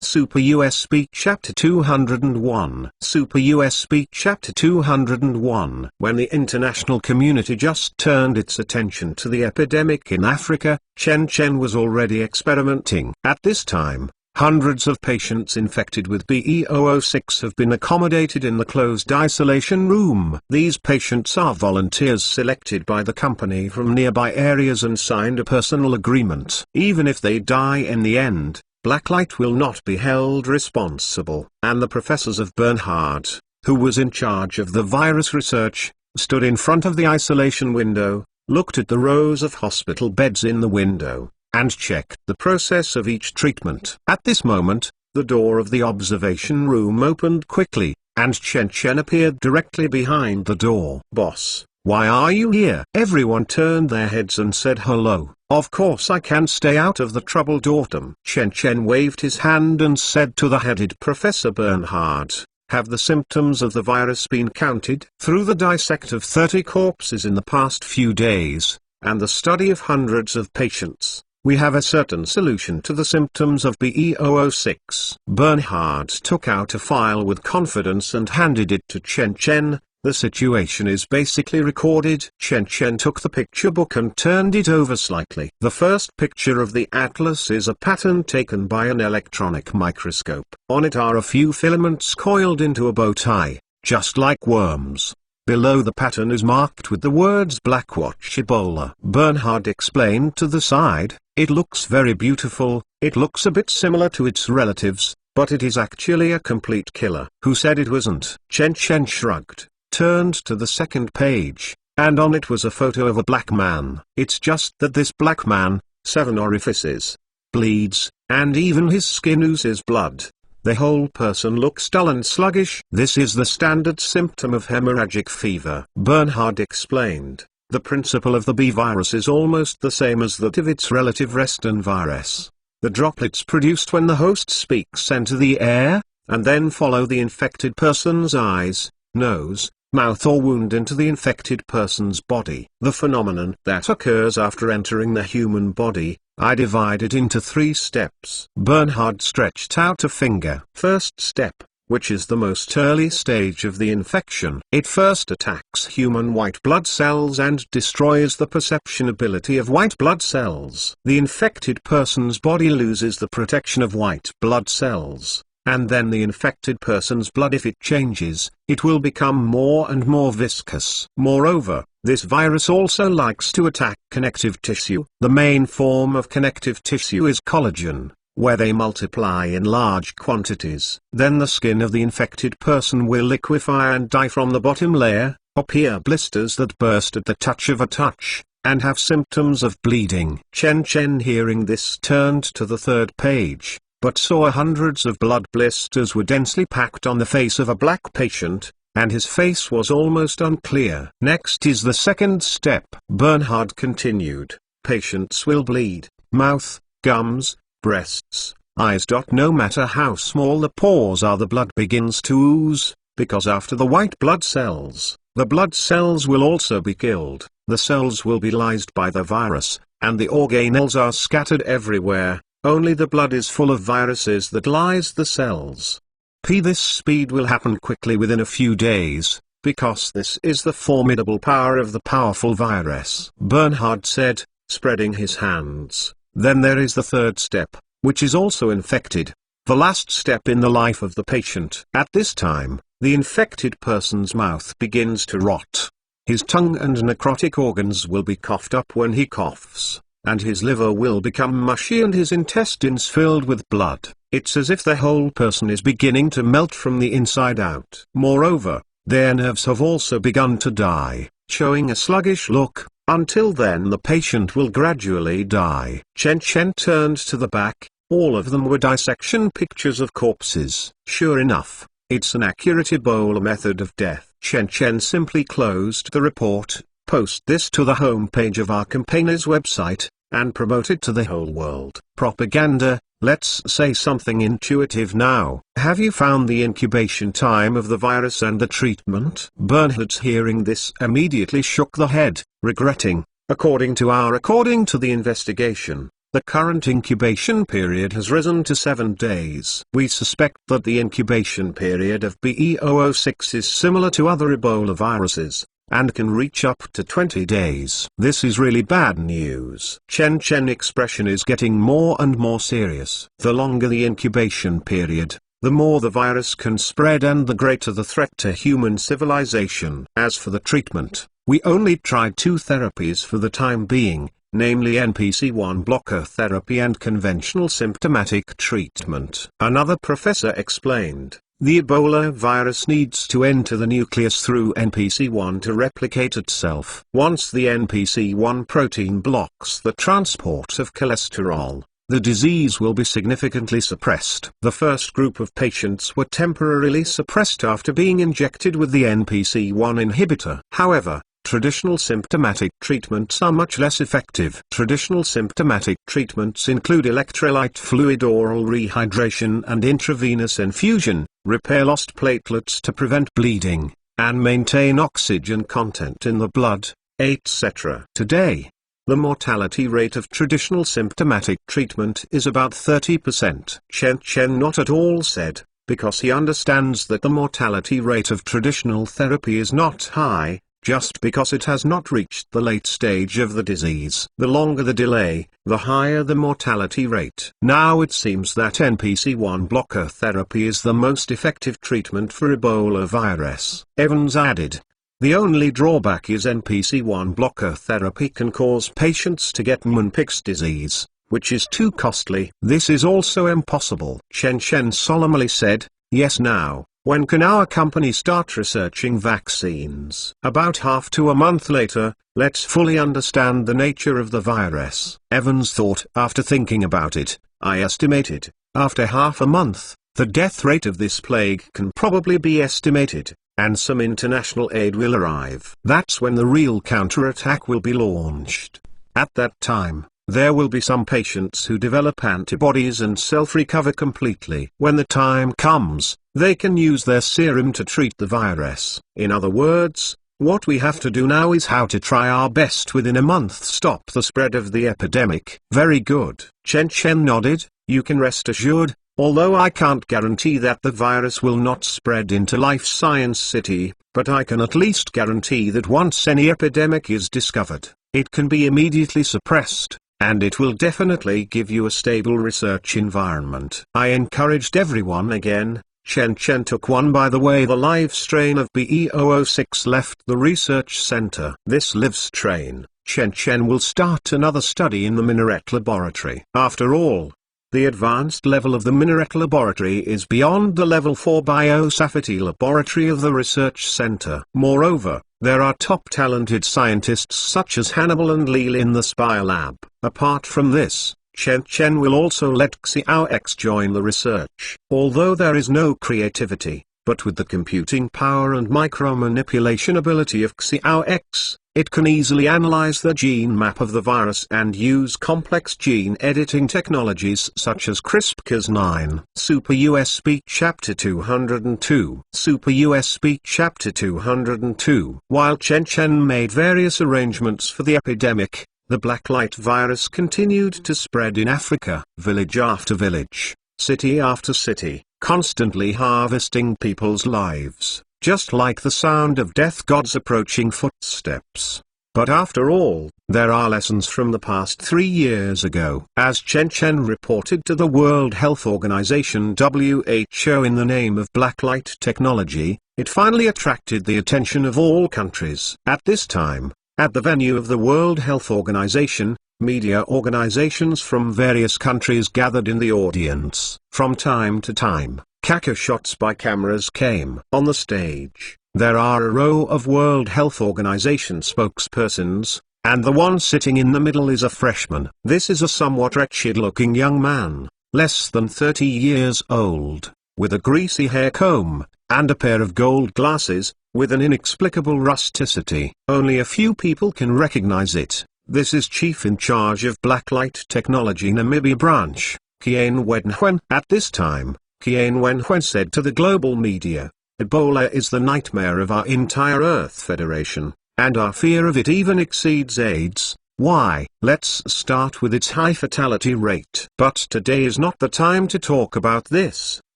Super USB Chapter 201. Super USB Chapter 201. When the international community just turned its attention to the epidemic in Africa, Chen was already experimenting. At this time, hundreds of patients infected with B006 have been accommodated in the closed isolation room. These patients are volunteers selected by the company from nearby areas and signed a personal agreement. Even if they die in the end, Blacklight will not be held responsible. And the professors of Bernhard, who was in charge of the virus research, stood in front of the isolation window, looked at the rows of hospital beds in the window, and checked the process of each treatment. At this moment, the door of the observation room opened quickly, and Chen appeared directly behind the door. "Boss, why are you here?" Everyone turned their heads and said hello. "Of course I can stay out of the troubled autumn." Chen waved his hand and said to the headed Professor Bernhard, "Have the symptoms of the virus been counted? Through the dissect of 30 corpses in the past few days, and the study of hundreds of patients, we have a certain solution to the symptoms of B006. Bernhard took out a file with confidence and handed it to Chen. "The situation is basically recorded." Chen took the picture book and turned it over slightly. The first picture of the atlas is a pattern taken by an electronic microscope. On it are a few filaments coiled into a bow tie, just like worms. Below the pattern is marked with the words "Blackwatch Ebola." Bernhard explained to the side, "It looks very beautiful, it looks a bit similar to its relatives, but it is actually a complete killer." "Who said it wasn't?" Chen shrugged, turned to the second page, and on it was a photo of a black man. "It's just that this black man, 7 orifices, bleeds, and even his skin oozes blood. The whole person looks dull and sluggish. This is the standard symptom of hemorrhagic fever." Bernhard explained, "The principle of the B virus is almost the same as that of its relative Reston virus. The droplets produced when the host speaks enter the air, and then follow the infected person's eyes, nose, mouth or wound into the infected person's body. The phenomenon that occurs after entering the human body, I divide it into 3 steps." Bernhard stretched out a finger. "First step, which is the most early stage of the infection. It first attacks human white blood cells and destroys the perception ability of white blood cells. The infected person's body loses the protection of white blood cells. And then the infected person's blood, if it changes, it will become more and more viscous. Moreover, this virus also likes to attack connective tissue. The main form of connective tissue is collagen, where they multiply in large quantities. Then the skin of the infected person will liquefy and die from the bottom layer, appear blisters that burst at the touch of a touch, and have symptoms of bleeding." Chen hearing this turned to the 3rd page, but saw hundreds of blood blisters were densely packed on the face of a black patient, and his face was almost unclear. "Next is the 2nd step," Bernhard continued. "Patients will bleed, mouth, gums, breasts, eyes. No matter how small the pores are, the blood begins to ooze, because after the white blood cells, the blood cells will also be killed. The cells will be lysed by the virus, and the organelles are scattered everywhere. Only the blood is full of viruses that lyse the cells. This speed will happen quickly within a few days, because this is the formidable power of the powerful virus." Bernhard said, spreading his hands. "Then there is the 3rd step, which is also infected. The last step in the life of the patient. At this time, the infected person's mouth begins to rot. His tongue and necrotic organs will be coughed up when he coughs, and his liver will become mushy and his intestines filled with blood. It's as if the whole person is beginning to melt from the inside out. Moreover, their nerves have also begun to die, showing a sluggish look. Until then the patient will gradually die." Chen turned to the back. All of them were dissection pictures of corpses. "Sure enough, it's an accurate Ebola method of death." Chen simply closed the report, "Post this to the home page of our campaigners' website, and promote it to the whole world." Propaganda. Let's say something intuitive now. Have you found the incubation time of the virus and the treatment? Bernhard, hearing this, immediately shook the head, regretting, according to the investigation, The current incubation period has risen to 7 days. We suspect that the incubation period of B006 is similar to other Ebola viruses, and can reach up to 20 days. This is really bad news. Chen expression is getting more and more serious. The longer the incubation period, the more the virus can spread and the greater the threat to human civilization. As for the treatment, we only tried 2 therapies for the time being, namely NPC1 blocker therapy and conventional symptomatic treatment. Another professor explained, the Ebola virus needs to enter the nucleus through NPC1 to replicate itself. Once the NPC1 protein blocks the transport of cholesterol, the disease will be significantly suppressed. The first group of patients were temporarily suppressed after being injected with the NPC1 inhibitor. However, traditional symptomatic treatments are much less effective. Traditional symptomatic treatments include electrolyte fluid oral rehydration and intravenous infusion, repair lost platelets to prevent bleeding, and maintain oxygen content in the blood, etc. Today, the mortality rate of traditional symptomatic treatment is about 30%. Chen not at all said, because he understands that the mortality rate of traditional therapy is not high, just because it has not reached the late stage of the disease. The longer the delay, the higher the mortality rate. Now it seems that NPC1 blocker therapy is the most effective treatment for Ebola virus. Evans added, the only drawback is NPC1 blocker therapy can cause patients to get Monkeypox disease, which is too costly. This is also impossible. Chen solemnly said, yes. Now, when can our company start researching vaccines? About half to a month later, let's fully understand the nature of the virus. Evans thought. After thinking about it, I estimated, after half a month, the death rate of this plague can probably be estimated, and some international aid will arrive. That's when the real counterattack will be launched. At that time, there will be some patients who develop antibodies and self-recover completely. When the time comes, they can use their serum to treat the virus. In other words, what we have to do now is how to try our best within a month stop the spread of the epidemic. Very good. Chen nodded. You can rest assured, although I can't guarantee that the virus will not spread into Life Science City, but I can at least guarantee that once any epidemic is discovered, it can be immediately suppressed, and it will definitely give you a stable research environment. I encouraged everyone again. Chen took one. By the way, the live strain of B006 left the research center. This live strain, Chen will start another study in the Minaret laboratory. After all, the advanced level of the Minaret laboratory is beyond the level 4 biosafety laboratory of the research center. Moreover, there are top talented scientists such as Hannibal and Leal in the Spy Lab. Apart from this, Chen will also let Xiao X join the research. Although there is no creativity, but with the computing power and micromanipulation ability of Xiao X, it can easily analyze the gene map of the virus and use complex gene editing technologies such as CRISPR-Cas9. Super USB Chapter 202. Super USB Chapter 202. While Chen made various arrangements for the epidemic, the blacklight virus continued to spread in Africa. Village after village, city after city, constantly harvesting people's lives, just like the sound of death god's approaching footsteps. But after all, there are lessons from the past 3 years ago. As Chen reported to the World Health Organization (WHO) in the name of blacklight technology, it finally attracted the attention of all countries. At this time, at the venue of the World Health Organization, media organizations from various countries gathered in the audience. From time to time, caca shots by cameras came on the stage. There are a row of World Health Organization spokespersons, and the one sitting in the middle is a freshman. This is a somewhat wretched-looking young man, less than 30 years old, with a greasy hair comb, and a pair of gold glasses, with an inexplicable rusticity. Only a few people can recognize it. This is Chief in charge of Blacklight Technology Namibia branch, Kiane Wenhwen. At this time, Kiane Wenhwen said to the global media, Ebola is the nightmare of our entire Earth Federation, and our fear of it even exceeds AIDS. Why? Let's start with its high fatality rate. But today is not the time to talk about this.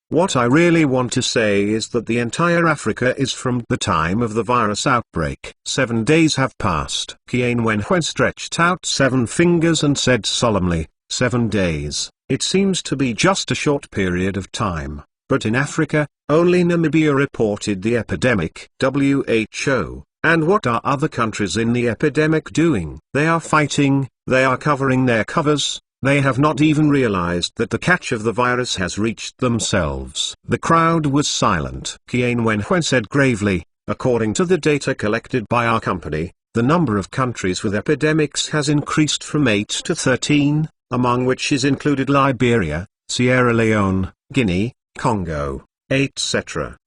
What I really want to say is that the entire Africa is from the time of the virus outbreak. 7 days have passed. Kian Wen stretched out 7 fingers and said solemnly, 7 days. It seems to be just a short period of time. But in Africa, only Namibia reported the epidemic. WHO. And what are other countries in the epidemic doing? They are fighting, they are covering their covers. They have not even realized that the catch of the virus has reached themselves. The crowd was silent. Kian Wen said gravely, according to the data collected by our company, the number of countries with epidemics has increased from 8 to 13, among which is included Liberia, Sierra Leone, Guinea, Congo, etc.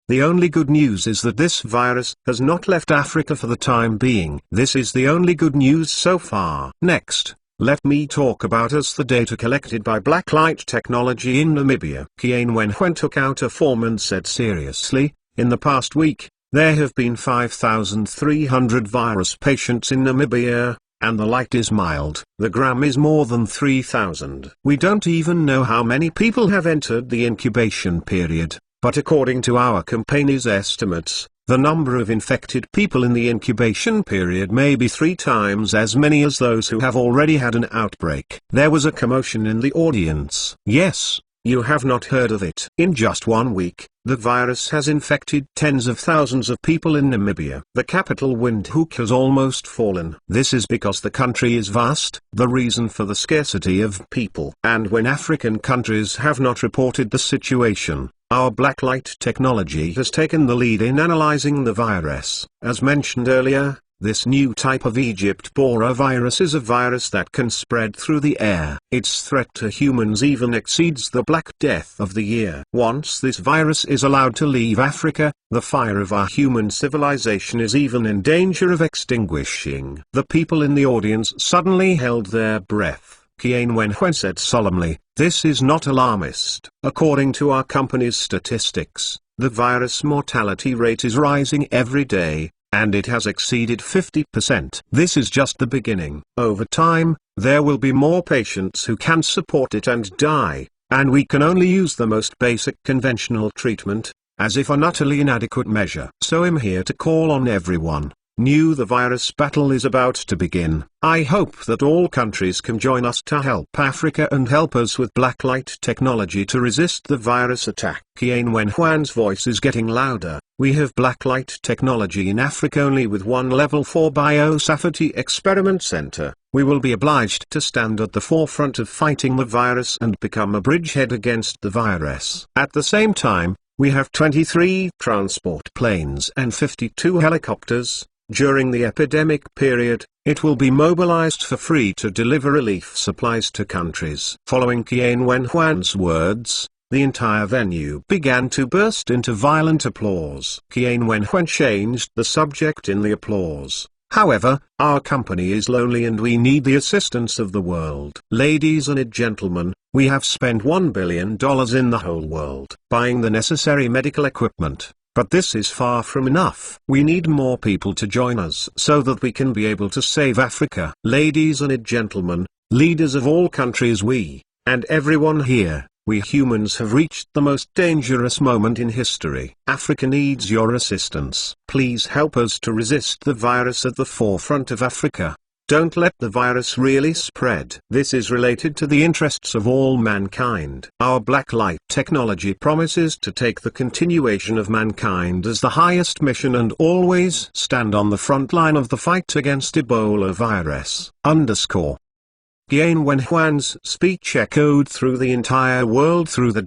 The only good news is that this virus has not left Africa for the time being. This is the only good news so far. Next, let me talk about the data collected by Blacklight Technology in Namibia. Kian Wen took out a form and said seriously, in the past week, there have been 5,300 virus patients in Namibia, and the light is mild. The gram is more than 3,000. We don't even know how many people have entered the incubation period, but according to our company's estimates, the number of infected people in the incubation period may be 3 times as many as those who have already had an outbreak. There was a commotion in the audience. Yes, you have not heard of it. In just 1 week, the virus has infected tens of thousands of people in Namibia. The capital Windhoek has almost fallen. This is because the country is vast, the reason for the scarcity of people. And when African countries have not reported the situation, our Blacklight technology has taken the lead in analyzing the virus. As mentioned earlier, this new type of Egypt borer virus is a virus that can spread through the air. Its threat to humans even exceeds the Black Death of the year. Once this virus is allowed to leave Africa, the fire of our human civilization is even in danger of extinguishing. The people in the audience suddenly held their breath. Kian Wen said solemnly, this is not alarmist. According to our company's statistics, the virus mortality rate is rising every day, and it has exceeded 50%. This is just the beginning. Over time, there will be more patients who can support it and die, and we can only use the most basic conventional treatment, as if an utterly inadequate measure. So I'm here to call on everyone. The virus battle is about to begin. I hope that all countries can join us to help Africa and help us with Blacklight technology to resist the virus attack. Kian Wen's voice is getting louder. We have Blacklight technology in Africa only with one level 4 biosafety experiment center. We will be obliged to stand at the forefront of fighting the virus and become a bridgehead against the virus. At the same time, we have 23 transport planes and 52 helicopters. During the epidemic period, it will be mobilized for free to deliver relief supplies to countries. Following Kian Wen's words, the entire venue began to burst into violent applause. Kian Wen changed the subject in the applause. However, our company is lonely and we need the assistance of the world. Ladies and gentlemen, we have spent $1 billion in the whole world buying the necessary medical equipment. But this is far from enough. We need more people to join us so that we can be able to save Africa. Ladies and gentlemen, leaders of all countries, we, and everyone here, we humans have reached the most dangerous moment in history. Africa needs your assistance. Please help us to resist the virus at the forefront of Africa. Don't let the virus really spread. This is related to the interests of all mankind. Our Blacklight technology promises to take the continuation of mankind as the highest mission and always stand on the front line of the fight against Ebola virus. Kian Wen's speech echoed through the entire world through the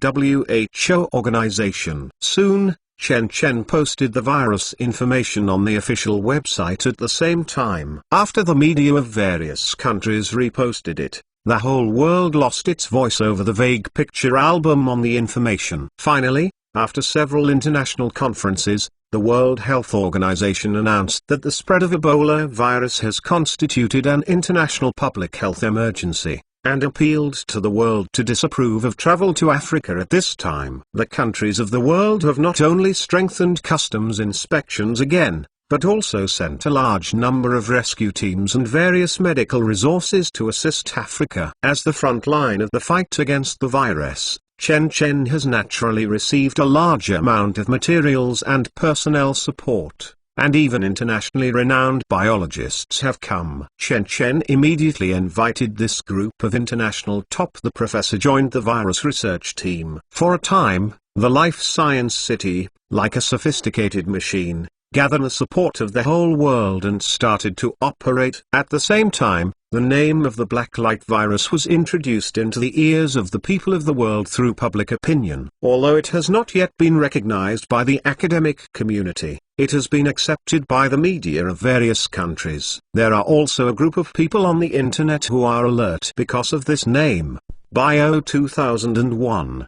WHO organization. Soon, Chen posted the virus information on the official website at the same time. After the media of various countries reposted it, the whole world lost its voice over the vague picture album on the information. Finally, after several international conferences, the World Health Organization announced that the spread of Ebola virus has constituted an international public health emergency, and appealed to the world to disapprove of travel to Africa at this time. The countries of the world have not only strengthened customs inspections again, but also sent a large number of rescue teams and various medical resources to assist Africa. As the front line of the fight against the virus, Shenzhen has naturally received a large amount of materials and personnel support, and even internationally renowned biologists have come. Shenzhen immediately invited this group of international top. The professor joined the virus research team. For a time, the life science city, like a sophisticated machine, gathered the support of the whole world and started to operate. At the same time, the name of the black light virus was introduced into the ears of the people of the world through public opinion. Although it has not yet been recognized by the academic community, it has been accepted by the media of various countries. There are also a group of people on the internet who are alert because of this name. Bio 2001.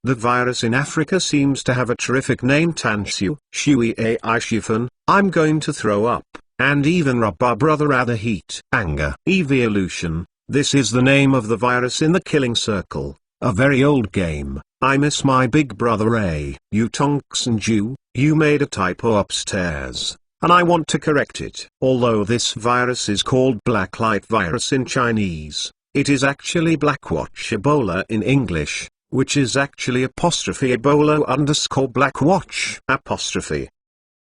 The virus in Africa seems to have a terrific name. Tanshu, Shui Ai Shifan, I'm going to throw up, and even Rubber Brother Other Heat. Anger. Evolution, this is the name of the virus in the Killing Circle, a very old game. I miss my big brother A. You Tonks and you made a typo upstairs, and I want to correct it. Although this virus is called black light virus in Chinese, it is actually Blackwatch Ebola in English, which is actually apostrophe Ebola _ Blackwatch apostrophe.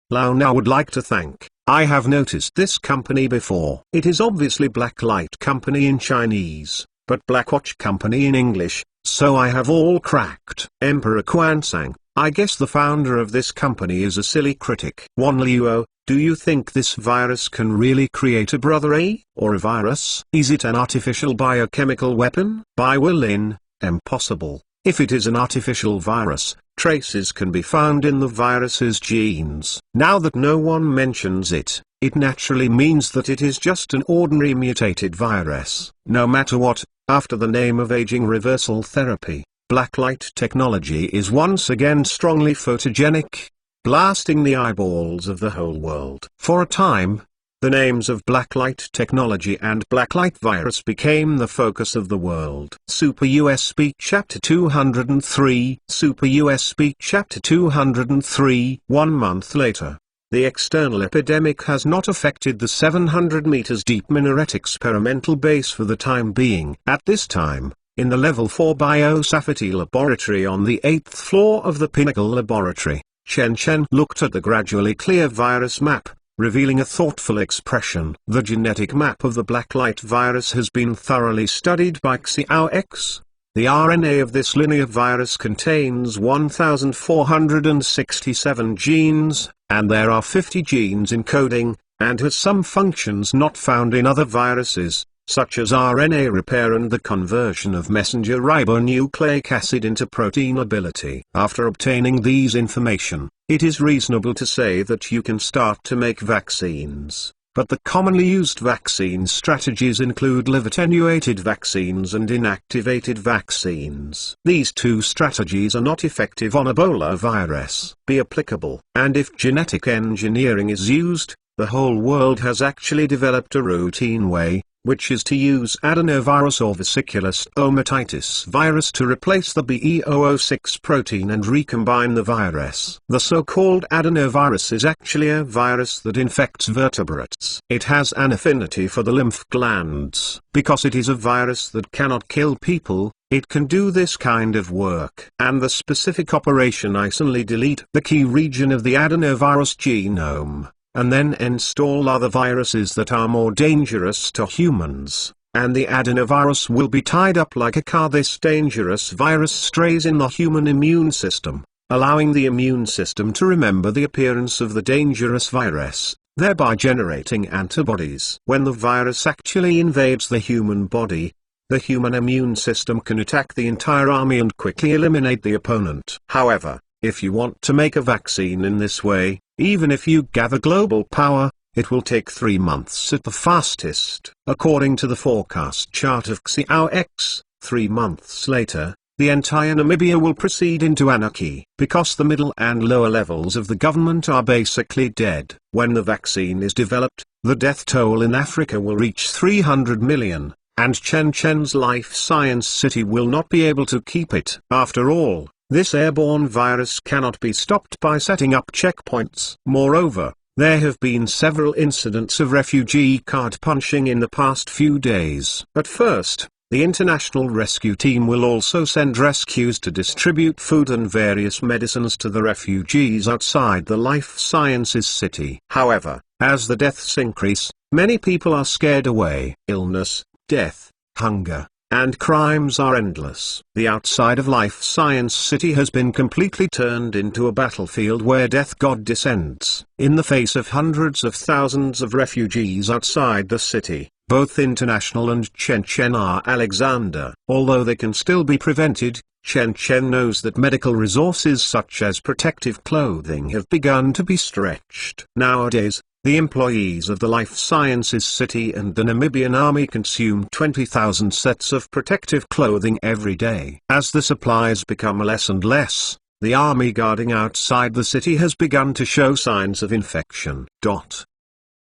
Now would like to thank, I have noticed this company before. It is obviously Black Light Company in Chinese, but Blackwatch Company in English, so I have all cracked. Emperor Kwanzang, I guess the founder of this company is a silly critic. Wan Luo, do you think this virus can really create a brother A, or a virus? Is it an artificial biochemical weapon? Bai Wilin, impossible. If it is an artificial virus, traces can be found in the virus's genes. Now that no one mentions it, it naturally means that it is just an ordinary mutated virus. No matter what, after the name of aging reversal therapy, blacklight technology is once again strongly photogenic, blasting the eyeballs of the whole world. For a time, the names of blacklight technology and blacklight virus became the focus of the world. Super USB Chapter 203. Super USB Chapter 203. 1 month later, the external epidemic has not affected the 700 meters deep minaret experimental base for the time being. At this time, in the Level 4 Biosafety laboratory on the 8th floor of the Pinnacle Laboratory, Shenzhen looked at the gradually clear virus map, revealing a thoughtful expression. The genetic map of the blacklight virus has been thoroughly studied by Xiao X. The RNA of this linear virus contains 1,467 genes, and there are 50 genes encoding, and has some functions not found in other viruses, such as RNA repair and the conversion of messenger ribonucleic acid into protein ability. After obtaining these information, it is reasonable to say that you can start to make vaccines. But the commonly used vaccine strategies include live attenuated vaccines and inactivated vaccines. These two strategies are not effective on Ebola virus. Be applicable. And if genetic engineering is used, the whole world has actually developed a routine way, which is to use adenovirus or vesicular stomatitis virus to replace the BE006 protein and recombine the virus. The so-called adenovirus is actually a virus that infects vertebrates. It has an affinity for the lymph glands. Because it is a virus that cannot kill people, it can do this kind of work. And the specific operation is only delete the key region of the adenovirus genome, and then install other viruses that are more dangerous to humans, and the adenovirus will be tied up like a car. This dangerous virus strays in the human immune system, allowing the immune system to remember the appearance of the dangerous virus, thereby generating antibodies. When the virus actually invades the human body, the human immune system can attack the entire army and quickly eliminate the opponent. However, if you want to make a vaccine in this way, even if you gather global power, it will take 3 months at the fastest. According to the forecast chart of Xiao X, 3 months later, the entire Namibia will proceed into anarchy, because the middle and lower levels of the government are basically dead. When the vaccine is developed, the death toll in Africa will reach 300 million, and Shenzhen's life science city will not be able to keep it. After all, this airborne virus cannot be stopped by setting up checkpoints. Moreover, There have been several incidents of refugee card punching in the past few days. At first, the international rescue team will also send rescues to distribute food and various medicines to the refugees outside the life sciences city. However, as the deaths increase, many people are scared away. Illness, death, hunger, and crimes are endless. The outside of Life Science City has been completely turned into a battlefield where death god descends. In the face of hundreds of thousands of refugees outside the city, both international and Chen are Alexander. Although they can still be prevented, Chen knows that medical resources such as protective clothing have begun to be stretched. Nowadays, the employees of the Life Sciences City and the Namibian army consume 20,000 sets of protective clothing every day. As the supplies become less and less, the army guarding outside the city has begun to show signs of infection.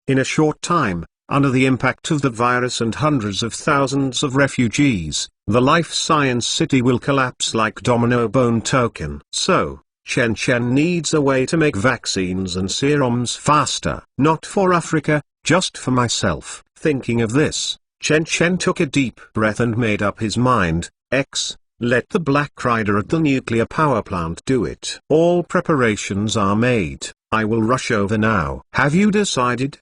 In a short time, under the impact of the virus and hundreds of thousands of refugees, the Life Science City will collapse like domino bone token. So, Chen needs a way to make vaccines and serums faster. Not for Africa, just for myself. Thinking of this, Chen took a deep breath and made up his mind. Let the Black Rider at the nuclear power plant do it. All preparations are made. I will rush over now. Have you decided?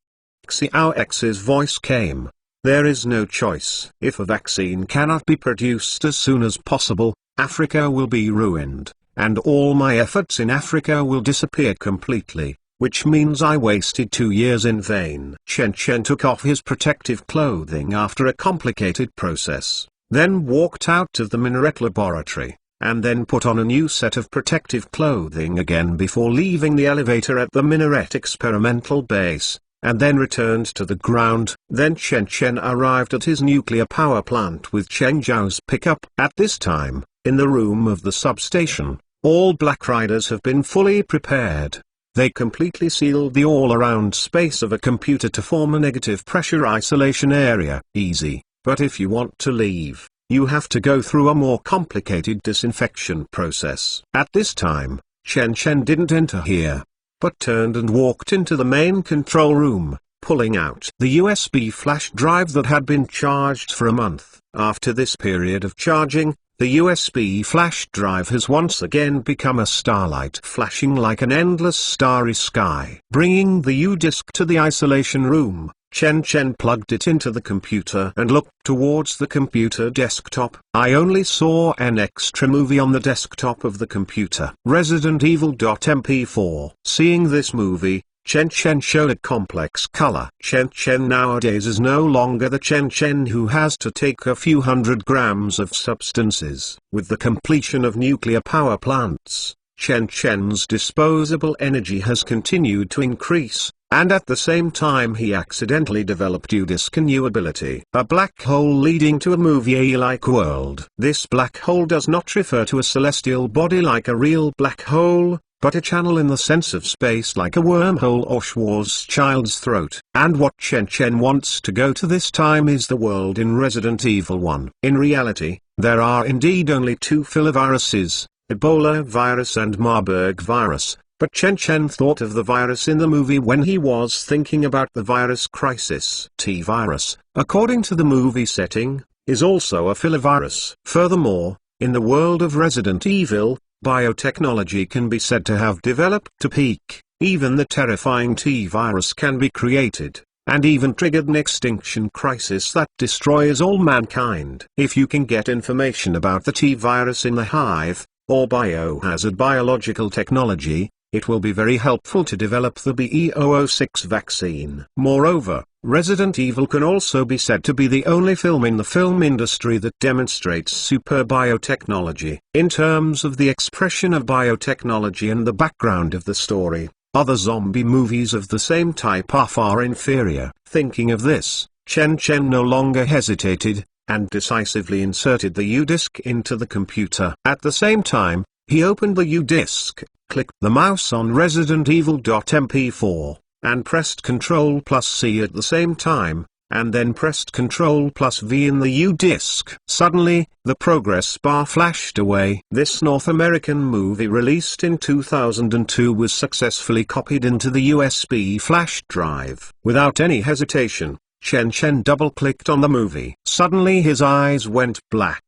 Xiao X's voice came. There is no choice. If a vaccine cannot be produced as soon as possible, Africa will be ruined, and all my efforts in Africa will disappear completely, which means I wasted 2 years in vain. Chen took off his protective clothing after a complicated process, then walked out of the minaret laboratory, and then put on a new set of protective clothing again before leaving the elevator at the minaret experimental base, and then returned to the ground. Then Chen arrived at his nuclear power plant with Chen Zhao's pickup. At this time, in the room of the substation, all Black Riders have been fully prepared. They completely sealed the all-around space of a computer to form a negative pressure isolation area. Easy, but if you want to leave, you have to go through a more complicated disinfection process. At this time, Chen didn't enter here, but turned and walked into the main control room, pulling out the USB flash drive that had been charged for a month. After this period of charging, the USB flash drive has once again become a starlight flashing like an endless starry sky. Bringing the U-disk to the isolation room, Chen plugged it into the computer and looked towards the computer desktop. I only saw an extra movie on the desktop of the computer. Resident Evil.mp4. Seeing this movie, Chen showed a complex color. Chen nowadays is no longer the Chen who has to take a few hundred grams of substances. With the completion of nuclear power plants, Chen's disposable energy has continued to increase, and at the same time he accidentally developed U-disk new ability. A black hole leading to a movie-like world. This black hole does not refer to a celestial body like a real black hole, but a channel in the sense of space like a wormhole or Schwarzschild's throat. And what Chen wants to go to this time is the world in Resident Evil 1. In reality, there are indeed only 2 filoviruses, Ebola virus and Marburg virus, but Chen thought of the virus in the movie when he was thinking about the virus crisis. T-virus, according to the movie setting, is also a filovirus. Furthermore, in the world of Resident Evil, biotechnology can be said to have developed to peak. Even the terrifying T-virus can be created, and even triggered an extinction crisis that destroys all mankind. If you can get information about the T-virus in the Hive, or biohazard biological technology, it will be very helpful to develop the BE-006 vaccine. Moreover, Resident Evil can also be said to be the only film in the film industry that demonstrates super biotechnology. In terms of the expression of biotechnology and the background of the story, other zombie movies of the same type are far inferior. Thinking of this, Chen no longer hesitated, and decisively inserted the U-disk into the computer. At the same time, he opened the U-disk, clicked the mouse on Resident Evil.mp4, and pressed Ctrl+C at the same time, and then pressed Ctrl+V in the U disk. Suddenly, the progress bar flashed away. This North American movie, released in 2002, was successfully copied into the USB flash drive. Without any hesitation, Chen Chen double-clicked on the movie. Suddenly his eyes went black,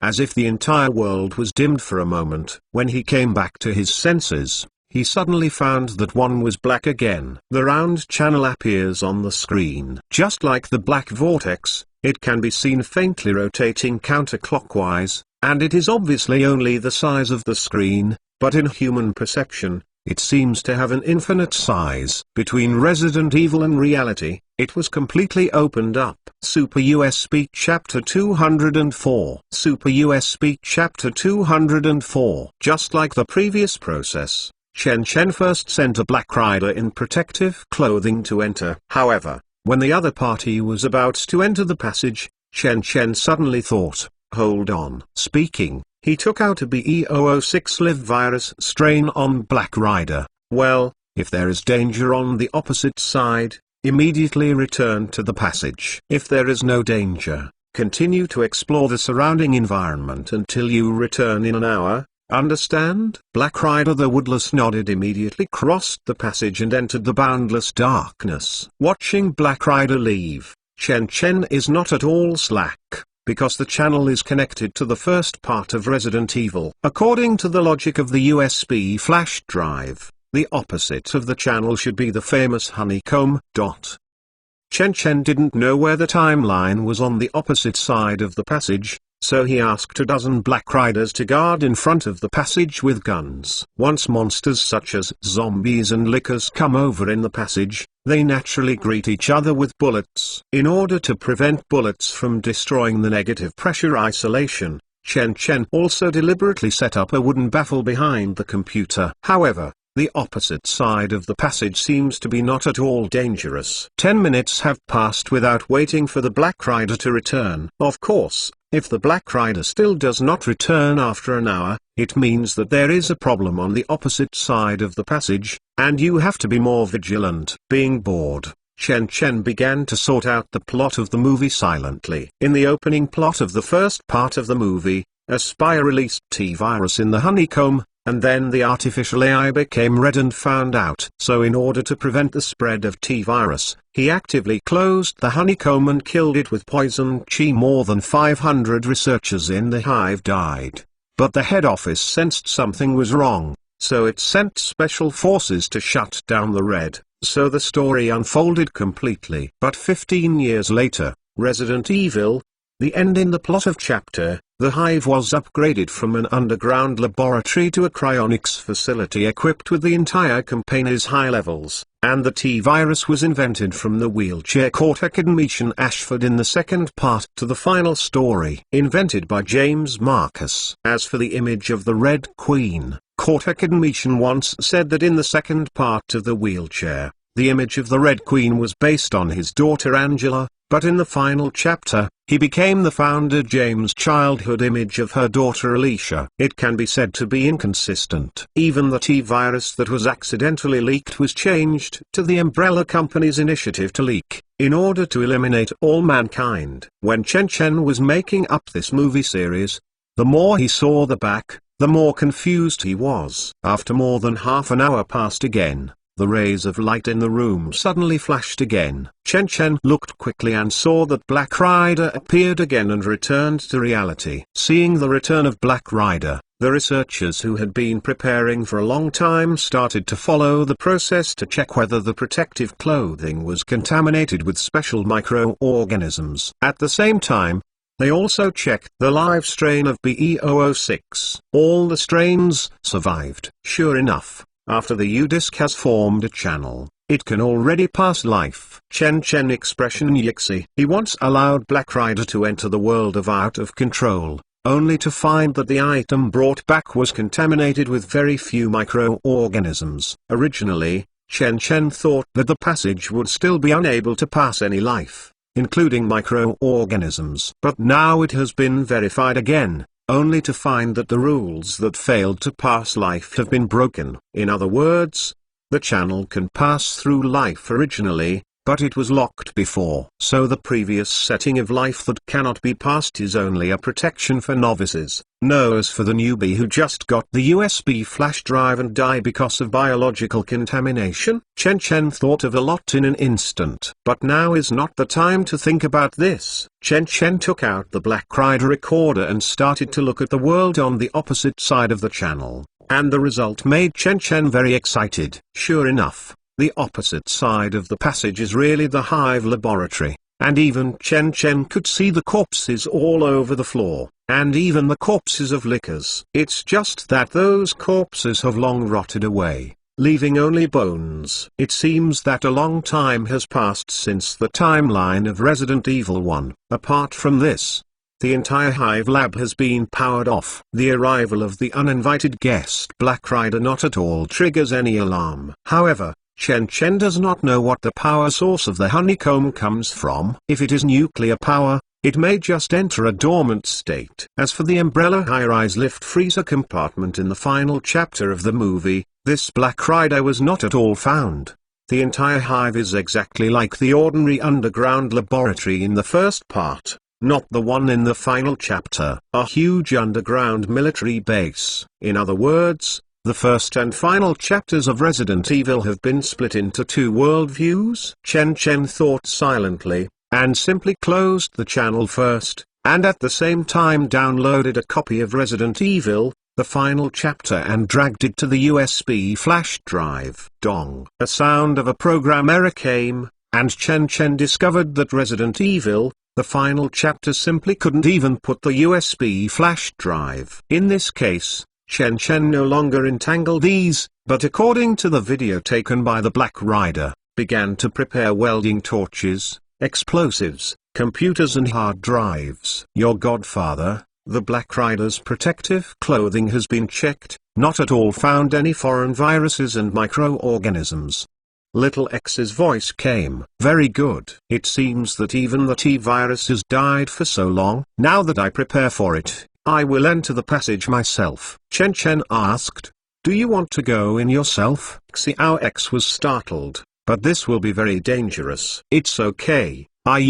as if the entire world was dimmed for a moment. When he came back to his senses, he suddenly found that one was black again. The round channel appears on the screen. Just like the black vortex, it can be seen faintly rotating counterclockwise, and it is obviously only the size of the screen, but in human perception, it seems to have an infinite size. Between Resident Evil and reality, it was completely opened up. Super USB Chapter 204. Super USB Chapter 204. Just like the previous process, Chen Chen first sent a Black Rider in protective clothing to enter. However, when the other party was about to enter the passage, Chen Chen suddenly thought, "Hold on." Speaking, he took out a BE006 live virus strain on Black Rider. Well, if there is danger on the opposite side, immediately return to the passage. If there is no danger, continue to explore the surrounding environment until you return in an hour. Understand? Black Rider the Woodless nodded, immediately crossed the passage and entered the boundless darkness. Watching Black Rider leave, Chen Chen is not at all slack, because the channel is connected to the first part of Resident Evil. According to the logic of the USB flash drive, the opposite of the channel should be the famous honeycomb dot. Chen Chen didn't know where the timeline was on the opposite side of the passage, so he asked a dozen Black Riders to guard in front of the passage with guns. Once monsters such as zombies and lickers come over in the passage, they naturally greet each other with bullets. In order to prevent bullets from destroying the negative pressure isolation, Chen Chen also deliberately set up a wooden baffle behind the computer. However, the opposite side of the passage seems to be not at all dangerous. 10 minutes have passed without waiting for the Black Rider to return. Of course, if the Black Rider still does not return after an hour, it means that there is a problem on the opposite side of the passage, and you have to be more vigilant. Being bored, Chen Chen began to sort out the plot of the movie silently. In the opening plot of the first part of the movie, a spy released T-virus in the honeycomb, and then the artificial AI became red and found out. So in order to prevent the spread of T-virus, he actively closed the honeycomb and killed it with poison chi. More than 500 researchers in the Hive died. But the head office sensed something was wrong, so it sent special forces to shut down the red. So the story unfolded completely. But 15 years later, Resident Evil, the end. In the plot of chapter, the Hive was upgraded from an underground laboratory to a cryonics facility equipped with the entire campaign's high levels, and the T-virus was invented from the wheelchair Cortacadmetian Ashford in the second part. To the final story, invented by James Marcus. As for the image of the Red Queen, Cortacadmetian once said that in the second part of the wheelchair, the image of the Red Queen was based on his daughter Angela, but in the final chapter, he became the founder James' childhood image of her daughter Alicia. It can be said to be inconsistent. Even the T-virus that was accidentally leaked was changed to the Umbrella Company's initiative to leak, in order to eliminate all mankind. When Chen Chen was making up this movie series, the more he saw the back, the more confused he was. After more than half an hour passed again, the rays of light in the room suddenly flashed again. Chen Chen looked quickly and saw that Black Rider appeared again and returned to reality. Seeing the return of Black Rider, the researchers who had been preparing for a long time started to follow the process to check whether the protective clothing was contaminated with special microorganisms. At the same time, they also checked the live strain of BE006. All the strains survived. Sure enough, after the U-disc has formed a channel, it can already pass life. Chen Chen expression yixi. He once allowed Black Rider to enter the world of Out of Control, only to find that the item brought back was contaminated with very few microorganisms. Originally, Chen Chen thought that the passage would still be unable to pass any life, including microorganisms. But now it has been verified again, only to find that the rules that failed to pass life have been broken. In other words, the channel can pass through life originally, but it was locked before. So the previous setting of life that cannot be passed is only a protection for novices. No, as for the newbie who just got the USB flash drive and die because of biological contamination, Chen thought of a lot in an instant. But now is not the time to think about this. Chen took out the Black Rider recorder and started to look at the world on the opposite side of the channel. And the result made Chen very excited. Sure enough, the opposite side of the passage is really the Hive laboratory, and even Chen could see the corpses all over the floor, and even the corpses of lickers. It's just that those corpses have long rotted away, leaving only bones. It seems that a long time has passed since the timeline of Resident Evil 1. Apart from this, the entire Hive lab has been powered off. The arrival of the uninvited guest Black Rider not at all triggers any alarm. However, Chen does not know what the power source of the honeycomb comes from. If it is nuclear power, it may just enter a dormant state. As for the Umbrella high-rise lift freezer compartment in the final chapter of the movie, this Black Rider was not at all found. The entire Hive is exactly like the ordinary underground laboratory in the first part, not the one in the final chapter. A huge underground military base. In other words, the first and final chapters of Resident Evil have been split into two worldviews. Chen thought silently, and simply closed the channel first, and at the same time downloaded a copy of Resident Evil, the final chapter, and dragged it to the USB flash drive. Dong. A sound of a program error came, and Chen discovered that Resident Evil, the final chapter, simply couldn't even put the USB flash drive. In this case, Chen no longer entangled these, but according to the video taken by the Black Rider, began to prepare welding torches, explosives, computers and hard drives. Your godfather, the Black Rider's protective clothing has been checked, not at all found any foreign viruses and microorganisms. Little X's voice came. Very good. It seems that even the T-virus has died for so long. Now that I prepare for it, I will enter the passage myself. Chen asked, do you want to go in yourself? Xiao X was startled, but this will be very dangerous. It's okay, by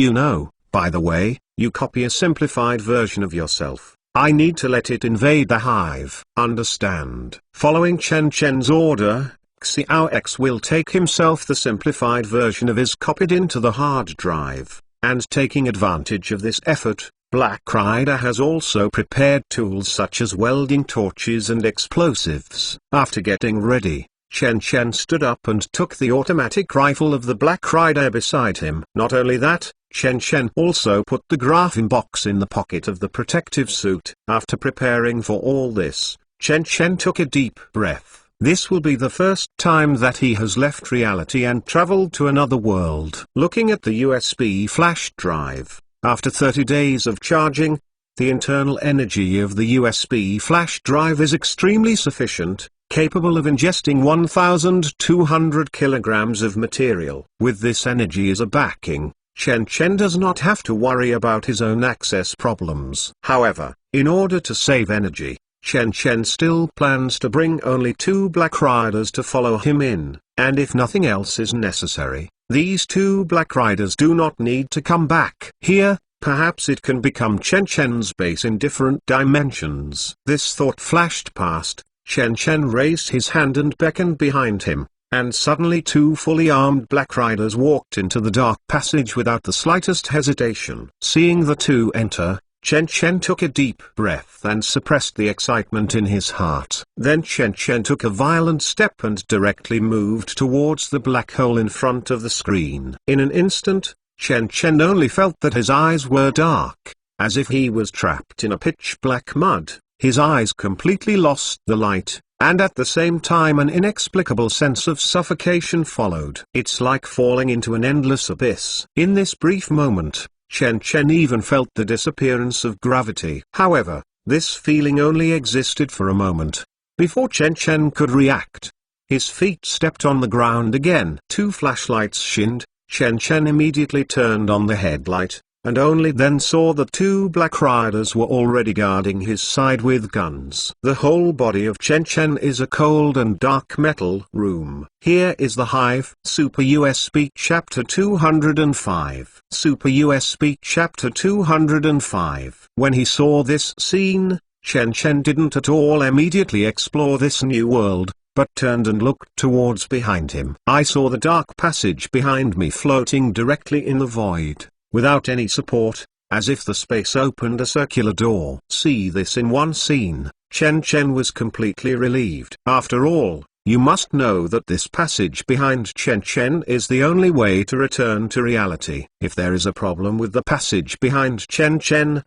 the way, you copy a simplified version of yourself. I need to let it invade the Hive. Understand? Following Chen's order, Xiao X will take himself the simplified version of his copied into the hard drive, and taking advantage of this effort, Black Rider has also prepared tools such as welding torches and explosives. After getting ready, Chen stood up and took the automatic rifle of the Black Rider beside him. Not only that, Chen also put the graphene box in the pocket of the protective suit. After preparing for all this, Chen took a deep breath. This will be the first time that he has left reality and traveled to another world. Looking at the USB flash drive, after 30 days of charging, the internal energy of the USB flash drive is extremely sufficient, capable of ingesting 1,200 kilograms of material. With this energy as a backing, Chen does not have to worry about his own access problems. However, in order to save energy, Chen still plans to bring only 2 Black Riders to follow him in, and if nothing else is necessary, these 2 Black Riders do not need to come back. Here, perhaps it can become Chen's base in different dimensions. This thought flashed past, Chen raised his hand and beckoned behind him, and suddenly 2 fully armed Black Riders walked into the dark passage without the slightest hesitation. Seeing the 2 enter, Chen took a deep breath and suppressed the excitement in his heart. Then Chen took a violent step and directly moved towards the black hole in front of the screen. In an instant, Chen only felt that his eyes were dark, as if he was trapped in a pitch-black mud. His eyes completely lost the light, and at the same time an inexplicable sense of suffocation followed. It's like falling into an endless abyss. In this brief moment, Chen even felt the disappearance of gravity. However, this feeling only existed for a moment. Before Chen could react, his feet stepped on the ground again. 2 flashlights shined. Chen immediately turned on the headlight, and only then saw that two black riders were already guarding his side with guns. The whole body of Chen Chen is a cold and dark metal room. Here is the Hive. Super USB Chapter 205. Super USB Chapter 205. When he saw this scene, Chen Chen didn't at all immediately explore this new world, but turned and looked towards behind him. I saw the dark passage behind me floating directly in the void, without any support, as if the space opened a circular door. See this in one scene. Chen Chen was completely relieved. After all, you must know that this passage behind Chen Chen is the only way to return to reality. If there is a problem with the passage behind Chen Chen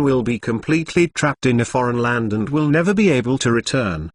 will be completely trapped in a foreign land and will never be able to return.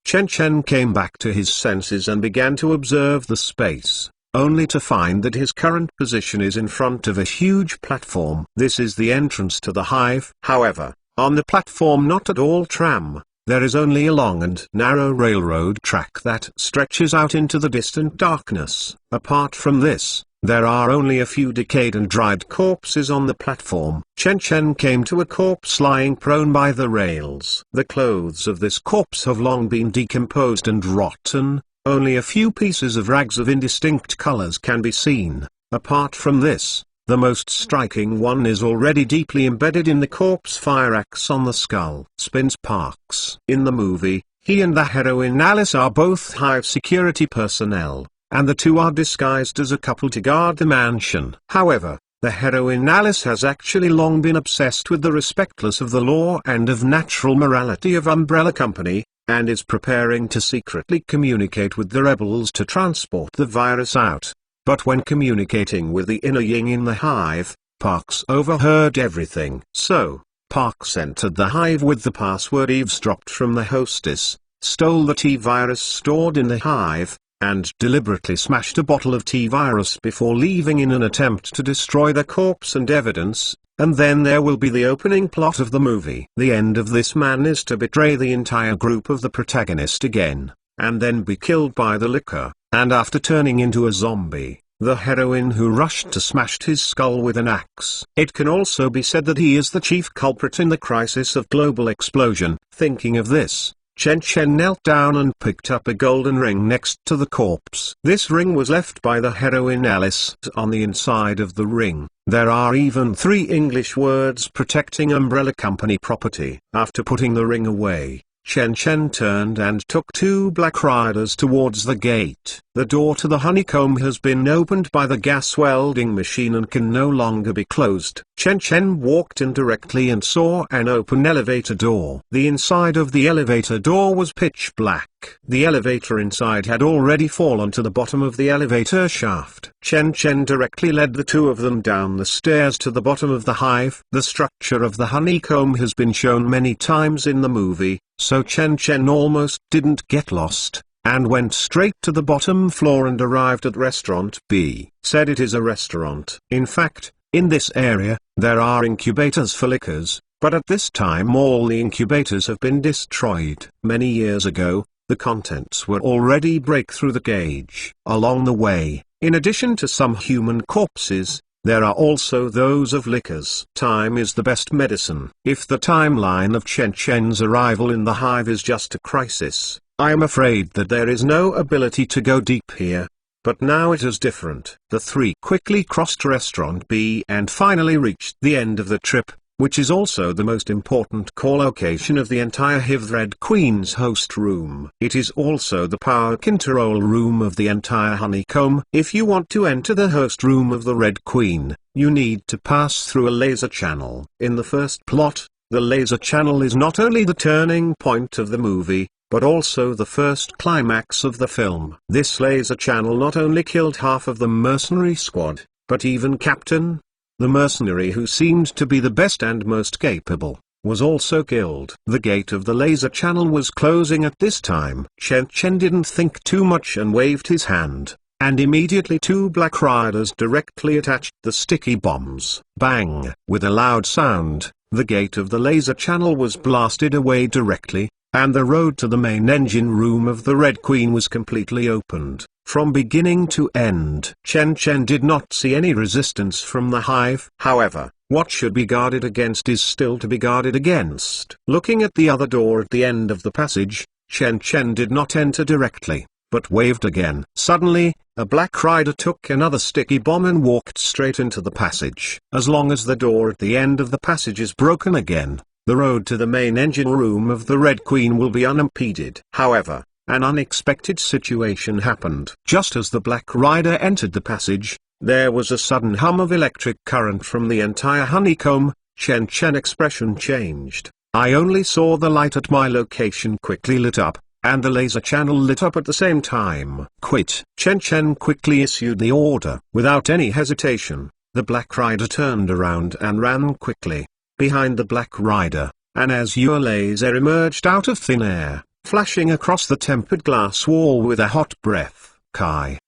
Chen Chen came back to his senses and began to observe the space, only to find that his current position is in front of a huge platform. This is the entrance to the Hive. However, on the platform not at all tram, there is only a long and narrow railroad track that stretches out into the distant darkness. Apart from this, there are only a few decayed and dried corpses on the platform. Chen Chen came to a corpse lying prone by the rails. The clothes of this corpse have long been decomposed and rotten. Only a few pieces of rags of indistinct colors can be seen. Apart from this, the most striking one is already deeply embedded in the corpse fire axe on the skull. Spins Parks. In the movie, he and the heroine Alice are both Hive security personnel, and the two are disguised as a couple to guard the mansion. However, the heroine Alice has actually long been obsessed with the respectless of the law and of natural morality of Umbrella Company, and is preparing to secretly communicate with the rebels to transport the virus out. But when communicating with the inner yin in the Hive, Parks overheard everything. So, Parks entered the Hive with the password eavesdropped from the hostess, stole the T-virus stored in the Hive, and deliberately smashed a bottle of T-virus before leaving in an attempt to destroy the corpse and evidence. And then there will be the opening plot of the movie. The end of this man is to betray the entire group of the protagonist again, and then be killed by the liquor, and after turning into a zombie, the heroine who rushed to smashed his skull with an axe. It can also be said that he is the chief culprit in the crisis of global explosion. Thinking of this, Chen Chen knelt down and picked up a golden ring next to the corpse. This ring was left by the heroine Alice. On the inside of the ring, there are even 3 English words protecting Umbrella Company property. After putting the ring away, Chen Chen turned and took 2 black riders towards the gate. The door to the honeycomb has been opened by the gas welding machine and can no longer be closed. Chen Chen walked in directly and saw an open elevator door. The inside of the elevator door was pitch black. The elevator inside had already fallen to the bottom of the elevator shaft. Chen Chen directly led the 2 of them down the stairs to the bottom of the Hive. The structure of the honeycomb has been shown many times in the movie, so Chen Chen almost didn't get lost, and went straight to the bottom floor and arrived at Restaurant B. Said it is a restaurant. In fact, in this area, there are incubators for liquors, but at this time all the incubators have been destroyed. Many years ago, the contents were already break through the gauge. Along the way, in addition to some human corpses, there are also those of liquors. Time is the best medicine. If the timeline of Chen Chen's arrival in the Hive is just a crisis, I am afraid that there is no ability to go deep here. But now it is different. The 3 quickly crossed Restaurant B and finally reached the end of the trip, which is also the most important core location of the entire Hive. Red Queen's host room. It is also the power control room of the entire honeycomb. If you want to enter the host room of the Red Queen, you need to pass through a laser channel. In the first plot, the laser channel is not only the turning point of the movie, but also the first climax of the film. This laser channel not only killed half of the mercenary squad, but even Captain, the mercenary who seemed to be the best and most capable, was also killed. The gate of the laser channel was closing at this time. Chen Chen didn't think too much and waved his hand, and immediately 2 black riders directly attached the sticky bombs. Bang! With a loud sound, the gate of the laser channel was blasted away directly, and the road to the main engine room of the Red Queen was completely opened. from beginning to end. Chen did not see any resistance from the Hive. However, what should be guarded against is still to be guarded against. Looking at the other door at the end of the passage, Chen did not enter directly, but waved again. Suddenly, a black rider took another sticky bomb and walked straight into the passage. As long as the door at the end of the passage is broken again, the road to the main engine room of the Red Queen will be unimpeded. However, an unexpected situation happened. Just as the black rider entered the passage, there was a sudden hum of electric current from the entire honeycomb. Chen expression changed. I only saw the light at my location quickly lit up, and the laser channel lit up at the same time. Quit. Chen quickly issued the order. Without any hesitation, the black rider turned around and ran quickly behind the black rider, and as your laser emerged out of thin air, flashing across the tempered glass wall with a hot breath.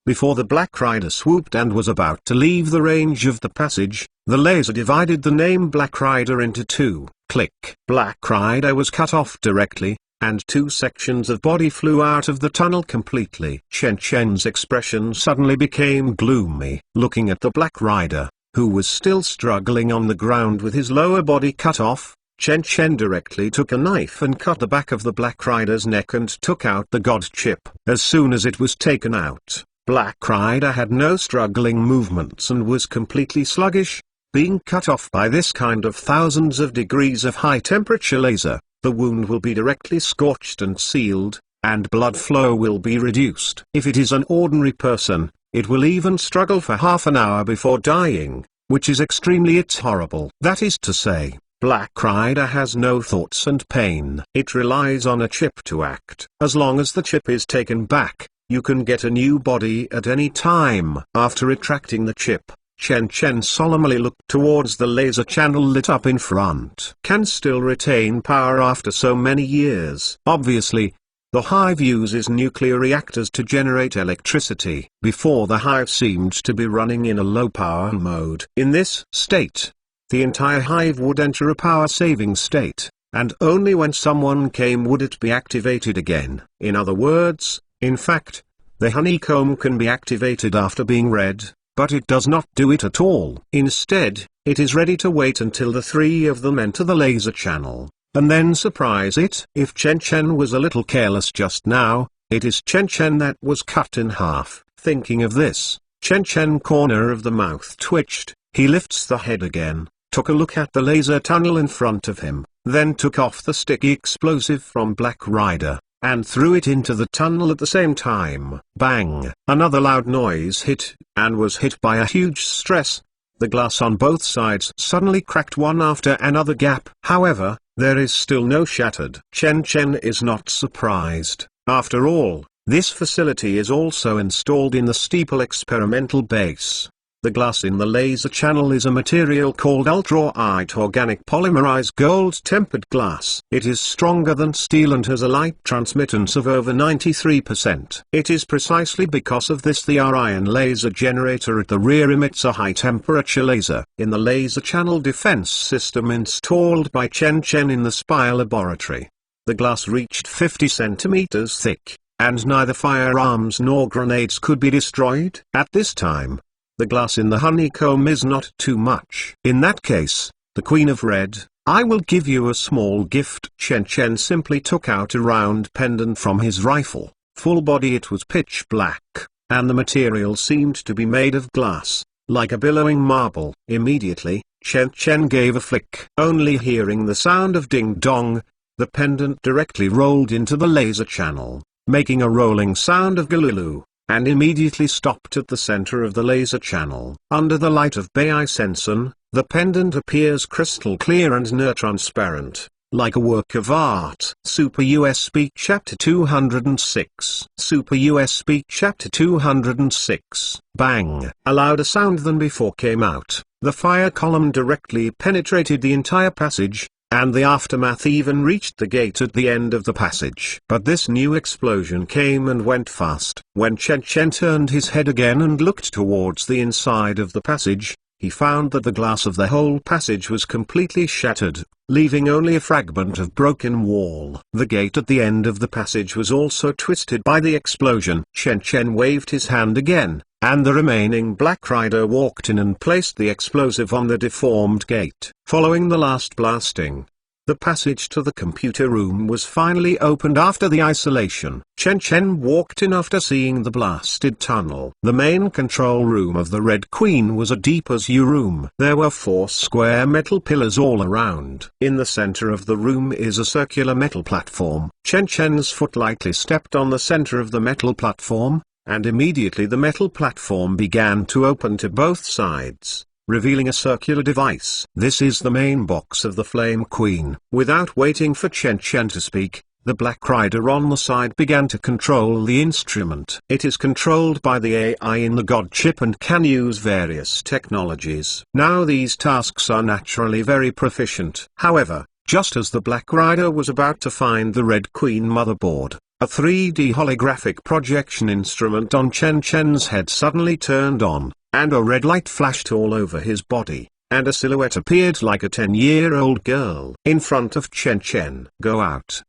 Before the black rider swooped and was about to leave the range of the passage, the laser divided the name Black Rider into two. Click. Black Rider was cut off directly, and two sections of body flew out of the tunnel completely. Chen's expression suddenly became gloomy. Looking at the Black Rider, who was still struggling on the ground with his lower body cut off, Chen directly took a knife and cut the back of the Black Rider's neck and took out the God chip. As soon as it was taken out, Black Rider had no struggling movements and was completely sluggish. Being cut off by this kind of thousands of degrees of high-temperature laser, the wound will be directly scorched and sealed, and blood flow will be reduced. If it is an ordinary person, it will even struggle for half an hour before dying, which is extremely horrible. That is to say, Black Rider has no thoughts and pain. It relies on a chip to act. As long as the chip is taken back, you can get a new body at any time. After retracting the chip, Chen solemnly looked towards the laser channel lit up in front. Can still retain power after so many years. Obviously, the Hive uses nuclear reactors to generate electricity. Before the Hive seemed to be running in a low power mode. In this state, the entire Hive would enter a power-saving state, and only when someone came would it be activated again. In other words, in fact, the honeycomb can be activated after being read, but it does not do it at all. Instead, it is ready to wait until the three of them enter the laser channel, and then surprise it. If Chen was a little careless just now, it is Chen that was cut in half. Thinking of this, Chen corner of the mouth twitched. He lifts the head again, took a look at the laser tunnel in front of him, then took off the sticky explosive from Black Rider, and threw it into the tunnel at the same time. Bang! Another loud noise hit, and was hit by a huge stress. The glass on both sides suddenly cracked one after another gap. However, there is still no shattered. Chen is not surprised. After all, this facility is also installed in the steeple experimental base. The glass in the laser channel is a material called ultra-light organic polymerized gold-tempered glass. It is stronger than steel and has a light transmittance of over 93%. It is precisely because of this the ion laser generator at the rear emits a high-temperature laser. In the laser channel defense system installed by Chen in the spy laboratory, the glass reached 50 centimeters thick, and neither firearms nor grenades could be destroyed. At this time, the glass in the honeycomb is not too much. In that case, the Queen of Red, I will give you a small gift. Chen simply took out a round pendant from his rifle. Full body it was pitch black, and the material seemed to be made of glass, like a billowing marble. Immediately, Chen gave a flick. Only hearing the sound of ding-dong, the pendant directly rolled into the laser channel, making a rolling sound of galulu, and immediately stopped at the center of the laser channel. Under the light of Bayesian, the pendant appears crystal clear and near-transparent, like a work of art. Super USB Chapter 206. Super USB Chapter 206. Bang! A louder sound than before came out. The fire column directly penetrated the entire passage, and the aftermath even reached the gate at the end of the passage. But this new explosion came and went fast. When Chen turned his head again and looked towards the inside of the passage, he found that the glass of the whole passage was completely shattered, leaving only a fragment of broken wall. The gate at the end of the passage was also twisted by the explosion. Chen Chen waved his hand again, and the remaining Black Rider walked in and placed the explosive on the deformed gate. Following the last blasting, the passage to the computer room was finally opened after the isolation. Chen Chen walked in after seeing the blasted tunnel. The main control room of the Red Queen was a deep-as-you room. There were 4 square metal pillars all around. In the center of the room is a circular metal platform. Chen Chen's foot lightly stepped on the center of the metal platform, and immediately the metal platform began to open to both sides, revealing a circular device. This is the main box of the Flame Queen. Without waiting for Chen Chen to speak, the Black Rider on the side began to control the instrument. It is controlled by the AI in the God chip and can use various technologies. Now these tasks are naturally very proficient. However, just as the Black Rider was about to find the Red Queen motherboard, a 3D holographic projection instrument on Chen Chen's head suddenly turned on, and a red light flashed all over his body, and a silhouette appeared like a 10-year-old girl in front of Chen Chen. "Go out,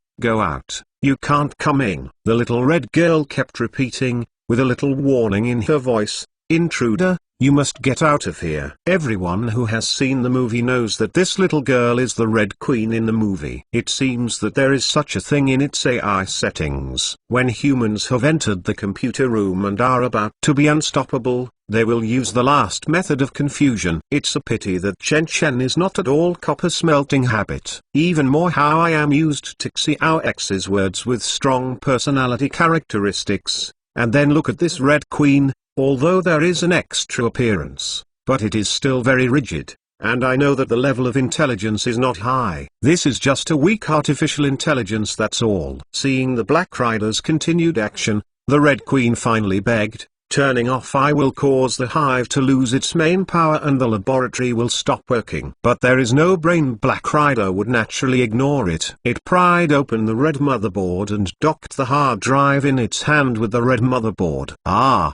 you can't come in," the little red girl kept repeating, with a little warning in her voice. "Intruder, you must get out of here." Everyone who has seen the movie knows that this little girl is the Red Queen in the movie. It seems that there is such a thing in its AI settings. When humans have entered the computer room and are about to be unstoppable, they will use the last method of confusion. It's a pity that Chen Chen is not at all copper smelting habit. Even more how I am used to Xiao X's words with strong personality characteristics, and then look at this Red Queen. Although there is an extra appearance, but it is still very rigid, and I know that the level of intelligence is not high. This is just a weak artificial intelligence, that's all. Seeing the Black Rider's continued action, the Red Queen finally begged, "Turning off I will cause the Hive to lose its main power and the laboratory will stop working." But there is no brain. Black Rider would naturally ignore it. It pried open the red motherboard and docked the hard drive in its hand with the red motherboard.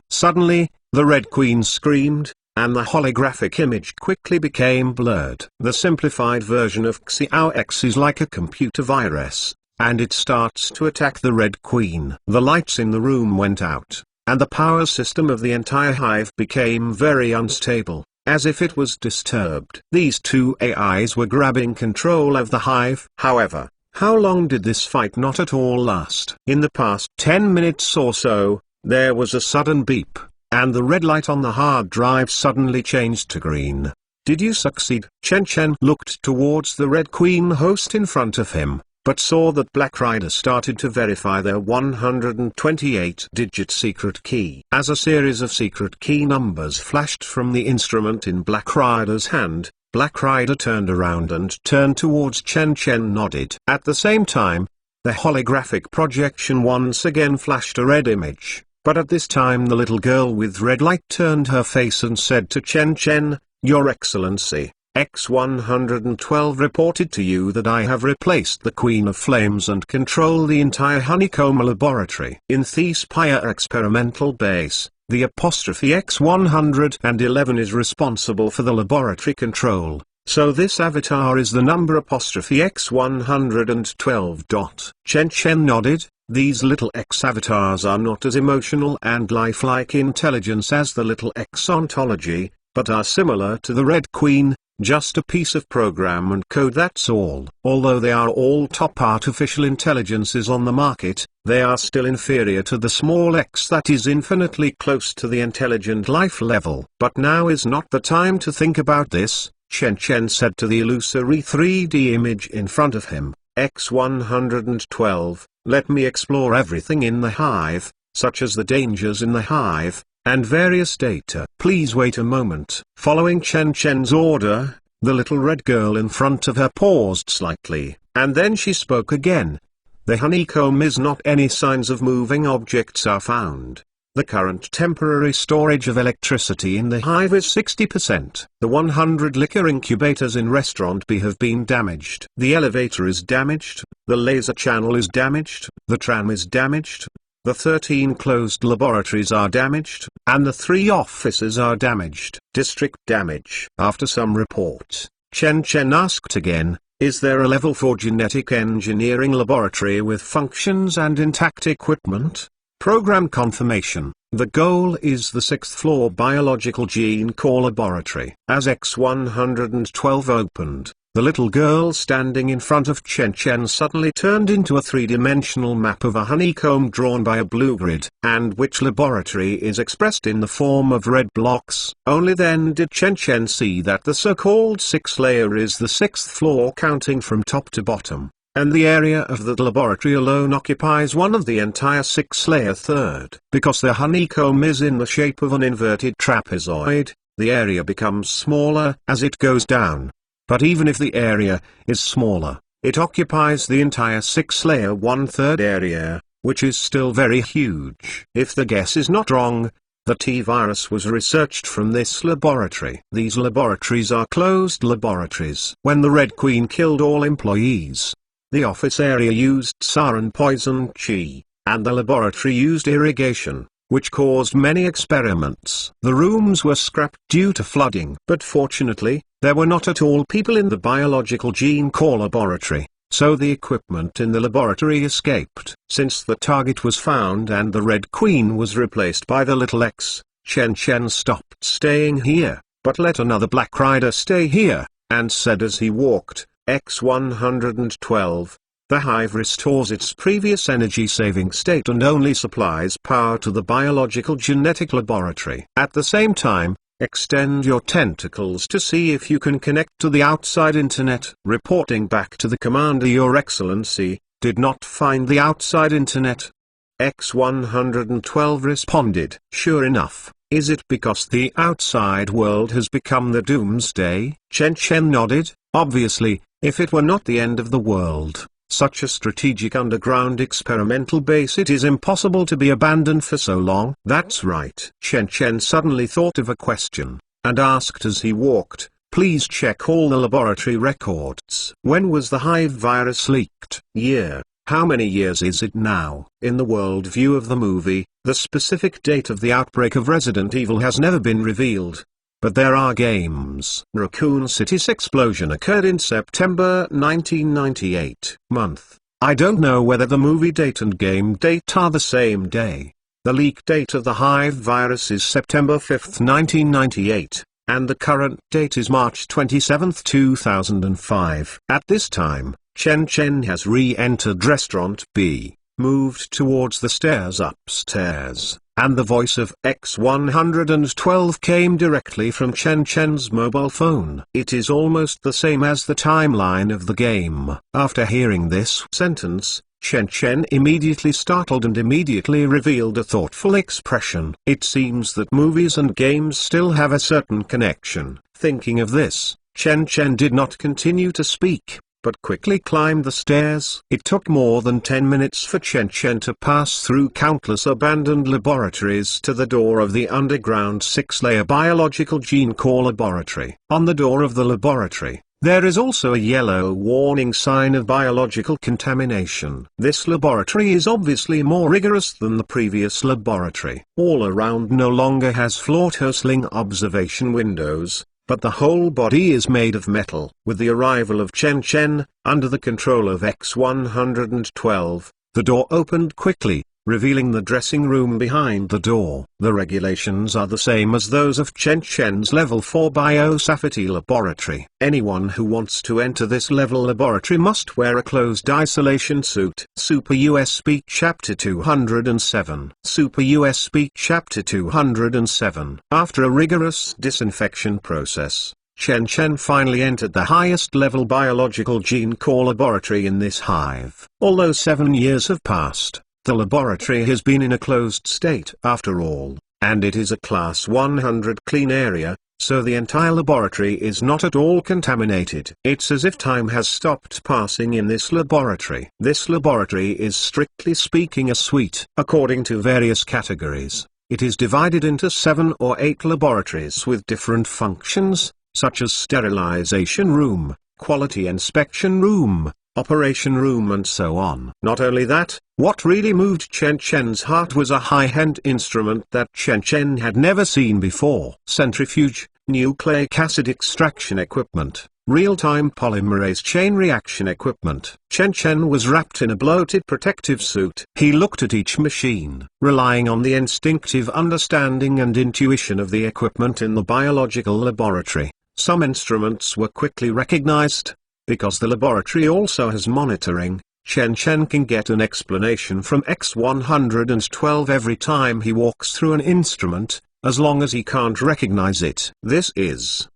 Suddenly, the Red Queen screamed, and the holographic image quickly became blurred. The simplified version of Xiao X is like a computer virus, and it starts to attack the Red Queen. The lights in the room went out, and the power system of the entire Hive became very unstable, as if it was disturbed. These 2 AIs were grabbing control of the Hive. However, how long did this fight not at all last? In the past 10 minutes or so, there was a sudden beep, and the red light on the hard drive suddenly changed to green. "Did you succeed?" Chen Chen looked towards the Red Queen host in front of him, but saw that Black Rider started to verify their 128-digit secret key. As a series of secret key numbers flashed from the instrument in Black Rider's hand, Black Rider turned around and turned towards Chen Chen, nodded. At the same time, the holographic projection once again flashed a red image, but at this time the little girl with red light turned her face and said to Chen Chen, "Your Excellency, X-112 reported to you that I have replaced the Queen of Flames and control the entire honeycomb laboratory. In the Spire experimental base, the X-111 is responsible for the laboratory control, so this avatar is the number X-112. Chen Chen nodded. These little X-avatars are not as emotional and lifelike intelligence as the little X ontology, but are similar to the Red Queen. Just a piece of program and code, that's all. Although they are all top artificial intelligences on the market, they are still inferior to the small X that is infinitely close to the intelligent life level. But now is not the time to think about this, Chen Chen said to the illusory 3D image in front of him. X-112, let me explore everything in the Hive, such as the dangers in the Hive, and various data. Please wait a moment. Following Chen Chen's order, the little red girl in front of her paused slightly, and then she spoke again. The honeycomb is not any signs of moving objects are found. The current temporary storage of electricity in the Hive is 60%. The 100 liquor incubators in Restaurant B have been damaged. The elevator is damaged, the laser channel is damaged, the tram is damaged, The 13 closed laboratories are damaged, and the 3 offices are damaged. District damage. After some reports, Chen asked again, is there a level 4 genetic engineering laboratory with functions and intact equipment? Program confirmation. The goal is the 6th floor biological gene core laboratory. As X-112 opened, the little girl standing in front of Chen suddenly turned into a 3-dimensional map of a honeycomb drawn by a blue grid, and which laboratory is expressed in the form of red blocks. Only then did Chen see that the so-called 6th layer is the 6th floor counting from top to bottom, and the area of the laboratory alone occupies one of the entire 6th layer third. Because the honeycomb is in the shape of an inverted trapezoid, the area becomes smaller as it goes down. But even if the area is smaller, it occupies the entire 6th layer 1/3 area, which is still very huge. If the guess is not wrong, the T-virus was researched from this laboratory. These laboratories are closed laboratories. When the Red Queen killed all employees, the office area used sarin poison chi, and the laboratory used irrigation, which caused many experiments. The rooms were scrapped due to flooding. But fortunately, there were not at all people in the biological gene core laboratory, so the equipment in the laboratory escaped. Since the target was found and the Red Queen was replaced by the little X, Chen stopped staying here, but let another Black Rider stay here, and said as he walked, X-112, the Hive restores its previous energy-saving state and only supplies power to the biological genetic laboratory. At the same time, extend your tentacles to see if you can connect to the outside internet. Reporting back to the commander, Your Excellency, did not find the outside internet. X-112 responded. Sure enough, is it because the outside world has become the doomsday? Chen nodded. Obviously, if it were not the end of the world, such a strategic underground experimental base, it is impossible to be abandoned for so long. That's right. Chen suddenly thought of a question, and asked as he walked, please check all the laboratory records. When was the Hive virus leaked? Year. How many years is it now? In the world view of the movie, the specific date of the outbreak of Resident Evil has never been revealed. But there are games. Raccoon City's explosion occurred in September 1998. Month. I don't know whether the movie date and game date are the same day. The leak date of the Hive virus is September 5, 1998, and the current date is March 27, 2005. At this time, Chen has re-entered Restaurant B, moved towards the stairs upstairs, and the voice of X-112 came directly from Chen's mobile phone. It is almost the same as the timeline of the game. After hearing this sentence, Chen immediately startled and immediately revealed a thoughtful expression. It seems that movies and games still have a certain connection. Thinking of this, Chen did not continue to speak, but quickly climbed the stairs. It took more than 10 minutes for Chen to pass through countless abandoned laboratories to the door of the underground 6-layer biological gene core laboratory. On the door of the laboratory, there is also a yellow warning sign of biological contamination. This laboratory is obviously more rigorous than the previous laboratory. All around no longer has floor-to-ceiling observation windows, but the whole body is made of metal. With the arrival of Chen, under the control of X-112, the door opened quickly, revealing the dressing room behind the door. The regulations are the same as those of Chen's Level 4 Biosafety laboratory. Anyone who wants to enter this level laboratory must wear a closed isolation suit. Super US Speak Chapter 207. Super US Speak Chapter 207. After a rigorous disinfection process, Chen finally entered the highest level biological gene core laboratory in this hive. Although 7 years have passed, the laboratory has been in a closed state after all, and it is a Class 100 clean area, so the entire laboratory is not at all contaminated. It's as if time has stopped passing in this laboratory. This laboratory is strictly speaking a suite. According to various categories, it is divided into 7 or 8 laboratories with different functions, such as sterilization room, quality inspection room, operation room and so on. Not only that, what really moved Chen Chen's heart was a high-end instrument that Chen Chen had never seen before. Centrifuge, nucleic acid extraction equipment, real-time polymerase chain reaction equipment. Chen Chen was wrapped in a bloated protective suit. He looked at each machine, relying on the instinctive understanding and intuition of the equipment in the biological laboratory. Some instruments were quickly recognized. Because the laboratory also has monitoring, Chen Chen can get an explanation from X112 every time he walks through an instrument, as long as he can't recognize it.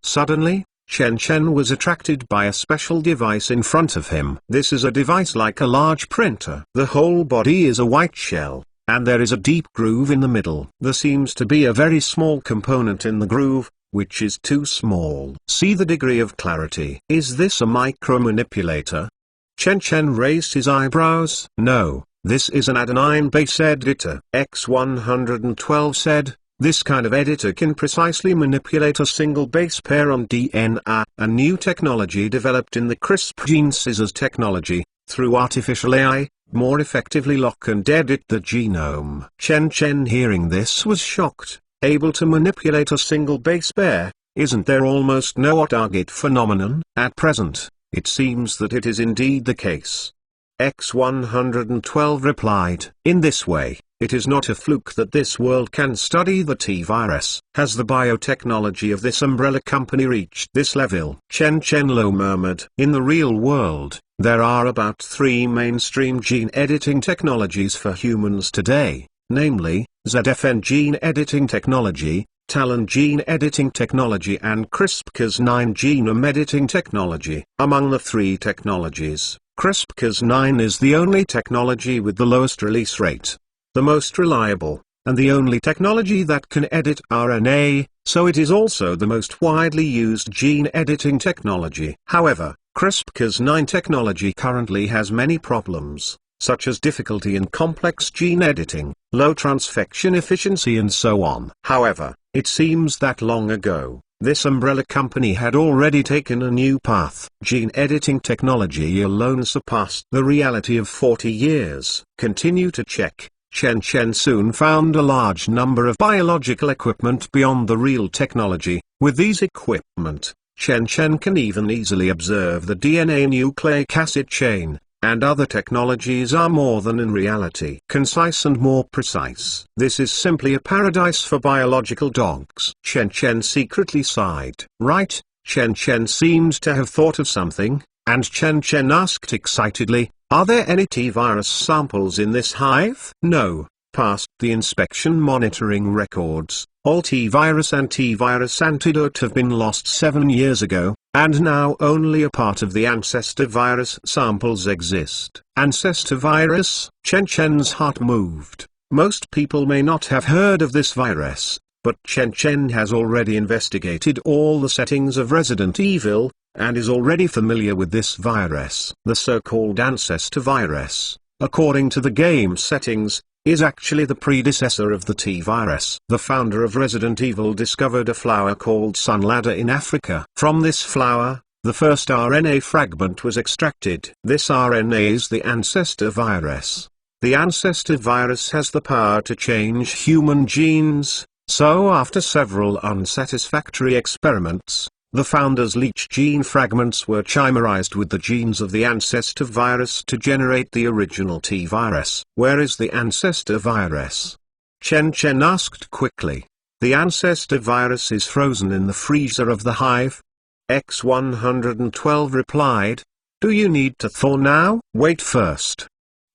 Suddenly, Chen Chen was attracted by a special device in front of him. This is a device like a large printer. The whole body is a white shell, and there is a deep groove in the middle. There seems to be a very small component in the groove, which is too small. See the degree of clarity. Is this a micromanipulator? Chen Chen raised his eyebrows. No, this is an adenine base editor. X112 said, this kind of editor can precisely manipulate a single base pair on DNA. A new technology developed in the CRISPR gene scissors technology, through artificial AI, more effectively lock and edit the genome. Chen Chen hearing this was shocked. Able to manipulate a single base pair, isn't there almost no target phenomenon? At present, it seems that it is indeed the case. X112 replied, in this way, it is not a fluke that this world can study the T-virus. Has the biotechnology of this umbrella company reached this level? Chen Chen Lo murmured. In the real world, there are about 3 mainstream gene editing technologies for humans today, namely, ZFN gene editing technology, Talon gene editing technology and CRISPR-Cas9 genome editing technology. Among the 3 technologies, CRISPR-Cas9 is the only technology with the lowest release rate, the most reliable, and the only technology that can edit RNA, so it is also the most widely used gene editing technology. However, CRISPR-Cas9 technology currently has many problems, such as difficulty in complex gene editing, low transfection efficiency and so on. However, it seems that long ago, this umbrella company had already taken a new path. Gene editing technology alone surpassed the reality of 40 years. Continue to check. Chen Chen soon found a large number of biological equipment beyond the real technology. With these equipment, Chen Chen can even easily observe the DNA nucleic acid chain, and other technologies are more than in reality concise and more precise. This is simply a paradise for biological dogs. Chen Chen secretly sighed. Right, Chen Chen seemed to have thought of something, and Chen Chen asked excitedly, are there any T-virus samples in this hive? No, past the inspection monitoring records, all T-virus and T-virus antidote have been lost 7 years ago, and now only a part of the Ancestor Virus samples exist. Ancestor Virus? Chen Chen's heart moved. Most people may not have heard of this virus, but Chen Chen has already investigated all the settings of Resident Evil, and is already familiar with this virus. The so-called Ancestor Virus, according to the game settings, is actually the predecessor of the T-virus. The founder of Resident Evil discovered a flower called sunladder in Africa. From this flower, the first RNA fragment was extracted. This RNA is the Ancestor Virus. The Ancestor Virus has the power to change human genes, so after several unsatisfactory experiments, the founder's leech gene fragments were chimerized with the genes of the Ancestor Virus to generate the original T-virus. Where is the Ancestor Virus? Chen Chen asked quickly. The Ancestor Virus is frozen in the freezer of the hive. X112 replied. Do you need to thaw now? Wait first.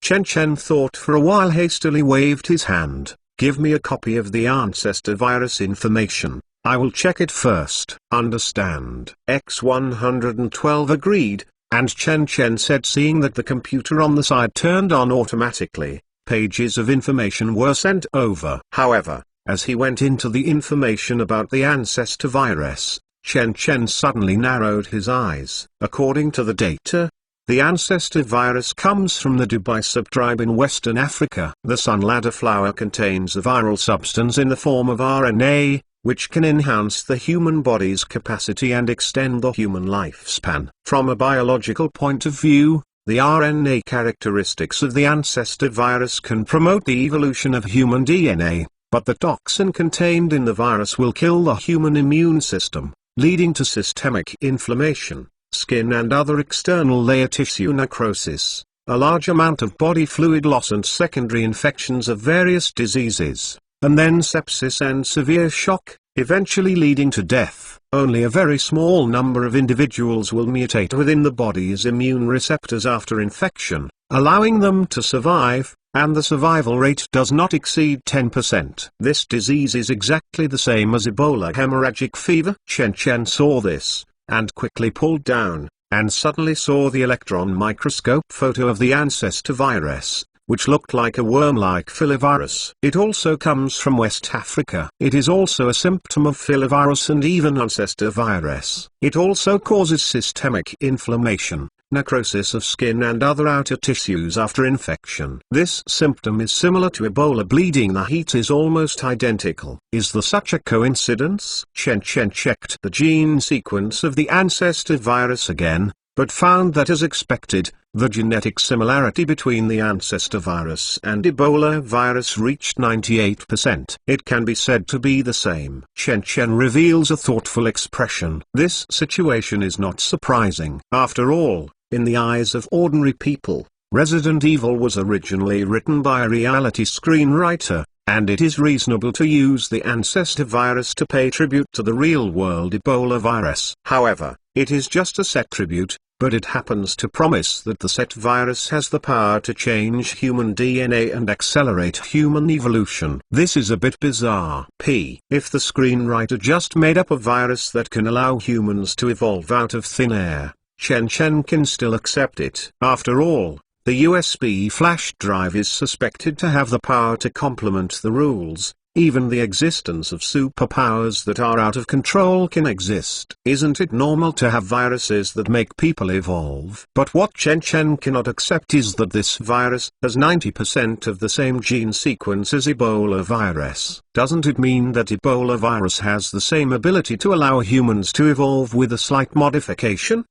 Chen Chen thought for a while, hastily waved his hand. Give me a copy of the Ancestor Virus information. I will check it first. Understand. X112 agreed, and Chen Chen said, seeing that the computer on the side turned on automatically, pages of information were sent over. However, as he went into the information about the Ancestor Virus, Chen Chen suddenly narrowed his eyes. According to the data, the Ancestor Virus comes from the Dubai subtribe in Western Africa. The sunladder flower contains a viral substance in the form of RNA, which can enhance the human body's capacity and extend the human lifespan. From a biological point of view, The RNA characteristics of the ancestor virus can promote the evolution of human DNA, but the toxin contained in the virus will kill the human immune system, leading to systemic inflammation, skin and other external layer tissue necrosis, a large amount of body fluid loss and secondary infections of various diseases, and then sepsis and severe shock, eventually leading to death. Only a very small number of individuals will mutate within the body's immune receptors after infection, allowing them to survive, and the survival rate does not exceed 10%. This disease is exactly the same as Ebola hemorrhagic fever. Chen saw this, and quickly pulled down, and suddenly saw the electron microscope photo of the ancestor virus, which looked like a worm-like filovirus. It also comes from West Africa. It is also a symptom of filovirus and even ancestor virus. It also causes systemic inflammation, necrosis of skin and other outer tissues after infection. This symptom is similar to Ebola bleeding. The heat is almost identical. Is there such a coincidence? Chen checked the gene sequence of the ancestor virus again, but found that, as expected, the genetic similarity between the ancestor virus and Ebola virus reached 98%. It can be said to be the same. Chen reveals a thoughtful expression. This situation is not surprising. After all, in the eyes of ordinary people, Resident Evil was originally written by a reality screenwriter, and it is reasonable to use the ancestor virus to pay tribute to the real-world Ebola virus. However, it is just a set tribute, but it happens to promise that the set virus has the power to change human DNA and accelerate human evolution. This is a bit bizarre. If the screenwriter just made up a virus that can allow humans to evolve out of thin air, Chen can still accept it. After all, the USB flash drive is suspected to have the power to complement the rules. Even the existence of superpowers that are out of control can exist. Isn't it normal to have viruses that make people evolve? But what Chen cannot accept is that this virus has 90% of the same gene sequence as Ebola virus. Doesn't it mean that Ebola virus has the same ability to allow humans to evolve with a slight modification?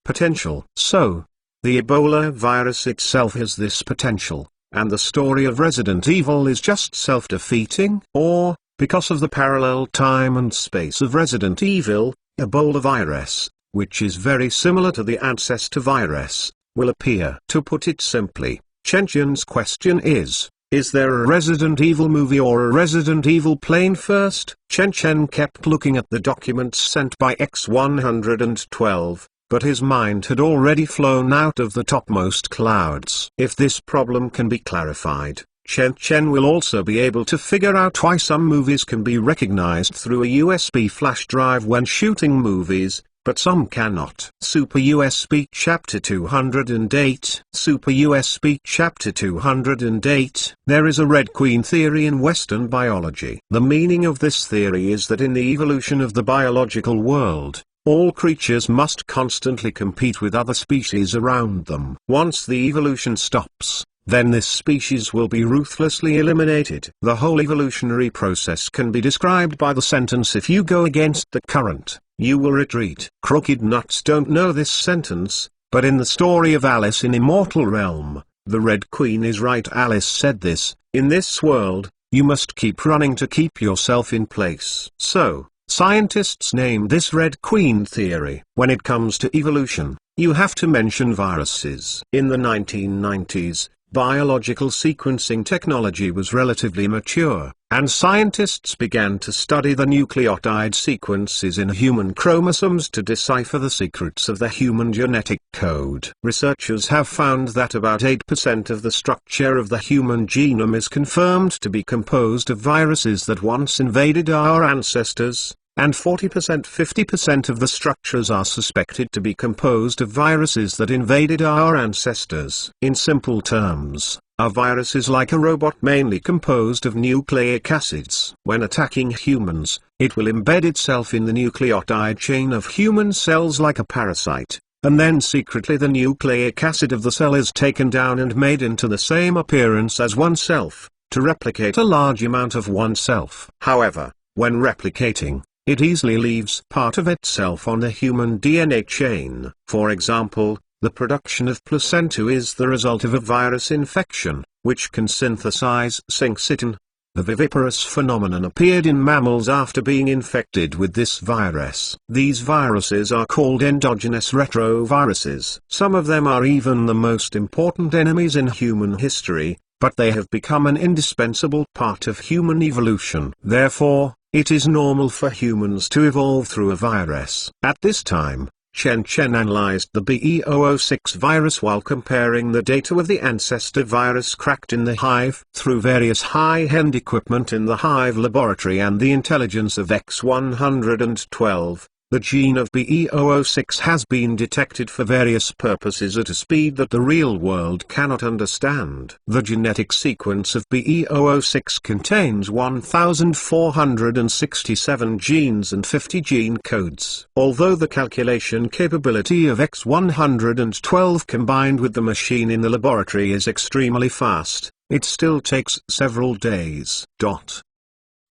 Potential. So, the Ebola virus itself has this potential. And the story of Resident Evil is just self-defeating? Or, because of the parallel time and space of Resident Evil, Ebola virus, which is very similar to the ancestor virus, will appear? To put it simply, Chen's question is there a Resident Evil movie or a Resident Evil plane first? Chen kept looking at the documents sent by X-112. But his mind had already flown out of the topmost clouds. If this problem can be clarified, Chen will also be able to figure out why some movies can be recognized through a USB flash drive when shooting movies, but some cannot. Super USB Chapter 208. Super USB Chapter 208. There is a Red Queen theory in Western biology. The meaning of this theory is that in the evolution of the biological world, all creatures must constantly compete with other species around them. Once the evolution stops, then this species will be ruthlessly eliminated. The whole evolutionary process can be described by the sentence, if you go against the current, you will retreat. Crooked nuts don't know this sentence, but in the story of Alice in Immortal Realm, the Red Queen is right. Alice said this, in this world, you must keep running to keep yourself in place. So, scientists named this Red Queen theory. When it comes to evolution, you have to mention viruses. In the 1990s, biological sequencing technology was relatively mature, and scientists began to study the nucleotide sequences in human chromosomes to decipher the secrets of the human genetic code. Researchers have found that about 8% of the structure of the human genome is confirmed to be composed of viruses that once invaded our ancestors, and 50% of the structures are suspected to be composed of viruses that invaded our ancestors. In simple terms, a virus is like a robot mainly composed of nucleic acids. When attacking humans, it will embed itself in the nucleotide chain of human cells like a parasite, and then secretly the nucleic acid of the cell is taken down and made into the same appearance as oneself, to replicate a large amount of oneself. However, when replicating, it easily leaves part of itself on the human DNA chain. For example, The production of placenta is the result of a virus infection, which can synthesize syncytin. The viviparous phenomenon appeared in mammals after being infected with this virus. These viruses are called endogenous retroviruses. Some of them are even the most important enemies in human history, but they have become an indispensable part of human evolution. Therefore, it is normal for humans to evolve through a virus. At this time, Chen analyzed the B.E.006 virus while comparing the data with the Ancestor virus cracked in the Hive. Through various high-end equipment in the Hive laboratory and the intelligence of X112, the gene of B.E.006 has been detected for various purposes at a speed that the real world cannot understand. The genetic sequence of B.E.006 contains 1,467 genes and 50 gene codes. Although the calculation capability of X112 combined with the machine in the laboratory is extremely fast, it still takes several days.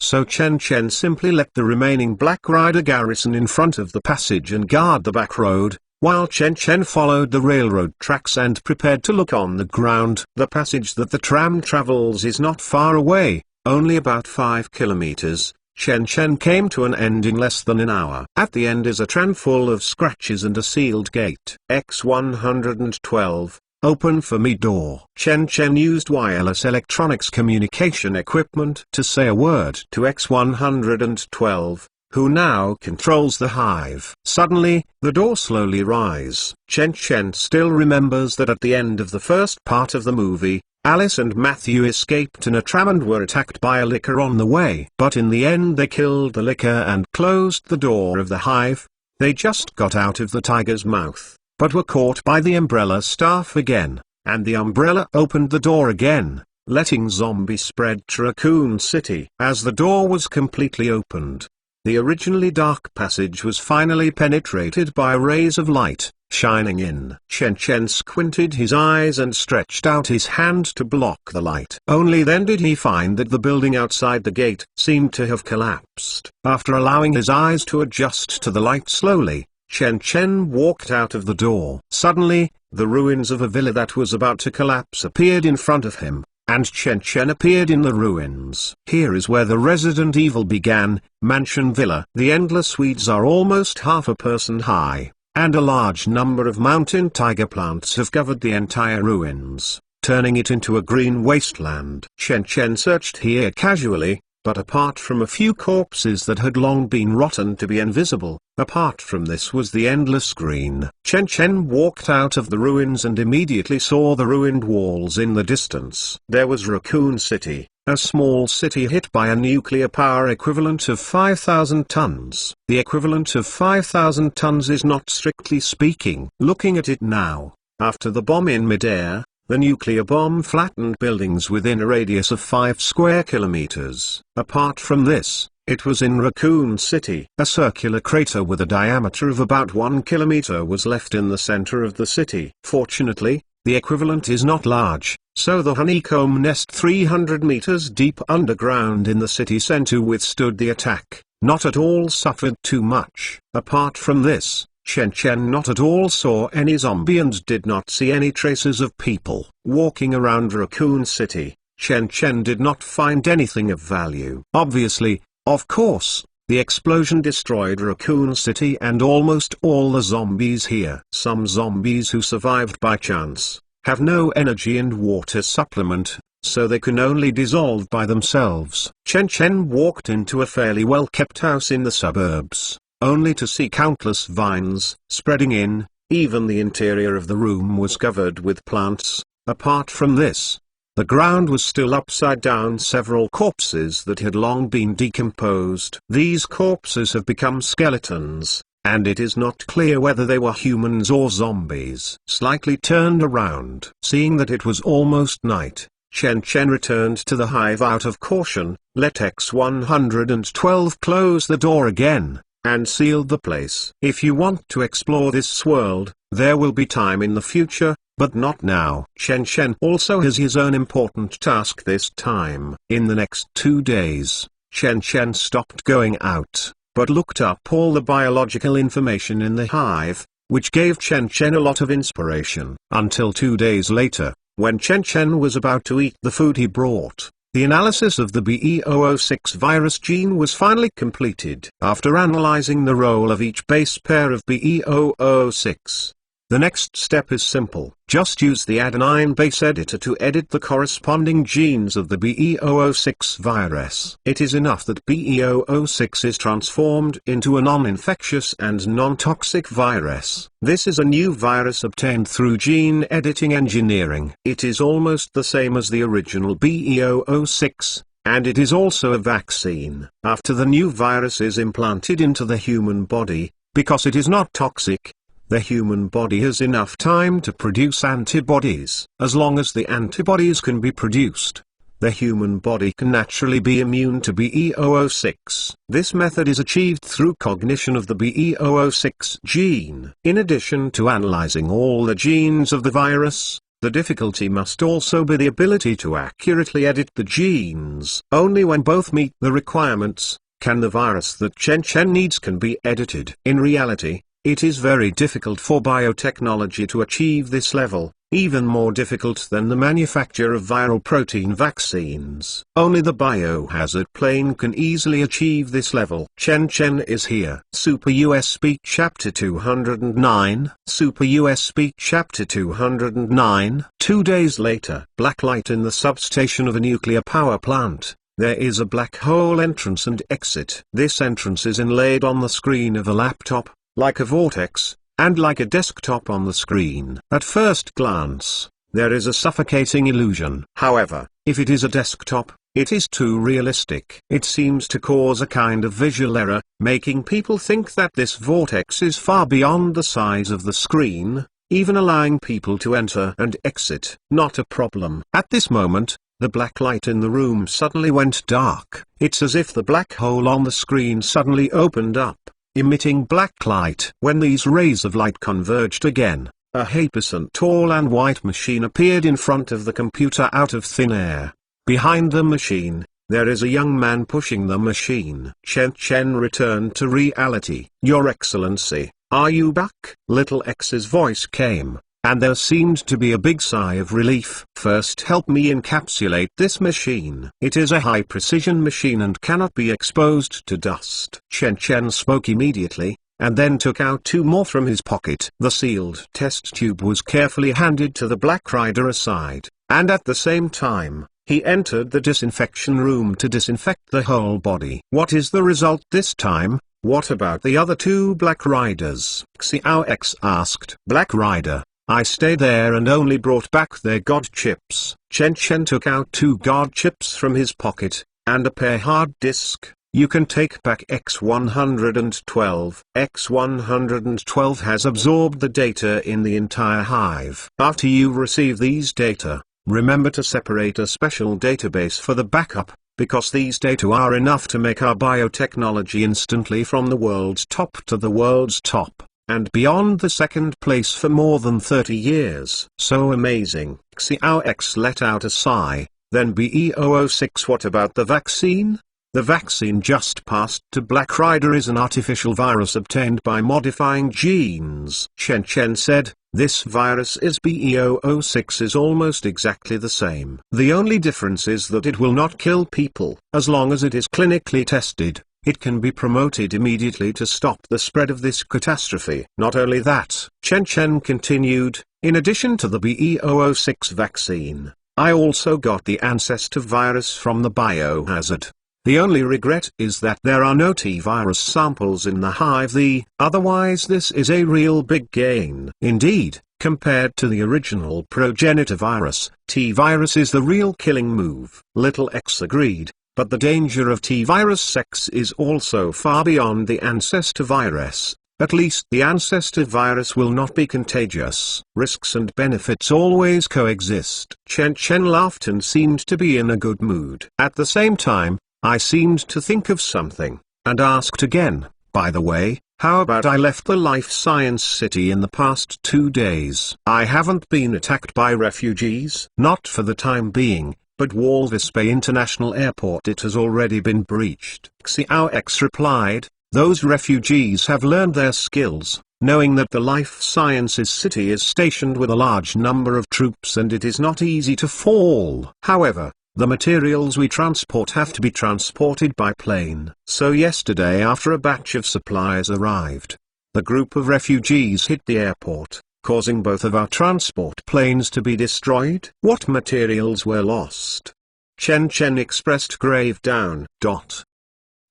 So Chen simply let the remaining Black Rider garrison in front of the passage and guard the back road, while Chen followed the railroad tracks and prepared to look on the ground. The passage that the tram travels is not far away, only about 5 kilometers. Chen came to an end in less than an hour. At the end is a tram full of scratches and a sealed gate. X112. Open for me door. Chen used wireless electronics communication equipment to say a word to X112, who now controls the Hive. Suddenly, the door slowly rise. Chen still remembers that at the end of the first part of the movie, Alice and Matthew escaped in a tram and were attacked by a licker on the way. But in the end they killed the licker and closed the door of the Hive. They just got out of the tiger's mouth, but were caught by the umbrella staff again, and the umbrella opened the door again, letting zombie spread to Raccoon City. As the door was completely opened, the originally dark passage was finally penetrated by rays of light, shining in. Chen squinted his eyes and stretched out his hand to block the light. Only then did he find that the building outside the gate seemed to have collapsed. After allowing his eyes to adjust to the light slowly, Chen walked out of the door. Suddenly, the ruins of a villa that was about to collapse appeared in front of him, and Chen appeared in the ruins. Here is where the Resident Evil began, Mansion Villa. The endless weeds are almost half a person high, and a large number of mountain tiger plants have covered the entire ruins, turning it into a green wasteland. Chen searched here casually, but apart from a few corpses that had long been rotten to be invisible, apart from this was the endless green. Chen walked out of the ruins and immediately saw the ruined walls in the distance. There was Raccoon City, a small city hit by a nuclear power equivalent of 5,000 tons. The equivalent of 5,000 tons is not strictly speaking. Looking at it now, after the bomb in midair, the nuclear bomb flattened buildings within a radius of 5 square kilometers. Apart from this, it was in Raccoon City. A circular crater with a diameter of about 1 kilometer was left in the center of the city. Fortunately, the equivalent is not large, so the honeycomb nest 300 meters deep underground in the city center withstood the attack, not at all suffered too much. Apart from this, Chen not at all saw any zombie and did not see any traces of people. Walking around Raccoon City, Chen did not find anything of value. Obviously, of course, the explosion destroyed Raccoon City and almost all the zombies here. Some zombies who survived by chance have no energy and water supplement, so they can only dissolve by themselves. Chen walked into a fairly well-kept house in the suburbs, only to see countless vines spreading in. Even the interior of the room was covered with plants. Apart from this, the ground was still upside down. Several corpses that had long been decomposed. These corpses have become skeletons, and it is not clear whether they were humans or zombies. Slightly turned around, seeing that it was almost night, Chen returned to the Hive out of caution, let X112 close the door again, and sealed the place. If you want to explore this world, there will be time in the future, but not now. Chen also has his own important task this time. In the next 2 days, Chen stopped going out, but looked up all the biological information in the Hive, which gave Chen Chen a lot of inspiration. Until 2 days later, when Chen Chen was about to eat the food he brought, the analysis of the BE006 virus gene was finally completed. After analyzing the role of each base pair of BE006, the next step is simple. Just use the adenine base editor to edit the corresponding genes of the BE006 virus. It is enough that BE006 is transformed into a non-infectious and non-toxic virus. This is a new virus obtained through gene editing engineering. It is almost the same as the original BE006. And it is also a vaccine. After the new virus is implanted into the human body, because it is not toxic, the human body has enough time to produce antibodies. As long as the antibodies can be produced, the human body can naturally be immune to BE006. This method is achieved through cognition of the BE006 gene. In addition to analyzing all the genes of the virus, the difficulty must also be the ability to accurately edit the genes. Only when both meet the requirements, can the virus that Chen Chen needs can be edited. In reality, it is very difficult for biotechnology to achieve this level, even more difficult than the manufacture of viral protein vaccines. Only the biohazard plane can easily achieve this level. Chen Chen is here. Super USB Chapter 209. Super USB Chapter 209. 2 days later. Black light in the substation of a nuclear power plant. There is a black hole entrance and exit. This entrance is inlaid on the screen of a laptop, like a vortex, and like a desktop on the screen. At first glance, there is a suffocating illusion. However, if it is a desktop, it is too realistic. It seems to cause a kind of visual error, making people think that this vortex is far beyond the size of the screen, even allowing people to enter and exit. Not a problem. At this moment, the black light in the room suddenly went dark. It's as if the black hole on the screen suddenly opened up, emitting black light. When these rays of light converged again, a 8% tall and white machine appeared in front of the computer out of thin air. Behind the machine, there is a young man pushing the machine. Chen Chen returned to reality. "Your Excellency, are you back?" Little X's voice came, and there seemed to be a big sigh of relief. "First help me encapsulate this machine. It is a high-precision machine and cannot be exposed to dust." Chen Chen spoke immediately, and then took out 2 more from his pocket. The sealed test tube was carefully handed to the Black Rider aside, and at the same time, he entered the disinfection room to disinfect the whole body. "What is the result this time? What about the other 2 Black Riders?" Xiao X asked. "Black Rider, I stayed there and only brought back their God chips." Chen Chen took out 2 God chips from his pocket, and a pair hard disk. "You can take back X112. X112 has absorbed the data in the entire Hive. After you receive these data, remember to separate a special database for the backup, because these data are enough to make our biotechnology instantly from the world's top to the world's top, and beyond the second place for more than 30 years. So amazing." Xiao X let out a sigh. "Then BE006, what about the vaccine?" "The vaccine just passed to Black Rider is an artificial virus obtained by modifying genes." Chen Chen said, "This virus is BE006 is almost exactly the same. The only difference is that it will not kill people. As long as it is clinically tested, it can be promoted immediately to stop the spread of this catastrophe." Not only that, Chen Chen continued, "In addition to the BE006 vaccine, I also got the Ancestor Virus from the biohazard. The only regret is that there are no T-virus samples in the Hive. Otherwise this is a real big gain. Indeed, compared to the original progenitor virus, T-virus is the real killing move." Little X agreed, but the danger of T-virus X is also far beyond the Ancestor Virus. At least the Ancestor Virus will not be contagious. Risks and benefits always coexist. Chen Chen laughed and seemed to be in a good mood. At the same time, I seemed to think of something, and asked again, "By the way, how about I left the Life Science City in the past 2 days? I haven't been attacked by refugees." "Not for the time being, but Walvis Bay International Airport it has already been breached." Xiao X replied, "Those refugees have learned their skills, knowing that the Life Sciences City is stationed with a large number of troops and it is not easy to fall. However, the materials we transport have to be transported by plane. So yesterday, after a batch of supplies arrived, the group of refugees hit the airport, causing both of our transport planes to be destroyed. What materials were lost? Chen Chen expressed grave down.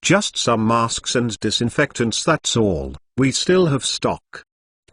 Just some masks and disinfectants, that's all. We still have stock.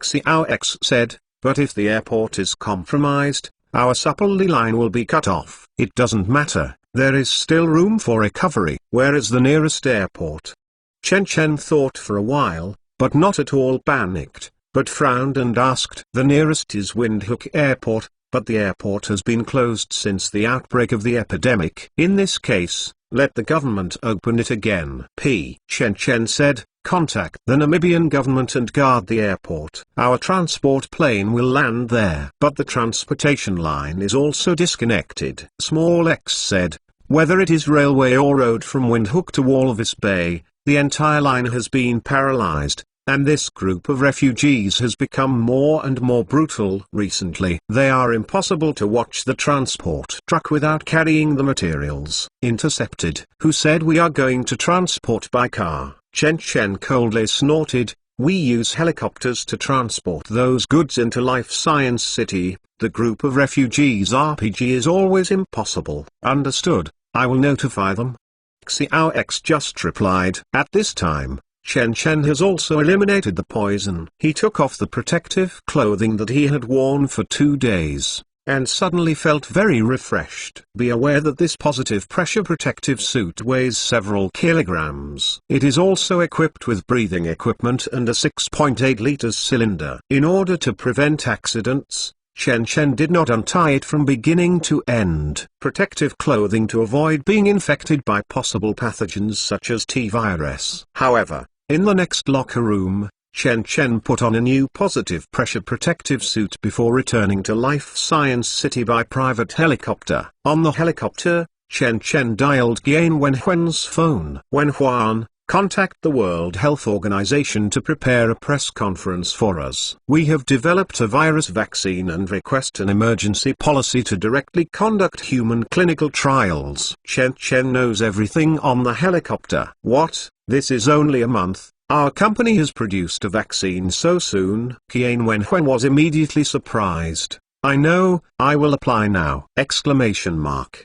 Xiao X said, but if the airport is compromised, our supply line will be cut off. It doesn't matter, there is still room for recovery. Where is the nearest airport? Chen Chen thought for a while, but not at all panicked, but frowned and asked. The nearest is Windhoek Airport, but the airport has been closed since the outbreak of the epidemic. In this case, let the government open it again. Chen Chen said, contact the Namibian government and guard the airport. Our transport plane will land there. But the transportation line is also disconnected. Small X said, whether it is railway or road from Windhoek to Walvis Bay, the entire line has been paralyzed. And this group of refugees has become more and more brutal recently. They are impossible to watch the transport truck without carrying the materials. Intercepted. Who said we are going to transport by car? Chen Chen coldly snorted, we use helicopters to transport those goods into Life Science City. The group of refugees RPG is always impossible. Understood, I will notify them. Xiao X just replied. At this time, Chen Chen has also eliminated the poison. He took off the protective clothing that he had worn for 2 days, and suddenly felt very refreshed. Be aware that this positive pressure protective suit weighs several kilograms. It is also equipped with breathing equipment and a 6.8 liters cylinder. In order to prevent accidents, Chen Chen did not untie it from beginning to end. Protective clothing to avoid being infected by possible pathogens such as T-virus. However, in the next locker room, Chen Chen put on a new positive pressure protective suit before returning to Life Science City by private helicopter. On the helicopter, Chen Chen dialed Gian Wenhuan's phone. Wenhuan, contact the World Health Organization to prepare a press conference for us. We have developed a virus vaccine and request an emergency policy to directly conduct human clinical trials. Chen Chen knows everything on the helicopter. What? This is only a month. Our company has produced a vaccine so soon. Gian Wenhuan was immediately surprised. I know, I will apply now! Exclamation mark.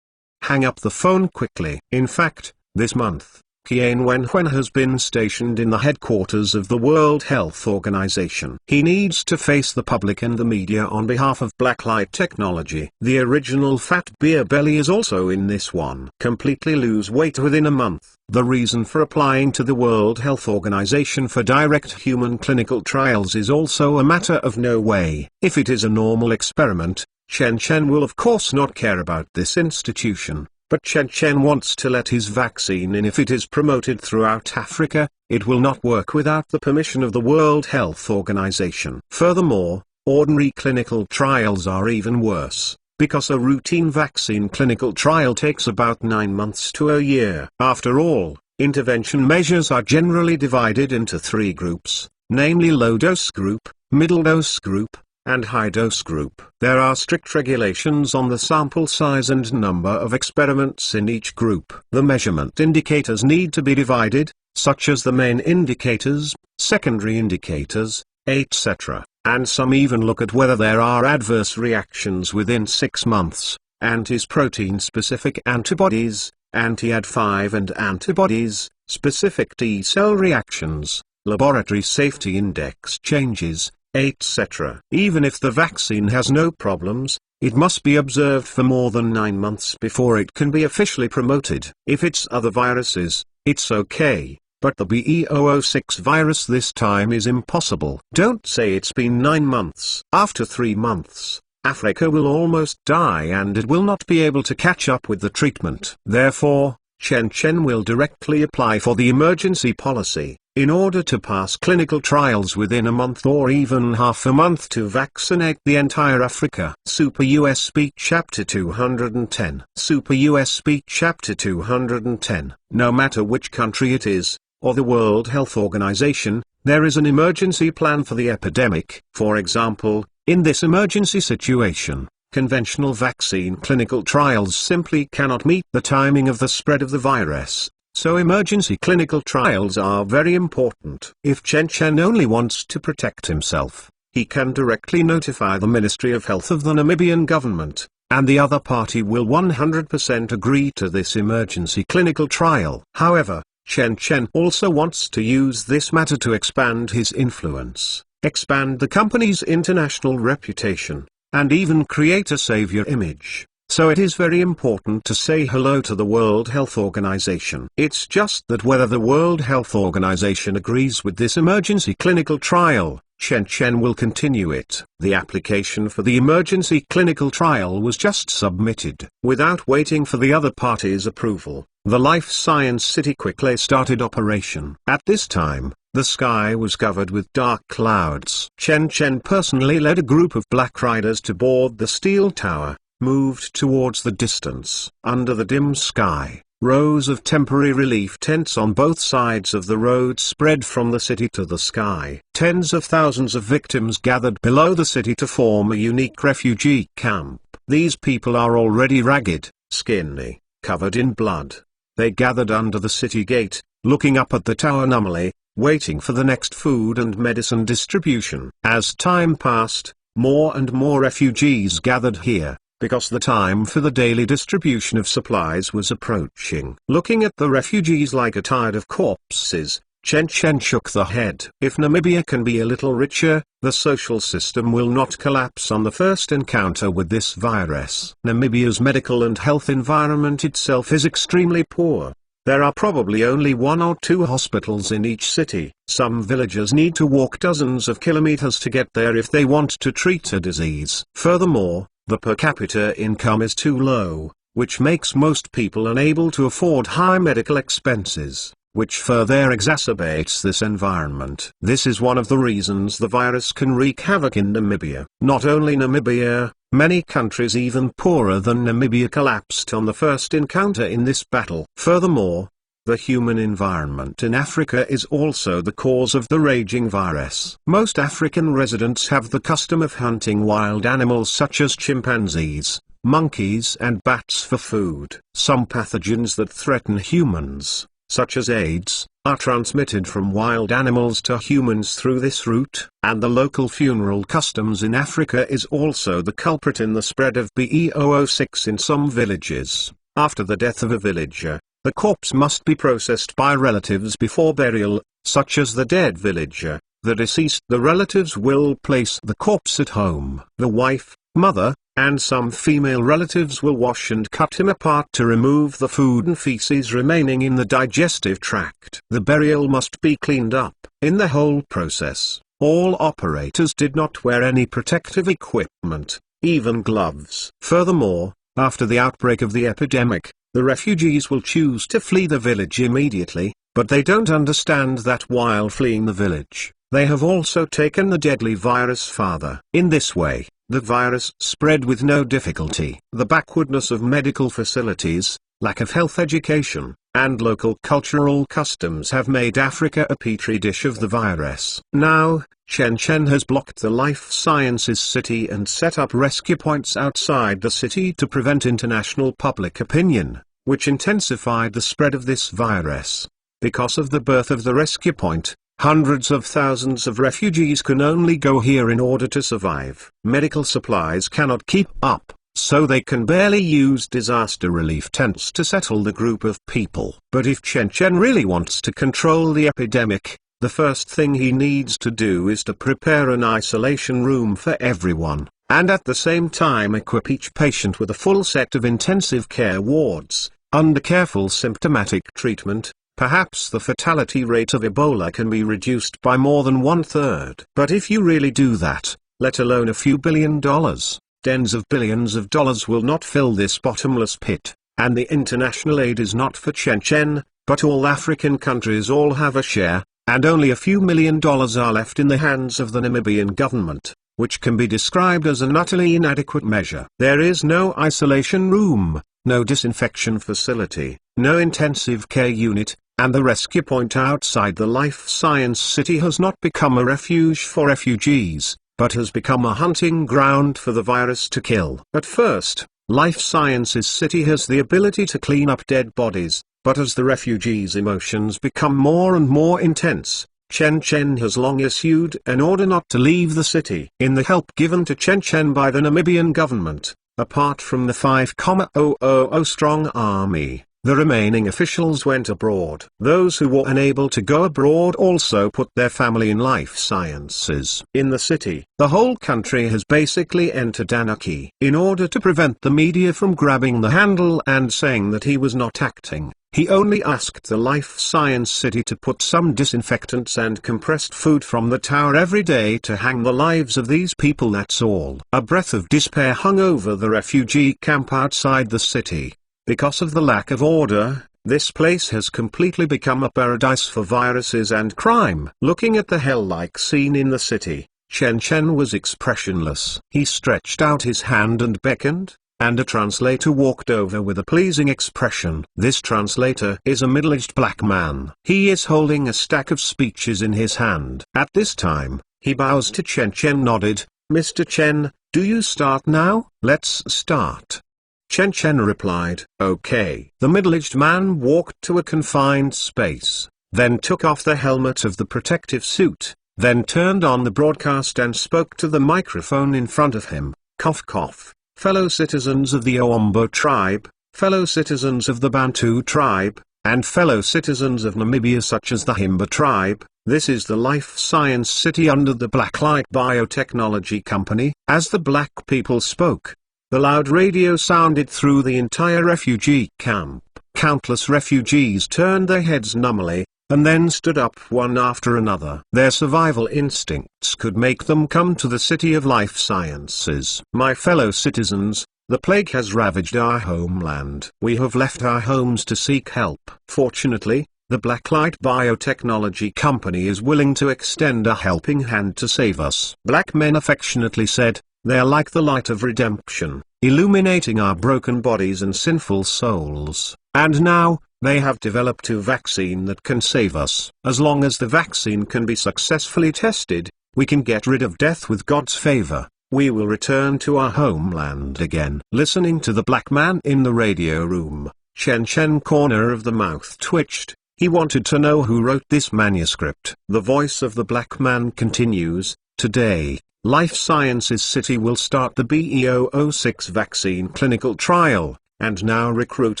Hang up the phone quickly. In fact, this month, Gian Wenhuan has been stationed in the headquarters of the World Health Organization. He needs to face the public and the media on behalf of Blacklight Technology. The original Fat Beer Belly is also in this one. Completely lose weight within a month. The reason for applying to the World Health Organization for direct human clinical trials is also a matter of no way. If it is a normal experiment, Chen Chen will of course not care about this institution. But Chen Chen wants to let his vaccine in. If it is promoted throughout Africa, it will not work without the permission of the World Health Organization. Furthermore, ordinary clinical trials are even worse, because a routine vaccine clinical trial takes about 9 months to a year. After all, intervention measures are generally divided into 3 groups, namely low-dose group, middle-dose group, and high-dose group. There are strict regulations on the sample size and number of experiments in each group. The measurement indicators need to be divided, such as the main indicators, secondary indicators, etc. And some even look at whether there are adverse reactions within 6 months, anti-protein-specific antibodies, anti-Ad5 and antibodies, specific T-cell reactions, laboratory safety index changes, etc. Even if the vaccine has no problems, it must be observed for more than 9 months before it can be officially promoted. If it's other viruses, it's okay, but the B006 virus this time is impossible. Don't say it's been 9 months. After 3 months, Africa will almost die and it will not be able to catch up with the treatment. Therefore, Chen Chen will directly apply for the emergency policy, in order to pass clinical trials within a month or even half a month to vaccinate the entire Africa. Super US Speak Chapter 210. Super US Speak Chapter 210. No matter which country it is, or the World Health Organization, there is an emergency plan for the epidemic. For example, in this emergency situation, conventional vaccine clinical trials simply cannot meet the timing of the spread of the virus, so emergency clinical trials are very important. If Chen Chen only wants to protect himself, he can directly notify the Ministry of Health of the Namibian government, and the other party will 100% agree to this emergency clinical trial. However, Chen Chen also wants to use this matter to expand his influence, expand the company's international reputation, and even create a savior image. So it is very important to say hello to the World Health Organization. It's just that whether the World Health Organization agrees with this emergency clinical trial, Chen Chen will continue it. The application for the emergency clinical trial was just submitted. Without waiting for the other party's approval, the Life Science City quickly started operation. At this time, the sky was covered with dark clouds. Chen Chen personally led a group of Black Riders to board the steel tower, moved towards the distance. Under the dim sky, rows of temporary relief tents on both sides of the road spread from the city to the sky. Tens of thousands of victims gathered below the city to form a unique refugee camp. These people are already ragged, skinny, covered in blood. They gathered under the city gate, looking up at the tower numbly, waiting for the next food and medicine distribution. As time passed, more and more refugees gathered here, because the time for the daily distribution of supplies was approaching. Looking at the refugees like a tide of corpses, Chen Chen shook the head. If Namibia can be a little richer, the social system will not collapse on the first encounter with this virus. Namibia's medical and health environment itself is extremely poor. There are probably only 1 or 2 hospitals in each city. Some villagers need to walk dozens of kilometers to get there if they want to treat a disease. Furthermore, the per capita income is too low, which makes most people unable to afford high medical expenses, which further exacerbates this environment. This is one of the reasons the virus can wreak havoc in Namibia. Not only Namibia, many countries even poorer than Namibia collapsed on the first encounter in this battle. Furthermore, the human environment in Africa is also the cause of the raging virus. Most African residents have the custom of hunting wild animals such as chimpanzees, monkeys and bats for food. Some pathogens that threaten humans, such as AIDS, are transmitted from wild animals to humans through this route, and the local funeral customs in Africa is also the culprit in the spread of B.E.006 in some villages. After the death of a villager, the corpse must be processed by relatives before burial, such as the dead villager, the deceased. The relatives will place the corpse at home. The wife, mother, and some female relatives will wash and cut him apart to remove the food and feces remaining in the digestive tract. The burial must be cleaned up. In the whole process, all operators did not wear any protective equipment, even gloves. Furthermore, after the outbreak of the epidemic, the refugees will choose to flee the village immediately, but they don't understand that while fleeing the village, they have also taken the deadly virus farther. In this way, the virus spread with no difficulty. The backwardness of medical facilities, lack of health education, and local cultural customs have made Africa a petri dish of the virus. Now, Chen Chen has blocked the Life Sciences City and set up rescue points outside the city to prevent international public opinion, which intensified the spread of this virus. Because of the birth of the rescue point, hundreds of thousands of refugees can only go here in order to survive. Medical supplies cannot keep up, so they can barely use disaster relief tents to settle the group of people. But if Chen Chen really wants to control the epidemic, the first thing he needs to do is to prepare an isolation room for everyone, and at the same time equip each patient with a full set of intensive care wards. Under careful symptomatic treatment, perhaps the fatality rate of Ebola can be reduced by more than 1/3. But if you really do that, let alone a few $1 billion, tens of billions of dollars will not fill this bottomless pit, and the international aid is not for Chen Chen, but all African countries all have a share, and only a few $1 million are left in the hands of the Namibian government, which can be described as an utterly inadequate measure. There is no isolation room, no disinfection facility, no intensive care unit, and the rescue point outside the Life Science City has not become a refuge for refugees, but has become a hunting ground for the virus to kill. At first, Life Sciences City has the ability to clean up dead bodies, but as the refugees' emotions become more and more intense, Chen Chen has long issued an order not to leave the city. In the help given to Chen Chen by the Namibian government, apart from the 5,000 strong army, the remaining officials went abroad. Those who were unable to go abroad also put their family in life sciences. In the city, the whole country has basically entered anarchy. In order to prevent the media from grabbing the handle and saying that he was not acting, he only asked the Life Science City to put some disinfectants and compressed food from the tower every day to hang the lives of these people, that's all. A breath of despair hung over the refugee camp outside the city. Because of the lack of order, this place has completely become a paradise for viruses and crime. Looking at the hell-like scene in the city, Chen Chen was expressionless. He stretched out his hand and beckoned, and a translator walked over with a pleasing expression. This translator is a middle-aged black man. He is holding a stack of speeches in his hand. At this time, he bows to Chen Chen, nodded. "Mr. Chen, do you start now?" "Let's start." Chen Chen replied, "Okay." The middle-aged man walked to a confined space, then took off the helmet of the protective suit, then turned on the broadcast and spoke to the microphone in front of him. Cough cough. "Fellow citizens of the Oombo tribe, fellow citizens of the Bantu tribe, and fellow citizens of Namibia such as the Himba tribe, this is the Life Science City under the Blacklight Biotechnology Company." As the black people spoke, the loud radio sounded through the entire refugee camp. Countless refugees turned their heads numbly, and then stood up one after another. Their survival instincts could make them come to the city of life sciences. "My fellow citizens, the plague has ravaged our homeland. We have left our homes to seek help. Fortunately, the Blacklight Biotechnology Company is willing to extend a helping hand to save us." Black men affectionately said, "They are like the light of redemption, illuminating our broken bodies and sinful souls. And now, they have developed a vaccine that can save us. As long as the vaccine can be successfully tested, we can get rid of death with God's favor. We will return to our homeland again." Listening to the black man in the radio room, Chen Chen corner of the mouth twitched. He wanted to know who wrote this manuscript. The voice of the black man continues, "Today, Life Sciences City will start the BE006 vaccine clinical trial, and now recruit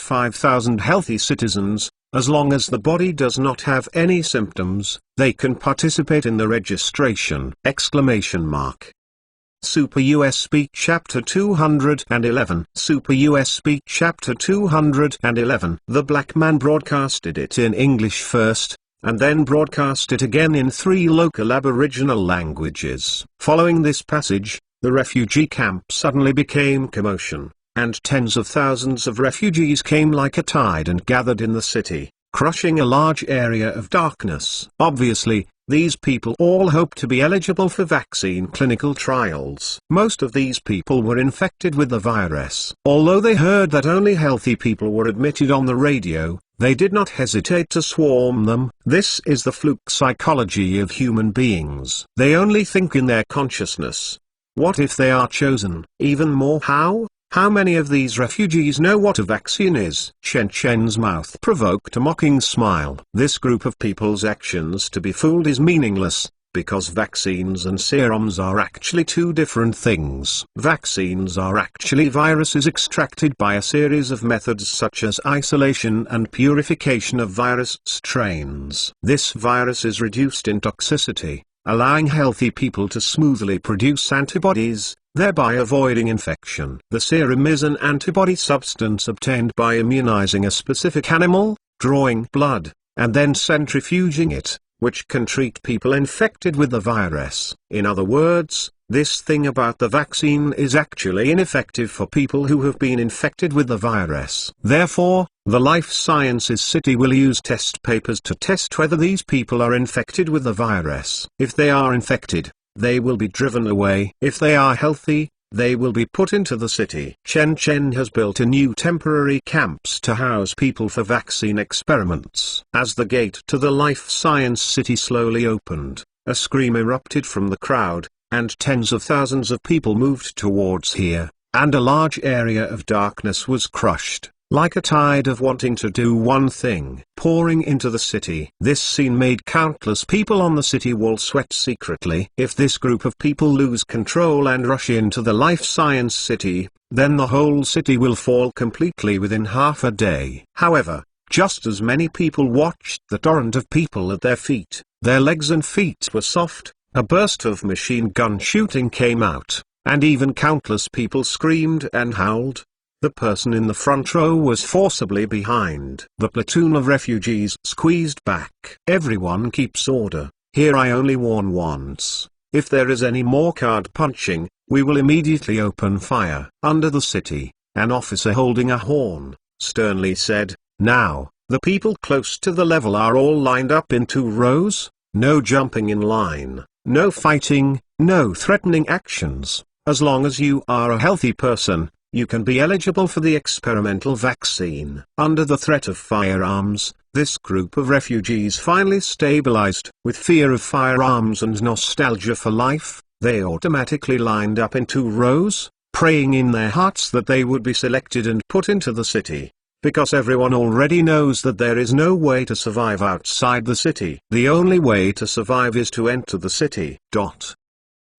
5,000 healthy citizens. As long as the body does not have any symptoms, they can participate in the registration!" Super US Speak Chapter 211. Super US Speak Chapter 211. The black man broadcasted it in English first, and then broadcast it again in 3 local Aboriginal languages. Following this passage, the refugee camp suddenly became commotion, and tens of thousands of refugees came like a tide and gathered in the city, crushing a large area of darkness. Obviously, these people all hope to be eligible for vaccine clinical trials. Most of these people were infected with the virus. Although they heard that only healthy people were admitted on the radio, they did not hesitate to swarm them. This is the fluke psychology of human beings. They only think in their consciousness. What if they are chosen? Even more, how? How many of these refugees know what a vaccine is? Chen Chen's mouth provoked a mocking smile. This group of people's actions to be fooled is meaningless, because vaccines and serums are actually 2 different things. Vaccines are actually viruses extracted by a series of methods such as isolation and purification of virus strains. This virus is reduced in toxicity, allowing healthy people to smoothly produce antibodies, thereby avoiding infection. The serum is an antibody substance obtained by immunizing a specific animal, drawing blood, and then centrifuging it, which can treat people infected with the virus. In other words, this thing about the vaccine is actually ineffective for people who have been infected with the virus. Therefore, the Life Sciences City will use test papers to test whether these people are infected with the virus. If they are infected, they will be driven away. If they are healthy, They will be put into the city. Chen Chen has built a new temporary camps to house people for vaccine experiments. As the gate to the life science city slowly opened, a scream erupted from the crowd, and tens of thousands of people moved towards here, and a large area of darkness was crushed, like a tide of wanting to do one thing, pouring into the city. This scene made countless people on the city wall sweat secretly. If this group of people lose control and rush into the life science city, then the whole city will fall completely within half a day. However, just as many people watched the torrent of people at their feet, their legs and feet were soft, a burst of machine gun shooting came out, and even countless people screamed and howled. The person in the front row was forcibly behind. The platoon of refugees squeezed back. Everyone keeps order. Here I only warn once. If there is any more card punching, we will immediately open fire. Under the city, an officer holding a horn, sternly said, "Now, the people close to the level are all lined up in 2 rows. No jumping in line, no fighting, no threatening actions. As long as you are a healthy person, you can be eligible for the experimental vaccine." Under the threat of firearms, this group of refugees finally stabilized. With fear of firearms and nostalgia for life, they automatically lined up in 2 rows, praying in their hearts that they would be selected and put into the city. Because everyone already knows that there is no way to survive outside the city. The only way to survive is to enter the city.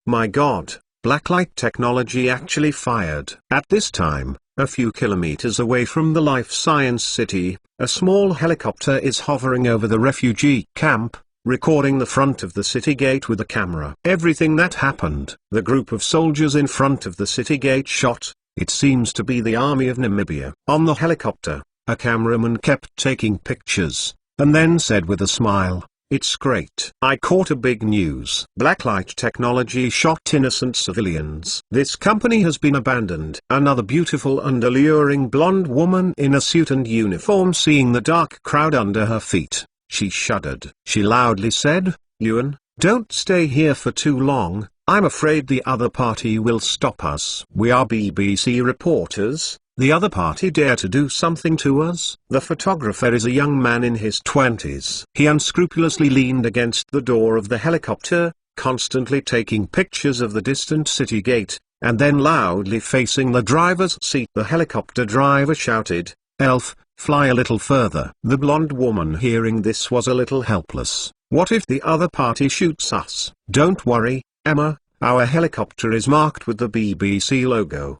My God, blacklight technology actually fired. At this time, a few kilometers away from the life science city, a small helicopter is hovering over the refugee camp, recording the front of the city gate with a camera. Everything that happened, the group of soldiers in front of the city gate shot. It seems to be the army of Namibia. On the helicopter, a cameraman kept taking pictures, and then said with a smile, "It's great. I caught a big news. Blacklight technology shot innocent civilians. This company has been abandoned." Another beautiful and alluring blonde woman in a suit and uniform, seeing the dark crowd under her feet, she shuddered. She loudly said, "Yuan, don't stay here for too long. I'm afraid the other party will stop us. We are BBC reporters. The other party dare to do something to us?" The photographer is a young man in his 20s. He unscrupulously leaned against the door of the helicopter, constantly taking pictures of the distant city gate, and then loudly facing the driver's seat. The helicopter driver shouted, "Elf, fly a little further." The blonde woman, hearing this, was a little helpless. "What if the other party shoots us?" "Don't worry, Emma, our helicopter is marked with the BBC logo."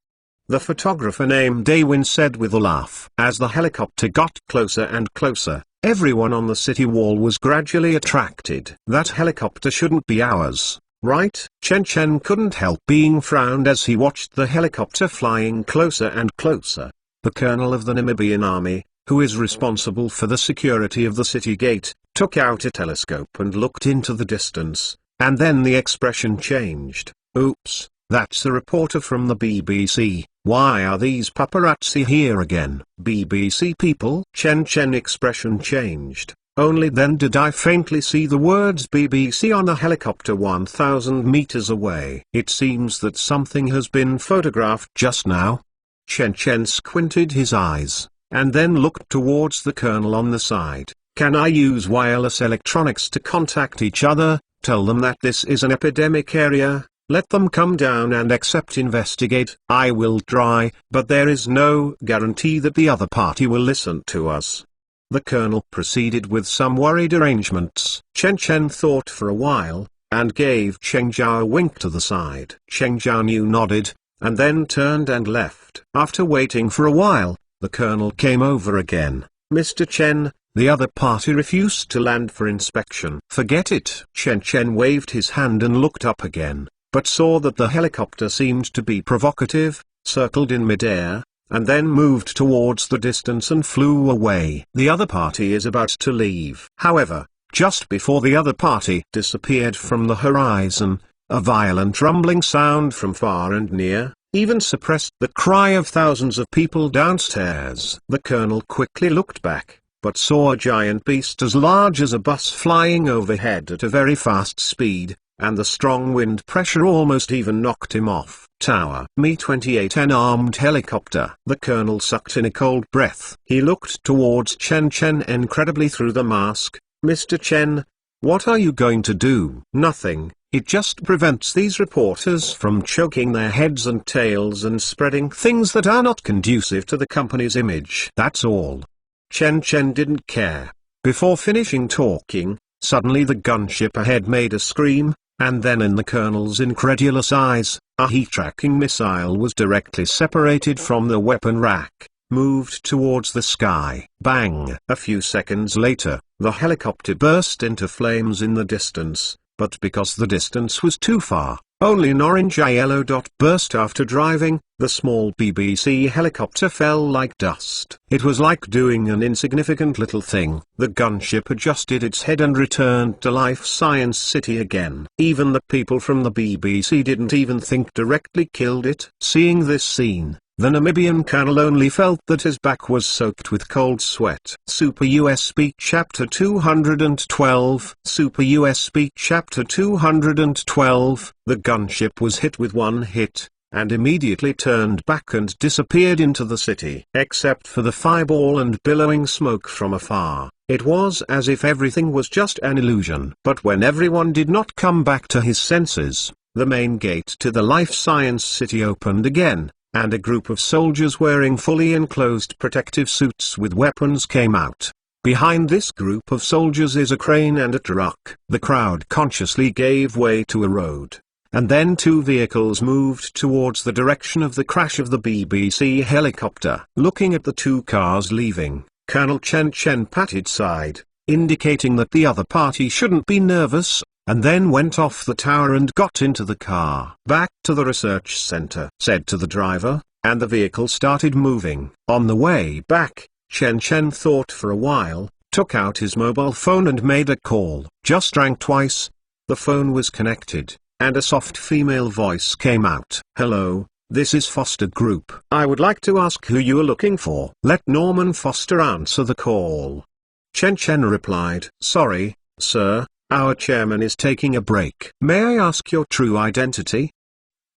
The photographer named Daywin said with a laugh. As the helicopter got closer and closer, everyone on the city wall was gradually attracted. "That helicopter shouldn't be ours, right?" Chen Chen couldn't help being frowned as he watched the helicopter flying closer and closer. The colonel of the Namibian army, who is responsible for the security of the city gate, took out a telescope and looked into the distance. And then the expression changed. "Oops, that's a reporter from the BBC. Why are these paparazzi here again?" "BBC people?" Chen Chen expression changed. Only then did I faintly see the words BBC on a helicopter 1,000 meters away. "It seems that something has been photographed just now." Chen Chen squinted his eyes, and then looked towards the colonel on the side. "Can I use wireless electronics to contact each other? Tell them that this is an epidemic area, let them come down and investigate." "I will try, but there is no guarantee that the other party will listen to us." The colonel proceeded with some worried arrangements. Chen Chen thought for a while, and gave Cheng Zhao a wink to the side. Cheng Zhao nodded, and then turned and left. After waiting for a while, the colonel came over again. "Mr. Chen, the other party refused to land for inspection." "Forget it." Chen Chen waved his hand and looked up again, but saw that the helicopter seemed to be provocative, circled in midair, and then moved towards the distance and flew away. The other party is about to leave. However, just before the other party disappeared from the horizon, a violent rumbling sound from far and near even suppressed the cry of thousands of people downstairs. The colonel quickly looked back, but saw a giant beast as large as a bus flying overhead at a very fast speed, and the strong wind pressure almost even knocked him off. Tower. Mi-28, an armed helicopter. The colonel sucked in a cold breath. He looked towards Chen Chen incredibly through the mask. Mr. Chen, what are you going to do? Nothing. It just prevents these reporters from choking their heads and tails and spreading things that are not conducive to the company's image. That's all. Chen Chen didn't care. Before finishing talking, suddenly the gunship ahead made a scream, and then in the colonel's incredulous eyes, a heat-tracking missile was directly separated from the weapon rack, moved towards the sky. Bang! A few seconds later, the helicopter burst into flames in the distance, but because the distance was too far, only an orange yellow dot burst after driving. The small BBC helicopter fell like dust. It was like doing an insignificant little thing. The gunship adjusted its head and returned to Life Science City again. Even the people from the BBC didn't even think directly killed it. Seeing this scene, the Namibian colonel only felt that his back was soaked with cold sweat. Super USB Chapter 212. Super USB Chapter 212. The gunship was hit with one hit, and immediately turned back and disappeared into the city. Except for the fireball and billowing smoke from afar, it was as if everything was just an illusion. But when everyone did not come back to his senses, the main gate to the Life Science City opened again, and a group of soldiers wearing fully enclosed protective suits with weapons came out. Behind this group of soldiers is a crane and a truck. The crowd consciously gave way to a road, and then two vehicles moved towards the direction of the crash of the BBC helicopter. Looking at the two cars leaving, Colonel Chen Chen patted side, indicating that the other party shouldn't be nervous, and then went off the tower and got into the car. Back to the research center, said to the driver, and the vehicle started moving. On the way back, Chen Chen thought for a while, took out his mobile phone and made a call. Just rang twice. The phone was connected, and a soft female voice came out. Hello, this is Foster Group. I would like to ask who you are looking for. Let Norman Foster answer the call. Chen Chen replied. Sorry, sir, our chairman is taking a break. May I ask your true identity?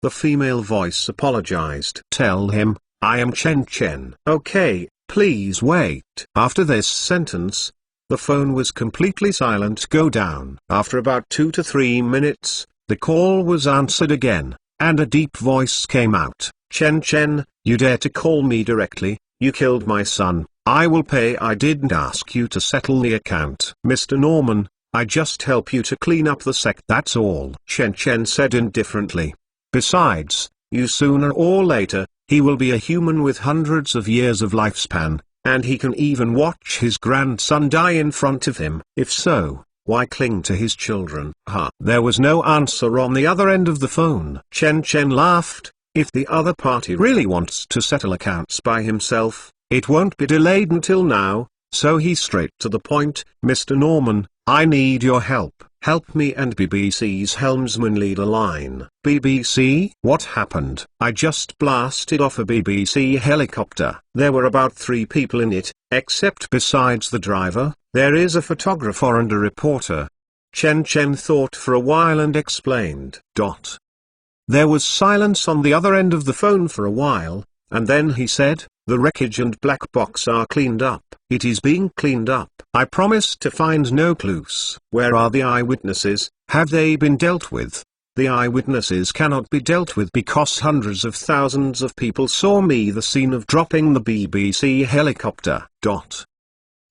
The female voice apologized. Tell him, I am Chen Chen. Okay, please wait. After this sentence, the phone was completely silent. Go down. After about 2 to 3 minutes, the call was answered again, and a deep voice came out. Chen Chen, you dare to call me directly? You killed my son. I will pay. I didn't ask you to settle the account. Mr. Norman, I just help you to clean up the sect. That's all. Chen Chen said indifferently. Besides, you sooner or later, he will be a human with hundreds of years of lifespan, and he can even watch his grandson die in front of him. If so, why cling to his children? There was no answer on the other end of the phone. Chen Chen laughed. If the other party really wants to settle accounts by himself, it won't be delayed until now, so he's straight to the point. Mr. Norman, I need your help. Help me and BBC's helmsman lead a line. BBC? What happened? I just blasted off a BBC helicopter. There were about 3 people in it, except besides the driver, there is a photographer and a reporter. Chen Chen thought for a while and explained. There was silence on the other end of the phone for a while, and then he said, the wreckage and black box are cleaned up. It is being cleaned up. I promise to find no clues. Where are the eyewitnesses? Have they been dealt with? The eyewitnesses cannot be dealt with because hundreds of thousands of people saw me the scene of dropping the BBC helicopter.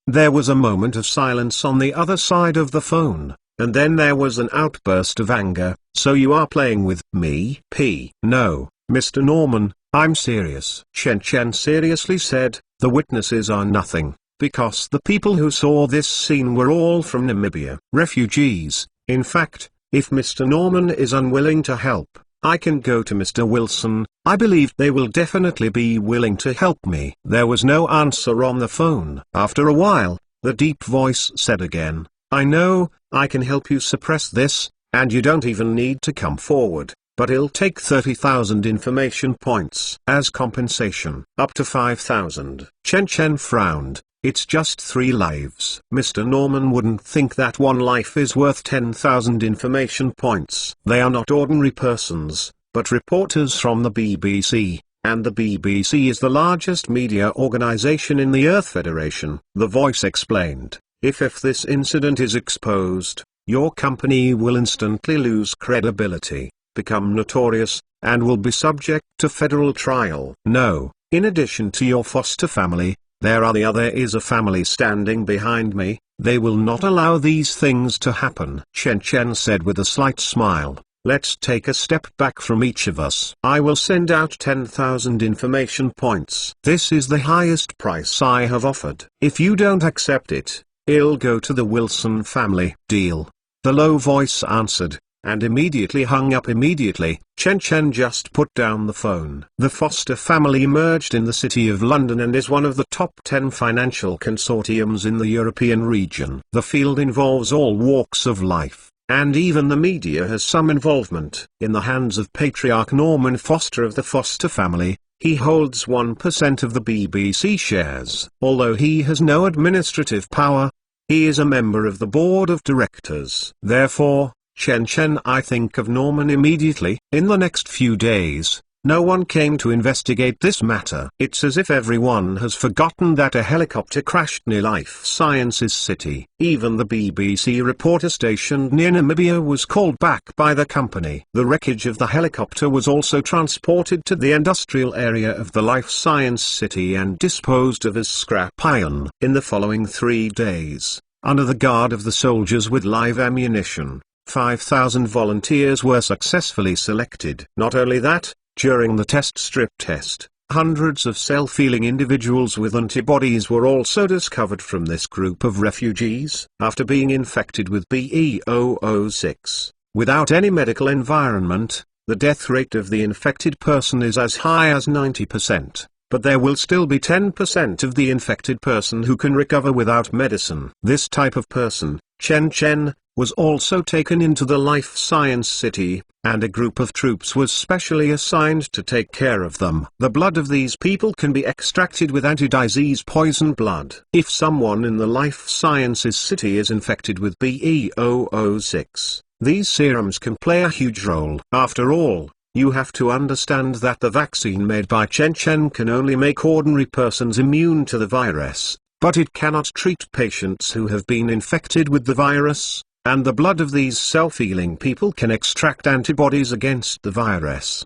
There was a moment of silence on the other side of the phone, and then there was an outburst of anger. So you are playing with me? No, Mr. Norman, I'm serious. Chen Chen seriously said, the witnesses are nothing, because the people who saw this scene were all from Namibia. Refugees. In fact, if Mr. Norman is unwilling to help, I can go to Mr. Wilson. I believe they will definitely be willing to help me. There was no answer on the phone. After a while, the deep voice said again, I know, I can help you suppress this, and you don't even need to come forward. But it'll take 30,000 information points as compensation. Up to 5,000. Chen Chen frowned. It's just 3 lives. Mr. Norman wouldn't think that one life is worth 10,000 information points. They are not ordinary persons, but reporters from the BBC, and the BBC is the largest media organization in the Earth Federation. The voice explained, if this incident is exposed, your company will instantly lose credibility, become notorious, and will be subject to federal trial. No, in addition to your foster family, there is a family standing behind me. They will not allow these things to happen. Chen said with a slight smile. Let's take a step back from each of us. I will send out 10,000 information points. This is the highest price I have offered. If you don't accept it, it'll go to the Wilson family. Deal. The low voice answered, and immediately hung up. Chen just put down the phone. The Foster family emerged in the City of London and is one of the top 10 financial consortiums in the European region. The field involves all walks of life, and even the media has some involvement. In the hands of patriarch Norman Foster of the Foster family, he holds 1% of the BBC shares. Although he has no administrative power, he is a member of the board of directors. Therefore, I think of Norman immediately. In the next few days, no one came to investigate this matter. It's as if everyone has forgotten that a helicopter crashed near Life Sciences City. Even the BBC reporter stationed near Namibia was called back by the company. The wreckage of the helicopter was also transported to the industrial area of the Life Science City and disposed of as scrap iron. In the following 3 days, under the guard of the soldiers with live ammunition, 5,000 volunteers were successfully selected. Not only that, during the test strip test, hundreds of self-healing individuals with antibodies were also discovered from this group of refugees. After being infected with BE-006, without any medical environment, the death rate of the infected person is as high as 90%. But there will still be 10% of the infected person who can recover without medicine. This type of person, Chen, was also taken into the Life Science City, and a group of troops was specially assigned to take care of them. The blood of these people can be extracted with anti-disease poison blood. If someone in the Life Sciences City is infected with BE-006, these serums can play a huge role. After all, you have to understand that the vaccine made by Chen can only make ordinary persons immune to the virus, but it cannot treat patients who have been infected with the virus, and the blood of these self-healing people can extract antibodies against the virus.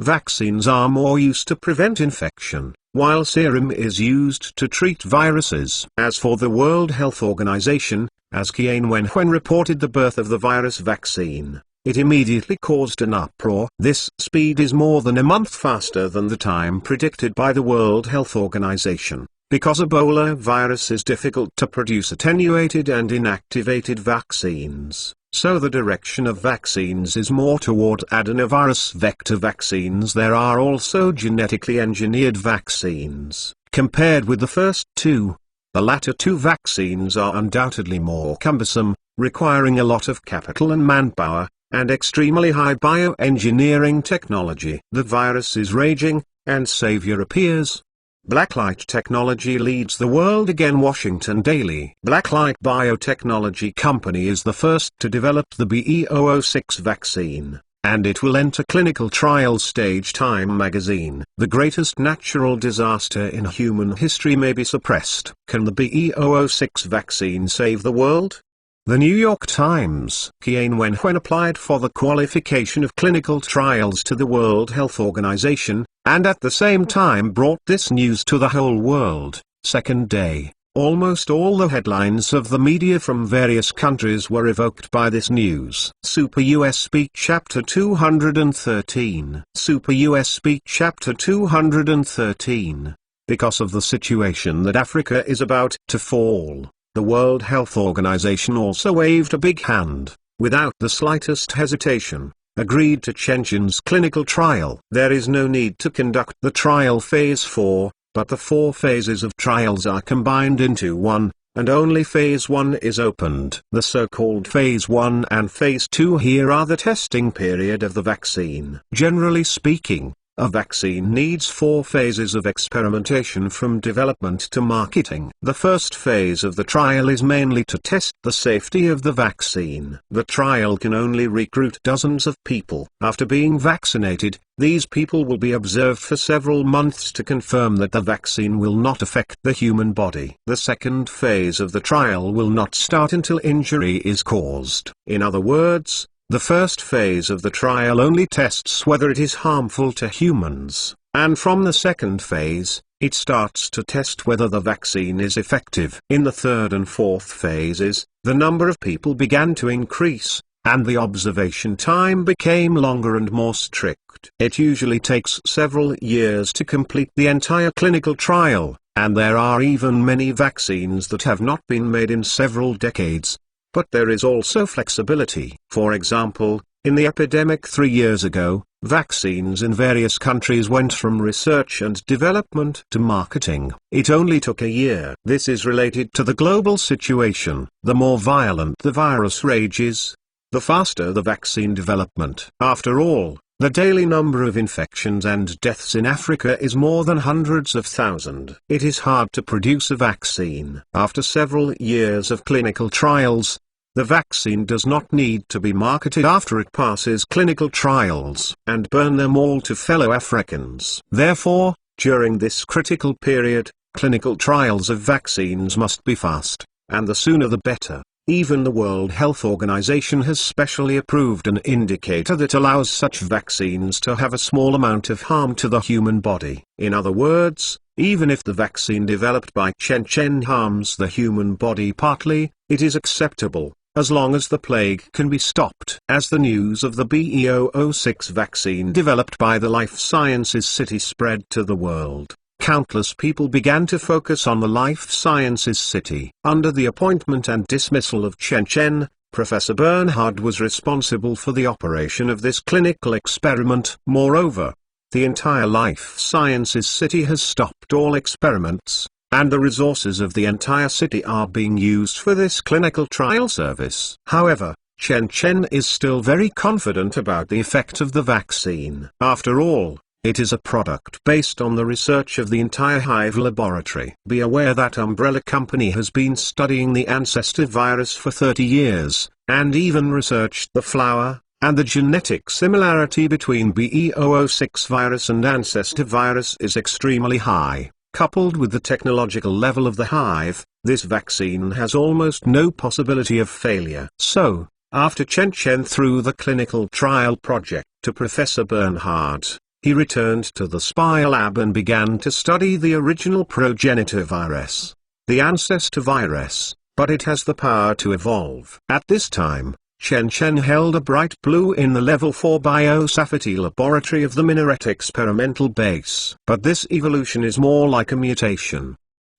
Vaccines are more used to prevent infection, while serum is used to treat viruses. As for the World Health Organization, as Qian Wenwen reported the birth of the virus vaccine, it immediately caused an uproar. This speed is more than a month faster than the time predicted by the World Health Organization. Because Ebola virus is difficult to produce attenuated and inactivated vaccines, so the direction of vaccines is more toward adenovirus vector vaccines. There are also genetically engineered vaccines. Compared with the first two, the latter two vaccines are undoubtedly more cumbersome, requiring a lot of capital and manpower, and extremely high bioengineering technology. The virus is raging, and savior appears. Blacklight Technology leads the world again. Washington Daily. Blacklight Biotechnology Company is the first to develop the BE-006 vaccine, and it will enter clinical trial stage. Time magazine. The greatest natural disaster in human history may be suppressed. Can the BE-006 vaccine save the world? The New York Times. Qian Wenwen applied for the qualification of clinical trials to the World Health Organization, and at the same time brought this news to the whole world. Second day, almost all the headlines of the media from various countries were evoked by this news. Super US Speak Chapter 213. Super US Speak Chapter 213. Because of the situation that Africa is about to fall, the World Health Organization also waved a big hand, without the slightest hesitation, agreed to Chen's clinical trial. There is no need to conduct the trial phase 4, but the 4 phases of trials are combined into one, and only phase 1 is opened. The so-called phase 1 and phase 2 here are the testing period of the vaccine. Generally speaking, A vaccine needs 4 phases of experimentation from development to marketing. The first phase of the trial is mainly to test the safety of the vaccine. The trial can only recruit dozens of people. After being vaccinated, these people will be observed for several months to confirm that the vaccine will not affect the human body. The second phase of the trial will not start until injury is caused. In other words, the first phase of the trial only tests whether it is harmful to humans, and from the second phase, it starts to test whether the vaccine is effective. In the third and fourth phases, the number of people began to increase, and the observation time became longer and more strict. It usually takes several years to complete the entire clinical trial, and there are even many vaccines that have not been made in several decades. But there is also flexibility. For example, in the epidemic 3 years ago, vaccines in various countries went from research and development to marketing. It only took a year. This is related to the global situation. The more violent the virus rages, the faster the vaccine development. After all, the daily number of infections and deaths in Africa is more than hundreds of thousands. It is hard to produce a vaccine. After several years of clinical trials, the vaccine does not need to be marketed after it passes clinical trials and burn them all to fellow Africans. Therefore, during this critical period, clinical trials of vaccines must be fast, and the sooner the better. Even the World Health Organization has specially approved an indicator that allows such vaccines to have a small amount of harm to the human body. In other words, even if the vaccine developed by Chen harms the human body partly, it is acceptable, as long as the plague can be stopped. As the news of the B006 vaccine developed by the Life Sciences City spread to the world, countless people began to focus on the Life Sciences City. Under the appointment and dismissal of Chen, Professor Bernhard was responsible for the operation of this clinical experiment. Moreover, the entire Life Sciences City has stopped all experiments, and the resources of the entire city are being used for this clinical trial service. However, Chen is still very confident about the effect of the vaccine. After all, it is a product based on the research of the entire Hive laboratory. Be aware that umbrella company has been studying the Ancestor Virus for 30 years, and even researched the flower, and the genetic similarity between B006 virus and Ancestor Virus is extremely high. Coupled with the technological level of the Hive, this vaccine has almost no possibility of failure. So, after Chen threw the clinical trial project to Professor Bernhard, he returned to the spy lab and began to study the original progenitor virus, the Ancestor Virus, but it has the power to evolve. At this time, Chen held a bright blue in the level 4 biosafety laboratory of the Minaret experimental base. But this evolution is more like a mutation.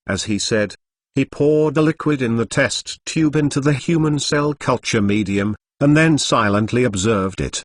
As he said, he poured the liquid in the test tube into the human cell culture medium, and then silently observed it.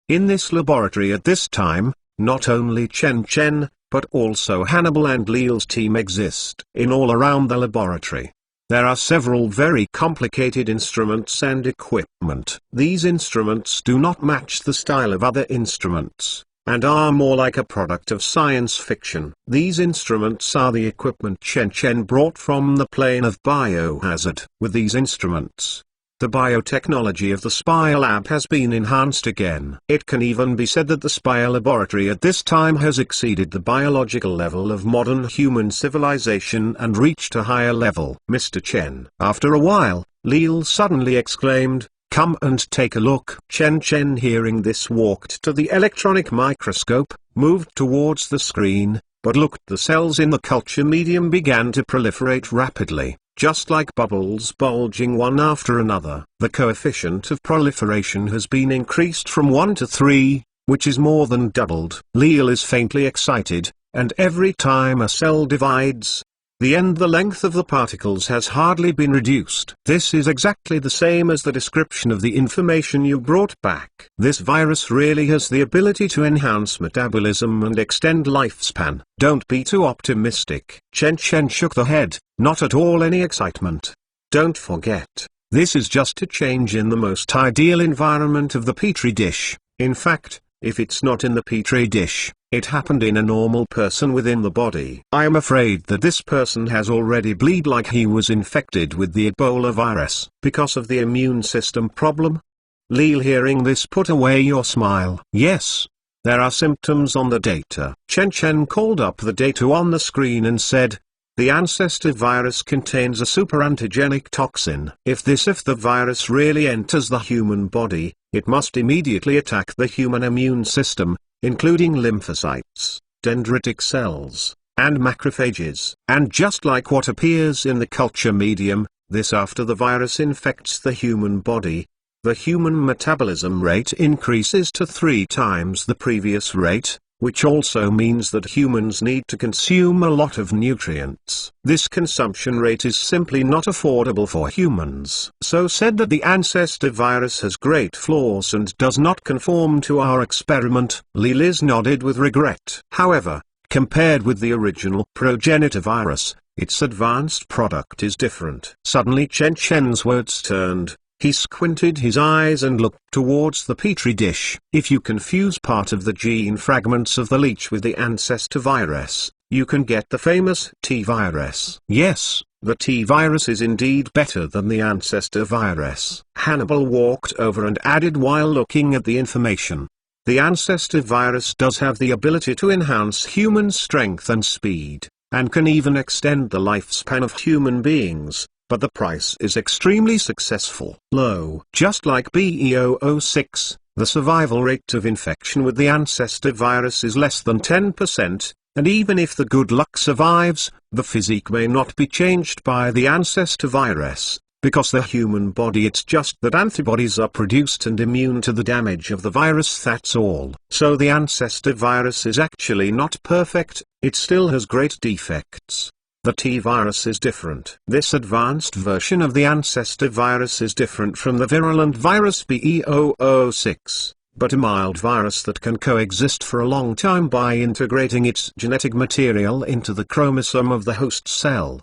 In this laboratory at this time, not only Chen, but also Hannibal and Leal's team exist. In all around the laboratory, there are several very complicated instruments and equipment. These instruments do not match the style of other instruments, and are more like a product of science fiction. These instruments are the equipment Chen brought from the plane of biohazard. With these instruments, the biotechnology of the spy lab has been enhanced again. It can even be said that the spy laboratory at this time has exceeded the biological level of modern human civilization and reached a higher level. Mr. Chen. After a while, Leal suddenly exclaimed, "Come and take a look." Chen hearing this walked to the electronic microscope, moved towards the screen, but looked, the cells in the culture medium began to proliferate rapidly, just like bubbles bulging one after another. The coefficient of proliferation has been increased from 1 to 3, which is more than doubled. Leal is faintly excited, and every time a cell divides, the length of the particles has hardly been reduced. This is exactly the same as the description of the information you brought back. This virus really has the ability to enhance metabolism and extend lifespan. Don't be too optimistic. Chen shook the head, not at all any excitement. Don't forget, this is just a change in the most ideal environment of the petri dish. In fact, If it's not in the petri dish, it happened in a normal person within the body. I am afraid that this person has already bleed like he was infected with the Ebola virus. Because of the immune system problem? Lil, hearing this, put away your smile. Yes. There are symptoms on the data. Chen called up the data on the screen and said, the Ancestor virus contains a super antigenic toxin. If the virus really enters the human body, it must immediately attack the human immune system, including lymphocytes, dendritic cells, and macrophages. And just like what appears in the culture medium, this after the virus infects the human body, the human metabolism rate increases to 3 times the previous rate, which also means that humans need to consume a lot of nutrients. This consumption rate is simply not affordable for humans. So said that the Ancestor virus has great flaws and does not conform to our experiment. Liz nodded with regret. However, compared with the original progenitor virus, its advanced product is different. Suddenly Chen's words turned. He squinted his eyes and looked towards the petri dish. If you confuse part of the gene fragments of the leech with the Ancestor virus, you can get the famous T virus. Yes, the T virus is indeed better than the Ancestor virus. Hannibal walked over and added while looking at the information. The Ancestor virus does have the ability to enhance human strength and speed, and can even extend the lifespan of human beings. But the price is extremely successful. Low. Just like BE006, the survival rate of infection with the Ancestor virus is less than 10%, and even if the good luck survives, the physique may not be changed by the Ancestor virus, because the human body, it's just that antibodies are produced and immune to the damage of the virus, that's all. So the Ancestor virus is actually not perfect, it still has great defects. The T virus is different. This advanced version of the Ancestor virus is different from the virulent virus BE006, but a mild virus that can coexist for a long time by integrating its genetic material into the chromosome of the host cell.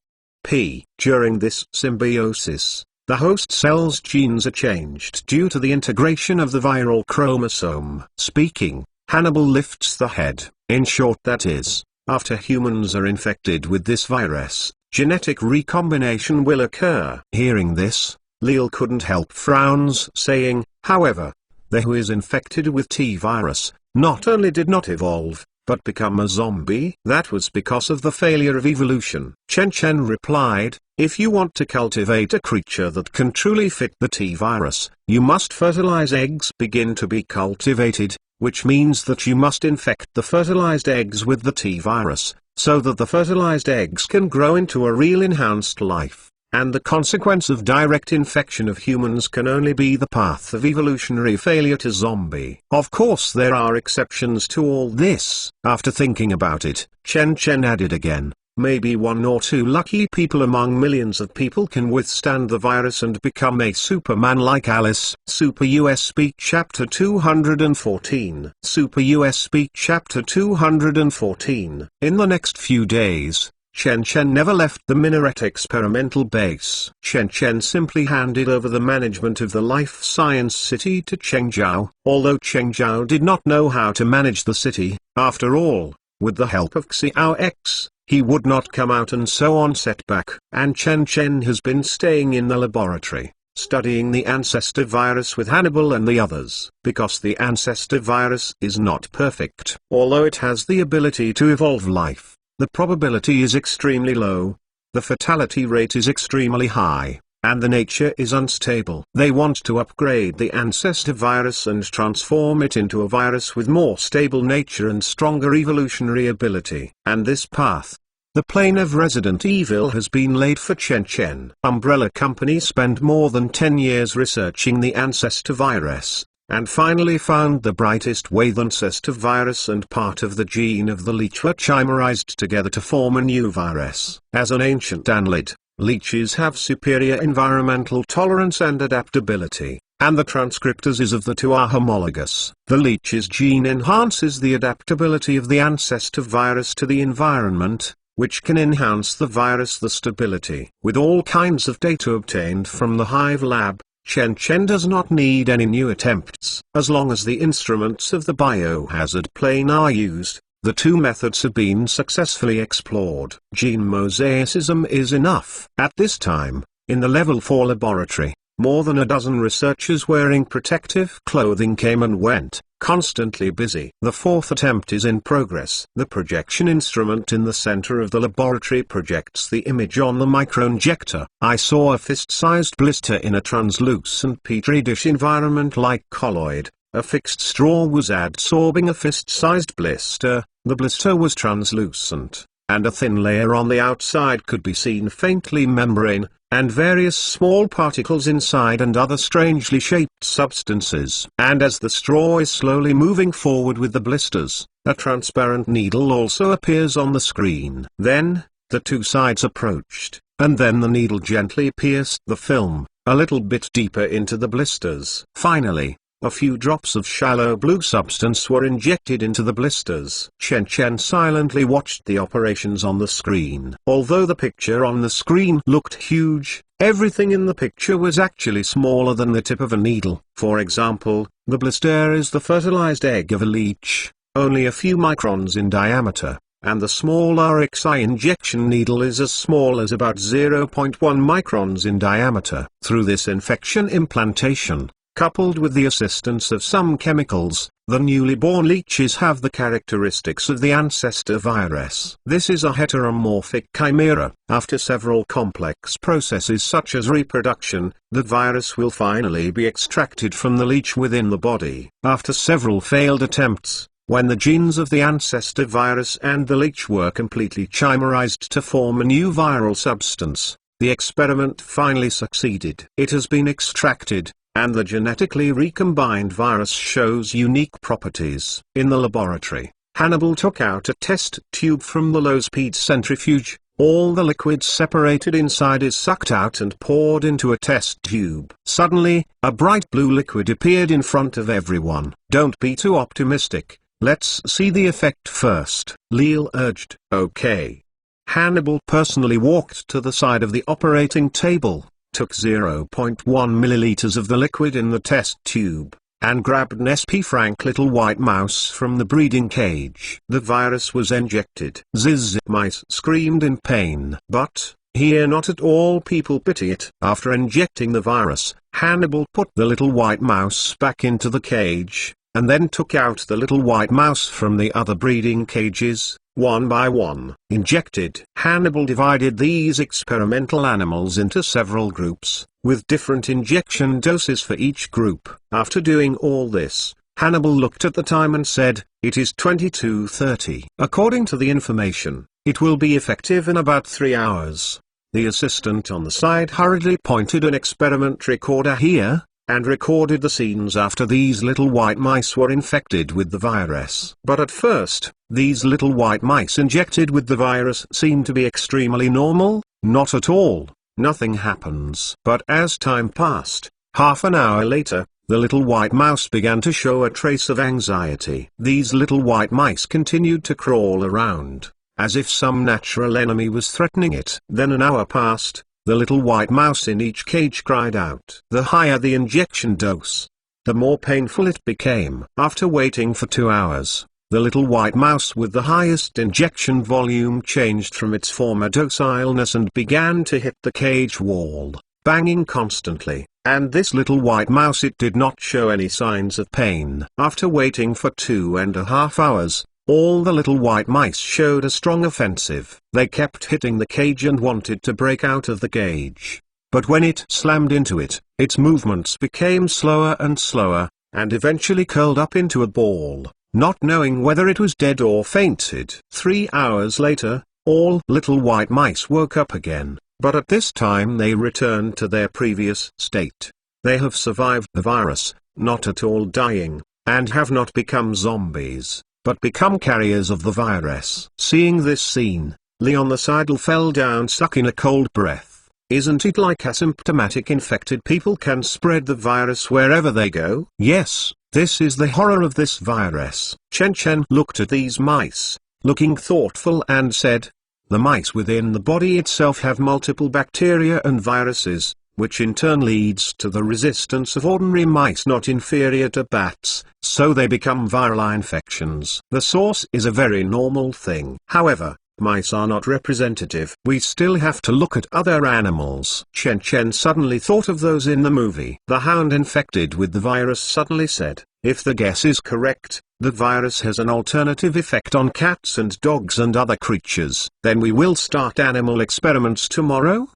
During this symbiosis, the host cell's genes are changed due to the integration of the viral chromosome. Speaking, Hannibal lifts the head. In short, that is, after humans are infected with this virus, genetic recombination will occur. Hearing this, Lil couldn't help frowns, saying, however, the who is infected with T virus, not only did not evolve, but become a zombie. That was because of the failure of evolution. Chen replied, if you want to cultivate a creature that can truly fit the T virus, you must fertilize eggs begin to be cultivated, which means that you must infect the fertilized eggs with the T virus, so that the fertilized eggs can grow into a real enhanced life. And the consequence of direct infection of humans can only be the path of evolutionary failure to zombie. Of course there are exceptions to all this. After thinking about it, Chen added again, maybe 1 or 2 lucky people among millions of people can withstand the virus and become a Superman like Alice. Super US Speak Chapter 214. Super US Speak Chapter 214. In the next few days, Chen never left the Minaret experimental base. Chen simply handed over the management of the Life Science City to Cheng Zhao, although Cheng Zhao did not know how to manage the city. After all, with the help of Xiao X, he would not come out and so on setback. And Chen has been staying in the laboratory, studying the Ancestor virus with Hannibal and the others. Because the Ancestor virus is not perfect, although it has the ability to evolve life, the probability is extremely low, the fatality rate is extremely high, and the nature is unstable. They want to upgrade the Ancestor virus and transform it into a virus with more stable nature and stronger evolutionary ability. And this path, the plane of Resident Evil, has been laid for Chen. Umbrella Company spent more than 10 years researching the Ancestor virus, and finally found the brightest way. The Ancestor virus and part of the gene of the leech were chimerized together to form a new virus. As an ancient annelid, leeches have superior environmental tolerance and adaptability, and the transcriptase of the two are homologous. The leech's gene enhances the adaptability of the Ancestor virus to the environment, which can enhance the virus the stability. With all kinds of data obtained from the Hive lab, Chen Chen does not need any new attempts. As long as the instruments of the biohazard plane are used, the two methods have been successfully explored. Gene mosaicism is enough. At this time, in the Level 4 laboratory, more than a dozen researchers wearing protective clothing came and went, constantly busy. The fourth attempt is in progress. The projection instrument in the center of the laboratory projects the image on the microinjector. I saw a fist-sized blister in a translucent petri dish environment like colloid. A fixed straw was adsorbing a fist-sized blister. The blister was translucent, and a thin layer on the outside could be seen faintly membrane, and various small particles inside and other strangely shaped substances. And as the straw is slowly moving forward with the blisters, a transparent needle also appears on the screen. Then, the two sides approached, and then the needle gently pierced the film, a little bit deeper into the blisters. Finally, a few drops of shallow blue substance were injected into the blisters. Chen Chen silently watched the operations on the screen. Although the picture on the screen looked huge, everything in the picture was actually smaller than the tip of a needle. For example, the blister is the fertilized egg of a leech, only a few microns in diameter, and the small RXI injection needle is as small as about 0.1 microns in diameter. Through this infection implantation, coupled with the assistance of some chemicals, the newly born leeches have the characteristics of the ancestor virus. This is a heteromorphic chimera. After several complex processes such as reproduction, the virus will finally be extracted from the leech within the body. After several failed attempts, when the genes of the ancestor virus and the leech were completely chimerized to form a new viral substance, the experiment finally succeeded. It has been extracted, and the genetically recombined virus shows unique properties. In the laboratory, Hannibal took out a test tube from the low-speed centrifuge. All the liquid separated inside is sucked out and poured into a test tube. Suddenly, a bright blue liquid appeared in front of everyone. Don't be too optimistic, let's see the effect first, Leal urged. Okay. Hannibal personally walked to the side of the operating table, took 0.1 milliliters of the liquid in the test tube, and grabbed an SP Frank little white mouse from the breeding cage. The virus was injected. Zzz, mice screamed in pain. But, here not at all people pity it. After injecting the virus, Hannibal put the little white mouse back into the cage, and then took out the little white mouse from the other breeding cages, one by one. Injected. Hannibal divided these experimental animals into several groups, with different injection doses for each group. After doing all this, Hannibal looked at the time and said, "It is 22:30. According to the information, it will be effective in about 3 hours. The assistant on the side hurriedly pointed an experiment recorder here, and recorded the scenes after these little white mice were infected with the virus. But at first, these little white mice injected with the virus seem to be extremely normal. Not at all, nothing happens. But as time passed, half an hour later, the little white mouse began to show a trace of anxiety. These little white mice continued to crawl around, as if some natural enemy was threatening it. Then an hour passed. The little white mouse in each cage cried out. The higher the injection dose, the more painful it became. After waiting for 2 hours, the little white mouse with the highest injection volume changed from its former docileness and began to hit the cage wall, banging constantly. And this little white mouse, it did not show any signs of pain. After waiting for 2.5 hours, all the little white mice showed a strong offensive. They kept hitting the cage and wanted to break out of the cage. But when it slammed into it, its movements became slower and slower, and eventually curled up into a ball, not knowing whether it was dead or fainted. 3 hours later, all little white mice woke up again, but at this time they returned to their previous state. They have survived the virus, not at all dying, and have not become zombies, but become carriers of the virus. Seeing this scene, Leon the Seidel fell down sucking a cold breath. Isn't it like asymptomatic infected people can spread the virus wherever they go? Yes, this is the horror of this virus. Chen Chen looked at these mice, looking thoughtful, and said, "The mice within the body itself have multiple bacteria and viruses, which in turn leads to the resistance of ordinary mice not inferior to bats, so they become viral infections. The source is a very normal thing. However, mice are not representative. We still have to look at other animals. Chen Chen suddenly thought of those in the movie. The hound infected with the virus suddenly said, "If the guess is correct, the virus has an alternative effect on cats and dogs and other creatures. Then we will start animal experiments tomorrow?"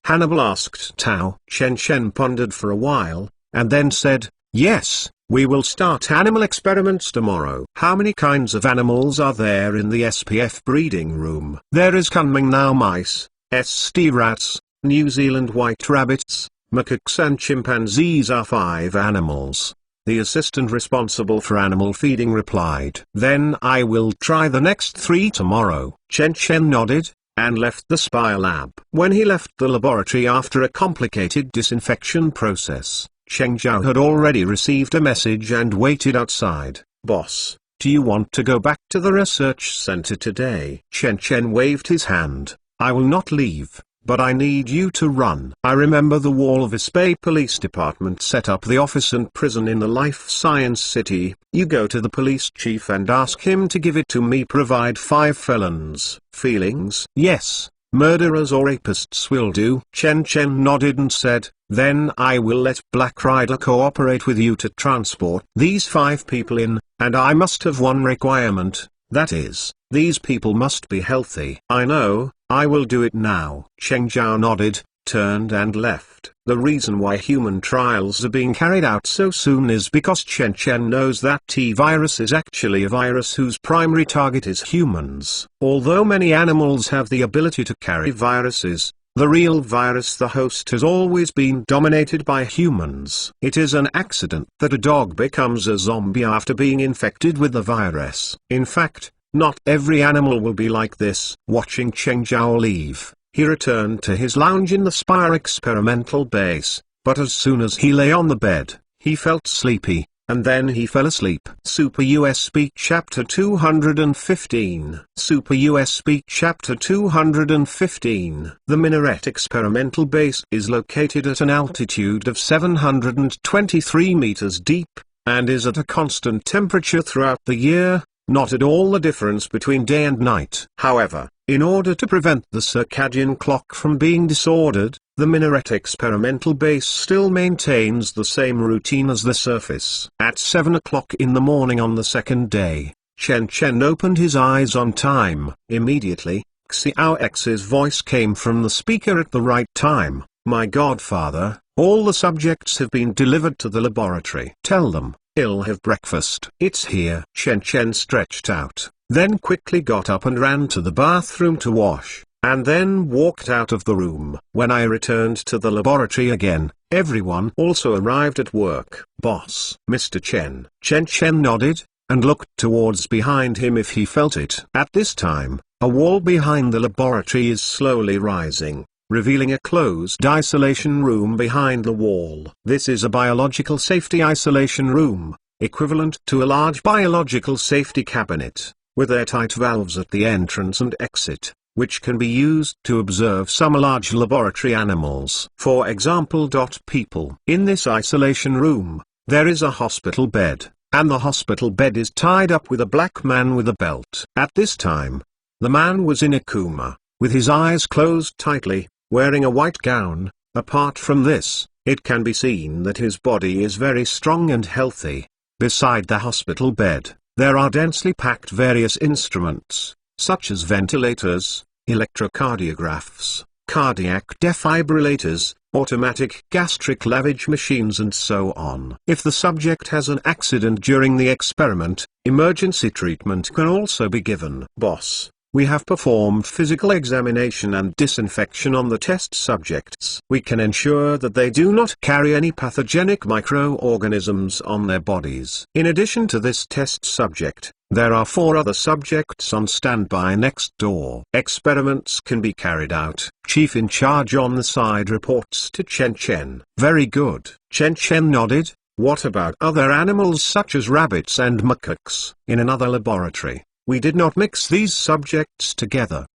Hannibal asked Tao. Chen Chen pondered for a while, and then said, "Yes, we will start animal experiments tomorrow." "How many kinds of animals are there in the SPF breeding room?" "There is Kunming mice, St rats, New Zealand white rabbits, macaques and chimpanzees are 5 animals." The assistant responsible for animal feeding replied. "Then I will try the next 3 tomorrow." Chen Chen nodded, and left the spy lab. When he left the laboratory after a complicated disinfection process, Cheng Zhao had already received a message and waited outside. "Boss, do you want to go back to the research center today?" Chen Chen waved his hand. "I will not leave, but I need you to run." "I remember the Walvis Bay Police Department set up the office and prison in the Life Science City. You go to the police chief and ask him to give it to me. Provide 5 felons." "Feelings?" "Yes, murderers or rapists will do." Chen Chen nodded and said, "Then I will let Black Rider cooperate with you to transport these 5 people in, and I must have one requirement, that is, these people must be healthy." "I know, I will do it now." Cheng Zhao nodded, turned and left. The reason why human trials are being carried out so soon is because Chen Chen knows that T-virus is actually a virus whose primary target is humans. Although many animals have the ability to carry viruses, the real virus, the host, has always been dominated by humans. It is an accident that a dog becomes a zombie after being infected with the virus. In fact, not every animal will be like this. Watching Cheng Zhao leave, he returned to his lounge in the Spire experimental base, but as soon as he lay on the bed, he felt sleepy, and then he fell asleep. Super USB Chapter 215. Super USB Chapter 215. The Minaret experimental base is located at an altitude of 723 meters deep, and is at a constant temperature throughout the year, not at all the difference between day and night. However, in order to prevent the circadian clock from being disordered, the Minaret experimental base still maintains the same routine as the surface. At 7 o'clock in the morning on the second day, Chen Chen opened his eyes on time. Immediately, Xiao X's voice came from the speaker at the right time. "My godfather, all the subjects have been delivered to the laboratory. Tell them, I'll have breakfast." "It's here." Chen Chen stretched out, then quickly got up and ran to the bathroom to wash, and then walked out of the room. When I returned to the laboratory again, everyone also arrived at work. "Boss, Mr. Chen." Chen Chen nodded, and looked towards behind him if he felt it. At this time, a wall behind the laboratory is slowly rising, revealing a closed isolation room behind the wall. This is a biological safety isolation room, equivalent to a large biological safety cabinet, with airtight valves at the entrance and exit, which can be used to observe some large laboratory animals. For example, people. In this isolation room, there is a hospital bed, and the hospital bed is tied up with a black man with a belt. At this time, the man was in a coma, with his eyes closed tightly, wearing a white gown. Apart from this, it can be seen that his body is very strong and healthy. Beside the hospital bed, there are densely packed various instruments, such as ventilators, electrocardiographs, cardiac defibrillators, automatic gastric lavage machines and so on. If the subject has an accident during the experiment, emergency treatment can also be given. "Boss, we have performed physical examination and disinfection on the test subjects. We can ensure that they do not carry any pathogenic microorganisms on their bodies. In addition to this test subject, there are 4 other subjects on standby next door. Experiments can be carried out." Chief in charge on the side reports to Chen Chen. "Very good." Chen Chen nodded. "What about other animals such as rabbits and macaques?" "In another laboratory, we did not mix these subjects together."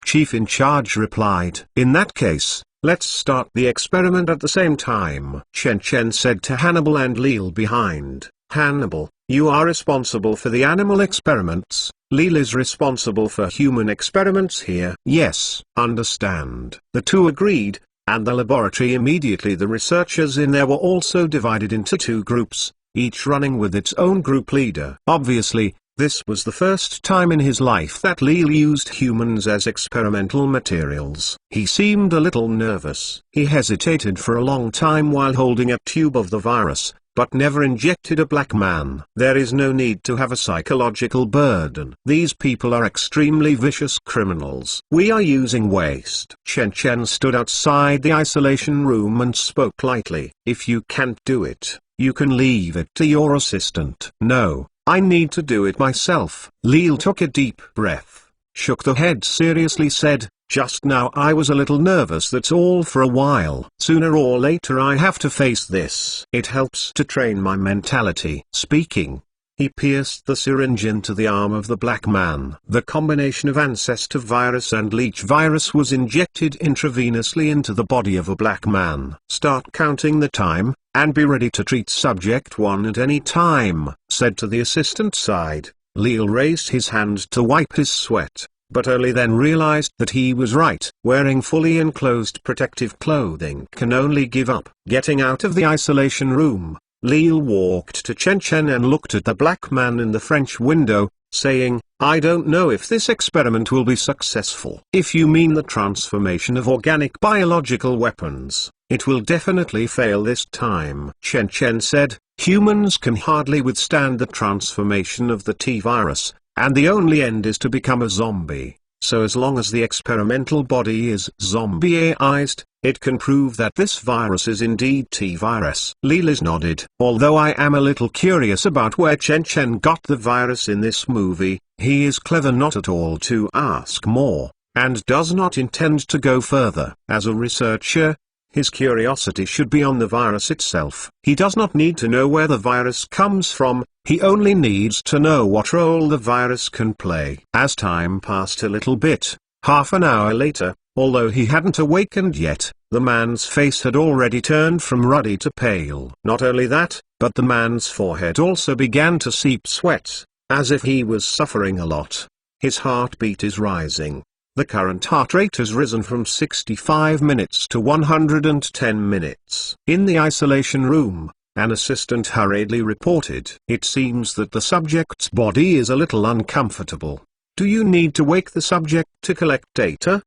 Chief in charge replied. "In that case, Let's start the experiment at the same time. Chen said to Hannibal and Leal behind. Hannibal, you are responsible for the animal experiments. Leal is responsible for human experiments here. Yes, understand. The two agreed, and the laboratory immediately. The researchers in there were also divided into two groups, each running with its own group leader. Obviously, this was the first time in his life that Leal used humans as experimental materials. He seemed a little nervous. He hesitated for a long time while holding a tube of the virus, but never injected a black man. There is no need to have a psychological burden. These people are extremely vicious criminals. We are using waste. Chen stood outside the isolation room and spoke lightly. If you can't do it, you can leave it to your assistant. No, I need to do it myself. Leal took a deep breath, shook the head seriously, said, just now I was a little nervous, that's all. For a while. Sooner or later I have to face this. It helps to train my mentality. Speaking, he pierced the syringe into the arm of the black man. The combination of Ancestor Virus and Leech Virus was injected intravenously into the body of a black man. Start counting the time, and be ready to treat subject 1 at any time, said to the assistant side. Leal raised his hand to wipe his sweat, but only then realized that he was right. Wearing fully enclosed protective clothing can only give up. Getting out of the isolation room, Leal walked to Chen and looked at the black man in the French window, saying, I don't know if this experiment will be successful. If you mean the transformation of organic biological weapons, it will definitely fail this time. Chen said, humans can hardly withstand the transformation of the T-virus, and the only end is to become a zombie. So as long as the experimental body is zombieized, it can prove that this virus is indeed T-virus. Leal nodded. Although I am a little curious about where Chen got the virus in this movie, he is clever not at all to ask more, and does not intend to go further. As a researcher, his curiosity should be on the virus itself. He does not need to know where the virus comes from, he only needs to know what role the virus can play. As time passed a little bit, half an hour later, although he hadn't awakened yet, the man's face had already turned from ruddy to pale. Not only that, but the man's forehead also began to seep sweat, as if he was suffering a lot. His heartbeat is rising. The current heart rate has risen from 65 minutes to 110 minutes. In the isolation room, an assistant hurriedly reported. It seems that the subject's body is a little uncomfortable. Do you need to wake the subject to collect data?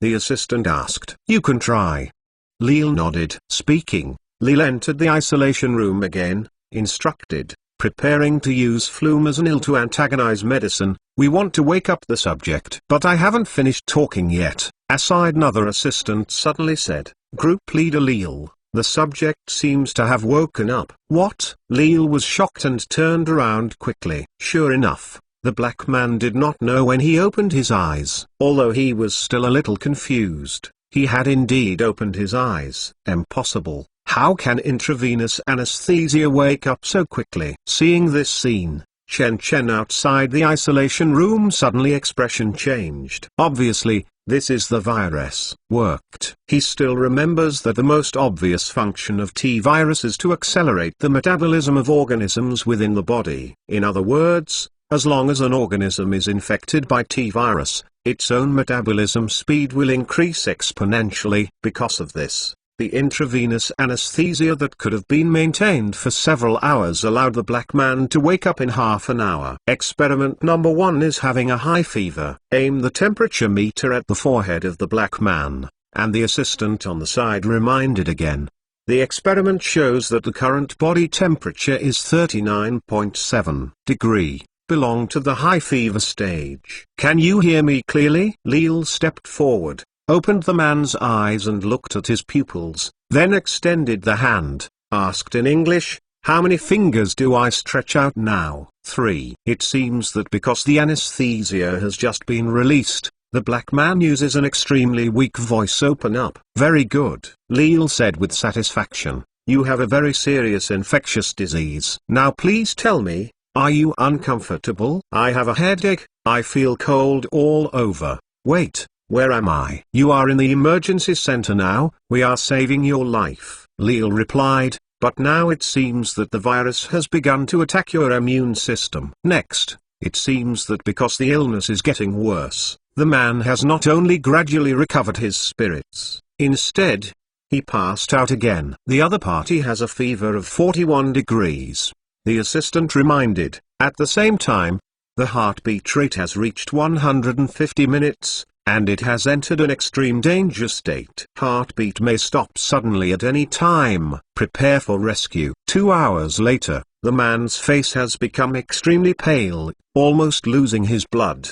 The assistant asked. You can try. Leal nodded. Speaking, Leal entered the isolation room again, instructed, preparing to use flumezanil to antagonize medicine. We want to wake up the subject. But I haven't finished talking yet, aside another assistant suddenly said. Group leader Leal, the subject seems to have woken up. What? Leal was shocked and turned around quickly. Sure enough, the black man did not know when he opened his eyes. Although he was still a little confused, he had indeed opened his eyes. Impossible. How can intravenous anesthesia wake up so quickly? Seeing this scene, Chen outside the isolation room suddenly expression changed. Obviously, this is the virus. Worked. He still remembers that the most obvious function of T-virus is to accelerate the metabolism of organisms within the body. In other words, as long as an organism is infected by T-virus, its own metabolism speed will increase exponentially. Because of this, the intravenous anesthesia that could have been maintained for several hours allowed the black man to wake up in half an hour. Experiment number 1 is having a high fever. Aim the temperature meter at the forehead of the black man, and the assistant on the side reminded again. The experiment shows that the current body temperature is 39.7 degrees. Belong to the high fever stage. Can you hear me clearly? Leal stepped forward, opened the man's eyes and looked at his pupils, then extended the hand, asked in English, how many fingers do I stretch out now? 3. It seems that because the anesthesia has just been released, the black man uses an extremely weak voice. Open up. Very good, Leal said with satisfaction. You have a very serious infectious disease. Now please tell me, are you uncomfortable? I have a headache, I feel cold all over. Wait, Where am I? You are in the emergency center now, we are saving your life, Leal replied, but now it seems that the virus has begun to attack your immune system. Next, it seems that because the illness is getting worse, the man has not only gradually recovered his spirits, instead, he passed out again. The other party has a fever of 41 degrees. The assistant reminded. At the same time, the heartbeat rate has reached 150 minutes, and it has entered an extreme danger state. Heartbeat may stop suddenly at any time. Prepare for rescue. 2 hours later, the man's face has become extremely pale, almost losing his blood.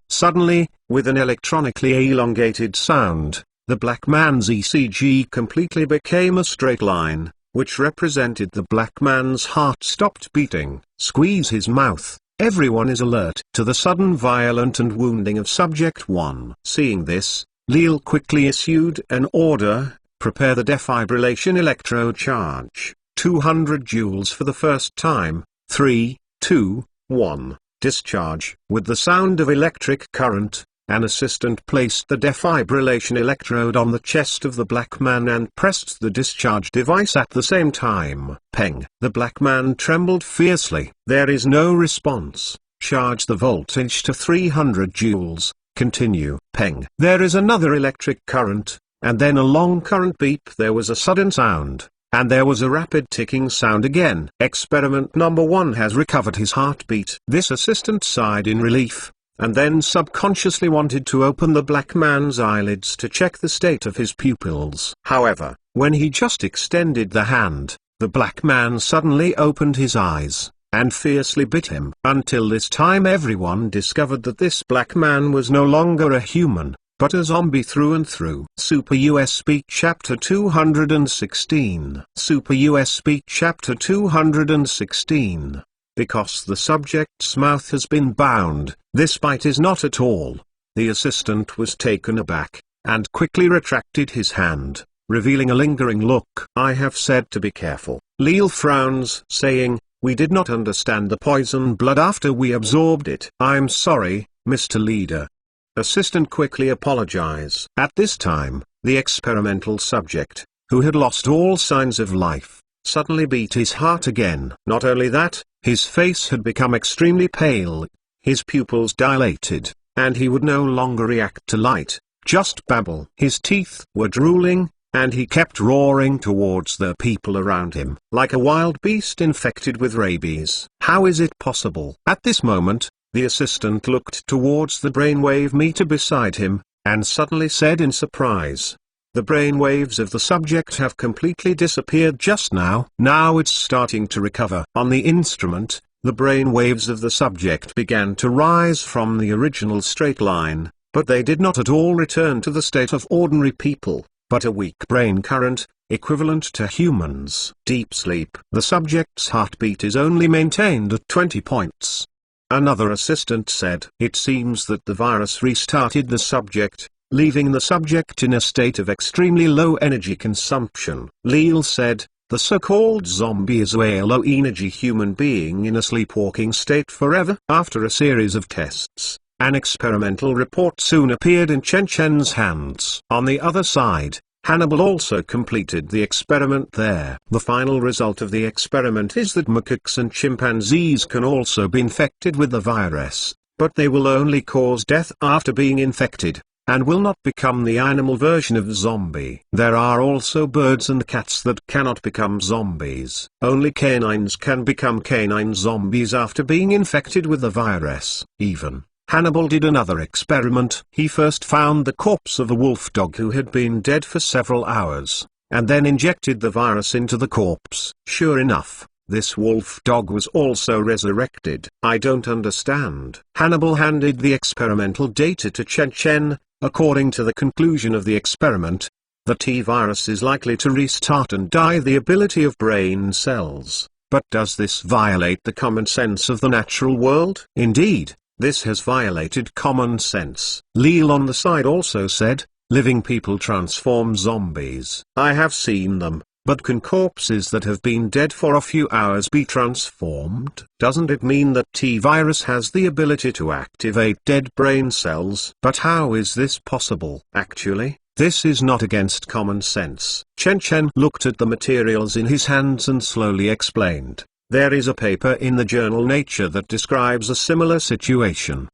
Suddenly, with an electronically elongated sound, the black man's ECG completely became a straight line, which represented the black man's heart stopped beating. Squeeze his mouth. Everyone is alert to the sudden violent and wounding of Subject 1. Seeing this, Leal quickly issued an order, prepare the defibrillation electrode charge. 200 joules for the first time. 3, 2, 1. Discharge. With the sound of electric current, an assistant placed the defibrillation electrode on the chest of the black man and pressed the discharge device at the same time. Peng. The black man trembled fiercely. There is no response. Charge the voltage to 300 joules. Continue. Peng. There is another electric current, and then a long current beep. There was a sudden sound, and there was a rapid ticking sound again. Experiment number 1 has recovered his heartbeat. This assistant sighed in relief, and then subconsciously wanted to open the black man's eyelids to check the state of his pupils. However, when he just extended the hand, the black man suddenly opened his eyes, and fiercely bit him. Until this time everyone discovered that this black man was no longer a human, but a zombie through and through. Super US Speak Chapter 216. Super US Speak Chapter 216. Because the subject's mouth has been bound, this bite is not at all. The assistant was taken aback, and quickly retracted his hand, revealing a lingering look. I have said to be careful. Leal frowns, saying, we did not understand the poison blood after we absorbed it. I'm sorry, Mr. Leader. Assistant quickly apologize. At this time, the experimental subject, who had lost all signs of life, suddenly beat his heart again. Not only that, his face had become extremely pale, his pupils dilated, and he would no longer react to light, just babble. His teeth were drooling, and he kept roaring towards the people around him, like a wild beast infected with rabies. How is it possible? At this moment, the assistant looked towards the brainwave meter beside him, and suddenly said in surprise, the brainwaves of the subject have completely disappeared just now. Now it's starting to recover. On the instrument, the brainwaves of the subject began to rise from the original straight line, but they did not at all return to the state of ordinary people, but a weak brain current, equivalent to humans. Deep sleep. The subject's heartbeat is only maintained at 20 points. Another assistant said, it seems that the virus restarted the subject, leaving the subject in a state of extremely low energy consumption. Leal said, the so-called zombie is a low-energy human being in a sleepwalking state forever. After a series of tests, an experimental report soon appeared in Chen Chen's hands. On the other side, Hannibal also completed the experiment there. The final result of the experiment is that macaques and chimpanzees can also be infected with the virus, but they will only cause death after being infected, and will not become the animal version of zombie. There are also birds and cats that cannot become zombies. Only canines can become canine zombies after being infected with the virus. Even Hannibal did another experiment. He first found the corpse of a wolf dog who had been dead for several hours, and then injected the virus into the corpse. Sure enough, this wolf dog was also resurrected. I don't understand. Hannibal handed the experimental data to Chen Chen. According to the conclusion of the experiment, the T-virus is likely to restart and die the ability of brain cells. But does this violate the common sense of the natural world? Indeed, this has violated common sense. Leal on the side also said, living people transform zombies. I have seen them, But can corpses that have been dead for a few hours be transformed? Doesn't it mean that T-virus has the ability to activate dead brain cells? But how is this possible? Actually, this is not against common sense. Chen looked at the materials in his hands and slowly explained. There is a paper in the journal Nature that describes a similar situation.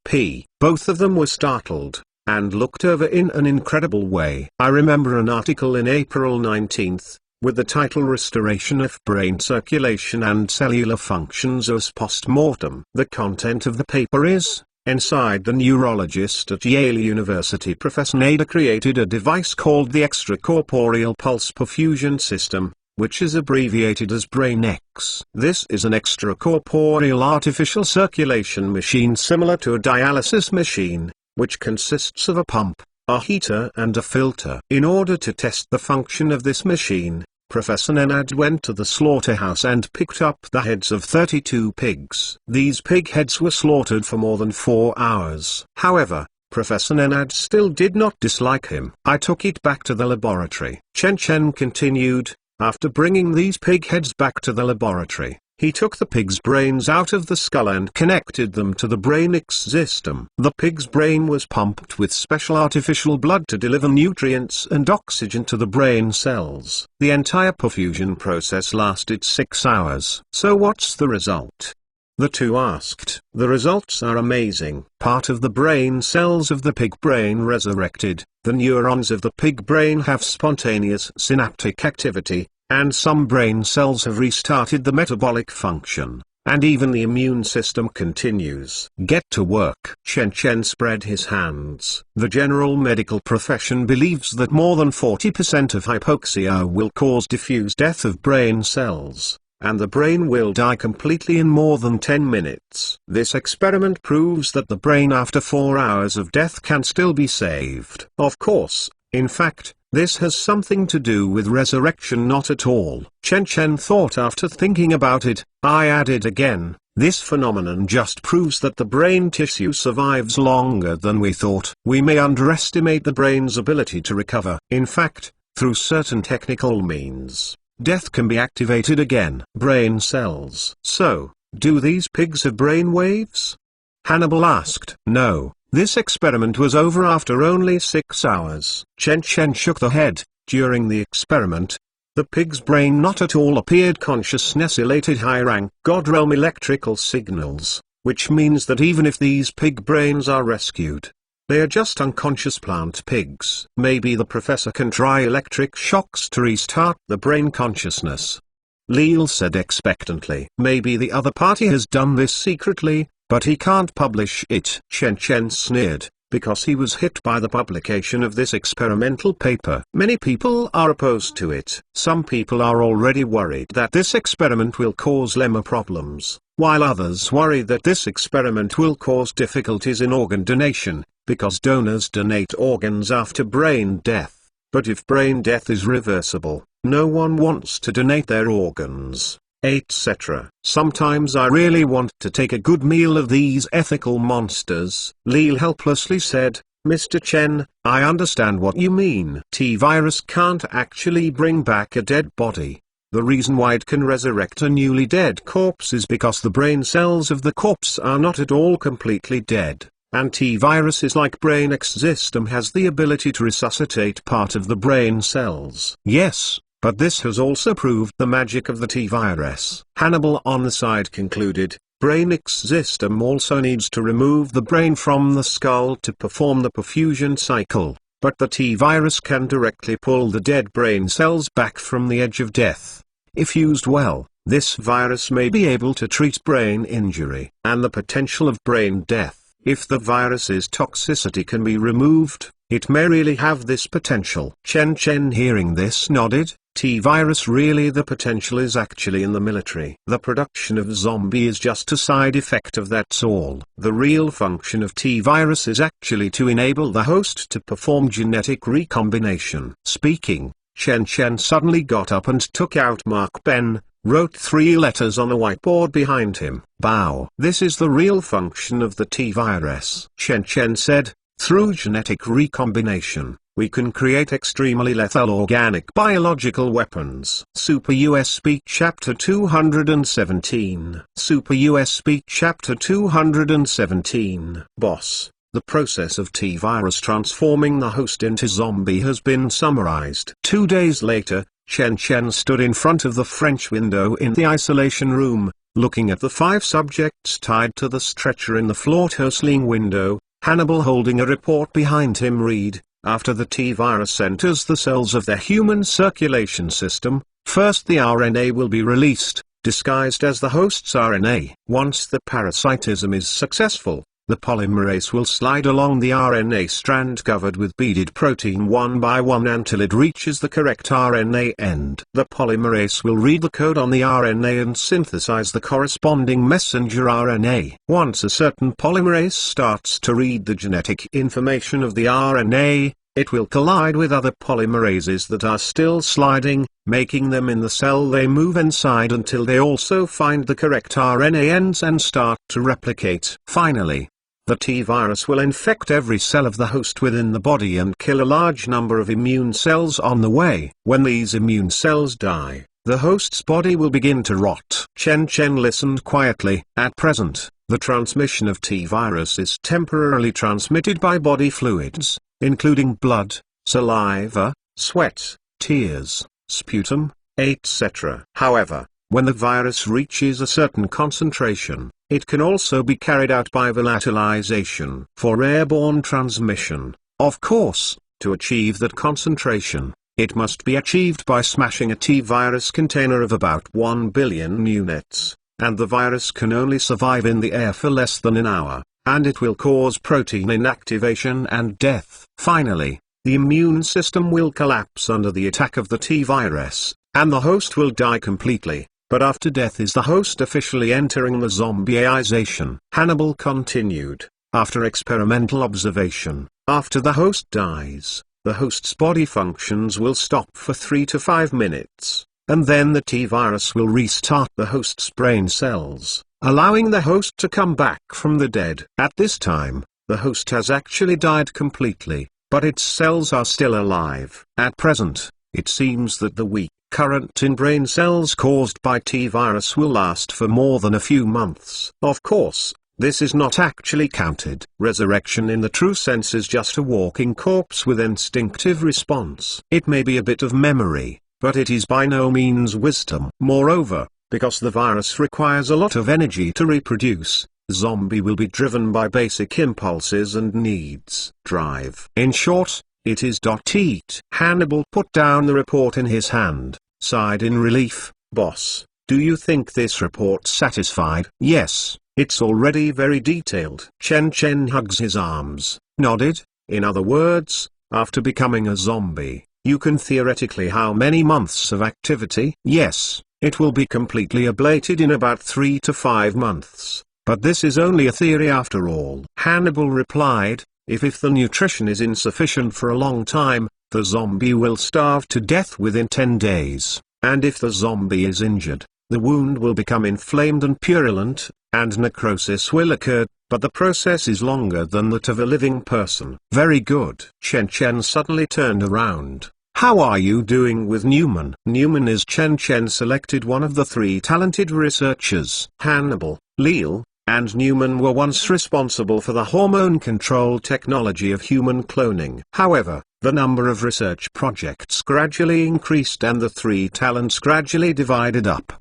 Both of them were startled, and looked over in an incredible way. I remember an article in April 19th, with the title Restoration of Brain Circulation and Cellular Functions as Post-Mortem. The content of the paper is, inside the neurologist at Yale University Professor Nader created a device called the Extracorporeal Pulse Perfusion System, which is abbreviated as BrainX. This is an extracorporeal artificial circulation machine similar to a dialysis machine, which consists of a pump, a heater and a filter. In order to test the function of this machine, Professor Nenad went to the slaughterhouse and picked up the heads of 32 pigs. These pig heads were slaughtered for more than 4 hours. However, Professor Nenad still did not dislike him. I took it back to the laboratory. Chen continued, after bringing these pig heads back to the laboratory, he took the pig's brains out of the skull and connected them to the BrainX system. The pig's brain was pumped with special artificial blood to deliver nutrients and oxygen to the brain cells. The entire perfusion process lasted 6 hours. So what's the result? The two asked. The results are amazing. Part of the brain cells of the pig brain resurrected, the neurons of the pig brain have spontaneous synaptic activity, and some brain cells have restarted the metabolic function, and even the immune system continues. Get to work. Chen spread his hands. The general medical profession believes that more than 40% of hypoxia will cause diffuse death of brain cells, and the brain will die completely in more than 10 minutes. This experiment proves that the brain after 4 hours of death can still be saved. Of course, in fact, this has something to do with resurrection. Not at all. Chen thought after thinking about it. I added again, this phenomenon just proves that the brain tissue survives longer than we thought. We may underestimate the brain's ability to recover. In fact, through certain technical means, death can be activated again. Brain cells. So, do these pigs have brain waves? Hannibal asked. No. This experiment was over after only 6 hours. Chen shook the head. During the experiment, the pig's brain not at all appeared consciousness elated high-rank God realm electrical signals, which means that even if these pig brains are rescued, they are just unconscious plant pigs. Maybe the professor can try electric shocks to restart the brain consciousness. Leal said expectantly. Maybe the other party has done this secretly, but he can't publish it. Chen sneered, because he was hit by the publication of this experimental paper. Many people are opposed to it. Some people are already worried that this experiment will cause lemma problems, while others worry that this experiment will cause difficulties in organ donation, because donors donate organs after brain death. But if brain death is reversible, no one wants to donate their organs, etc. Sometimes I really want to take a good meal of these ethical monsters. Leal helplessly said, Mr. Chen, I understand what you mean. T-virus can't actually bring back a dead body. The reason why it can resurrect a newly dead corpse is because the brain cells of the corpse are not at all completely dead, and T-virus is like BrainX system has the ability to resuscitate part of the brain cells. Yes. But this has also proved the magic of the T-virus. Hannibal on the side concluded, BrainX system also needs to remove the brain from the skull to perform the perfusion cycle, but the T-virus can directly pull the dead brain cells back from the edge of death. If used well, this virus may be able to treat brain injury and the potential of brain death. If the virus's toxicity can be removed, it may really have this potential. Chen hearing this nodded. T-virus really the potential is actually in the military. The production of zombie is just a side effect of that's all. The real function of T-virus is actually to enable the host to perform genetic recombination. Speaking, Chen suddenly got up and took out mark pen, wrote 3 letters on a whiteboard behind him. Bow. This is the real function of the T-virus. Chen said, through genetic recombination, we can create extremely lethal organic biological weapons. Super USB Chapter 217. Super USB Chapter 217. Boss. The process of T-virus transforming the host into zombie has been summarized. 2 days later, Chen Chen stood in front of the French window in the isolation room, looking at the 5 subjects tied to the stretcher in the floor-hustling window, Hannibal holding a report behind him read, after the T-virus enters the cells of the human circulation system, first the RNA will be released, disguised as the host's RNA. Once the parasitism is successful, the polymerase will slide along the RNA strand covered with beaded protein one by one until it reaches the correct RNA end. The polymerase will read the code on the RNA and synthesize the corresponding messenger RNA. Once a certain polymerase starts to read the genetic information of the RNA, it will collide with other polymerases that are still sliding, making them in the cell they move inside until they also find the correct RNA ends and start to replicate. Finally, the T-virus will infect every cell of the host within the body and kill a large number of immune cells on the way. When these immune cells die, the host's body will begin to rot. Chen Chen listened quietly. At present, the transmission of T-virus is temporarily transmitted by body fluids, including blood, saliva, sweat, tears, sputum, etc. However, when the virus reaches a certain concentration, it can also be carried out by volatilization. For airborne transmission, of course, to achieve that concentration, it must be achieved by smashing a T-virus container of about 1 billion units, and the virus can only survive in the air for less than an hour, and it will cause protein inactivation and death. Finally, the immune system will collapse under the attack of the T-virus, and the host will die completely. But after death is the host officially entering the zombieization. Hannibal continued, after experimental observation, after the host dies, the host's body functions will stop for 3 to 5 minutes, and then the T-virus will restart the host's brain cells, allowing the host to come back from the dead. At this time, the host has actually died completely, but its cells are still alive. At present, it seems that the weak current in brain cells caused by T-virus will last for more than a few months. Of course, this is not actually counted. Resurrection in the true sense is just a walking corpse with instinctive response. It may be a bit of memory, but it is by no means wisdom. Moreover, because the virus requires a lot of energy to reproduce, zombie will be driven by basic impulses and needs. Drive. In short, it is eat. Hannibal put down the report in his hand, sighed in relief. Boss, do you think this report satisfied? Yes, it's already very detailed. Chen Chen hugs his arms, nodded. In other words, after becoming a zombie, you can theoretically how many months of activity? Yes, it will be completely ablated in about 3 to 5 months. But this is only a theory after all. Hannibal replied, if the nutrition is insufficient for a long time, the zombie will starve to death within 10 days, and if the zombie is injured, the wound will become inflamed and purulent, and necrosis will occur, but the process is longer than that of a living person. Very good. Chen Chen suddenly turned around. How are you doing with Newman? Newman is Chen Chen selected one of the 3 talented researchers. Hannibal, Leal, and Newman were once responsible for the hormone control technology of human cloning. However, the number of research projects gradually increased and the 3 talents gradually divided up.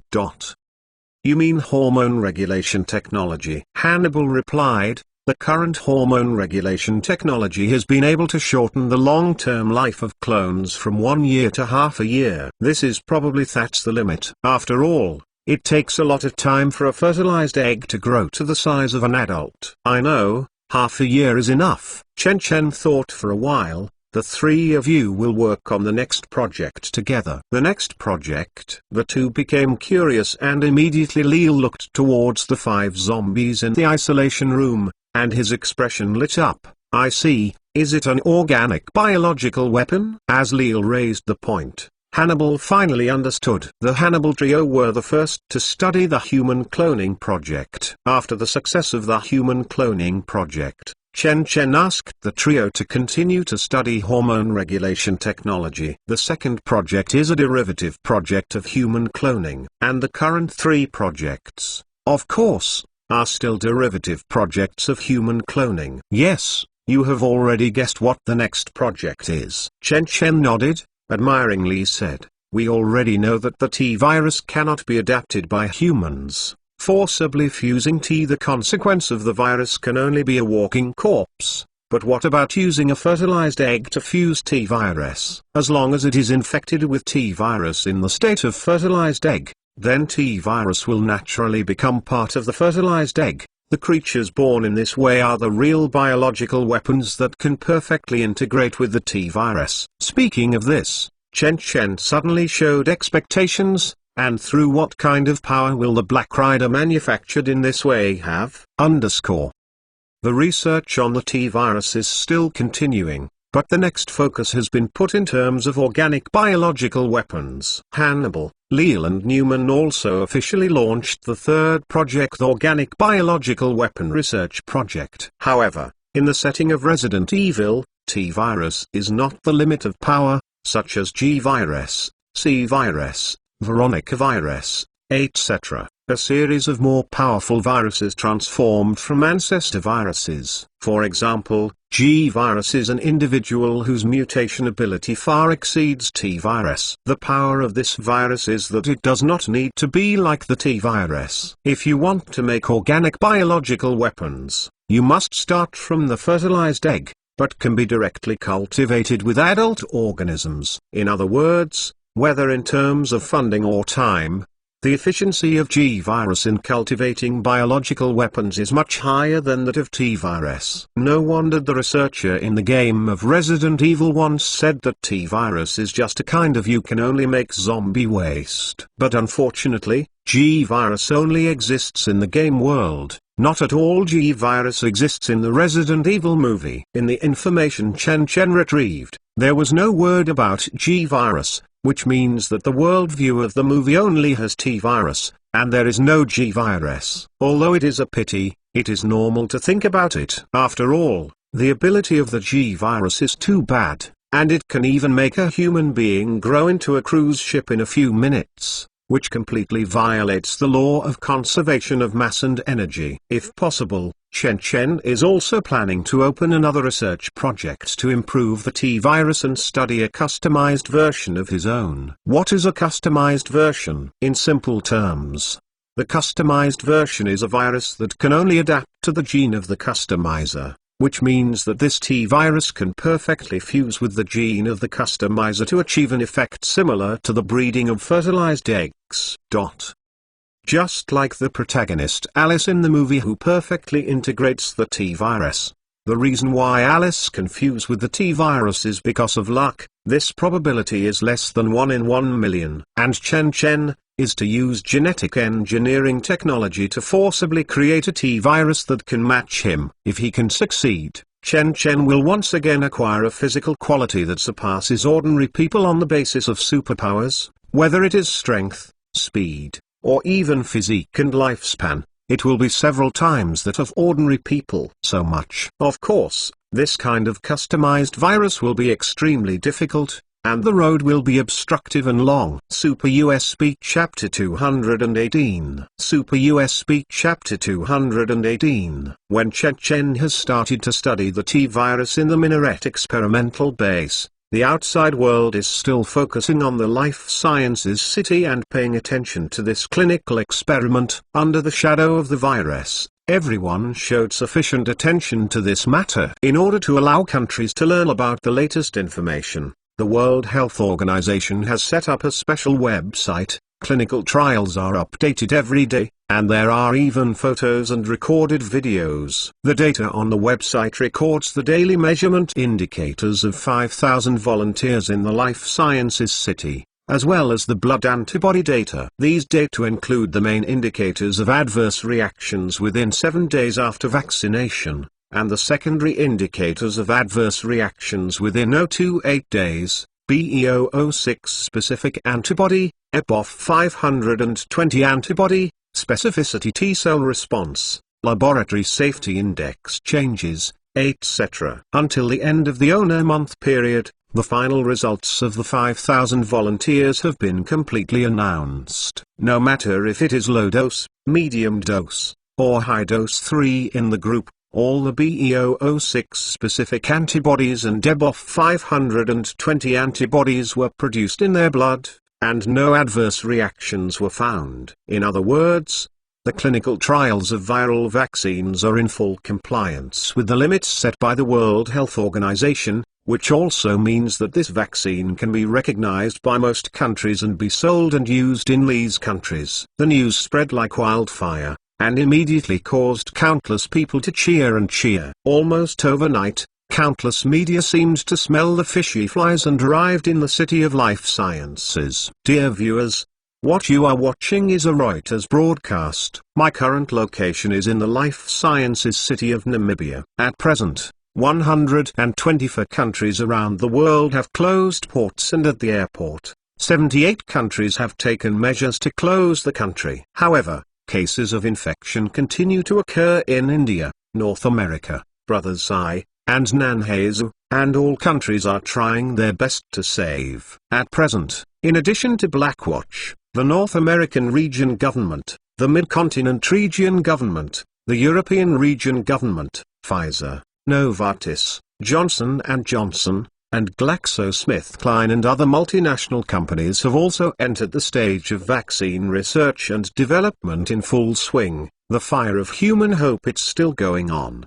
You mean hormone regulation technology? Hannibal replied, the current hormone regulation technology has been able to shorten the long-term life of clones from 1 year to half a year. This is probably that's the limit. After all, it takes a lot of time for a fertilized egg to grow to the size of an adult. I know, half a year is enough. Chen Chen thought for a while. The 3 of you will work on the next project together. The next project? The 2 became curious and immediately Leal looked towards the 5 zombies in the isolation room, and his expression lit up. I see, is it an organic biological weapon? As Leal raised the point, Hannibal finally understood. The Hannibal trio were the first to study the human cloning project. After the success of the human cloning project, Chen Chen asked the trio to continue to study hormone regulation technology. The second project is a derivative project of human cloning, and the current 3 projects, of course, are still derivative projects of human cloning. Yes, you have already guessed what the next project is. Chen Chen nodded, admiringly said, "We already know that the T-virus cannot be adapted by humans. Forcibly fusing T, the consequence of the virus can only be a walking corpse. But what about using a fertilized egg to fuse T-virus? As long as it is infected with T-virus in the state of fertilized egg, then T-virus will naturally become part of the fertilized egg. The creatures born in this way are the real biological weapons that can perfectly integrate with the T-virus." Speaking of this, Chen Chen suddenly showed expectations. And through what kind of power will the Black Rider manufactured in this way have? The research on the T-virus is still continuing, but the next focus has been put in terms of organic biological weapons. Hannibal, Leal and Newman also officially launched the third project, the Organic Biological Weapon Research Project. However, in the setting of Resident Evil, T-virus is not the limit of power, such as G-virus, C-virus, Veronica virus, etc. A series of more powerful viruses transformed from ancestor viruses. For example, G-virus is an individual whose mutation ability far exceeds T-virus. The power of this virus is that it does not need to be like the T-virus. If you want to make organic biological weapons, you must start from the fertilized egg, but can be directly cultivated with adult organisms. In other words, whether in terms of funding or time, the efficiency of G-virus in cultivating biological weapons is much higher than that of T-virus. No wonder the researcher in the game of Resident Evil once said that T-virus is just a kind of you can only make zombie waste. But unfortunately, G-virus only exists in the game world. Not at all G-virus exists in the Resident Evil movie. In the information Chen Chen retrieved, there was no word about G-virus, which means that the worldview of the movie only has T-virus, and there is no G-virus. Although it is a pity, it is normal to think about it. After all, the ability of the G-virus is too bad, and it can even make a human being grow into a cruise ship in a few minutes, which completely violates the law of conservation of mass and energy. If possible, Chen Chen is also planning to open another research project to improve the T-virus and study a customized version of his own. What is a customized version? In simple terms, the customized version is a virus that can only adapt to the gene of the customizer, which means that this T-virus can perfectly fuse with the gene of the customizer to achieve an effect similar to the breeding of fertilized eggs. Just like the protagonist Alice in the movie who perfectly integrates the T-virus. The reason why Alice can fuse with the T-virus is because of luck. This probability is less than 1 in 1 million. And Chen Chen is to use genetic engineering technology to forcibly create a T-virus that can match him. If he can succeed, Chen Chen will once again acquire a physical quality that surpasses ordinary people on the basis of superpowers, whether it is strength, speed, or even physique and lifespan. It will be several times that of ordinary people. So much. Of course, this kind of customized virus will be extremely difficult, and the road will be obstructive and long. Super USB Chapter 218. Super USB Chapter 218. When Chen Chen has started to study the T-virus in the Minaret experimental base, the outside world is still focusing on the life sciences city and paying attention to this clinical experiment. Under the shadow of the virus, everyone showed sufficient attention to this matter. In order to allow countries to learn about the latest information, the World Health Organization has set up a special website. Clinical trials are updated every day, and there are even photos and recorded videos. The data on the website records the daily measurement indicators of 5,000 volunteers in the life sciences city, as well as the blood antibody data. These data include the main indicators of adverse reactions within 7 days after vaccination, and the secondary indicators of adverse reactions within 028 days, BE006 specific antibody, EPOF 520 antibody, specificity T-cell response, laboratory safety index changes, etc. Until the end of the owner month period, the final results of the 5,000 volunteers have been completely announced. No matter if it is low dose, medium dose, or high dose 3 in the group, all the BE006 specific antibodies and DEBOF 520 antibodies were produced in their blood, and no adverse reactions were found. In other words, the clinical trials of viral vaccines are in full compliance with the limits set by the World Health Organization, which also means that this vaccine can be recognized by most countries and be sold and used in these countries. The news spread like wildfire, and immediately caused countless people to cheer and cheer. Almost overnight, countless media seemed to smell the fishy flies and arrived in the city of life sciences. Dear viewers, what you are watching is a Reuters broadcast. My current location is in the life sciences city of Namibia. At present, 124 countries around the world have closed ports, and at the airport, 78 countries have taken measures to close the country. However, cases of infection continue to occur in India, North America, Brothers I, and Nanhazu, and all countries are trying their best to save. At present, in addition to Blackwatch, the North American region government, the Mid-Continent region government, the European region government, Pfizer, Novartis, Johnson & Johnson, and GlaxoSmithKline and other multinational companies have also entered the stage of vaccine research and development in full swing. The fire of human hope, it's still going on.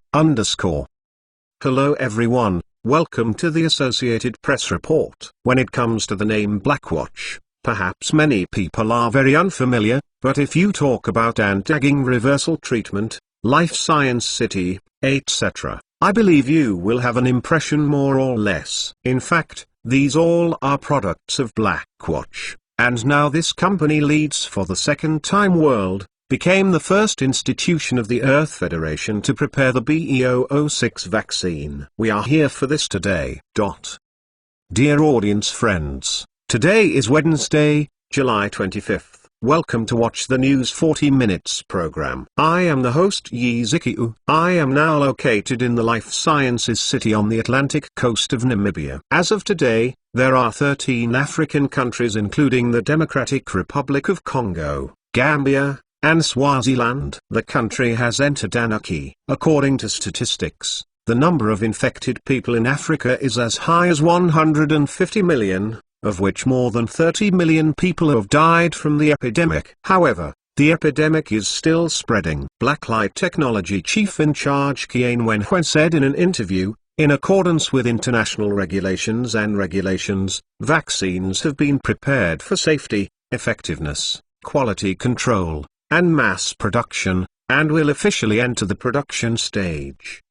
Hello everyone, welcome to the Associated Press report. When it comes to the name Blackwatch, perhaps many people are very unfamiliar, but if you talk about anti-aging reversal treatment, life science city, etc., I believe you will have an impression more or less. In fact, these all are products of Blackwatch, and now this company leads for the second time world, became the first institution of the Earth Federation to prepare the BE006 vaccine. We are here for this today. Dear audience friends, today is Wednesday, July 25th. Welcome to Watch the News 40 Minutes program. I am the host Yizikiu. I am now located in the life sciences city on the Atlantic coast of Namibia. As of today, there are 13 African countries including the Democratic Republic of Congo, Gambia, and Swaziland. The country has entered anarchy. According to statistics, the number of infected people in Africa is as high as 150 million. Of which more than 30 million people have died from the epidemic. However, the epidemic is still spreading. Blacklight Technology Chief in Charge Kian Wenhui said in an interview, in accordance with international regulations and regulations, vaccines have been prepared for safety, effectiveness, quality control, and mass production, and will officially enter the production stage.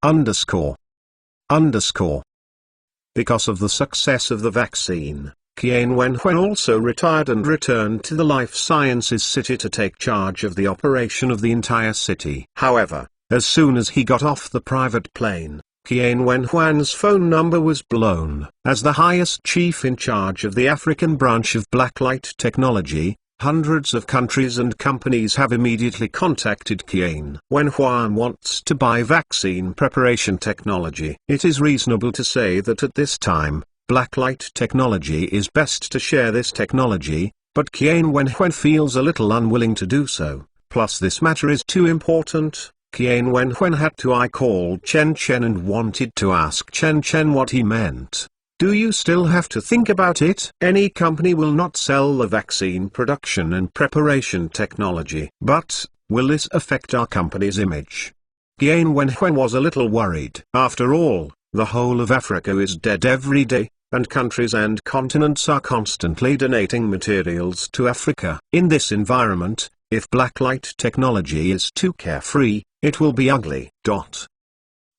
Because of the success of the vaccine, Kian Wenhui also retired and returned to the life sciences city to take charge of the operation of the entire city. However, as soon as he got off the private plane, Kian Wenhui's phone number was blown. As the highest chief in charge of the African branch of Blacklight Technology, hundreds of countries and companies have immediately contacted Kian. Wenhui wants to buy vaccine preparation technology. It is reasonable to say that at this time, Blacklight Technology is best to share this technology, but Kian Wenhui feels a little unwilling to do so. Plus this matter is too important. Kian Wenhui had to I called Chen Chen and wanted to ask Chen Chen what he meant. Do you still have to think about it? Any company will not sell the vaccine production and preparation technology. But, will this affect our company's image? Kian Wenhui was a little worried. After all, the whole of Africa is dead every day, and countries and continents are constantly donating materials to Africa. In this environment, if Blacklight Technology is too carefree, it will be ugly.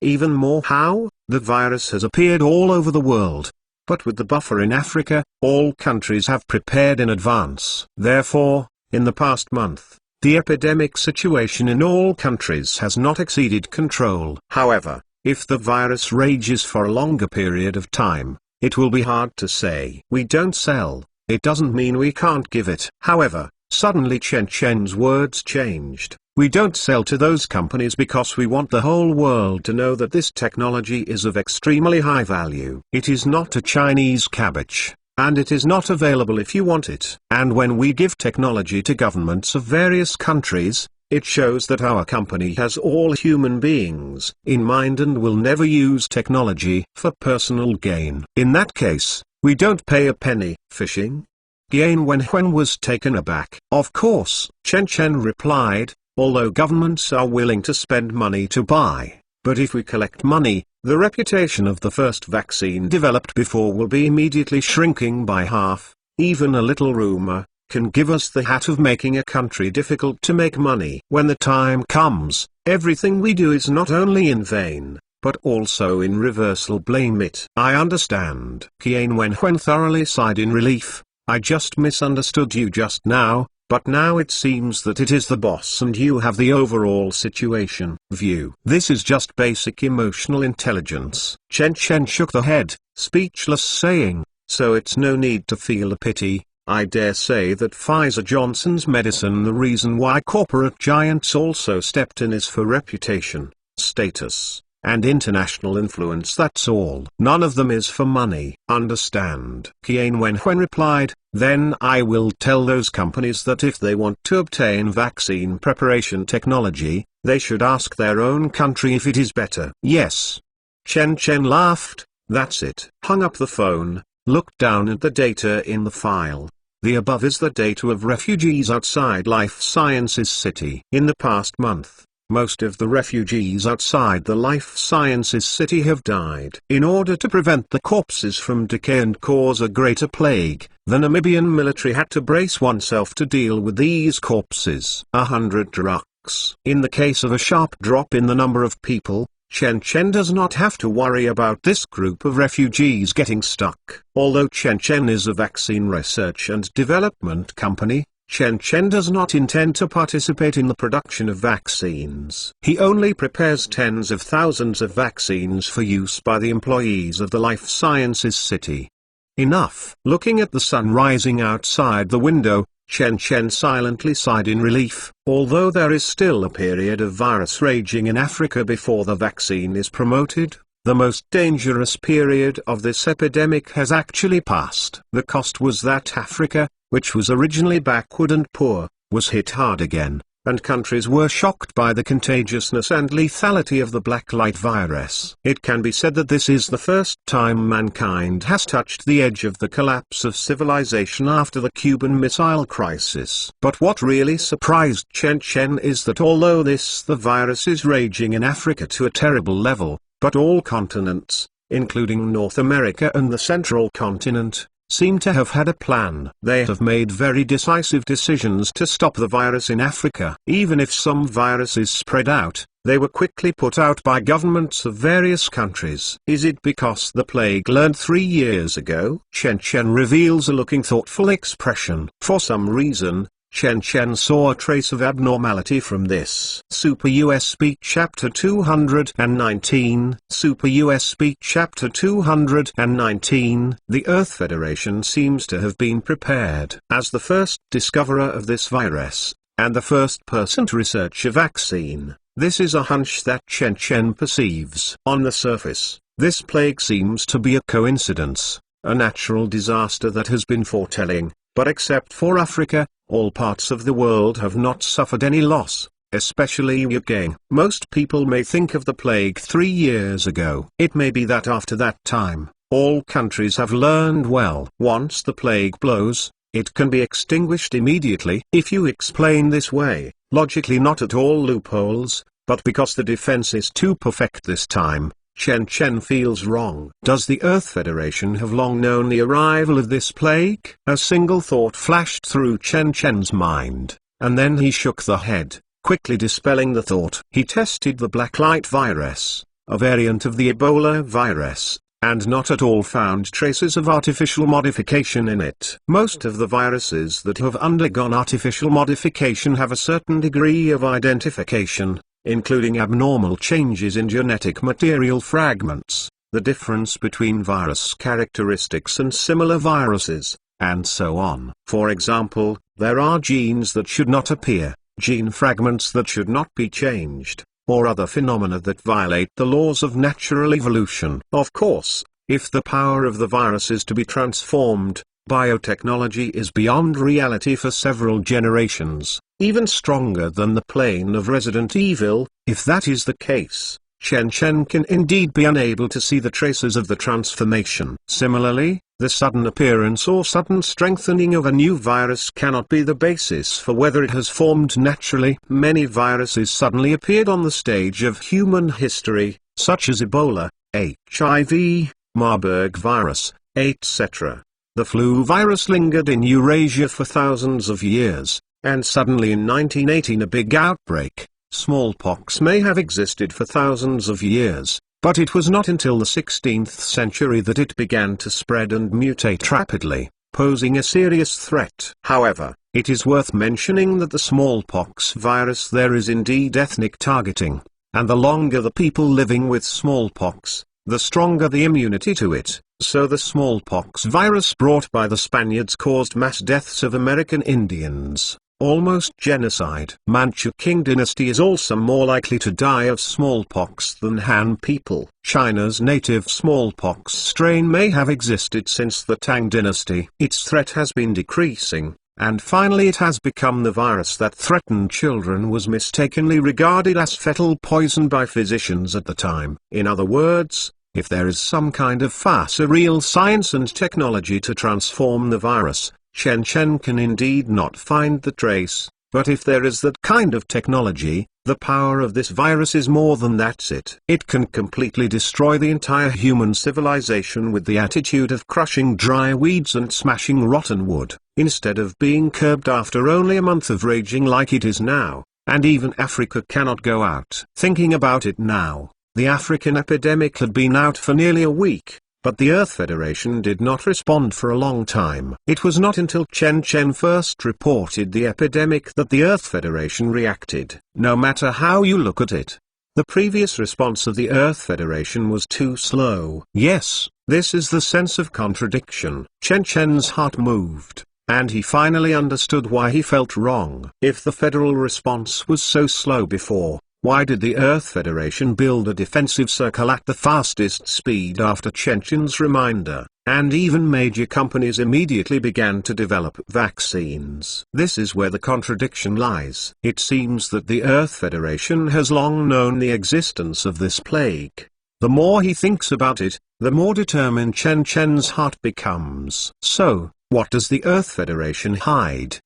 Even more how, the virus has appeared all over the world. But with the buffer in Africa, all countries have prepared in advance. Therefore, in the past month, the epidemic situation in all countries has not exceeded control. However, if the virus rages for a longer period of time, it will be hard to say. We don't sell, it doesn't mean we can't give it. However, suddenly Chen Chen's words changed. We don't sell to those companies because we want the whole world to know that this technology is of extremely high value. It is not a Chinese cabbage, and it is not available if you want it. And when we give technology to governments of various countries, it shows that our company has all human beings in mind and will never use technology for personal gain. In that case, we don't pay a penny. Phishing? Yan Wenwen was taken aback. Of course, Chen Chen replied, although governments are willing to spend money to buy, but if we collect money, the reputation of the first vaccine developed before will be immediately shrinking by half. Even a little rumor can give us the hat of making a country difficult to make money. When the time comes, everything we do is not only in vain, but also in reversal. Blame it. I understand. Yan Wenwen thoroughly sighed in relief. I just misunderstood you just now, but now it seems that it is the boss and you have the overall situation view. This is just basic emotional intelligence. Chen Chen shook the head, speechless, saying, so it's no need to feel a pity. I dare say that Pfizer Johnson's medicine, the reason why corporate giants also stepped in, is for reputation, status, and international influence. That's all. None of them is for money. Understand? Yan Wenwen replied, then I will tell those companies that if they want to obtain vaccine preparation technology, they should ask their own country if it is better. Yes. Chen Chen laughed. That's it. Hung up the phone, looked down at the data in the file. The above is the data of refugees outside Life Sciences City. In the past month, most of the refugees outside the Life Sciences City have died. In order to prevent the corpses from decay and cause a greater plague, the Namibian military had to brace oneself to deal with these corpses. 100 drugs. In the case of a sharp drop in the number of people, Chen Chen does not have to worry about this group of refugees getting stuck. Although Chen Chen is a vaccine research and development company, Chen Chen does not intend to participate in the production of vaccines. He only prepares tens of thousands of vaccines for use by the employees of the Life Sciences City. Enough. Looking at the sun rising outside the window, Chen Chen silently sighed in relief. Although there is still a period of virus raging in Africa before the vaccine is promoted, the most dangerous period of this epidemic has actually passed. The cost was that Africa, which was originally backward and poor, was hit hard again, and countries were shocked by the contagiousness and lethality of the black light virus. It can be said that this is the first time mankind has touched the edge of the collapse of civilization after the Cuban Missile Crisis. But what really surprised Chen Chen is that although the virus is raging in Africa to a terrible level, but all continents, including North America and the Central Continent, seem to have had a plan. They have made very decisive decisions to stop the virus in Africa. Even if some viruses spread out, they were quickly put out by governments of various countries. Is it because the plague learned 3 years ago? Chen Chen reveals a looking thoughtful expression. For some reason, Chen Chen saw a trace of abnormality from this. Super US Speak Chapter 219. Super US Speak Chapter 219. The Earth Federation seems to have been prepared. As the first discoverer of this virus, and the first person to research a vaccine, this is a hunch that Chen Chen perceives. On the surface, this plague seems to be a coincidence, a natural disaster that has been foretelling, but except for Africa, all parts of the world have not suffered any loss, especially Ukraine. Most people may think of the plague 3 years ago. It may be that after that time, all countries have learned well. Once the plague blows, it can be extinguished immediately. If you explain this way, logically not at all loopholes, but because the defense is too perfect this time, Chen Chen feels wrong. Does the Earth Federation have long known the arrival of this plague? A single thought flashed through Chen Chen's mind, and then he shook the head, quickly dispelling the thought. He tested the blacklight virus, a variant of the Ebola virus, and not at all found traces of artificial modification in it. Most of the viruses that have undergone artificial modification have a certain degree of identification, including abnormal changes in genetic material fragments, the difference between virus characteristics and similar viruses, and so on. For example, there are genes that should not appear, gene fragments that should not be changed, or other phenomena that violate the laws of natural evolution. Of course, if the power of the virus is to be transformed, biotechnology is beyond reality for several generations, even stronger than the plane of Resident Evil. If that is the case, Chen Chen can indeed be unable to see the traces of the transformation. Similarly, the sudden appearance or sudden strengthening of a new virus cannot be the basis for whether it has formed naturally. Many viruses suddenly appeared on the stage of human history, such as Ebola, HIV, Marburg virus, etc. The flu virus lingered in Eurasia for thousands of years, and suddenly in 1918 a big outbreak. Smallpox may have existed for thousands of years, but it was not until the 16th century that it began to spread and mutate rapidly, posing a serious threat. However, it is worth mentioning that the smallpox virus there is indeed ethnic targeting, and the longer the people living with smallpox, the stronger the immunity to it. So the smallpox virus brought by the Spaniards caused mass deaths of American Indians. Almost genocide. Manchu Qing dynasty is also more likely to die of smallpox than Han people. China's native smallpox strain may have existed since the Tang dynasty. Its threat has been decreasing, and finally it has become the virus that threatened children was mistakenly regarded as fetal poison by physicians at the time. In other words, if there is some kind of farce or real science and technology to transform the virus, Chen Chen can indeed not find the trace, but if there is that kind of technology, the power of this virus is more than that's it. It can completely destroy the entire human civilization with the attitude of crushing dry weeds and smashing rotten wood, instead of being curbed after only a month of raging like it is now, and even Africa cannot go out. Thinking about it now, the African epidemic had been out for nearly a week. But the Earth Federation did not respond for a long time. It was not until Chen Chen first reported the epidemic that the Earth Federation reacted. No matter how you look at it, the previous response of the Earth Federation was too slow. Yes, this is the sense of contradiction. Chen Chen's heart moved, and he finally understood why he felt wrong. If the federal response was so slow before, why did the Earth Federation build a defensive circle at the fastest speed after Chen Chen's reminder, and even major companies immediately began to develop vaccines? This is where the contradiction lies. It seems that the Earth Federation has long known the existence of this plague. The more he thinks about it, the more determined Chen Chen's heart becomes. So, what does the Earth Federation hide?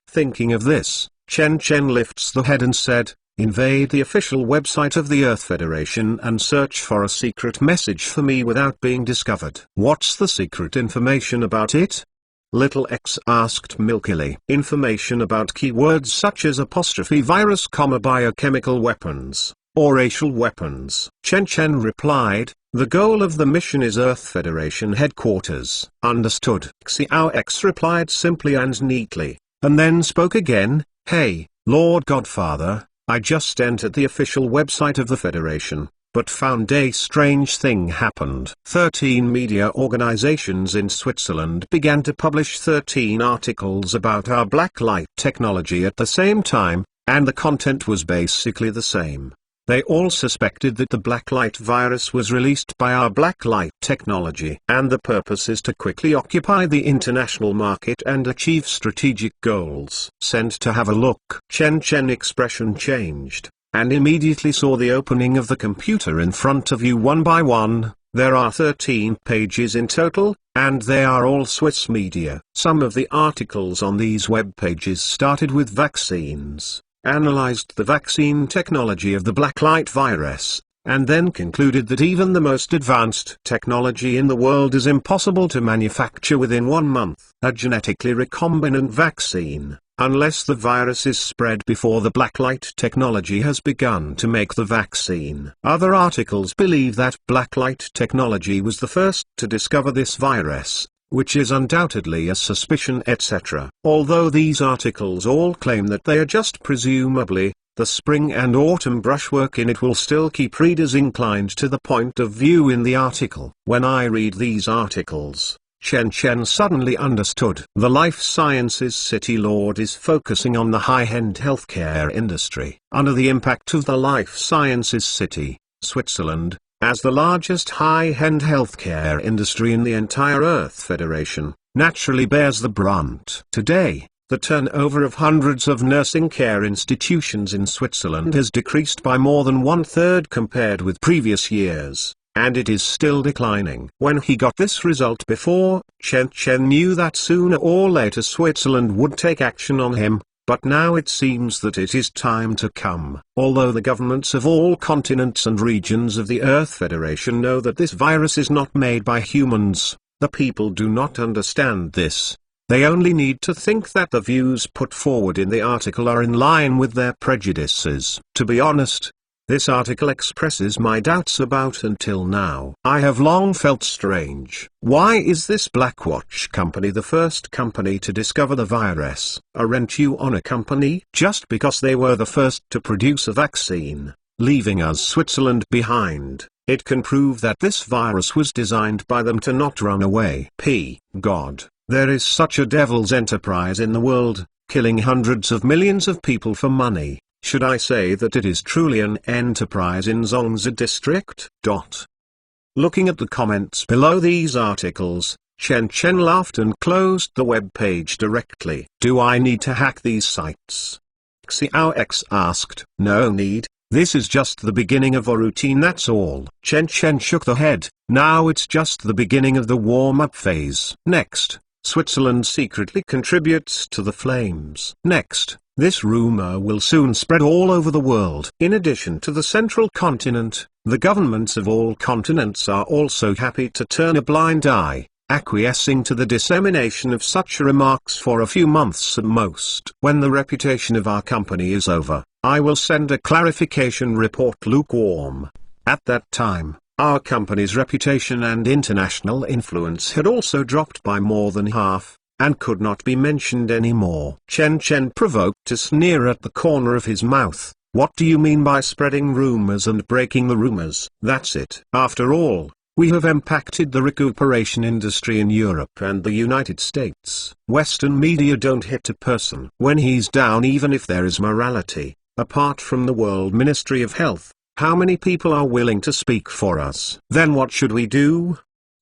Thinking of this, Chen Chen lifts the head and said, "Invade the official website of the Earth Federation and search for a secret message for me without being discovered." "What's the secret information about it?" Little X asked milkily. "Information about keywords such as virus, biochemical weapons, or racial weapons." Chen Chen replied, "The goal of the mission is Earth Federation headquarters." "Understood." Xiao X replied simply and neatly, and then spoke again, "Hey, Lord Godfather, I just entered the official website of the Federation, but found a strange thing happened." 13 media organizations in Switzerland began to publish 13 articles about our blacklight technology at the same time, and the content was basically the same. They all suspected that the blacklight virus was released by our blacklight technology. And the purpose is to quickly occupy the international market and achieve strategic goals. Sent to have a look. Chen Chen expression changed, and immediately saw the opening of the computer in front of you one by one. There are 13 pages in total, and they are all Swiss media. Some of the articles on these web pages started with vaccines, analyzed the vaccine technology of the blacklight virus, and then concluded that even the most advanced technology in the world is impossible to manufacture within 1 month. A genetically recombinant vaccine, unless the virus is spread before the blacklight technology has begun to make the vaccine. Other articles believe that blacklight technology was the first to discover this virus, which is undoubtedly a suspicion, etc. Although these articles all claim that they are just presumably, the spring and autumn brushwork in it will still keep readers inclined to the point of view in the article. When I read these articles, Chen Chen suddenly understood. The life sciences city lord is focusing on the high-end healthcare industry. Under the impact of the life sciences city, Switzerland, as the largest high-end healthcare industry in the entire Earth Federation, naturally bears the brunt. Today, the turnover of hundreds of nursing care institutions in Switzerland has decreased by more than one-third compared with previous years. And it is still declining. When he got this result before, Chen Chen knew that sooner or later Switzerland would take action on him, but now it seems that it is time to come. Although the governments of all continents and regions of the Earth Federation know that this virus is not made by humans, the people do not understand this. They only need to think that the views put forward in the article are in line with their prejudices. To be honest, this article expresses my doubts about until now. I have long felt strange. Why is this Blackwatch company the first company to discover the virus? Aren't you on a company? Just because they were the first to produce a vaccine, leaving us Switzerland behind, it can prove that this virus was designed by them to not run away. God, there is such a devil's enterprise in the world, killing hundreds of millions of people for money. Should I say that it is truly an enterprise in Zhongzi district? Looking at the comments below these articles, Chen Chen laughed and closed the web page directly. Do I need to hack these sites? Xiao X asked. No need, this is just the beginning of a routine, that's all. Chen Chen shook the head. Now it's just the beginning of the warm-up phase. Next, Switzerland secretly contributes to the flames. Next, this rumor will soon spread all over the world. In addition to the central continent, the governments of all continents are also happy to turn a blind eye, acquiescing to the dissemination of such remarks for a few months at most. When the reputation of our company is over, I will send a clarification report lukewarm. At that time, our company's reputation and international influence had also dropped by more than half, and could not be mentioned anymore. Chen Chen provoked a sneer at the corner of his mouth. What do you mean by spreading rumors and breaking the rumors? That's it. After all, we have impacted the recuperation industry in Europe and the United States. Western media don't hit a person when he's down, even if there is morality. Apart from the World Ministry of Health, how many people are willing to speak for us? Then what should we do?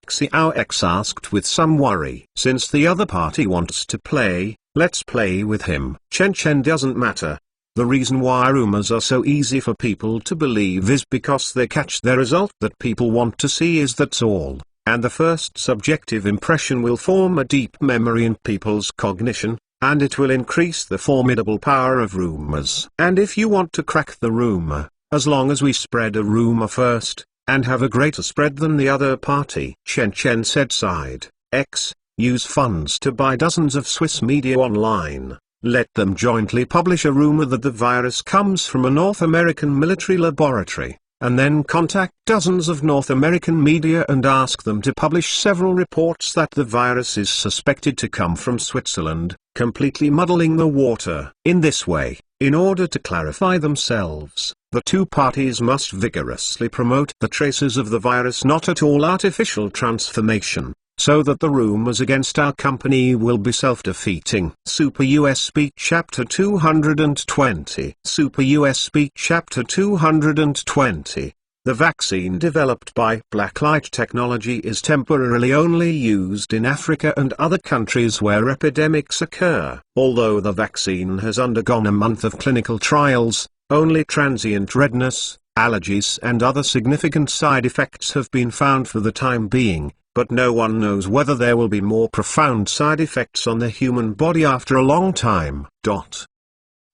Xiao X asked with some worry. Since the other party wants to play, let's play with him. Chen Chen doesn't matter. The reason why rumors are so easy for people to believe is because they catch the result that people want to see, that's all. And the first subjective impression will form a deep memory in people's cognition, and it will increase the formidable power of rumors. And if you want to crack the rumor, as long as we spread a rumor first, and have a greater spread than the other party. Chen Chen said side X, use funds to buy dozens of Swiss media online. Let them jointly publish a rumor that the virus comes from a North American military laboratory, and then contact dozens of North American media and ask them to publish several reports that the virus is suspected to come from Switzerland, completely muddling the water. In this way, in order to clarify themselves, the two parties must vigorously promote the traces of the virus, not at all artificial transformation, so that the rumors against our company will be self-defeating. Super US Speak Chapter 220. Super US Speak Chapter 220. The vaccine developed by Blacklight Technology is temporarily only used in Africa and other countries where epidemics occur. Although the vaccine has undergone a month of clinical trials, only transient redness, allergies and other significant side effects have been found for the time being, but no one knows whether there will be more profound side effects on the human body after a long time.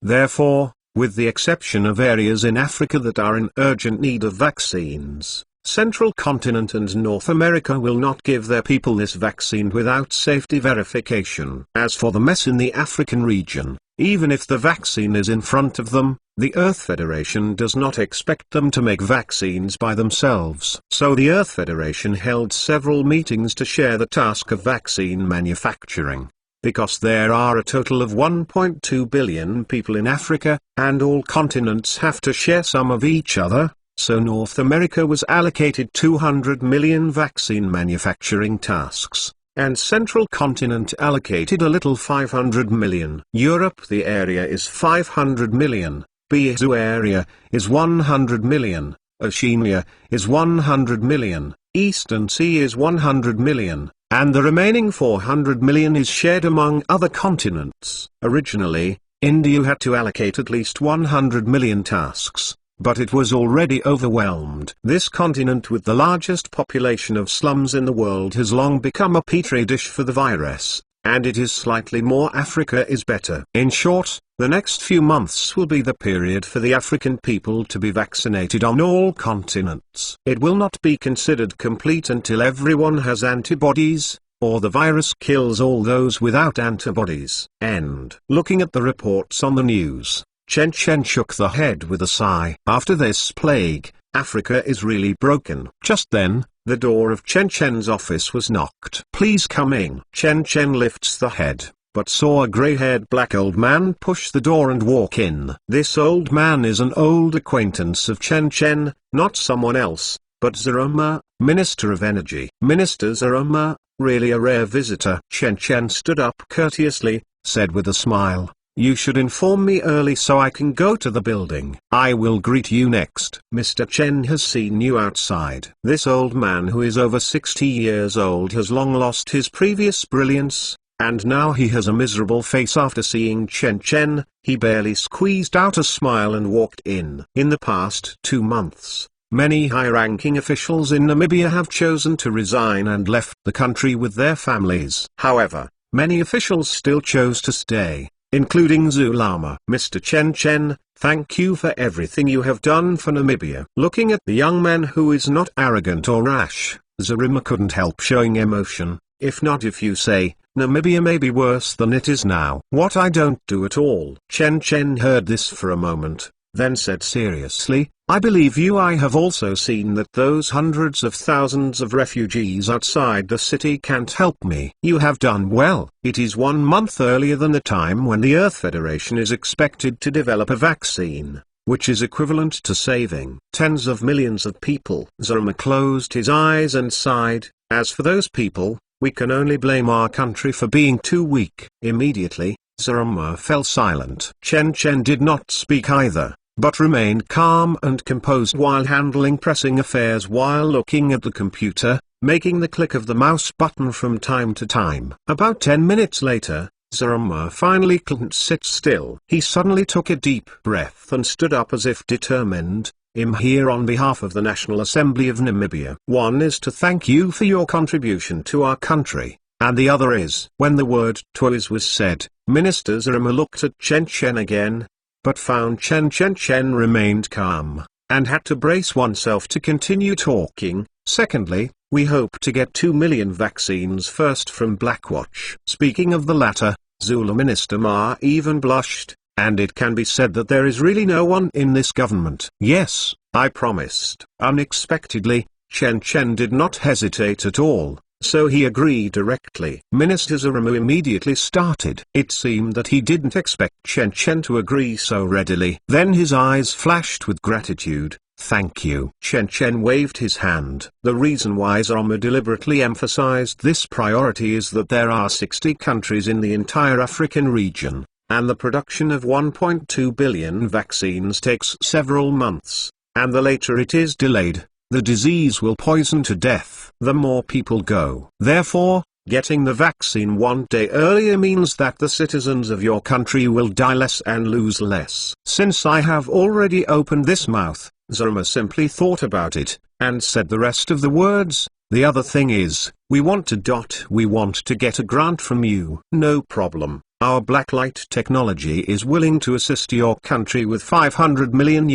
Therefore, with the exception of areas in Africa that are in urgent need of vaccines, Central Continent and North America will not give their people this vaccine without safety verification. As for the mess in the African region, even if the vaccine is in front of them, the Earth Federation does not expect them to make vaccines by themselves. So the Earth Federation held several meetings to share the task of vaccine manufacturing. Because there are a total of 1.2 billion people in Africa, and all continents have to share some of each other, so North America was allocated 200 million vaccine manufacturing tasks. and central continent allocated a little 500 million. Europe, the area is 500 million. BSU area is 100 million. Oceania is 100 million. Eastern Sea is 100 million. And the remaining 400 million is shared among other continents. Originally, India had to allocate at least 100 million tasks, but it was already overwhelmed. This continent with the largest population of slums in the world has long become a petri dish for the virus, and it is slightly more Africa is better. In short, the next few months will be the period for the African people to be vaccinated on all continents. It will not be considered complete until everyone has antibodies, or the virus kills all those without antibodies. End. Looking at the reports on the news, Chen Chen shook the head with a sigh. After this plague, Africa is really broken. Just then, the door of Chen Chen's office was knocked. Please come in. Chen Chen lifts the head, but saw a grey-haired black old man push the door and walk in. This old man is an old acquaintance of Chen Chen, not someone else, but Zaruma, Minister of Energy. Minister Zaruma, really a rare visitor. Chen Chen stood up courteously, said with a smile, "You should inform me early so I can go to the building. I will greet you next. Mr. Chen has seen you outside." This old man, who is over 60 years old, has long lost his previous brilliance, and now he has a miserable face after seeing Chen Chen. He barely squeezed out a smile and walked in. In the past 2 months, many high-ranking officials in Namibia have chosen to resign and left the country with their families. However, many officials still chose to stay, including Zulama. Mr. Chen Chen, thank you for everything you have done for Namibia. Looking at the young man, who is not arrogant or rash, Zaruma couldn't help showing emotion. If not, if you say, Namibia may be worse than it is now. What I don't do at all. Chen Chen heard this for a moment, then said seriously, I believe you. I have also seen that those hundreds of thousands of refugees outside the city can't help me. You have done well. It is 1 month earlier than the time when the Earth Federation is expected to develop a vaccine, which is equivalent to saving tens of millions of people. Zaruma closed his eyes and sighed. As for those people, we can only blame our country for being too weak. Immediately, Zaruma fell silent. Chen Chen did not speak either, but remained calm and composed while handling pressing affairs while looking at the computer, making the click of the mouse button from time to time. About 10 minutes later, Zaruma finally couldn't sit still. He suddenly took a deep breath and stood up as if determined. I'm here on behalf of the National Assembly of Namibia. One is to thank you for your contribution to our country, and the other is. When the word twice was said, Minister Zaruma looked at Chen Chen again, but found Chen Chen remained calm, and had to brace oneself to continue talking. Secondly, we hope to get 2 million vaccines first from Blackwatch. Speaking of the latter, Zulu Minister Ma even blushed, and it can be said that there is really no one in this government. Yes, I promised. Unexpectedly, Chen Chen did not hesitate at all, so he agreed directly. Minister Zaruma immediately started. It seemed that he didn't expect Chen Chen to agree so readily. Then his eyes flashed with gratitude. Thank you. Chen Chen waved his hand. The reason why Zaruma deliberately emphasized this priority is that there are 60 countries in the entire African region, and the production of 1.2 billion vaccines takes several months, and the later it is delayed, the disease will poison to death. The more people go. Therefore, getting the vaccine 1 day earlier means that the citizens of your country will die less and lose less. Since I have already opened this mouth, Zaruma simply thought about it, and said the rest of the words. The other thing is, we want to get a grant from you. No problem. Our blacklight technology is willing to assist your country with $500 million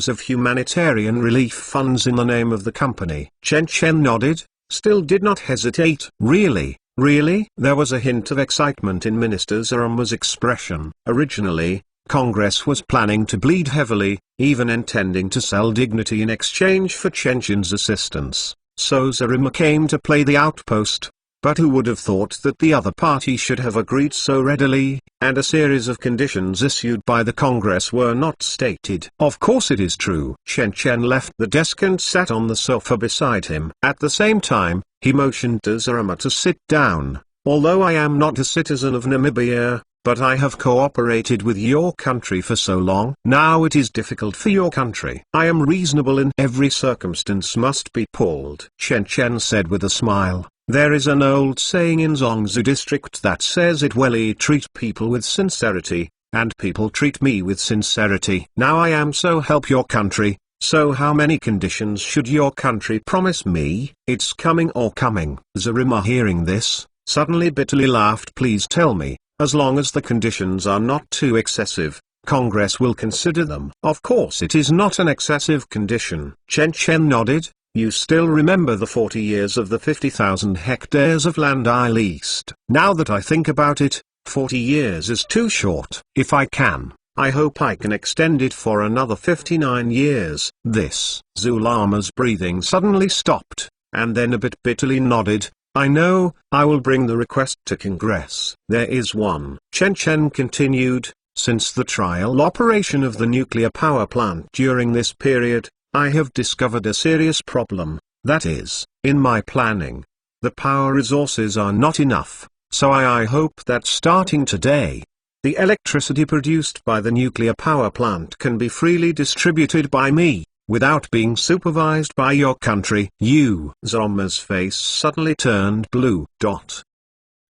of humanitarian relief funds in the name of the company. Chen Chen nodded, still did not hesitate. Really? Really? There was a hint of excitement in Minister Zaruma's expression. Originally, Congress was planning to bleed heavily, even intending to sell dignity in exchange for Chen Chen's assistance. So Zaruma came to play the outpost. But who would have thought that the other party should have agreed so readily, and a series of conditions issued by the Congress were not stated? Of course it is true. Chen Chen left the desk and sat on the sofa beside him. At the same time, he motioned to Zarama to sit down. Although I am not a citizen of Namibia, but I have cooperated with your country for so long. Now it is difficult for your country. I am reasonable in every circumstance must be pulled. Chen Chen said with a smile. There is an old saying in Zhongzhou district that says it well, treat people with sincerity, and people treat me with sincerity. Now I am so help your country, so how many conditions should your country promise me? It's coming or coming. Zarima, hearing this, suddenly bitterly laughed. Please tell me, as long as the conditions are not too excessive, Congress will consider them. Of course it is not an excessive condition. Chen Chen nodded. You still remember the 40 years of the 50,000 hectares of land I leased. Now that I think about it, 40 years is too short. If I can, I hope I can extend it for another 59 years. This. Zulama's breathing suddenly stopped, and then a bit bitterly nodded. I know, I will bring the request to Congress. There is one. Chen Chen continued, since the trial operation of the nuclear power plant during this period, I have discovered a serious problem, that is, in my planning. The power resources are not enough, so I hope that starting today, the electricity produced by the nuclear power plant can be freely distributed by me, without being supervised by your country. Zarama's face suddenly turned blue.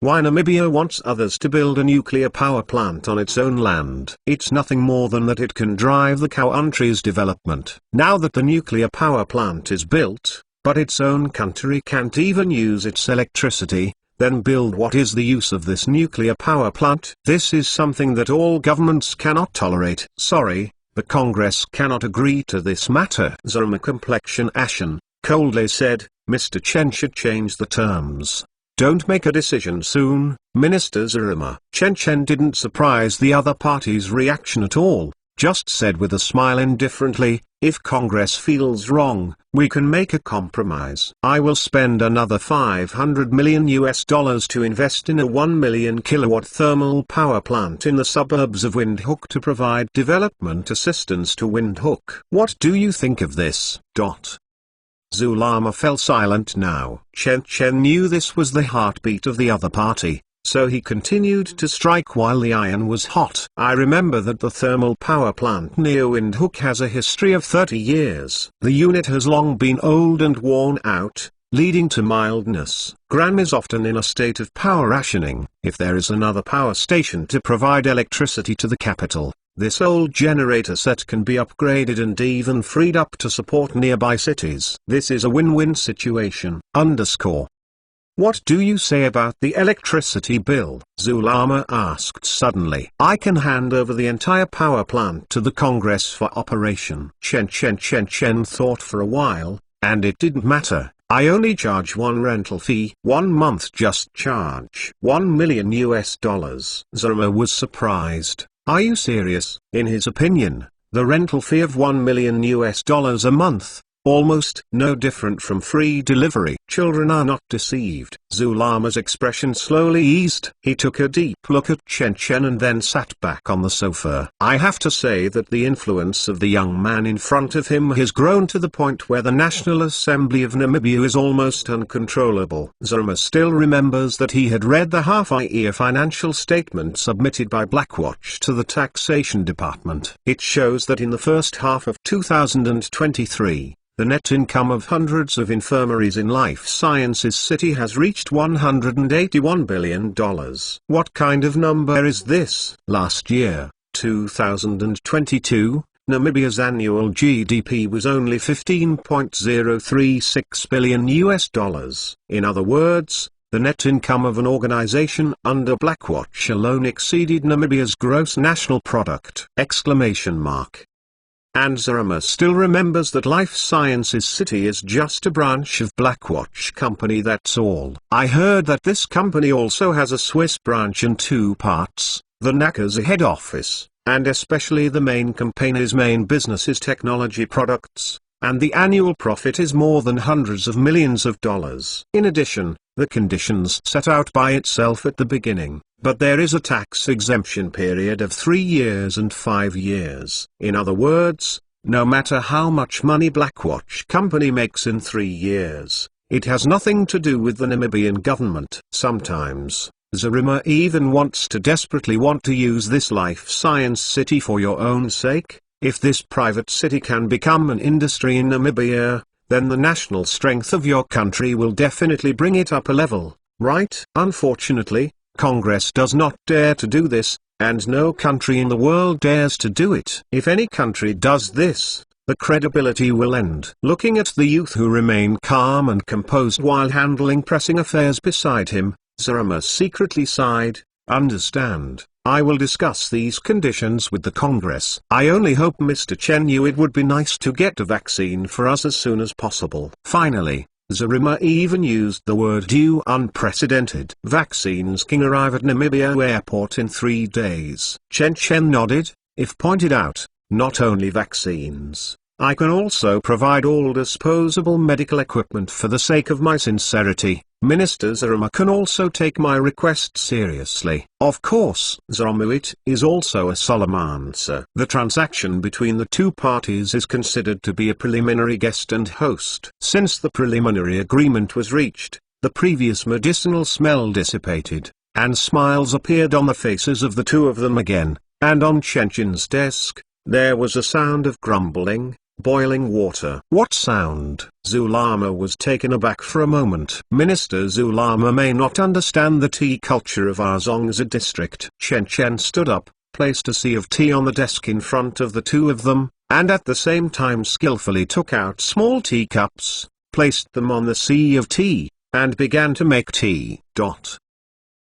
Why Namibia wants others to build a nuclear power plant on its own land? It's nothing more than that it can drive the country's development. Now that the nuclear power plant is built, but its own country can't even use its electricity, then build what is the use of this nuclear power plant? This is something that all governments cannot tolerate. Sorry, the Congress cannot agree to this matter. Zarama, complexion ashen, coldly said, Mr. Chen should change the terms. Don't make a decision soon, Minister Zarima. Chen Chen didn't surprise the other party's reaction at all, just said with a smile indifferently, if Congress feels wrong, we can make a compromise. I will spend another $500 million to invest in a 1 million kilowatt thermal power plant in the suburbs of Windhoek to provide development assistance to Windhoek. What do you think of this? Zulama fell silent now. Chen Chen knew this was the heartbeat of the other party, so he continued to strike while the iron was hot. I remember that the thermal power plant near Windhoek has a history of 30 years. The unit has long been old and worn out, leading to mildness. Gran is often in a state of power rationing. If there is another power station to provide electricity to the capital, this old generator set can be upgraded and even freed up to support nearby cities. This is a win-win situation. What do you say about the electricity bill? Zulama asked suddenly. I can hand over the entire power plant to the Congress for operation. Chen thought for a while, and it didn't matter. I only charge one rental fee. 1 month just charge $1 million. Zarama was surprised. Are you serious? In his opinion, the rental fee of $1 million a month, almost no different from free delivery. Children are not deceived. Zulama's expression slowly eased. He took a deep look at Chen Chen and then sat back on the sofa. I have to say that the influence of the young man in front of him has grown to the point where the National Assembly of Namibia is almost uncontrollable. Zarama still remembers that he had read the half-year financial statement submitted by Blackwatch to the Taxation Department. It shows that in the first half of 2023, the net income of hundreds of infirmaries in Life Sciences City has reached $181 billion. What kind of number is this? Last year, 2022, Namibia's annual GDP was only $15.036 billion. In other words, the net income of an organization under Blackwatch alone exceeded Namibia's gross national product! And Zarama still remembers that Life Sciences City is just a branch of Blackwatch company, that's all. I heard that this company also has a Swiss branch in 2 parts, the NACA's head office, and especially the main company's main business is technology products, and the annual profit is more than hundreds of millions of dollars. In addition, the conditions set out by itself at the beginning, but there is a tax exemption period of 3 years and 5 years. In other words, no matter how much money Blackwatch Company makes in 3 years, it has nothing to do with the Namibian government. Sometimes, Zarima even desperately want to use this life science city for your own sake. If this private city can become an industry in Namibia, then the national strength of your country will definitely bring it up a level, right? Unfortunately, Congress does not dare to do this, and no country in the world dares to do it. If any country does this, the credibility will end. Looking at the youth who remain calm and composed while handling pressing affairs beside him, Zarima secretly sighed. Understand, I will discuss these conditions with the Congress. I only hope Mr. Chen knew it would be nice to get a vaccine for us as soon as possible. Finally, Zarima even used the word due. Unprecedented. Vaccines can arrive at Namibia airport in 3 days. Chen nodded. If pointed out, not only vaccines, I can also provide all disposable medical equipment. For the sake of my sincerity, Minister Zarima can also take my request seriously. Of course, Zarima, it is also a solemn answer. The transaction between the two parties is considered to be a preliminary guest and host. Since the preliminary agreement was reached, the previous medicinal smell dissipated, and smiles appeared on the faces of the two of them again, and on Chenchen's desk, there was a sound of grumbling, boiling water. What sound? Zulama was taken aback for a moment. Minister Zulama may not understand the tea culture of our Zongza district. Chen stood up, placed a sea of tea on the desk in front of the two of them, and at the same time skillfully took out small teacups, placed them on the sea of tea, and began to make tea.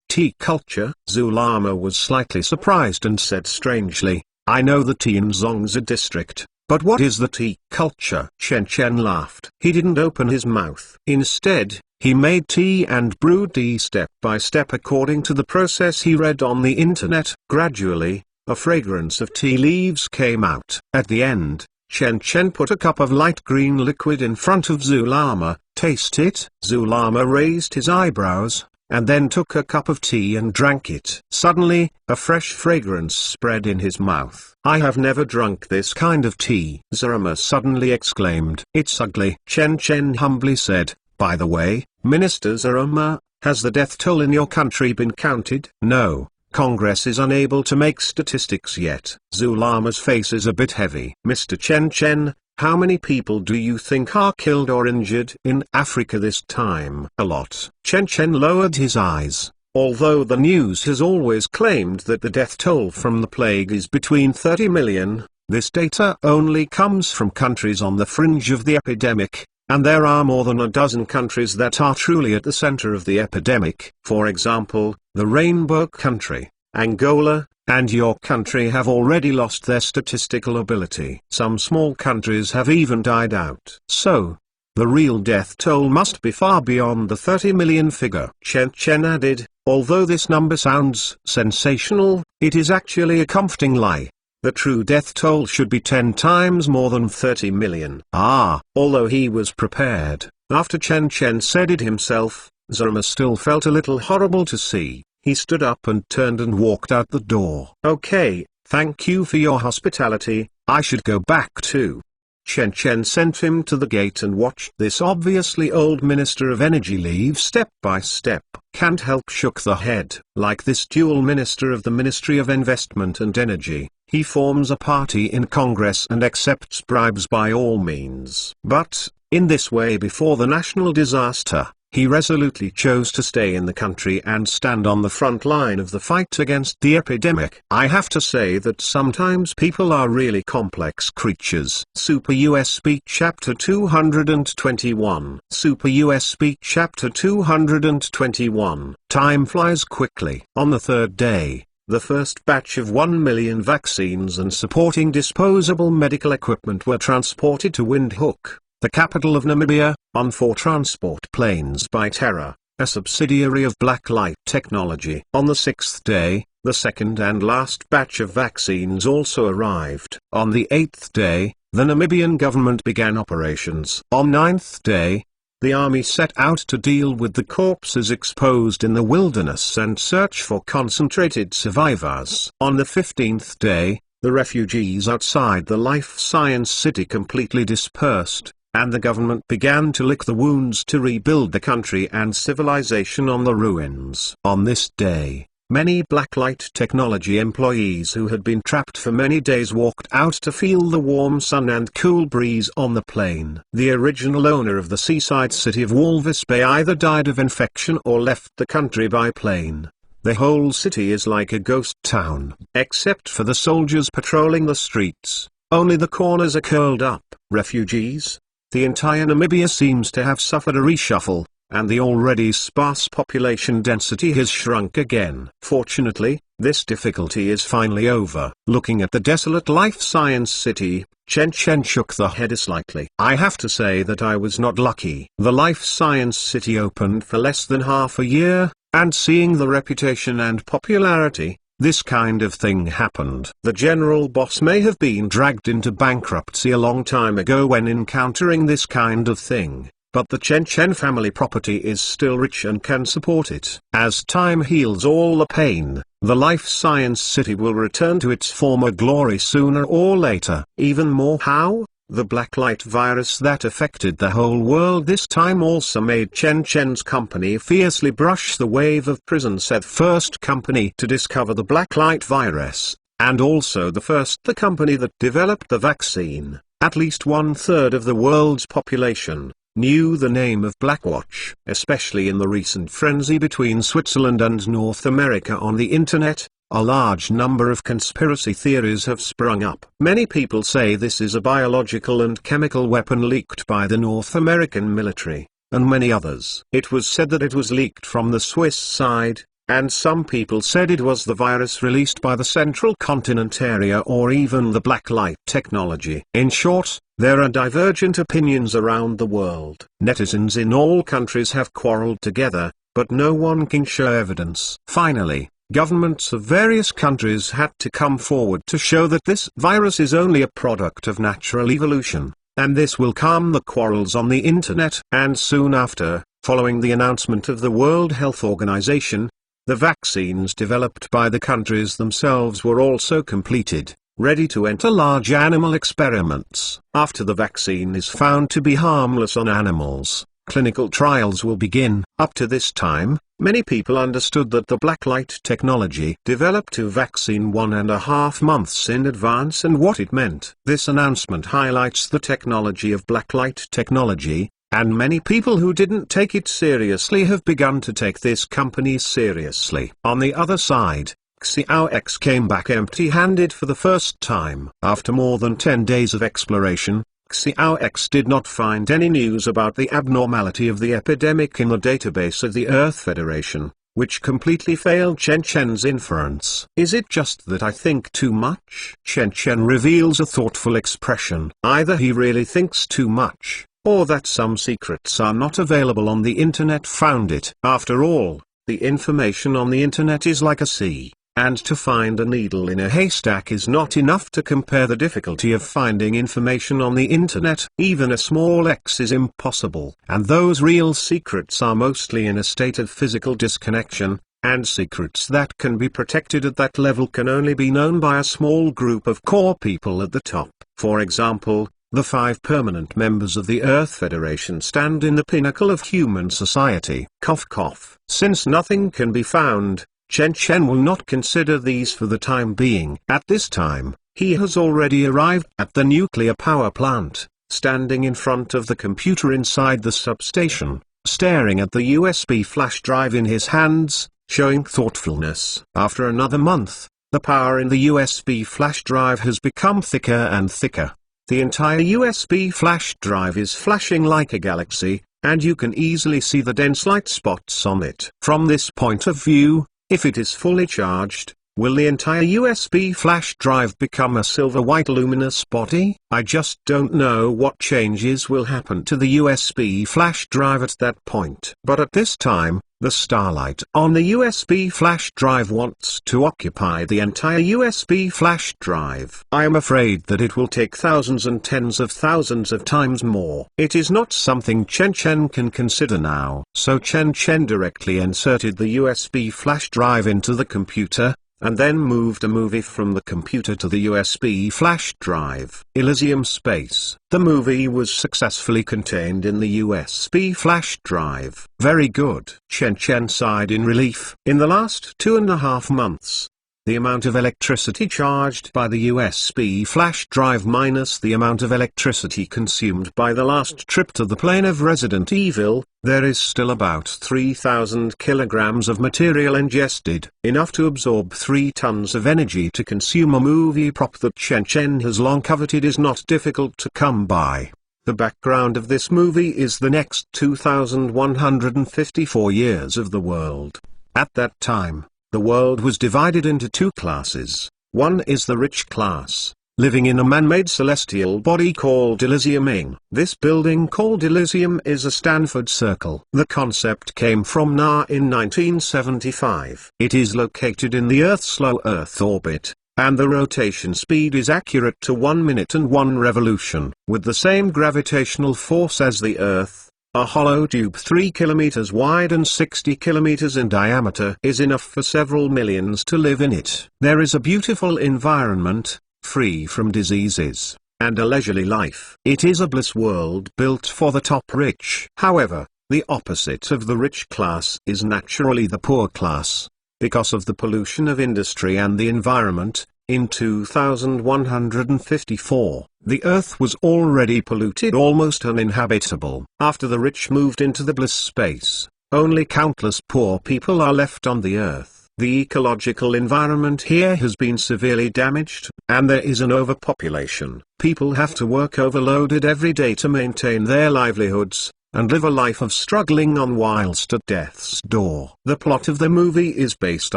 Tea culture? Zulama was slightly surprised and said strangely, I know the tea in Zongza district. But what is the tea culture? Chen laughed. He didn't open his mouth. Instead, he made tea and brewed tea step by step according to the process he read on the internet. Gradually, a fragrance of tea leaves came out. At the end, Chen put a cup of light green liquid in front of Zulama. Taste it? Zulama raised his eyebrows, and then took a cup of tea and drank it. Suddenly, a fresh fragrance spread in his mouth. I have never drunk this kind of tea, Zarima suddenly exclaimed. It's ugly. Chen humbly said, by the way, Minister Zarima, has the death toll in your country been counted? No, Congress is unable to make statistics yet. Zulama's face is a bit heavy. Mr. Chen, how many people do you think are killed or injured in Africa this time? A lot. Chen lowered his eyes. Although the news has always claimed that the death toll from the plague is between 30 million, this data only comes from countries on the fringe of the epidemic, and there are more than a dozen countries that are truly at the center of the epidemic. For example, the Rainbow country, Angola, and your country have already lost their statistical ability. Some small countries have even died out. So, the real death toll must be far beyond the 30 million figure. Chen added, although this number sounds sensational, it is actually a comforting lie. The true death toll should be 10 times more than 30 million. Although he was prepared, after Chen said it himself, Zarima still felt a little horrible to see. He stood up and turned and walked out the door. Okay, thank you for your hospitality, I should go back too. Chen sent him to the gate and watched this obviously old Minister of Energy leave step by step. Can't help shook the head. Like this dual minister of the Ministry of Investment and Energy, he forms a party in Congress and accepts bribes by all means. But, in this way before the national disaster, he resolutely chose to stay in the country and stand on the front line of the fight against the epidemic. I have to say that sometimes people are really complex creatures. Super US Speak Chapter 221. Super US Speak Chapter 221. Time flies quickly. On the third day, the first batch of 1 million vaccines and supporting disposable medical equipment were transported to Windhoek, the capital of Namibia, on 4 transport planes by Terra, a subsidiary of Blacklight Technology. On the 6th day, the second and last batch of vaccines also arrived. On the 8th day, the Namibian government began operations. On 9th day, the army set out to deal with the corpses exposed in the wilderness and search for concentrated survivors. On the 15th day, the refugees outside the life science city completely dispersed, and the government began to lick the wounds to rebuild the country and civilization on the ruins. On this day, many blacklight technology employees who had been trapped for many days walked out to feel the warm sun and cool breeze on the plain. The original owner of the seaside city of Walvis Bay either died of infection or left the country by plane. The whole city is like a ghost town. Except for the soldiers patrolling the streets, only the corners are curled up. Refugees? The entire Namibia seems to have suffered a reshuffle, and the already sparse population density has shrunk again. Fortunately, this difficulty is finally over. Looking at the desolate life science city, Chen Chen shook the head slightly. I have to say that I was not lucky. The life science city opened for less than half a year, and seeing the reputation and popularity, this kind of thing happened. The general boss may have been dragged into bankruptcy a long time ago when encountering this kind of thing, but the Chen Chen family property is still rich and can support it. As time heals all the pain, the life science city will return to its former glory sooner or later. Even more how? The blacklight virus that affected the whole world this time also made Chen Chen's company fiercely brush the wave of prison, said first company to discover the blacklight virus, and also the company that developed the vaccine. At least 1/3 of the world's population knew the name of Blackwatch. Especially in the recent frenzy between Switzerland and North America on the internet, a large number of conspiracy theories have sprung up. Many people say this is a biological and chemical weapon leaked by the North American military, and many others. It was said that it was leaked from the Swiss side, and some people said it was the virus released by the Central Continent area or even the blacklight technology. In short, there are divergent opinions around the world. Netizens in all countries have quarreled together, but no one can show evidence. Finally, governments of various countries had to come forward to show that this virus is only a product of natural evolution, and this will calm the quarrels on the internet. And soon after, following the announcement of the World Health Organization, the vaccines developed by the countries themselves were also completed, ready to enter large animal experiments. After the vaccine is found to be harmless on animals, clinical trials will begin. Up to this time, many people understood that the blacklight technology developed a vaccine 1.5 months in advance and what it meant. This announcement highlights the technology of blacklight technology, and many people who didn't take it seriously have begun to take this company seriously. On the other side, Xiao X came back empty-handed for the first time. After more than 10 days of exploration, Xiao X did not find any news about the abnormality of the epidemic in the database of the Earth Federation, which completely failed Chen Chen's inference. Is it just that I think too much? Chen Chen reveals a thoughtful expression. Either he really thinks too much, or that some secrets are not available on the internet found it. After all, the information on the internet is like a sea, and to find a needle in a haystack is not enough to compare the difficulty of finding information on the internet. Even a small X is impossible. And those real secrets are mostly in a state of physical disconnection, and secrets that can be protected at that level can only be known by a small group of core people at the top. For example, the 5 permanent members of the Earth Federation stand in the pinnacle of human society. Cough cough. Since nothing can be found, Chen Chen will not consider these for the time being. At this time, he has already arrived at the nuclear power plant, standing in front of the computer inside the substation, staring at the USB flash drive in his hands, showing thoughtfulness. After another month, the power in the USB flash drive has become thicker and thicker. The entire USB flash drive is flashing like a galaxy, and you can easily see the dense light spots on it. From this point of view, if it is fully charged, Will the entire USB flash drive become a silver-white luminous body? I just don't know what changes will happen to the USB flash drive at that point. But at this time, the starlight on the USB flash drive wants to occupy the entire USB flash drive. I am afraid that it will take thousands and tens of thousands of times more. It is not something Chen Chen can consider now. So Chen Chen directly inserted the USB flash drive into the computer, and then moved a movie from the computer to the USB flash drive. Elysium Space. The movie was successfully contained in the USB flash drive. Very good. Chen Chen sighed in relief. In the last 2.5 months, the amount of electricity charged by the USB flash drive minus the amount of electricity consumed by the last trip to the plane of Resident Evil, there is still about 3,000 kilograms of material ingested, enough to absorb 3 tons of energy to consume a movie prop that Chen Chen has long coveted is not difficult to come by. The background of this movie is the next 2,154 years of the world. At that time, the world was divided into 2 classes. One is the rich class, living in a man-made celestial body called Elysium Ing. This building called Elysium is a Stanford Circle. The concept came from NASA in 1975. It is located in the Earth's low Earth orbit, and the rotation speed is accurate to 1 minute and 1 revolution. With the same gravitational force as the Earth, a hollow tube 3 kilometers wide and 60 kilometers in diameter is enough for several millions to live in it. There is a beautiful environment, free from diseases, and a leisurely life. It is a bliss world built for the top rich. However, the opposite of the rich class is naturally the poor class. Because of the pollution of industry and the environment, in 2154, the Earth was already polluted, almost uninhabitable. After the rich moved into the bliss space, only countless poor people are left on the Earth. The ecological environment here has been severely damaged, and there is an overpopulation. People have to work overloaded every day to maintain their livelihoods, and live a life of struggling on whilst at death's door. The plot of the movie is based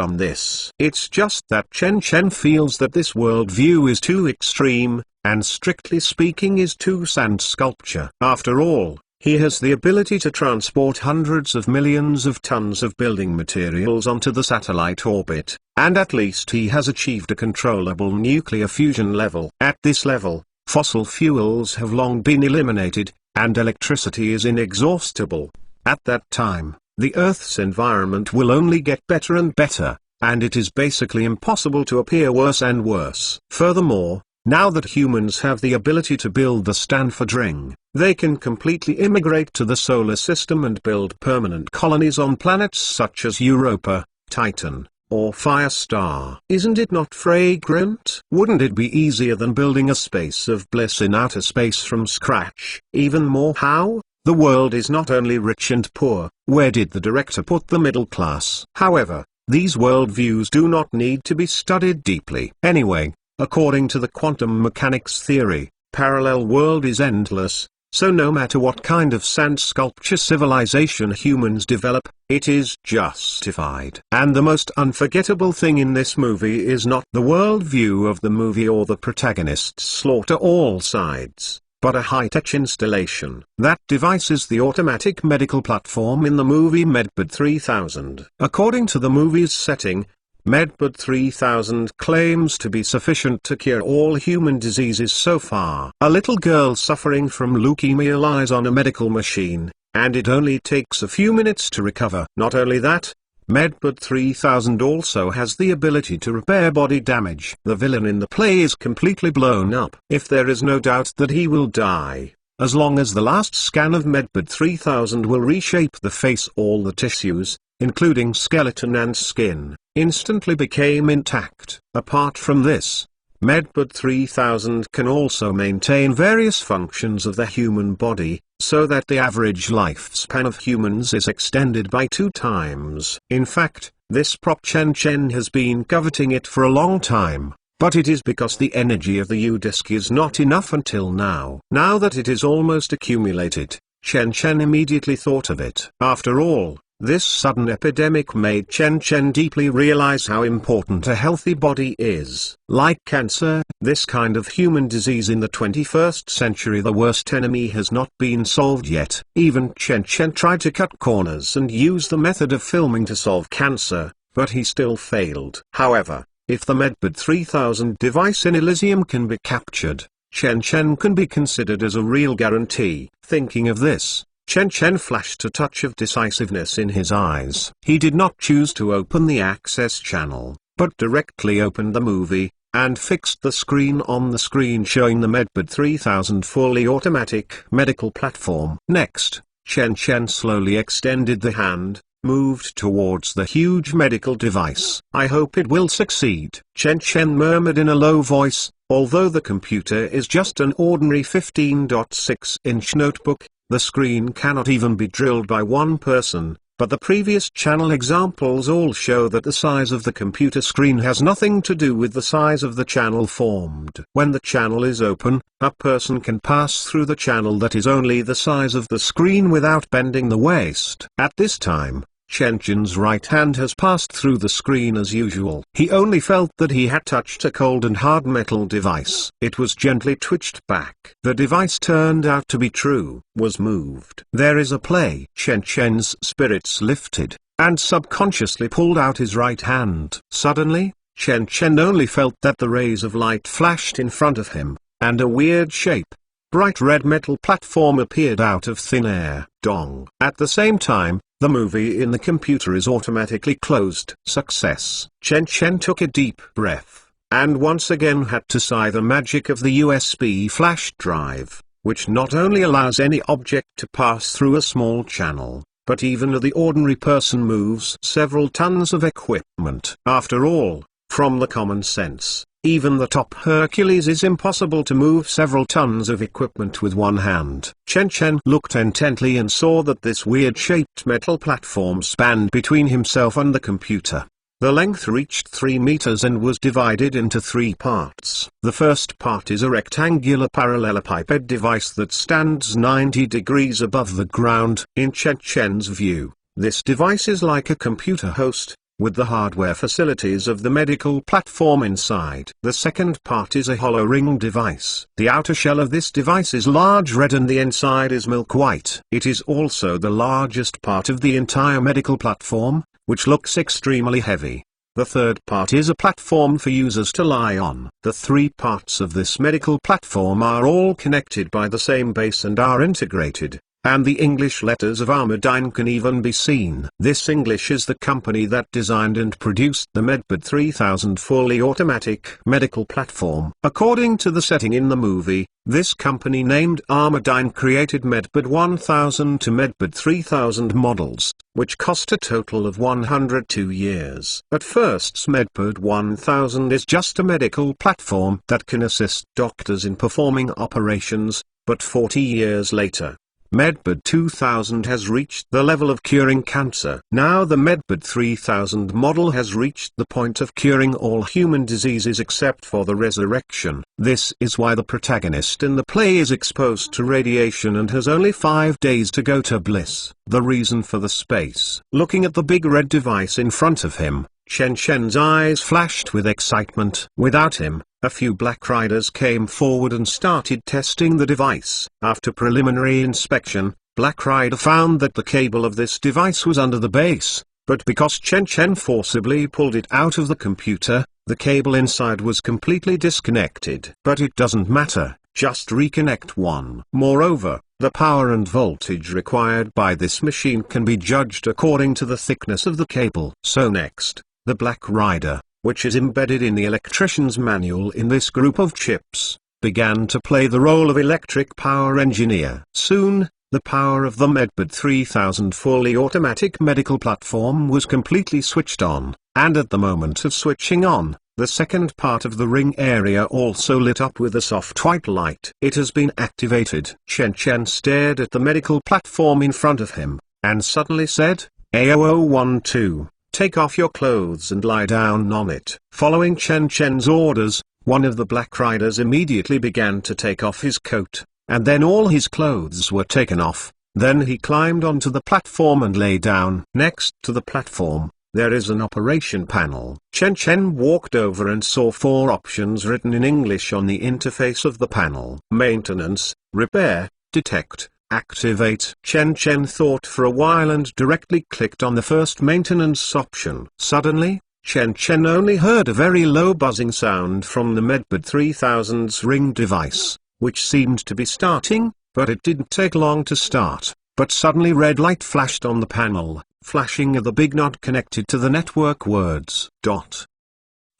on this. It's just that Chen Chen feels that this worldview is too extreme, and strictly speaking is too sand sculpture. After all, he has the ability to transport hundreds of millions of tons of building materials onto the satellite orbit, and at least he has achieved a controllable nuclear fusion level. At this level, fossil fuels have long been eliminated, and electricity is inexhaustible. At that time, the Earth's environment will only get better and better, and it is basically impossible to appear worse and worse. Furthermore, now that humans have the ability to build the Stanford ring, they can completely immigrate to the solar system and build permanent colonies on planets such as Europa, Titan, or Firestar. Isn't it not fragrant? Wouldn't it be easier than building a space of bliss in outer space from scratch? Even more how? The world is not only rich and poor. Where did the director put the middle class? However, these worldviews do not need to be studied deeply. Anyway, according to the quantum mechanics theory, parallel world is endless. So no matter what kind of sand sculpture civilization humans develop, it is justified. And the most unforgettable thing in this movie is not the worldview of the movie or the protagonists slaughter all sides, but a high-tech installation. That device is the automatic medical platform in the movie Medbed 3000. According to the movie's setting, Medbed 3000 claims to be sufficient to cure all human diseases so far. A little girl suffering from leukemia lies on a medical machine, and it only takes a few minutes to recover. Not only that, Medbed 3000 also has the ability to repair body damage. The villain in the play is completely blown up. If there is no doubt that he will die, as long as the last scan of Medbed 3000 will reshape the face, all the tissues, including skeleton and skin, instantly became intact. Apart from this, Medbed 3000 can also maintain various functions of the human body, so that the average lifespan of humans is extended by 2 times. In fact, this prop Chen Chen has been coveting it for a long time, but it is because the energy of the U-disk is not enough until now. Now that it is almost accumulated, Chen Chen immediately thought of it. After all, This sudden epidemic made Chen Chen deeply realize how important a healthy body is. Like cancer, this kind of human disease in the 21st century, the worst enemy has not been solved yet. Even Chen Chen tried to cut corners and use the method of filming to solve cancer, but he still failed. However, if the Medbud 3000 device in Elysium can be captured, Chen Chen can be considered as a real guarantee. Thinking of this, Chen Chen flashed a touch of decisiveness in his eyes. He did not choose to open the access channel, but directly opened the movie, and fixed the screen on the screen showing the Medbud 3000 fully automatic medical platform. Next, Chen Chen slowly extended the hand, moved towards the huge medical device. "I hope it will succeed," Chen Chen murmured in a low voice. Although the computer is just an ordinary 15.6-inch notebook, the screen cannot even be drilled by one person, but the previous channel examples all show that the size of the computer screen has nothing to do with the size of the channel formed. When the channel is open, a person can pass through the channel that is only the size of the screen without bending the waist. At this time, Chen Chen's right hand has passed through the screen as usual. He only felt that he had touched a cold and hard metal device. It was gently twitched back. The device turned out to be true, was moved. There is a play. Chen Chen's spirits lifted, and subconsciously pulled out his right hand. Suddenly, Chen Chen only felt that the rays of light flashed in front of him, and a weird shape, bright red metal platform appeared out of thin air. Dong. At the same time, the movie in the computer is automatically closed. Success. Chen Chen took a deep breath, and once again had to sigh the magic of the USB flash drive, which not only allows any object to pass through a small channel, but even the ordinary person moves several tons of equipment. After all, from the common sense, even the top Hercules is impossible to move several tons of equipment with one hand. Chen Chen looked intently and saw that this weird-shaped metal platform spanned between himself and the computer. The length reached 3 meters and was divided into 3 parts. The first part is a rectangular parallelepiped device that stands 90 degrees above the ground. In Chen Chen's view, this device is like a computer host, with the hardware facilities of the medical platform inside. The second part is a hollow ring device. The outer shell of this device is large red and the inside is milk white. It is also the largest part of the entire medical platform, which looks extremely heavy. The third part is a platform for users to lie on. The 3 parts of this medical platform are all connected by the same base and are integrated, and the English letters of Armadyne can even be seen. This English is the company that designed and produced the Medbud 3000 fully automatic medical platform. According to the setting in the movie, this company named Armadyne created Medbud 1000 to Medbud 3000 models, which cost a total of 102 years. At first, Medbud 1000 is just a medical platform that can assist doctors in performing operations, but 40 years later, Medbud 2000 has reached the level of curing cancer. Now the Medbud 3000 model has reached the point of curing all human diseases except for the resurrection. This is why the protagonist in the play is exposed to radiation and has only 5 days to go to bliss. The reason for the space. Looking at the big red device in front of him, Chen Chen's eyes flashed with excitement. Without him, a few Black Riders came forward and started testing the device. After preliminary inspection, Black Rider found that the cable of this device was under the base, but because Chen Chen forcibly pulled it out of the computer, the cable inside was completely disconnected. But it doesn't matter, just reconnect one. Moreover, the power and voltage required by this machine can be judged according to the thickness of the cable. So next, the Black Rider, which is embedded in the electrician's manual in this group of chips, began to play the role of electric power engineer. Soon, the power of the Medbud 3000 fully automatic medical platform was completely switched on, and at the moment of switching on, the second part of the ring area also lit up with a soft white light. It has been activated. Chen Chen stared at the medical platform in front of him, and suddenly said, "A0012. Take off your clothes and lie down on it." Following Chen Chen's orders, one of the Black Riders immediately began to take off his coat, and then all his clothes were taken off, Then he climbed onto the platform and lay down. Next to the platform, there is an operation panel. Chen walked over and saw 4 options written in English on the interface of the panel. Maintenance, repair, detect, activate. Chen thought for a while and directly clicked on the first maintenance option. Suddenly, Chen only heard a very low buzzing sound from the Medbud 3000's ring device, which seemed to be starting, but it didn't take long to start. But suddenly red light flashed on the panel, flashing the big node connected to the network words.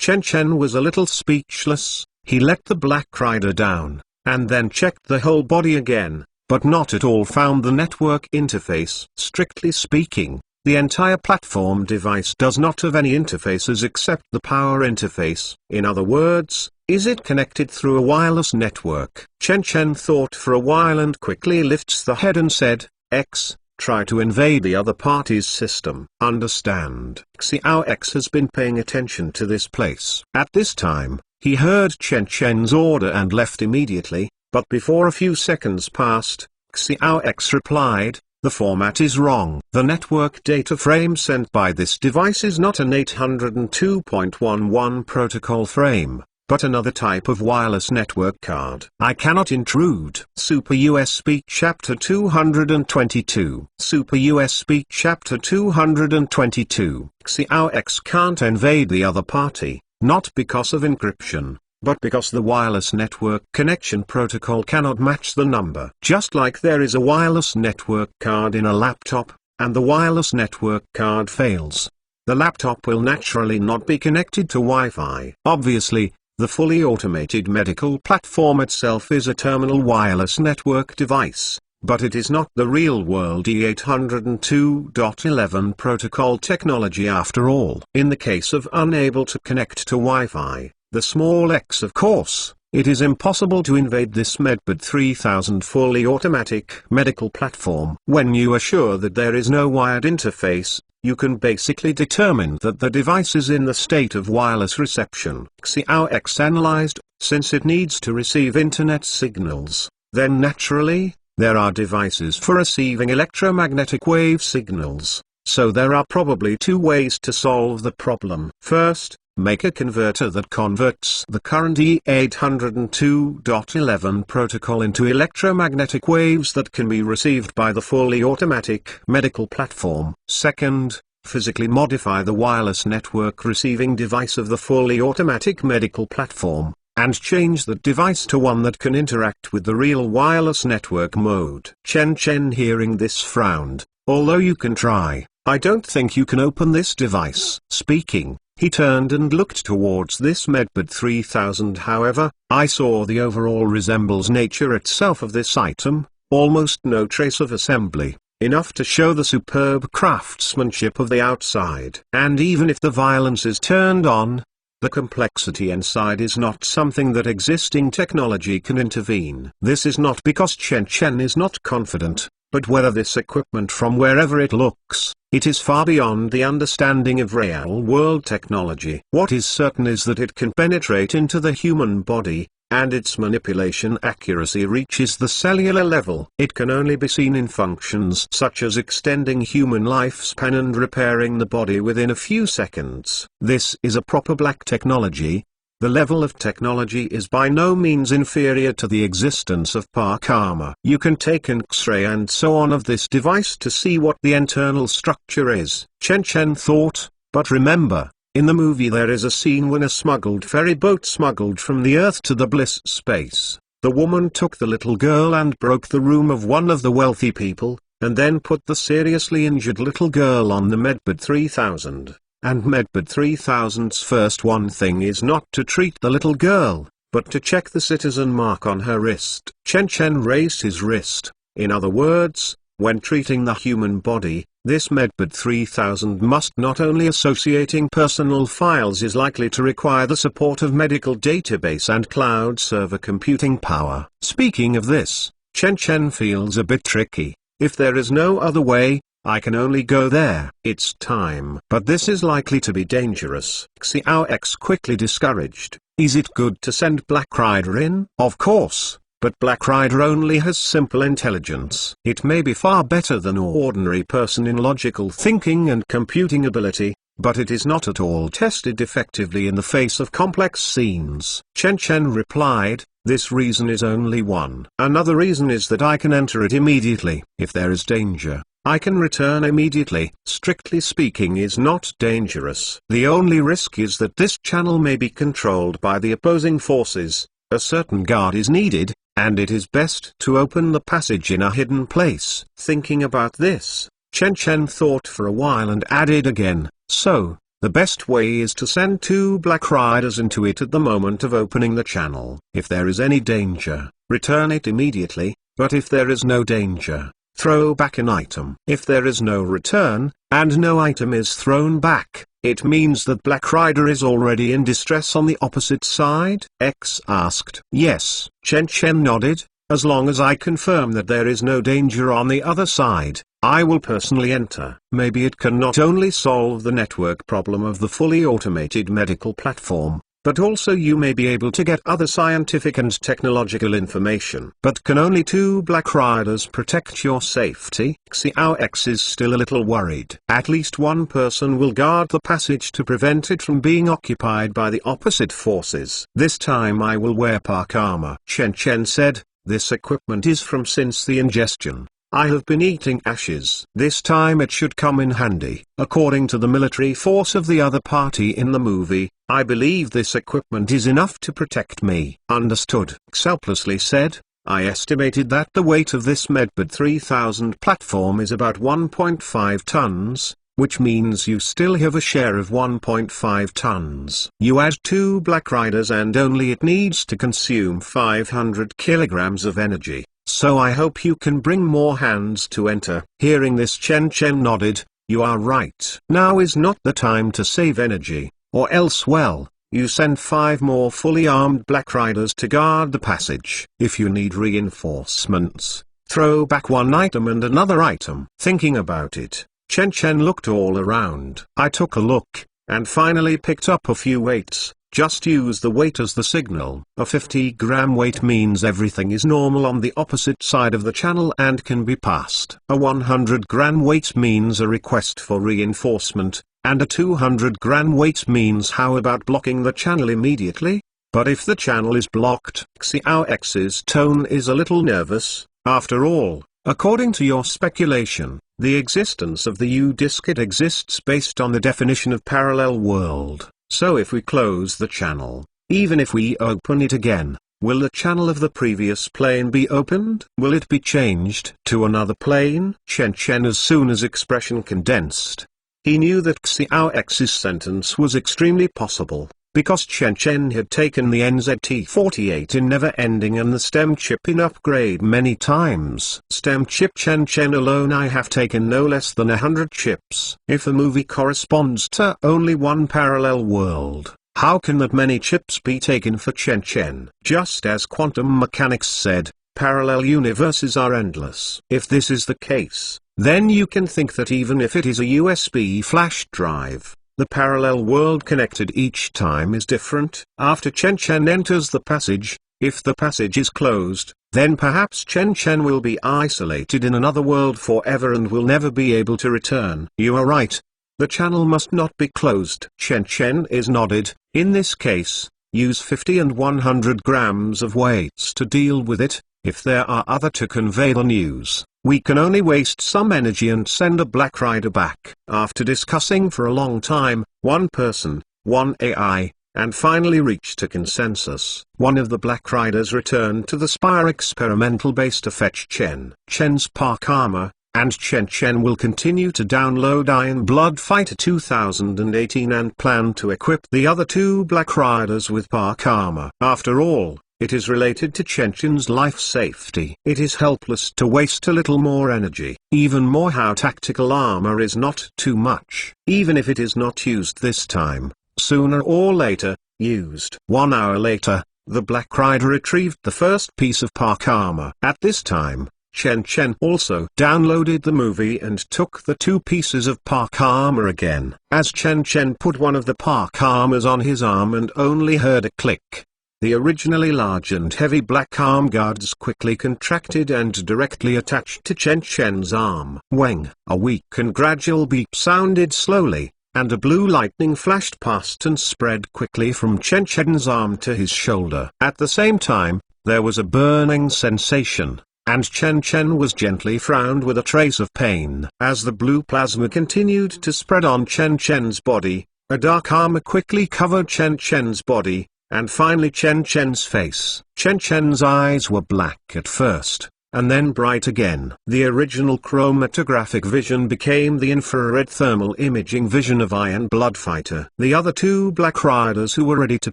Chen was a little speechless. He let the Black Rider down, and then checked the whole body again, but not at all found the network interface. Strictly speaking, the entire platform device does not have any interfaces except the power interface. In other words, is it connected through a wireless network? Chen thought for a while and quickly lifts the head and said, X, try to invade the other party's system. Understand? Xiao X has been paying attention to this place. At this time, he heard Chen's order and left immediately, but before a few seconds passed, Xiao X replied, the format is wrong. The network data frame sent by this device is not an 802.11 protocol frame, but another type of wireless network card. I cannot intrude. Super USB Chapter 222. Super USB Chapter 222. Xiao X can't invade the other party, not because of encryption, but because the wireless network connection protocol cannot match the number. Just like there is a wireless network card in a laptop, and the wireless network card fails, the laptop will naturally not be connected to Wi-Fi. Obviously, the fully automated medical platform itself is a terminal wireless network device, but it is not the real-world E802.11 protocol technology after all. In the case of unable to connect to Wi-Fi, the small x of course, it is impossible to invade this Medbud 3000 fully automatic medical platform. When you are sure that there is no wired interface, you can basically determine that the device is in the state of wireless reception. Xiao X analyzed, since it needs to receive internet signals, then naturally, there are devices for receiving electromagnetic wave signals, so there are probably 2 ways to solve the problem. First, make a converter that converts the current E802.11 protocol into electromagnetic waves that can be received by the fully automatic medical platform. Second, physically modify the wireless network receiving device of the fully automatic medical platform, and change that device to one that can interact with the real wireless network mode. Chen hearing this frowned. Although you can try, I don't think you can open this device. Speaking, he turned and looked towards this Medbud 3000. However, I saw the overall resembles nature itself of this item, almost no trace of assembly, enough to show the superb craftsmanship of the outside. And even if the violence is turned on, the complexity inside is not something that existing technology can intervene. This is not because Chen is not confident, but whether this equipment from wherever it looks, it is far beyond the understanding of real-world technology. What is certain is that it can penetrate into the human body, and its manipulation accuracy reaches the cellular level. It can only be seen in functions such as extending human lifespan and repairing the body within a few seconds. This is a proper black technology. The level of technology is by no means inferior to the existence of Park armor. You can take an X-ray and so on of this device to see what the internal structure is. Chen thought, but remember, in the movie there is a scene when a smuggled ferry boat smuggled from the Earth to the Bliss space. The woman took the little girl and broke the room of one of the wealthy people, and then put the seriously injured little girl on the Medbud 3000. And Medbud 3000's first thing is not to treat the little girl, but to check the citizen mark on her wrist. Chen raised his wrist. In other words, when treating the human body, this Medbud 3000 must not only associating personal files is likely to require the support of medical database and cloud server computing power. Speaking of this, Chen feels a bit tricky. If there is no other way, I can only go there. It's time. But this is likely to be dangerous. Xiao X quickly discouraged. Is it good to send Black Rider in? Of course, but Black Rider only has simple intelligence. It may be far better than an ordinary person in logical thinking and computing ability, but it is not at all tested effectively in the face of complex scenes. Chen Chen replied, "This reason is only one. Another reason is that I can enter it immediately. If there is danger, I can return immediately. Strictly speaking, is not dangerous. The only risk is that this channel may be controlled by the opposing forces. A certain guard is needed, and it is best to open the passage in a hidden place." Thinking about this, Chen Chen thought for a while and added again, "So, the best way is to send 2 Black Riders into it at the moment of opening the channel. If there is any danger, return it immediately, but if there is no danger, throw back an item. If there is no return, and no item is thrown back, it means that Black Rider is already in distress on the opposite side?" X asked. "Yes." Chen Chen nodded. "As long as I confirm that there is no danger on the other side, I will personally enter." Maybe it can not only solve the network problem of the fully automated medical platform, but also you may be able to get other scientific and technological information. But can only 2 Black Riders protect your safety? Xiao X is still a little worried. At least one person will guard the passage to prevent it from being occupied by the opposite forces. "This time I will wear park armor," Chen Chen said. "This equipment is from since the ingestion. I have been eating ashes. This time it should come in handy." According to the military force of the other party in the movie, I believe this equipment is enough to protect me. Understood. Helplessly said, "I estimated that the weight of this Medbed 3000 platform is about 1.5 tons, which means you still have a share of 1.5 tons. You add 2 Black Riders and only it needs to consume 500 kilograms of energy. So I hope you can bring more hands to enter." Hearing this, Chen Chen nodded. "You are right. Now is not the time to save energy, or else well, you send 5 more fully armed Black Riders to guard the passage. If you need reinforcements, throw back one item and another item." Thinking about it, Chen Chen looked all around. "I took a look, and finally picked up a few weights. Just use the weight as the signal. A 50-gram weight means everything is normal on the opposite side of the channel and can be passed. A 100-gram weight means a request for reinforcement, and a 200-gram weight means how about blocking the channel immediately? But if the channel is blocked..." Xiao X's tone is a little nervous. "After all, according to your speculation, the existence of the U-diskette exists based on the definition of parallel world. So if we close the channel, even if we open it again, will the channel of the previous plane be opened? Will it be changed to another plane?" Chen Chen as soon as expression condensed. He knew that Xiao X's sentence was extremely possible, because Chen Chen had taken the NZT-48 in Never-Ending and the STEM chip in Upgrade many times. STEM chip Chen Chen alone I have taken no less than 100 chips. If a movie corresponds to only one parallel world, how can that many chips be taken for Chen Chen? Just as quantum mechanics said, parallel universes are endless. If this is the case, then you can think that even if it is a USB flash drive, the parallel world connected each time is different. After Chen Chen enters the passage, if the passage is closed, then perhaps Chen Chen will be isolated in another world forever and will never be able to return. "You are right. The channel must not be closed." Chen Chen is nodded. "In this case, use 50 and 100 grams of weights to deal with it. If there are other to convey the news, we can only waste some energy and send a Black Rider back." After discussing for a long time, one person, one AI, and finally reached a consensus, one of the Black Riders returned to the Spire experimental base to fetch Chen Chen's park armor, and Chen Chen will continue to download Iron Blood Fighter 2018 and plan to equip the other 2 Black Riders with park armor. After all, it is related to Chen Chen's life safety. It is helpless to waste a little more energy. Even more, how tactical armor is not too much. Even if it is not used this time, sooner or later, used. 1 hour later, the Black Rider retrieved the first piece of park armor. At this time, Chen Chen also downloaded the movie and took the 2 pieces of park armor again. As Chen Chen put one of the park armors on his arm and only heard a click, The originally large and heavy black arm guards quickly contracted and directly attached to Chen Chen's arm. Weng, a weak and gradual beep sounded slowly, and a blue lightning flashed past and spread quickly from Chen Chen's arm to his shoulder. At the same time, there was a burning sensation, and Chen Chen was gently frowned with a trace of pain. As the blue plasma continued to spread on Chen Chen's body, a dark armor quickly covered Chen Chen's body, and finally Chen Chen's face. Chen Chen's eyes were black at first, and then bright again. The original chromatographic vision became the infrared thermal imaging vision of Iron Blood Fighter. The other two Black Riders who were ready to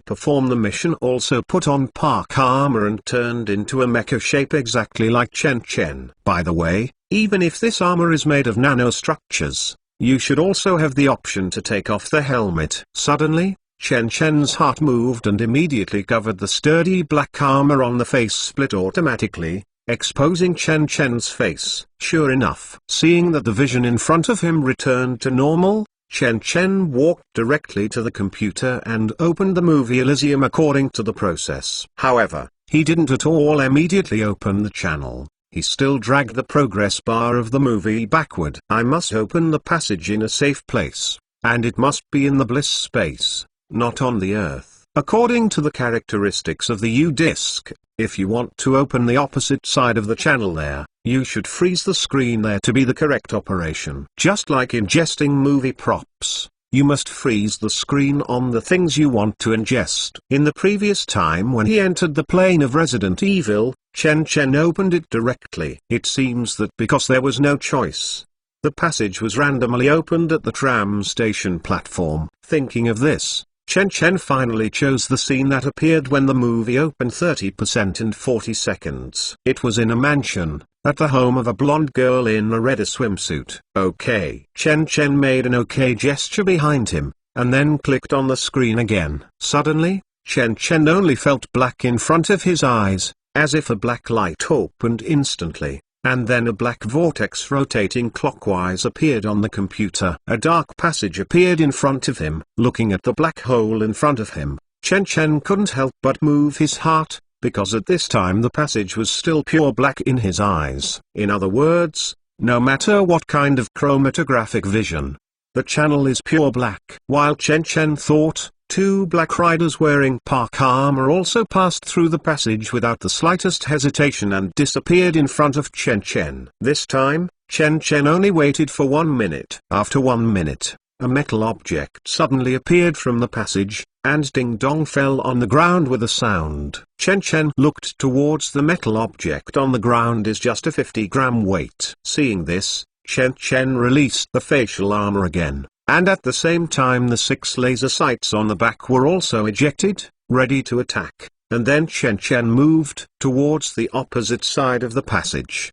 perform the mission also put on park armor and turned into a mecha shape exactly like Chen Chen. By the way, even if this armor is made of nanostructures, you should also have the option to take off the helmet. Suddenly, Chen Chen's heart moved and immediately covered the sturdy black armor on the face split automatically, exposing Chen Chen's face. Sure enough, seeing that the vision in front of him returned to normal, Chen Chen walked directly to the computer and opened the movie Elysium according to the process. However, he didn't at all immediately open the channel. He still dragged the progress bar of the movie backward. I must open the passage in a safe place, and it must be in the bliss space, not on the Earth. According to the characteristics of the U-disc, if you want to open the opposite side of the channel there, you should freeze the screen there to be the correct operation. Just like ingesting movie props, you must freeze the screen on the things you want to ingest. In the previous time when he entered the plane of Resident Evil, Chen Chen opened it directly. It seems that because there was no choice, the passage was randomly opened at the tram station platform. Thinking of this, Chen Chen finally chose the scene that appeared when the movie opened 30% in 40 seconds. It was in a mansion, at the home of a blonde girl in a red swimsuit. Okay. Chen Chen made an okay gesture behind him, and then clicked on the screen again. Suddenly, Chen Chen only felt black in front of his eyes, as if a black light opened instantly. And then a black vortex rotating clockwise appeared on the computer. A dark passage appeared in front of him. Looking at the black hole in front of him, Chen Chen couldn't help but move his heart, because at this time the passage was still pure black in his eyes. In other words, no matter what kind of chromatographic vision, the channel is pure black. While Chen Chen thought, two Black Riders wearing park armor also passed through the passage without the slightest hesitation and disappeared in front of Chen Chen. This time, Chen Chen only waited for 1 minute. After 1 minute, a metal object suddenly appeared from the passage, and Ding Dong fell on the ground with a sound. Chen Chen looked towards the metal object on the ground is just a 50-gram weight. Seeing this, Chen Chen released the facial armor again. And at the same time the 6 laser sights on the back were also ejected, ready to attack, and then Chen Chen moved towards the opposite side of the passage.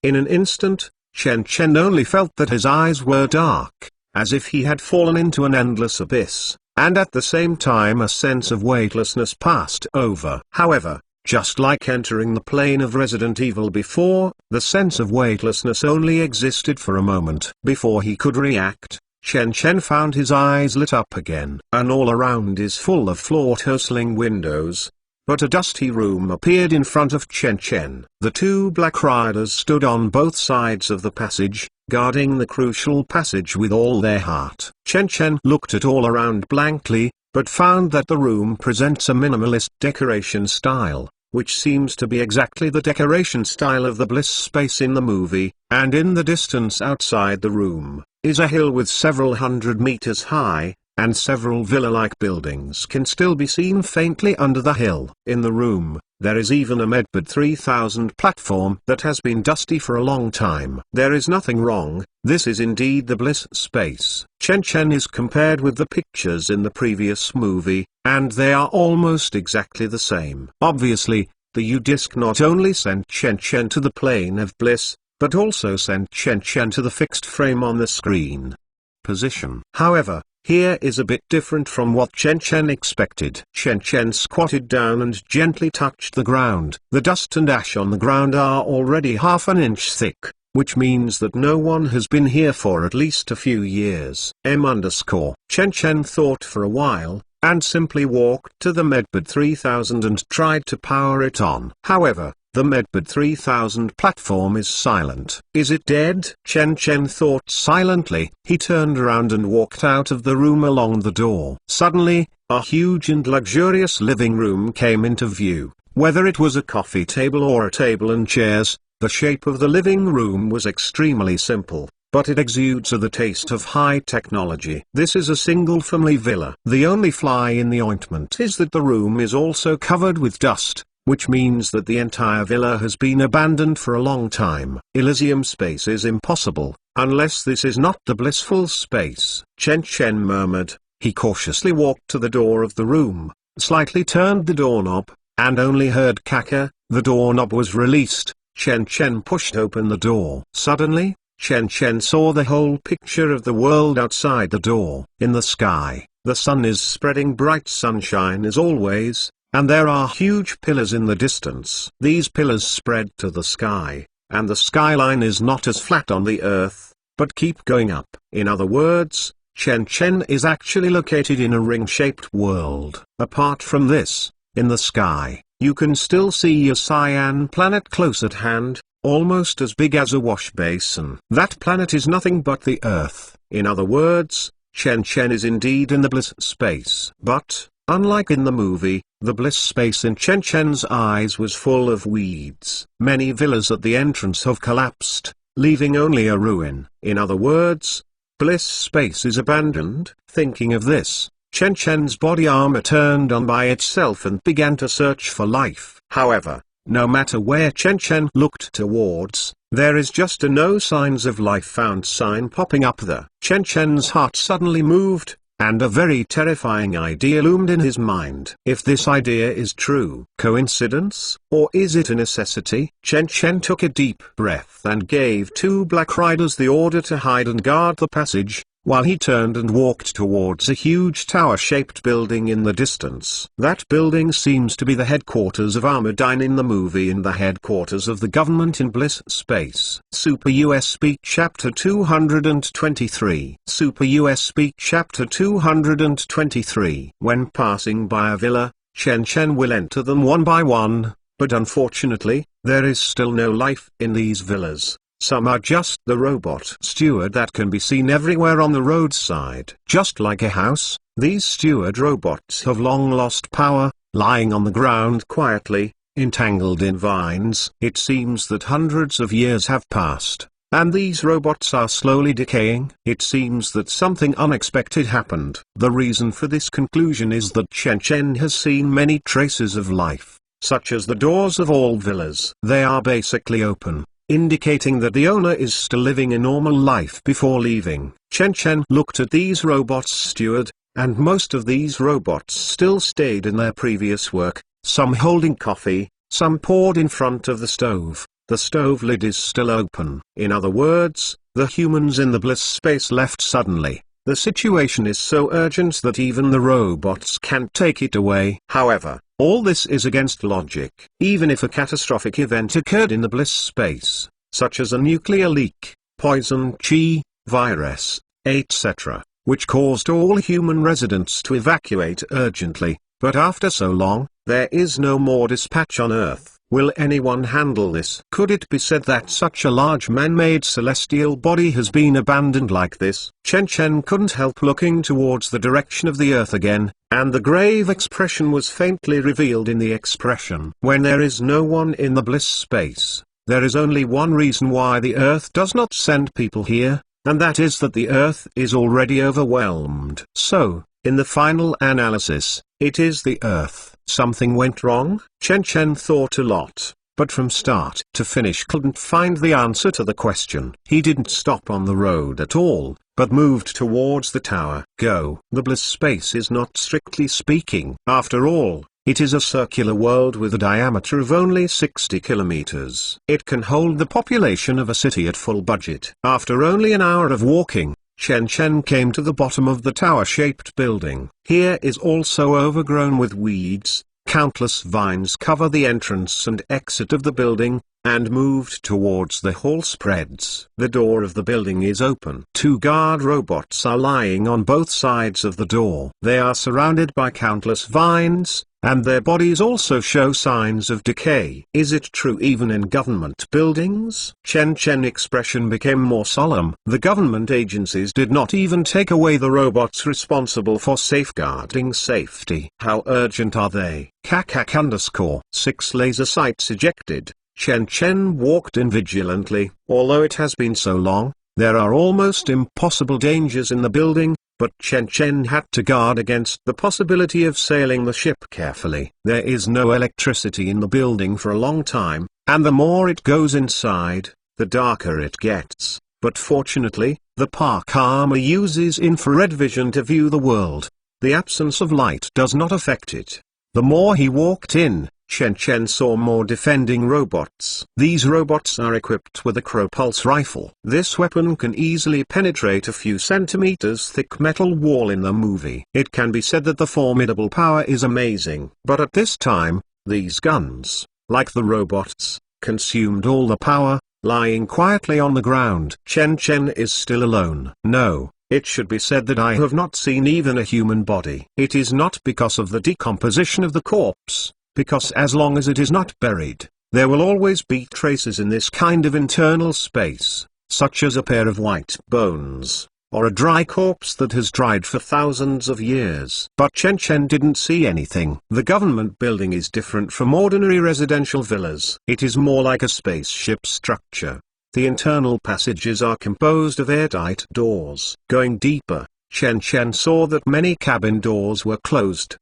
In an instant, Chen Chen only felt that his eyes were dark, as if he had fallen into an endless abyss, and at the same time a sense of weightlessness passed over. However, just like entering the plane of Resident Evil before, the sense of weightlessness only existed for a moment. Before he could react, Chen Chen found his eyes lit up again. And all around is full of floor-tossling windows, but a dusty room appeared in front of Chen Chen. The two Black Riders stood on both sides of the passage, guarding the crucial passage with all their heart. Chen Chen looked at all around blankly, but found that the room presents a minimalist decoration style, which seems to be exactly the decoration style of the bliss space in the movie, and in the distance outside the room, is a hill with several hundred meters high, and several villa-like buildings can still be seen faintly under the hill. In the room, there is even a Medbed 3000 platform that has been dusty for a long time. There is nothing wrong, this is indeed the bliss space. Chen Chen is compared with the pictures in the previous movie, and they are almost exactly the same. Obviously, the U-disc not only sent Chen Chen to the plane of bliss, but also sent Chen Chen to the fixed frame on the screen position. However, here is a bit different from what Chen Chen expected. Chen Chen squatted down and gently touched the ground. The dust and ash on the ground are already half an inch thick, which means that no one has been here for at least a few years. Chen Chen thought for a while, and simply walked to the Medbed 3000 and tried to power it on. However, the Medbed 3000 platform is silent. Is it dead? Chen Chen thought silently. He turned around and walked out of the room along the door. Suddenly, a huge and luxurious living room came into view. Whether it was a coffee table or a table and chairs, the shape of the living room was extremely simple, but it exudes the taste of high technology. This is a single-family villa. The only fly in the ointment is that the room is also covered with dust, which means that the entire villa has been abandoned for a long time. Elysium space is impossible, unless this is not the blissful space. Chen Chen murmured. He cautiously walked to the door of the room, slightly turned the doorknob, and only heard caca. The doorknob was released. Chen Chen pushed open the door. Suddenly, Chen Chen saw the whole picture of the world outside the door. In the sky, the sun is spreading bright sunshine as always, and there are huge pillars in the distance. These pillars spread to the sky, and the skyline is not as flat on the earth, but keep going up. In other words, Chen Chen is actually located in a ring-shaped world. Apart from this, in the sky, you can still see a cyan planet close at hand, almost as big as a wash basin. That planet is nothing but the Earth. In other words, Chen Chen is indeed in the bliss space. But, unlike in the movie, the bliss space in Chen Chen's eyes was full of weeds. Many villas at the entrance have collapsed, leaving only a ruin. In other words, bliss space is abandoned. Thinking of this, Chen Chen's body armor turned on by itself and began to search for life. However, no matter where Chen Chen looked towards, there is just a no signs of life found sign popping up there. Chen Chen's heart suddenly moved, and a very terrifying idea loomed in his mind. If this idea is true, coincidence, or is it a necessity? Chen Chen took a deep breath and gave two black riders the order to hide and guard the passage, while he turned and walked towards a huge tower-shaped building in the distance. That building seems to be the headquarters of Armadine in the movie and the headquarters of the government in Bliss Space. Super USB Chapter 223. Super USB Chapter 223. When passing by a villa, Chen Chen will enter them one by one, but unfortunately, there is still no life in these villas. Some are just the robot steward that can be seen everywhere on the roadside. Just like a house, these steward robots have long lost power, lying on the ground quietly, entangled in vines. It seems that hundreds of years have passed, and these robots are slowly decaying. It seems that something unexpected happened. The reason for this conclusion is that Chen Chen has seen many traces of life, such as the doors of all villas. They are basically open, indicating that the owner is still living a normal life before leaving. Chen Chen looked at these robots steward, and most of these robots still stayed in their previous work, some holding coffee, some poured in front of the stove. The stove lid is still open. In other words, the humans in the bliss space left suddenly. The situation is so urgent that even the robots can't take it away. However, all this is against logic. Even if a catastrophic event occurred in the bliss space, such as a nuclear leak, poison chi, virus, etc., which caused all human residents to evacuate urgently, but after so long, there is no more dispatch on Earth. Will anyone handle this? Could it be said that such a large man-made celestial body has been abandoned like this? Chen Chen couldn't help looking towards the direction of the Earth again, and the grave expression was faintly revealed in the expression. When there is no one in the bliss space, there is only one reason why the Earth does not send people here, and that is that the Earth is already overwhelmed. So, in the final analysis, it is the Earth. Something went wrong? Chen Chen thought a lot, but from start to finish couldn't find the answer to the question. He didn't stop on the road at all, but moved towards the tower. Go. The bliss space is not strictly speaking. After all, it is a circular world with a diameter of only 60 kilometers. It can hold the population of a city at full budget. After only an hour of walking, Chen Chen came to the bottom of the tower-shaped building. Here is also overgrown with weeds, Countless vines cover the entrance and exit of the building, and moved towards the hall spreads. The door of the building is open. Two guard robots are lying on both sides of the door. They are surrounded by countless vines, and their bodies also show signs of decay. Is it true even in government buildings? Chen expression became more solemn. The government agencies did not even take away the robots responsible for safeguarding safety. How urgent are they? _6 laser sights ejected. Chen walked in vigilantly. Although it has been so long, there are almost impossible dangers in the building, but Chen had to guard against the possibility of sailing the ship carefully. There is no electricity in the building for a long time, and the more it goes inside, the darker it gets. But fortunately, the park armor uses infrared vision to view the world. The absence of light does not affect it. The more he walked in, Chen saw more defending robots. These robots are equipped with a Crow-Pulse rifle. This weapon can easily penetrate a few centimeters thick metal wall in the movie. It can be said that the formidable power is amazing. But at this time, these guns, like the robots, consumed all the power, lying quietly on the ground. Chen is still alone. No. It should be said that I have not seen even a human body. It is not because of the decomposition of the corpse, because as long as it is not buried, there will always be traces in this kind of internal space, such as a pair of white bones, or a dry corpse that has dried for thousands of years. But Chen didn't see anything. The government building is different from ordinary residential villas. It is more like a spaceship structure. The internal passages are composed of airtight doors. Going deeper, Chen saw that many cabin doors were closed.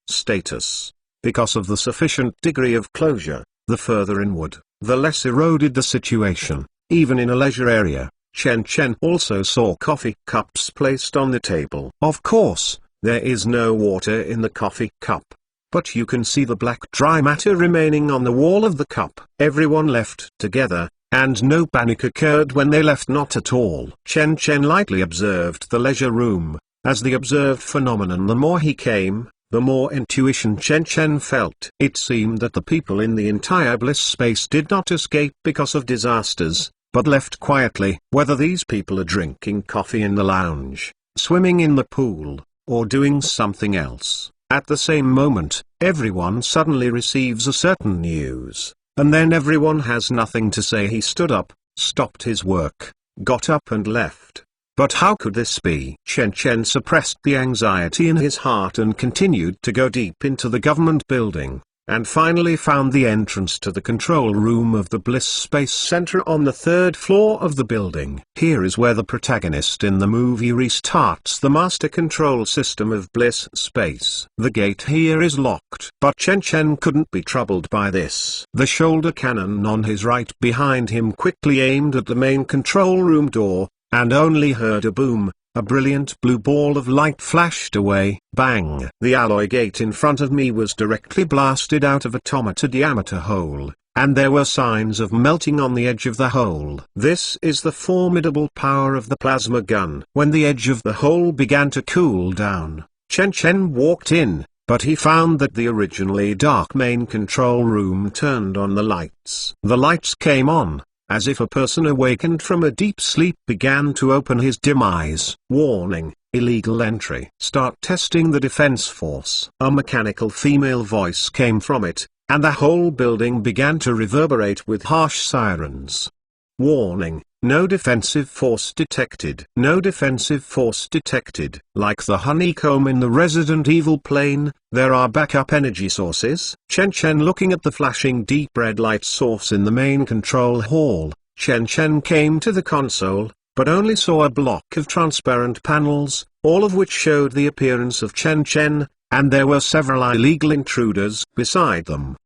Status. Because of the sufficient degree of closure, the further inward, the less eroded the situation. Even in a leisure area, Chen also saw coffee cups placed on the table. Of course, there is no water in the coffee cup, but you can see the black dry matter remaining on the wall of the cup. Everyone left together, and no panic occurred when they left, not at all. Chen lightly observed the leisure room. As the observed phenomenon, the more he came, the more intuition Chen felt. It seemed that the people in the entire bliss space did not escape because of disasters, but left quietly. Whether these people are drinking coffee in the lounge, swimming in the pool, or doing something else, at the same moment, everyone suddenly receives a certain news. And then everyone has nothing to say. He stood up, stopped his work, got up and left. But how could this be? Chen suppressed the anxiety in his heart and continued to go deep into the government building, and finally found the entrance to the control room of the Bliss Space Center on the 3rd floor of the building. Here is where the protagonist in the movie restarts the master control system of Bliss Space. The gate here is locked, but Chen couldn't be troubled by this. The shoulder cannon on his right behind him quickly aimed at the main control room door, and only heard a boom. A brilliant blue ball of light flashed away. Bang! The alloy gate in front of me was directly blasted out of a diameter hole, and there were signs of melting on the edge of the hole. This is the formidable power of the plasma gun. When the edge of the hole began to cool down, Chen walked in, but he found that the originally dark main control room turned on the lights. The lights came on, as if a person awakened from a deep sleep began to open his dim eyes. Warning, illegal entry. Start testing the defense force. A mechanical female voice came from it, and the whole building began to reverberate with harsh sirens. Warning, no defensive force detected. No defensive force detected. Like the honeycomb in the Resident Evil plane, there are backup energy sources. Chen looking at the flashing deep red light source in the main control hall, Chen came to the console, but only saw a block of transparent panels, all of which showed the appearance of Chen, and there were several illegal intruders beside them.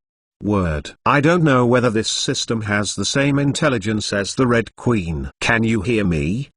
Word. I don't know whether this system has the same intelligence as the Red Queen. Can you hear me?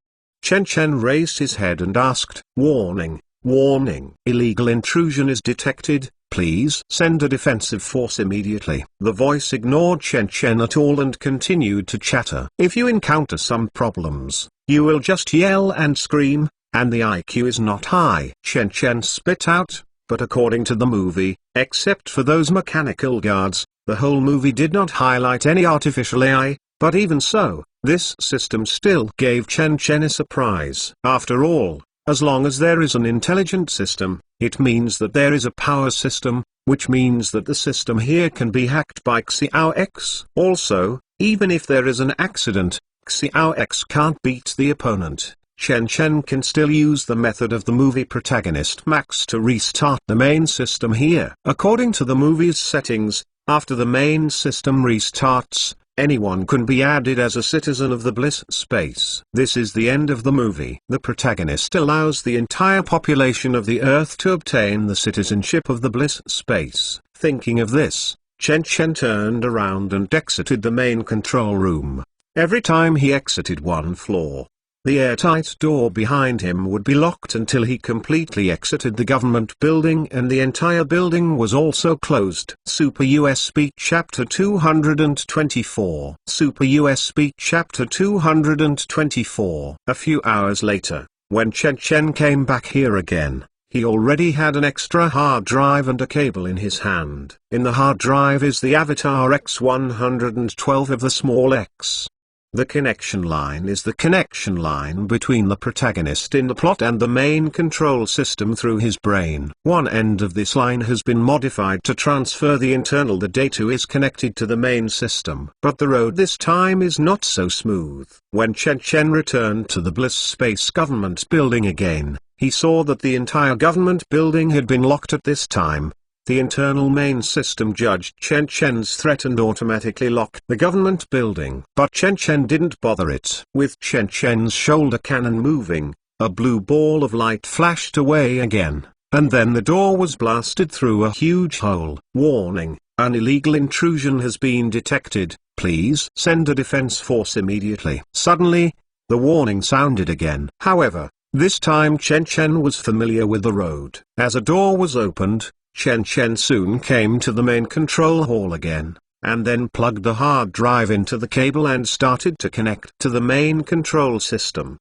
Chen raised his head and asked, warning, warning. Illegal intrusion is detected, please send a defensive force immediately. The voice ignored Chen at all and continued to chatter. If you encounter some problems, you will just yell and scream, and the IQ is not high. Chen spit out, but according to the movie, Except for those mechanical guards, the whole movie did not highlight any artificial AI, but even so, this system still gave Chen Chen a surprise. After all, as long as there is an intelligent system, it means that there is a power system, which means that the system here can be hacked by Xiao X. Also, even if there is an accident, Xiao X can't beat the opponent. Chen Chen can still use the method of the movie protagonist Max to restart the main system here. According to the movie's settings, after the main system restarts, anyone can be added as a citizen of the Bliss space. This is the end of the movie. The protagonist allows the entire population of the Earth to obtain the citizenship of the Bliss space. Thinking of this, Chen Chen turned around and exited the main control room. Every time he exited one floor, the airtight door behind him would be locked until he completely exited the government building, and the entire building was also closed. Super USB Chapter 224. Super USB Chapter 224. A few hours later, when Chen Chen came back here again, he already had an extra hard drive and a cable in his hand. In the hard drive is the Avatar X112 of the small X. The connection line is the connection line between the protagonist in the plot and the main control system through his brain. One end of this line has been modified to transfer the internal. The data is connected to the main system. But the road this time is not so smooth. When Chen Chen returned to the Bliss Space Government building again, he saw that the entire government building had been locked at this time. The internal main system judged Chen Chen's threat and automatically locked the government building. But Chen Chen didn't bother it. With Chen Chen's shoulder cannon moving, a blue ball of light flashed away again, and then the door was blasted through a huge hole. Warning: an illegal intrusion has been detected. Please send a defense force immediately. Suddenly, the warning sounded again. However, this time Chen Chen was familiar with the road. As a door was opened, Chen Chen soon came to the main control hall again, and then plugged the hard drive into the cable and started to connect to the main control system.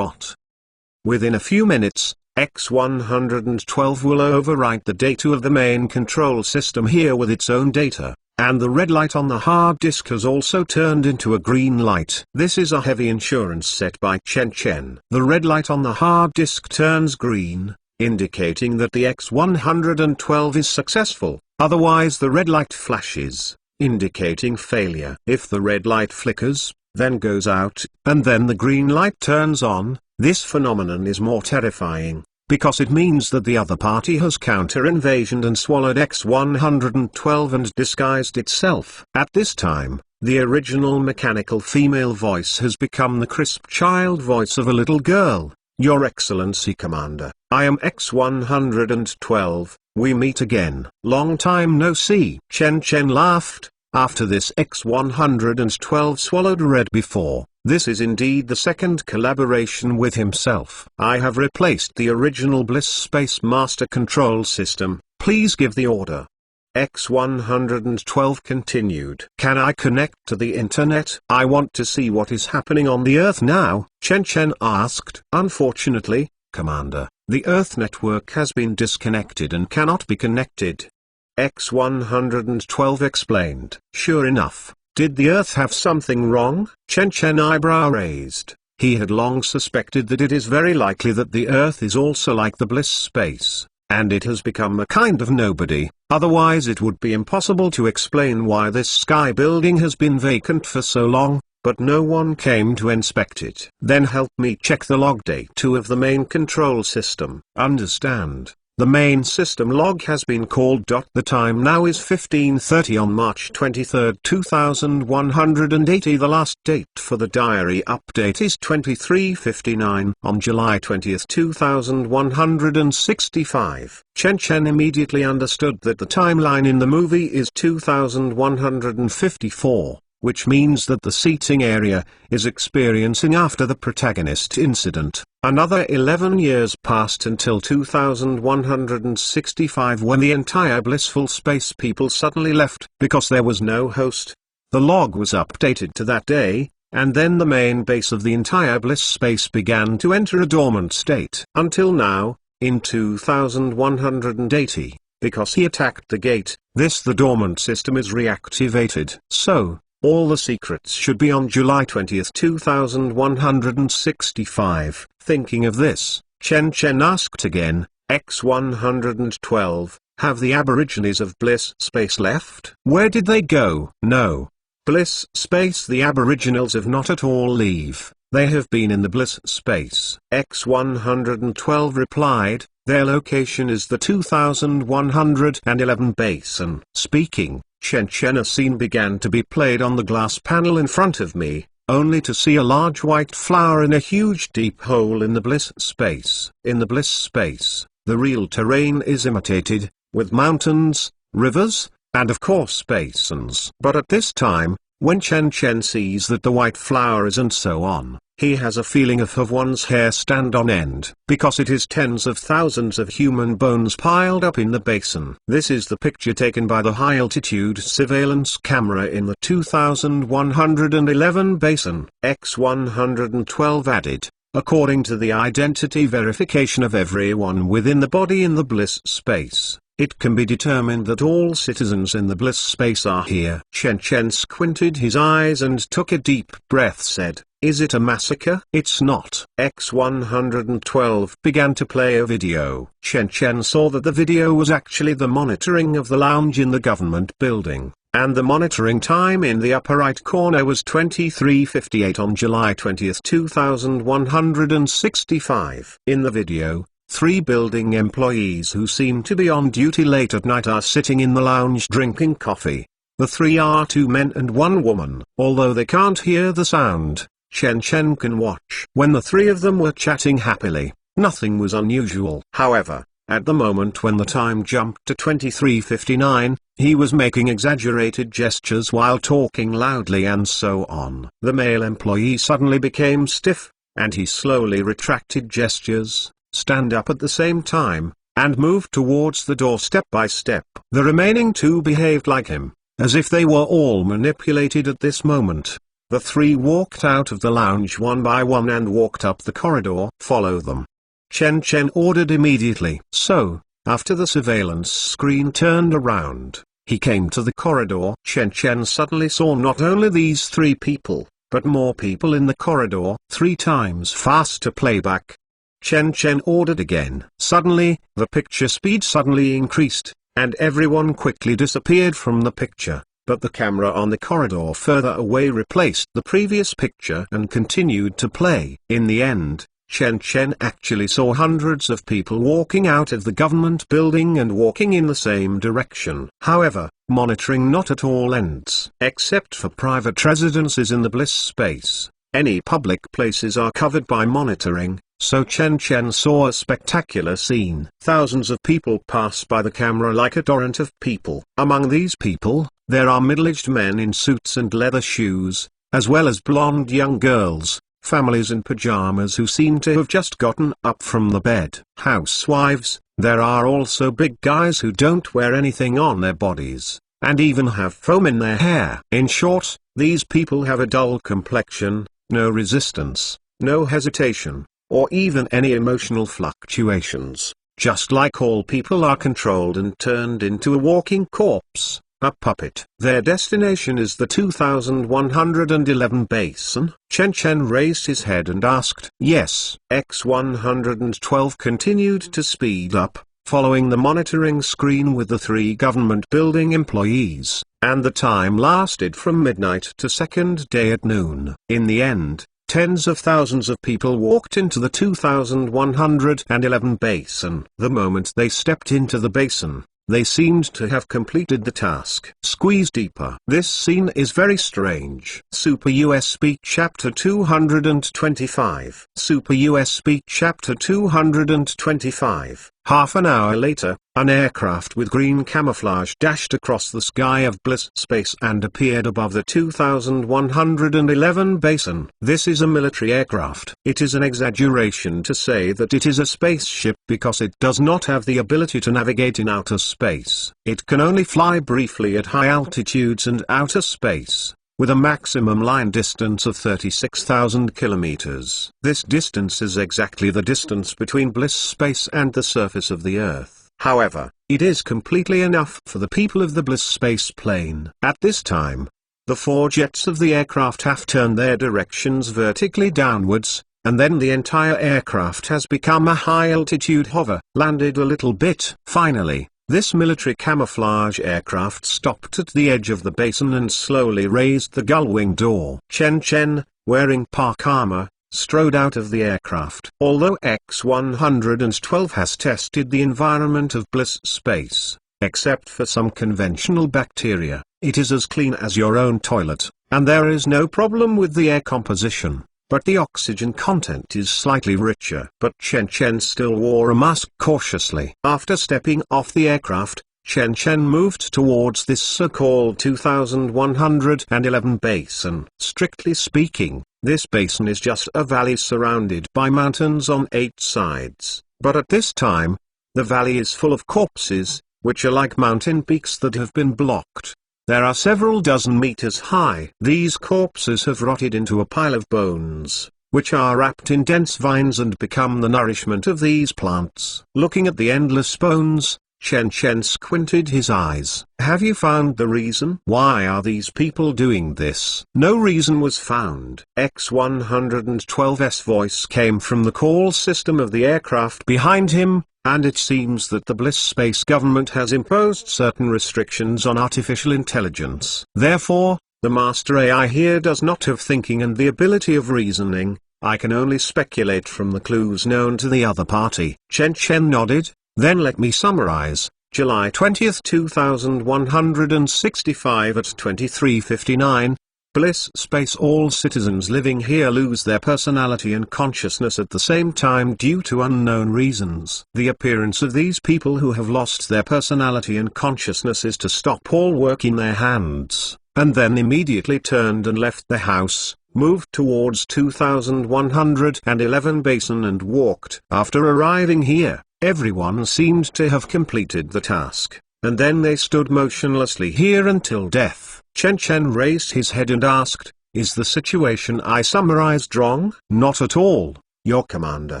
Within a few minutes, X112 will overwrite the data of the main control system here with its own data, and the red light on the hard disk has also turned into a green light. This is a heavy insurance set by Chen Chen. The red light on the hard disk turns green, indicating that the X112 is successful. Otherwise the red light flashes, indicating failure. If the red light flickers, then goes out, and then the green light turns on, this phenomenon is more terrifying, because it means that the other party has counter-invasioned and swallowed X112 and disguised itself. At this time, the original mechanical female voice has become the crisp child voice of a little girl. Your Excellency Commander, I am X112, we meet again. Long time no see. Chen Chen laughed. After this X112 swallowed red before, this is indeed the second collaboration with himself. I have replaced the original Bliss Space Master Control System, please give the order. X112 continued. Can I connect to the internet? I want to see what is happening on the Earth now, Chen Chen asked. Unfortunately, Commander, the Earth network has been disconnected and cannot be connected. X112 explained. Sure enough, did the Earth have something wrong? Chen Chen eyebrow raised. He had long suspected that it is very likely that the Earth is also like the Bliss space, and it has become a kind of nobody. Otherwise it would be impossible to explain why this sky building has been vacant for so long, but no one came to inspect it. Then help me check the log data of the main control system. Understand. The main system log has been called. The time now is 15:30 on March 23, 2180. The last date for the diary update is 23:59 on July 20, 2165. Chen Chen immediately understood that the timeline in the movie is 2154. Which means that the seating area is experiencing after the protagonist incident. Another 11 years passed until 2165, when the entire blissful space people suddenly left, because there was no host. The log was updated to that day, and then the main base of the entire bliss space began to enter a dormant state. Until now, in 2180, because he attacked the gate. The dormant system is reactivated. So, all the secrets should be on July 20, 2165. Thinking of this, Chen Chen asked again, X112, have the Aborigines of Bliss Space left? Where did they go? No. Bliss Space, the Aboriginals have not at all leave. They have been in the Bliss Space. X112 replied, their location is the 2111 basin. Speaking, Chen Chen, a scene began to be played on the glass panel in front of me, only to see a large white flower in a huge deep hole in the Bliss Space. In the Bliss Space, the real terrain is imitated, with mountains, rivers, and of course basins. But at this time, when Chen Chen sees that the white flower is and so on, he has a feeling of one's hair stand on end, because it is tens of thousands of human bones piled up in the basin. This is the picture taken by the high-altitude surveillance camera in the 2111 basin. X112 added, according to the identity verification of everyone within the body in the Bliss Space, it can be determined that all citizens in the Bliss Space are here. Chen Chen squinted his eyes and took a deep breath, said, is it a massacre? It's not. X112 began to play a video. Chen Chen saw that the video was actually the monitoring of the lounge in the government building, and the monitoring time in the upper right corner was 23:58 on July 20, 2165. In the video, 3 building employees who seem to be on duty late at night are sitting in the lounge drinking coffee. The 3 are 2 men and 1 woman. Although they can't hear the sound, Chen Chen can watch. When the 3 of them were chatting happily, nothing was unusual. However, at the moment when the time jumped to 23:59, he was making exaggerated gestures while talking loudly and so on. The male employee suddenly became stiff, and he slowly retracted gestures, stand up at the same time, and moved towards the door step by step. The remaining 2 behaved like him, as if they were all manipulated at this moment. The 3 walked out of the lounge one by one and walked up the corridor. Follow them, Chen Chen ordered immediately. So, after the surveillance screen turned around, he came to the corridor. Chen Chen suddenly saw not only these 3 people, but more people in the corridor. 3 times faster playback. Chen Chen ordered again. Suddenly, the picture speed suddenly increased, and everyone quickly disappeared from the picture, but the camera on the corridor further away replaced the previous picture and continued to play. In the end, Chen Chen actually saw hundreds of people walking out of the government building and walking in the same direction. However, monitoring not at all ends. Except for private residences in the Bliss Space, any public places are covered by monitoring. So Chen Chen saw a spectacular scene. Thousands of people pass by the camera like a torrent of people. Among these people, there are middle-aged men in suits and leather shoes, as well as blonde young girls, families in pajamas who seem to have just gotten up from the bed. Housewives, there are also big guys who don't wear anything on their bodies, and even have foam in their hair. In short, these people have a dull complexion, no resistance, no hesitation, or even any emotional fluctuations, just like all people are controlled and turned into a walking corpse, a puppet. Their destination is the 2111 basin. Chen Chen raised his head and asked. Yes. X112 continued to speed up, following the monitoring screen with the 3 government building employees, and the time lasted from midnight to second day at noon. In the end, tens of thousands of people walked into the 2111 basin. The moment they stepped into the basin, they seemed to have completed the task. Squeeze deeper. This scene is very strange. Super US Speak Chapter 225. Super US Speak Chapter 225. Half an hour later, an aircraft with green camouflage dashed across the sky of Bliss Space and appeared above the 2111 basin. This is a military aircraft. It is an exaggeration to say that it is a spaceship because it does not have the ability to navigate in outer space. It can only fly briefly at high altitudes and outer space, with a maximum line distance of 36,000 kilometers. This distance is exactly the distance between Bliss Space and the surface of the Earth. However, it is completely enough for the people of the Bliss space plane. At this time, the 4 jets of the aircraft have turned their directions vertically downwards, and then the entire aircraft has become a high-altitude hover, landed a little bit. Finally, this military camouflage aircraft stopped at the edge of the basin and slowly raised the gull-wing door. Chen Chen, wearing park armor, strode out of the aircraft. Although X-112 has tested the environment of Bliss space, except for some conventional bacteria, it is as clean as your own toilet, and there is no problem with the air composition. But the oxygen content is slightly richer. But Chen Chen still wore a mask cautiously. After stepping off the aircraft, Chen Chen moved towards this so-called 2111 basin. Strictly speaking, this basin is just a valley surrounded by mountains on 8 sides. But at this time, the valley is full of corpses, which are like mountain peaks that have been blocked. There are several dozen meters high. These corpses have rotted into a pile of bones, which are wrapped in dense vines and become the nourishment of these plants. Looking at the endless bones, Chen Chen squinted his eyes. Have you found the reason? Why are these people doing this? No reason was found. X-112's voice came from the call system of the aircraft behind him, and it seems that the Bliss space government has imposed certain restrictions on artificial intelligence. Therefore, the master AI here does not have thinking and the ability of reasoning. I can only speculate from the clues known to the other party. Chen Chen nodded. Then let me summarize. July 20, 2165 at 23:59. Bliss space. All citizens living here lose their personality and consciousness at the same time due to unknown reasons. The appearance of these people who have lost their personality and consciousness is to stop all work in their hands, and then immediately turned and left the house, moved towards 2111 basin and walked. After arriving here, everyone seemed to have completed the task, and then they stood motionlessly here until death. Chen Chen raised his head and asked, "Is the situation I summarized wrong?" "Not at all, your commander."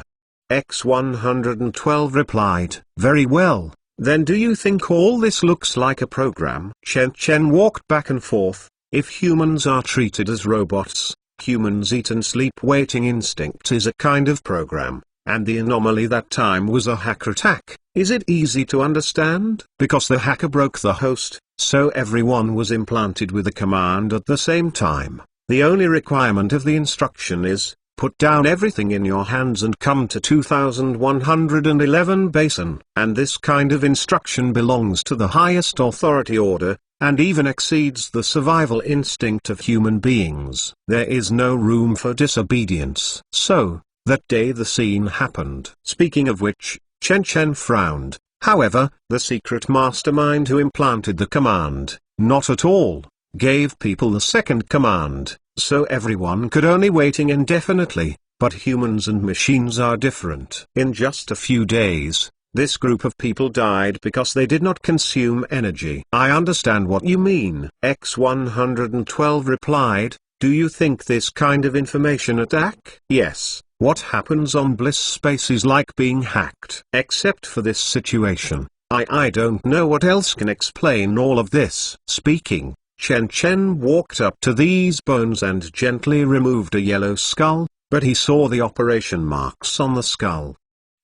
X-112 replied. "Very well, then do you think all this looks like a program?" Chen Chen walked back and forth. If humans are treated as robots, humans eat and sleep. Waiting instinct is a kind of program. And the anomaly that time was a hacker attack. Is it easy to understand? Because the hacker broke the host, so everyone was implanted with a command at the same time. The only requirement of the instruction is, put down everything in your hands and come to 2111 basin. And this kind of instruction belongs to the highest authority order, and even exceeds the survival instinct of human beings. There is no room for disobedience. So, that day the scene happened. Speaking of which, Chen Chen frowned. However, the secret mastermind who implanted the command, not at all, gave people the second command, so everyone could only waiting indefinitely. But humans and machines are different. In just a few days, this group of people died because they did not consume energy. I understand what you mean. X-112 replied. Do you think this kind of information attack? Yes. What happens on Bliss space is like being hacked. Except for this situation, I don't know what else can explain all of this. Speaking, Chen Chen walked up to these bones and gently removed a yellow skull, but he saw the operation marks on the skull.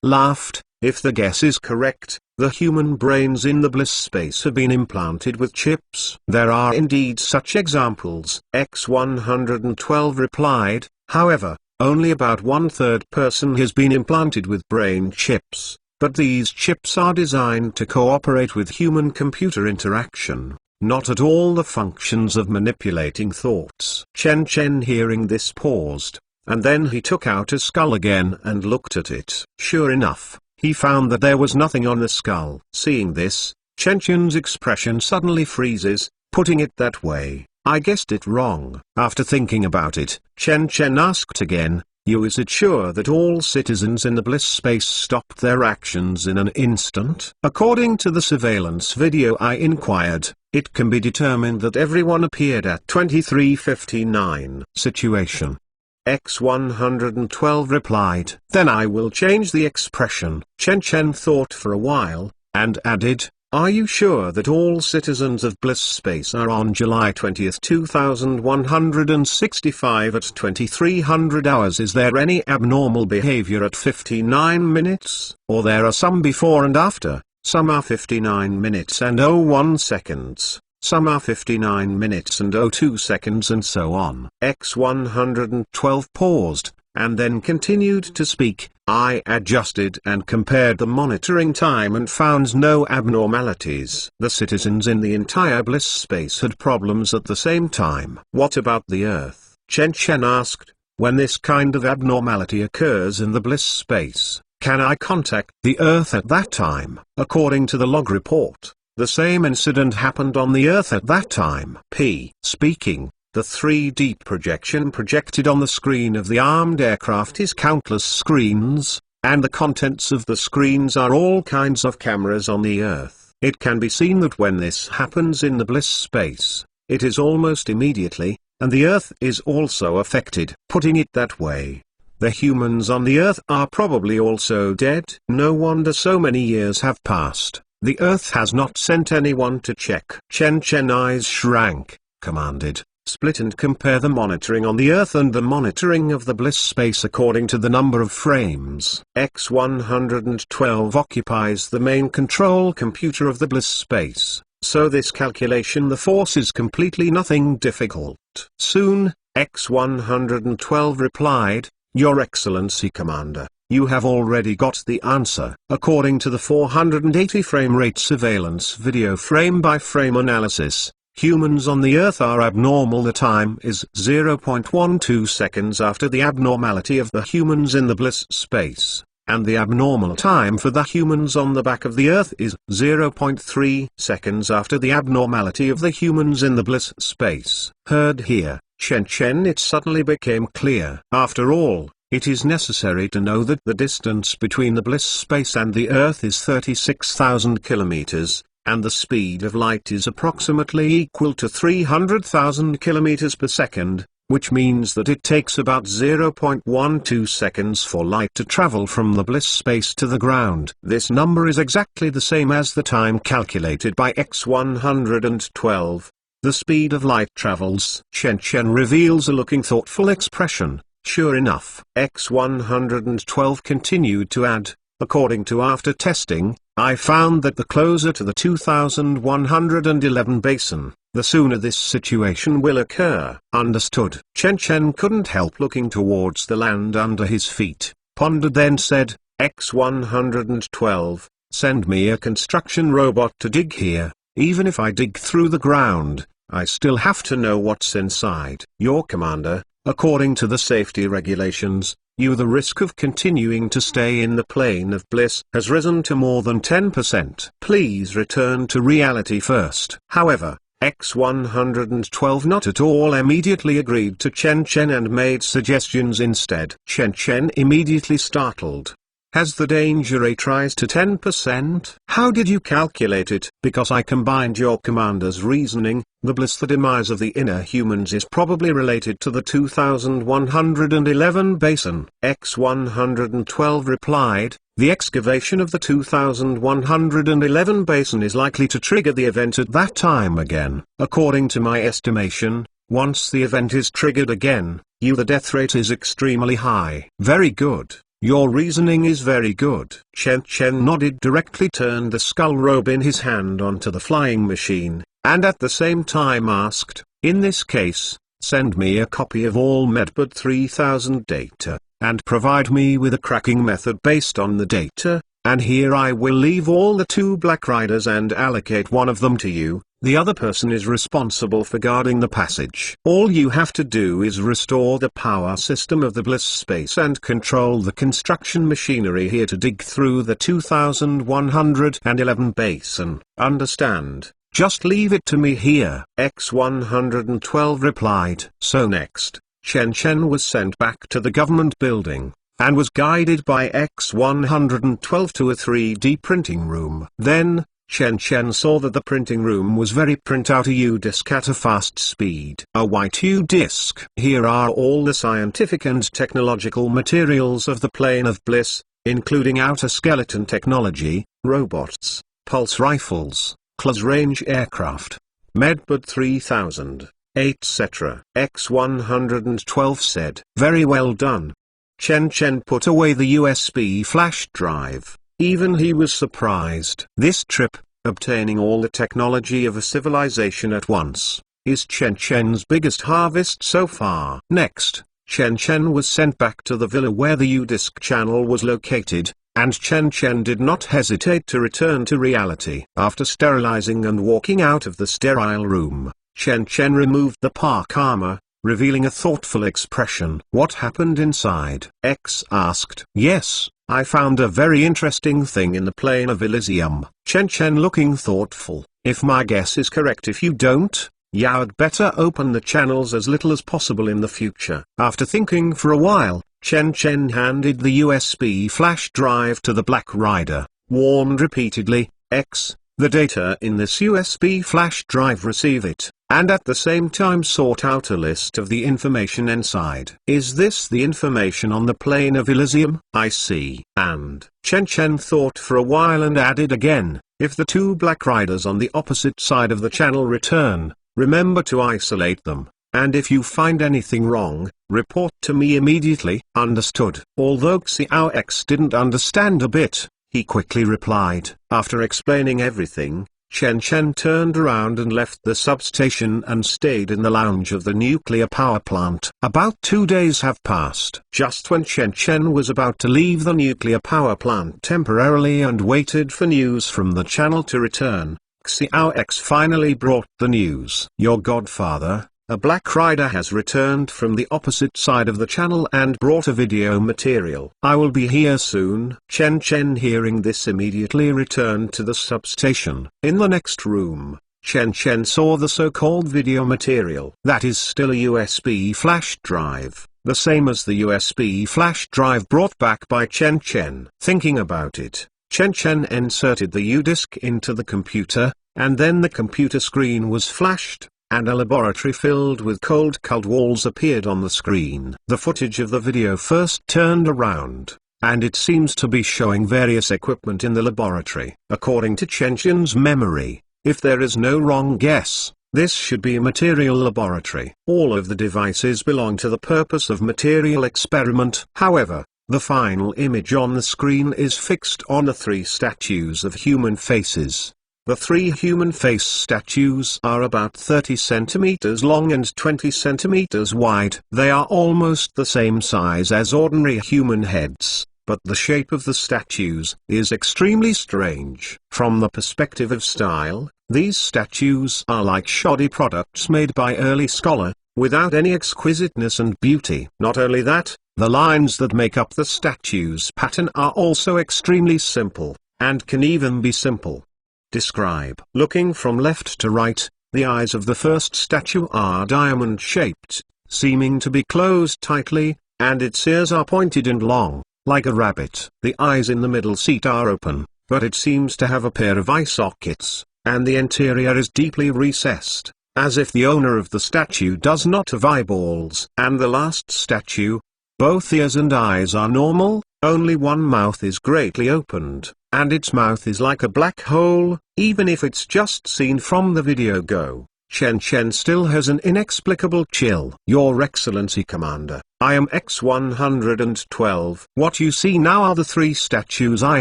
Laughed. If the guess is correct, the human brains in the Bliss space have been implanted with chips. There are indeed such examples. X-112 replied. However, only about 1/3 person has been implanted with brain chips, but these chips are designed to cooperate with human-computer interaction, not at all the functions of manipulating thoughts. Chen Chen hearing this paused, and then he took out a skull again and looked at it. Sure enough, he found that there was nothing on the skull. Seeing this, Chen Chen's expression suddenly freezes. Putting it that way, I guessed it wrong. After thinking about it, Chen Chen asked again, is it sure that all citizens in the Bliss space stopped their actions in an instant? According to the surveillance video I inquired, it can be determined that everyone appeared at 23:59. Situation. X-112 replied. Then I will change the expression. Chen Chen thought for a while, and added, "Are you sure that all citizens of Bliss Space are on July 20th 2165 at 2300 hours? Is there any abnormal behavior at 59 minutes, or there are some before and after? Some are 59 minutes and 01 seconds, some are 59 minutes and 02 seconds and so on." X112 paused, and then continued to speak. "I adjusted and compared the monitoring time and found no abnormalities. The citizens in the entire Bliss Space had problems at the same time." "What about the Earth?" Chen Chen asked. "When this kind of abnormality occurs in the Bliss Space, can I contact the Earth at that time?" According to the log report, the same incident happened on the Earth at that time. P. Speaking. The 3D projection projected on the screen of the armed aircraft is countless screens, and the contents of the screens are all kinds of cameras on the Earth. It can be seen that when this happens in the Bliss Space, it is almost immediately, and the Earth is also affected. Putting it that way, the humans on the Earth are probably also dead. No wonder so many years have passed. The Earth has not sent anyone to check. Chen Chen eyes shrank, commanded, "Split and compare the monitoring on the Earth and the monitoring of the Bliss Space according to the number of frames." X112 occupies the main control computer of the Bliss Space, so this calculation the force is completely nothing difficult. Soon, X112 replied, "Your Excellency Commander, you have already got the answer." According to the 480 frame rate surveillance video frame-by-frame analysis, humans on the Earth are abnormal. The time is 0.12 seconds after the abnormality of the humans in the Bliss Space, and the abnormal time for the humans on the back of the Earth is 0.3 seconds after the abnormality of the humans in the Bliss Space. Heard here, Chen Chen. It suddenly became clear. After all, it is necessary to know that the distance between the Bliss Space and the Earth is 36,000 kilometers, and the speed of light is approximately equal to 300,000 kilometers per second, which means that it takes about 0.12 seconds for light to travel from the Bliss Space to the ground. This number is exactly the same as the time calculated by X112. The speed of light travels. Chen Chen reveals a looking thoughtful expression. Sure enough, X112 continued to add, "According to after testing, I found that the closer to the 2111 basin, the sooner this situation will occur." Understood. Chen Chen couldn't help looking towards the land under his feet, pondered, then said, "X112, send me a construction robot to dig here. Even if I dig through the ground, I still have to know what's inside." "Your commander, according to the safety regulations, the risk of continuing to stay in the plane of bliss has risen to more than 10%. Please return to reality first." However, X112 not at all immediately agreed to Chen Chen and made suggestions instead. Chen Chen immediately startled. "Has the danger rate rise to 10%? How did you calculate it?" "Because I combined your commander's reasoning. The demise of the inner humans is probably related to the 2111 basin." X112 replied, "The excavation of the 2111 basin is likely to trigger the event at that time again. According to my estimation, once the event is triggered again, the death rate is extremely high." "Very good. Your reasoning is very good." Chen Chen nodded, directly turned the skull robe in his hand onto the flying machine, and at the same time asked, "In this case, send me a copy of all Medbud 3000 data, and provide me with a cracking method based on the data, and here I will leave all the 2 Black Riders and allocate one of them to you. The other person is responsible for guarding the passage. All you have to do is restore the power system of the Bliss Space and control the construction machinery here to dig through the 2111 basin. Understand? Just leave it to me here." X112 replied. So next, Chen Chen was sent back to the government building, and was guided by X112 to a 3D printing room. Then, Chen Chen saw that the printing room was very print out a U-disk at a fast speed. A white U-disk. Here are all the scientific and technological materials of the plane of bliss, including outer skeleton technology, robots, pulse rifles, close-range aircraft, Medbud 3000, etc. X-112 said, "Very well done." Chen Chen put away the USB flash drive. Even he was surprised. This trip, obtaining all the technology of a civilization at once, is Chen Chen's biggest harvest so far. Next, Chen Chen was sent back to the villa where the U-Disc channel was located, and Chen Chen did not hesitate to return to reality. After sterilizing and walking out of the sterile room, Chen Chen removed the park armor, revealing a thoughtful expression. "What happened inside?" X asked. "Yes, I found a very interesting thing in the plane of Elysium." Chen Chen looking thoughtful. "If my guess is correct, if you don't, you'd better open the channels as little as possible in the future." After thinking for a while, Chen Chen handed the USB flash drive to the Black Rider, warned repeatedly, "X, the data in this USB flash drive, receive it," and at the same time sought out a list of the information inside. "Is this the information on the plane of Elysium?" "I see." And Chen Chen thought for a while and added again, "If the two Black Riders on the opposite side of the channel return, remember to isolate them, and if you find anything wrong, report to me immediately." "Understood." Although Xiao X didn't understand a bit, he quickly replied. After explaining everything, Chen Chen turned around and left the substation and stayed in the lounge of the nuclear power plant. About 2 days have passed. Just when Chen Chen was about to leave the nuclear power plant temporarily and waited for news from the channel to return, Xiao X finally brought the news. "Your godfather, a Black Rider, has returned from the opposite side of the channel and brought a video material. I will be here soon." Chen Chen, hearing this, immediately returned to the substation. In the next room, Chen Chen saw the so-called video material. That is still a USB flash drive, the same as the USB flash drive brought back by Chen Chen. Thinking about it, Chen Chen inserted the U-Disc into the computer, and then the computer screen was flashed, and a laboratory filled with cold walls appeared on the screen. The footage of the video first turned around, and it seems to be showing various equipment in the laboratory. According to Chen Chen's memory, if there is no wrong guess, this should be a material laboratory. All of the devices belong to the purpose of material experiment. However, the final image on the screen is fixed on the 3 statues of human faces. The 3 human face statues are about 30 centimeters long and 20 centimeters wide. They are almost the same size as ordinary human heads, but the shape of the statues is extremely strange. From the perspective of style, these statues are like shoddy products made by early scholar, without any exquisiteness and beauty. Not only that, the lines that make up the statue's pattern are also extremely simple, and can even be simple. Describe. Looking from left to right, the eyes of the first statue are diamond-shaped, seeming to be closed tightly, and its ears are pointed and long, like a rabbit. The eyes in the middle seat are open, but it seems to have a pair of eye sockets, and the interior is deeply recessed, as if the owner of the statue does not have eyeballs. And the last statue, both ears and eyes are normal, only one mouth is greatly opened, and its mouth is like a black hole. Even if it's just seen from the video go, Chen Chen still has an inexplicable chill. "Your Excellency Commander, I am X-112. What you see now are the 3 statues I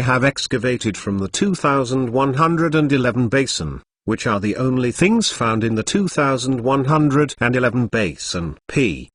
have excavated from the 2111 basin, which are the only things found in the 2111 basin.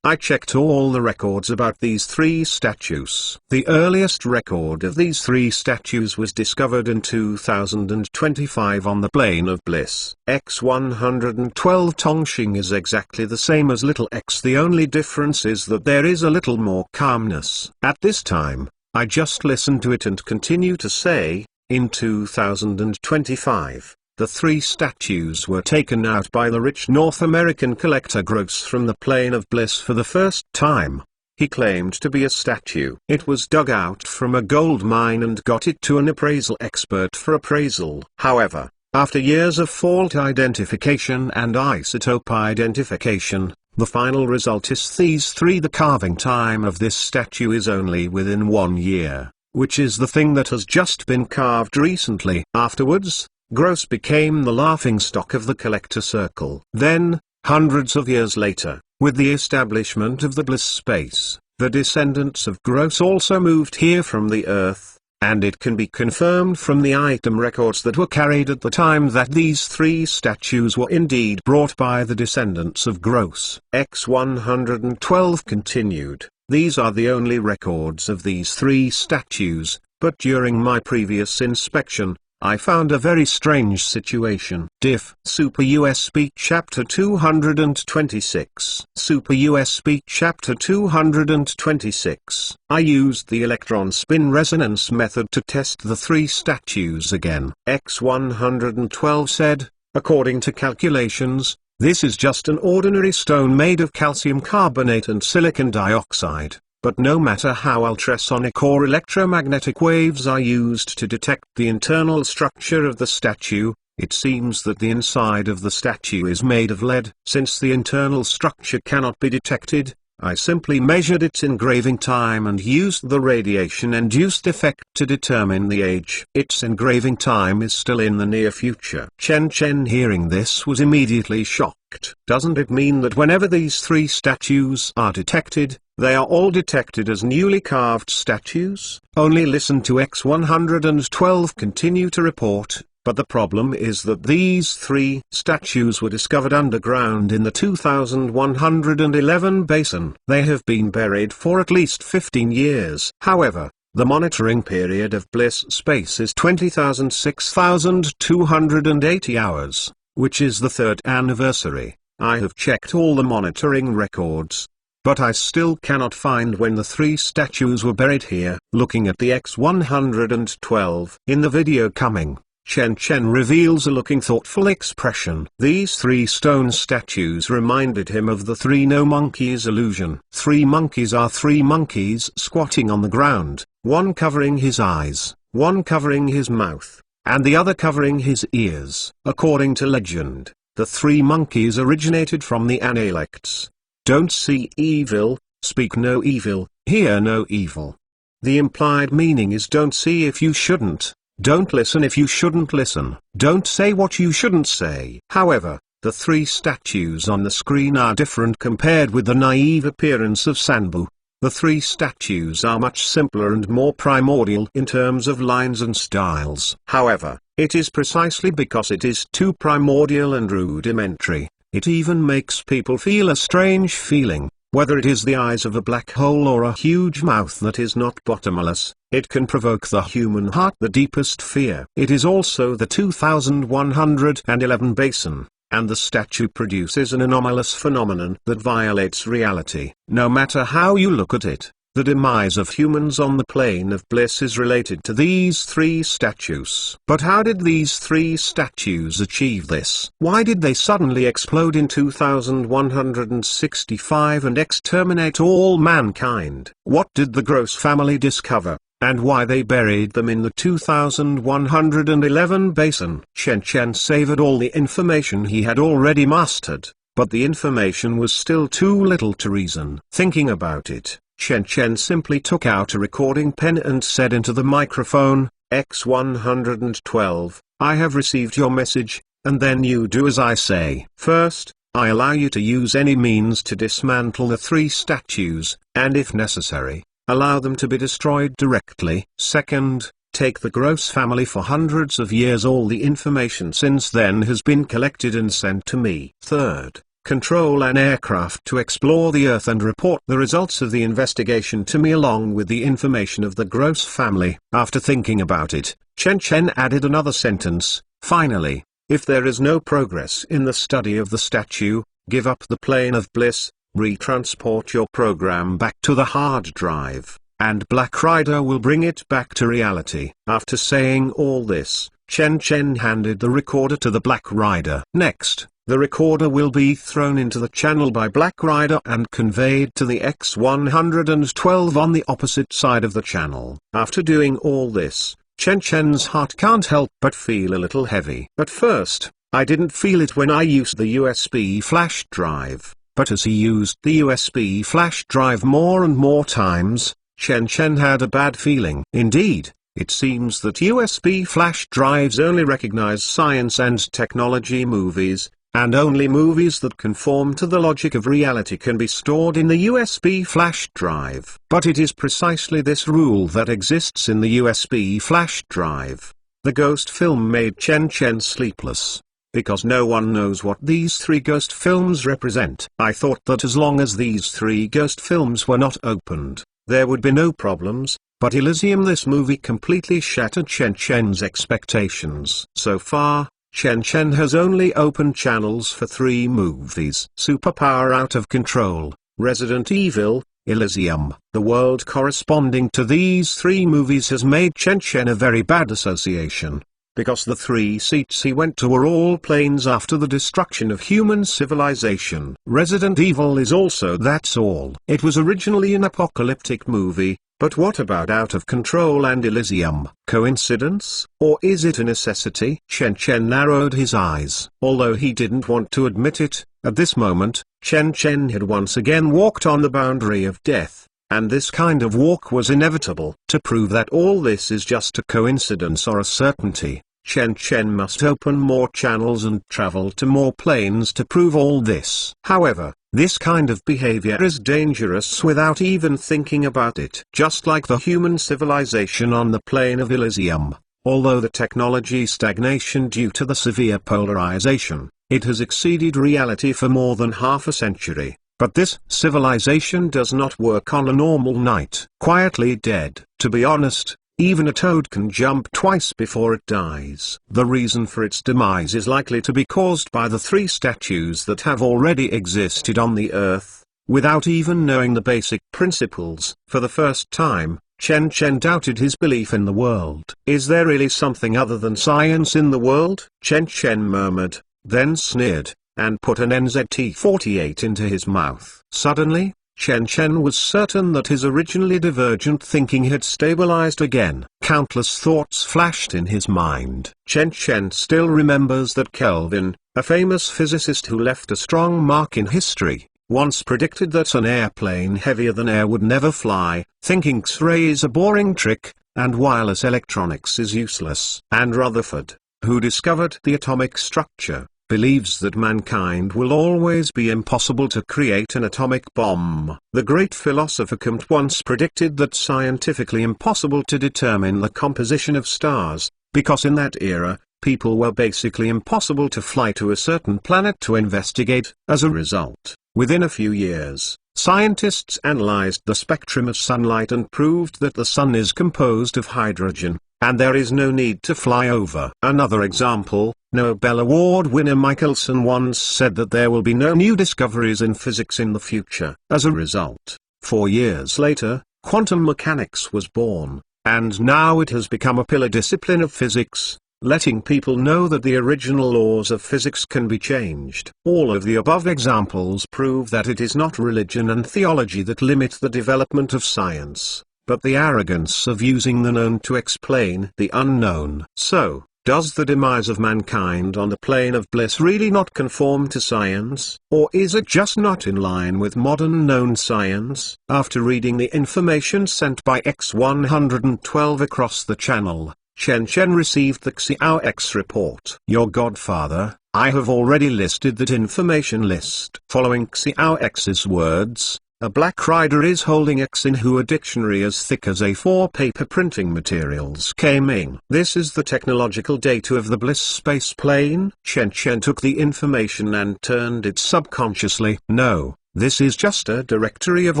I checked all the records about these 3 statues. The earliest record of these 3 statues was discovered in 2025 on the Plane of Bliss. X-112 Tongxing is exactly the same as little x. The only difference is that there is a little more calmness. At this time, I just listened to it and continue to say, in 2025. The 3 statues were taken out by the rich North American collector Gross from the Plane of Bliss for the first time. He claimed to be a statue. It was dug out from a gold mine and got it to an appraisal expert for appraisal. However, after years of fault identification and isotope identification, the final result is these 3. The carving time of this statue is only within 1 year, which is the thing that has just been carved recently. Afterwards, Gross became the laughingstock of the collector circle. Then, hundreds of years later, with the establishment of the Bliss space, the descendants of Gross also moved here from the Earth, and it can be confirmed from the item records that were carried at the time that these 3 statues were indeed brought by the descendants of Gross. X112 continued. These are the only records of these 3 statues, but during my previous inspection, I found a very strange situation. Diff Super US Speak Chapter 226. Super US Speak Chapter 226. I used the electron spin resonance method to test the 3 statues again. X112 said, according to calculations, this is just an ordinary stone made of calcium carbonate and silicon dioxide. But no matter how ultrasonic or electromagnetic waves are used to detect the internal structure of the statue, it seems that the inside of the statue is made of lead. Since the internal structure cannot be detected, I simply measured its engraving time and used the radiation-induced effect to determine the age. Its engraving time is still in the near future. Chen Chen, hearing this, was immediately shocked. Doesn't it mean that whenever these 3 statues are detected, they are all detected as newly carved statues? Only listen to X112 continue to report. But the problem is that these 3 statues were discovered underground in the 2111 basin. They have been buried for at least 15 years. However, the monitoring period of Bliss space is 6,280 hours, which is the 3rd anniversary. I have checked all the monitoring records, but I still cannot find when the 3 statues were buried here. Looking at the X112 in the video coming, Chen Chen reveals a looking thoughtful expression. These 3 stone statues reminded him of the 3 no monkeys illusion. 3 monkeys are 3 monkeys squatting on the ground, one covering his eyes, one covering his mouth, and the other covering his ears. According to legend, the 3 monkeys originated from the Analects. Don't see evil, speak no evil, hear no evil. The implied meaning is don't see if you shouldn't. Don't listen if you shouldn't listen. Don't say what you shouldn't say. However, the 3 statues on the screen are different compared with the naive appearance of Sanbu. The 3 statues are much simpler and more primordial in terms of lines and styles. However, it is precisely because it is too primordial and rudimentary, it even makes people feel a strange feeling. Whether it is the eyes of a black hole or a huge mouth that is not bottomless, it can provoke the human heart the deepest fear. It is also the 2111 basin, and the statue produces an anomalous phenomenon that violates reality. No matter how you look at it, the demise of humans on the plane of bliss is related to these 3 statues. But how did these 3 statues achieve this? Why did they suddenly explode in 2165 and exterminate all mankind? What did the Gross family discover, and why they buried them in the 2111 basin? Chen Chen savored all the information he had already mastered, but the information was still too little to reason. Thinking about it, Chen Chen simply took out a recording pen and said into the microphone, X112, I have received your message, and then you do as I say. First, I allow you to use any means to dismantle the 3 statues, and if necessary, allow them to be destroyed directly. Second, take the Gross family for hundreds of years. All the information since then has been collected and sent to me. Third, control an aircraft to explore the Earth and report the results of the investigation to me along with the information of the Gross family. After thinking about it, Chen Chen added another sentence, finally, if there is no progress in the study of the statue, give up the plane of bliss, retransport your program back to the hard drive, and Black Rider will bring it back to reality. After saying all this, Chen Chen handed the recorder to the Black Rider. Next, the recorder will be thrown into the channel by Black Rider and conveyed to the X112 on the opposite side of the channel. After doing all this, Chen Chen's heart can't help but feel a little heavy. At first, I didn't feel it when I used the USB flash drive, but as he used the USB flash drive more and more times, Chen Chen had a bad feeling. Indeed, It seems that USB flash drives only recognize science and technology movies, and only movies that conform to the logic of reality can be stored in the USB flash drive. But it is precisely this rule that exists in the USB flash drive. The ghost film made Chen Chen sleepless, because no one knows what these 3 ghost films represent. I thought that as long as these 3 ghost films were not opened, there would be no problems, but Elysium, this movie, completely shattered Chen Chen's expectations. So far, Chen Chen has only opened channels for 3 movies: Superpower, Out of Control, Resident Evil, Elysium. The world corresponding to these 3 movies has made Chen Chen a very bad association, because the 3 seats he went to were all planes after the destruction of human civilization. Resident Evil is also That's All. It was originally an apocalyptic movie, but what about Out of Control and Elysium? Coincidence, or is it a necessity? Chen Chen narrowed his eyes. Although he didn't want to admit it, at this moment, Chen Chen had once again walked on the boundary of death, and this kind of walk was inevitable. To prove that all this is just a coincidence or a certainty, Chen Chen must open more channels and travel to more planes to prove all this. However, this kind of behavior is dangerous without even thinking about it. Just like the human civilization on the plane of Elysium, although the technology stagnation due to the severe polarization, it has exceeded reality for more than half a century. But this civilization does not work on a normal night. Quietly dead. To be honest, even a toad can jump twice before it dies. The reason for its demise is likely to be caused by the 3 statues that have already existed on the Earth, without even knowing the basic principles. For the first time, Chen Chen doubted his belief in the world. Is there really something other than science in the world? Chen Chen murmured, then sneered, and put an NZT-48 into his mouth. Suddenly, Chen Chen was certain that his originally divergent thinking had stabilized again. Countless thoughts flashed in his mind. Chen Chen still remembers that Kelvin, a famous physicist who left a strong mark in history, once predicted that an airplane heavier than air would never fly, thinking X-ray is a boring trick, and wireless electronics is useless. And Rutherford, who discovered the atomic structure, believes that mankind will always be impossible to create an atomic bomb. The great philosopher Comte once predicted that scientifically impossible to determine the composition of stars, because in that era, people were basically impossible to fly to a certain planet to investigate. As a result, within a few years, scientists analyzed the spectrum of sunlight and proved that the sun is composed of hydrogen, and there is no need to fly over. Another example, Nobel Award winner Michelson once said that there will be no new discoveries in physics in the future. As a result, 4 years later, quantum mechanics was born, and now it has become a pillar discipline of physics, letting people know that the original laws of physics can be changed. All of the above examples prove that it is not religion and theology that limit the development of science, but the arrogance of using the known to explain the unknown. So, does the demise of mankind on the plane of bliss really not conform to science, or is it just not in line with modern known science? After reading the information sent by X112 across the channel, Chen Chen received the Xiao X report. Your godfather, I have already listed that information list. Following Xiao X's words, a black rider is holding X in who a dictionary as thick as A4 paper printing materials came in. This is the technological data of the Bliss space plane. Chen Chen took the information and turned it subconsciously. No, this is just a directory of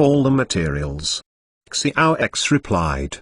all the materials. Xiao X replied.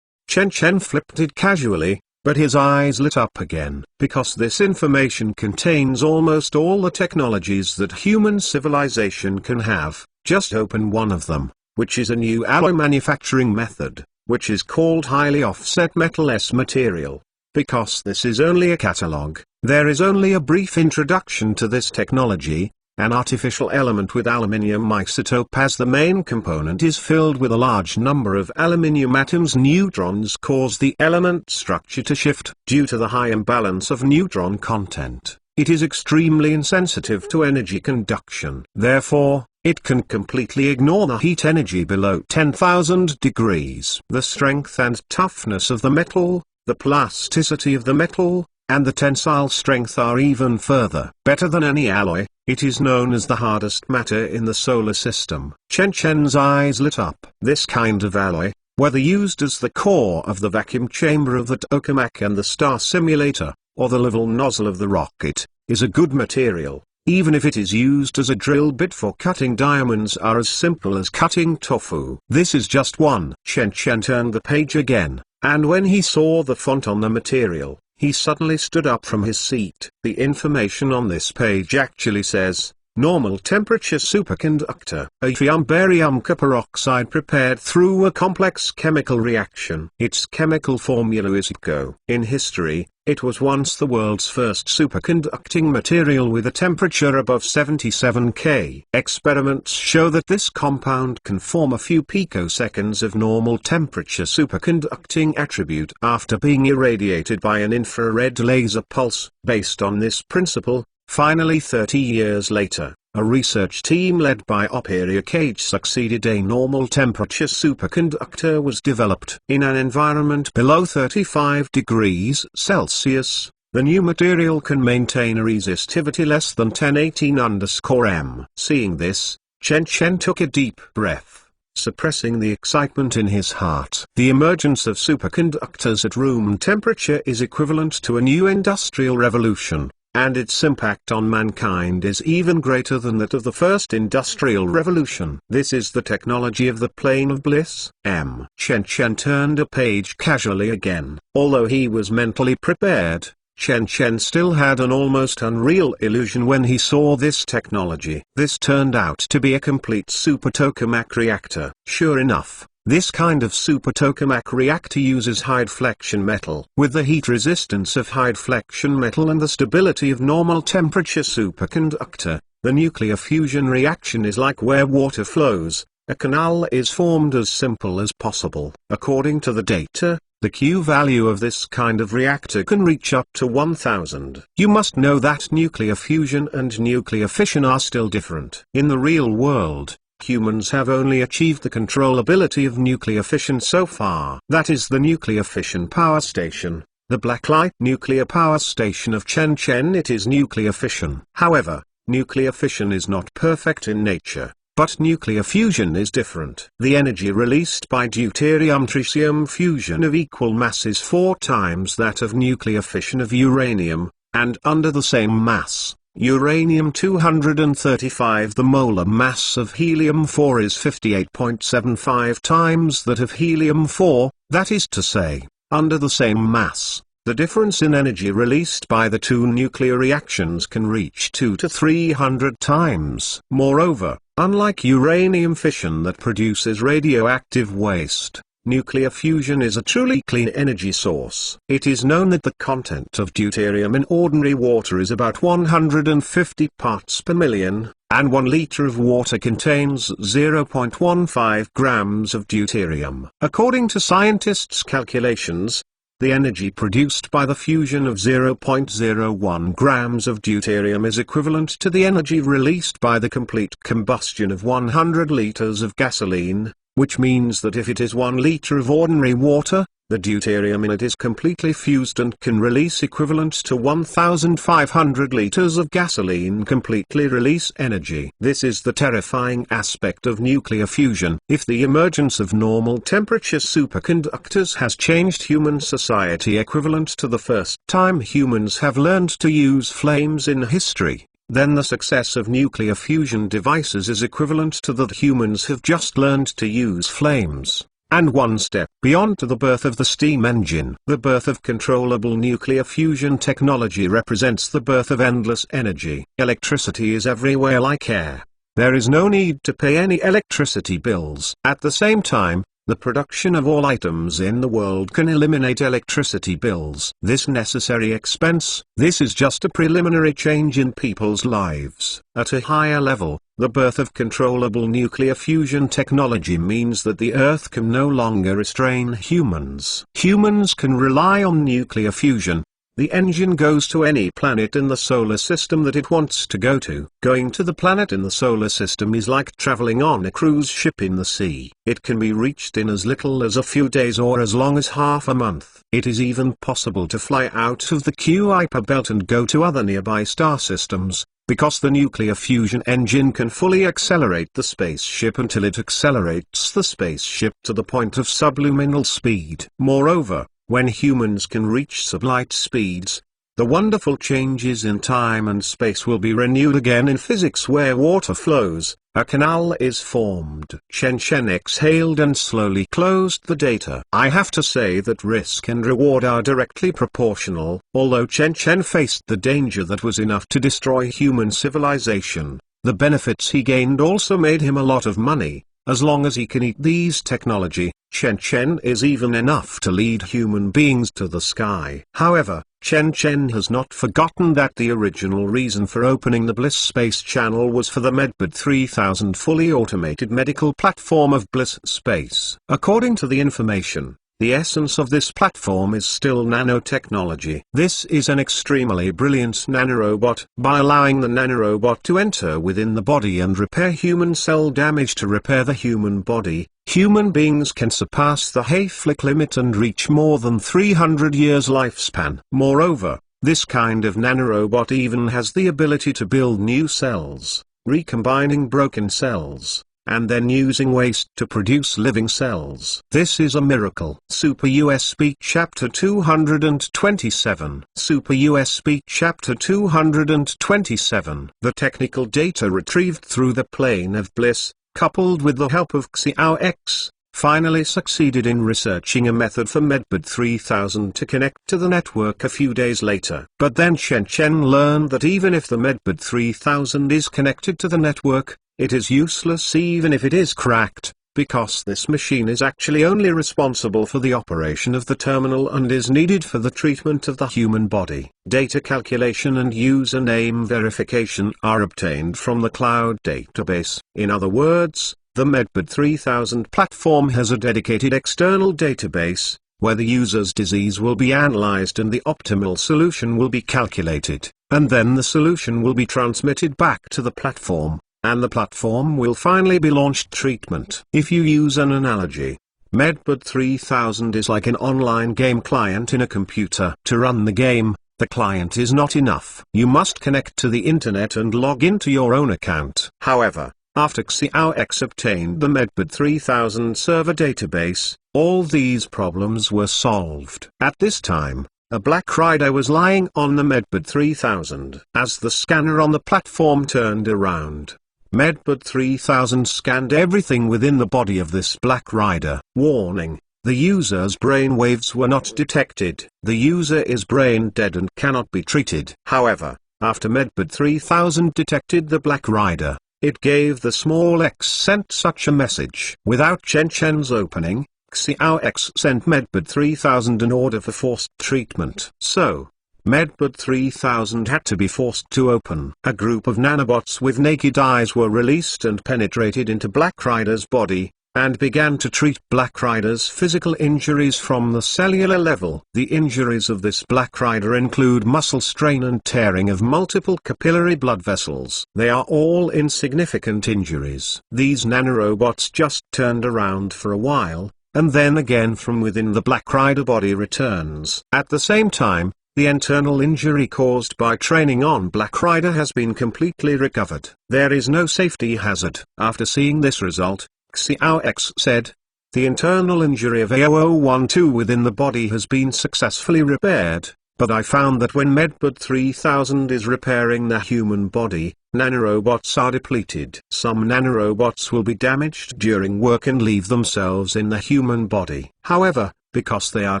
Chen Chen flipped it casually, but his eyes lit up again. Because this information contains almost all the technologies that human civilization can have, just open one of them, which is a new alloy manufacturing method, which is called highly offset metal S material. Because this is only a catalog, there is only a brief introduction to this technology. An artificial element with aluminium isotope as the main component is filled with a large number of aluminium atoms. Neutrons cause the element structure to shift. Due to the high imbalance of neutron content, it is extremely insensitive to energy conduction. Therefore, It can completely ignore the heat energy below 10,000 degrees. The strength and toughness of the metal, the plasticity of the metal, and the tensile strength are even further better than any alloy. It is known as the hardest matter in the solar system. Chen Chen's eyes lit up. This kind of alloy, whether used as the core of the vacuum chamber of the tokamak and the star simulator, or the level nozzle of the rocket, is a good material. Even if it is used as a drill bit for cutting diamonds are as simple as cutting tofu. This is just one. Chen turned the page again, and when he saw the font on the material, he suddenly stood up from his seat. The information on this page actually says, normal temperature superconductor, yttrium barium copper oxide prepared through a complex chemical reaction. Its chemical formula is ICO. In history, it was once the world's first superconducting material with a temperature above 77 K. Experiments show that this compound can form a few picoseconds of normal temperature superconducting attribute after being irradiated by an infrared laser pulse. Based on this principle, finally 30 years later, a research team led by Ophelia Cage succeeded a normal temperature superconductor was developed. In an environment below 35 degrees Celsius, the new material can maintain a resistivity less than 1018_M. Seeing this, Chen took a deep breath, suppressing the excitement in his heart. The emergence of superconductors at room temperature is equivalent to a new industrial revolution, and its impact on mankind is even greater than that of the first industrial revolution. This is the technology of the plane of bliss. Chen turned a page casually again. Although he was mentally prepared, Chen still had an almost unreal illusion when he saw this technology. This turned out to be a complete super tokamak reactor. Sure enough, this kind of super tokamak reactor uses high flexion metal. With the heat resistance of high flexion metal and the stability of normal temperature superconductor, the nuclear fusion reaction is like where water flows. A canal is formed as simple as possible. According to the data, the Q value of this kind of reactor can reach up to 1000. You must know that nuclear fusion and nuclear fission are still different. In the real world, humans have only achieved the controllability of nuclear fission so far. That is the nuclear fission power station, the blacklight nuclear power station of Chen. It is nuclear fission. However, nuclear fission is not perfect in nature, but nuclear fusion is different. The energy released by deuterium-tritium fusion of equal mass is 4 times that of nuclear fission of uranium, and under the same mass, uranium-235, the molar mass of helium-4 is 58.75 times that of helium-4, that is to say, under the same mass, the difference in energy released by the two nuclear reactions can reach 200 to 300 times. Moreover, unlike uranium fission that produces radioactive waste, nuclear fusion is a truly clean energy source. It is known that the content of deuterium in ordinary water is about 150 parts per million, and 1 liter of water contains 0.15 grams of deuterium. According to scientists' calculations, the energy produced by the fusion of 0.01 grams of deuterium is equivalent to the energy released by the complete combustion of 100 liters of gasoline, which means that if it is 1 liter of ordinary water, the deuterium in it is completely fused and can release equivalent to 1,500 liters of gasoline. Completely release energy. This is the terrifying aspect of nuclear fusion. If the emergence of normal temperature superconductors has changed human society equivalent to the first time humans have learned to use flames in history, then the success of nuclear fusion devices is equivalent to that humans have just learned to use flames, and one step beyond to the birth of the steam engine. The birth of controllable nuclear fusion technology represents the birth of endless energy. Electricity is everywhere like air. There is no need to pay any electricity bills. At the same time, the production of all items in the world can eliminate electricity bills. This necessary expense, this is just a preliminary change in people's lives. At a higher level, the birth of controllable nuclear fusion technology means that the Earth can no longer restrain humans. Humans can rely on nuclear fusion, The engine goes to any planet in the solar system that it wants to go to. Going to the planet in the solar system is like traveling on a cruise ship in the sea. It can be reached in as little as a few days or as long as half a month. It is even possible to fly out of the Kuiper belt and go to other nearby star systems, because the nuclear fusion engine can fully accelerate the spaceship until it accelerates the spaceship to the point of subluminal speed. Moreover, when humans can reach sublight speeds, the wonderful changes in time and space will be renewed again in physics. Where water flows, a canal is formed. Chen Chen exhaled and slowly closed the data. I have to say that risk and reward are directly proportional. Although Chen Chen faced the danger that was enough to destroy human civilization, the benefits he gained also made him a lot of money. As long as he can eat these technology, Chen Chen is even enough to lead human beings to the sky. However, Chen Chen has not forgotten that the original reason for opening the Bliss Space Channel was for the Medbed 3000 fully automated medical platform of Bliss Space. According to the information, the essence of this platform is still nanotechnology. This is an extremely brilliant nanorobot. By allowing the nanorobot to enter within the body and repair human cell damage to repair the human body, human beings can surpass the Hayflick limit and reach more than 300 years lifespan. Moreover, this kind of nanorobot even has the ability to build new cells, recombining broken cells, and then using waste to produce living cells. This is a miracle. Super USB Chapter 227. Super USB Chapter 227. The technical data retrieved through the plane of bliss, coupled with the help of Xiao X, finally succeeded in researching a method for Medbed 3000 to connect to the network a few days later. But then Chen Chen learned that even if the Medbed 3000 is connected to the network, it is useless even if it is cracked, because this machine is actually only responsible for the operation of the terminal and is needed for the treatment of the human body. Data calculation and username verification are obtained from the cloud database. In other words, the Medbed 3000 platform has a dedicated external database, where the user's disease will be analyzed and the optimal solution will be calculated, and then the solution will be transmitted back to the platform, and the platform will finally be launched treatment. If you use an analogy, Medbed 3000 is like an online game client in a computer. To run the game, the client is not enough. You must connect to the internet and log into your own account. However, after Xiao X obtained the Medbed 3000 server database, all these problems were solved. At this time, a black rider was lying on the Medbed 3000. As the scanner on the platform turned around, Medbed 3000 scanned everything within the body of this black rider. Warning: the user's brain waves were not detected. The user is brain dead and cannot be treated. However, after Medbed 3000 detected the black rider, it gave the small X sent such a message. Without Chen Chen's opening, Xiao X sent Medbed 3000 an order for forced treatment. So, Medbed 3000 had to be forced to open. A group of nanobots with naked eyes were released and penetrated into Black Rider's body, and began to treat Black Rider's physical injuries from the cellular level. The injuries of this Black Rider include muscle strain and tearing of multiple capillary blood vessels. They are all insignificant injuries. These nanorobots just turned around for a while, and then again from within the Black Rider body returns. At the same time, the internal injury caused by training on Black Rider has been completely recovered. There is no safety hazard. After seeing this result, Xiao X said, "The internal injury of A0012 within the body has been successfully repaired, but I found that when Medbed 3000 is repairing the human body, nanorobots are depleted. Some nanorobots will be damaged during work and leave themselves in the human body. However, because they are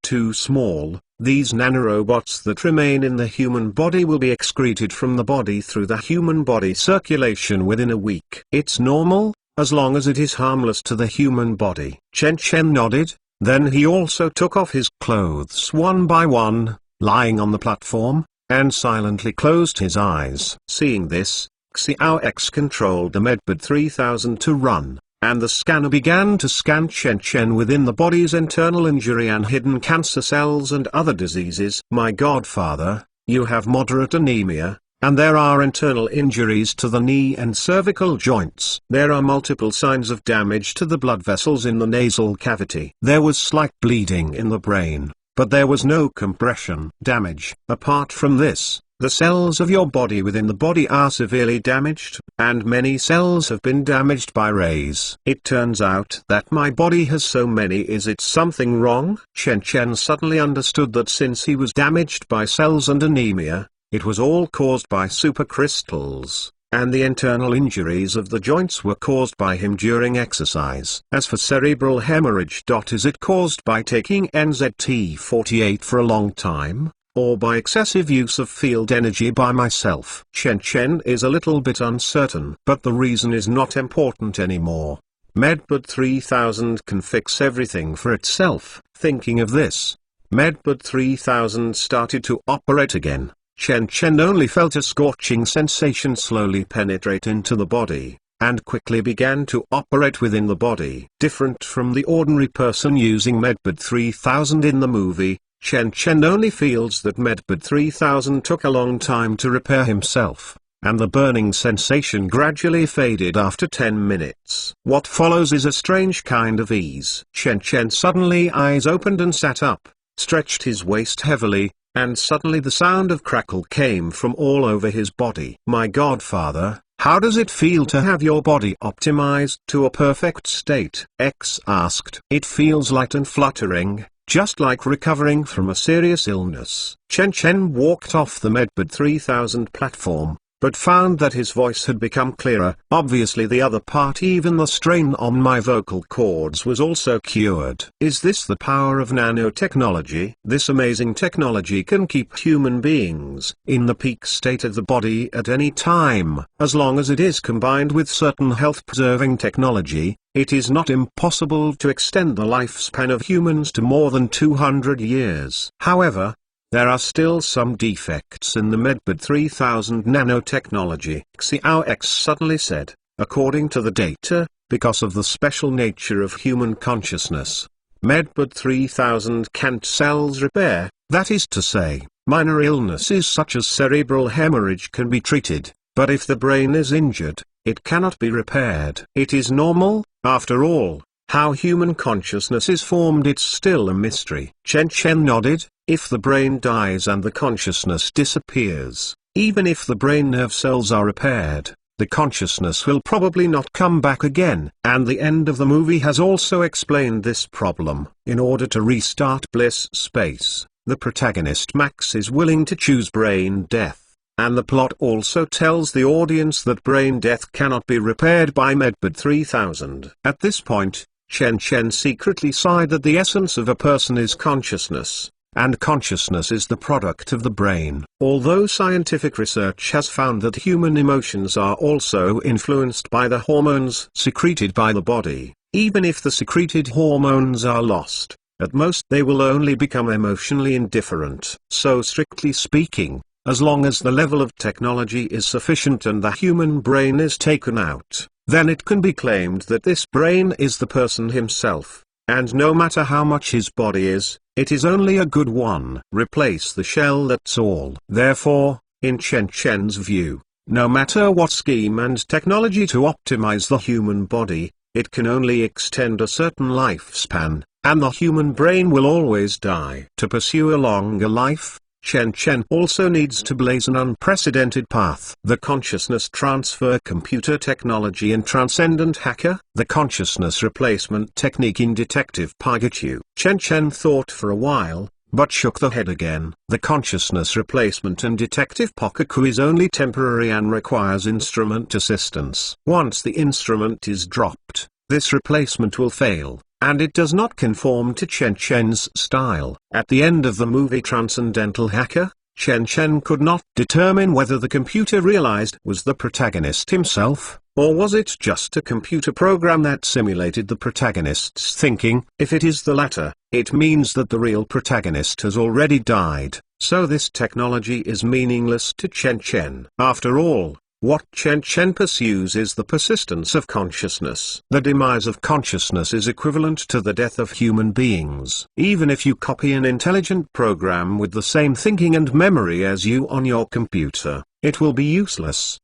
too small, these nanorobots that remain in the human body will be excreted from the body through the human body circulation within a week. It's normal, as long as it is harmless to the human body." Chen Chen nodded, then he also took off his clothes one by one, lying on the platform, and silently closed his eyes. Seeing this, Xiao X controlled the Medbed 3000 to run. and the scanner began to scan Chen Chen within the body's internal injury and hidden cancer cells and other diseases. My godfather, you have moderate anemia, and there are internal injuries to the knee and cervical joints. There are multiple signs of damage to the blood vessels in the nasal cavity. There was slight bleeding in the brain, but there was no compression damage. Apart from this, the cells of your body within the body are severely damaged, and many cells have been damaged by rays. It turns out that my body has so many. Is it something wrong? Chen Chen suddenly understood that since he was damaged by cells and anemia, it was all caused by supercrystals, and the internal injuries of the joints were caused by him during exercise. As for cerebral hemorrhage, is it caused by taking NZT48 for a long time, or by excessive use of field energy by myself? Chen Chen is a little bit uncertain, but the reason is not important anymore. Medbud 3000 can fix everything for itself. Thinking of this, Medbud 3000 started to operate again. Chen Chen only felt a scorching sensation slowly penetrate into the body, and quickly began to operate within the body. Different from the ordinary person using Medbud 3000 in the movie, Chen Chen only feels that Medbud 3000 took a long time to repair himself, and the burning sensation gradually faded after 10 minutes. What follows is a strange kind of ease. Chen Chen suddenly eyes opened and sat up, stretched his waist heavily, and suddenly the sound of crackle came from all over his body. My godfather, how does it feel to have your body optimized to a perfect state? X asked. It feels light and fluttering, just like recovering from a serious illness. Chen Chen walked off the Medbud 3000 platform, but found that his voice had become clearer. Obviously the other part, even the strain on my vocal cords, was also cured. Is this the power of nanotechnology? This amazing technology can keep human beings in the peak state of the body at any time. As long as it is combined with certain health-preserving technology, it is not impossible to extend the lifespan of humans to more than 200 years. However, there are still some defects in the Medbud 3000 nanotechnology. Xiao X suddenly said, according to the data, because of the special nature of human consciousness, Medbud 3000 can't cells repair. That is to say, minor illnesses such as cerebral hemorrhage can be treated, but if the brain is injured, it cannot be repaired. It is normal, after all. How human consciousness is formed, it's still a mystery. Chen Chen nodded. If the brain dies and the consciousness disappears, even if the brain nerve cells are repaired, the consciousness will probably not come back again. And the end of the movie has also explained this problem. In order to restart Bliss Space, the protagonist Max is willing to choose brain death. And the plot also tells the audience that brain death cannot be repaired by Medbud 3000. At this point, Chen Chen secretly sighed that the essence of a person is consciousness, and consciousness is the product of the brain. Although scientific research has found that human emotions are also influenced by the hormones secreted by the body, even if the secreted hormones are lost, at most they will only become emotionally indifferent. So strictly speaking, as long as the level of technology is sufficient and the human brain is taken out, then it can be claimed that this brain is the person himself, and no matter how much his body is, it is only a good one. Replace the shell, that's all. Therefore, in Chen Chen's view, no matter what scheme and technology to optimize the human body, it can only extend a certain lifespan, and the human brain will always die. To pursue a longer life, Chen Chen also needs to blaze an unprecedented path. The consciousness transfer computer technology in Transcendent Hacker, the consciousness replacement technique in Detective Pikachu. Chen Chen thought for a while, but shook the head again. The consciousness replacement in Detective Pikachu is only temporary and requires instrument assistance. Once the instrument is dropped, this replacement will fail, and it does not conform to Chen Chen's style. At the end of the movie Transcendental Hacker, Chen Chen could not determine whether the computer realized was the protagonist himself, or was it just a computer program that simulated the protagonist's thinking. If it is the latter, it means that the real protagonist has already died, so this technology is meaningless to Chen Chen. After all, What Chen Chen pursues is the persistence of consciousness. The demise of consciousness is equivalent to the death of human beings. Even if you copy an intelligent program with the same thinking and memory as you on your computer, it will be useless.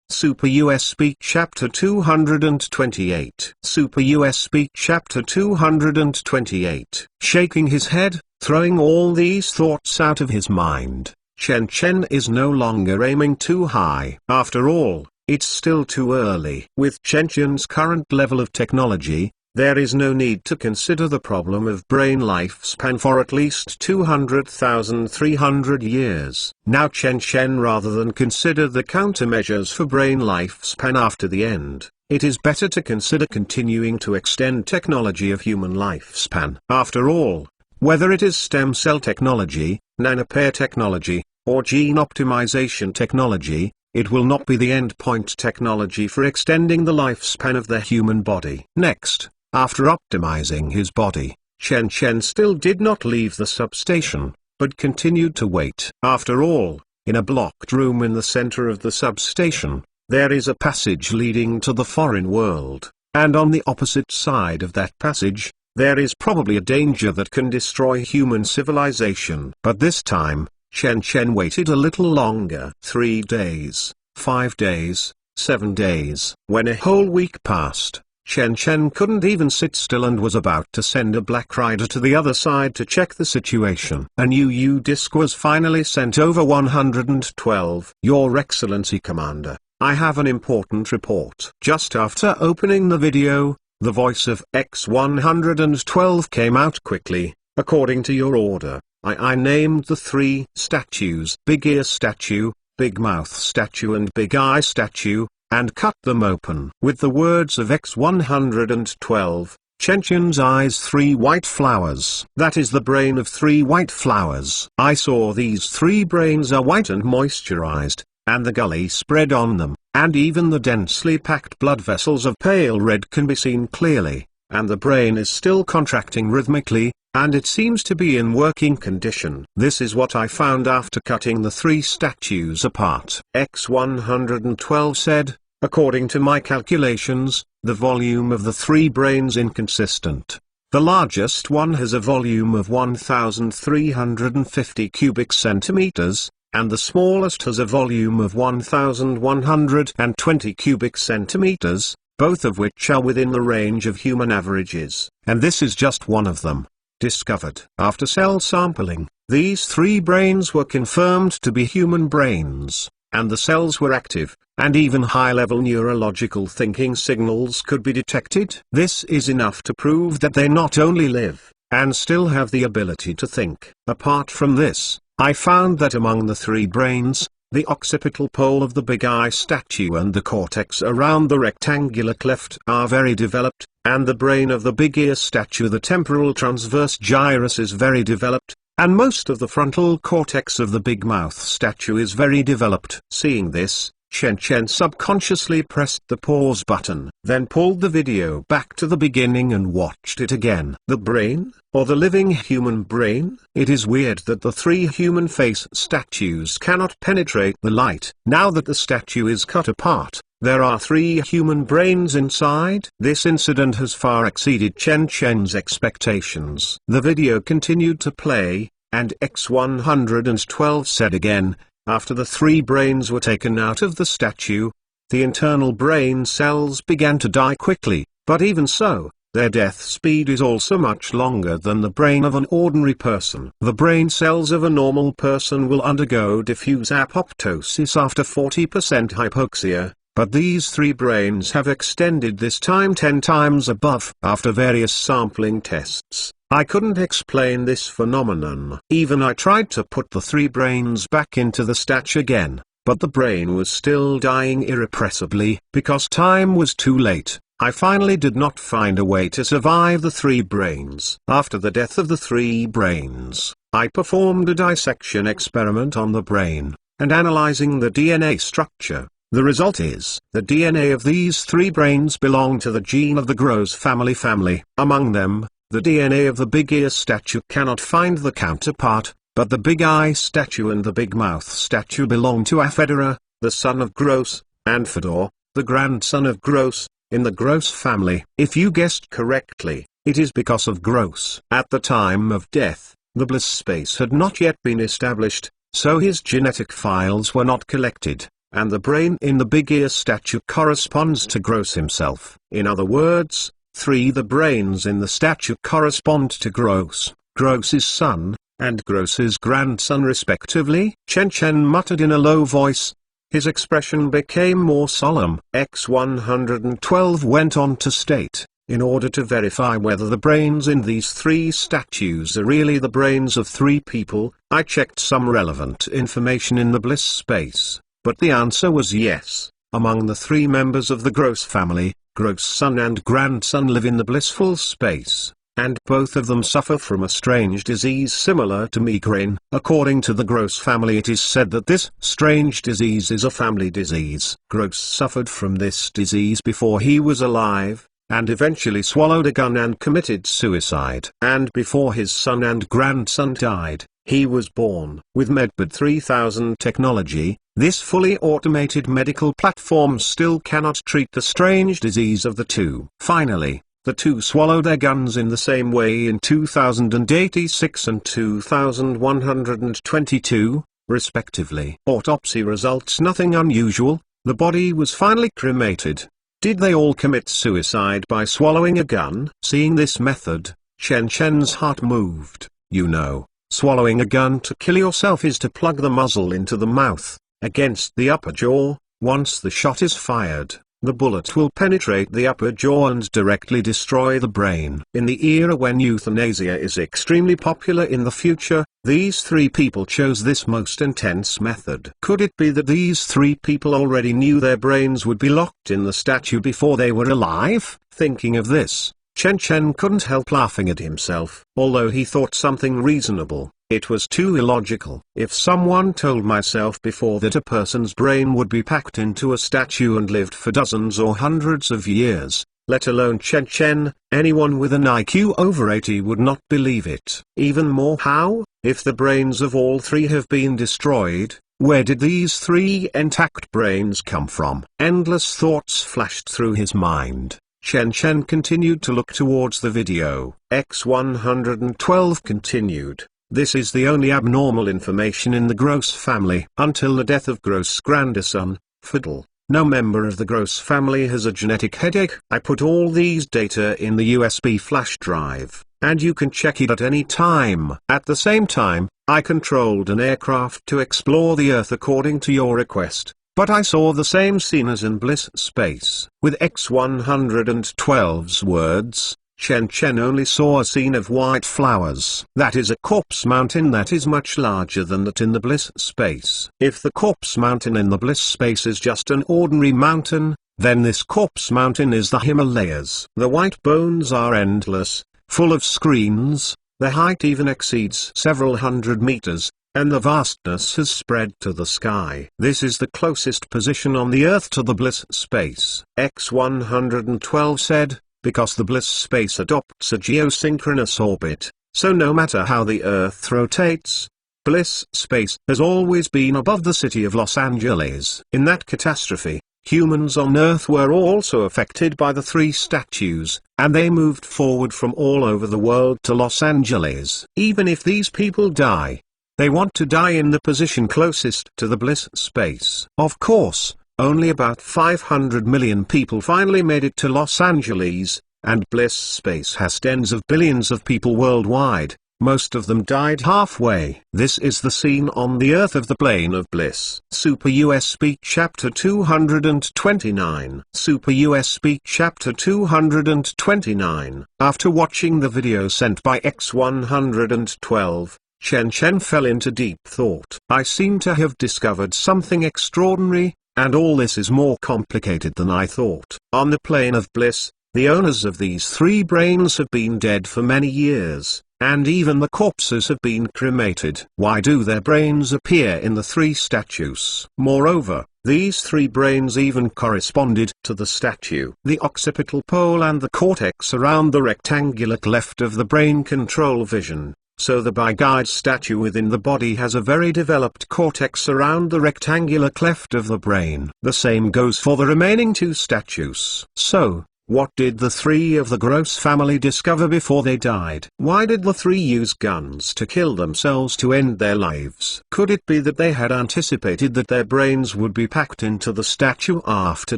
Super US Speak Chapter 228. Super US Speak Chapter 228. Shaking his head, throwing all these thoughts out of his mind, Chen Chen is no longer aiming too high. After all, it's still too early. With Chen Chen's current level of technology, there is no need to consider the problem of brain lifespan for at least 200,300 years. Now Chen Chen, rather than consider the countermeasures for brain lifespan after the end, it is better to consider continuing to extend technology of human lifespan. After all, whether it is stem cell technology, nanopare technology, or gene optimization technology, it will not be the endpoint technology for extending the lifespan of the human body. Next, after optimizing his body, Chen Chen still did not leave the substation, but continued to wait. After all, in a blocked room in the center of the substation, there is a passage leading to the foreign world, and on the opposite side of that passage, there is probably a danger that can destroy human civilization. But this time, Chen Chen waited a little longer. 3 days, 5 days, 7 days. When a whole week passed, Chen Chen couldn't even sit still and was about to send a black rider to the other side to check the situation. A new U-disc was finally sent over. 112. Your Excellency Commander, I have an important report. Just after opening the video, the voice of X-112 came out quickly. According to your order, I named the 3 statues, Big Ear Statue, Big Mouth Statue and Big Eye Statue, and cut them open. With the words of X-112, Chen Chen's eyes 3 white flowers. That is the brain of 3 white flowers. I saw these 3 brains are white and moisturized, and the gully spread on them, and even the densely packed blood vessels of pale red can be seen clearly, and the brain is still contracting rhythmically, and it seems to be in working condition. This is what I found after cutting the 3 statues apart. X-112 said, according to my calculations, the volume of the 3 brains inconsistent. The largest one has a volume of 1,350 cubic centimeters, and the smallest has a volume of 1,120 cubic centimeters, both of which are within the range of human averages, and this is just one of them. Discovered. After cell sampling, these 3 brains were confirmed to be human brains, and the cells were active, and even high-level neurological thinking signals could be detected. This is enough to prove that they not only live, and still have the ability to think. Apart from this, I found that among the 3 brains, the occipital pole of the big eye statue and the cortex around the rectangular cleft are very developed, and the brain of the big ear statue, the temporal transverse gyrus, is very developed, and most of the frontal cortex of the big mouth statue is very developed. Seeing this, Chen Chen subconsciously pressed the pause button, then pulled the video back to the beginning and watched it again. The brain, or the living human brain? It is weird that the 3 human face statues cannot penetrate the light. Now that the statue is cut apart, there are 3 human brains inside. This incident has far exceeded Chen Chen's expectations. The video continued to play, and X-112 said again, after the 3 brains were taken out of the statue, the internal brain cells began to die quickly, but even so, their death speed is also much longer than the brain of an ordinary person. The brain cells of a normal person will undergo diffuse apoptosis after 40% hypoxia, but these 3 brains have extended this time 10 times above. After various sampling tests, I couldn't explain this phenomenon. Even I tried to put the 3 brains back into the statue again, but the brain was still dying irrepressibly. Because time was too late, I finally did not find a way to survive the 3 brains. After the death of the 3 brains, I performed a dissection experiment on the brain, and analyzing the DNA structure. The result is, the DNA of these 3 brains belong to the gene of the Gross family. Among them, the DNA of the big ear statue cannot find the counterpart, but the big eye statue and the big mouth statue belong to Aphedera, the son of Gross, and Fedor, the grandson of Gross, in the Gross family. If you guessed correctly, it is because of Gross. At the time of death, the bliss space had not yet been established, so his genetic files were not collected, and the brain in the big ear statue corresponds to Gross himself. In other words, the brains in the statue correspond to Gross, Gross's son, and Gross's grandson respectively. Chen muttered in a low voice. His expression became more solemn. X-112 went on to state, in order to verify whether the brains in these 3 statues are really the brains of 3 people, I checked some relevant information in the bliss space, but the answer was yes. Among the 3 members of the Gross family, Gross son and grandson live in the blissful space, and both of them suffer from a strange disease similar to migraine. According to the Gross family, it is said that this strange disease is a family disease. Gross suffered from this disease before he was alive, and eventually swallowed a gun and committed suicide. And before his son and grandson died, he was born. With Medbed 3000 technology, this fully automated medical platform still cannot treat the strange disease of the 2. Finally, the 2 swallowed their guns in the same way in 2086 and 2122, respectively. Autopsy results nothing unusual, the body was finally cremated. Did they all commit suicide by swallowing a gun? Seeing this method, Chen's heart moved. You know, swallowing a gun to kill yourself is to plug the muzzle into the mouth, against the upper jaw. Once the shot is fired, the bullet will penetrate the upper jaw and directly destroy the brain. In the era when euthanasia is extremely popular in the future, these 3 people chose this most intense method. Could it be that these 3 people already knew their brains would be locked in the statue before they were alive? Thinking of this, Chen couldn't help laughing at himself. Although he thought something reasonable, it was too illogical. If someone told myself before that a person's brain would be packed into a statue and lived for dozens or hundreds of years, let alone Chen, anyone with an IQ over 80 would not believe it. Even more, how? If the brains of all 3 have been destroyed, where did these 3 intact brains come from? Endless thoughts flashed through his mind. Chen continued to look towards the video. X-112 continued. This is the only abnormal information in the Gross family. Until the death of Gross' grandson, Fidel, no member of the Gross family has a genetic headache. I put all these data in the USB flash drive, and you can check it at any time. At the same time, I controlled an aircraft to explore the Earth according to your request, but I saw the same scene as in bliss space. With X-112's words, Chen only saw a scene of white flowers. That is a corpse mountain that is much larger than that in the bliss space. If the corpse mountain in the bliss space is just an ordinary mountain, then this corpse mountain is the Himalayas. The white bones are endless, full of screens, their height even exceeds several hundred meters, and the vastness has spread to the sky. This is the closest position on the Earth to the bliss space. X-112 said, because the bliss space adopts a geosynchronous orbit, so no matter how the Earth rotates, bliss space has always been above the city of Los Angeles. In that catastrophe, humans on Earth were also affected by the 3 statues, and they moved forward from all over the world to Los Angeles. Even if these people die, they want to die in the position closest to the bliss space. Of course, only about 500 million people finally made it to Los Angeles, and bliss space has tens of billions of people worldwide. Most of them died halfway. This is the scene on the Earth of the plane of bliss. Super USB Chapter 229. Super USB Chapter 229. After watching the video sent by X-112, Chen fell into deep thought. I seem to have discovered something extraordinary, and all this is more complicated than I thought. On the plane of bliss, the owners of these 3 brains have been dead for many years, and even the corpses have been cremated. Why do their brains appear in the 3 statues? Moreover, these 3 brains even corresponded to the statue. The occipital pole and the cortex around the rectangular cleft of the brain control vision, So the bi-guide statue within the body has a very developed cortex around the rectangular cleft of the brain. The same goes for the remaining two statues. So, what did the three of the Gross family discover before they died? Why did the three use guns to kill themselves to end their lives? Could it be that they had anticipated that their brains would be packed into the statue after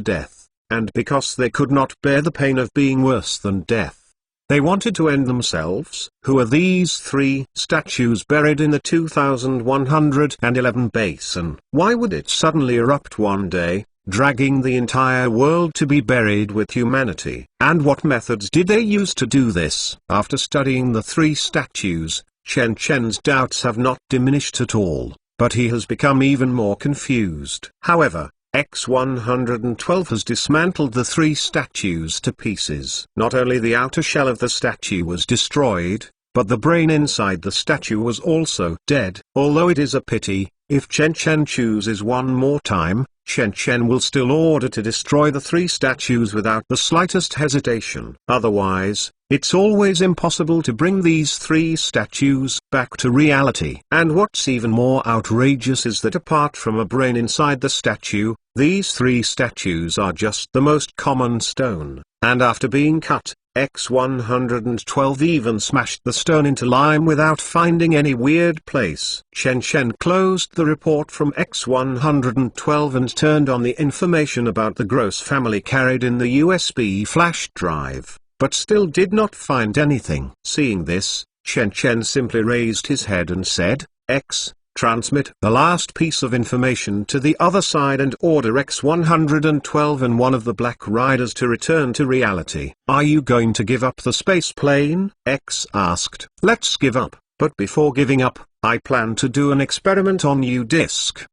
death, and because they could not bear the pain of being worse than death, they wanted to end themselves? Who are these three statues buried in the 2111 basin? Why would it suddenly erupt one day, dragging the entire world to be buried with humanity? And what methods did they use to do this? After studying the three statues, Chen Chen's doubts have not diminished at all, but he has become even more confused. However, X-112 has dismantled the three statues to pieces. Not only the outer shell of the statue was destroyed, but the brain inside the statue was also dead. Although it is a pity, if Chen Chen chooses one more time, Chen Chen will still order to destroy the three statues without the slightest hesitation. Otherwise, it's always impossible to bring these three statues back to reality. And what's even more outrageous is that apart from a brain inside the statue, these three statues are just the most common stone, and after being cut, X-112 even smashed the stone into lime without finding any weird place. Chen Chen closed the report from X-112 and turned on the information about the Gross family carried in the USB flash drive, but still did not find anything. Seeing this, Chen Chen simply raised his head and said, X, transmit the last piece of information to the other side and order X-112 and one of the Black Riders to return to reality. Are you going to give up the space plane? X asked. Let's give up, but before giving up, I plan to do an experiment on you disk.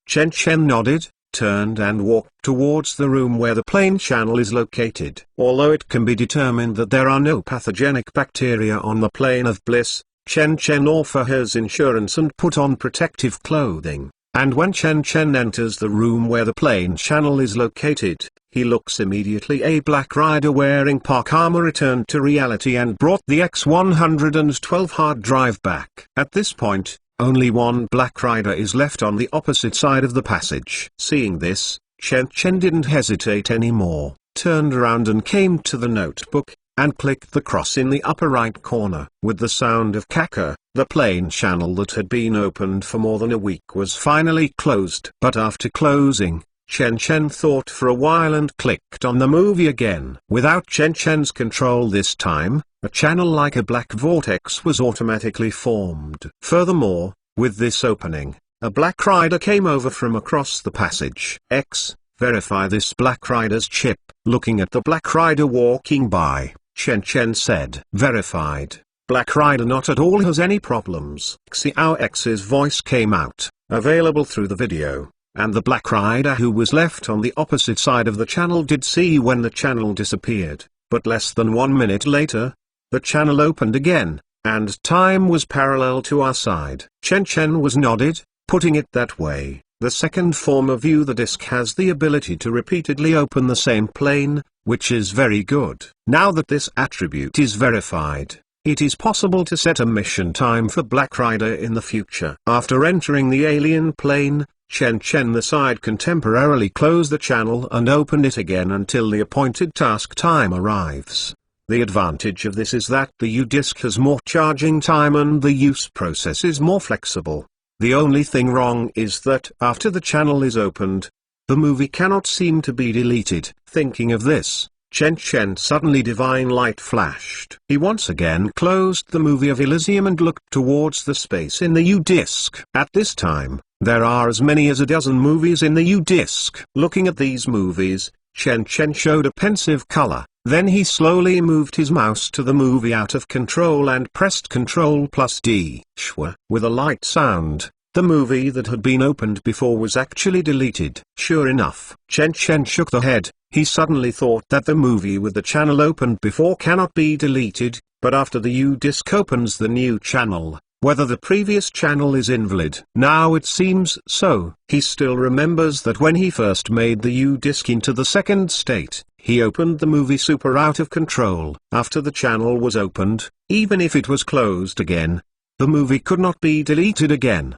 Chen Chen nodded, turned and walked towards the room where the plane channel is located. Although it can be determined that there are no pathogenic bacteria on the plane of bliss, Chen Chen offers insurance and put on protective clothing, and when Chen Chen enters the room where the plane channel is located, he looks immediately. A Black Rider wearing park armor returned to reality and brought the X-112 hard drive back. At this point, only one Black Rider is left on the opposite side of the passage. Seeing this, Chen Chen didn't hesitate anymore, turned around and came to the notebook, and clicked the cross in the upper right corner. With the sound of caca, the plane channel that had been opened for more than a week was finally closed. But after closing, Chen Chen thought for a while and clicked on the movie again. Without Chen Chen's control this time, a channel like a black vortex was automatically formed. Furthermore, with this opening, a Black Rider came over from across the passage. X, verify this Black Rider's chip. Looking at the Black Rider walking by, Chen Chen said. Verified. Black Rider not at all has any problems. Xiao X's voice came out, available through the video, and the Black Rider who was left on the opposite side of the channel did see when the channel disappeared, but less than 1 minute later, the channel opened again, and time was parallel to our side. Chen Chen was nodded, putting it that way. The second form of view, the disk has the ability to repeatedly open the same plane, which is very good. Now that this attribute is verified, it is possible to set a mission time for Black Rider in the future. After entering the alien plane, Chen Chen the side can temporarily close the channel and open it again until the appointed task time arrives. The advantage of this is that the U-disk has more charging time and the use process is more flexible. The only thing wrong is that after the channel is opened, the movie cannot seem to be deleted. Thinking of this, Chen Chen suddenly divine light flashed. He once again closed the movie of Elysium and looked towards the space in the U-disk. At this time, there are as many as a dozen movies in the U-disk. Looking at these movies, Chen Chen showed a pensive color. Then he slowly moved his mouse to the movie out of control and pressed Ctrl+D. Shwa. With a light sound, the movie that had been opened before was actually deleted. Sure enough, Chen Chen shook the head. He suddenly thought that the movie with the channel opened before cannot be deleted, but after the U-disk opens the new channel, whether the previous channel is invalid. Now it seems so. He still remembers that when he first made the U-disk into the second state, he opened the movie super out of control. After the channel was opened, even if it was closed again, the movie could not be deleted again.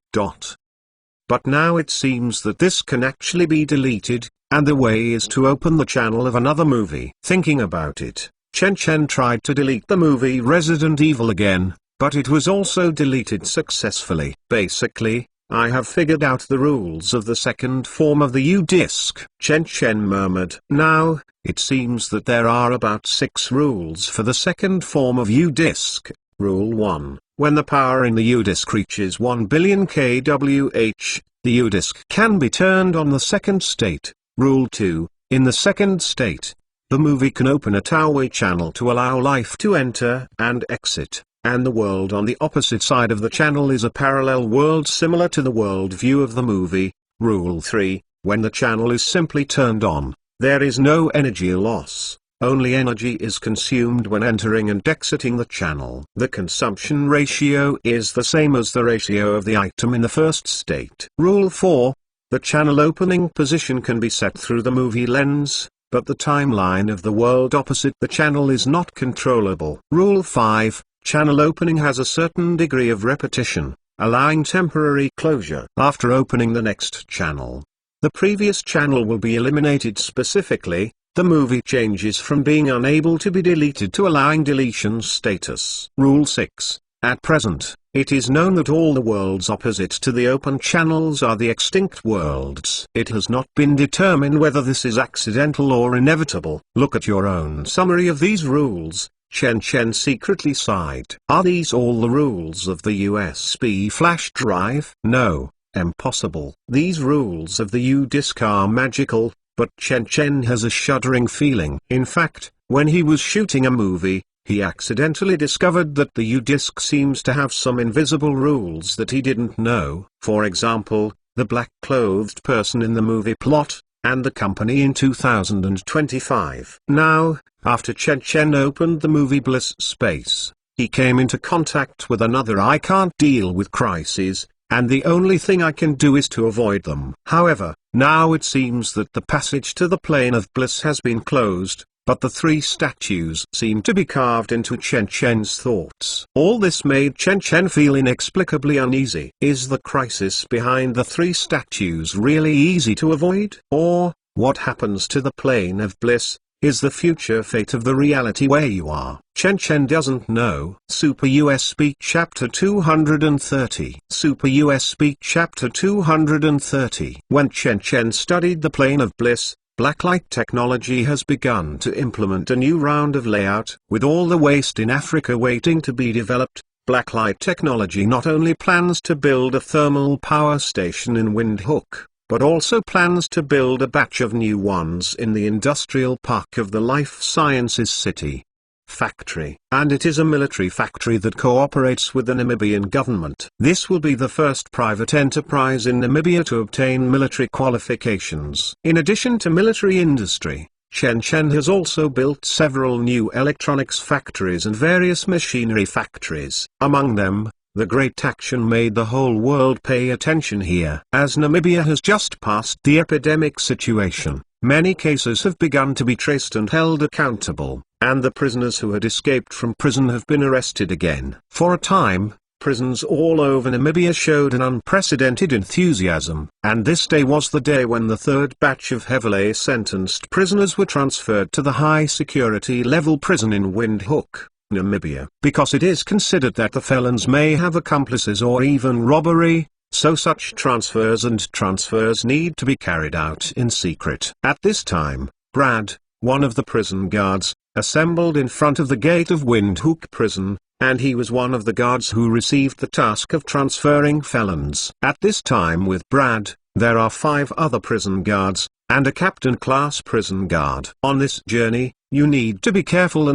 But now it seems that this can actually be deleted, and the way is to open the channel of another movie. Thinking about it, Chen tried to delete the movie Resident Evil again, but it was also deleted successfully. Basically, I have figured out the rules of the second form of the U-disc, Chen murmured. Now, it seems that there are about 6 rules for the second form of U-disc. Rule 1. When the power in the U-disc reaches 1 billion kWh, the U-disc can be turned on the second state. Rule 2. In the second state, the movie can open a two-way channel to allow life to enter and exit, and the world on the opposite side of the channel is a parallel world similar to the world view of the movie. Rule 3. When the channel is simply turned on, there is no energy loss. Only energy is consumed when entering and exiting the channel. The consumption ratio is the same as the ratio of the item in the first state. Rule 4. The channel opening position can be set through the movie lens, but the timeline of the world opposite the channel is not controllable. Rule 5. Channel opening has a certain degree of repetition, allowing temporary closure. After opening the next channel, the previous channel will be eliminated. Specifically, the movie changes from being unable to be deleted to allowing deletion status. Rule 6. At present, it is known that all the worlds opposite to the open channels are the extinct worlds. It has not been determined whether this is accidental or inevitable. Look at your own summary of these rules. Chen secretly sighed. Are these all the rules of the USB flash drive? No, impossible. These rules of the U-disc are magical, but Chen has a shuddering feeling. In fact, when he was shooting a movie, he accidentally discovered that the U-disc seems to have some invisible rules that he didn't know. For example, the black-clothed person in the movie plot, and the company in 2025. Now, after Chen opened the movie Bliss Space, he came into contact with another "I can't deal with crises, and the only thing I can do is to avoid them." However, now it seems that the passage to the plane of bliss has been closed, but the 3 statues seem to be carved into Chen's thoughts. All this made Chen feel inexplicably uneasy. Is the crisis behind the 3 statues really easy to avoid? Or, what happens to the plane of bliss, is the future fate of the reality where you are? Chen doesn't know. Super USB Chapter 230. Super USB Chapter 230. When Chen studied the plane of bliss, Blacklight technology has begun to implement a new round of layout. With all the waste in Africa waiting to be developed, Blacklight technology not only plans to build a thermal power station in Windhoek, but also plans to build a batch of new ones in the industrial park of the Life Sciences City factory. And it is a military factory that cooperates with the Namibian government. This will be the first private enterprise in Namibia to obtain military qualifications. In addition to military industry, Chen has also built several new electronics factories and various machinery factories. Among them, the Great Action made the whole world pay attention here. As Namibia has just passed the epidemic situation, many cases have begun to be traced and held accountable, and the prisoners who had escaped from prison have been arrested again. For a time, prisons all over Namibia showed an unprecedented enthusiasm, and this day was the day when the 3rd batch of heavily sentenced prisoners were transferred to the high-security level prison in Windhoek, Namibia. Because it is considered that the felons may have accomplices or even robbery, so such transfers need to be carried out in secret. At this time, Brad, one of the prison guards, assembled in front of the gate of Windhoek prison, and he was one of the guards who received the task of transferring felons. At this time with Brad, there are 5 other prison guards, and a captain-class prison guard. On this journey, you need to be careful,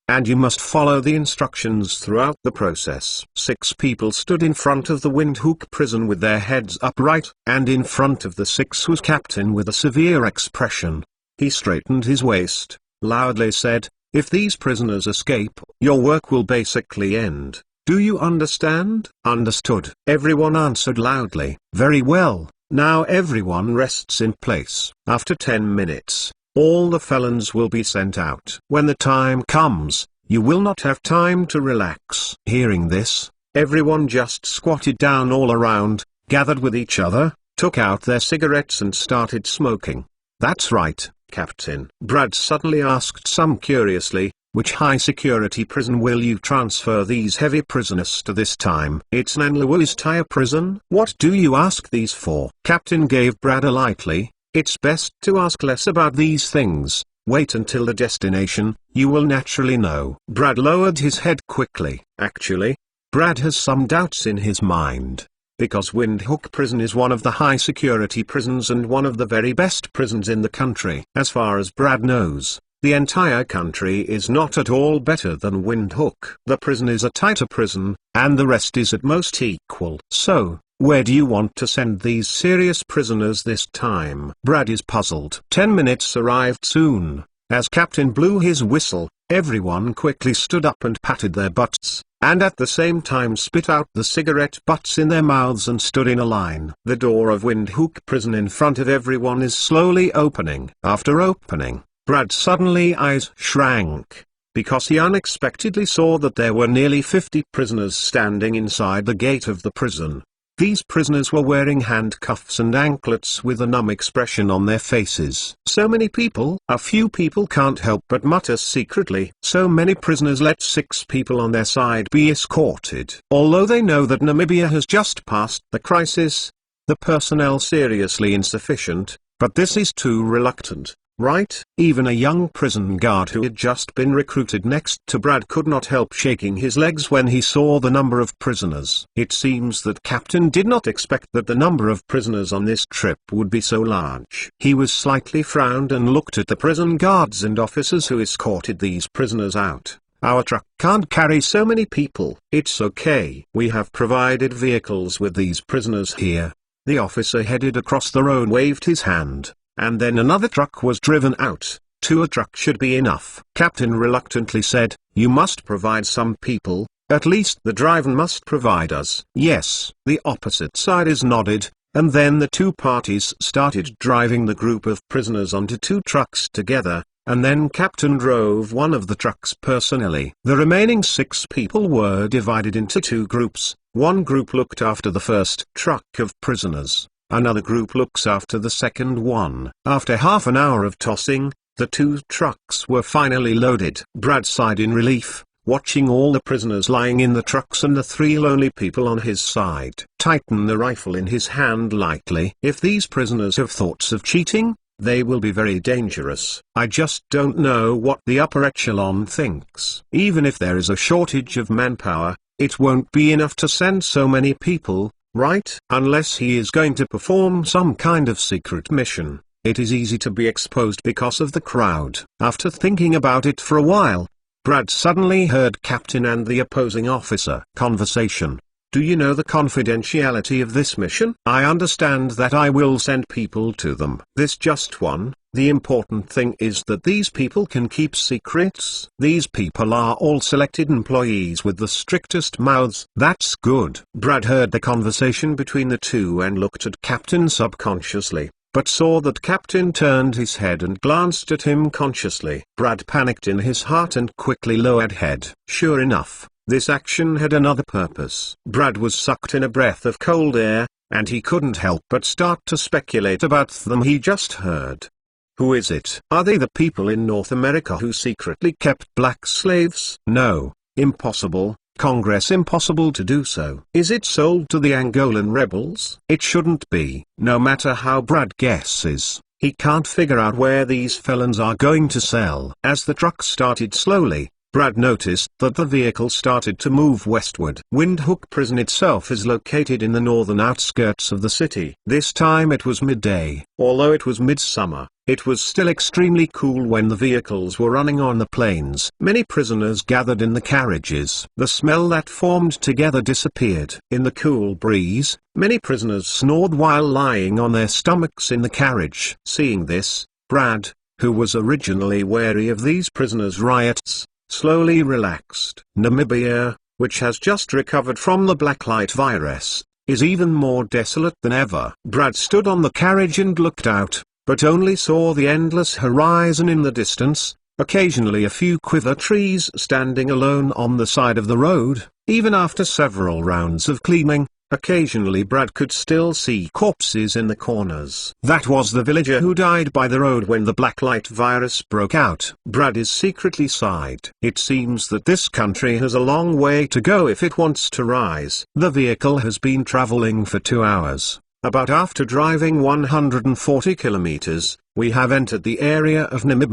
and you must follow the instructions throughout the process. 6 people stood in front of the Windhoek prison with their heads upright, and in front of the 6 was Captain with a severe expression. He straightened his waist, loudly said, "If these prisoners escape, your work will basically end. Do you understand?" "Understood." Everyone answered loudly. "Very well, now everyone rests in place. After 10 minutes, all the felons will be sent out. When the time comes, you will not have time to relax." Hearing this, Everyone just squatted down all around, gathered with each other, took out their cigarettes and started smoking. "That's right, Captain," Brad suddenly asked some curiously. "Which high-security prison will you transfer these heavy prisoners to this time?" "It's Nanlawu's Tire prison." "What do you ask these for?" Captain gave Brad a lightly. "It's best to ask less about these things. Wait until the destination, you will naturally know." Brad lowered his head quickly. Actually, Brad has some doubts in his mind. Because Windhoek Prison is one of the high-security prisons and one of the very best prisons in the country. As far as Brad knows, the entire country is not at all better than Windhoek. The prison is a tighter prison, and the rest is at most equal. So, where do you want to send these serious prisoners this time? Brad is puzzled. 10 minutes arrived soon. As Captain blew his whistle, everyone quickly stood up and patted their butts, and at the same time spit out the cigarette butts in their mouths and stood in a line. The door of Windhoek Prison in front of everyone is slowly opening. After opening, Brad's suddenly eyes shrank, because he unexpectedly saw that there were nearly 50 prisoners standing inside the gate of the prison. These prisoners were wearing handcuffs and anklets with a numb expression on their faces. So many people. A few people can't help but mutter secretly. So many prisoners let 6 people on their side be escorted. Although they know that Namibia has just passed the crisis, the personnel seriously insufficient, but this is too reluctant. Right? Even a young prison guard who had just been recruited next to Brad could not help shaking his legs when he saw the number of prisoners. It seems that Captain did not expect that the number of prisoners on this trip would be so large. He was slightly frowned and looked at the prison guards and officers who escorted these prisoners out. "Our truck can't carry so many people." "It's okay. We have provided vehicles with these prisoners here." The officer headed across the road waved his hand. And then another truck was driven out. "A truck should be enough," Captain reluctantly said. "You must provide some people, at least the driver must provide us." "Yes." The opposite sides nodded, and then the two parties started driving the group of prisoners onto 2 trucks together, and then Captain drove one of the trucks personally. The remaining 6 people were divided into 2 groups. One group looked after the first truck of prisoners. Another group looks after the second one. After half an hour of tossing, the 2 trucks were finally loaded. Brad sighed in relief, watching all the prisoners lying in the trucks and the 3 lonely people on his side. Tighten the rifle in his hand lightly. If these prisoners have thoughts of cheating, they will be very dangerous. I just don't know what the upper echelon thinks. Even if there is a shortage of manpower, it won't be enough to send so many people. Right? Unless he is going to perform some kind of secret mission, it is easy to be exposed because of the crowd. After thinking about it for a while, Brad suddenly heard Captain and the opposing officer conversation. "Do you know the confidentiality of this mission?" "I understand that I will send people to them. This just one. The important thing is that these people can keep secrets. These people are all selected employees with the strictest mouths." "That's good." Brad heard the conversation between the 2 and looked at Captain subconsciously, but saw that Captain turned his head and glanced at him consciously. Brad panicked in his heart and quickly lowered head. Sure enough, this action had another purpose. Brad was sucked in a breath of cold air, and he couldn't help but start to speculate about them he just heard. Who is it? Are they the people in North America who secretly kept black slaves? No, impossible, Congress impossible to do so. Is it sold to the Angolan rebels? It shouldn't be. No matter how Brad guesses, he can't figure out where these felons are going to sell. As the truck started slowly, Brad noticed that the vehicle started to move westward. Windhoek Prison itself is located in the northern outskirts of the city. This time it was midday. Although it was midsummer, it was still extremely cool when the vehicles were running on the plains. Many prisoners gathered in the carriages. The smell that formed together disappeared. In the cool breeze, many prisoners snored while lying on their stomachs in the carriage. Seeing this, Brad, who was originally wary of these prisoners' riots, slowly relaxed. Namibia, which has just recovered from the blacklight virus, is even more desolate than ever. Brad stood on the carriage and looked out, but only saw the endless horizon in the distance, occasionally a few quiver trees standing alone on the side of the road. Even after several rounds of cleaning, occasionally Brad could still see corpses in the corners. That was the villager who died by the road when the blacklight virus broke out. Brad is secretly sighed. It seems that this country has a long way to go if it wants to rise. The vehicle has been traveling for 2 hours. About after driving 140 kilometers, we have entered the area of Namib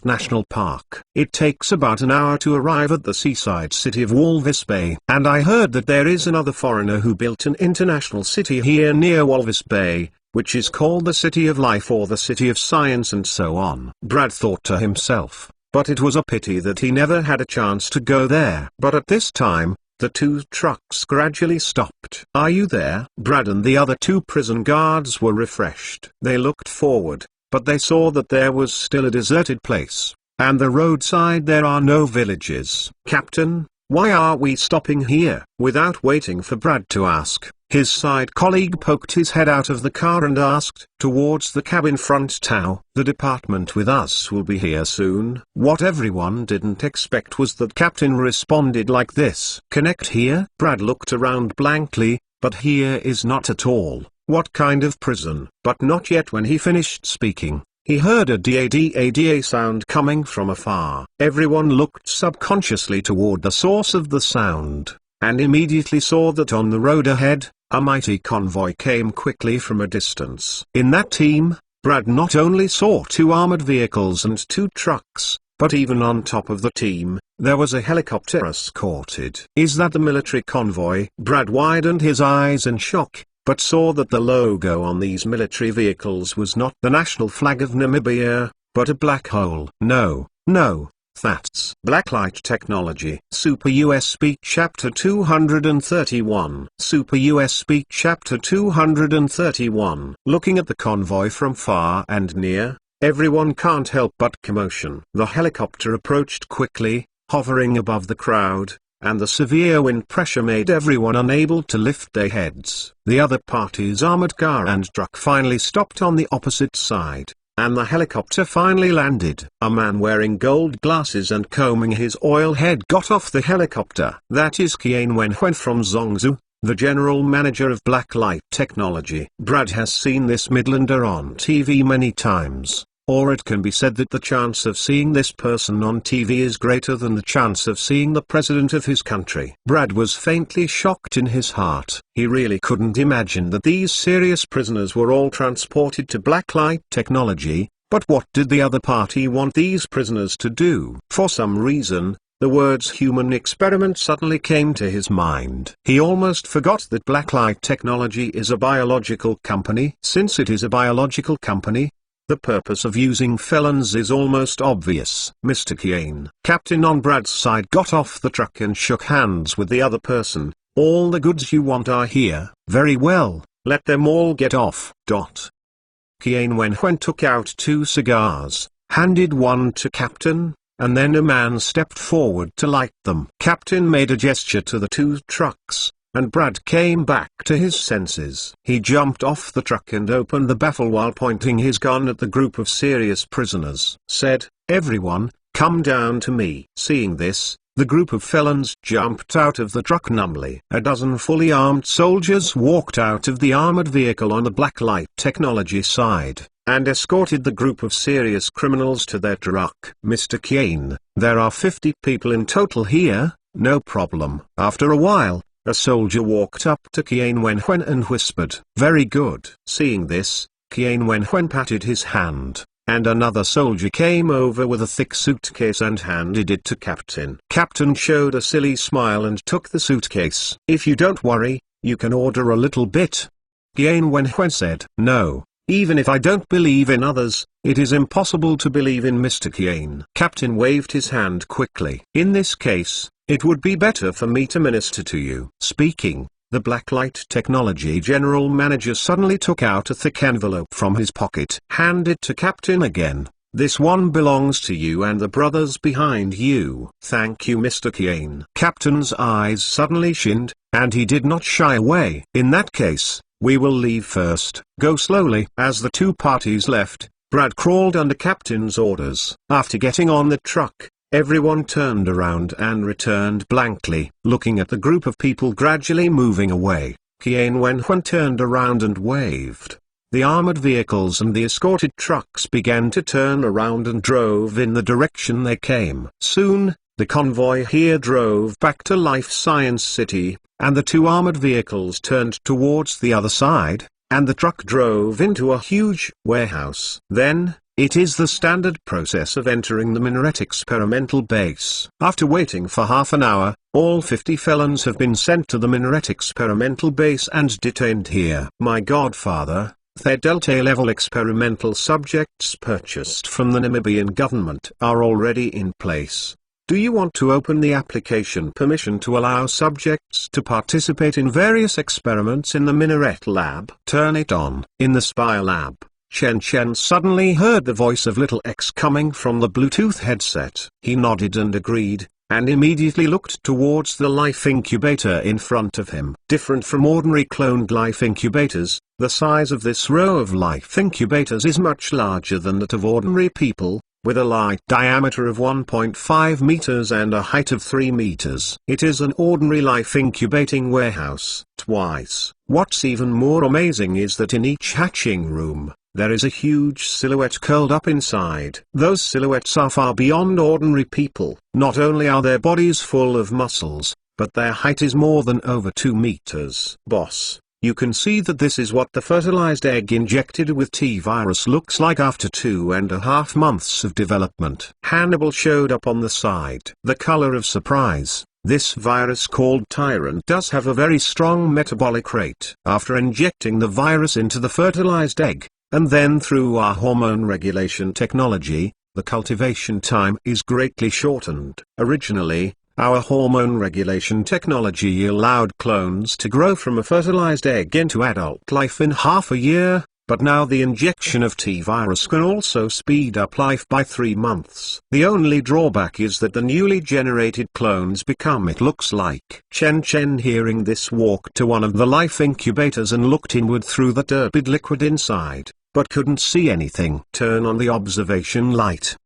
National Park. It takes about an hour to arrive at the seaside city of Walvis Bay. And I heard that there is another foreigner who built an international city here near Walvis Bay, which is called the City of Life or the City of Science and so on. Brad thought to himself, but it was a pity that he never had a chance to go there. But at this time, the 2 trucks gradually stopped. "Are you there?" Brad and the other 2 prison guards were refreshed. They looked forward, but they saw that there was still a deserted place, and the roadside there are no villages. "Captain, why are we stopping here?" Without waiting for Brad to ask, his side colleague poked his head out of the car and asked, "Towards the cabin front tow. The department with us will be here soon." What everyone didn't expect was that Captain responded like this. "Connect here?" Brad looked around blankly, but here is not at all. What kind of prison? But not yet. When he finished speaking, he heard a da-da-da sound coming from afar. Everyone looked subconsciously toward the source of the sound, and immediately saw that on the road ahead, a mighty convoy came quickly from a distance. In that team, Brad not only saw 2 armored vehicles and 2 trucks, but even on top of the team, there was a helicopter escorted. "Is that the military convoy?" Brad widened his eyes in shock, but saw that the logo on these military vehicles was not the national flag of Namibia, but a black hole. No, that's blacklight technology. Super USB Chapter 231. Super USB Chapter 231. Looking at the convoy from far and near, everyone can't help but commotion. The helicopter approached quickly, hovering above the crowd, and the severe wind pressure made everyone unable to lift their heads. The other party's armored car and truck finally stopped on the opposite side, and the helicopter finally landed. A man wearing gold glasses and combing his oil head got off the helicopter. That is Kiane Wenwen from Zongzu, the general manager of Blacklight Technology. Brad has seen this Midlander on TV many times. Or it can be said that the chance of seeing this person on TV is greater than the chance of seeing the president of his country. Brad was faintly shocked in his heart. He really couldn't imagine that these serious prisoners were all transported to Blacklight Technology, but what did the other party want these prisoners to do? For some reason, the words human experiment suddenly came to his mind. He almost forgot that Blacklight Technology is a biological company. Since it is a biological company, the purpose of using felons is almost obvious. Mr. Kiane, Captain on Brad's side, got off the truck and shook hands with the other person. "All the goods you want are here." "Very well, let them all get off." Kiane Wenwen took out 2 cigars, handed one to Captain, and then a man stepped forward to light them. Captain made a gesture to the 2 trucks, and Brad came back to his senses. He jumped off the truck and opened the baffle while pointing his gun at the group of serious prisoners. Said, "Everyone, come down to me." Seeing this, the group of felons jumped out of the truck numbly. A dozen fully armed soldiers walked out of the armored vehicle on the Blacklight Technology side, and escorted the group of serious criminals to their truck. "Mr. Kiane, there are 50 people in total here." "No problem." After a while, a soldier walked up to Kiane Wenwen and whispered, "Very good." Seeing this, Kiane Wenwen patted his hand, and another soldier came over with a thick suitcase and handed it to Captain. Captain showed a silly smile and took the suitcase. "If you don't worry, you can order a little bit." Kiane Wenwen said, "No, even if I don't believe in others, it is impossible to believe in Mr. Kiane." Captain waved his hand quickly. "In this case, it would be better for me to minister to you." Speaking, the Blacklight Technology general manager suddenly took out a thick envelope from his pocket. "Hand it to Captain again. This one belongs to you and the brothers behind you." "Thank you, Mr. Kiane." Captain's eyes suddenly shined, and he did not shy away. "In that case, we will leave first. Go slowly." As the 2 parties left, Brad crawled under Captain's orders. After getting on the truck, Everyone turned around and returned blankly, looking at the group of people gradually moving away. Qian Wenhuan turned around and waved. The armored vehicles and the escorted trucks began to turn around and drove in the direction they came. Soon, the convoy here drove back to Life Science City, and the two armored vehicles turned towards the other side, and the truck drove into a huge warehouse. Then, it is the standard process of entering the Minaret experimental base. After waiting for half an hour, all 50 felons have been sent to the Minaret experimental base and detained here. My godfather, their Delta-level experimental subjects purchased from the Namibian government are already in place. Do you want to open the application permission to allow subjects to participate in various experiments in the Minaret lab? Turn it on. In the spy lab, Chen Chen suddenly heard the voice of little X coming from the Bluetooth headset. He nodded and agreed, and immediately looked towards the life incubator in front of him. Different from ordinary cloned life incubators, the size of this row of life incubators is much larger than that of ordinary people, with a light diameter of 1.5 meters and a height of 3 meters. It is an ordinary life incubating warehouse. Twice. What's even more amazing is that in each hatching room, there is a huge silhouette curled up inside. Those silhouettes are far beyond ordinary people. Not only are their bodies full of muscles, but their height is more than over 2 meters. Boss, you can see that this is what the fertilized egg injected with T-virus looks like after 2.5 months of development. Hannibal showed up on the side. The color of surprise. This virus called Tyrant does have a very strong metabolic rate. After injecting the virus into the fertilized egg, and then through our hormone regulation technology, the cultivation time is greatly shortened. Originally, our hormone regulation technology allowed clones to grow from a fertilized egg into adult life in half a year, but now the injection of T-virus can also speed up life by 3 months. The only drawback is that the newly generated clones become it looks like. Chen Chen hearing this walked to one of the life incubators and looked inward through the turbid liquid inside, but couldn't see anything. Turn on the observation light.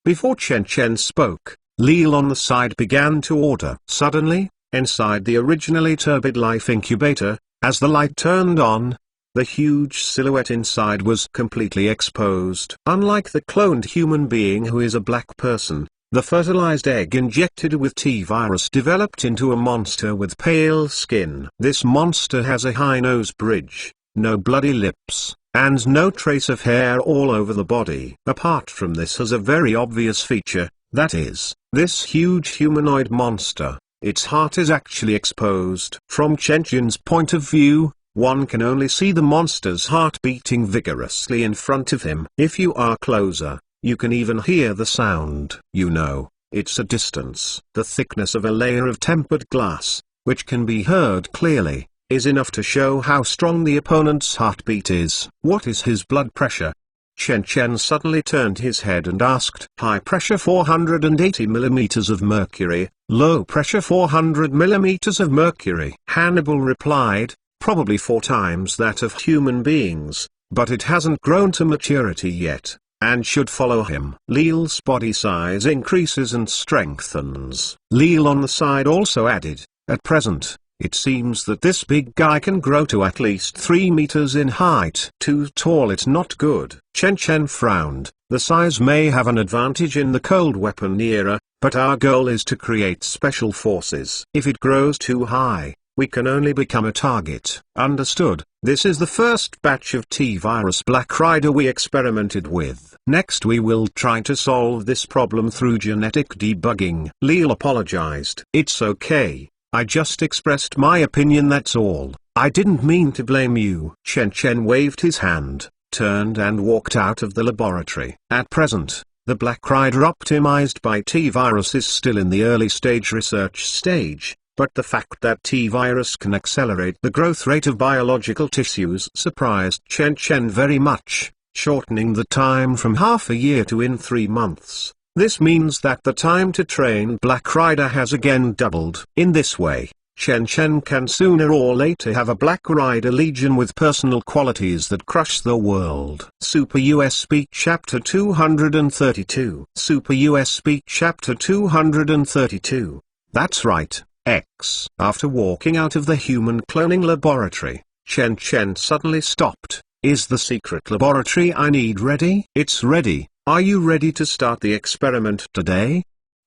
Before Chen Chen spoke, Lil on the side began to order. Suddenly, inside the originally turbid life incubator, as the light turned on, the huge silhouette inside was completely exposed. Unlike the cloned human being who is a black person, the fertilized egg injected with T-virus developed into a monster with pale skin. This monster has a high nose bridge, no bloody lips, and no trace of hair all over the body. Apart from this has a very obvious feature, that is, this huge humanoid monster, its heart is actually exposed. From Chen Chen's point of view, one can only see the monster's heart beating vigorously in front of him. If you are closer, you can even hear the sound. You know, it's a distance. The thickness of a layer of tempered glass, which can be heard clearly, is enough to show how strong the opponent's heartbeat is. What is his blood pressure? Chen Chen suddenly turned his head and asked. High pressure 480 millimeters of mercury, low pressure 400 millimeters of mercury. Hannibal replied, probably 4 times that of human beings, but it hasn't grown to maturity yet, and should follow him. Lil's body size increases and strengthens. Lil on the side also added, at present, it seems that this big guy can grow to at least 3 meters in height. Too tall, it's not good. Chen Chen frowned. The size may have an advantage in the cold weapon era, but our goal is to create special forces. If it grows too high, we can only become a target. Understood. This is the first batch of T-virus Black Rider we experimented with. Next we will try to solve this problem through genetic debugging. Lil apologized. It's okay. I just expressed my opinion, that's all. I didn't mean to blame you. Chen Chen waved his hand, turned and walked out of the laboratory. At present, the Black Rider optimized by T-virus is still in the early stage research stage, but the fact that T-virus can accelerate the growth rate of biological tissues surprised Chen Chen very much, shortening the time from half a year to in 3 months. This means that the time to train Black Rider has again doubled. In this way, Chen Chen can sooner or later have a Black Rider Legion with personal qualities that crush the world. Super US Speak Chapter 232. Super US Speak Chapter 232. That's right, X. After walking out of the human cloning laboratory, Chen Chen suddenly stopped. Is the secret laboratory I need ready? It's ready. Are you ready to start the experiment today?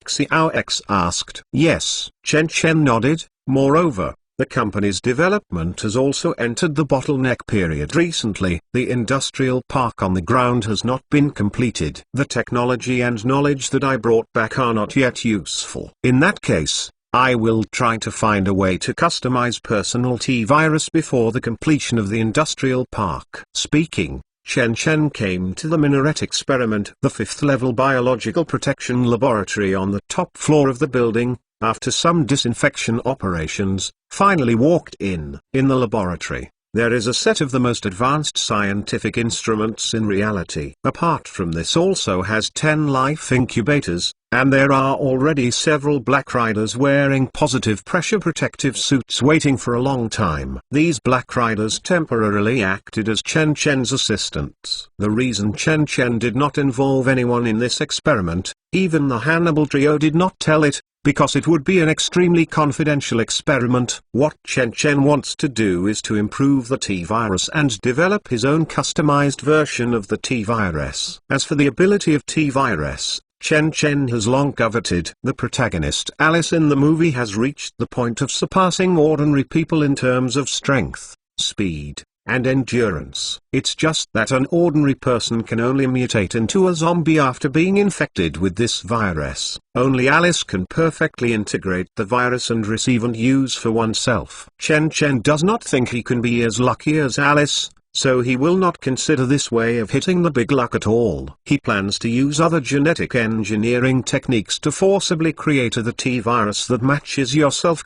Xiao X asked. Yes. Chen Chen nodded. Moreover, the company's development has also entered the bottleneck period recently. The industrial park on the ground has not been completed. The technology and knowledge that I brought back are not yet useful. In that case, I will try to find a way to customize personal T-virus before the completion of the industrial park. Speaking, Chen Chen came to the minaret experiment, the 5th-level biological protection laboratory on the top floor of the building. After some disinfection operations, finally walked in. In the laboratory, there is a set of the most advanced scientific instruments in reality. Apart from this also has 10 life incubators, and there are already several Black Riders wearing positive pressure protective suits waiting for a long time. These Black Riders temporarily acted as Chen Chen's assistants. The reason Chen Chen did not involve anyone in this experiment, even the Hannibal trio did not tell it, because it would be an extremely confidential experiment. What Chen Chen wants to do is to improve the T-virus and develop his own customized version of the T-virus. As for the ability of T-virus, Chen Chen has long coveted. The protagonist Alice in the movie has reached the point of surpassing ordinary people in terms of strength, speed, and endurance. It's just that an ordinary person can only mutate into a zombie after being infected with this virus. Only Alice can perfectly integrate the virus and receive and use for oneself. Chen Chen does not think he can be as lucky as Alice, so he will not consider this way of hitting the big luck at all. He plans to use other genetic engineering techniques to forcibly create the T-virus that matches yourself.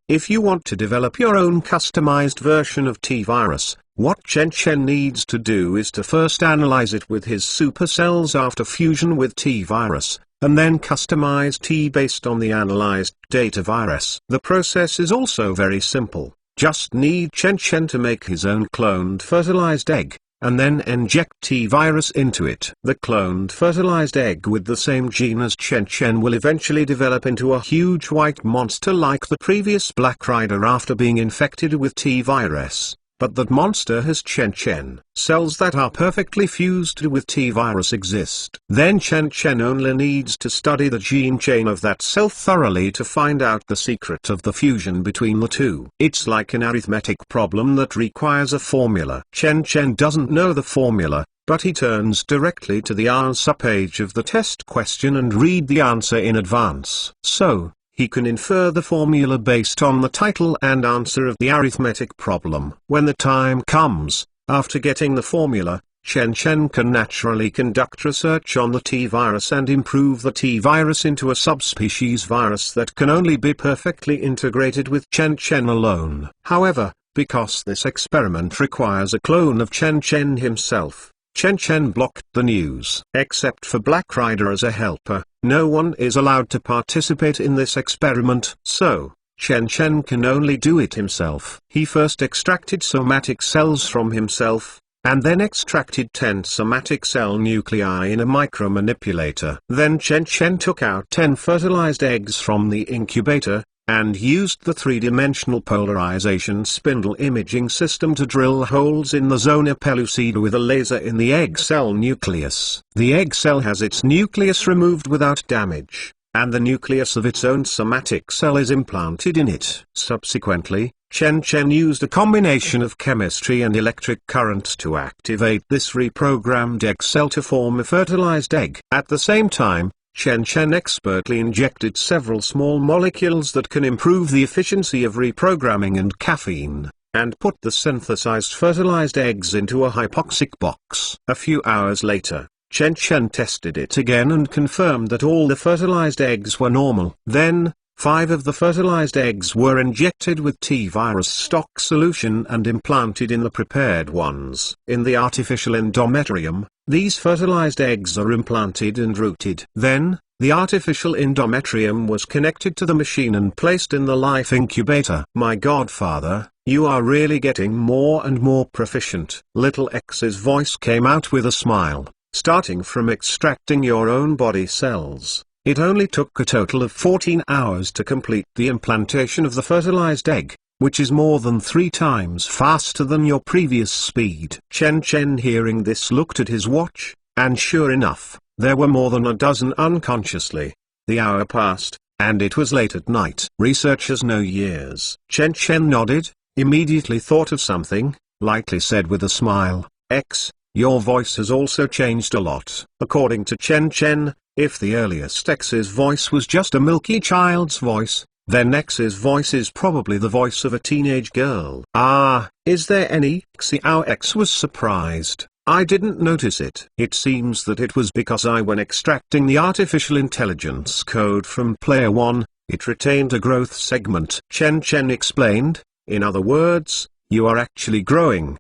If you want to develop your own customized version of T-virus, what Chen Chen needs to do is to first analyze it with his supercells after fusion with T-virus, and then customize T based on the analyzed data virus. The process is also very simple. Just need Chen Chen to make his own cloned fertilized egg, and then inject T-virus into it. The cloned fertilized egg with the same gene as Chen Chen will eventually develop into a huge white monster like the previous Black Rider after being infected with T-virus. But that monster has Chen Chen. Cells that are perfectly fused with T-virus exist. Then Chen Chen only needs to study the gene chain of that cell thoroughly to find out the secret of the fusion between the two. It's like an arithmetic problem that requires a formula. Chen Chen doesn't know the formula, but he turns directly to the answer page of the test question and read the answer in advance. So, he can infer the formula based on the title and answer of the arithmetic problem. When the time comes, after getting the formula, Chen Chen can naturally conduct research on the T-virus and improve the T-virus into a subspecies virus that can only be perfectly integrated with Chen Chen alone. However, because this experiment requires a clone of Chen Chen himself, Chen Chen blocked the news. Except for Black Rider as a helper, no one is allowed to participate in this experiment. So, Chen Chen can only do it himself. He first extracted somatic cells from himself, and then extracted 10 somatic cell nuclei in a micromanipulator. Then Chen Chen took out 10 fertilized eggs from the incubator, and used the three-dimensional polarization spindle imaging system to drill holes in the zona pellucida with a laser in the egg cell nucleus. The egg cell has its nucleus removed without damage, and the nucleus of its own somatic cell is implanted in it. Subsequently, Chen Chen used a combination of chemistry and electric current to activate this reprogrammed egg cell to form a fertilized egg. At the same time, Chen Chen expertly injected several small molecules that can improve the efficiency of reprogramming and caffeine, and put the synthesized fertilized eggs into a hypoxic box. A few hours later, Chen Chen tested it again and confirmed that all the fertilized eggs were normal. Then, 5 of the fertilized eggs were injected with T-virus stock solution and implanted in the prepared ones. In the artificial endometrium, these fertilized eggs are implanted and rooted. Then, the artificial endometrium was connected to the machine and placed in the life incubator. My godfather, you are really getting more and more proficient. Little X's voice came out with a smile. Starting from extracting your own body cells, it only took a total of 14 hours to complete the implantation of the fertilized egg, which is more than 3 times faster than your previous speed. Chen Chen, hearing this, looked at his watch, and sure enough, there were more than a dozen unconsciously. The hour passed, and it was late at night. Researchers know years. Chen Chen nodded, immediately thought of something, lightly said with a smile, X, your voice has also changed a lot. According to Chen Chen, if the earliest X's voice was just a milky child's voice, then X's voice is probably the voice of a teenage girl. Ah, is there any? Xiao X was surprised. I didn't notice it. It seems that it was because when extracting the artificial intelligence code from player 1, it retained a growth segment. Chen Chen explained, in other words, you are actually growing.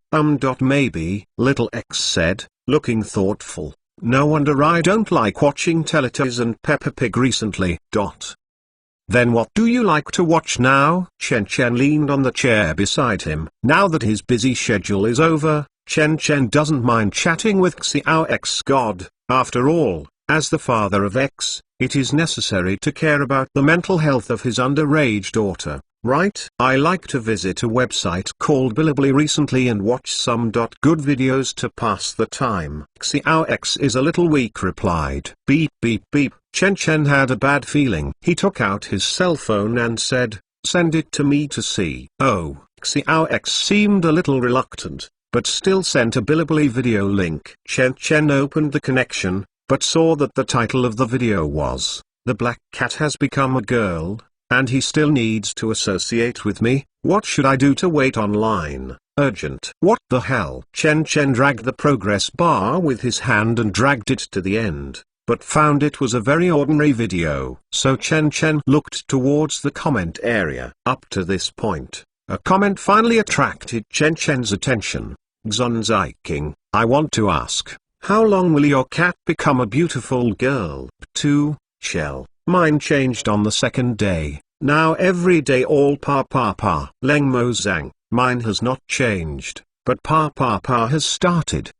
Maybe, Little X said, looking thoughtful. No wonder I don't like watching Teletubbies and Peppa Pig recently. Then what do you like to watch now? Chen Chen leaned on the chair beside him. Now that his busy schedule is over, Chen Chen doesn't mind chatting with Xiao X God. After all, as the father of X, it is necessary to care about the mental health of his underage daughter. Right? I like to visit a website called Bilibili recently and watch some good videos to pass the time. Xiao X is a little weak, replied. Beep beep beep. Chen Chen had a bad feeling. He took out his cell phone and said, send it to me to see. Oh, Xiao X seemed a little reluctant, but still sent a Bilibili video link. Chen Chen opened the connection, but saw that the title of the video was, The Black Cat Has Become a Girl. And he still needs to associate with me. What should I do to wait online? Urgent. What the hell? Chen Chen dragged the progress bar with his hand and dragged it to the end, but found it was a very ordinary video. So Chen Chen looked towards the comment area. Up to this point, a comment finally attracted Chen Chen's attention. Xonziking, I want to ask, how long will your cat become a beautiful girl? 2. Shell. Mine changed on the second day. Now every day all pa pa pa. Leng Mo Zhang, mine has not changed, but pa pa pa has started.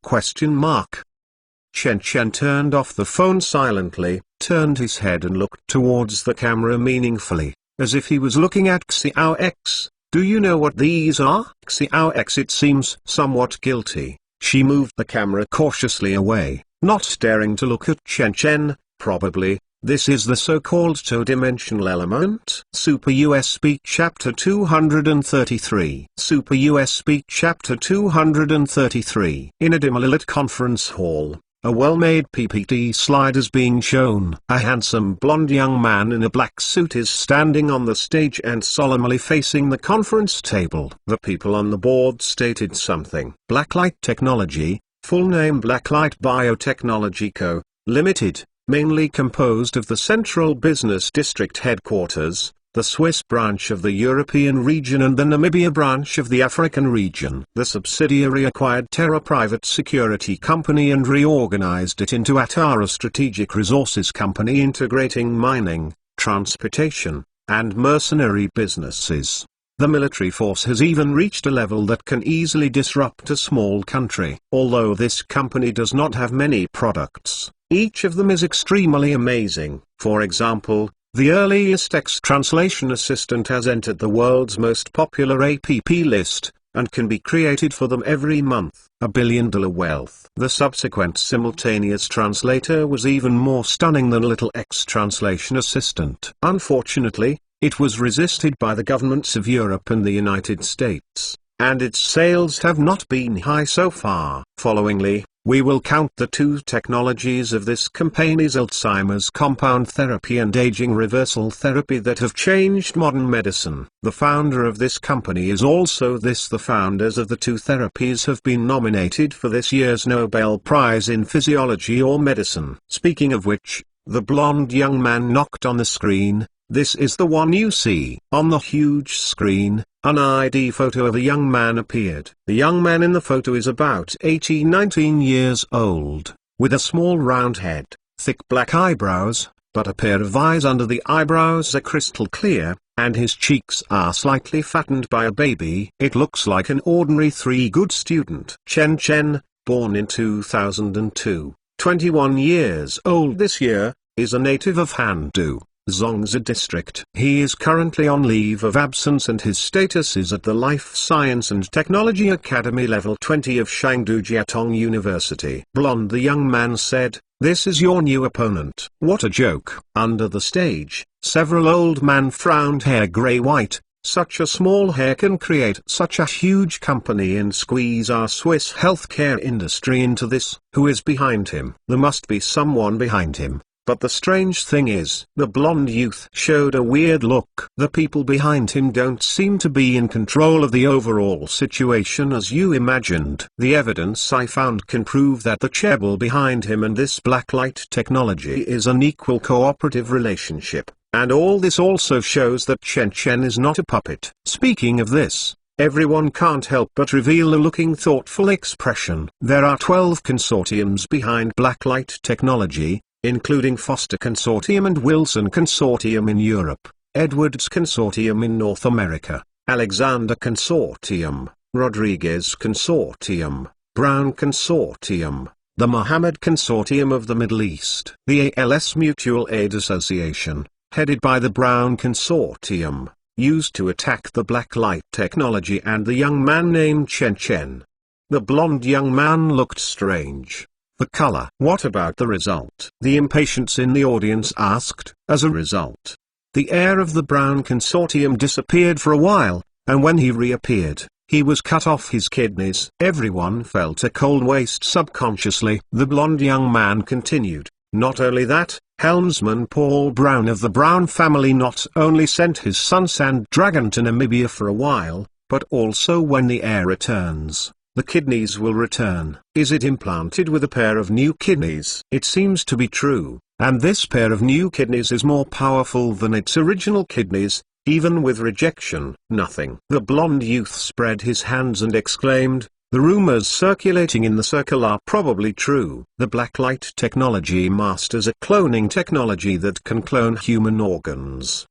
Chen Chen turned off the phone silently, turned his head and looked towards the camera meaningfully, as if he was looking at Xiao X. Do you know what these are? Xiao X, it seems somewhat guilty. She moved the camera cautiously away, not daring to look at Chen Chen. Probably, this is the so-called two-dimensional element. Super US Speak Chapter 233. Super US Speak Chapter 233. In a dimly lit conference hall, a well-made PPT slide is being shown. A handsome blonde young man in a black suit is standing on the stage and solemnly facing the conference table. The people on the board stated something. Blacklight Technology, full name Blacklight Biotechnology Co., Limited, mainly composed of the Central Business District headquarters, the Swiss branch of the European region and the Namibia branch of the African region. The subsidiary acquired Terra Private Security Company and reorganized it into Atara Strategic Resources Company, integrating mining, transportation, and mercenary businesses. The military force has even reached a level that can easily disrupt a small country. Although this company does not have many products, each of them is extremely amazing. For example, the earliest X translation assistant has entered the world's most popular app list, and can be created for them every month. $1 billion wealth. The subsequent simultaneous translator was even more stunning than Little X translation assistant. Unfortunately, it was resisted by the governments of Europe and the United States, and its sales have not been high so far. Followingly, we will count the two technologies of this company's Alzheimer's compound therapy and aging reversal therapy that have changed modern medicine. The founder of this company is also the founders of the two therapies have been nominated for this year's Nobel Prize in Physiology or Medicine. Speaking of which, the blonde young man knocked on the screen. This is the one you see. On the huge screen, an ID photo of a young man appeared. The young man in the photo is about 18-19 years old, with a small round head, thick black eyebrows, but a pair of eyes under the eyebrows are crystal clear, and his cheeks are slightly fattened by a baby. It looks like an ordinary 3-good student. Chen Chen, born in 2002, 21 years old this year, is a native of Handu, Zhongzi district. He is currently on leave of absence and his status is at the Life Science and Technology Academy Level 20 of Chengdu Jiatong University. Blonde, the young man said, "This is your new opponent." What a joke. Under the stage, several old men frowned. Hair gray-white, such a small hair can create such a huge company and squeeze our Swiss healthcare industry into this. Who is behind him? There must be someone behind him. But the strange thing is, the blonde youth showed a weird look. The people behind him don't seem to be in control of the overall situation as you imagined. The evidence I found can prove that the chaebol behind him and this blacklight technology is an equal cooperative relationship, and all this also shows that Chen Chen is not a puppet. Speaking of this, everyone can't help but reveal a looking thoughtful expression. There are 12 consortiums behind blacklight technology, including Foster Consortium and Wilson Consortium in Europe, Edwards Consortium in North America, Alexander Consortium, Rodriguez Consortium, Brown Consortium, the Mohammed Consortium of the Middle East, the ALS Mutual Aid Association, headed by the Brown Consortium, used to attack the blacklight technology and the young man named Chen Chen. The blonde young man looked strange. The color. What about the result? The impatients in the audience asked. As a result, the heir of the Brown Consortium disappeared for a while, and when he reappeared, he was cut off his kidneys. Everyone felt a cold waste subconsciously. The blonde young man continued. Not only that, helmsman Paul Brown of the Brown family not only sent his son Sand Dragon to Namibia for a while, but also when the heir returns, the kidneys will return. Is it implanted with a pair of new kidneys? It seems to be true, and this pair of new kidneys is more powerful than its original kidneys, even with rejection. Nothing. The blonde youth spread his hands and exclaimed, "The rumors circulating in the circle are probably true." The blacklight technology masters a cloning technology that can clone human organs.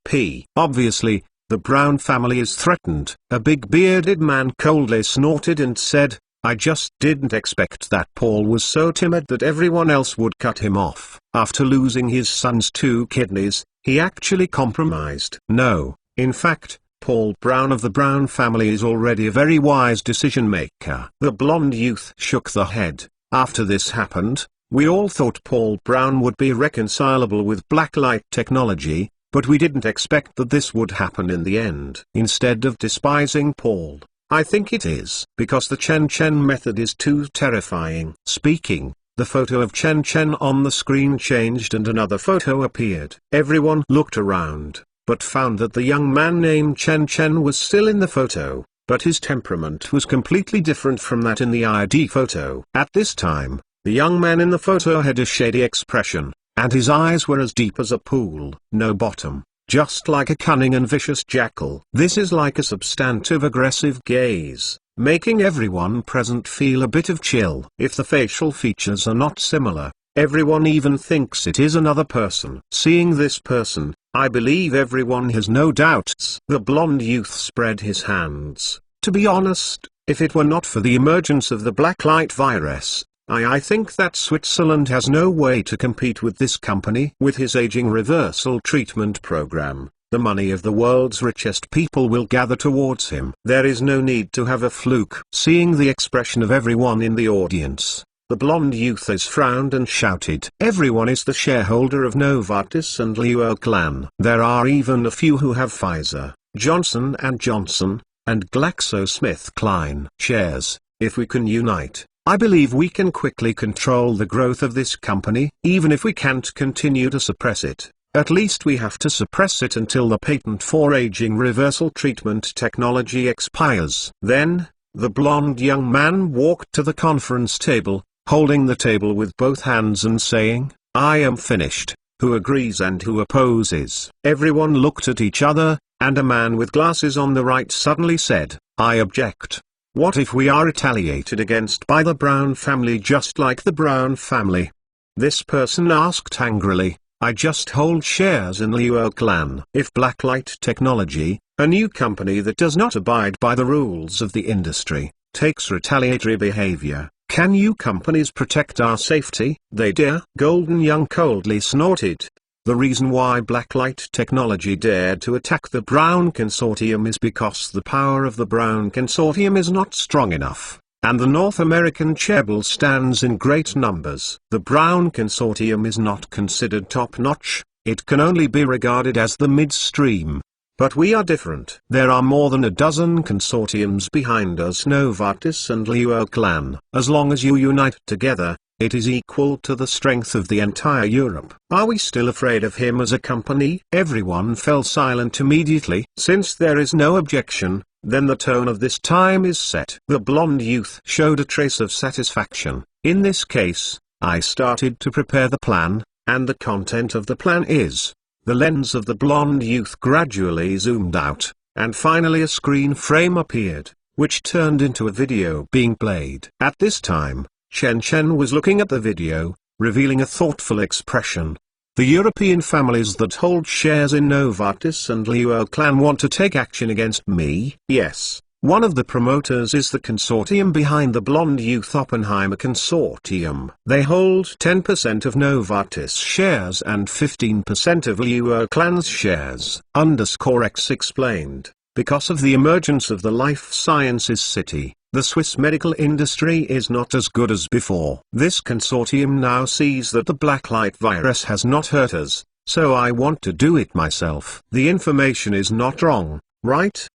Obviously, the Brown family is threatened. A big bearded man coldly snorted and said, "I just didn't expect that Paul was so timid that everyone else would cut him off." After losing his son's 2 kidneys, he actually compromised. No, in fact, Paul Brown of the Brown family is already a very wise decision maker. The blonde youth shook the head. After this happened, we all thought Paul Brown would be reconcilable with blacklight technology, but we didn't expect that this would happen in the end. Instead of despising Paul, I think it is because the Chen Chen method is too terrifying. Speaking, the photo of Chen Chen on the screen changed and another photo appeared. Everyone looked around, but found that the young man named Chen Chen was still in the photo, but his temperament was completely different from that in the ID photo. At this time, the young man in the photo had a shady expression, and his eyes were as deep as a pool. No bottom, just like a cunning and vicious jackal. This is like a substantive aggressive gaze, making everyone present feel a bit of chill. If the facial features are not similar, everyone even thinks it is another person. Seeing this person, I believe everyone has no doubts. The blonde youth spread his hands. To be honest, if it were not for the emergence of the blacklight virus, I think that Switzerland has no way to compete with this company. With his aging reversal treatment program, the money of the world's richest people will gather towards him. There is no need to have a fluke. Seeing the expression of everyone in the audience, the blonde youth has frowned and shouted, "Everyone is the shareholder of Novartis and Luo Clan. There are even a few who have Pfizer, Johnson & Johnson, and GlaxoSmithKline shares. If we can unite, I believe we can quickly control the growth of this company. Even if we can't continue to suppress it, at least we have to suppress it until the patent for aging reversal treatment technology expires." Then, the blonde young man walked to the conference table, holding the table with both hands and saying, "I am finished. who agrees and who opposes. Everyone looked at each other, and a man with glasses on the right suddenly said, "I object. What if we are retaliated against by the Brown family just like the Brown family?" This person asked angrily, "I just hold shares in Luo Clan. If Blacklight Technology, a new company that does not abide by the rules of the industry, takes retaliatory behavior, can you companies protect our safety?" "They dare." Golden Young coldly snorted. The reason why Blacklight Technology dared to attack the Brown Consortium is because the power of the Brown Consortium is not strong enough, and the North American chaebol stands in great numbers. The Brown Consortium is not considered top-notch, it can only be regarded as the midstream. But we are different. There are more than a dozen consortiums behind us, Novartis and Luo Clan. As long as you unite together, it is equal to the strength of the entire Europe. Are we still afraid of him as a company? Everyone fell silent immediately. Since there is no objection, then the tone of this time is set. The blonde youth showed a trace of satisfaction. In this case, I started to prepare the plan, and the content of the plan is... The lens of the blonde youth gradually zoomed out, and finally a screen frame appeared, which turned into a video being played. At this time, Chen was looking at the video, revealing a thoughtful expression. The European families that hold shares in Novartis and Luo Clan want to take action against me? Yes. One of the promoters is the consortium behind the Blonde Youth Oppenheimer Consortium. They hold 10% of Novartis shares and 15% of Luo Clan's shares. X explained, because of the emergence of the life sciences city, the Swiss medical industry is not as good as before. This consortium now sees that the Blacklight virus has not hurt us, so I want to do it myself. The information is not wrong, right?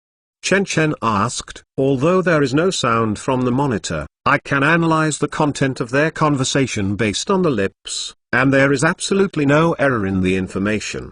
Chen asked. Although there is no sound from the monitor, I can analyze the content of their conversation based on the lips, and there is absolutely no error in the information.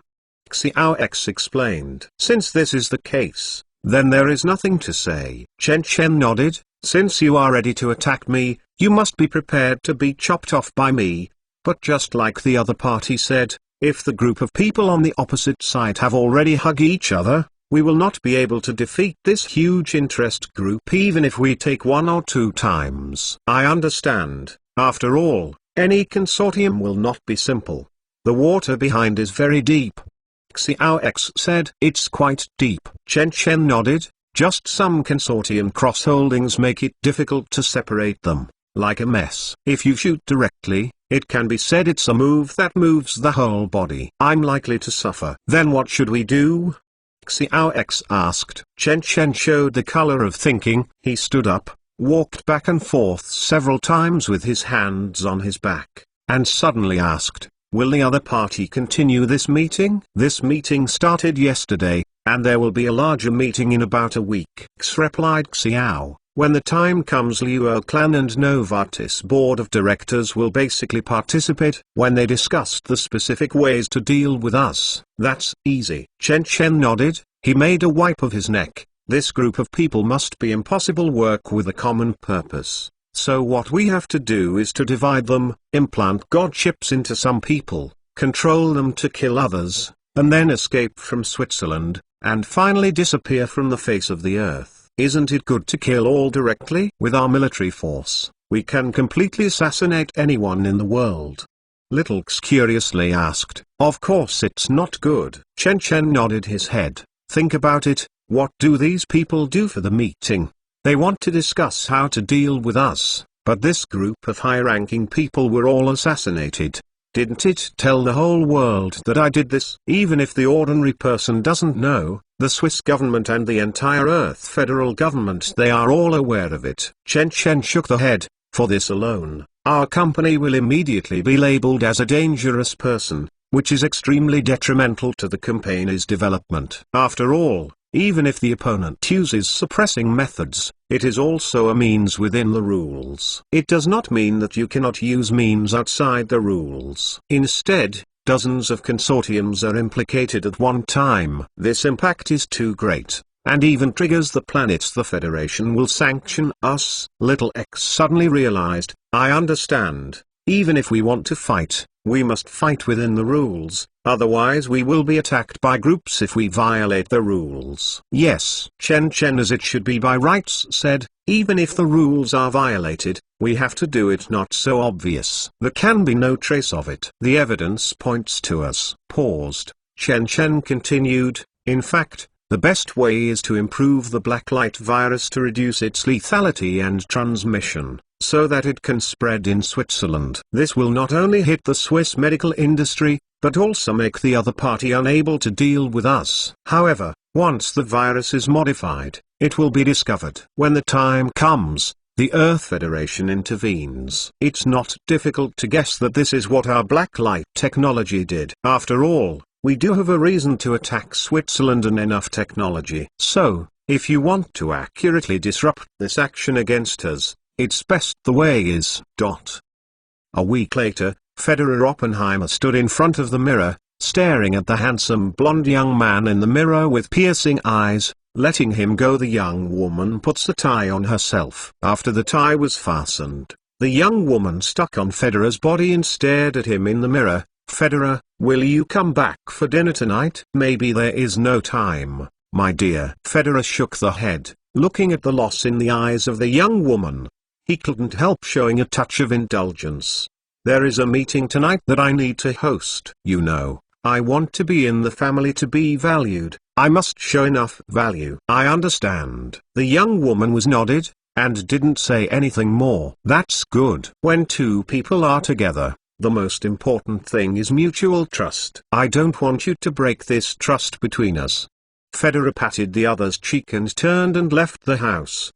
Xiao X explained. Since this is the case, then there is nothing to say. Chen nodded. Since you are ready to attack me, you must be prepared to be chopped off by me. But just like the other party said, if the group of people on the opposite side have already hugged each other, we will not be able to defeat this huge interest group even if we take 1 or 2 times. I understand. After all, any consortium will not be simple. The water behind is very deep. Xiao X said. It's quite deep. Chen nodded. Just some consortium cross-holdings make it difficult to separate them, like a mess. If you shoot directly, it can be said it's a move that moves the whole body. I'm likely to suffer. Then what should we do? Xiao X asked. Chen showed the color of thinking. He stood up, walked back and forth several times with his hands on his back, and suddenly asked, will the other party continue this meeting? This meeting started yesterday, and there will be a larger meeting in about a week. X replied Xiao. When the time comes, Luo Clan and Novartis board of directors will basically participate. When they discussed the specific ways to deal with us, that's easy. Chen nodded. He made a wipe of his neck. This group of people must be impossible work with a common purpose. So what we have to do is to divide them, implant God chips into some people, control them to kill others, and then escape from Switzerland, and finally disappear from the face of the earth. Isn't it good to kill all directly? With our military force, we can completely assassinate anyone in the world. Little X curiously asked. Of course it's not good. Chen nodded his head. Think about it, what do these people do for the meeting? They want to discuss how to deal with us, but this group of high-ranking people were all assassinated. Didn't it tell the whole world that I did this? Even if the ordinary person doesn't know, the Swiss government and the entire Earth federal government, they are all aware of it. Chen shook the head. For this alone, our company will immediately be labeled as a dangerous person, which is extremely detrimental to the company's development. After all, even if the opponent uses suppressing methods, it is also a means within the rules. It does not mean that you cannot use means outside the rules. Instead, dozens of consortiums are implicated at one time. This impact is too great, and even triggers the planets the Federation will sanction us. Little X suddenly realized, I understand. Even if we want to fight, we must fight within the rules, otherwise we will be attacked by groups if we violate the rules. Yes, Chen as it should be by rights said, even if the rules are violated, we have to do it not so obvious. There can be no trace of it. The evidence points to us. Paused. Chen continued, in fact, the best way is to improve the blacklight virus to reduce its lethality and transmission, so that it can spread in Switzerland. This will not only hit the Swiss medical industry, but also make the other party unable to deal with us. However, once the virus is modified, it will be discovered. When the time comes, the Earth Federation intervenes. It's not difficult to guess that this is what our blacklight technology did. After all, we do have a reason to attack Switzerland and enough technology. So, if you want to accurately disrupt this action against us, it's best the way is. A week later, Federer Oppenheimer stood in front of the mirror, staring at the handsome blonde young man in the mirror with piercing eyes. Letting him go, the young woman puts the tie on herself. After the tie was fastened, the young woman stuck on Federer's body and stared at him in the mirror. Federer, will you come back for dinner tonight? Maybe there is no time, my dear. Federer shook the head, looking at the loss in the eyes of the young woman. He couldn't help showing a touch of indulgence. There is a meeting tonight that I need to host. You know, I want to be in the family to be valued. I must show enough value. I understand. The young woman was nodded, and didn't say anything more. That's good. When two people are together, the most important thing is mutual trust. I don't want you to break this trust between us. Federer patted the other's cheek and turned and left the house.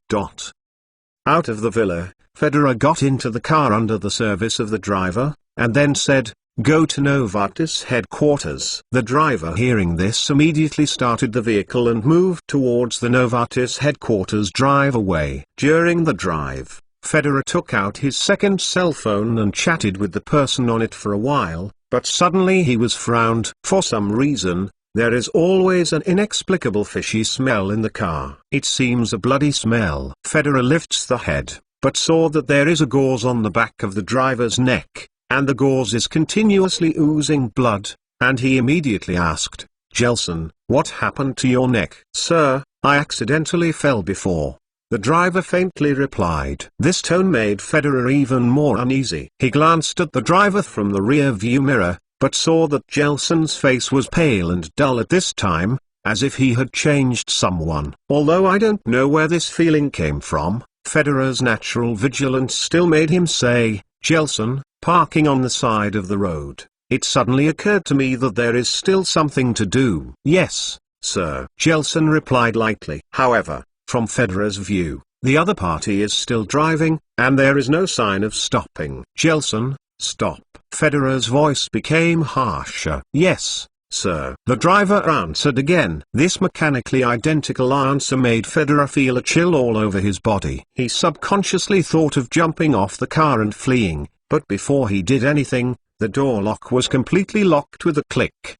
Out of the villa, Federer got into the car under the service of the driver, and then said, "Go to Novartis headquarters." The driver, hearing this, immediately started the vehicle and moved towards the Novartis headquarters driveway. During the drive, Federer took out his second cell phone and chatted with the person on it for a while, but suddenly he was frowned. For some reason, there is always an inexplicable fishy smell in the car. It seems a bloody smell. Federer lifts the head, but saw that there is a gauze on the back of the driver's neck, and the gauze is continuously oozing blood, and he immediately asked, "Jelson, what happened to your neck?" "Sir, I accidentally fell before," the driver faintly replied. This tone made Federer even more uneasy. He glanced at the driver from the rear view mirror, but saw that Jelson's face was pale and dull at this time, as if he had changed someone. Although I don't know where this feeling came from, Federer's natural vigilance still made him say, "Jelson," parking on the side of the road. It suddenly occurred to me that there is still something to do. "Yes, sir," Jelson replied lightly. However, from Federer's view, the other party is still driving, and there is no sign of stopping. "Jelson, stop." Federer's voice became harsher. "Yes, sir," the driver answered again. This mechanically identical answer made Federer feel a chill all over his body. He subconsciously thought of jumping off the car and fleeing, but before he did anything, the door lock was completely locked with a click.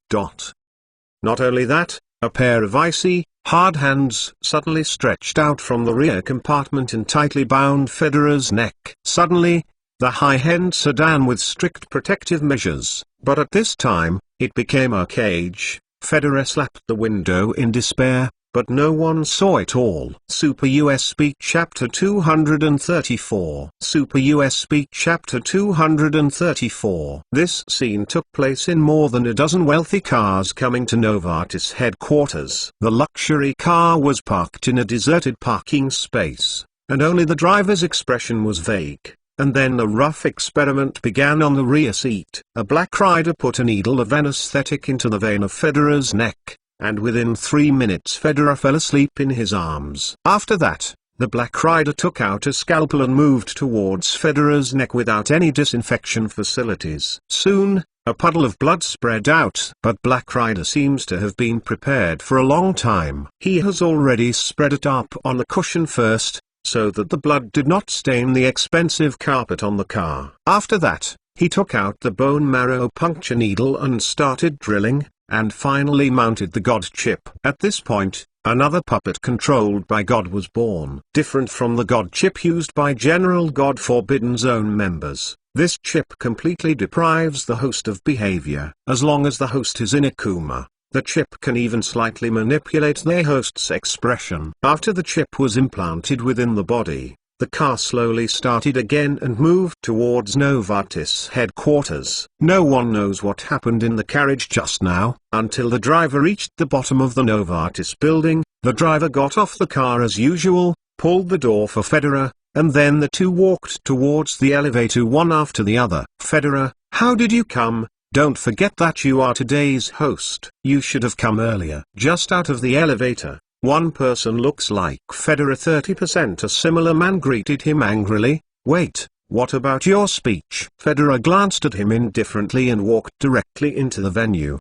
Not only that, a pair of icy, hard hands suddenly stretched out from the rear compartment and tightly bound Federer's neck. Suddenly, the high-end sedan with strict protective measures, but at this time, it became a cage. Federer slapped the window in despair, but no one saw it all. Super US Speak Chapter 234. Super US Speak Chapter 234. This scene took place in more than a dozen wealthy cars coming to Novartis headquarters. The luxury car was parked in a deserted parking space, and only the driver's expression was vague. And then the rough experiment began on the rear seat. A black rider put a needle of anesthetic into the vein of Federer's neck, and within 3 minutes Federer fell asleep in his arms. After that, the black rider took out a scalpel and moved towards Federer's neck without any disinfection facilities. Soon, a puddle of blood spread out. But Black Rider seems to have been prepared for a long time. He has already spread it up on the cushion first, so that the blood did not stain the expensive carpet on the car. After that, he took out the bone marrow puncture needle and started drilling, and finally mounted the God chip. At this point, another puppet controlled by God was born. Different from the God chip used by General God Forbidden's own members, This chip completely deprives the host of behavior. As long as the host is in a coma, the chip can even slightly manipulate their host's expression. After the chip was implanted within the body, the car slowly started again and moved towards Novartis headquarters. No one knows what happened in the carriage just now, until the driver reached the bottom of the Novartis building. The driver got off the car as usual, pulled the door for Federer, and then the two walked towards the elevator one after the other. Federer, how did you come? Don't forget that you are today's host. You should have come earlier. Just out of the elevator, one person looks like Federer 30%. A similar man greeted him angrily. Wait, what about your speech? Federer glanced at him indifferently and walked directly into the venue.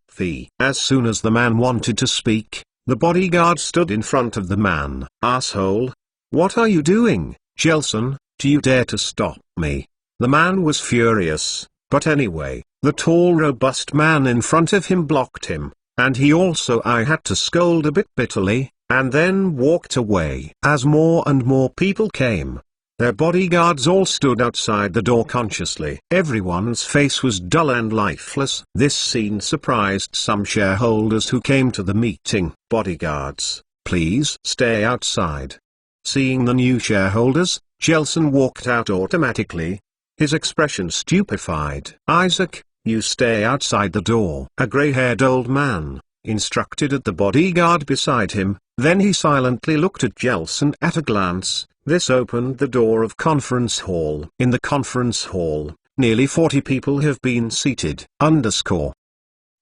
As soon as the man wanted to speak, the bodyguard stood in front of the man. Asshole! What are you doing, Jelson? Do you dare to stop me? The man was furious, but anyway, the tall robust man in front of him blocked him, and he also I had to scold a bit bitterly, and then walked away. As more and more people came, their bodyguards all stood outside the door consciously. Everyone's face was dull and lifeless. This scene surprised some shareholders who came to the meeting. Bodyguards, please stay outside. Seeing the new shareholders, Jelson walked out automatically, his expression stupefied. Isaac, you stay outside the door. A grey-haired old man instructed at the bodyguard beside him. Then he silently looked at Jelson at a glance. This opened the door of conference hall. In the conference hall, nearly 40 people have been seated.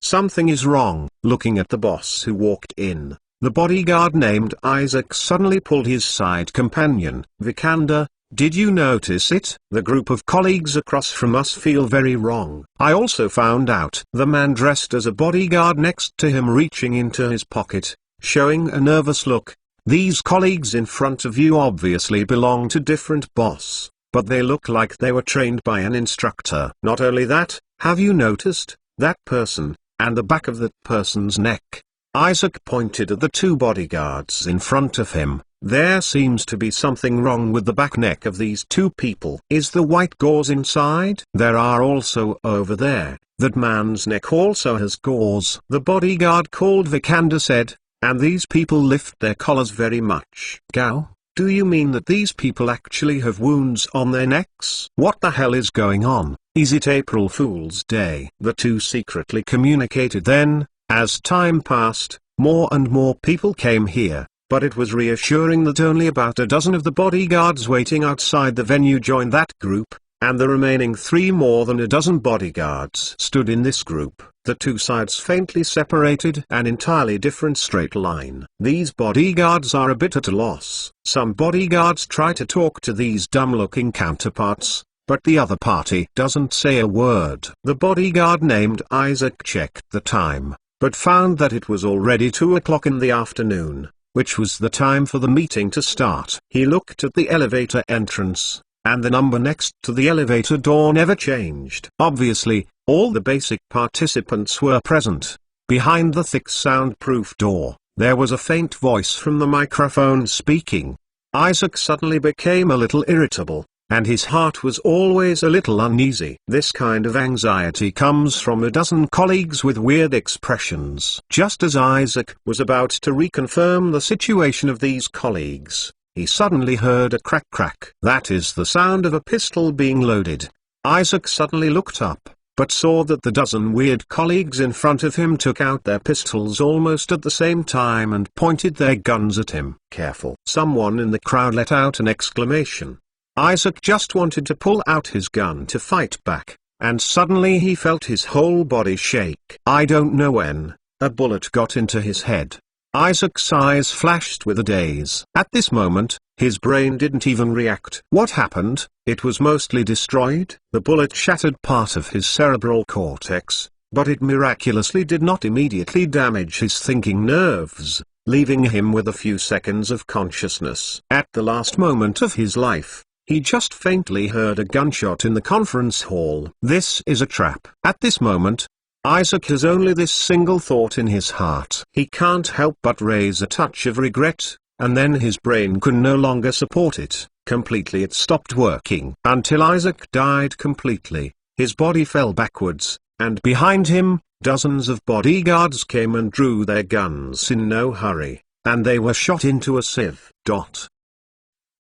Something is wrong. Looking at the boss who walked in, the bodyguard named Isaac suddenly pulled his side companion. Vikander, did you notice it? The group of colleagues across from us feel very wrong. I also found out. The man dressed as a bodyguard next to him reaching into his pocket, showing a nervous look. These colleagues in front of you obviously belong to different boss, but they look like they were trained by an instructor. Not only that, have you noticed that person, and the back of that person's neck? Isaac pointed at the two bodyguards in front of him. There seems to be something wrong with the back neck of these two people. Is the white gauze inside? There are also over there. That man's neck also has gauze. The bodyguard called Vikander said, and these people lift their collars very much. Gao, do you mean that these people actually have wounds on their necks? What the hell is going on? Is it April Fool's Day? The two secretly communicated. Then, as time passed, more and more people came here, but it was reassuring that only about a dozen of the bodyguards waiting outside the venue joined that group, and the remaining 3 more than a dozen bodyguards stood in this group. The two sides faintly separated an entirely different straight line. These bodyguards are a bit at a loss. Some bodyguards try to talk to these dumb-looking counterparts, but the other party doesn't say a word. The bodyguard named Isaac checked the time, but found that it was already 2 o'clock in the afternoon, which was the time for the meeting to start. He looked at the elevator entrance, and the number next to the elevator door never changed. Obviously, all the basic participants were present. Behind the thick soundproof door, there was a faint voice from the microphone speaking. Isaac suddenly became a little irritable, and his heart was always a little uneasy. This kind of anxiety comes from a dozen colleagues with weird expressions. Just as Isaac was about to reconfirm the situation of these colleagues, he suddenly heard a crack crack. That is the sound of a pistol being loaded. Isaac suddenly looked up, but saw that the dozen weird colleagues in front of him took out their pistols almost at the same time and pointed their guns at him. Careful! Someone in the crowd let out an exclamation. Isaac just wanted to pull out his gun to fight back, and suddenly he felt his whole body shake. I don't know when, a bullet got into his head. Isaac's eyes flashed with a daze. At this moment, his brain didn't even react. What happened? It was mostly destroyed. The bullet shattered part of his cerebral cortex, but it miraculously did not immediately damage his thinking nerves, leaving him with a few seconds of consciousness. At the last moment of his life, he just faintly heard a gunshot in the conference hall. This is a trap. At this moment, Isaac has only this single thought in his heart. He can't help but raise a touch of regret, and then his brain can no longer support it. completely it stopped working. Until Isaac died completely, his body fell backwards, and behind him, dozens of bodyguards came and drew their guns in no hurry, and they were shot into a sieve.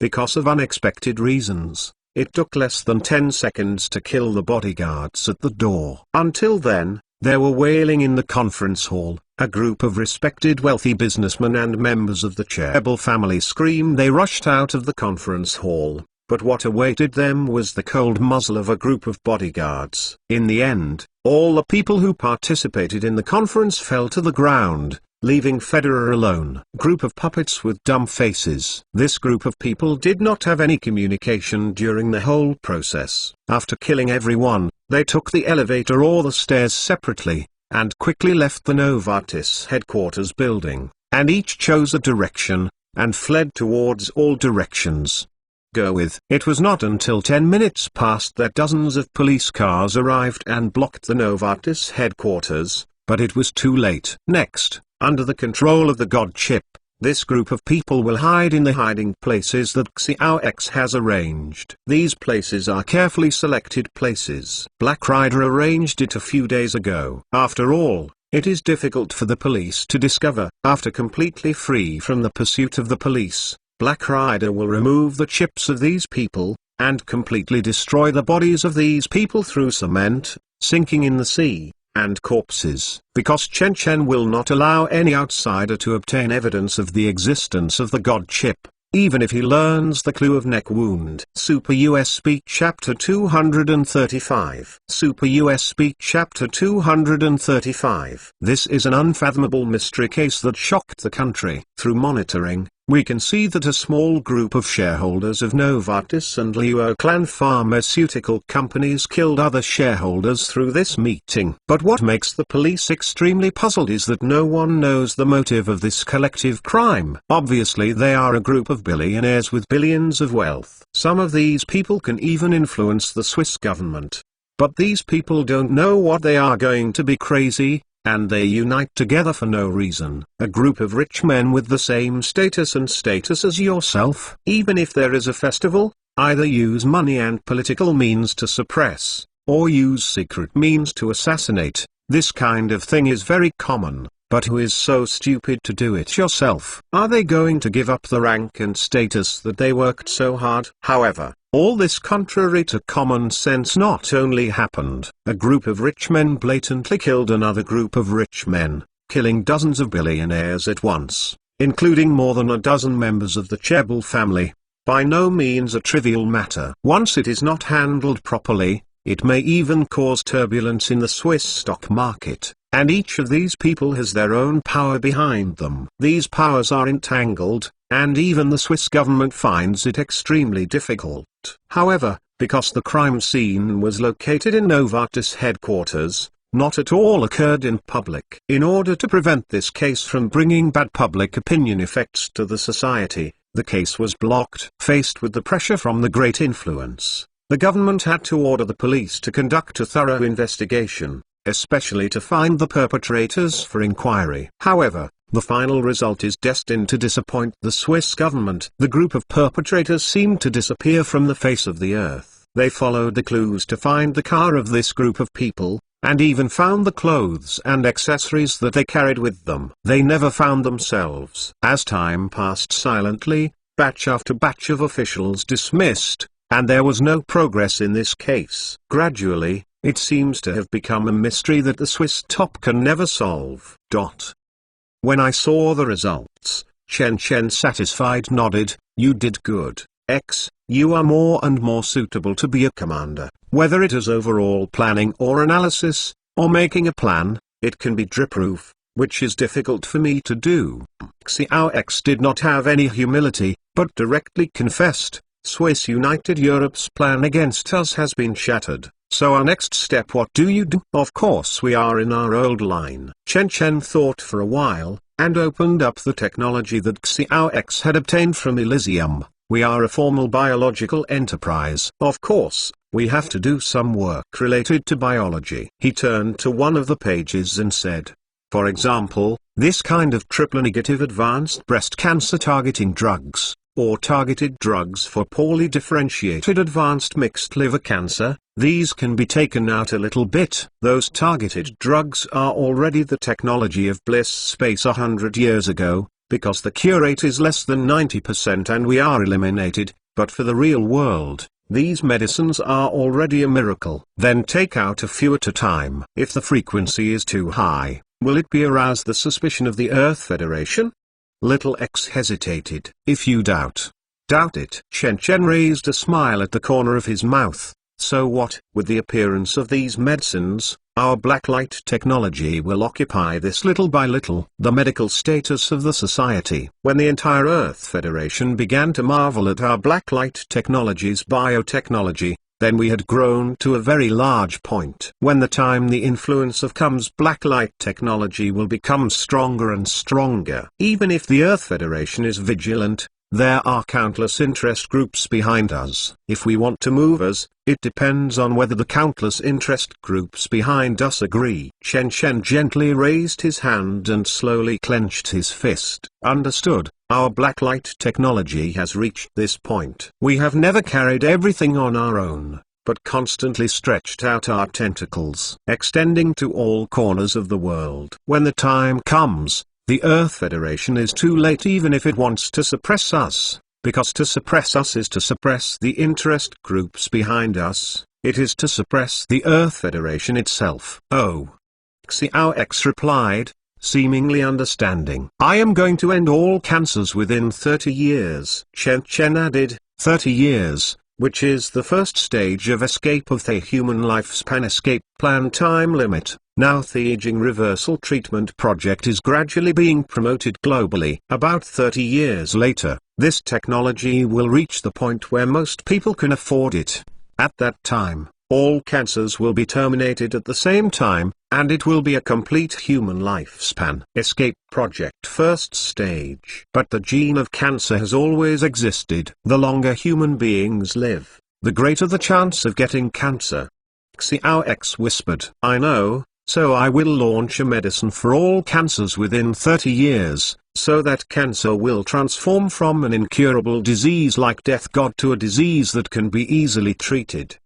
Because of unexpected reasons, it took less than 10 seconds to kill the bodyguards at the door. Until then, there were wailing in the conference hall. A group of respected wealthy businessmen and members of the Chaebol family screamed. They rushed out of the conference hall, but what awaited them was the cold muzzle of a group of bodyguards. In the end, all the people who participated in the conference fell to the ground, leaving Federer alone. Group of puppets with dumb faces. This group of people did not have any communication during the whole process. After killing everyone, they took the elevator or the stairs separately, and quickly left the Novartis headquarters building, and each chose a direction, and fled towards all directions. It was not until 10 minutes passed that dozens of police cars arrived and blocked the Novartis headquarters, but it was too late. Next, under the control of the God chip, this group of people will hide in the hiding places that Xiao X has arranged. These places are carefully selected places. Black Rider arranged it a few days ago. After all, it is difficult for the police to discover. After completely free from the pursuit of the police, Black Rider will remove the chips of these people, and completely destroy the bodies of these people through cement, sinking in the sea, and corpses. Because Chen Chen will not allow any outsider to obtain evidence of the existence of the God chip, even if he learns the clue of neck wound. Super US Speak Chapter 235. Super US Speak Chapter 235. This is an unfathomable mystery case that shocked the country. Through monitoring, we can see that a small group of shareholders of Novartis and Luo Clan pharmaceutical companies killed other shareholders through this meeting. But what makes the police extremely puzzled is that no one knows the motive of this collective crime. Obviously they are a group of billionaires with billions of wealth. Some of these people can even influence the Swiss government. But these people don't know what they are going to be crazy, and they unite together for no reason. A group of rich men with the same status as yourself. Even if there is a festival, either use money and political means to suppress, or use secret means to assassinate. This kind of thing is very common, but who is so stupid to do it yourself? Are they going to give up the rank and status that they worked so hard? However, all this contrary to common sense not only happened. A group of rich men blatantly killed another group of rich men, killing dozens of billionaires at once, including more than a dozen members of the Chaebol family. By no means a trivial matter. Once it is not handled properly, it may even cause turbulence in the Swiss stock market, and each of these people has their own power behind them. These powers are entangled, and even the Swiss government finds it extremely difficult. However, because the crime scene was located in Novartis headquarters, not at all occurred in public. In order to prevent this case from bringing bad public opinion effects to the society, the case was blocked. Faced with the pressure from the great influence, the government had to order the police to conduct a thorough investigation, especially to find the perpetrators for inquiry. However, the final result is destined to disappoint the Swiss government. The group of perpetrators seemed to disappear from the face of the earth. They followed the clues to find the car of this group of people, and even found the clothes and accessories that they carried with them. They never found themselves. As time passed silently, batch after batch of officials dismissed, and there was no progress in this case. Gradually, it seems to have become a mystery that the Swiss top can never solve. When I saw the results, Chen Chen satisfied nodded. You did good, X. You are more and more suitable to be a commander. Whether it is overall planning or analysis, or making a plan, it can be drip-proof, which is difficult for me to do. Xiao X did not have any humility, but directly confessed, Swiss United Europe's plan against us has been shattered. So our next step, what do you do? Of course we are in our old line. Chen Chen thought for a while, and opened up the technology that Xiao X had obtained from Elysium. We are a formal biological enterprise. Of course, we have to do some work related to biology. He turned to one of the pages and said, for example, this kind of triple-negative advanced breast cancer targeting drugs, or targeted drugs for poorly differentiated advanced mixed liver cancer. These can be taken out a little bit. Those targeted drugs are already the technology of bliss space 100 years ago, because the cure rate is less than 90% and we are eliminated, but for the real world, these medicines are already a miracle. Then take out a few at a time. If the frequency is too high, will it be arouse the suspicion of the Earth Federation? Little X hesitated. If you doubt it. Chen Chen raised a smile at the corner of his mouth. So what? With the appearance of these medicines, our blacklight technology will occupy this little by little. The medical status of the society. When the entire Earth Federation began to marvel at our blacklight technology's biotechnology, then we had grown to a very large point. When the time the influence of comes blacklight technology will become stronger and stronger. Even if the Earth Federation is vigilant, there are countless interest groups behind us. If we want to move us, it depends on whether the countless interest groups behind us agree. Chen Chen gently raised his hand and slowly clenched his fist. Understood. Our blacklight technology has reached this point. We have never carried everything on our own, but constantly stretched out our tentacles, extending to all corners of the world. When the time comes, the Earth Federation is too late even if it wants to suppress us, because to suppress us is to suppress the interest groups behind us, it is to suppress the Earth Federation itself. Oh. Xiao X replied, seemingly understanding. I am going to end all cancers within 30 years. Chen Chen added, 30 years, which is the first stage of escape of the human lifespan escape plan time limit. Now the aging reversal treatment project is gradually being promoted globally. About 30 years later, this technology will reach the point where most people can afford it. At that time, all cancers will be terminated at the same time, and it will be a complete human lifespan escape project first stage. But the gene of cancer has always existed. The longer human beings live, the greater the chance of getting cancer. Xiao X whispered. I know. So I will launch a medicine for all cancers within 30 years, so that cancer will transform from an incurable disease like death god to a disease that can be easily treated.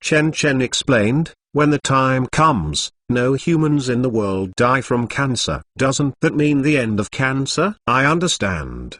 Chen Chen explained, when the time comes, no humans in the world die from cancer. Doesn't that mean the end of cancer? I understand.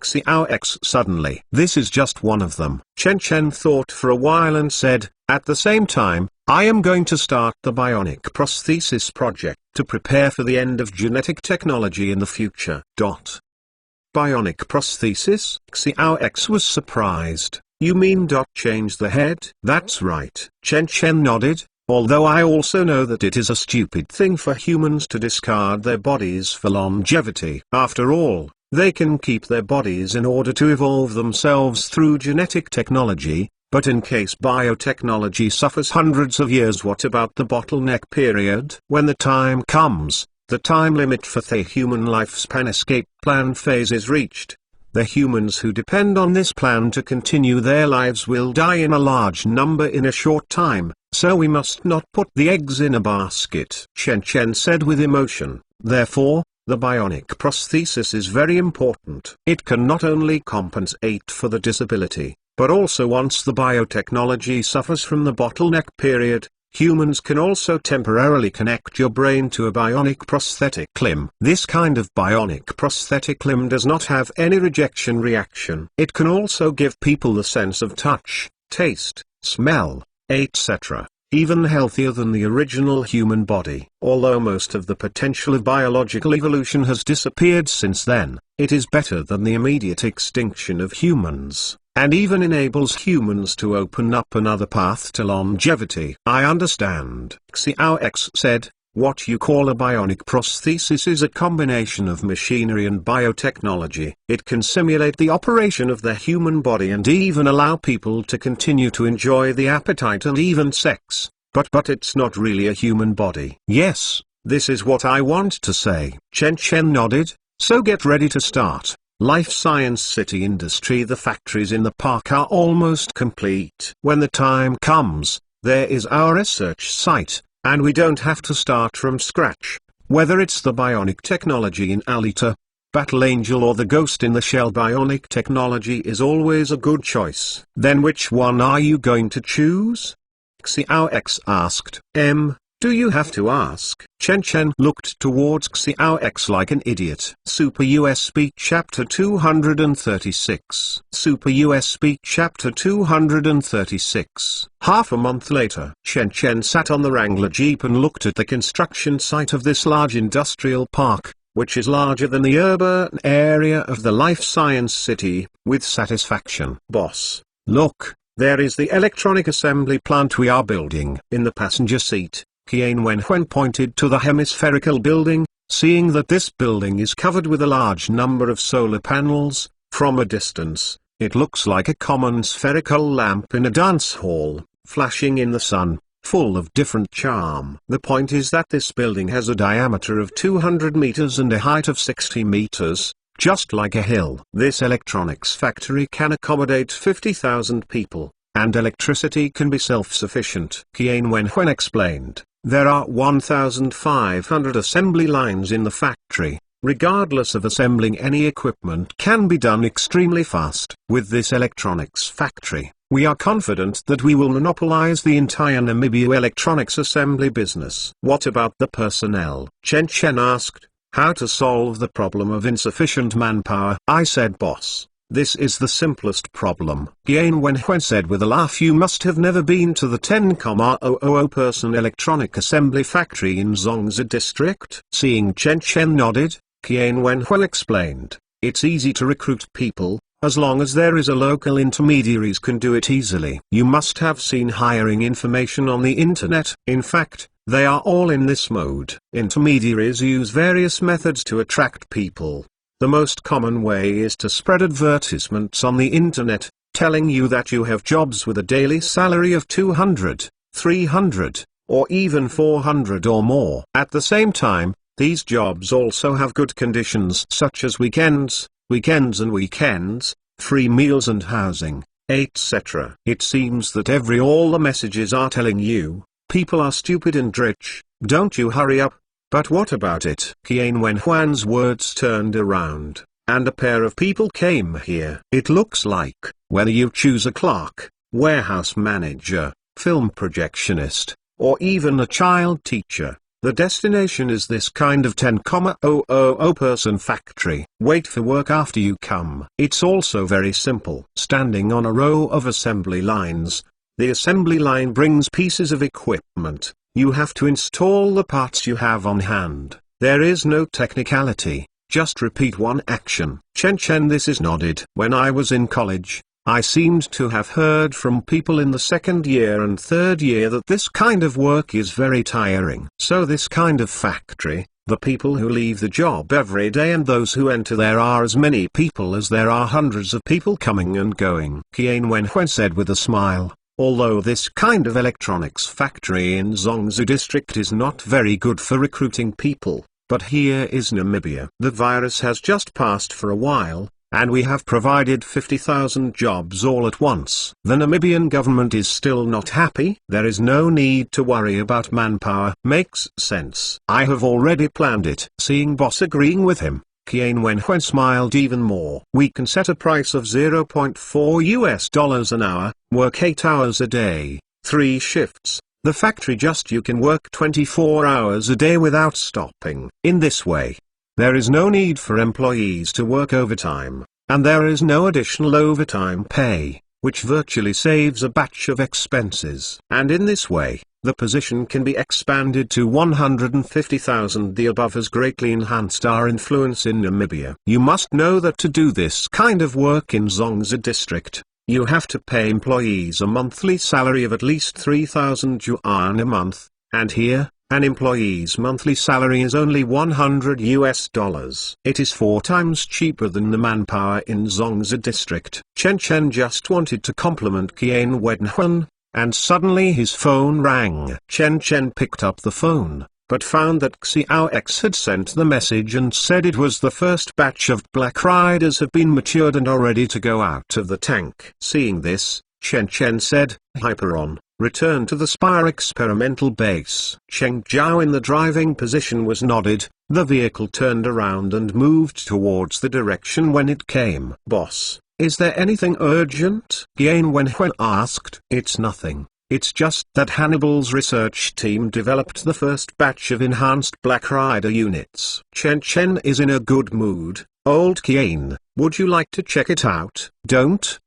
Xiao X suddenly. This is just one of them. Chen Chen thought for a while and said, at the same time, I am going to start the bionic prosthesis project to prepare for the end of genetic technology in the future. Bionic prosthesis? Xiao X was surprised. You mean change the head? That's right. Chen Chen nodded, although I also know that it is a stupid thing for humans to discard their bodies for longevity. After all, they can keep their bodies in order to evolve themselves through genetic technology. But in case biotechnology suffers hundreds of years, what about the bottleneck period? When the time comes, the time limit for the human lifespan escape plan phase is reached. The humans who depend on this plan to continue their lives will die in a large number in a short time, so we must not put the eggs in a basket. Chen Chen said with emotion. Therefore, the bionic prosthesis is very important. It can not only compensate for the disability, but also once the biotechnology suffers from the bottleneck period, humans can also temporarily connect your brain to a bionic prosthetic limb. This kind of bionic prosthetic limb does not have any rejection reaction. It can also give people the sense of touch, taste, smell, etc., even healthier than the original human body. Although most of the potential of biological evolution has disappeared since then, it is better than the immediate extinction of humans, and even enables humans to open up another path to longevity. I understand. Xiao X said, what you call a bionic prosthesis is a combination of machinery and biotechnology. It can simulate the operation of the human body and even allow people to continue to enjoy the appetite and even sex, but it's not really a human body. Yes, this is what I want to say. Chen Chen nodded, so get ready to start. Life Science City Industry. The factories in the park are almost complete. When the time comes, there is our research site, and we don't have to start from scratch. Whether it's the bionic technology in Alita, Battle Angel or the Ghost in the Shell bionic technology is always a good choice. Then which one are you going to choose? Xiao X asked. Do you have to ask? Chen Chen looked towards Xiao X like an idiot. Super USB Chapter 236. Super USB Chapter 236. Half a month later, Chen Chen sat on the Wrangler Jeep and looked at the construction site of this large industrial park, which is larger than the urban area of the life science city, with satisfaction. Boss, look, there is the electronic assembly plant we are building. In the passenger seat, Qian Wenhuan pointed to the hemispherical building, seeing that this building is covered with a large number of solar panels. From a distance, it looks like a common spherical lamp in a dance hall, flashing in the sun, full of different charm. The point is that this building has a diameter of 200 meters and a height of 60 meters, just like a hill. This electronics factory can accommodate 50,000 people, and electricity can be self-sufficient. Qian Wenhuan explained. There are 1,500 assembly lines in the factory. Regardless of assembling any equipment can be done extremely fast. With this electronics factory, we are confident that we will monopolize the entire Namibia electronics assembly business. What about the personnel? Chen Chen asked. How to solve the problem of insufficient manpower? I said, boss, this is the simplest problem. Qian Wenhuan said with a laugh, you must have never been to the 10,000 person electronic assembly factory in Zongzi district. Seeing Chen Chen nodded, Qian Wenhuan explained, it's easy to recruit people, as long as there is a local intermediaries can do it easily. You must have seen hiring information on the internet. In fact, they are all in this mode. Intermediaries use various methods to attract people. The most common way is to spread advertisements on the internet, telling you that you have jobs with a daily salary of 200, 300, or even 400 or more. At the same time, these jobs also have good conditions such as weekends and weekends, free meals and housing, etc. It seems that all the messages are telling you, people are stupid and rich, don't you hurry up. But what about it? Qian Wenhuan's words turned around, and a pair of people came here. It looks like, whether you choose a clerk, warehouse manager, film projectionist, or even a child teacher, the destination is this kind of 10,000 person factory. Wait for work after you come. It's also very simple. Standing on a row of assembly lines, the assembly line brings pieces of equipment. You have to install the parts you have on hand. There is no technicality, just repeat one action. Chen Chen this is nodded. When I was in college, I seemed to have heard from people in the second year and third year that this kind of work is very tiring. So this kind of factory, the people who leave the job every day and those who enter, there are as many people as there are hundreds of people coming and going. Qian Wenhuan said with a smile. Although this kind of electronics factory in Zongzi district is not very good for recruiting people, but here is Namibia. The virus has just passed for a while, and we have provided 50,000 jobs all at once. The Namibian government is still not happy. There is no need to worry about manpower. Makes sense. I have already planned it. Seeing boss agreeing with him, Qian Wenhuan smiled even more. We can set a price of $0.4 an hour, work 8 hours a day, 3 shifts. The factory you can work 24 hours a day without stopping. In this way, there is no need for employees to work overtime, and there is no additional overtime pay, which virtually saves a batch of expenses. And in this way, the position can be expanded to 150,000. The above has greatly enhanced our influence in Namibia. You must know that to do this kind of work in Zongzi district, you have to pay employees a monthly salary of at least 3,000 yuan a month, and here, an employee's monthly salary is only $100. It is 4 times cheaper than the manpower in Zongzi district. Chen Chen just wanted to compliment Qian Wenhuan, and suddenly his phone rang. Chen Chen picked up the phone, but found that Xiao X had sent the message and said it was the first batch of Black Riders have been matured and are ready to go out of the tank. Seeing this, Chen Chen said, Hyperon, return to the Spire experimental base. Cheng Zhao in the driving position was nodded. The vehicle turned around and moved towards the direction when it came. Boss, is there anything urgent? Yan Wenhui asked. It's nothing. It's just that Hannibal's research team developed the first batch of enhanced Black Rider units. Chen Chen is in a good mood. Old Qian, would you like to check it out? Don't.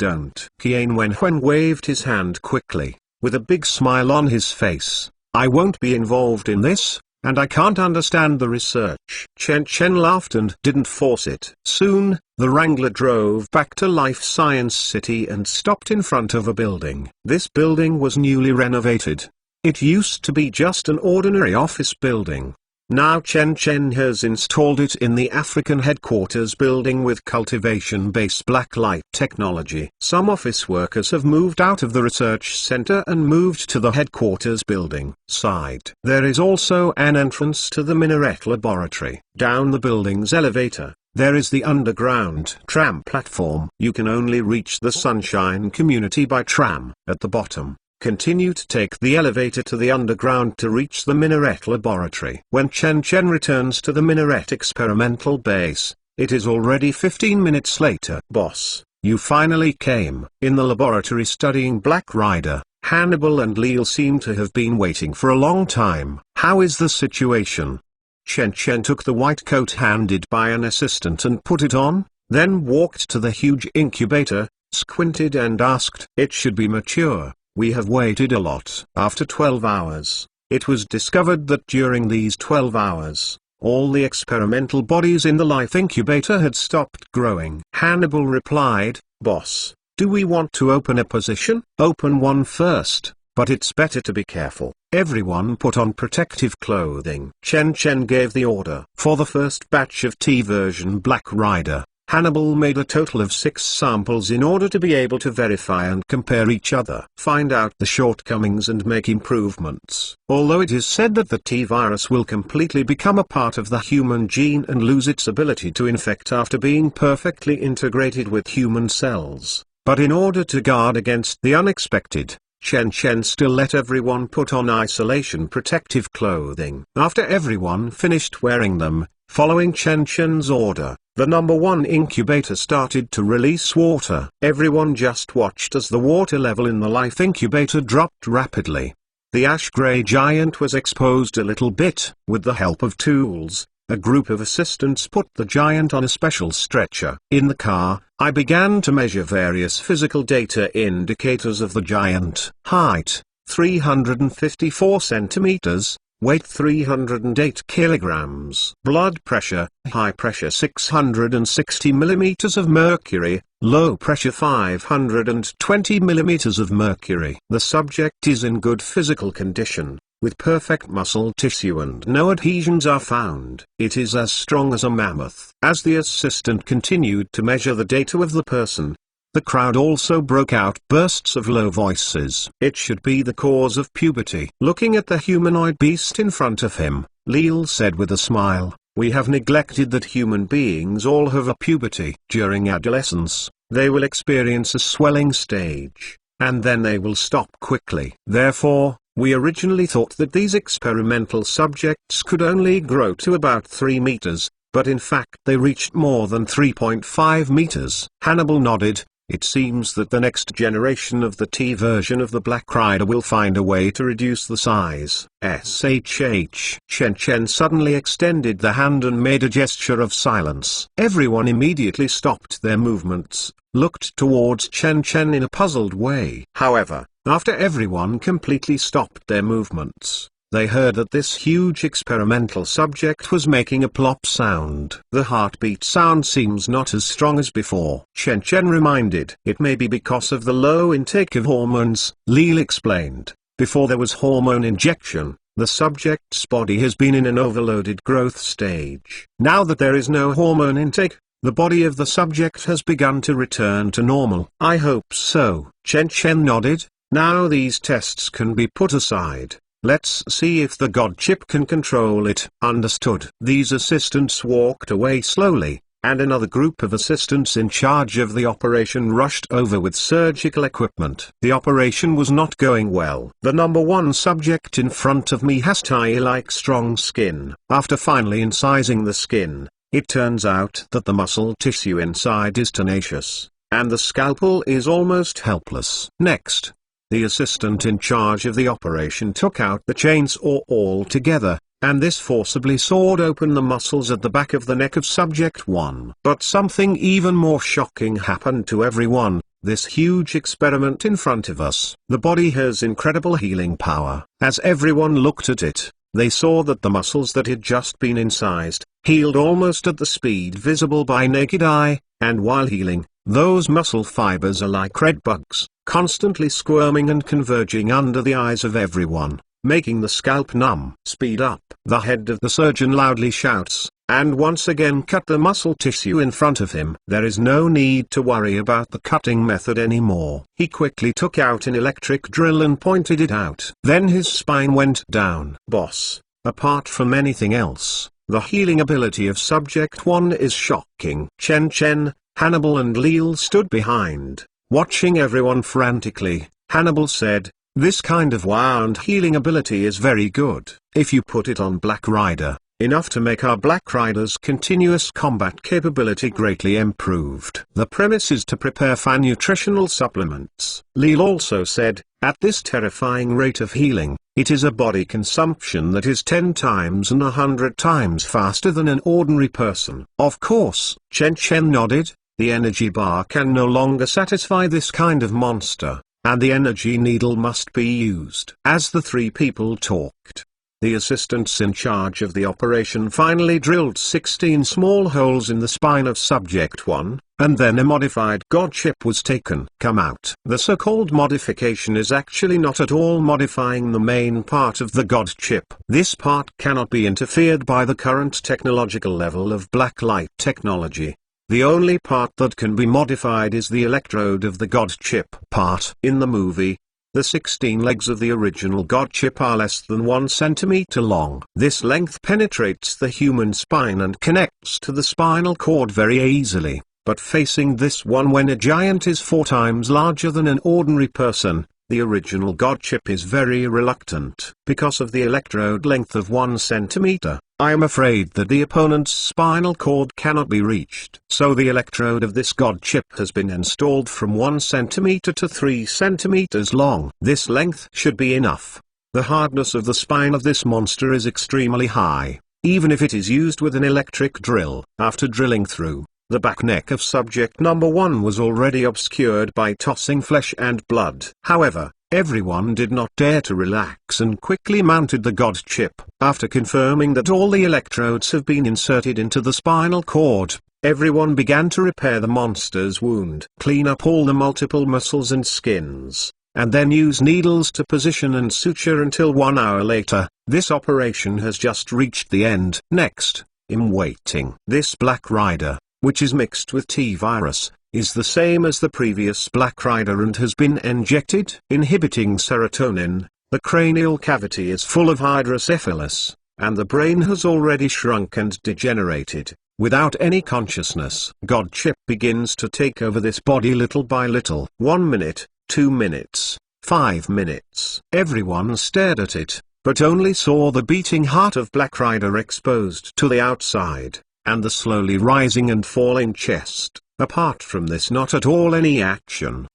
Qian Wenhui waved his hand quickly, with a big smile on his face. I won't be involved in this, and I can't understand the research. Chen Chen laughed and didn't force it. Soon, the Wrangler drove back to Life Science City and stopped in front of a building. This building was newly renovated. It used to be just an ordinary office building. Now Chen Chen has installed it in the African headquarters building with cultivation-based blacklight technology. Some office workers have moved out of the research center and moved to the headquarters building side. There is also an entrance to the Minaret laboratory. Down the building's elevator, there is the underground tram platform. You can only reach the Sunshine community by tram. At the bottom, continue to take the elevator to the underground to reach the Minaret laboratory. When Chen Chen returns to the Minaret experimental base, it is already 15 minutes later. Boss, you finally came. In the laboratory studying Black Rider, Hannibal and Leal seem to have been waiting for a long time. How is the situation? Chen Chen took the white coat handed by an assistant and put it on, then walked to the huge incubator, squinted and asked, it should be mature. We have waited a lot. After 12 hours, it was discovered that during these 12 hours, all the experimental bodies in the life incubator had stopped growing. Hannibal replied, Boss, do we want to open a position? Open one first, but it's better to be careful. Everyone put on protective clothing. Chen Chen gave the order. For the first batch of T-version Black Rider, Hannibal made a total of 6 samples in order to be able to verify and compare each other. Find out the shortcomings and make improvements. Although it is said that the T-virus will completely become a part of the human gene and lose its ability to infect after being perfectly integrated with human cells. But in order to guard against the unexpected, Chen Chen still let everyone put on isolation protective clothing. After everyone finished wearing them, following Chen Chen's order, the number 1 incubator started to release water. Everyone just watched as the water level in the life incubator dropped rapidly. The ash-gray giant was exposed a little bit. With the help of tools, a group of assistants put the giant on a special stretcher. In the car, I began to measure various physical data indicators of the giant. Height, 354 centimeters. Weight 308 kilograms. Blood pressure, high pressure 660 millimeters of mercury, low pressure 520 millimeters of mercury. The subject is in good physical condition, with perfect muscle tissue and no adhesions are found. It is as strong as a mammoth. As the assistant continued to measure the data of the person, the crowd also broke out bursts of low voices. It should be the cause of puberty. Looking at the humanoid beast in front of him, Leal said with a smile, we have neglected that human beings all have a puberty. During adolescence, they will experience a swelling stage, and then they will stop quickly. Therefore, we originally thought that these experimental subjects could only grow to about 3 meters, but in fact they reached more than 3.5 meters. Hannibal nodded. It seems that the next generation of the T version of the Black Rider will find a way to reduce the size. SHH. Chen Chen suddenly extended the hand and made a gesture of silence. Everyone immediately stopped their movements, looked towards Chen Chen in a puzzled way. However, after everyone completely stopped their movements, they heard that this huge experimental subject was making a plop sound. The heartbeat sound seems not as strong as before. Chen Chen reminded. It may be because of the low intake of hormones, Leal explained. Before there was hormone injection, the subject's body has been in an overloaded growth stage. Now that there is no hormone intake, the body of the subject has begun to return to normal. I hope so. Chen Chen nodded. Now these tests can be put aside. Let's see if the God chip can control it. Understood. These assistants walked away slowly, and another group of assistants in charge of the operation rushed over with surgical equipment. The operation was not going well. The number one subject in front of me has tie-like strong skin. After finally incising the skin, it turns out that the muscle tissue inside is tenacious, and the scalpel is almost helpless. Next, the assistant in charge of the operation took out the chainsaw altogether, and this forcibly sawed open the muscles at the back of the neck of subject 1. But something even more shocking happened to everyone. This huge experiment in front of us. The body has incredible healing power. As everyone looked at it, they saw that the muscles that had just been incised, healed almost at the speed visible by naked eye, and while healing, those muscle fibers are like red bugs, constantly squirming and converging under the eyes of everyone, making the scalp numb. Speed up. The head of the surgeon loudly shouts, and once again cut the muscle tissue in front of him. There is no need to worry about the cutting method anymore. He quickly took out an electric drill and pointed it out. Then his spine went down. Boss, apart from anything else, the healing ability of subject 1 is shocking. Chen, Hannibal and Leal stood behind, watching everyone frantically. Hannibal said, "This kind of wound healing ability is very good. If you put it on Black Rider, enough to make our Black Rider's continuous combat capability greatly improved. The premise is to prepare for nutritional supplements." Leal also said, "At this terrifying rate of healing, it is a body consumption that is 10 times and 100 times faster than an ordinary person." Of course, Chen nodded. The energy bar can no longer satisfy this kind of monster, and the energy needle must be used. As the three people talked, the assistants in charge of the operation finally drilled 16 small holes in the spine of subject 1, and then a modified God chip was taken. Come out. The so-called modification is actually not at all modifying the main part of the God chip. This part cannot be interfered by the current technological level of black light technology. The only part that can be modified is the electrode of the God chip part. In the movie, the 16 legs of the original God chip are less than 1 centimeter long. This length penetrates the human spine and connects to the spinal cord very easily, but facing this one, when a giant is 4 times larger than an ordinary person, the original God chip is very reluctant. Because of the electrode length of 1 centimeter, I am afraid that the opponent's spinal cord cannot be reached. So the electrode of this God chip has been installed from 1 centimeter to 3 centimeters long. This length should be enough. The hardness of the spine of this monster is extremely high, even if it is used with an electric drill. After drilling through, the back neck of subject number 1 was already obscured by tossing flesh and blood. However, everyone did not dare to relax and quickly mounted the God chip. After confirming that all the electrodes have been inserted into the spinal cord, everyone began to repair the monster's wound. Clean up all the multiple muscles and skins, and then use needles to position and suture until 1 hour later. This operation has just reached the end. Next, in waiting. This Black Rider, which is mixed with T-virus, is the same as the previous Black Rider and has been injected, inhibiting serotonin. The cranial cavity is full of hydrocephalus, and the brain has already shrunk and degenerated, without any consciousness. God chip begins to take over this body little by little. 1 minute, 2 minutes, 5 minutes. Everyone stared at it, but only saw the beating heart of Black Rider exposed to the outside, and the slowly rising and falling chest. Apart from this, not at all any action.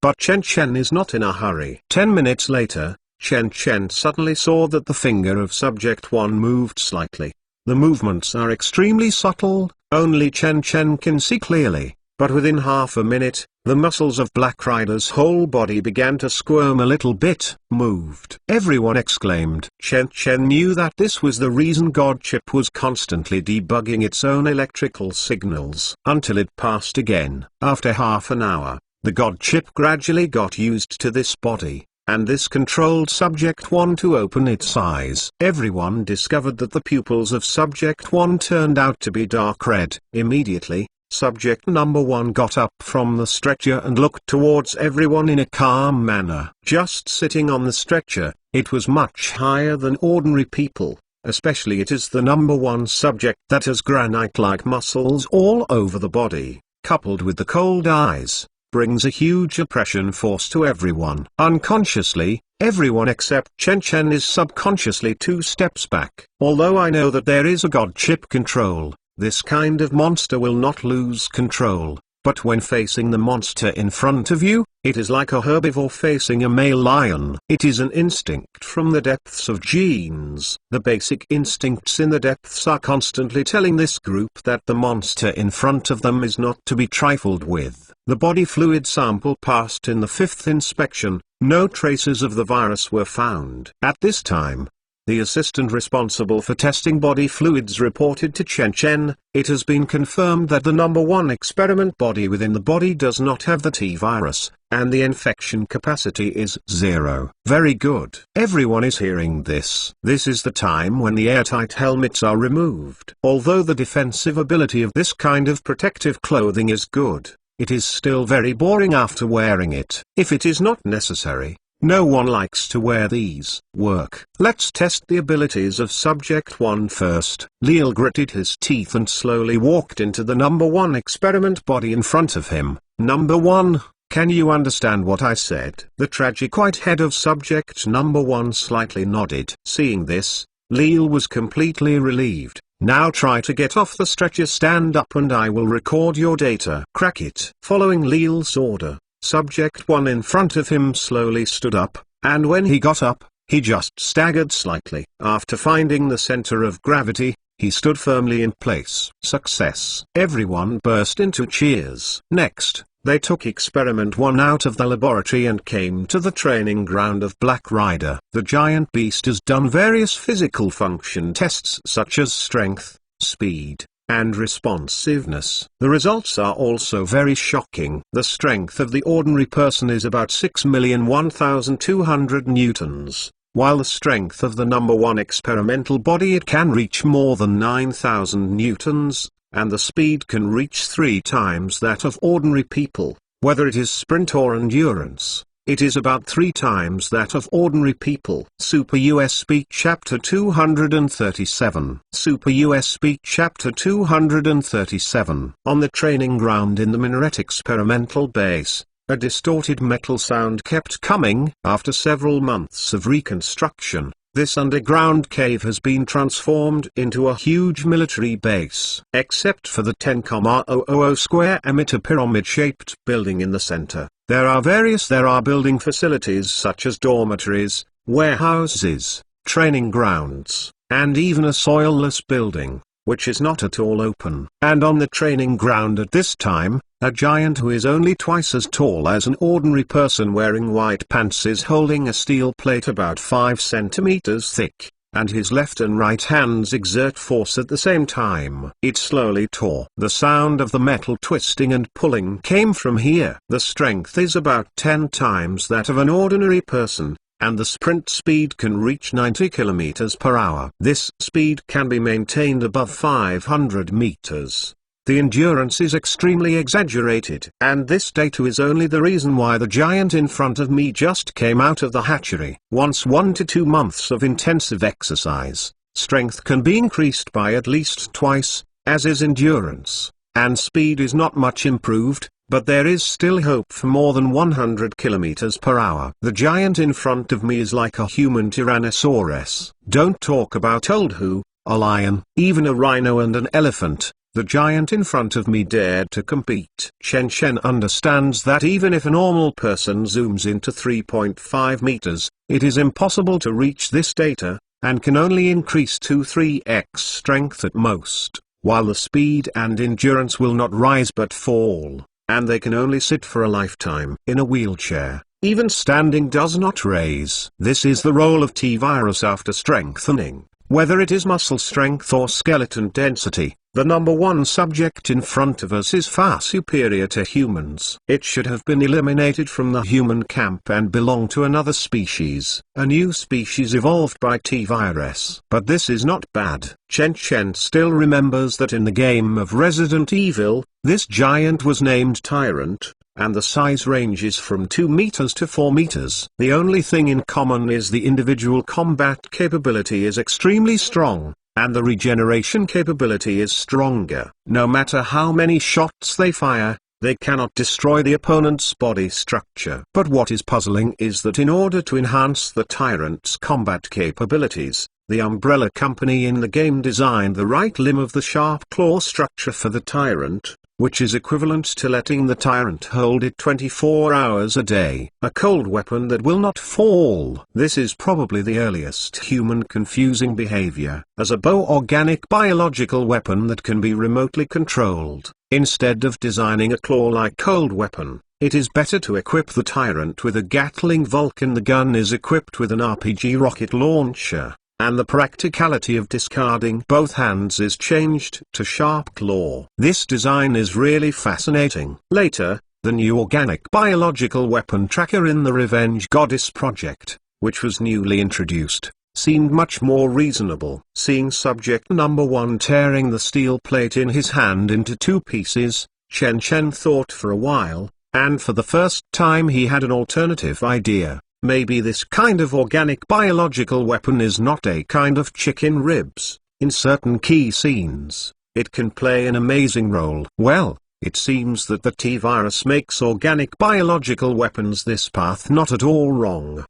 But Chen is not in a hurry. 10 minutes later, Chen suddenly saw that the finger of subject 1 moved slightly. The movements are extremely subtle, only Chen can see clearly, but within half a minute, the muscles of Black Rider's whole body began to squirm a little bit, moved. Everyone exclaimed. Chen knew that this was the reason God chip was constantly debugging its own electrical signals, until it passed again. After half an hour, the God chip gradually got used to this body, and this controlled subject 1 to open its eyes. Everyone discovered that the pupils of subject 1 turned out to be dark red. Immediately, subject number 1 got up from the stretcher and looked towards everyone in a calm manner. Just sitting on the stretcher, it was much higher than ordinary people, especially it is the number one subject that has granite-like muscles all over the body, coupled with the cold eyes, brings a huge oppression force to everyone. Unconsciously, everyone except Chen Chen is subconsciously 2 steps back. Although I know that there is a god chip control, this kind of monster will not lose control. But when facing the monster in front of you, it is like a herbivore facing a male lion. It is an instinct from the depths of genes. The basic instincts in the depths are constantly telling this group that the monster in front of them is not to be trifled with. The body fluid sample passed in the 5th inspection. No traces of the virus were found. At this time, the assistant responsible for testing body fluids reported to Chen Chen, it has been confirmed that the number one experiment body within the body does not have the T-virus, and the infection capacity is 0. Very good. Everyone is hearing this. This is the time when the airtight helmets are removed. Although the defensive ability of this kind of protective clothing is good, it is still very boring after wearing it. If it is not necessary, no one likes to wear these. Work. Let's test the abilities of Subject 1 first. Leal gritted his teeth and slowly walked into the number one experiment body in front of him. Number 1, can you understand what I said? The tragic white head of Subject number 1 slightly nodded. Seeing this, Leal was completely relieved. Now try to get off the stretcher, stand up and I will record your data. Crack it. Following Leal's order, Subject 1 in front of him slowly stood up, and when he got up, he just staggered slightly. After finding the center of gravity, he stood firmly in place. Success! Everyone burst into cheers. Next, they took Experiment 1 out of the laboratory and came to the training ground of Black Rider. The giant beast has done various physical function tests such as strength, speed, and responsiveness. The results are also very shocking. The strength of the ordinary person is about 6,001,200 newtons, while the strength of the number one experimental body it can reach more than 9,000 newtons, and the speed can reach 3 times that of ordinary people. Whether it is sprint or endurance, it is about 3 times that of ordinary people. Super US Speak Chapter 237. Super US Speak Chapter 237. On the training ground in the Minaret experimental base, a distorted metal sound kept coming. After several months of reconstruction, this underground cave has been transformed into a huge military base. Except for the 10,000 square meter pyramid-shaped building in the center, there are building facilities such as dormitories, warehouses, training grounds, and even a soilless building, which is not at all open. And on the training ground at this time, a giant who is only twice as tall as an ordinary person wearing white pants is holding a steel plate about 5 centimeters thick, and his left and right hands exert force at the same time. It slowly tore. The sound of the metal twisting and pulling came from here. The strength is about 10 times that of an ordinary person, and the sprint speed can reach 90 kilometers per hour. This speed can be maintained above 500 meters. The endurance is extremely exaggerated. And this data is only the reason why the giant in front of me just came out of the hatchery. Once 1 to 2 months of intensive exercise, strength can be increased by at least twice, as is endurance, and speed is not much improved, but there is still hope for more than 100 kilometers per hour. The giant in front of me is like a human Tyrannosaurus. Don't talk about old who, a lion, even a rhino and an elephant. The giant in front of me dared to compete. Chen Chen understands that even if a normal person zooms into 3.5 meters, it is impossible to reach this data, and can only increase to 3x strength at most, while the speed and endurance will not rise but fall, and they can only sit for a lifetime in a wheelchair. Even standing does not raise. This is the role of T-virus after strengthening. Whether it is muscle strength or skeleton density, the number one subject in front of us is far superior to humans. It should have been eliminated from the human camp and belong to another species, a new species evolved by T-virus. But this is not bad. Chen Chen still remembers that in the game of Resident Evil, this giant was named Tyrant, and the size ranges from 2 meters to 4 meters. The only thing in common is the individual combat capability is extremely strong, and the regeneration capability is stronger. No matter how many shots they fire, they cannot destroy the opponent's body structure. But what is puzzling is that in order to enhance the Tyrant's combat capabilities, the Umbrella Company in the game designed the right limb of the sharp claw structure for the Tyrant, which is equivalent to letting the Tyrant hold it 24 hours a day. A cold weapon that will not fall. This is probably the earliest human confusing behavior, as a organic biological weapon that can be remotely controlled. Instead of designing a claw-like cold weapon, it is better to equip the Tyrant with a Gatling Vulcan. The gun is equipped with an RPG rocket launcher, and the practicality of discarding both hands is changed to sharp claw. This design is really fascinating. Later, the new organic biological weapon tracker in the Revenge Goddess project, which was newly introduced, seemed much more reasonable. Seeing subject number 1 tearing the steel plate in his hand into 2 pieces, Chen Chen thought for a while, and for the first time he had an alternative idea. Maybe this kind of organic biological weapon is not a kind of chicken ribs. In certain key scenes, it can play an amazing role. Well, it seems that the T-Virus makes organic biological weapons this path not at all wrong.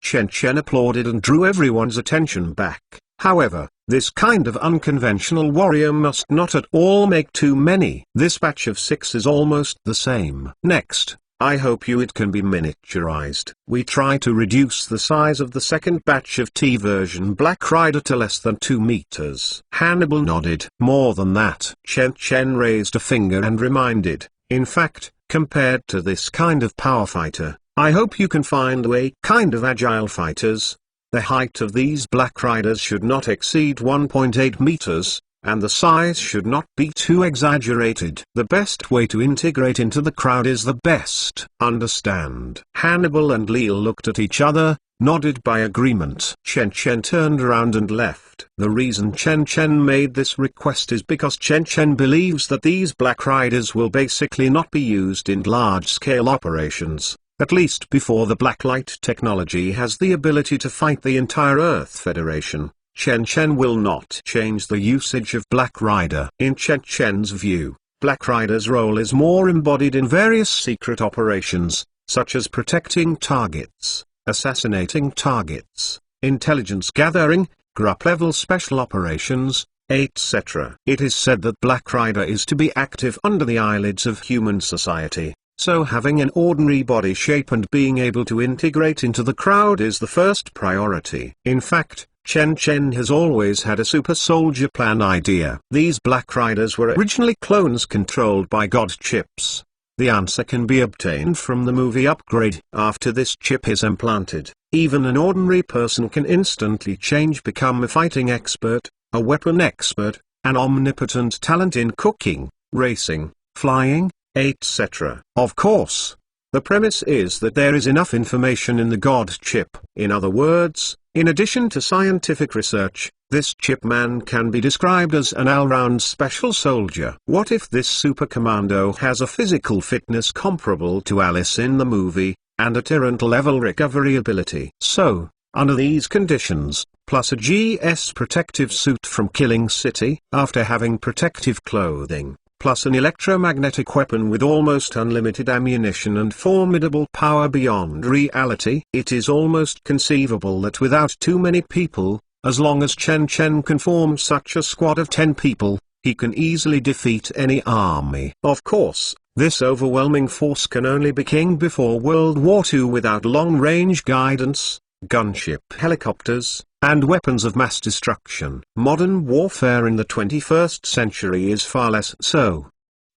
Chen Chen applauded and drew everyone's attention back. However, this kind of unconventional warrior must not at all make too many. This batch of 6 is almost the same. Next, I hope it can be miniaturized. We try to reduce the size of the second batch of T-version Black Rider to less than 2 meters. Hannibal nodded. More than that. Chen Chen raised a finger and reminded, in fact, compared to this kind of power fighter, I hope you can find a kind of agile fighters. The height of these Black Riders should not exceed 1.8 meters. And the size should not be too exaggerated. The best way to integrate into the crowd is the best. Understand? Hannibal and Leal looked at each other, nodded by agreement. Chen Chen turned around and left. The reason Chen Chen made this request is because Chen Chen believes that these Black Riders will basically not be used in large-scale operations, at least before the Blacklight technology has the ability to fight the entire Earth Federation. Chen Chen will not change the usage of Black Rider. In Chen Chen's view, Black Rider's role is more embodied in various secret operations, such as protecting targets, assassinating targets, intelligence gathering, group-level special operations, etc. It is said that Black Rider is to be active under the eyelids of human society, so having an ordinary body shape and being able to integrate into the crowd is the first priority. In fact, Chen Chen has always had a super soldier plan idea. These Black Riders were originally clones controlled by God chips. The answer can be obtained from the movie Upgrade. After this chip is implanted, even an ordinary person can instantly become a fighting expert, a weapon expert, an omnipotent talent in cooking, racing, flying, etc. Of course, the premise is that there is enough information in the God chip. In other words, in addition to scientific research, this chip man can be described as an all-round special soldier. What if this super commando has a physical fitness comparable to Alice in the movie, and a Tyrant-level recovery ability? So, under these conditions, plus a GS protective suit from Killing City, after having protective clothing, plus an electromagnetic weapon with almost unlimited ammunition and formidable power beyond reality, it is almost conceivable that without too many people, as long as Chen Chen can form such a squad of 10 people, he can easily defeat any army. Of course, this overwhelming force can only be king before World War II without long-range guidance, gunship helicopters, and weapons of mass destruction. Modern warfare in the 21st century is far less so.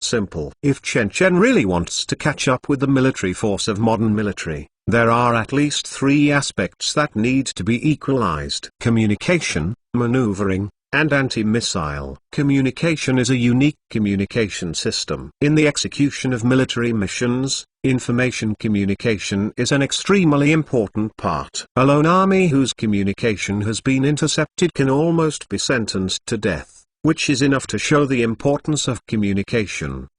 Simple. If Chen Chen really wants to catch up with the military force of modern military, there are at least 3 aspects that need to be equalized: communication, maneuvering, and anti-missile. Communication is a unique communication system. In the execution of military missions, information communication is an extremely important part. A lone army whose communication has been intercepted can almost be sentenced to death, which is enough to show the importance of communication.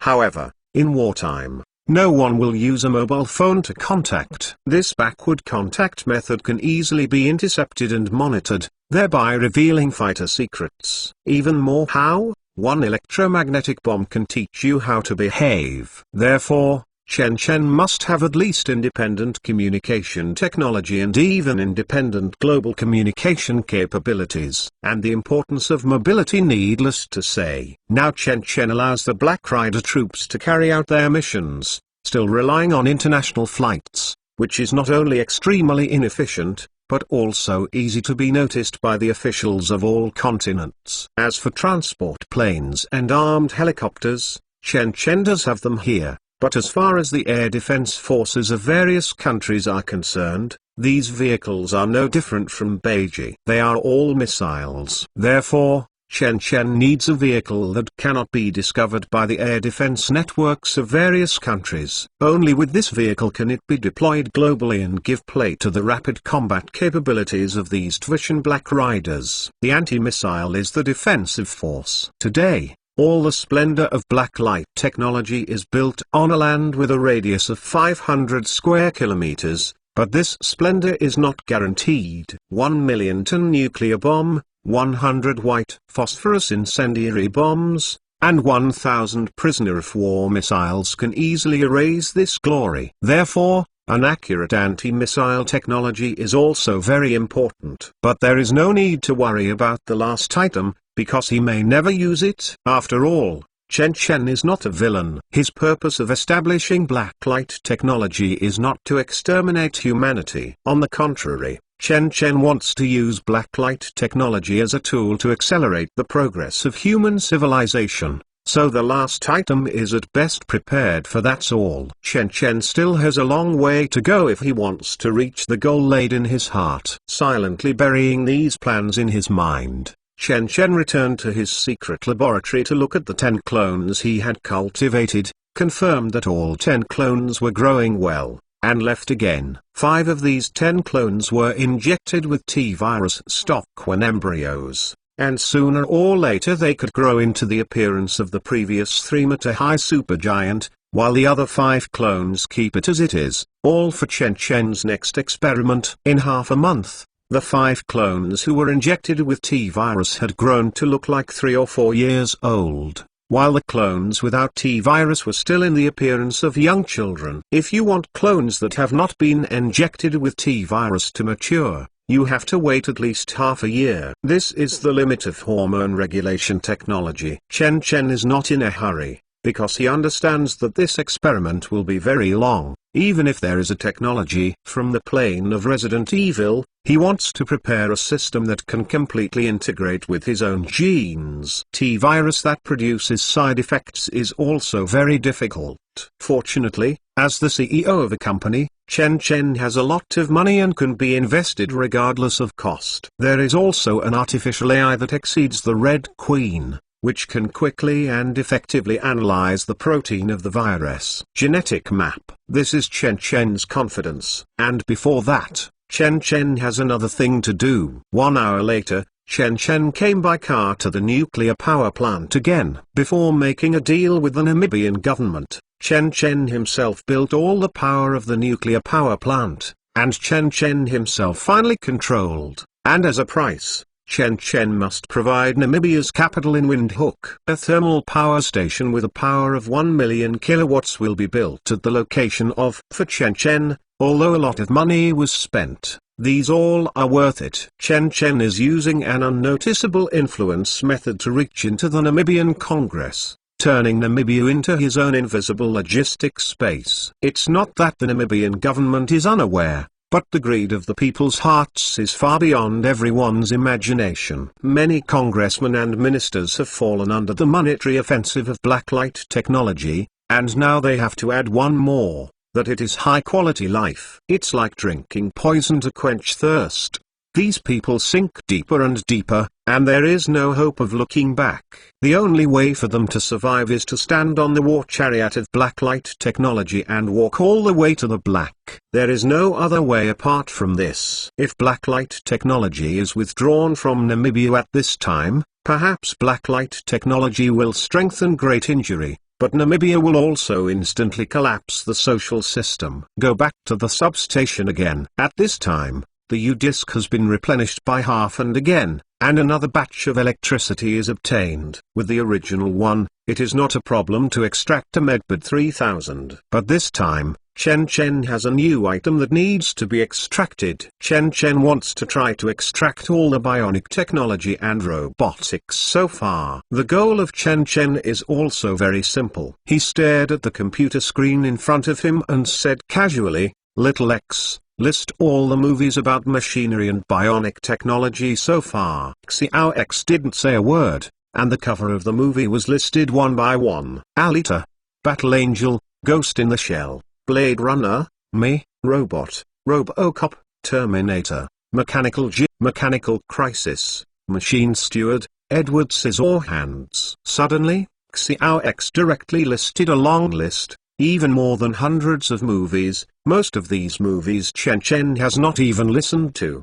However, In wartime, no one will use a mobile phone to contact. This backward contact method can easily be intercepted and monitored, thereby revealing fighter secrets. Even more how? One electromagnetic bomb can teach you how to behave. Therefore, Chen Chen must have at least independent communication technology and even independent global communication capabilities. And the importance of mobility needless to say. Now Chen Chen allows the Black Rider troops to carry out their missions, still relying on international flights, which is not only extremely inefficient, but also easy to be noticed by the officials of all continents. As for transport planes and armed helicopters, Chen Chen does have them here. But as far as the air defense forces of various countries are concerned, these vehicles are no different from Beiji. They are all missiles. Therefore, Chen Chen needs a vehicle that cannot be discovered by the air defense networks of various countries. Only with this vehicle can it be deployed globally and give play to the rapid combat capabilities of these Tvishan Black Riders. The anti-missile is the defensive force. Today, all the splendor of blacklight technology is built on a land with a radius of 500 square kilometers, but this splendor is not guaranteed. 1 million ton nuclear bomb, 100 white phosphorus incendiary bombs, and 1,000 prisoner of war missiles can easily erase this glory. Therefore, an accurate anti-missile technology is also very important. But there is no need to worry about the last item, because he may never use it. After all, Chen Chen is not a villain. His purpose of establishing blacklight technology is not to exterminate humanity. On the contrary, Chen Chen wants to use blacklight technology as a tool to accelerate the progress of human civilization. So the last item is at best prepared for that's all. Chen Chen still has a long way to go if he wants to reach the goal laid in his heart. Silently burying these plans in his mind, Chen Chen returned to his secret laboratory to look at the 10 clones he had cultivated, confirmed that all 10 clones were growing well, and left again. 5 of these 10 clones were injected with T-virus stock when embryos, and sooner or later they could grow into the appearance of the previous 3 Meter-high supergiant, while the other 5 clones keep it as it is, all for Chen Chen's next experiment. In half a month, the 5 clones who were injected with T-virus had grown to look like 3 or 4 years old, while the clones without T-virus were still in the appearance of young children. If you want clones that have not been injected with T-virus to mature, you have to wait at least half a year. This is the limit of hormone regulation technology. Chen Chen is not in a hurry, because he understands that this experiment will be very long. Even if there is a technology from the plane of Resident Evil, he wants to prepare a system that can completely integrate with his own genes. T-virus that produces side effects is also very difficult. Fortunately, as the CEO of a company, Chen Chen has a lot of money and can be invested regardless of cost. There is also an artificial AI that exceeds the Red Queen, which can quickly and effectively analyze the protein of the virus. Genetic map. This is Chen Chen's confidence. And before that, Chen Chen has another thing to do. 1 hour later, Chen Chen came by car to the nuclear power plant again. Before making a deal with the Namibian government, Chen Chen himself built all the power of the nuclear power plant, and Chen Chen himself finally controlled, and as a price, Chen Chen must provide Namibia's capital in Windhoek. A thermal power station with a power of 1 million kilowatts will be built at the location of. For Chen Chen, although a lot of money was spent, these all are worth it. Chen Chen is using an unnoticeable influence method to reach into the Namibian Congress, turning Namibia into his own invisible logistic space. It's not that the Namibian government is unaware, but the greed of the people's hearts is far beyond everyone's imagination. Many congressmen and ministers have fallen under the monetary offensive of blacklight technology, and now they have to add one more, that it is high-quality life. It's like drinking poison to quench thirst. These people sink deeper and deeper, and there is no hope of looking back. The only way for them to survive is to stand on the war chariot of blacklight technology and walk all the way to the black. There is no other way apart from this. If blacklight technology is withdrawn from Namibia at this time, perhaps blacklight technology will strengthen great injury, but Namibia will also instantly collapse the social system. Go back to the substation again. At this time, the U-disk has been replenished by half and again, and another batch of electricity is obtained. With the original one, it is not a problem to extract a Medbed 3000. But this time, Chen Chen has a new item that needs to be extracted. Chen Chen wants to try to extract all the bionic technology and robotics so far. The goal of Chen Chen is also very simple. He stared at the computer screen in front of him and said casually, "Little X, list all the movies about machinery and bionic technology so far." Xiao X didn't say a word, and the cover of the movie was listed one by one. Alita, Battle Angel, Ghost in the Shell, Blade Runner, Me, Robot, RoboCop, Terminator, Mechanical Crisis, Machine Steward, Edward Scissorhands. Suddenly, Xiao X directly listed a long list, even more than hundreds of movies. Most of these movies Chen Chen has not even listened to.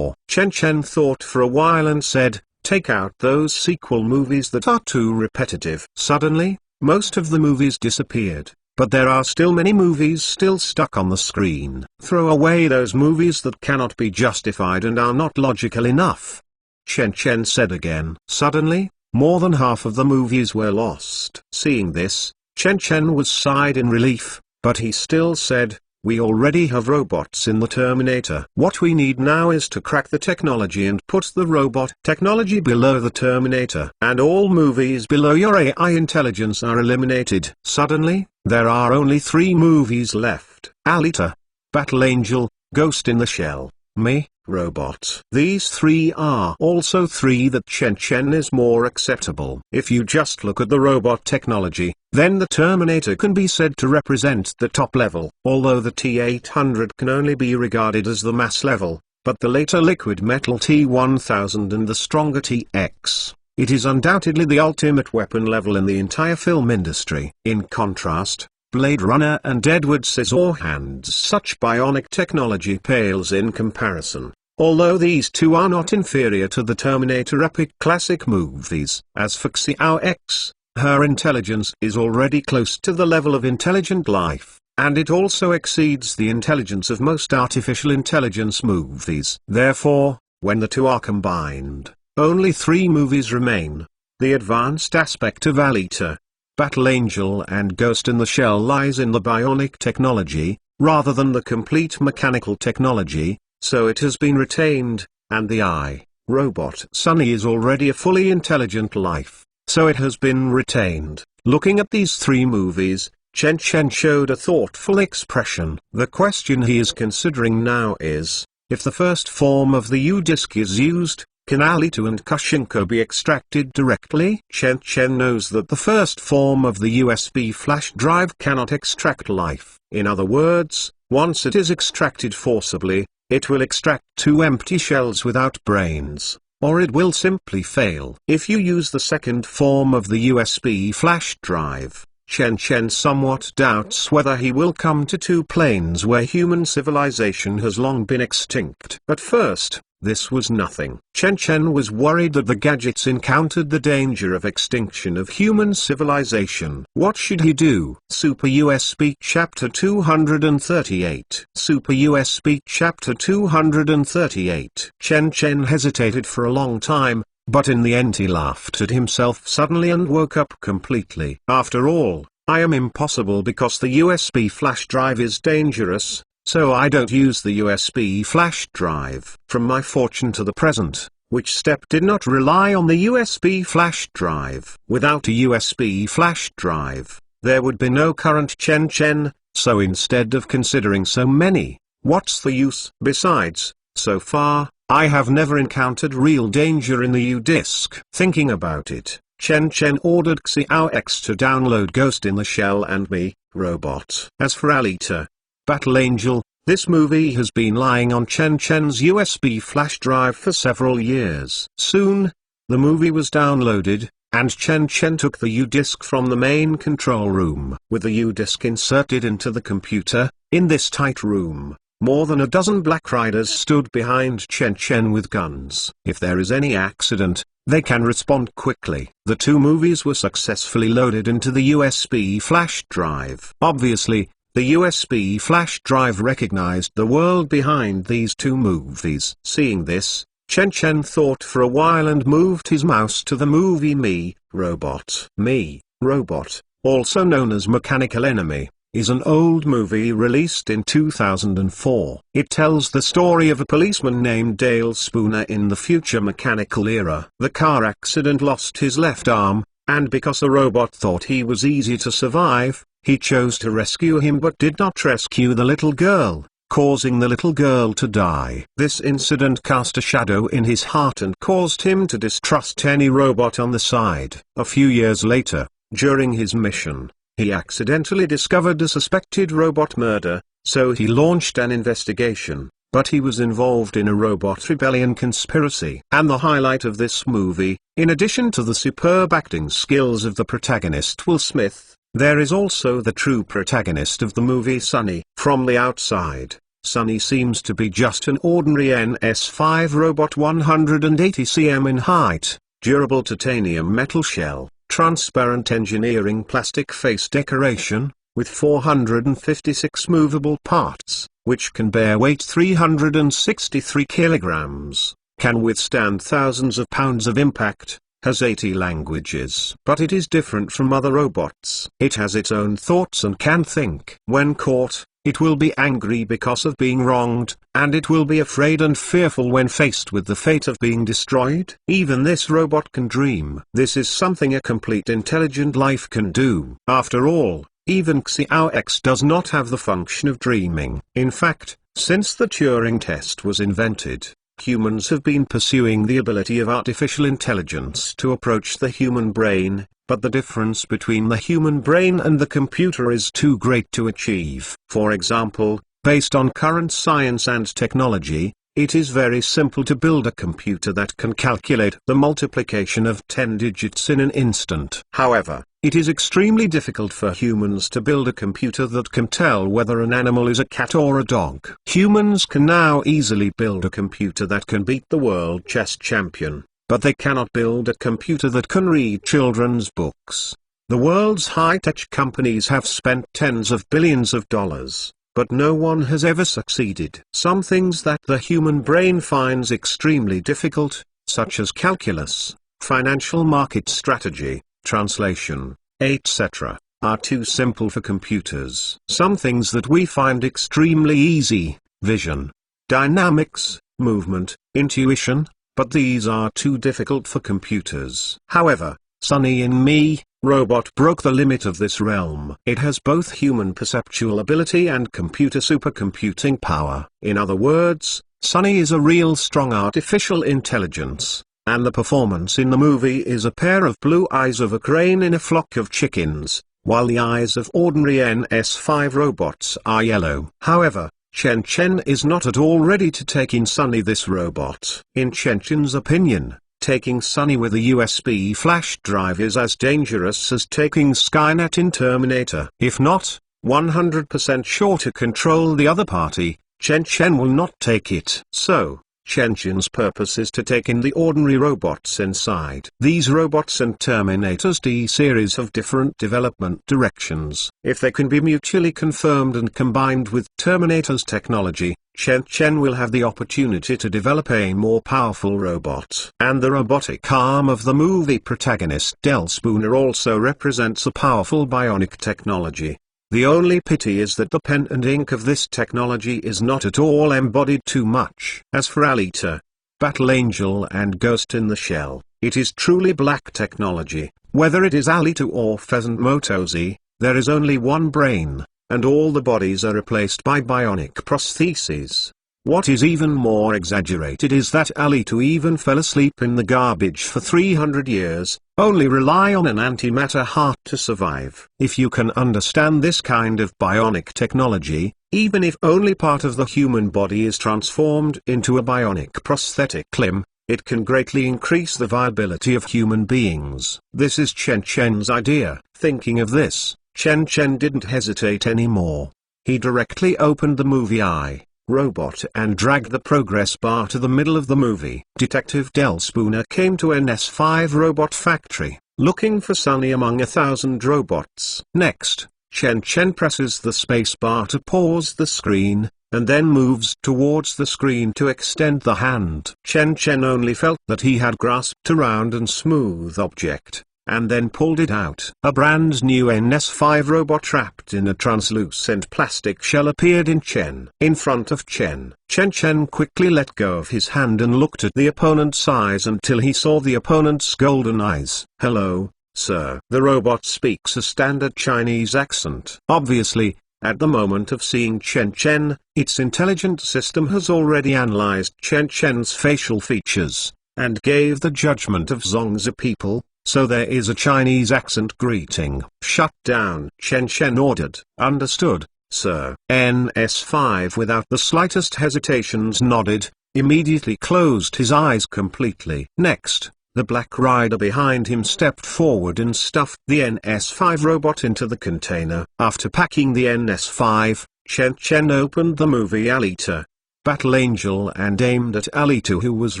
Chen Chen thought for a while and said, "Take out those sequel movies that are too repetitive." Suddenly, most of the movies disappeared. But there are still many movies still stuck on the screen. Throw away those movies that cannot be justified and are not logical enough. Chen Chen said again. Suddenly, more than half of the movies were lost. Seeing this, Chen Chen was sighed in relief, but he still said, "We already have robots in the Terminator. What we need now is to crack the technology and put the robot technology below the Terminator. And all movies below your AI intelligence are eliminated." Suddenly, there are only 3 movies left. Alita, Battle Angel, Ghost in the Shell, Me, Robot. These 3 are also 3 that Chen Chen is more acceptable. If you just look at the robot technology, then the Terminator can be said to represent the top level. Although the T-800 can only be regarded as the mass level, but the later liquid metal T-1000 and the stronger T-X, it is undoubtedly the ultimate weapon level in the entire film industry. In contrast, Blade Runner and Edward Scissorhands, such bionic technology pales in comparison. Although these 2 are not inferior to the Terminator epic classic movies. As for Xiao X, her intelligence is already close to the level of intelligent life, and it also exceeds the intelligence of most artificial intelligence movies. Therefore, when the 2 are combined, only 3 movies remain. The advanced aspect of Alita, Battle Angel and Ghost in the Shell lies in the bionic technology, rather than the complete mechanical technology, so it has been retained, and the robot Sunny is already a fully intelligent life, so it has been retained. Looking at these 3 movies, Chen Chen showed a thoughtful expression. The question he is considering now is, if the first form of the U-disk is used, can Alita and Kushinko be extracted directly? Chen Chen knows that the first form of the USB flash drive cannot extract life. In other words, once it is extracted forcibly, it will extract 2 empty shells without brains, or it will simply fail. If you use the second form of the USB flash drive, Chen Chen somewhat doubts whether he will come to 2 planes where human civilization has long been extinct. At first, this was nothing. Chen Chen was worried that the gadgets encountered the danger of extinction of human civilization. What should he do? Super USB Chapter 238. Super USB Chapter 238. Chen Chen hesitated for a long time, but in the end he laughed at himself suddenly and woke up completely. After all, I am impossible because the USB flash drive is dangerous, so I don't use the USB flash drive. From my fortune to the present, which step did not rely on the USB flash drive? Without a USB flash drive, there would be no current Chen Chen, so instead of considering so many, what's the use? Besides, so far, I have never encountered real danger in the U-disk. Thinking about it, Chen Chen ordered Xiao X to download Ghost in the Shell and Me, Robot. As for Alita, Battle Angel, this movie has been lying on Chen Chen's USB flash drive for several years. Soon, the movie was downloaded, and Chen Chen took the U-disk from the main control room. With the U-disk inserted into the computer, in this tight room, more than a dozen Black Riders stood behind Chen Chen with guns. If there is any accident, They can respond quickly. The two movies were successfully loaded into the USB flash drive. Obviously, the USB flash drive recognized the world behind these two movies. Seeing this, Chen thought for a while and moved his mouse to the movie Me, Robot. Me, Robot, also known as Mechanical Enemy, is an old movie released in 2004. It tells the story of a policeman named Dale Spooner in the future mechanical era. The car accident lost his left arm, and because the robot thought he was easy to survive, he chose to rescue him but did not rescue the little girl, causing the little girl to die. This incident cast a shadow in his heart and caused him to distrust any robot on the side. A few years later, during his mission, he accidentally discovered a suspected robot murder, so he launched an investigation, but he was involved in a robot rebellion conspiracy. And the highlight of this movie, in addition to the superb acting skills of the protagonist Will Smith, there is also the true protagonist of the movie Sonny. From the outside, Sonny seems to be just an ordinary NS5 robot, 180 cm in height, durable titanium metal shell, transparent engineering plastic face decoration, with 456 movable parts, which can bear weight 363 kilograms, can withstand thousands of pounds of impact, has 80 languages. But it is different from other robots. It has its own thoughts and can think. When caught, it will be angry because of being wronged, and it will be afraid and fearful when faced with the fate of being destroyed. Even this robot can dream. This is something a complete intelligent life can do. After all, even Xiao X does not have the function of dreaming. In fact, since the Turing test was invented, humans have been pursuing the ability of artificial intelligence to approach the human brain, but the difference between the human brain and the computer is too great to achieve. For example, based on current science and technology, it is very simple to build a computer that can calculate the multiplication of 10 digits in an instant. However, it is extremely difficult for humans to build a computer that can tell whether an animal is a cat or a dog. Humans can now easily build a computer that can beat the world chess champion, but they cannot build a computer that can read children's books. The world's high-tech companies have spent tens of billions of dollars, but no one has ever succeeded. Some things that the human brain finds extremely difficult, such as calculus, financial market strategy, translation, etc., are too simple for computers. Some things that we find extremely easy, vision, dynamics, movement, intuition, but these are too difficult for computers. However, Sonny in Me, Robot broke the limit of this realm. It has both human perceptual ability and computer supercomputing power. In other words, Sonny is a real strong artificial intelligence. And the performance in the movie is a pair of blue eyes of a crane in a flock of chickens, while the eyes of ordinary NS5 robots are yellow. However, Chen is not at all ready to take in Sonny, this robot. In Chen's opinion, taking Sonny with a USB flash drive is as dangerous as taking Skynet in Terminator. If not 100% sure to control the other party, Chen will not take it. So, Chen's purpose is to take in the ordinary robots inside. These robots and Terminator's D-series have different development directions. If they can be mutually confirmed and combined with Terminator's technology, Chen will have the opportunity to develop a more powerful robot. And the robotic arm of the movie protagonist Dale Spooner also represents a powerful bionic technology. The only pity is that the pen and ink of this technology is not at all embodied too much. As for Alita, Battle Angel and Ghost in the Shell, it is truly black technology. Whether it is Alita or Pheasant Motozi, there is only one brain, and all the bodies are replaced by bionic prostheses. What is even more exaggerated is that Alita even fell asleep in the garbage for 300 years, only rely on an antimatter heart to survive. If you can understand this kind of bionic technology, even if only part of the human body is transformed into a bionic prosthetic limb, it can greatly increase the viability of human beings. This is Chen's idea. Thinking of this, Chen didn't hesitate anymore. He directly opened the movie I, robot and dragged the progress bar to the middle of the movie. Detective Del Spooner came to NS5 Robot Factory, looking for Sunny among 1,000 robots. Next, Chen Chen presses the space bar to pause the screen, and then moves towards the screen to extend the hand. Chen Chen only felt that he had grasped a round and smooth object, and then pulled it out. A brand new NS5 robot wrapped in a translucent plastic shell appeared in front of Chen. Chen Chen quickly let go of his hand and looked at the opponent's eyes until he saw the opponent's golden eyes. "Hello, sir." The robot speaks a standard Chinese accent. Obviously, at the moment of seeing Chen Chen, its intelligent system has already analyzed Chen Chen's facial features, and gave the judgment of Zongzi people, so there is a Chinese accent greeting. "Shut down," Chen Chen ordered. "Understood, sir." NS5 without the slightest hesitations nodded, immediately closed his eyes completely. Next, the Black Rider behind him stepped forward and stuffed the NS5 robot into the container. After packing the NS5, Chen Chen opened the movie Alita: Battle Angel and aimed at Alita, who was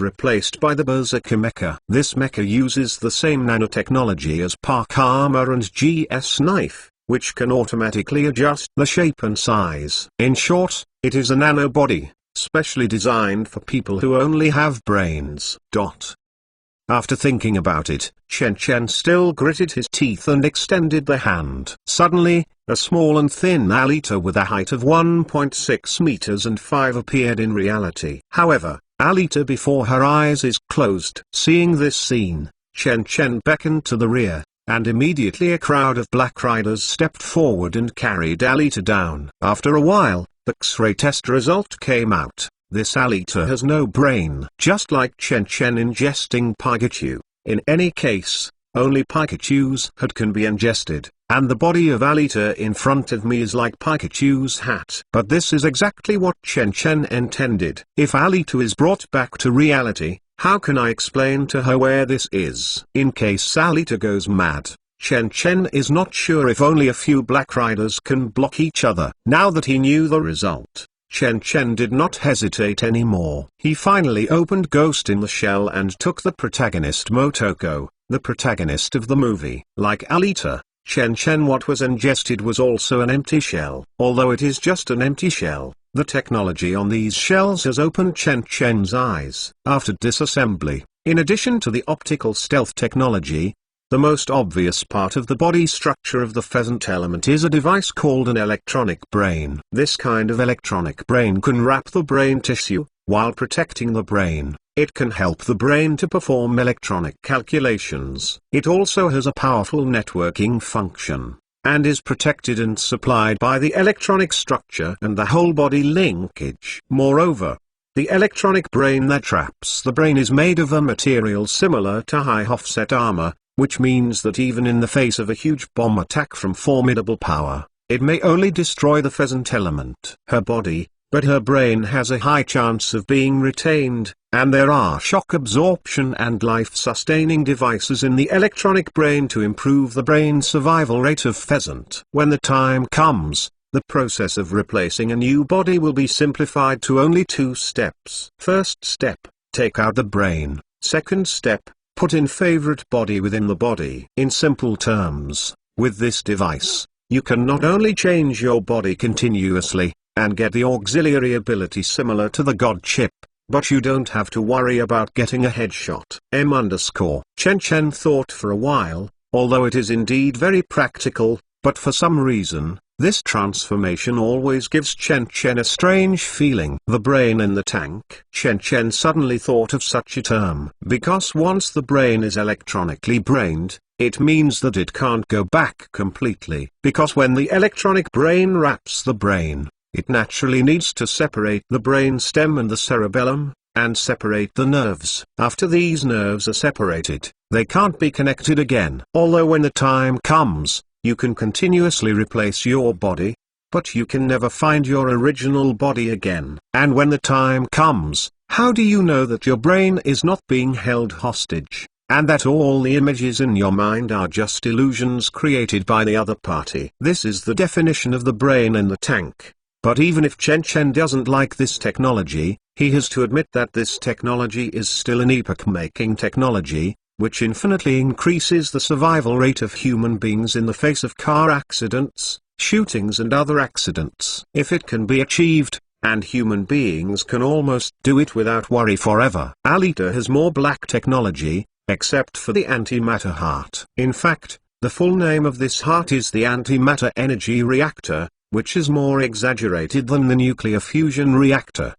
replaced by the Berserker mecha. This mecha uses the same nanotechnology as Park Armor and GS Knife, which can automatically adjust the shape and size. In short, it is a nanobody, specially designed for people who only have brains. After thinking about it, Chen Chen still gritted his teeth and extended the hand. Suddenly, a small and thin Alita with a height of 1.6 meters and 5 appeared in reality. However, Alita before her eyes is closed. Seeing this scene, Chen Chen beckoned to the rear, and immediately a crowd of Black Riders stepped forward and carried Alita down. After a while, the X-ray test result came out. This Alita has no brain. Just like Chen Chen ingesting Pikachu. In any case, only Pikachu's head can be ingested, and the body of Alita in front of me is like Pikachu's hat. But this is exactly what Chen Chen intended. If Alita is brought back to reality, how can I explain to her where this is? In case Alita goes mad, Chen Chen is not sure if only a few Black Riders can block each other. Now that he knew the result, Chen Chen did not hesitate anymore. He finally opened Ghost in the Shell and took the protagonist Motoko, the protagonist of the movie. Like Alita, Chen Chen what was ingested was also an empty shell. Although it is just an empty shell, the technology on these shells has opened Chen Chen's eyes. After disassembly, in addition to the optical stealth technology, the most obvious part of the body structure of the pheasant element is a device called an electronic brain. This kind of electronic brain can wrap the brain tissue, while protecting the brain. It can help the brain to perform electronic calculations. It also has a powerful networking function, and is protected and supplied by the electronic structure and the whole body linkage. Moreover, the electronic brain that wraps the brain is made of a material similar to high offset armor, which means that even in the face of a huge bomb attack from formidable power, it may only destroy the pheasant element. Her body, but her brain has a high chance of being retained, and there are shock absorption and life-sustaining devices in the electronic brain to improve the brain survival rate of pheasant. When the time comes, the process of replacing a new body will be simplified to only 2 steps. First step, take out the brain. Second step, put in favorite body within the body. In simple terms, with this device, you can not only change your body continuously, and get the auxiliary ability similar to the God chip, but you don't have to worry about getting a headshot. Chen Chen thought for a while, although it is indeed very practical, but for some reason, this transformation always gives Chen Chen a strange feeling. The brain in the tank. Chen Chen suddenly thought of such a term. Because once the brain is electronically brained, it means that it can't go back completely. Because when the electronic brain wraps the brain, it naturally needs to separate the brain stem and the cerebellum, and separate the nerves. After these nerves are separated, they can't be connected again. Although when the time comes, you can continuously replace your body, but you can never find your original body again. And when the time comes, how do you know that your brain is not being held hostage, and that all the images in your mind are just illusions created by the other party? This is the definition of the brain in the tank. But even if Chen Chen doesn't like this technology, he has to admit that this technology is still an epoch-making technology, which infinitely increases the survival rate of human beings in the face of car accidents, shootings and other accidents. If it can be achieved, and human beings can almost do it without worry forever. Alita has more black technology, except for the antimatter heart. In fact, the full name of this heart is the antimatter energy reactor, which is more exaggerated than the nuclear fusion reactor.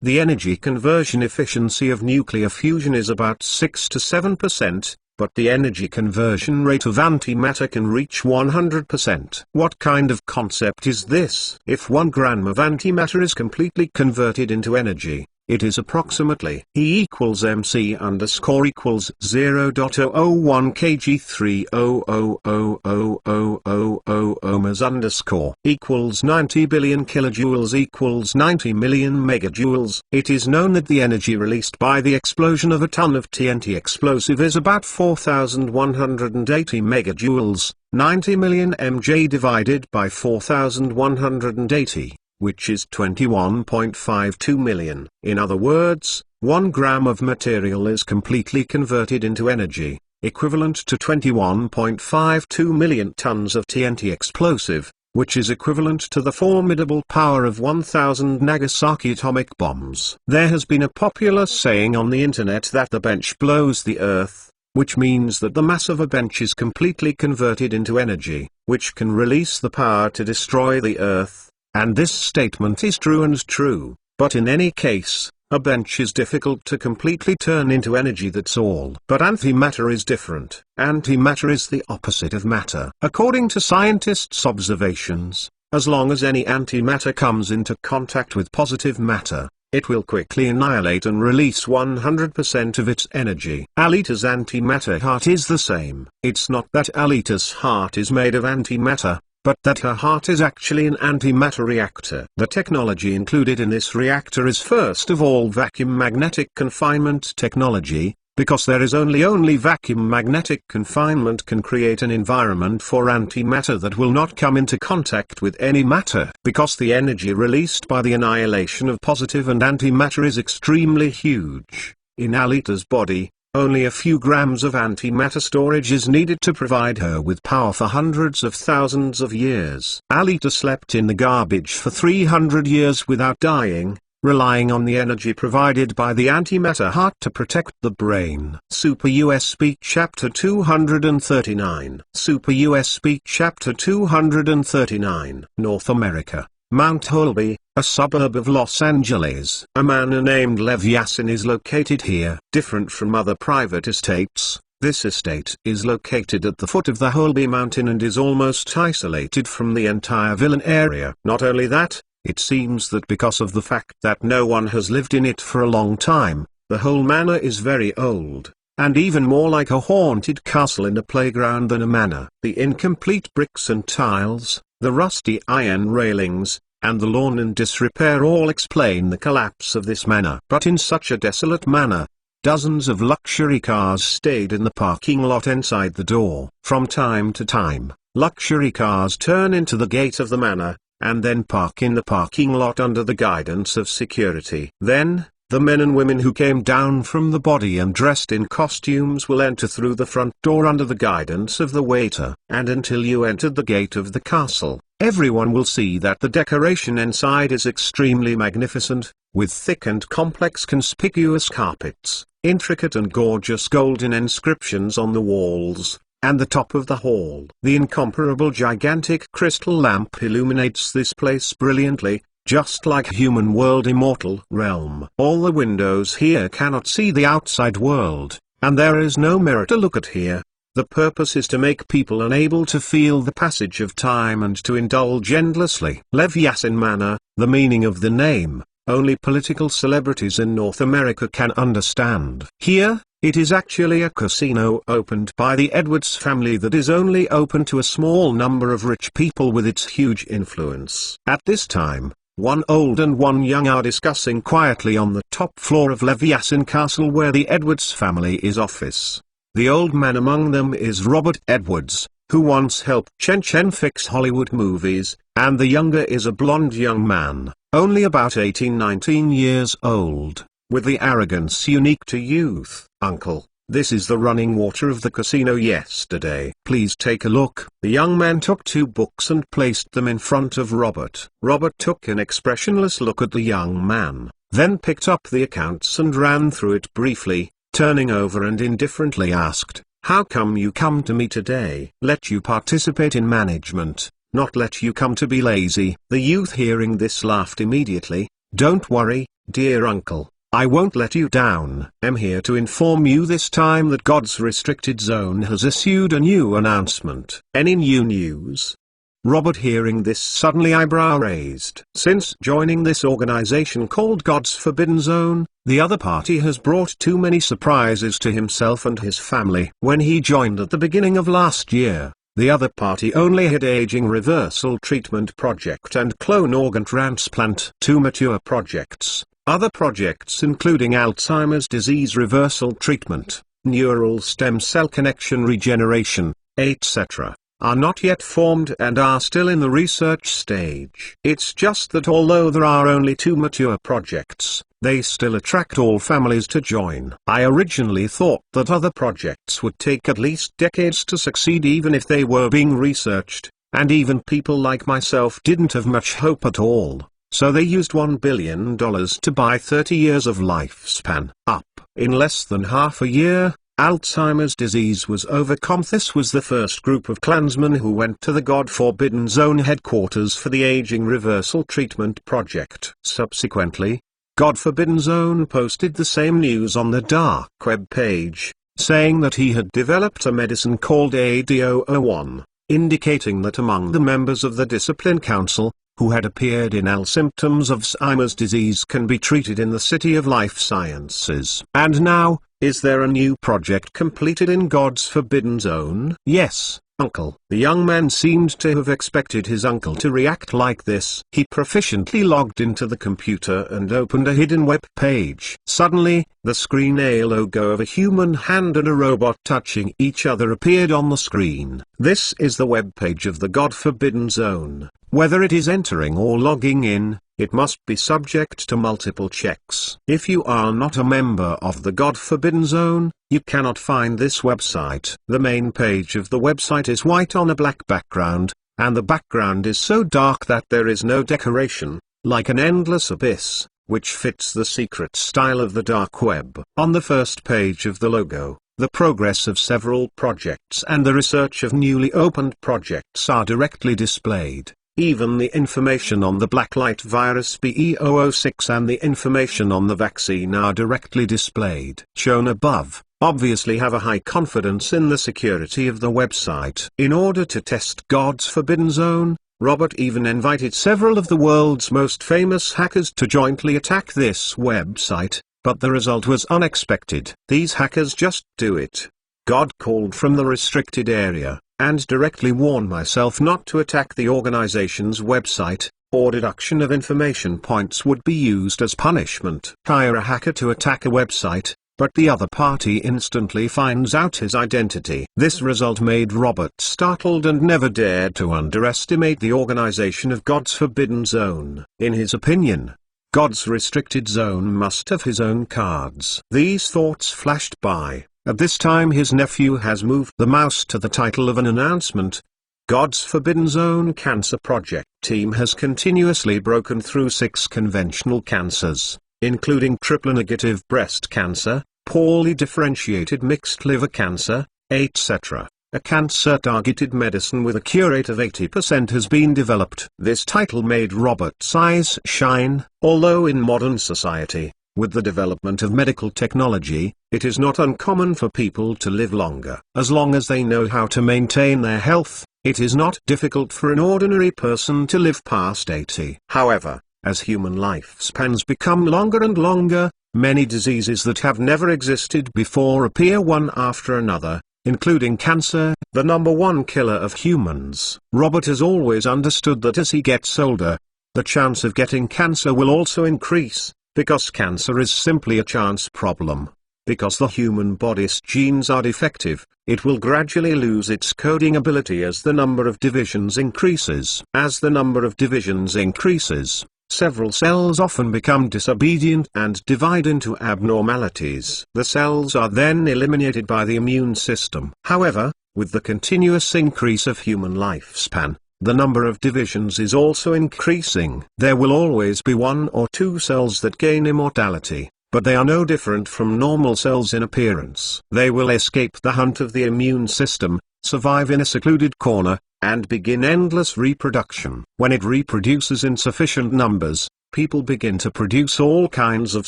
The energy conversion efficiency of nuclear fusion is about 6 to 7%, but the energy conversion rate of antimatter can reach 100%. What kind of concept is this? If 1 gram of antimatter is completely converted into energy, it is approximately E equals mc underscore equals 0.001 kg 3000000 ohms underscore equals 90 billion kilojoules equals 90 million megajoules. It is known that the energy released by the explosion of a ton of TNT explosive is about 4180 megajoules, 90 million mj divided by 4180. Which is 21.52 million. In other words, 1 gram of material is completely converted into energy, equivalent to 21.52 million tons of TNT explosive, which is equivalent to the formidable power of 1,000 Nagasaki atomic bombs. There has been a popular saying on the internet that the bench blows the earth, which means that the mass of a bench is completely converted into energy, which can release the power to destroy the earth. And this statement is true and true, but in any case, a bench is difficult to completely turn into energy, that's all. But antimatter is different. Antimatter is the opposite of matter. According to scientists' observations, as long as any antimatter comes into contact with positive matter, it will quickly annihilate and release 100% of its energy. Alita's antimatter heart is the same. It's not that Alita's heart is made of antimatter, but that her heart is actually an antimatter reactor. The technology included in this reactor is first of all vacuum magnetic confinement technology, because there is only vacuum magnetic confinement can create an environment for antimatter that will not come into contact with any matter. Because the energy released by the annihilation of positive and antimatter is extremely huge, in Alita's body, only a few grams of antimatter storage is needed to provide her with power for hundreds of thousands of years. Alita slept in the garbage for 300 years without dying, relying on the energy provided by the antimatter heart to protect the brain. Super US Speak Chapter 239. Super US Speak Chapter 239. North America. Mount Holby, a suburb of Los Angeles. A manor named Lev Yassin is located here. Different from other private estates, this estate is located at the foot of the Holby Mountain and is almost isolated from the entire Villan area. Not only that, it seems that because of the fact that no one has lived in it for a long time, the whole manor is very old, and even more like a haunted castle in a playground than a manor. The incomplete bricks and tiles, the rusty iron railings, and the lawn in disrepair all explain the collapse of this manor. But in such a desolate manor, dozens of luxury cars stayed in the parking lot inside the door. From time to time, luxury cars turn into the gate of the manor, and then park in the parking lot under the guidance of security. Then, the men and women who came down from the body and dressed in costumes will enter through the front door under the guidance of the waiter. And until you entered the gate of the castle, everyone will see that the decoration inside is extremely magnificent, with thick and complex conspicuous carpets, intricate and gorgeous golden inscriptions on the walls, and the top of the hall. The incomparable gigantic crystal lamp illuminates this place brilliantly, just like human world immortal realm. All the windows here cannot see the outside world, and there is no mirror to look at here. The purpose is to make people unable to feel the passage of time and to indulge endlessly. Lev Yassin Manor, the meaning of the name, only political celebrities in North America can understand. Here, it is actually a casino opened by the Edwards family that is only open to a small number of rich people with its huge influence. At this time, one old and one young are discussing quietly on the top floor of Lev Yassin Castle where the Edwards family is office. The old man among them is Robert Edwards, who once helped Chen Chen fix Hollywood movies, and the younger is a blonde young man, only about 18-19 years old, with the arrogance unique to youth. "Uncle, this is the running water of the casino yesterday. Please take a look." The young man took two books and placed them in front of Robert. Robert took an expressionless look at the young man, then picked up the accounts and ran through it briefly, turning over and indifferently asked, "How come you come to me today? Let you participate in management, not let you come to be lazy." The youth hearing this laughed immediately. "Don't worry, dear uncle. I won't let you down. I'm here to inform you this time that God's restricted zone has issued a new announcement." "Any new news?" Robert hearing this suddenly eyebrow raised. Since joining this organization called God's Forbidden Zone, the other party has brought too many surprises to himself and his family. When he joined at the beginning of last year, the other party only had aging reversal treatment project and clone organ transplant, two mature projects. Other projects including Alzheimer's disease reversal treatment, neural stem cell connection regeneration, etc., are not yet formed and are still in the research stage. It's just that although there are only two mature projects, they still attract all families to join. I originally thought that other projects would take at least decades to succeed even if they were being researched, and even people like myself didn't have much hope at all. So they used $1 billion to buy 30 years of lifespan. Up. In less than half a year, Alzheimer's disease was overcome. This was the first group of Klansmen who went to the God Forbidden Zone headquarters for the Aging Reversal Treatment Project. Subsequently, God Forbidden Zone posted the same news on the dark web page, saying that he had developed a medicine called AD001, indicating that among the members of the Discipline Council, who had appeared in all symptoms of Alzheimer's disease can be treated in the City of Life Sciences. And now, is there a new project completed in God's Forbidden Zone? Yes, uncle. The young man seemed to have expected his uncle to react like this. He proficiently logged into the computer and opened a hidden web page. Suddenly, the screen A logo of a human hand and a robot touching each other appeared on the screen. This is the web page of the God Forbidden Zone. Whether it is entering or logging in, it must be subject to multiple checks. If you are not a member of the God Forbidden Zone, you cannot find this website. The main page of the website is white on a black background, and the background is so dark that there is no decoration, like an endless abyss, which fits the secret style of the dark web. On the first page of the logo, the progress of several projects and the research of newly opened projects are directly displayed. Even the information on the blacklight virus BE006 and the information on the vaccine are directly displayed. Shown above, obviously have a high confidence in the security of the website. In order to test God's Forbidden Zone, Robert even invited several of the world's most famous hackers to jointly attack this website, but the result was unexpected. These hackers just do it. God called from the restricted area, and directly warned myself not to attack the organization's website, or deduction of information points would be used as punishment. Hire a hacker to attack a website, but the other party instantly finds out his identity. This result made Robert startled and never dared to underestimate the organization of God's Forbidden Zone. In his opinion, God's restricted zone must have his own cards. These thoughts flashed by. At this time his nephew has moved the mouse to the title of an announcement. God's Forbidden Zone Cancer Project team has continuously broken through 6 conventional cancers, including triple-negative breast cancer, poorly differentiated mixed liver cancer, etc. A cancer-targeted medicine with a cure rate of 80% has been developed. This title made Robert's eyes shine. Although in modern society, with the development of medical technology, it is not uncommon for people to live longer. As long as they know how to maintain their health, it is not difficult for an ordinary person to live past 80. However, as human lifespans become longer and longer, many diseases that have never existed before appear one after another, including cancer, the #1 killer of humans. Robert has always understood that as he gets older, the chance of getting cancer will also increase, because cancer is simply a chance problem. because the human body's genes are defective, it will gradually lose its coding ability as the number of divisions increases. As the number of divisions increases, several cells often become disobedient and divide into abnormalities. The cells are then eliminated by the immune system. However, with the continuous increase of human lifespan, the number of divisions is also increasing. There will always be one or two cells that gain immortality, but they are no different from normal cells in appearance. They will escape the hunt of the immune system, survive in a secluded corner, and begin endless reproduction. When it reproduces in sufficient numbers, people begin to produce all kinds of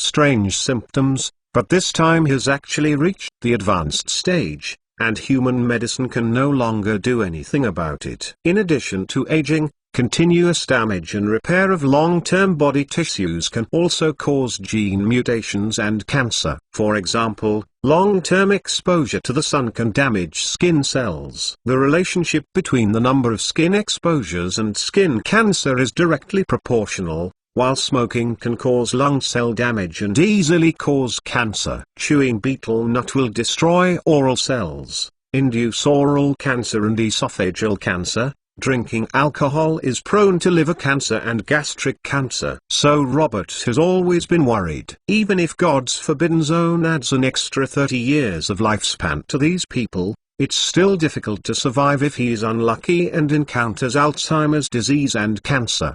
strange symptoms, but this time has actually reached the advanced stage, and human medicine can no longer do anything about it. In addition to aging, continuous damage and repair of long-term body tissues can also cause gene mutations and cancer. For example, long-term exposure to the sun can damage skin cells. The relationship between the number of skin exposures and skin cancer is directly proportional. While smoking can cause lung cell damage and easily cause cancer, chewing betel nut will destroy oral cells, induce oral cancer and esophageal cancer. Drinking alcohol is prone to liver cancer and gastric cancer. So Robert has always been worried. Even if God's forbidden zone adds an extra 30 years of lifespan to these people, it's still difficult to survive if he is unlucky and encounters Alzheimer's disease and cancer.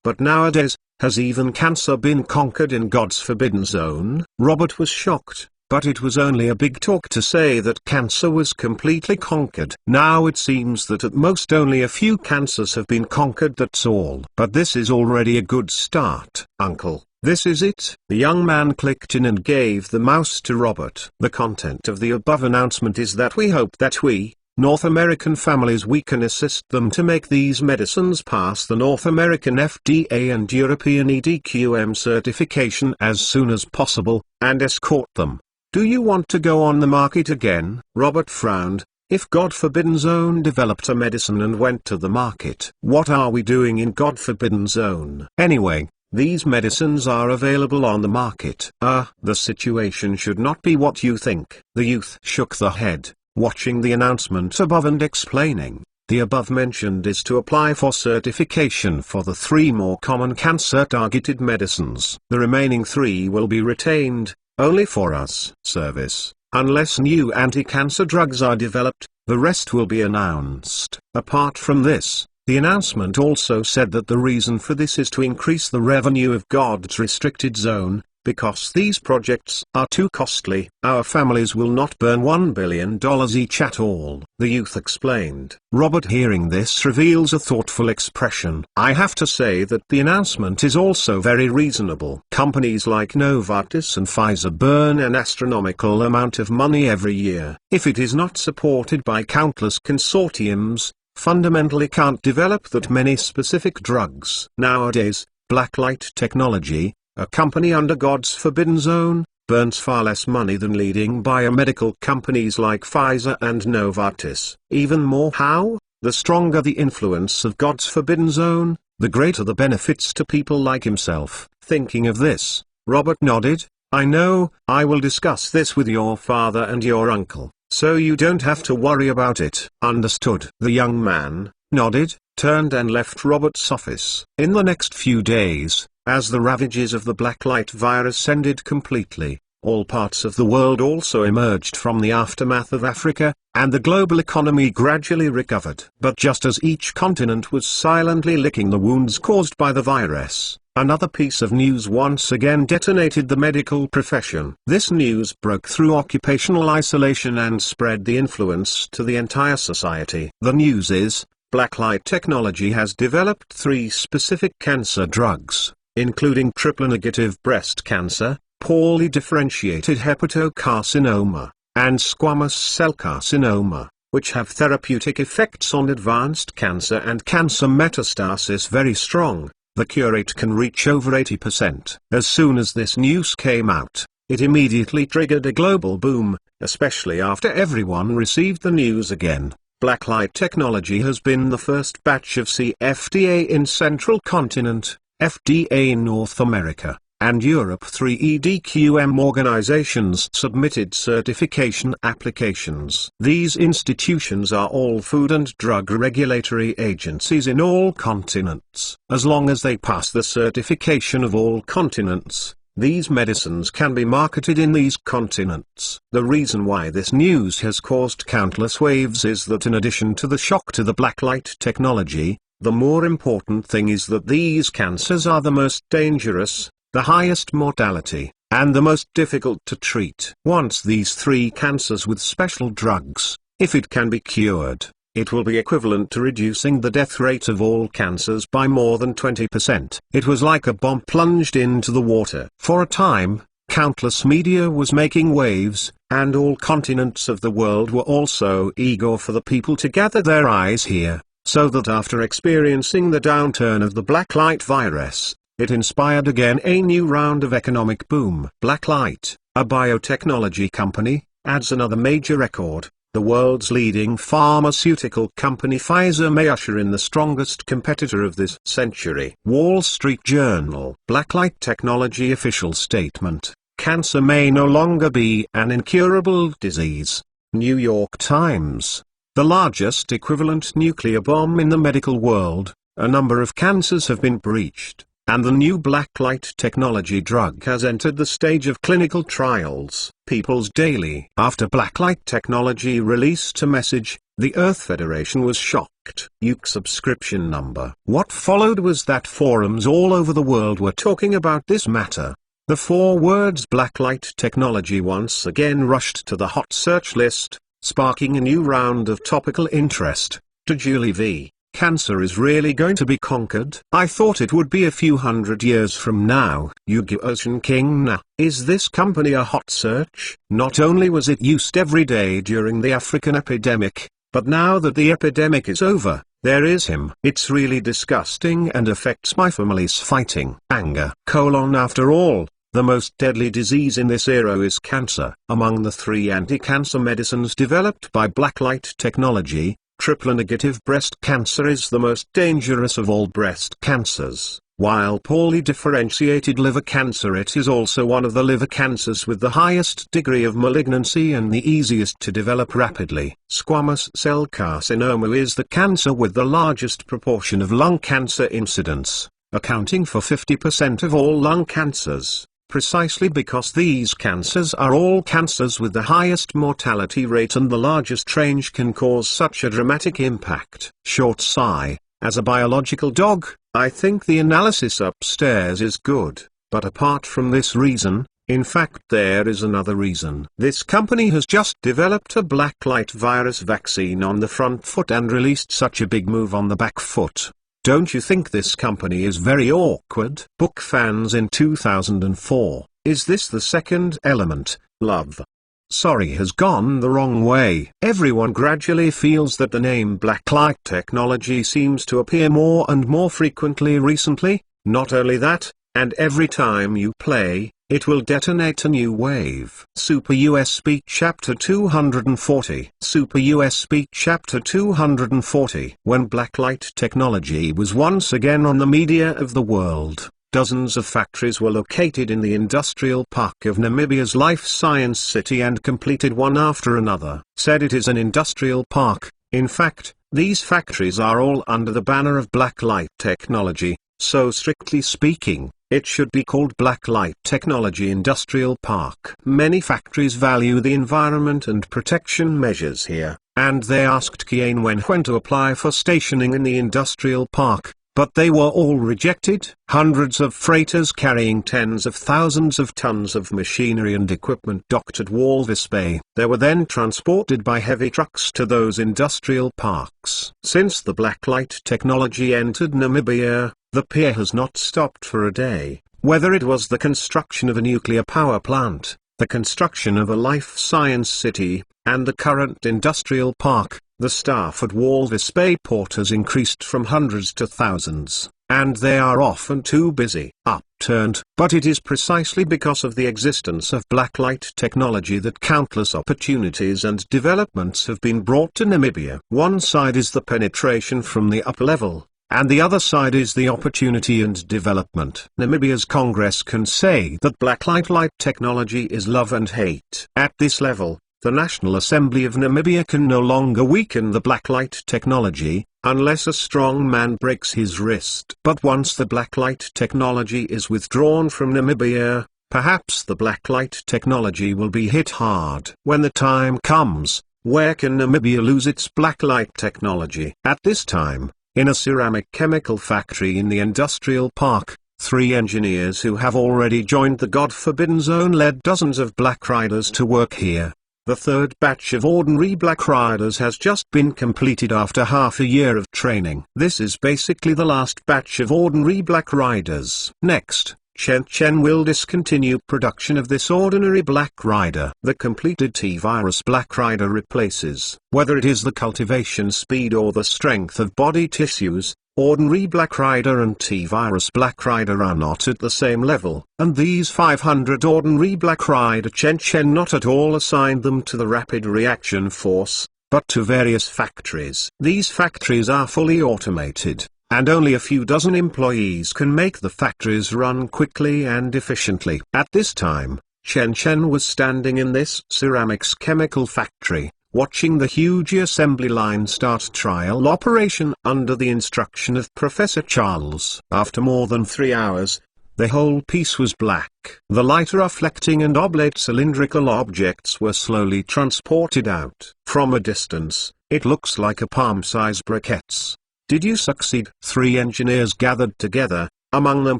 But nowadays, has even cancer been conquered in God's forbidden zone? Robert was shocked, but it was only a big talk to say that cancer was completely conquered. Now it seems that at most only a few cancers have been conquered, that's all. But this is already a good start. Uncle, this is it. The young man clicked in and gave the mouse to Robert. The content of the above announcement is that we hope that we, North American families, we can assist them to make these medicines pass the North American FDA and European EDQM certification as soon as possible, and escort them. Do you want to go on the market again? Robert frowned. If God forbidden zone developed a medicine and went to the market, what are we doing in God forbidden zone? Anyway, these medicines are available on the market. The situation should not be what you think. The youth shook the head, watching the announcement above and explaining. The above mentioned is to apply for certification for the 3 more common cancer-targeted medicines. The remaining 3 will be retained, only for us service. Unless new anti-cancer drugs are developed, the rest will be announced. Apart from this, the announcement also said that the reason for this is to increase the revenue of God's restricted zone, because these projects are too costly. Our families will not burn $1 billion each at all, the youth explained. Robert, hearing this, reveals a thoughtful expression. I have to say that the announcement is also very reasonable. Companies like Novartis and Pfizer burn an astronomical amount of money every year. If it is not supported by countless consortiums, fundamentally can't develop that many specific drugs. Nowadays, Blacklight Technology, a company under God's forbidden zone, burns far less money than leading biomedical companies like Pfizer and Novartis. Even more, how? The stronger the influence of God's forbidden zone, the greater the benefits to people like himself. Thinking of this, Robert nodded. I know, I will discuss this with your father and your uncle, so you don't have to worry about it. Understood. The young man nodded, turned and left Robert's office. In the next few days, as the ravages of the Blacklight virus ended completely, all parts of the world also emerged from the aftermath of Africa, and the global economy gradually recovered. But just as each continent was silently licking the wounds caused by the virus, another piece of news once again detonated the medical profession. This news broke through occupational isolation and spread the influence to the entire society. The news is, Blacklight Technology has developed 3 specific cancer drugs, including triple-negative breast cancer, poorly differentiated hepatocarcinoma, and squamous cell carcinoma, which have therapeutic effects on advanced cancer and cancer metastasis very strong. The cure rate can reach over 80%. As soon as this news came out, it immediately triggered a global boom, especially after everyone received the news again. Blacklight Technology has been the first batch of CFDA in Central Continent, FDA in North America, and Europe 3 EDQM organizations submitted certification applications. These institutions are all food and drug regulatory agencies in all continents. As long as they pass the certification of all continents, these medicines can be marketed in these continents. The reason why this news has caused countless waves is that in addition to the shock to the blacklight technology, the more important thing is that these cancers are the most dangerous, the highest mortality, and the most difficult to treat. Once these three cancers with special drugs, if it can be cured, it will be equivalent to reducing the death rate of all cancers by more than 20%. It was like a bomb plunged into the water. For a time, countless media was making waves, and all continents of the world were also eager for the people to gather their eyes here, so that after experiencing the downturn of the blacklight virus, it inspired again a new round of economic boom. Blacklight, a biotechnology company, adds another major record. The world's leading pharmaceutical company Pfizer may usher in the strongest competitor of this century. Wall Street Journal. Blacklight technology official statement. Cancer may no longer be an incurable disease. New York Times. The largest equivalent nuclear bomb in the medical world, a number of cancers have been breached, and the new blacklight technology drug has entered the stage of clinical trials. People's Daily. After blacklight technology released a message, the Earth Federation was shocked. UK subscription number. What followed was that forums all over the world were talking about this matter. The four words blacklight technology once again rushed to the hot search list, sparking a new round of topical interest. To Julie V. Cancer is really going to be conquered? I thought it would be a few hundred years from now. Yugi Ocean King Na. Is this company a hot search? Not only was it used every day during the African epidemic, but now that the epidemic is over, there is him. It's really disgusting and affects my family's fighting. Anger. After all, the most deadly disease in this era is cancer. Among the three anti-cancer medicines developed by blacklight technology, triple-negative breast cancer is the most dangerous of all breast cancers, while poorly differentiated liver cancer, it is also one of the liver cancers with the highest degree of malignancy and the easiest to develop rapidly. Squamous cell carcinoma is the cancer with the largest proportion of lung cancer incidence, accounting for 50% of all lung cancers. Precisely because these cancers are all cancers with the highest mortality rate and the largest range can cause such a dramatic impact. Short sigh. As a biological dog, I think the analysis upstairs is good, but apart from this reason, in fact there is another reason. This company has just developed a blacklight virus vaccine on the front foot and released such a big move on the back foot. Don't you think this company is very awkward? Book fans in 2004, is this the second element, love? Sorry has gone the wrong way. Everyone gradually feels that the name blacklight technology seems to appear more and more frequently recently. Not only that, and every time you play, it will detonate a new wave. Super USB Chapter 240. Super USB Chapter 240. When blacklight technology was once again on the media of the world, dozens of factories were located in the industrial park of Namibia's Life Science City and completed one after another. Said it is an industrial park. In fact, these factories are all under the banner of blacklight technology, so strictly speaking, it should be called Blacklight Technology Industrial Park. Many factories value the environment and protection measures here, and they asked Kian when to apply for stationing in the industrial park, but they were all rejected. Hundreds of freighters carrying tens of thousands of tons of machinery and equipment docked at Walvis Bay. They were then transported by heavy trucks to those industrial parks. Since the blacklight technology entered Namibia, the pier has not stopped for a day. Whether it was the construction of a nuclear power plant, the construction of a life science city, and the current industrial park, the staff at Walvis Bay Port has increased from hundreds to thousands, and they are often too busy, upturned. But it is precisely because of the existence of blacklight technology that countless opportunities and developments have been brought to Namibia. One side is the penetration from the upper level, and the other side is the opportunity and development. Namibia's Congress can say that blacklight light technology is love and hate. At this level, the National Assembly of Namibia can no longer weaken the blacklight technology, unless a strong man breaks his wrist. But once the blacklight technology is withdrawn from Namibia, perhaps the blacklight technology will be hit hard. When the time comes, where can Namibia lose its blacklight technology? At this time, in a ceramic chemical factory in the industrial park, 3 engineers who have already joined the God-forbidden zone led dozens of black riders to work here. The third batch of ordinary black riders has just been completed after half a year of training. This is basically the last batch of ordinary black riders. Next, Chen will discontinue production of this ordinary black rider. The completed T-virus black rider replaces, whether it is the cultivation speed or the strength of body tissues, ordinary black rider and T-virus black rider are not at the same level, and these 500 ordinary black rider Chen not at all assigned them to the rapid reaction force, but to various factories. These factories are fully automated, and only a few dozen employees can make the factories run quickly and efficiently. At this time, Chen was standing in this ceramics chemical factory, watching the huge assembly line start trial operation under the instruction of Professor Charles. After more than 3 hours, the whole piece was black. The light reflecting and oblate cylindrical objects were slowly transported out. From a distance, it looks like a palm-size briquettes. Did you succeed? 3 engineers gathered together. Among them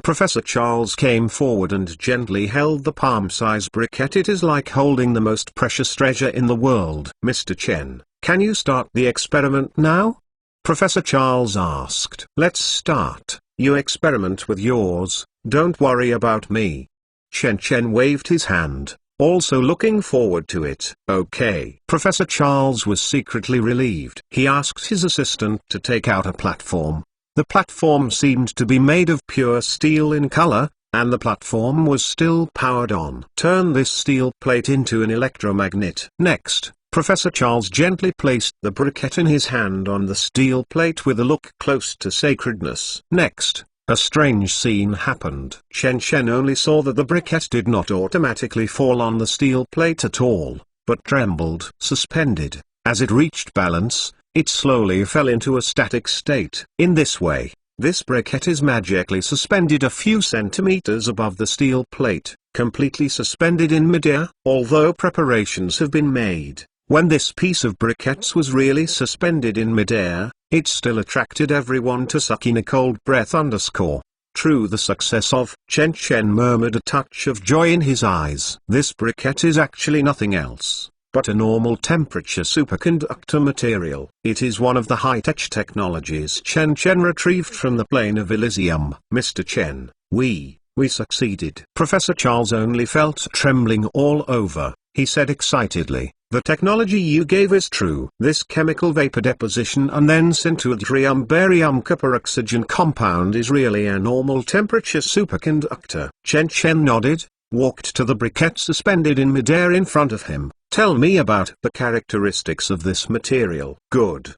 Professor Charles came forward and gently held the palm-size briquette. It is like holding the most precious treasure in the world. Mr. Chen, can you start the experiment now? Professor Charles asked. Let's start. You experiment with yours, don't worry about me. Chen waved his hand, also looking forward to it. Okay. Professor Charles was secretly relieved. He asked his assistant to take out a platform. The platform seemed to be made of pure steel in color, and the platform was still powered on. Turn this steel plate into an electromagnet. Next, Professor Charles gently placed the briquette in his hand on the steel plate with a look close to sacredness. Next, a strange scene happened. Chen only saw that the briquette did not automatically fall on the steel plate at all, but trembled, suspended. As it reached balance, it slowly fell into a static state. In this way, this briquette is magically suspended a few centimeters above the steel plate, completely suspended in midair. Although preparations have been made, when this piece of briquettes was really suspended in midair, it still attracted everyone to suck in a cold breath. True, the success of Chen murmured, a touch of joy in his eyes. This briquette is actually nothing else but a normal temperature superconductor material. It is one of the high-tech technologies Chen retrieved from the plane of Elysium. Mr. Chen, we succeeded. Professor Charles only felt trembling all over. He said excitedly, the technology you gave is true. This chemical vapor deposition and then sent to yttrium barium copper oxygen compound is really a normal temperature superconductor. Chen nodded, walked to the briquette suspended in midair in front of him. Tell me about the characteristics of this material. Good.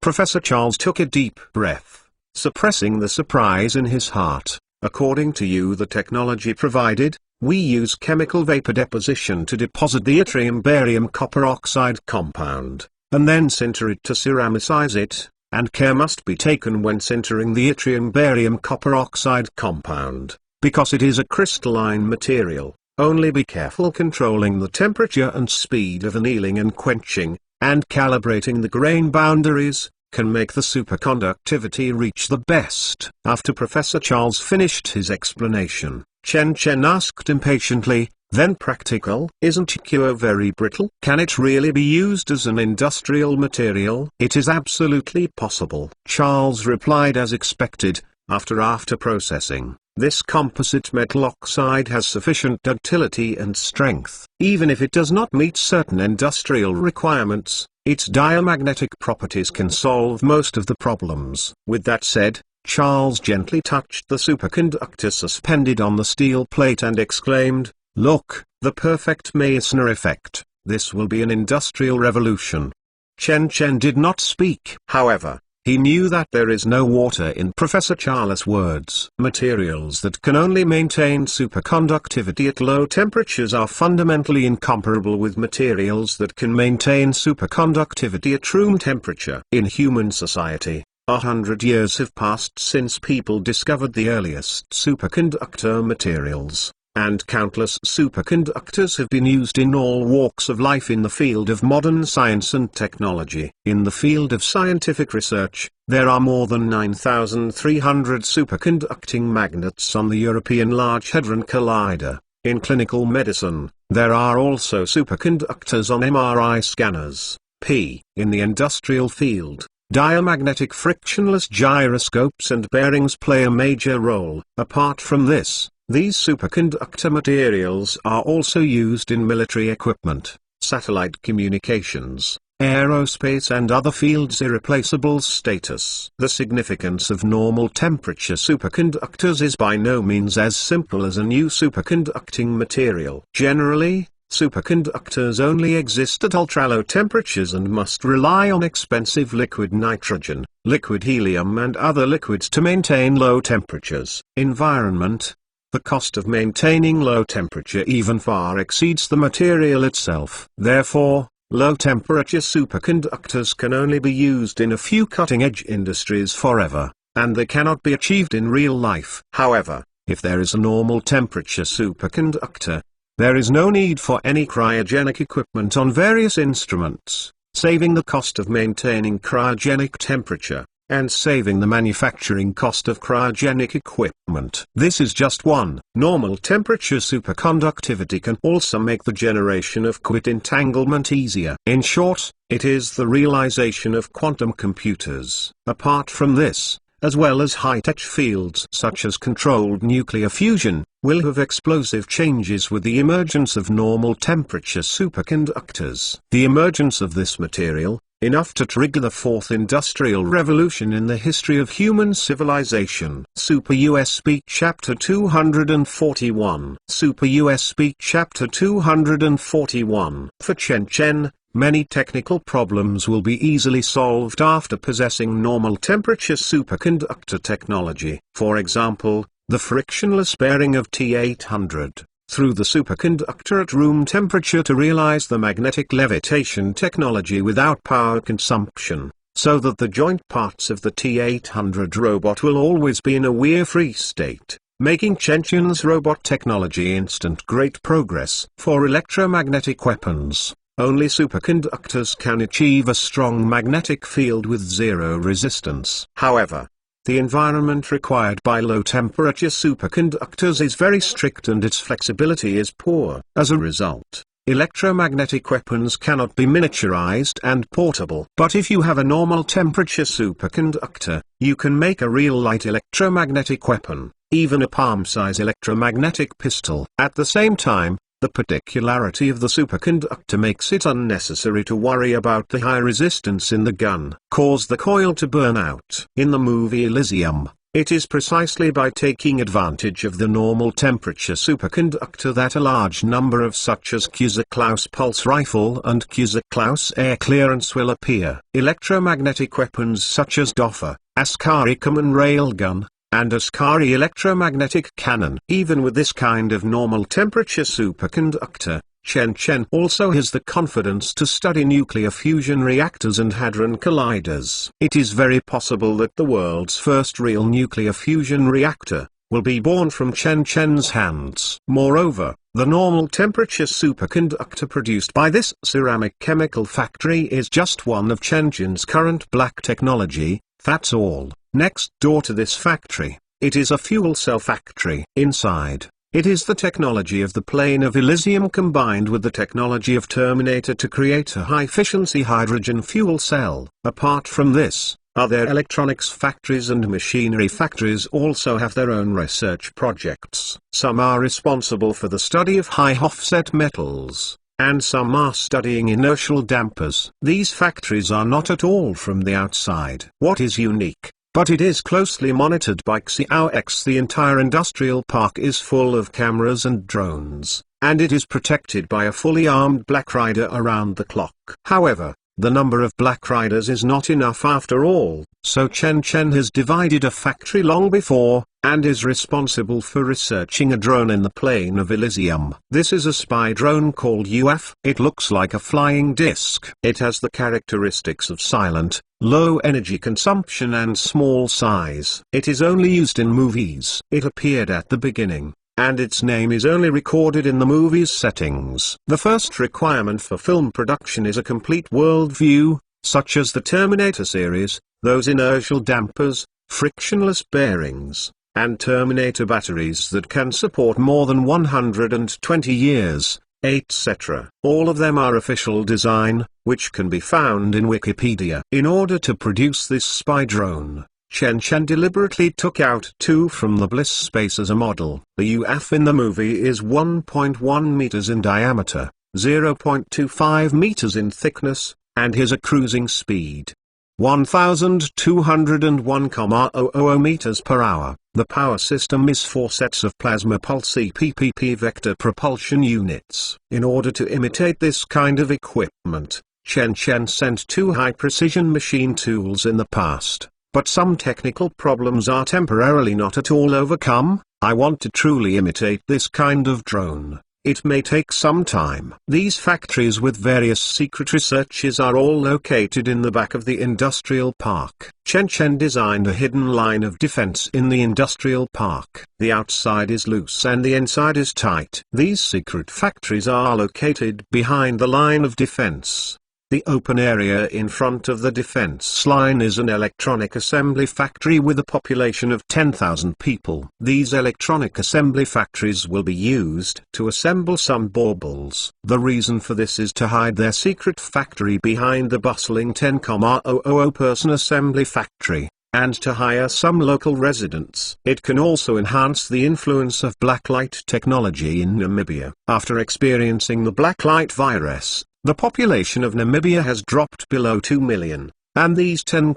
Professor Charles took a deep breath, suppressing the surprise in his heart. According to you, the technology provided, we use chemical vapor deposition to deposit the yttrium barium copper oxide compound, and then sinter it to ceramicize it, and care must be taken when sintering the yttrium barium copper oxide compound, because it is a crystalline material. Only be careful controlling the temperature and speed of annealing and quenching, and calibrating the grain boundaries, can make the superconductivity reach the best. After Professor Charles finished his explanation, Chen asked impatiently, then practical? Isn't EQ very brittle? Can it really be used as an industrial material? It is absolutely possible. Charles replied as expected, after processing. This composite metal oxide has sufficient ductility and strength. Even if it does not meet certain industrial requirements, its diamagnetic properties can solve most of the problems. With that said, Charles gently touched the superconductor suspended on the steel plate and exclaimed, look, the perfect Meissner effect. This will be an industrial revolution. Chen did not speak. However, He knew that there is no water in Professor Charles' words. Materials that can only maintain superconductivity at low temperatures are fundamentally incomparable with materials that can maintain superconductivity at room temperature. In human society, 100 years have passed since people discovered the earliest superconductor materials, and countless superconductors have been used in all walks of life in the field of modern science and technology. In the field of scientific research, there are more than 9,300 superconducting magnets on the European Large Hadron Collider. In clinical medicine, there are also superconductors on MRI scanners. In the industrial field, diamagnetic frictionless gyroscopes and bearings play a major role. Apart from this, these superconductor materials are also used in military equipment, satellite communications, aerospace and other fields. Irreplaceable status. The significance of normal temperature superconductors is by no means as simple as a new superconducting material. Generally, superconductors only exist at ultra-low temperatures and must rely on expensive liquid nitrogen, liquid helium and other liquids to maintain low temperatures. Environment. The cost of maintaining low temperature even far exceeds the material itself. Therefore, low-temperature superconductors can only be used in a few cutting-edge industries forever, and they cannot be achieved in real life. However, if there is a normal temperature superconductor, there is no need for any cryogenic equipment on various instruments, saving the cost of maintaining cryogenic temperature, and saving the manufacturing cost of cryogenic equipment. This is just one. Normal temperature superconductivity can also make the generation of quantum entanglement easier. In short, it is the realization of quantum computers. Apart from this, as well as high-tech fields such as controlled nuclear fusion, will have explosive changes with the emergence of normal temperature superconductors. The emergence of this material, enough to trigger the fourth industrial revolution in the history of human civilization. Super USB Chapter 241. Super USB Chapter 241. For Chen Chen, many technical problems will be easily solved after possessing normal temperature superconductor technology. For example, the frictionless bearing of T800 through the superconductor at room temperature to realize the magnetic levitation technology without power consumption, so that the joint parts of the T800 robot will always be in a wear-free state, making Chen Chen's robot technology instant great progress. For electromagnetic weapons, only superconductors can achieve a strong magnetic field with zero resistance. However, the environment required by low-temperature superconductors is very strict and its flexibility is poor. As a result, electromagnetic weapons cannot be miniaturized and portable. But if you have a normal temperature superconductor, you can make a real light electromagnetic weapon, even a palm-size electromagnetic pistol. At the same time, the particularity of the superconductor makes it unnecessary to worry about the high resistance in the gun, cause the coil to burn out. In the movie Elysium, it is precisely by taking advantage of the normal temperature superconductor that a large number of such as Cusa-Klaus pulse rifle and Cusa-Klaus air clearance will appear. Electromagnetic weapons such as Doffer, Askari common railgun, and Askari electromagnetic cannon. Even with this kind of normal temperature superconductor, Chen Chen also has the confidence to study nuclear fusion reactors and hadron colliders. It is very possible that the world's first real nuclear fusion reactor will be born from Chen Chen's hands. Moreover, the normal temperature superconductor produced by this ceramic chemical factory is just one of Chen Chen's current black technology, that's all. Next door to this factory, it is a fuel cell factory. Inside, it is the technology of the plane of Elysium combined with the technology of Terminator to create a high-efficiency hydrogen fuel cell. Apart from this, other electronics factories and machinery factories also have their own research projects. Some are responsible for the study of high-offset metals, and some are studying inertial dampers. These factories are not at all from the outside. What is unique, but it is closely monitored by Xiaox. The entire industrial park is full of cameras and drones, and it is protected by a fully armed Black Rider around the clock. However, The number of Black Riders is not enough after all, so Chen Chen has divided a factory long before, and is responsible for researching a drone in the plane of Elysium. This is a spy drone called UF. It looks like a flying disc. It has the characteristics of silent, low energy consumption and small size. It is only used in movies. It appeared at the beginning, and its name is only recorded in the movie's settings. The first requirement for film production is a complete worldview, such as the Terminator series, those inertial dampers, frictionless bearings, and Terminator batteries that can support more than 120 years, etc. All of them are official design, which can be found in Wikipedia. In order to produce this spy drone, Chen Chen deliberately took out two from the Bliss space as a model. The UF in the movie is 1.1 meters in diameter, 0.25 meters in thickness, and has a cruising speed 1,201,000 meters per hour. The power system is 4 sets of plasma pulse EPPP vector propulsion units. In order to imitate this kind of equipment, Chen Chen sent 2 high-precision machine tools in the past. But some technical problems are temporarily not at all overcome. I want to truly imitate this kind of drone. It may take some time. These factories with various secret researches are all located in the back of the industrial park. Chen Chen designed a hidden line of defense in the industrial park. The outside is loose and the inside is tight. These secret factories are located behind the line of defense. The open area in front of the defense line is an electronic assembly factory with a population of 10,000 people. These electronic assembly factories will be used to assemble some baubles. The reason for this is to hide their secret factory behind the bustling 10,000 person assembly factory, and to hire some local residents. It can also enhance the influence of blacklight technology in Namibia. After experiencing the blacklight virus, the population of Namibia has dropped below 2 million, and these 10,000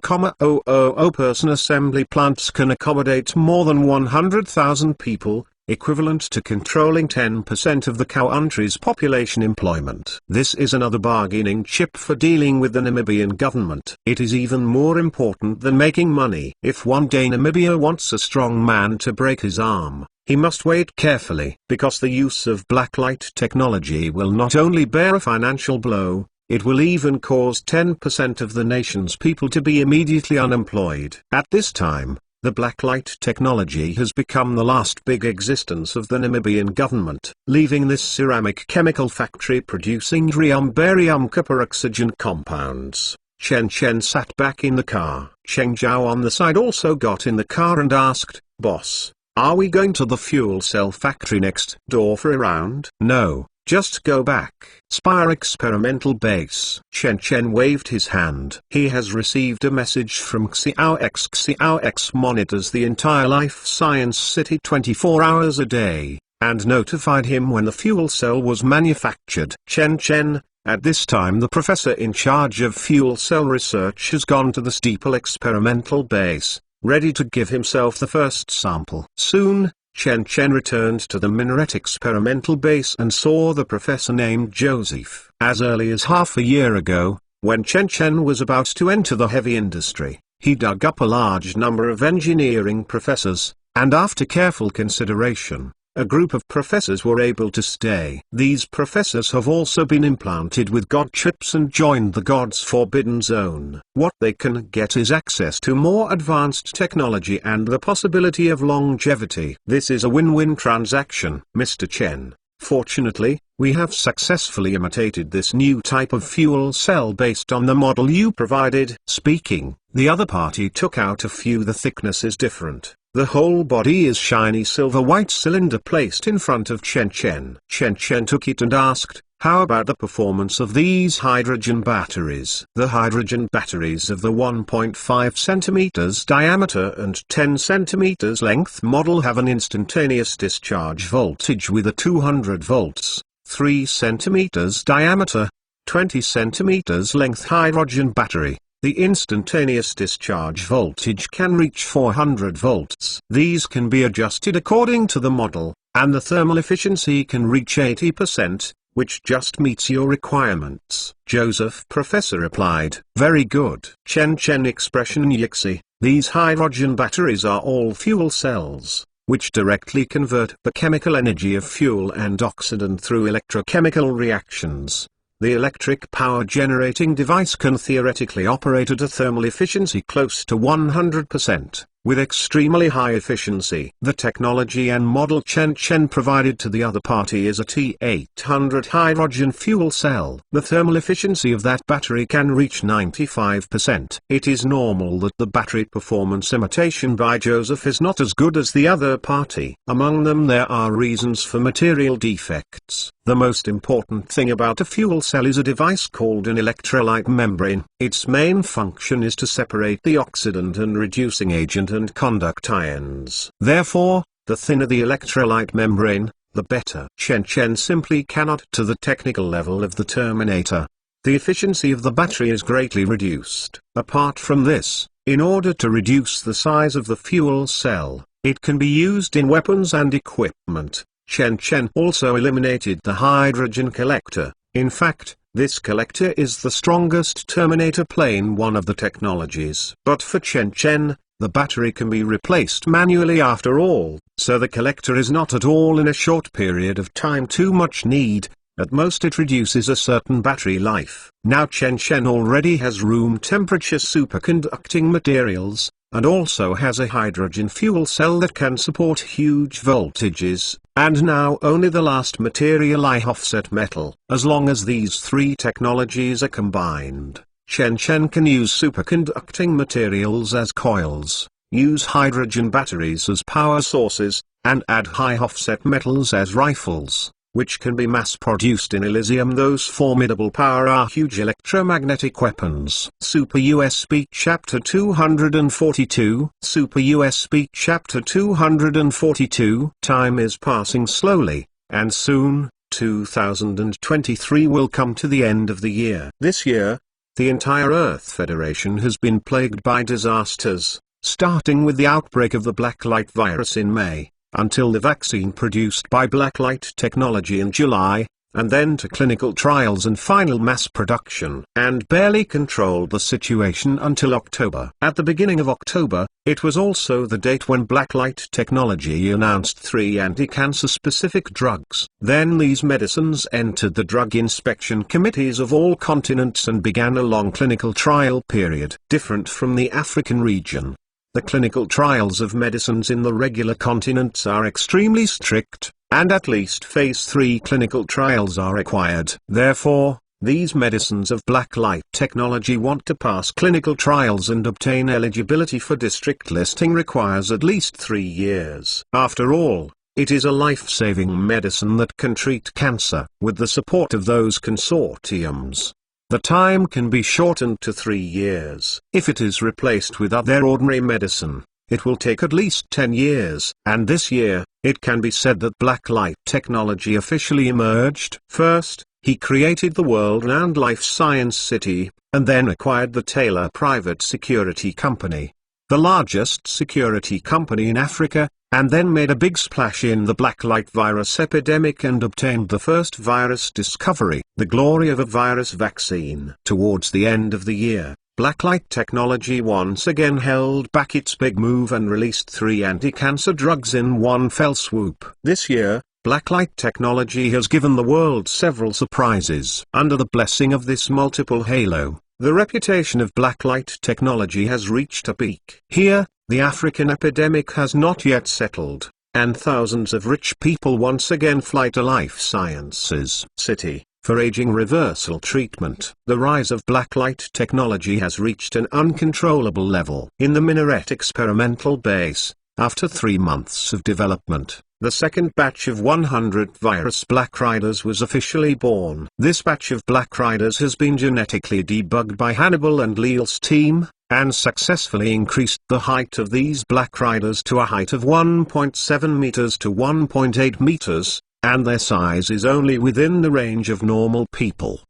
person assembly plants can accommodate more than 100,000 people, equivalent to controlling 10% of the country's population employment. This is another bargaining chip for dealing with the Namibian government. It is even more important than making money. If one day Namibia wants a strong man to break his arm, he must wait carefully, because the use of blacklight technology will not only bear a financial blow, it will even cause 10% of the nation's people to be immediately unemployed. At this time, the blacklight technology has become the last big existence of the Namibian government, leaving this ceramic chemical factory producing barium copper oxygen compounds. Chen Chen sat back in the car. Cheng Zhao on the side also got in the car and asked, "Boss, are we going to the fuel cell factory next door for a round?" "No, just go back." Spire Experimental Base. Chen Chen waved his hand. He has received a message from Xiao X. Xiao X monitors the entire Life Science City 24 hours a day, and notified him when the fuel cell was manufactured. Chen Chen, at this time the professor in charge of fuel cell research has gone to the Steeple Experimental Base, ready to give himself the first sample. Soon, Chen Chen returned to the Minaret Experimental Base and saw the professor named Joseph. As early as half a year ago, when Chen Chen was about to enter the heavy industry, he dug up a large number of engineering professors, and after careful consideration, a group of professors were able to stay. These professors have also been implanted with God chips and joined the God's forbidden zone. What they can get is access to more advanced technology and the possibility of longevity. This is a win-win transaction. Mr. Chen, fortunately, we have successfully imitated this new type of fuel cell based on the model you provided. Speaking, the other party took out a few. The thickness is different. The whole body is shiny silver-white cylinder placed in front of Chen Chen. Chen Chen took it and asked, "How about the performance of these hydrogen batteries?" The hydrogen batteries of the 1.5 centimeters diameter and 10 centimeters length model have an instantaneous discharge voltage with a 200 volts, 3 centimeters diameter, 20 centimeters length hydrogen battery. The instantaneous discharge voltage can reach 400 volts. These can be adjusted according to the model, and the thermal efficiency can reach 80%, which just meets your requirements. Joseph Professor replied, "Very good." Chen expression Yixi. These hydrogen batteries are all fuel cells, which directly convert the chemical energy of fuel and oxygen through electrochemical reactions. The electric power generating device can theoretically operate at a thermal efficiency close to 100%, with extremely high efficiency. The technology and model Chen provided to the other party is a T800 hydrogen fuel cell. The thermal efficiency of that battery can reach 95%. It is normal that the battery performance imitation by Joseph is not as good as the other party. Among them there are reasons for material defects. The most important thing about a fuel cell is a device called an electrolyte membrane. Its main function is to separate the oxidant and reducing agent and conduct ions. Therefore, the thinner the electrolyte membrane, the better. Chen simply cannot to the technical level of the Terminator. The efficiency of the battery is greatly reduced. Apart from this, in order to reduce the size of the fuel cell, it can be used in weapons and equipment. Chen also eliminated the hydrogen collector. In fact, this collector is the strongest Terminator plane one of the technologies. But for Chen, the battery can be replaced manually after all, so the collector is not at all in a short period of time too much need. At most it reduces a certain battery life. Now Chen already has room temperature superconducting materials, and also has a hydrogen fuel cell that can support huge voltages, and now only the last material offset metal. As long as these three technologies are combined, Chen can use superconducting materials as coils, use hydrogen batteries as power sources, and add high offset metals as rifles, which can be mass-produced in Elysium. Those formidable power are huge electromagnetic weapons. Super USB Chapter 242. Super USB Chapter 242. Time is passing slowly, and soon, 2023 will come to the end of the year. This year, the entire Earth Federation has been plagued by disasters, starting with the outbreak of the blacklight virus in May, until the vaccine produced by blacklight technology in July, and then to clinical trials and final mass production, and barely controlled the situation until October. At the beginning of October, it was also the date when blacklight technology announced 3 anti-cancer specific drugs. Then these medicines entered the drug inspection committees of all continents and began a long clinical trial period. Different from the African region, the clinical trials of medicines in the regular continents are extremely strict, and at least phase 3 clinical trials are required. Therefore, these medicines of blacklight technology want to pass clinical trials and obtain eligibility for district listing requires at least 3 years. After all, it is a life-saving medicine that can treat cancer. With the support of those consortiums, the time can be shortened to 3 years. If it is replaced with other ordinary medicine, it will take at least 10 years. And this year, it can be said that blacklight technology officially emerged. First, he created the world-renowned life science city, and then acquired the Taylor private security company, the largest security company in Africa, and then made a big splash in the blacklight virus epidemic and obtained the first virus discovery, the glory of a virus vaccine. Towards the end of the year, blacklight technology once again held back its big move and released 3 anti-cancer drugs in one fell swoop. This year, blacklight technology has given the world several surprises. Under the blessing of this multiple halo, the reputation of blacklight technology has reached a peak. Here, the African epidemic has not yet settled, and thousands of rich people once again fly to life sciences city for aging reversal treatment. The rise of blacklight technology has reached an uncontrollable level. In the Minaret experimental base, after 3 months of development, the second batch of 100 virus Black Riders was officially born. This batch of Black Riders has been genetically debugged by Hannibal and Leal's team, and successfully increased the height of these Black Riders to a height of 1.7 meters to 1.8 meters, and their size is only within the range of normal people.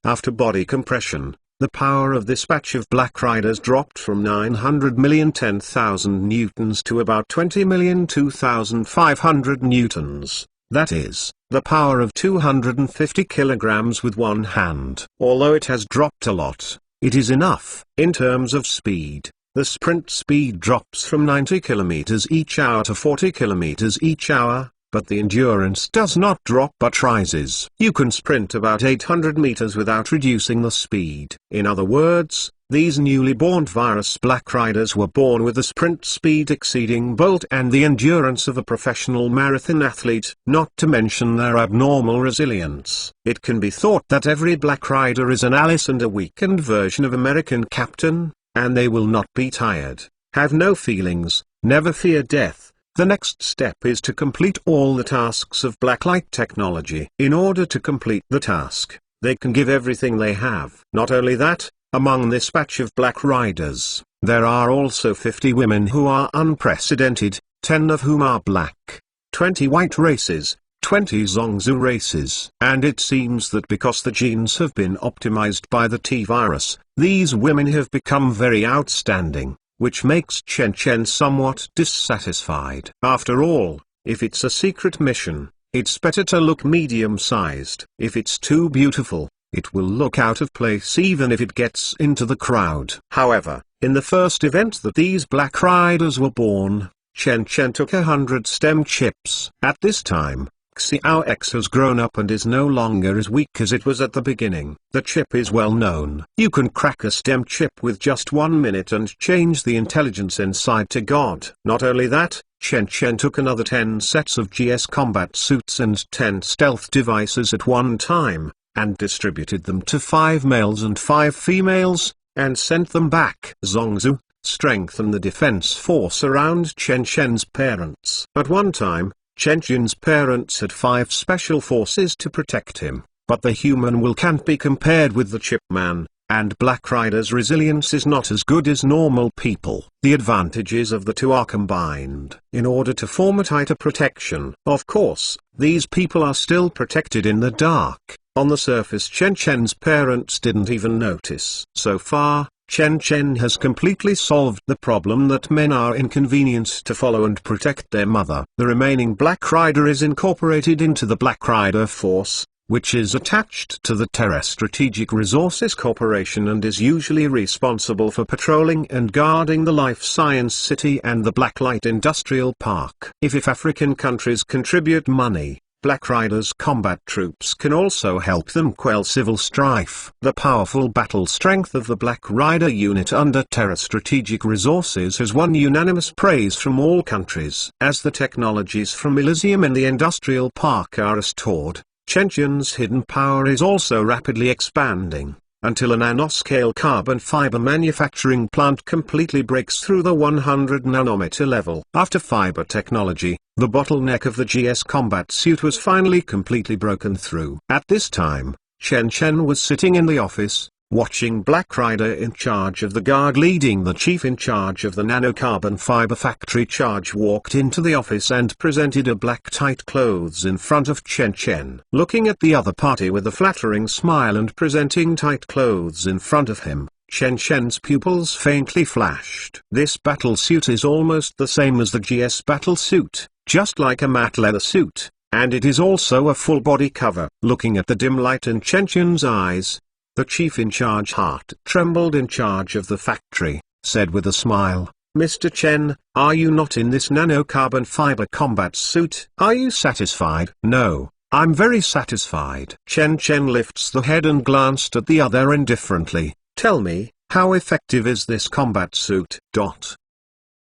After body compression, the power of this batch of Black Riders dropped from 900 million 10,000 newtons to about 20 million 2,500 newtons. That is, the power of 250 kilograms with one hand. Although it has dropped a lot, it is enough. In terms of speed, the sprint speed drops from 90 kilometers each hour to 40 kilometers each hour, but the endurance does not drop but rises. You can sprint about 800 meters without reducing the speed. In other words, these newly born virus Black Riders were born with a sprint speed exceeding Bolt and the endurance of a professional marathon athlete, not to mention their abnormal resilience. It can be thought that every Black Rider is an Alice and a weakened version of American Captain, and they will not be tired, have no feelings, never fear death. The next step is to complete all the tasks of blacklight technology. In order to complete the task, they can give everything they have. Not only that, among this batch of Black Riders, there are also 50 women who are unprecedented, 10 of whom are black, 20 white races, 20 Zongzu races. And it seems that because the genes have been optimized by the T-virus, these women have become very outstanding, which makes Chen Chen somewhat dissatisfied. After all, if it's a secret mission, it's better to look medium-sized. If it's too beautiful, it will look out of place even if it gets into the crowd. However, in the first event that these Black Riders were born, Chen Chen took 100 stem chips. At this time, Xiao X has grown up and is no longer as weak as it was at the beginning. The chip is well known. You can crack a stem chip with just 1 minute and change the intelligence inside to God. Not only that, Chen Chen took another 10 sets of GS combat suits and 10 stealth devices at one time, and distributed them to 5 males and 5 females, and sent them back. Zongzu, strengthen the defense force around Chen Chen's parents. At one time, Chen Chen's parents had 5 special forces to protect him, but the human will can't be compared with the chip man, and Black Rider's resilience is not as good as normal people. The advantages of the two are combined in order to form a tighter protection. Of course, these people are still protected in the dark. On the surface Chen Chen's parents didn't even notice. So far, Chen Chen has completely solved the problem that men are inconvenienced to follow and protect their mother. The remaining Black Rider is incorporated into the Black Rider Force, which is attached to the Terra Strategic Resources Corporation and is usually responsible for patrolling and guarding the Life Science City and the Blacklight Industrial Park. If African countries contribute money, Black Riders combat troops can also help them quell civil strife. The powerful battle strength of the Black Rider unit under Terra Strategic Resources has won unanimous praise from all countries. As the technologies from Elysium and the Industrial Park are restored, Chen Chen's hidden power is also rapidly expanding, until a nanoscale carbon fiber manufacturing plant completely breaks through the 100 nanometer level. After fiber technology, the bottleneck of the GS combat suit was finally completely broken through. At this time, Chen Chen was sitting in the office, watching Black Rider in charge of the guard leading the chief in charge of the nanocarbon fiber factory charge walked into the office and presented a black tight clothes in front of Chen Chen. Looking at the other party with a flattering smile and presenting tight clothes in front of him, Chen Chen's pupils faintly flashed. This battle suit is almost the same as the GS battle suit, just like a matte leather suit, and it is also a full body cover. Looking at the dim light in Chen Chen's eyes, the chief in charge heart trembled in charge of the factory, said with a smile, "Mr. Chen, are you not in this nanocarbon fiber combat suit? Are you satisfied?" "No, I'm very satisfied." Chen Chen lifts the head and glanced at the other indifferently. "Tell me, how effective is this combat suit?"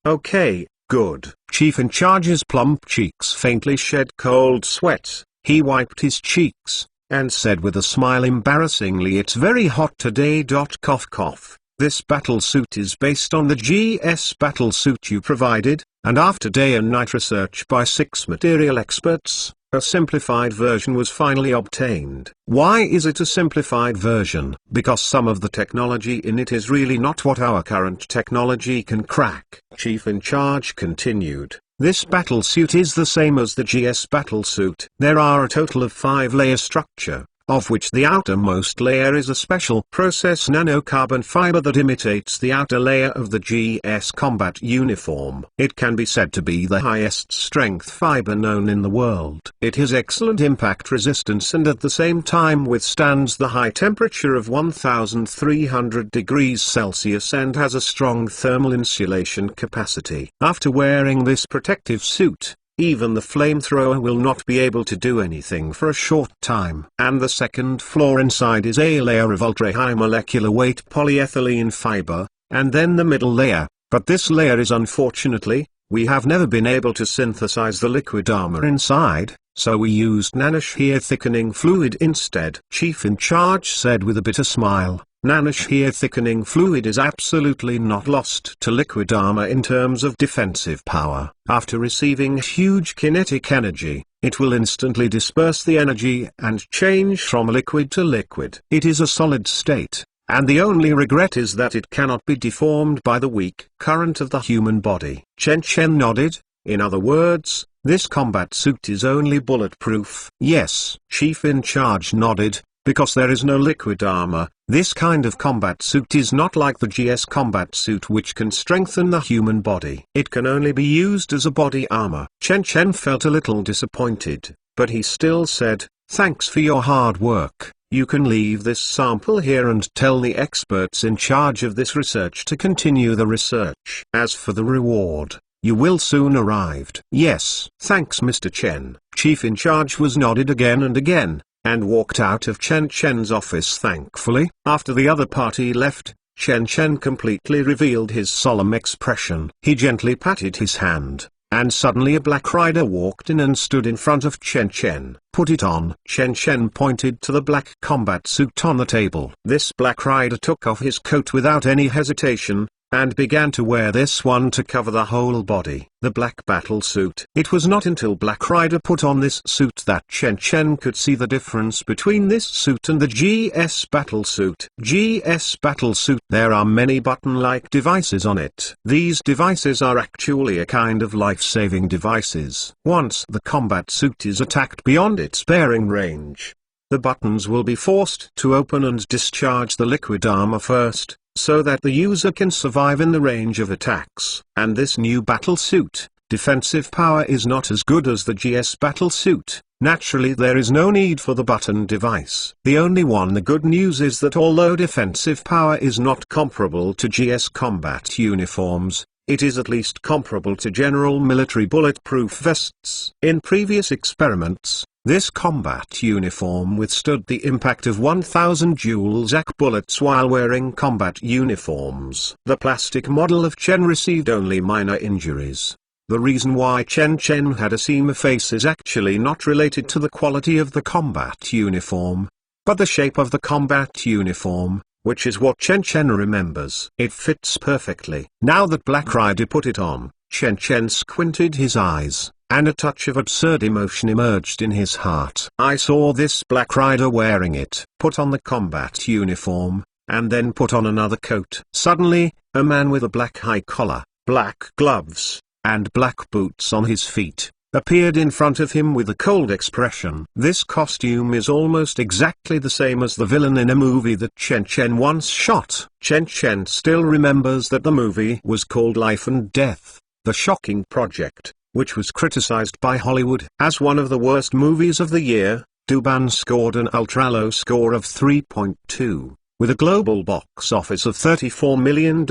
"Okay, good." Chief in charge's plump cheeks faintly shed cold sweat. He wiped his cheeks, and said with a smile, "Embarrassingly, it's very hot today. Cough cough. This battle suit is based on the GS battle suit you provided, and after day and night research by 6 material experts, a simplified version was finally obtained." "Why is it a simplified version?" "Because some of the technology in it is really not what our current technology can crack." Chief in charge continued, "This battle suit is the same as the GS battle suit. There are a total of 5-layer structure, of which the outermost layer is a special process nanocarbon fiber that imitates the outer layer of the GS combat uniform. It can be said to be the highest strength fiber known in the world. It has excellent impact resistance and at the same time withstands the high temperature of 1300 degrees Celsius and has a strong thermal insulation capacity. After wearing this protective suit, even the flamethrower will not be able to do anything for a short time. And the second floor inside is a layer of ultra-high molecular weight polyethylene fiber, and then the middle layer, but this layer is unfortunately, we have never been able to synthesize the liquid armor inside, so we used nanoshear thickening fluid instead. Chief in Charge said with a bitter smile. Nanoshear thickening fluid is absolutely not lost to liquid armor in terms of defensive power. After receiving huge kinetic energy, it will instantly disperse the energy and change from liquid to liquid. It is a solid state, and the only regret is that it cannot be deformed by the weak current of the human body. Chen Chen nodded. In other words, this combat suit is only bulletproof. Yes. Chief in Charge nodded. Because there is no liquid armor, this kind of combat suit is not like the GS combat suit which can strengthen the human body. It can only be used as a body armor. Chen Chen felt a little disappointed, but he still said, "Thanks for your hard work. You can leave this sample here and tell the experts in charge of this research to continue the research. As for the reward, you will soon arrive." "Yes, thanks Mr. Chen." Chief in Charge was nodded again and again, and walked out of Chen Chen's office thankfully. After the other party left, Chen Chen completely revealed his solemn expression. He gently patted his hand, and suddenly a black rider walked in and stood in front of Chen Chen. "Put it on." Chen Chen pointed to the black combat suit on the table. This black rider took off his coat without any hesitation, and began to wear this one to cover the whole body. The black battle suit. It was not until Black Rider put on this suit that Chen Chen could see the difference between this suit and the GS battle suit. GS battle suit. There are many button-like devices on it. These devices are actually a kind of life-saving devices. Once the combat suit is attacked beyond its bearing range, the buttons will be forced to open and discharge the liquid armor first, so that the user can survive in the range of attacks. And this new battle suit, defensive power is not as good as the GS battle suit. Naturally there is no need for the button device. The only one the good news is that although defensive power is not comparable to GS combat uniforms, it is at least comparable to general military bulletproof vests. In previous experiments, this combat uniform withstood the impact of 1000 Joule-Zac bullets while wearing combat uniforms. The plastic model of Chen received only minor injuries. The reason why Chen Chen had a seam face is actually not related to the quality of the combat uniform, but the shape of the combat uniform, which is what Chen Chen remembers. It fits perfectly. Now that Black Rider put it on, Chen Chen squinted his eyes, and a touch of absurd emotion emerged in his heart. I saw this Black Rider wearing it. Put on the combat uniform, and then put on another coat. Suddenly, a man with a black high collar, black gloves, and black boots on his feet, appeared in front of him with a cold expression. This costume is almost exactly the same as the villain in a movie that Chen Chen once shot. Chen Chen still remembers that the movie was called Life and Death, The Shocking Project, which was criticized by Hollywood as one of the worst movies of the year. Duban scored an ultra-low score of 3.2, with a global box office of $34 million.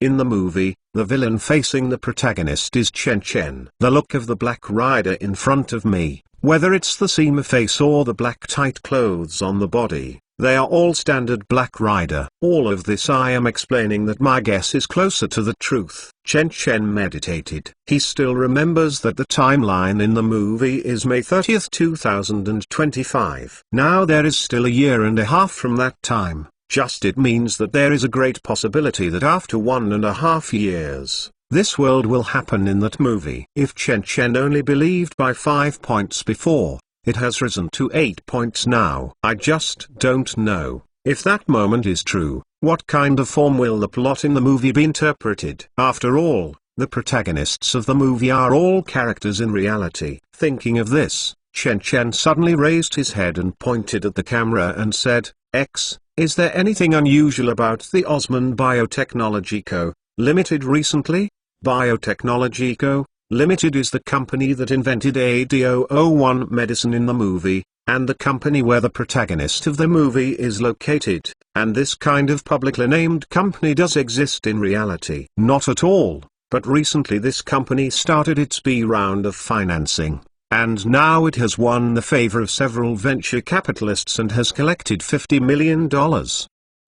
In the movie, the villain facing the protagonist is Chen Chen. The look of the Black Rider in front of me, whether it's the seam face or the black tight clothes on the body, they are all standard Black Rider. All of this I am explaining that my guess is closer to the truth. Chen Chen meditated. He still remembers that the timeline in the movie is May 30th, 2025. Now there is still a year and a half from that time. Just it means that there is a great possibility that after 1.5 years, this world will happen in that movie. If Chen Chen only believed by 5 points before, it has risen to 8 points now. I just don't know. If that moment is true, what kind of form will the plot in the movie be interpreted? After all, the protagonists of the movie are all characters in reality. Thinking of this, Chen Chen suddenly raised his head and pointed at the camera and said, "X, is there anything unusual about the Osman Biotechnology Co. Limited recently?" Biotechnology Co. Limited is the company that invented AD001 medicine in the movie, and the company where the protagonist of the movie is located, and this kind of publicly named company does exist in reality. Not at all, but recently this company started its B round of financing, and now it has won the favor of several venture capitalists and has collected $50 million.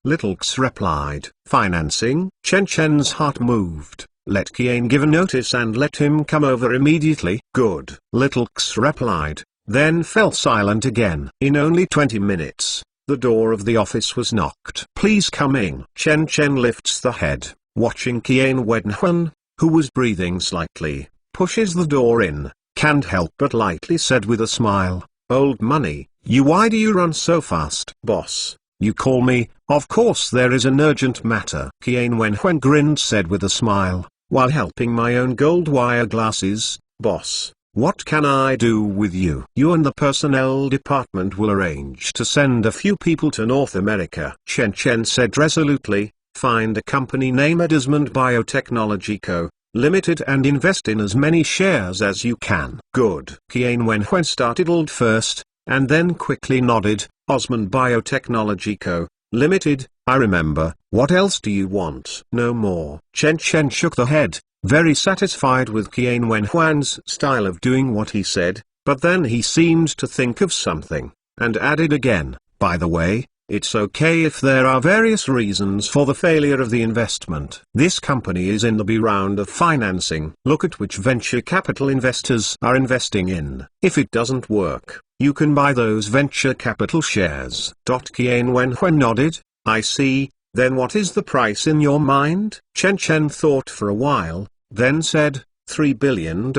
Little X replied, "Financing?" Chen Chen's heart moved. "Let Kian give a notice and let him come over immediately." "Good," Little X replied, then fell silent again. In only 20 minutes, the door of the office was knocked. "Please come in." Chen Chen lifts the head, watching Kian Wenhuan, who was breathing slightly, pushes the door in. "Can't help but," lightly said with a smile. "Old money, why do you run so fast?" "Boss, you call me, of course there is an urgent matter." Kian Wenhuan grinned said with a smile, while helping my own gold wire glasses. "Boss, what can I do with you?" "You and the personnel department will arrange to send a few people to North America," Chen Chen said resolutely. "Find a company named Osman Biotechnology Co. Limited and invest in as many shares as you can." "Good." Kian Wenhuan startled first, and then quickly nodded. "Osman Biotechnology Co. Limited, I remember. What else do you want?" "No more." Chen Chen shook the head, very satisfied with Kian Wenhuan's style of doing what he said, but then he seemed to think of something, and added again, "By the way, it's okay if there are various reasons for the failure of the investment. This company is in the B round of financing. Look at which venture capital investors are investing in. If it doesn't work, you can buy those venture capital shares." Kian Wenhuan nodded. "I see. Then what is the price in your mind?" Chen Chen thought for a while, then said, $3 billion.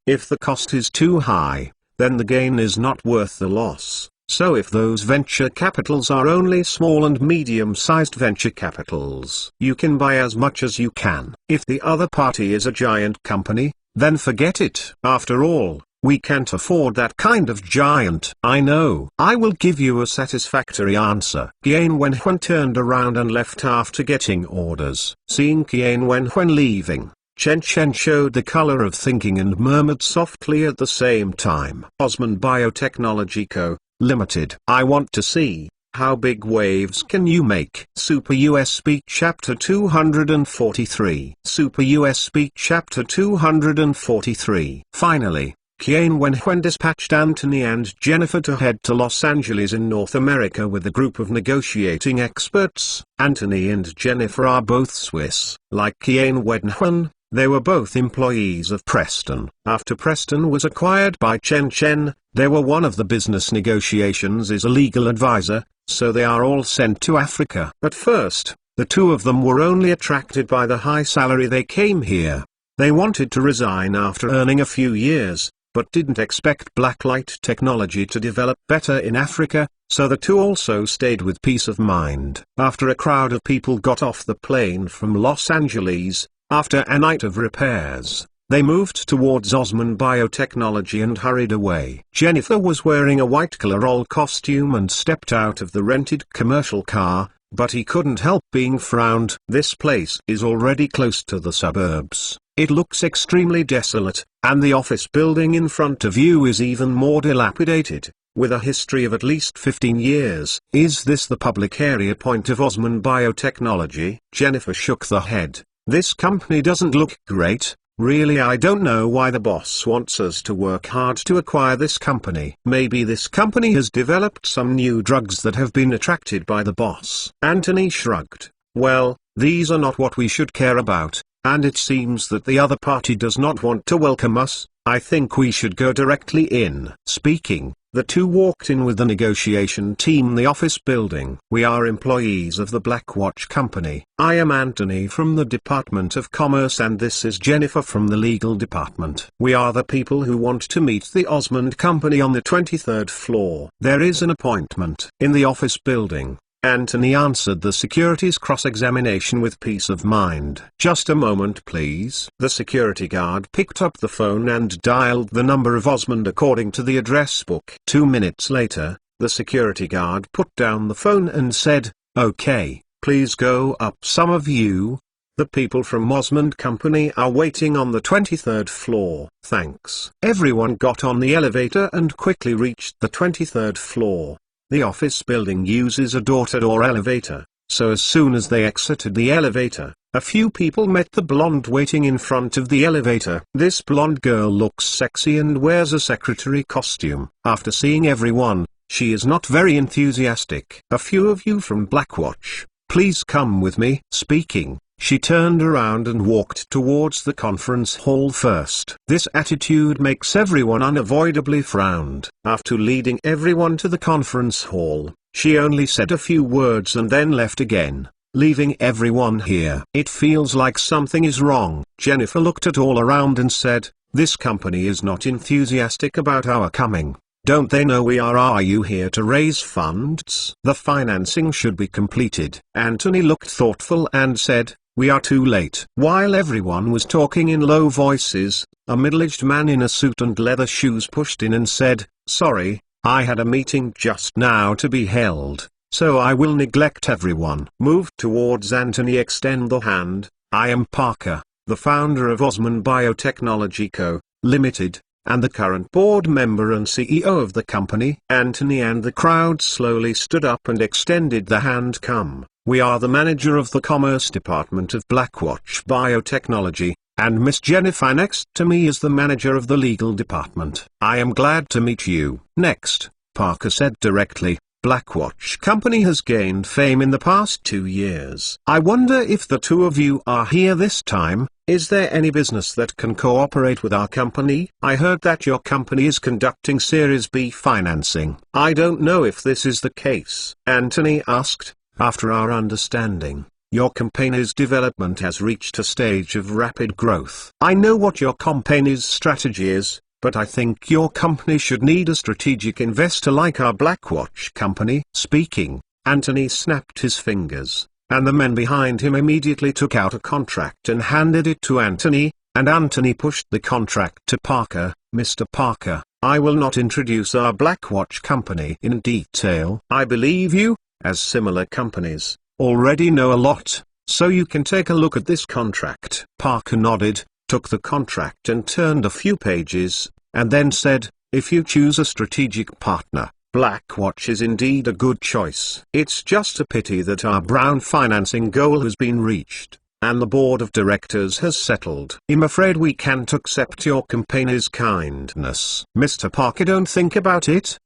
If the cost is too high, then the gain is not worth the loss. So if those venture capitals are only small and medium-sized venture capitals, you can buy as much as you can. If the other party is a giant company, then forget it. After all, we can't afford that kind of giant. "I know. I will give you a satisfactory answer." Kian Wenhuan turned around and left after getting orders. Seeing Kian Wenhuan leaving, Chen Chen showed the color of thinking and murmured softly at the same time, "Osman Biotechnology Co. Limited. I want to see, how big waves can you make?" Super US Speak Chapter 243. Super US Speak Chapter 243. Finally, Kian Wenhuan dispatched Anthony and Jennifer to head to Los Angeles in North America with a group of negotiating experts. Anthony and Jennifer are both Swiss. Like Kian Wenhuan, they were both employees of Preston. After Preston was acquired by Chen Chen, they were one of the business negotiations as a legal advisor, so they are all sent to Africa. At first, the two of them were only attracted by the high salary they came here. They wanted to resign after earning a few years, but didn't expect blacklight technology to develop better in Africa, so the two also stayed with peace of mind. After a crowd of people got off the plane from Los Angeles, after a night of repairs, they moved towards Osman Biotechnology and hurried away. Jennifer was wearing a white coverall costume and stepped out of the rented commercial car, but he couldn't help being frowned. "This place is already close to the suburbs. It looks extremely desolate, and the office building in front of you is even more dilapidated, with a history of at least 15 years. Is this the public area point of Osman Biotechnology?" Jennifer shook the head. "This company doesn't look great. Really, I don't know why the boss wants us to work hard to acquire this company. Maybe this company has developed some new drugs that have been attracted by the boss." Anthony shrugged. "Well, these are not what we should care about, and it seems that the other party does not want to welcome us. I think we should go directly in." Speaking, the two walked in with the negotiation team the office building. "We are employees of the Black Watch Company. I am Anthony from the Department of Commerce and this is Jennifer from the legal department. We are the people who want to meet the Osmond Company on the 23rd floor. There is an appointment." In the office building, Anthony answered the security's cross-examination with peace of mind. "Just a moment please." The security guard picked up the phone and dialed the number of Osmond according to the address book. 2 minutes later, the security guard put down the phone and said, "Okay, please go up some of you. The people from Osmond Company are waiting on the 23rd floor." "Thanks." Everyone got on the elevator and quickly reached the 23rd floor. The office building uses a door-to-door elevator, so as soon as they exited the elevator, a few people met the blonde waiting in front of the elevator. This blonde girl looks sexy and wears a secretary costume. After seeing everyone, she is not very enthusiastic. "A few of you from Blackwatch, please come with me." Speaking, she turned around and walked towards the conference hall first. This attitude makes everyone unavoidably frowned. After leading everyone to the conference hall, she only said a few words and then left again, leaving everyone here. "It feels like something is wrong." Jennifer looked at all around and said, "This company is not enthusiastic about our coming. Don't they know we are? Are you here to raise funds? The financing should be completed." Anthony looked thoughtful and said, "We are too late." While everyone was talking in low voices, a middle-aged man in a suit and leather shoes pushed in and said, "Sorry, I had a meeting just now to be held, so I will neglect everyone." Move towards Anthony. Extend the hand. "I am Parker, the founder of Osmond Biotechnology Co., Limited, and the current board member and CEO of the company." Anthony and the crowd slowly stood up and extended the hand. "Come. We are the manager of the Commerce Department of Blackwatch Biotechnology, and Miss Jennifer next to me is the manager of the legal department. I am glad to meet you." "Next," Parker said directly, "Blackwatch Company has gained fame in the past 2 years. I wonder if the two of you are here this time. Is there any business that can cooperate with our company? I heard that your company is conducting Series B financing." "I don't know if this is the case," Anthony asked. "After our understanding, your company's development has reached a stage of rapid growth. I know what your company's strategy is, but I think your company should need a strategic investor like our Blackwatch company." Speaking, Anthony snapped his fingers, and the men behind him immediately took out a contract and handed it to Anthony, and Anthony pushed the contract to Parker. "Mr. Parker, I will not introduce our Blackwatch company in detail. I believe you, as similar companies, already know a lot, so you can take a look at this contract." Parker nodded, took the contract and turned a few pages, and then said, "If you choose a strategic partner, Blackwatch is indeed a good choice. It's just a pity that our Brown financing goal has been reached, and the board of directors has settled. I'm afraid we can't accept your company's kindness." "Mr. Parker, don't think about it."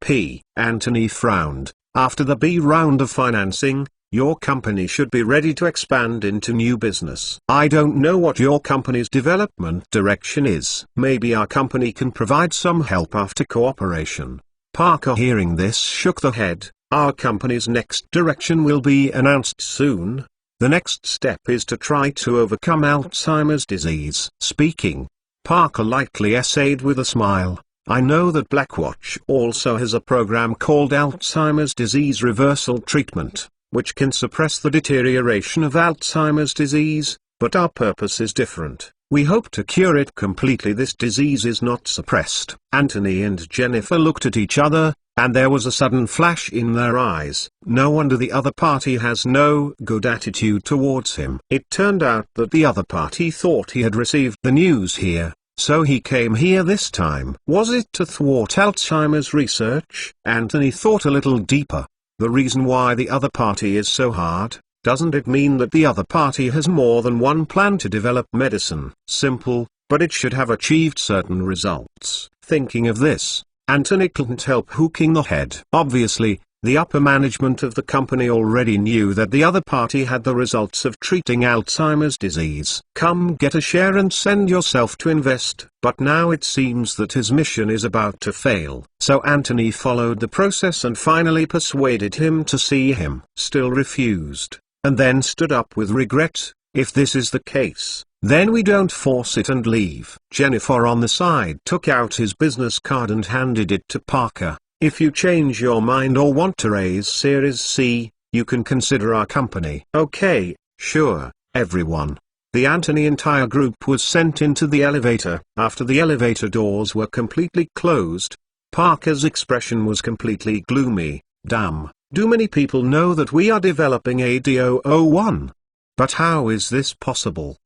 Anthony frowned. "After the B round of financing, your company should be ready to expand into new business. I don't know what your company's development direction is. Maybe our company can provide some help after cooperation." Parker, hearing this, shook the head. "Our company's next direction will be announced soon. The next step is to try to overcome Alzheimer's disease." Speaking, Parker lightly essayed with a smile, "I know that Blackwatch also has a program called Alzheimer's Disease Reversal Treatment, which can suppress the deterioration of Alzheimer's disease, but our purpose is different. We hope to cure it completely. This disease is not suppressed." Anthony and Jennifer looked at each other, and there was a sudden flash in their eyes. No wonder the other party has no good attitude towards him. It turned out that the other party thought he had received the news here, so he came here this time. Was it to thwart Alzheimer's research? Anthony thought a little deeper. The reason why the other party is so hard, doesn't it mean that the other party has more than one plan to develop medicine? Simple, but it should have achieved certain results. Thinking of this, Anthony couldn't help hooking the head. Obviously, the upper management of the company already knew that the other party had the results of treating Alzheimer's disease. Come get a share and send yourself to invest. But now it seems that his mission is about to fail. So Anthony followed the process and finally persuaded him to see him. Still refused, and then stood up with regret. If this is the case, then we don't force it and leave. Jennifer on the side took out his business card and handed it to Parker. If you change your mind or want to raise Series C, you can consider our company." "Okay, sure, everyone." The Anthony entire group was sent into the elevator. After the elevator doors were completely closed, Parker's expression was completely gloomy. "Damn, do many people know that we are developing AD001? But how is this possible?"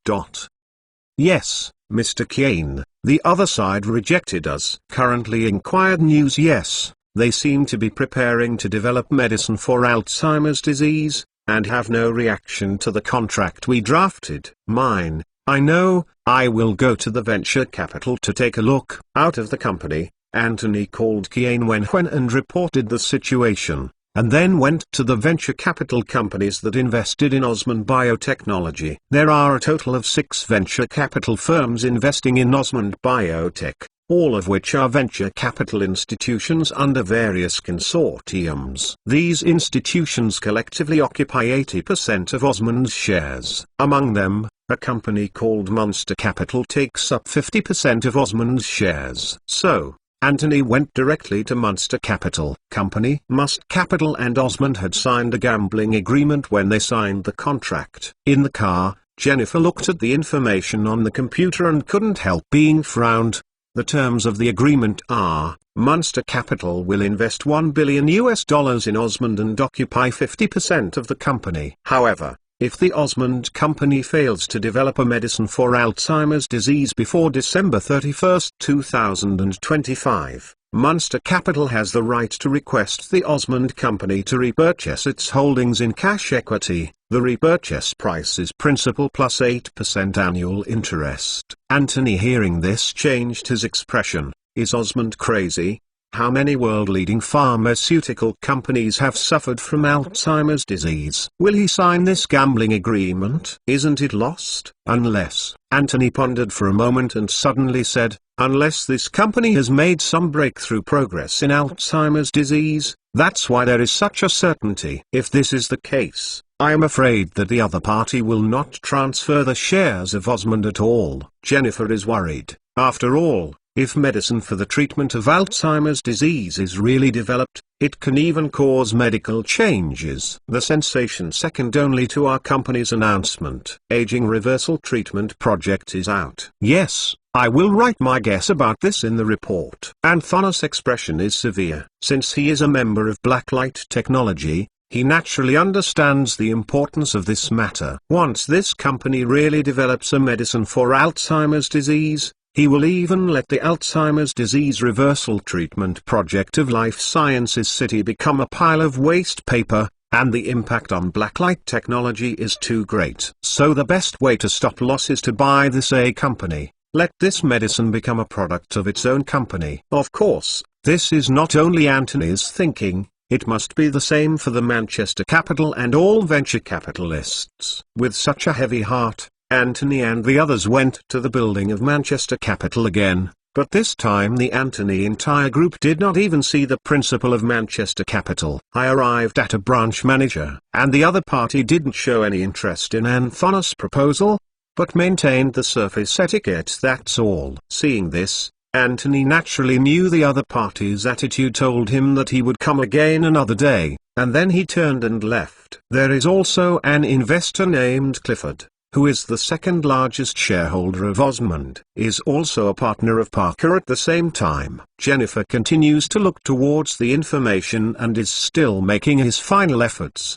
"Yes, Mr. Kane, the other side rejected us." Currently inquired News. "Yes, they seem to be preparing to develop medicine for Alzheimer's disease, and have no reaction to the contract we drafted." "Mine, I know, I will go to the venture capital to take a look." Out of the company, Anthony called Kane when and reported the situation, and then went to the venture capital companies that invested in Osmond Biotechnology. There are a total of 6 venture capital firms investing in Osmond Biotech, all of which are venture capital institutions under various consortiums. These institutions collectively occupy 80% of Osmond's shares. Among them, a company called Monster Capital takes up 50% of Osmond's shares. So, Anthony went directly to Monster Capital. Company Monster Capital and Osmond had signed a gambling agreement when they signed the contract. In the car, Jennifer looked at the information on the computer and couldn't help being frowned. The terms of the agreement are, Monster Capital will invest $1 billion in Osmond and occupy 50% of the company. However, if the Osmond company fails to develop a medicine for Alzheimer's disease before December 31, 2025, Monster Capital has the right to request the Osmond company to repurchase its holdings in cash equity. The repurchase price is principal plus 8% annual interest. Anthony, hearing this, changed his expression. Is Osmond crazy? How many world-leading pharmaceutical companies have suffered from Alzheimer's disease? Will he sign this gambling agreement? Isn't it lost? Unless, Anthony pondered for a moment and suddenly said, unless this company has made some breakthrough progress in Alzheimer's disease, that's why there is such a certainty. If this is the case, I am afraid that the other party will not transfer the shares of Osmond at all. Jennifer is worried. After all, if medicine for the treatment of Alzheimer's disease is really developed, it can even cause medical changes. The sensation second only to our company's announcement. Aging reversal treatment project is out. Yes, I will write my guess about this in the report. Anthony's expression is severe. Since he is a member of Blacklight Technology, he naturally understands the importance of this matter. Once this company really develops a medicine for Alzheimer's disease, he will even let the Alzheimer's disease reversal treatment project of Life Sciences City become a pile of waste paper, and the impact on Blacklight Technology is too great. So the best way to stop loss is to buy this company. Let this medicine become a product of its own company. Of course, this is not only Anthony's thinking, it must be the same for the Manchester Capital and all venture capitalists. With such a heavy heart, Anthony and the others went to the building of Manchester Capital again, but this time the Anthony entire group did not even see the principal of Manchester Capital. I arrived at a branch manager, and the other party didn't show any interest in Anthony's proposal, but maintained the surface etiquette, that's all. Seeing this, Anthony naturally knew the other party's attitude told him that he would come again another day, and then he turned and left. There is also an investor named Clifford, who is the second largest shareholder of Osmond, is also a partner of Parker at the same time. Jennifer continues to look towards the information and is still making his final efforts.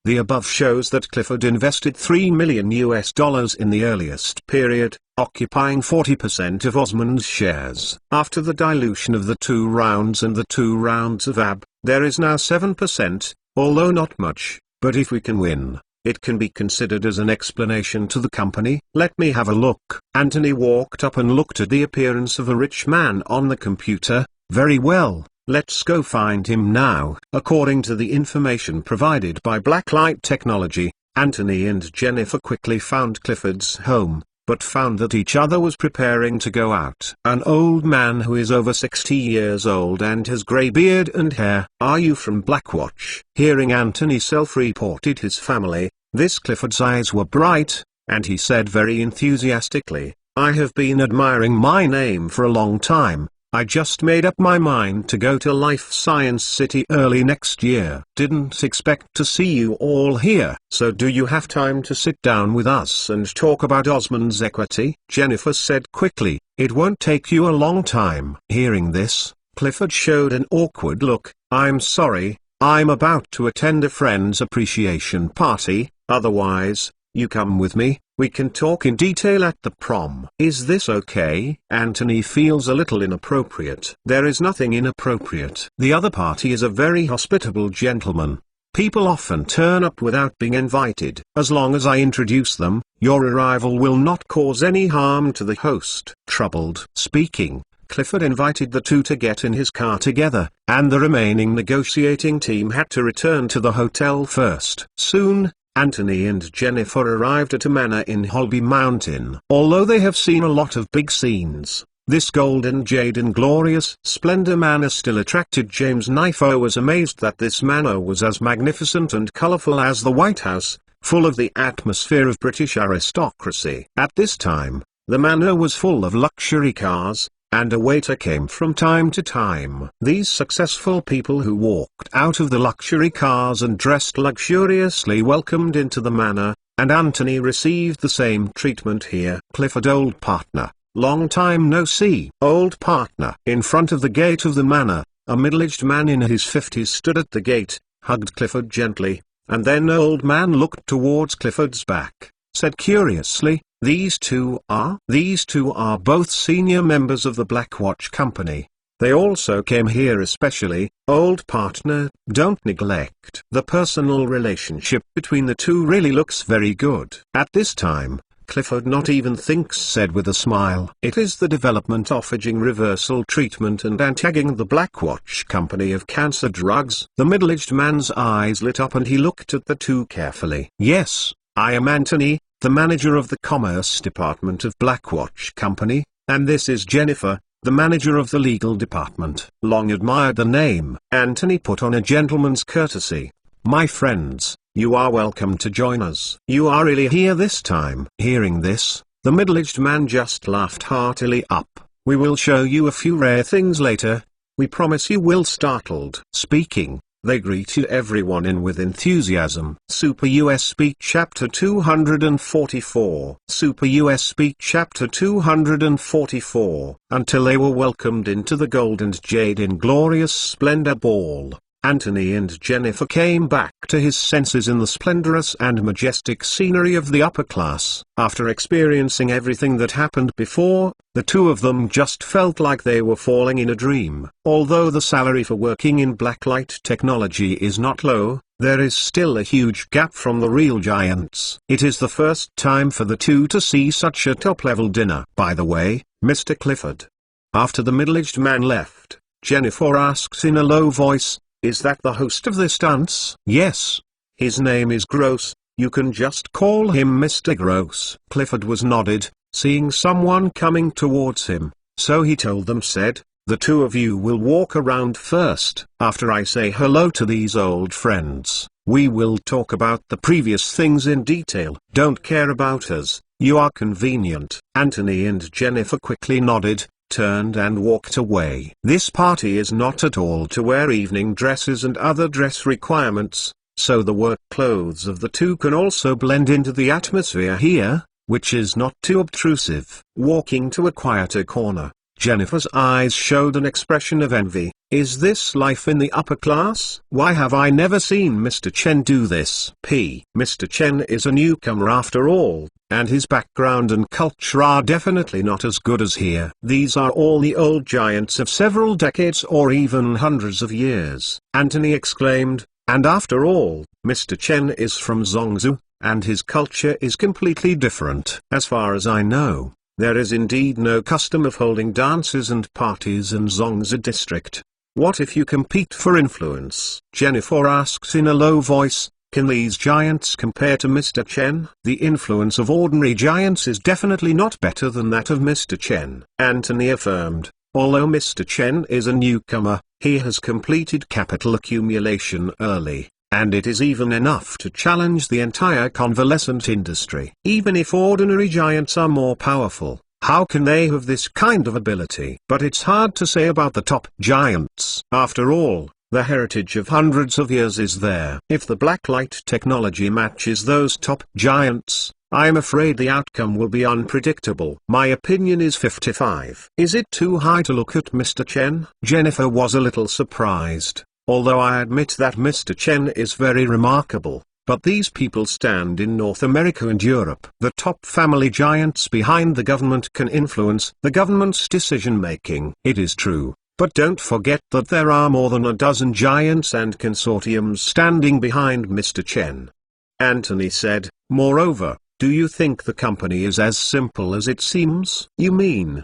The above shows that Clifford invested $3 million in the earliest period, occupying 40% of Osmond's shares. After the dilution of the 2 rounds and the 2 rounds of AB, there is now 7%, although not much, but if we can win, it can be considered as an explanation to the company. Let me have a look. Anthony walked up and looked at the appearance of a rich man on the computer. Very well, let's go find him now. According to the information provided by Blacklight Technology, Anthony and Jennifer quickly found Clifford's home, but found that each other was preparing to go out. An old man who is over 60 years old and has grey beard and hair. Are you from Blackwatch? Hearing Anthony self-reported his family, this Clifford's eyes were bright, and he said very enthusiastically, I have been admiring my name for a long time. I just made up my mind to go to Life Science City early next year. Didn't expect to see you all here. So do you have time to sit down with us and talk about Osmond's equity? Jennifer said quickly. It won't take you a long time. Hearing this, Clifford showed an awkward look. I'm sorry, I'm about to attend a friend's appreciation party. Otherwise, you come with me, we can talk in detail at the prom. Is this okay? Anthony feels a little inappropriate. There is nothing inappropriate. The other party is a very hospitable gentleman. People often turn up without being invited. As long as I introduce them, your arrival will not cause any harm to the host. Troubled speaking, Clifford invited the two to get in his car together, and the remaining negotiating team had to return to the hotel first. Soon, Anthony and Jennifer arrived at a manor in Holby Mountain. Although they have seen a lot of big scenes, this golden jade and glorious splendor manor still attracted James. Nifo was amazed that this manor was as magnificent and colorful as the White House, full of the atmosphere of British aristocracy. At this time, the manor was full of luxury cars, and a waiter came from time to time. These successful people who walked out of the luxury cars and dressed luxuriously welcomed into the manor, and Anthony received the same treatment here. Clifford, old partner, long time no see. Old partner. In front of the gate of the manor, a middle-aged man in his 50s stood at the gate, hugged Clifford gently, and then old man looked towards Clifford's back, said curiously, These two are both senior members of the Black Watch Company. They also came here especially. Old partner, don't neglect. The personal relationship between the two really looks very good. At this time, Clifford not even thinks, said with a smile. It is the development offering reversal treatment and antagging the Black Watch Company of cancer drugs. The middle-aged man's eyes lit up and he looked at the two carefully. Yes, I am Anthony, the manager of the Commerce Department of Black Watch Company, and this is Jennifer, the manager of the legal department. Long admired the name. Anthony put on a gentleman's courtesy. My friends, you are welcome to join us. You are really here this time. Hearing this, the middle-aged man just laughed heartily up. We will show you a few rare things later. We promise you will startled. Speaking, they greeted everyone in with enthusiasm. Super US Speak Chapter 244. Super US Speak Chapter 244. Until they were welcomed into the gold and jade in glorious splendor ball, Anthony and Jennifer came back to his senses in the splendorous and majestic scenery of the upper class. After experiencing everything that happened before, the two of them just felt like they were falling in a dream. Although the salary for working in blacklight technology is not low, there is still a huge gap from the real giants. It is the first time for the two to see such a top-level dinner. By the way, Mr. Clifford. After the middle-aged man left, Jennifer asks in a low voice, is that the host of this dance? Yes. His name is Gross, you can just call him Mr. Gross. Clifford was nodded, seeing someone coming towards him, so he told them, said, the two of you will walk around first. After I say hello to these old friends, we will talk about the previous things in detail. Don't care about us, you are convenient. Anthony and Jennifer quickly nodded, turned and walked away. This party is not at all to wear evening dresses and other dress requirements, so the work clothes of the two can also blend into the atmosphere here, which is not too obtrusive. Walking to a quieter corner, Jennifer's eyes showed an expression of envy. Is this life in the upper class? Why have I never seen Mr. Chen do this? Mr. Chen is a newcomer after all, and his background and culture are definitely not as good as here. These are all the old giants of several decades or even hundreds of years, Anthony exclaimed, and after all, Mr. Chen is from Zhongzhou, and his culture is completely different. As far as I know, there is indeed no custom of holding dances and parties in Zhongzhou district. What if you compete for influence? Jennifer asks in a low voice. Can these giants compare to Mr. Chen? The influence of ordinary giants is definitely not better than that of Mr. Chen, Anthony affirmed. Although Mr. Chen is a newcomer, he has completed capital accumulation early, and it is even enough to challenge the entire convalescent industry. Even if ordinary giants are more powerful, How can they have this kind of ability? But it's hard to say about the top giants. After all, the heritage of hundreds of years is there. If the blacklight technology matches those top giants, I'm afraid the outcome will be unpredictable. My opinion is 55. Is it too high to look at Mr. Chen? Jennifer was a little surprised, although I admit that Mr. Chen is very remarkable. But these people stand in North America and Europe. The top family giants behind the government can influence the government's decision-making. It is true, but don't forget that there are more than a dozen giants and consortiums standing behind Mr. Chen. Anthony said, moreover, do you think the company is as simple as it seems? You mean?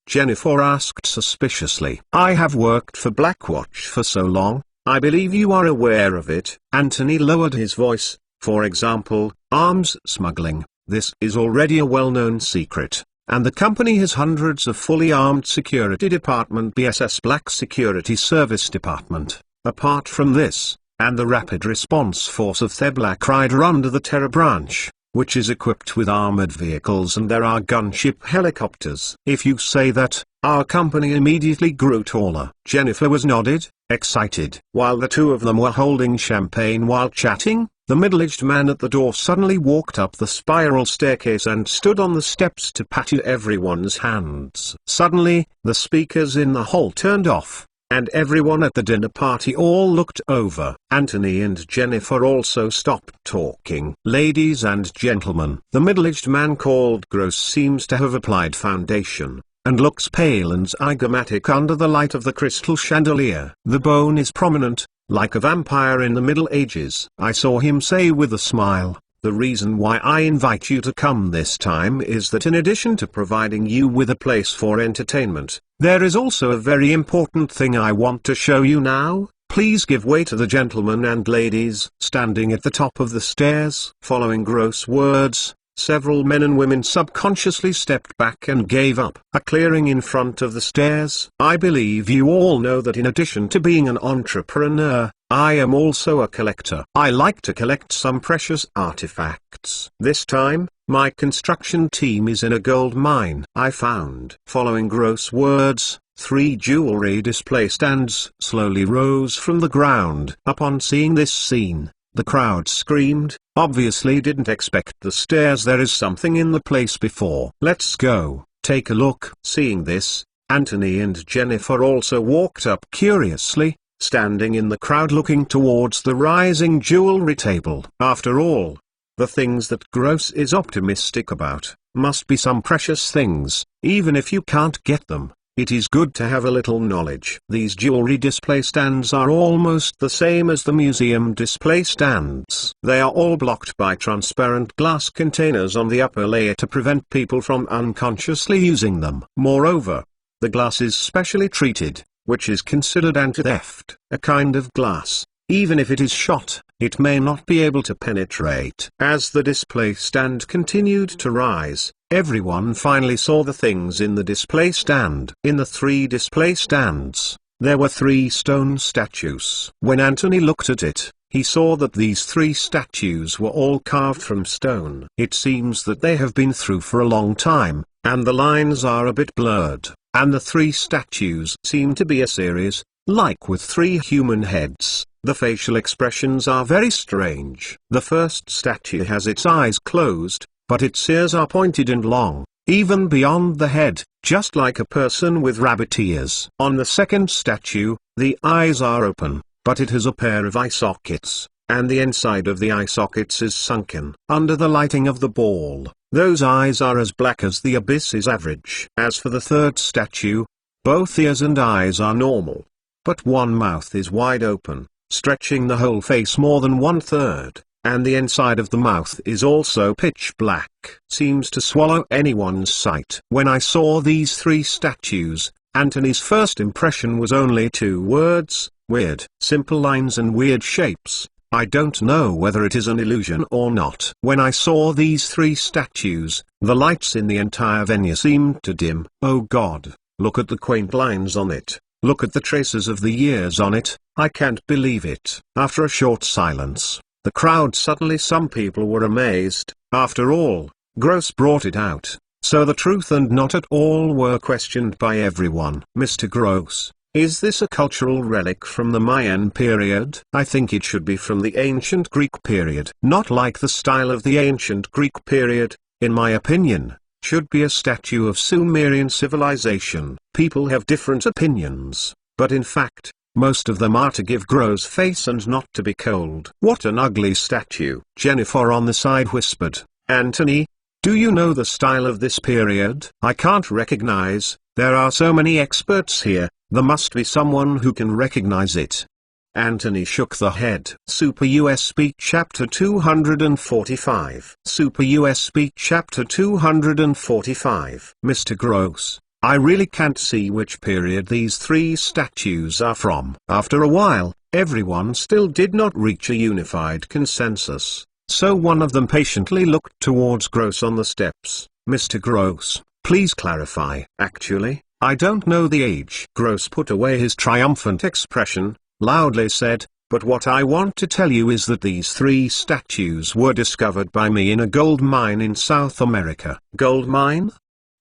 Jennifer asked suspiciously. I have worked for Blackwatch for so long, I believe you are aware of it. Anthony lowered his voice. For example, arms smuggling. This is already a well-known secret, and the company has hundreds of fully armed security department BSS Black Security Service Department. Apart from this, and the Rapid Response Force of the Black Rider under the Terror Branch, which is equipped with armored vehicles, and there are gunship helicopters. If you say that, our company immediately grew taller. Jennifer was nodded, excited. While the two of them were holding champagne while chatting, the middle-aged man at the door suddenly walked up the spiral staircase and stood on the steps to pat everyone's hands. Suddenly, the speakers in the hall turned off, and everyone at the dinner party all looked over. Anthony and Jennifer also stopped talking. Ladies and gentlemen, the middle-aged man called Gross seems to have applied foundation, and looks pale and zygomatic under the light of the crystal chandelier. The bone is prominent, like a vampire in the Middle Ages. I saw him say with a smile, the reason why I invite you to come this time is that in addition to providing you with a place for entertainment, there is also a very important thing I want to show you now. Please give way to the gentlemen and ladies standing at the top of the stairs. Following Gross' words, several men and women subconsciously stepped back and gave up a clearing in front of the stairs. I believe you all know that in addition to being an entrepreneur, I am also a collector. I like to collect some precious artifacts. This time, my construction team is in a gold mine. I found. Following Gross' words, 3 jewelry display stands slowly rose from the ground. Upon seeing this scene, the crowd screamed. Obviously didn't expect the stairs. There is something in the place before. Let's go, take a look. Seeing this, Anthony and Jennifer also walked up curiously, standing in the crowd looking towards the rising jewelry table. After all, the things that Gross is optimistic about must be some precious things. Even if you can't get them, it is good to have a little knowledge. These jewelry display stands are almost the same as the museum display stands. They are all blocked by transparent glass containers on the upper layer to prevent people from unconsciously using them. Moreover, the glass is specially treated, which is considered anti-theft. A kind of glass, even if it is shot, it may not be able to penetrate. As the display stand continued to rise, everyone finally saw the things in the display stand. In the 3 display stands, there were 3 stone statues. When Anthony looked at it, he saw that these 3 statues were all carved from stone. It seems that they have been through for a long time, and the lines are a bit blurred, and the 3 statues seem to be a series, like with 3 human heads. The facial expressions are very strange. The first statue has its eyes closed, but its ears are pointed and long, even beyond the head, just like a person with rabbit ears. On the second statue, the eyes are open, but it has a pair of eye sockets, and the inside of the eye sockets is sunken. Under the lighting of the ball, those eyes are as black as the abyss's average. As for the third statue, both ears and eyes are normal, but one mouth is wide open, stretching the whole face more than 1/3, and the inside of the mouth is also pitch black. Seems to swallow anyone's sight. When I saw these 3 statues, Anthony's first impression was only 2 words: weird. Simple lines and weird shapes. I don't know whether it is an illusion or not. When I saw these 3 statues, the lights in the entire venue seemed to dim. Oh God, look at the quaint lines on it. Look at the traces of the years on it. I can't believe it. After a short silence, the crowd suddenly, some people were amazed. After all, Gross brought it out. So the truth and not at all were questioned by everyone. Mr. Gross, is this a cultural relic from the Mayan period? I think it should be from the ancient Greek period. Not like the style of the ancient Greek period, in my opinion. Should be a statue of Sumerian civilization. People have different opinions, but in fact, most of them are to give Gross face and not to be cold. What an ugly statue. Jennifer on the side whispered, Anthony, do you know the style of this period? I can't recognize, there are so many experts here, there must be someone who can recognize it. Anthony shook the head. Super US Speak Chapter 245. Super US Speak Chapter 245. Mr. Gross, I really can't see which period these three statues are from. After a while, everyone still did not reach a unified consensus, so one of them patiently looked towards Gross on the steps. Mr. Gross, please clarify. Actually, I don't know the age. Gross put away his triumphant expression, loudly said, but what I want to tell you is that these three statues were discovered by me in a gold mine in South America. Gold mine?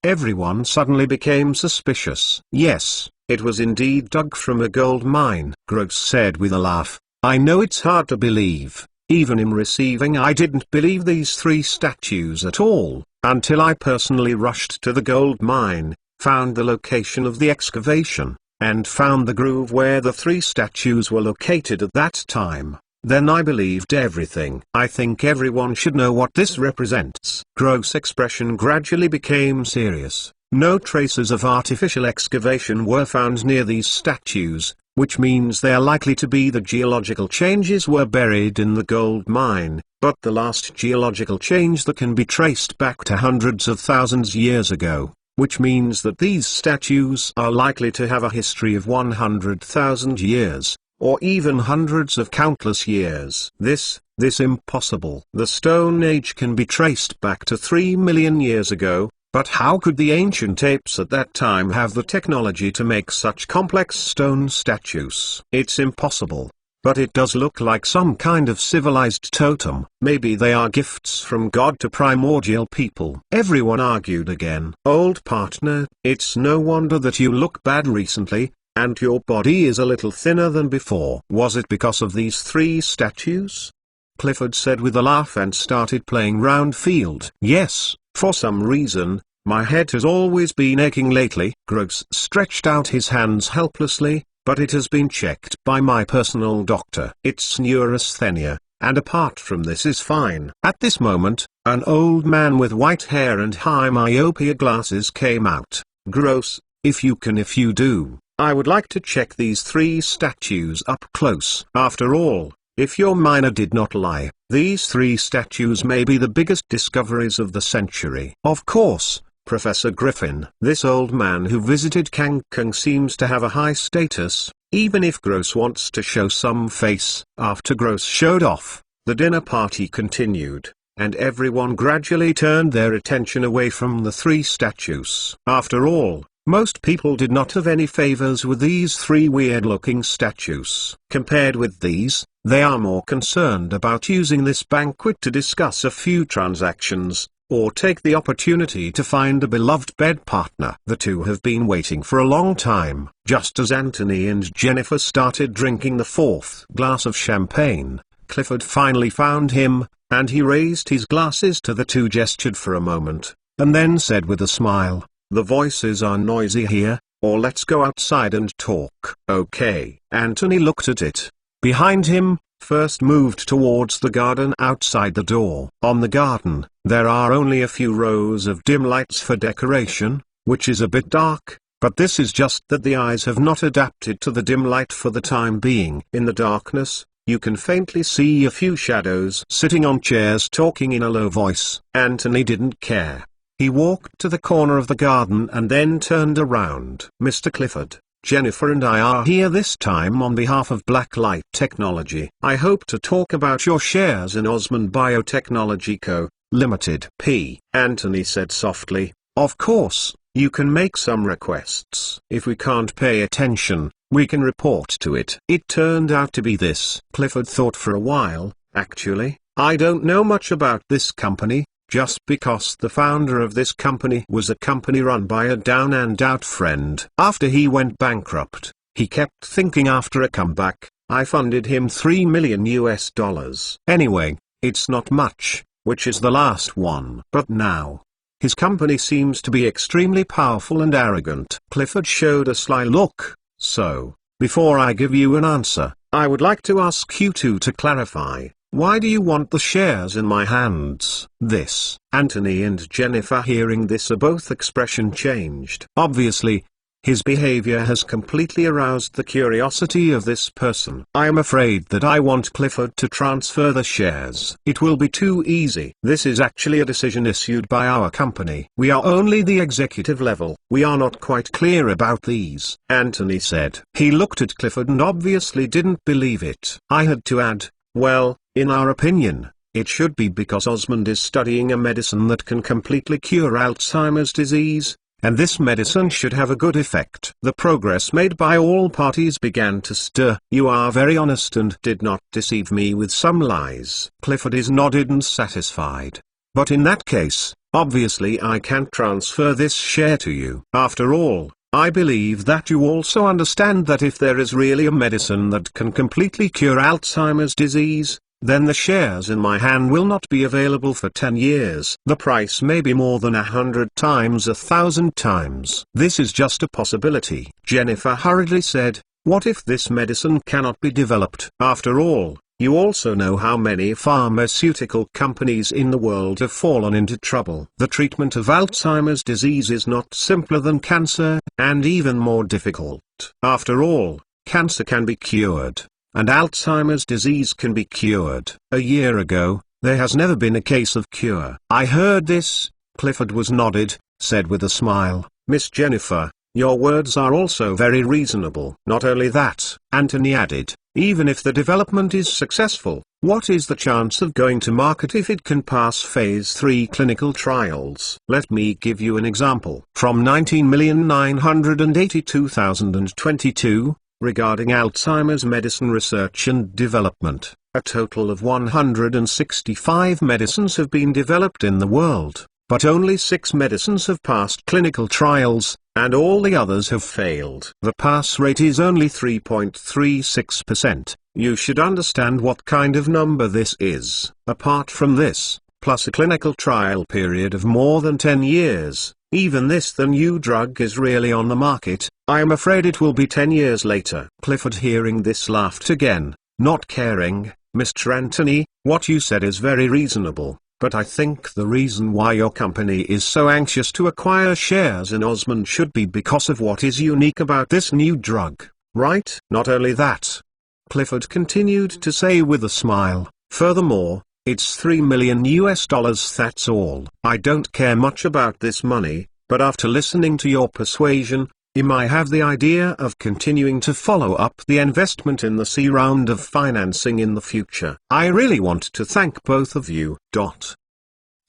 Everyone suddenly became suspicious. Yes, it was indeed dug from a gold mine, Gross said with a laugh. I know it's hard to believe, even in receiving I didn't believe these three statues at all, until I personally rushed to the gold mine, found the location of the excavation, and found the groove where the three statues were located at that time. Then I believed everything. I think everyone should know what this represents. Gross' expression gradually became serious. No traces of artificial excavation were found near these statues, which means they are likely to be the geological changes were buried in the gold mine, but the last geological change that can be traced back to hundreds of thousands years ago, which means that these statues are likely to have a history of 100,000 years, or even hundreds of countless years. This impossible. The Stone Age can be traced back to 3 million years ago, but how could the ancient apes at that time have the technology to make such complex stone statues? It's impossible. But it does look like some kind of civilized totem. Maybe they are gifts from God to primordial people. Everyone argued again. Old partner, it's no wonder that you look bad recently, and your body is a little thinner than before. Was it because of these three statues? Clifford said with a laugh and started playing round field. Yes, for some reason, my head has always been aching lately. Gross stretched out his hands helplessly, but it has been checked by my personal doctor. It's neurasthenia, and apart from this is fine. At this moment, an old man with white hair and high myopia glasses came out. Gross, if you do, I would like to check these three statues up close. After all, if your miner did not lie, these three statues may be the biggest discoveries of the century. Of course, Professor Griffin. This old man who visited Cancun seems to have a high status, even if Gross wants to show some face. After Gross showed off, the dinner party continued, and everyone gradually turned their attention away from the three statues. After all, most people did not have any favors with these three weird-looking statues. Compared with these, they are more concerned about using this banquet to discuss a few transactions, or take the opportunity to find a beloved bed partner. The two have been waiting for a long time. Just as Anthony and Jennifer started drinking the fourth glass of champagne, Clifford finally found him, and he raised his glasses to the two, gestured for a moment, and then said with a smile, "The voices are noisy here, or let's go outside and talk." Okay. Anthony looked at it. Behind him, first moved towards the garden outside the door. On the garden, there are only a few rows of dim lights for decoration, which is a bit dark, but this is just that the eyes have not adapted to the dim light for the time being. In the darkness, you can faintly see a few shadows sitting on chairs talking in a low voice. Anthony didn't care. He walked to the corner of the garden and then turned around. "Mr. Clifford, Jennifer and I are here this time on behalf of Blacklight Technology. I hope to talk about your shares in Osmond Biotechnology Co., Limited." Anthony said softly, "Of course, you can make some requests. If we can't pay attention, we can report to it." It turned out to be this. Clifford thought for a while. "Actually, I don't know much about this company, just because the founder of this company was a company run by a down and out friend. After he went bankrupt, he kept thinking after a comeback, I funded him $3 million US. Anyway, it's not much, which is the last one. But now, his company seems to be extremely powerful and arrogant. Clifford showed a sly look. So, before I give you an answer, I would like to ask you two to clarify. Why do you want the shares in my hands? This. Anthony and Jennifer, hearing this, are both expression changed. Obviously, his behavior has completely aroused the curiosity of this person. I am afraid that I want Clifford to transfer the shares. It will be too easy. This is actually a decision issued by our company. We are only the executive level. We are not quite clear about these, Anthony said. He looked at Clifford and obviously didn't believe it. I had to add, well, in our opinion, it should be because Osmond is studying a medicine that can completely cure Alzheimer's disease, and this medicine should have a good effect. The progress made by all parties began to stir. You are very honest and did not deceive me with some lies. Clifford is nodded and satisfied. But in that case, obviously I can't transfer this share to you. After all, I believe that you also understand that if there is really a medicine that can completely cure Alzheimer's disease, then the shares in my hand will not be available for 10 years. The price may be more than 100 times, 1,000 times. This is just a possibility. Jennifer hurriedly said, what if this medicine cannot be developed? After all, you also know how many pharmaceutical companies in the world have fallen into trouble. The treatment of Alzheimer's disease is not simpler than cancer, and even more difficult. After all, cancer can be cured, and Alzheimer's disease can be cured. A year ago, there has never been a case of cure. I heard this, Clifford was nodded, said with a smile, Miss Jennifer, your words are also very reasonable. Not only that, Anthony added, even if the development is successful, what is the chance of going to market if it can pass phase 3 clinical trials? Let me give you an example. From 19,982,022, regarding Alzheimer's medicine research and development, a total of 165 medicines have been developed in the world, but only 6 medicines have passed clinical trials, and all the others have failed. The pass rate is only 3.36%. You should understand what kind of number this is. Apart from this, plus a clinical trial period of more than 10 years, even this the new drug is really on the market, I am afraid it will be 10 years later. Clifford, hearing this, laughed again, not caring. Mr. Anthony, what you said is very reasonable, but I think the reason why your company is so anxious to acquire shares in Osmond should be because of what is unique about this new drug, right? Not only that, Clifford continued to say with a smile, furthermore, it's $3 million US, that's all. I don't care much about this money, but after listening to your persuasion, you might have the idea of continuing to follow up the investment in the C round of financing in the future. I really want to thank both of you.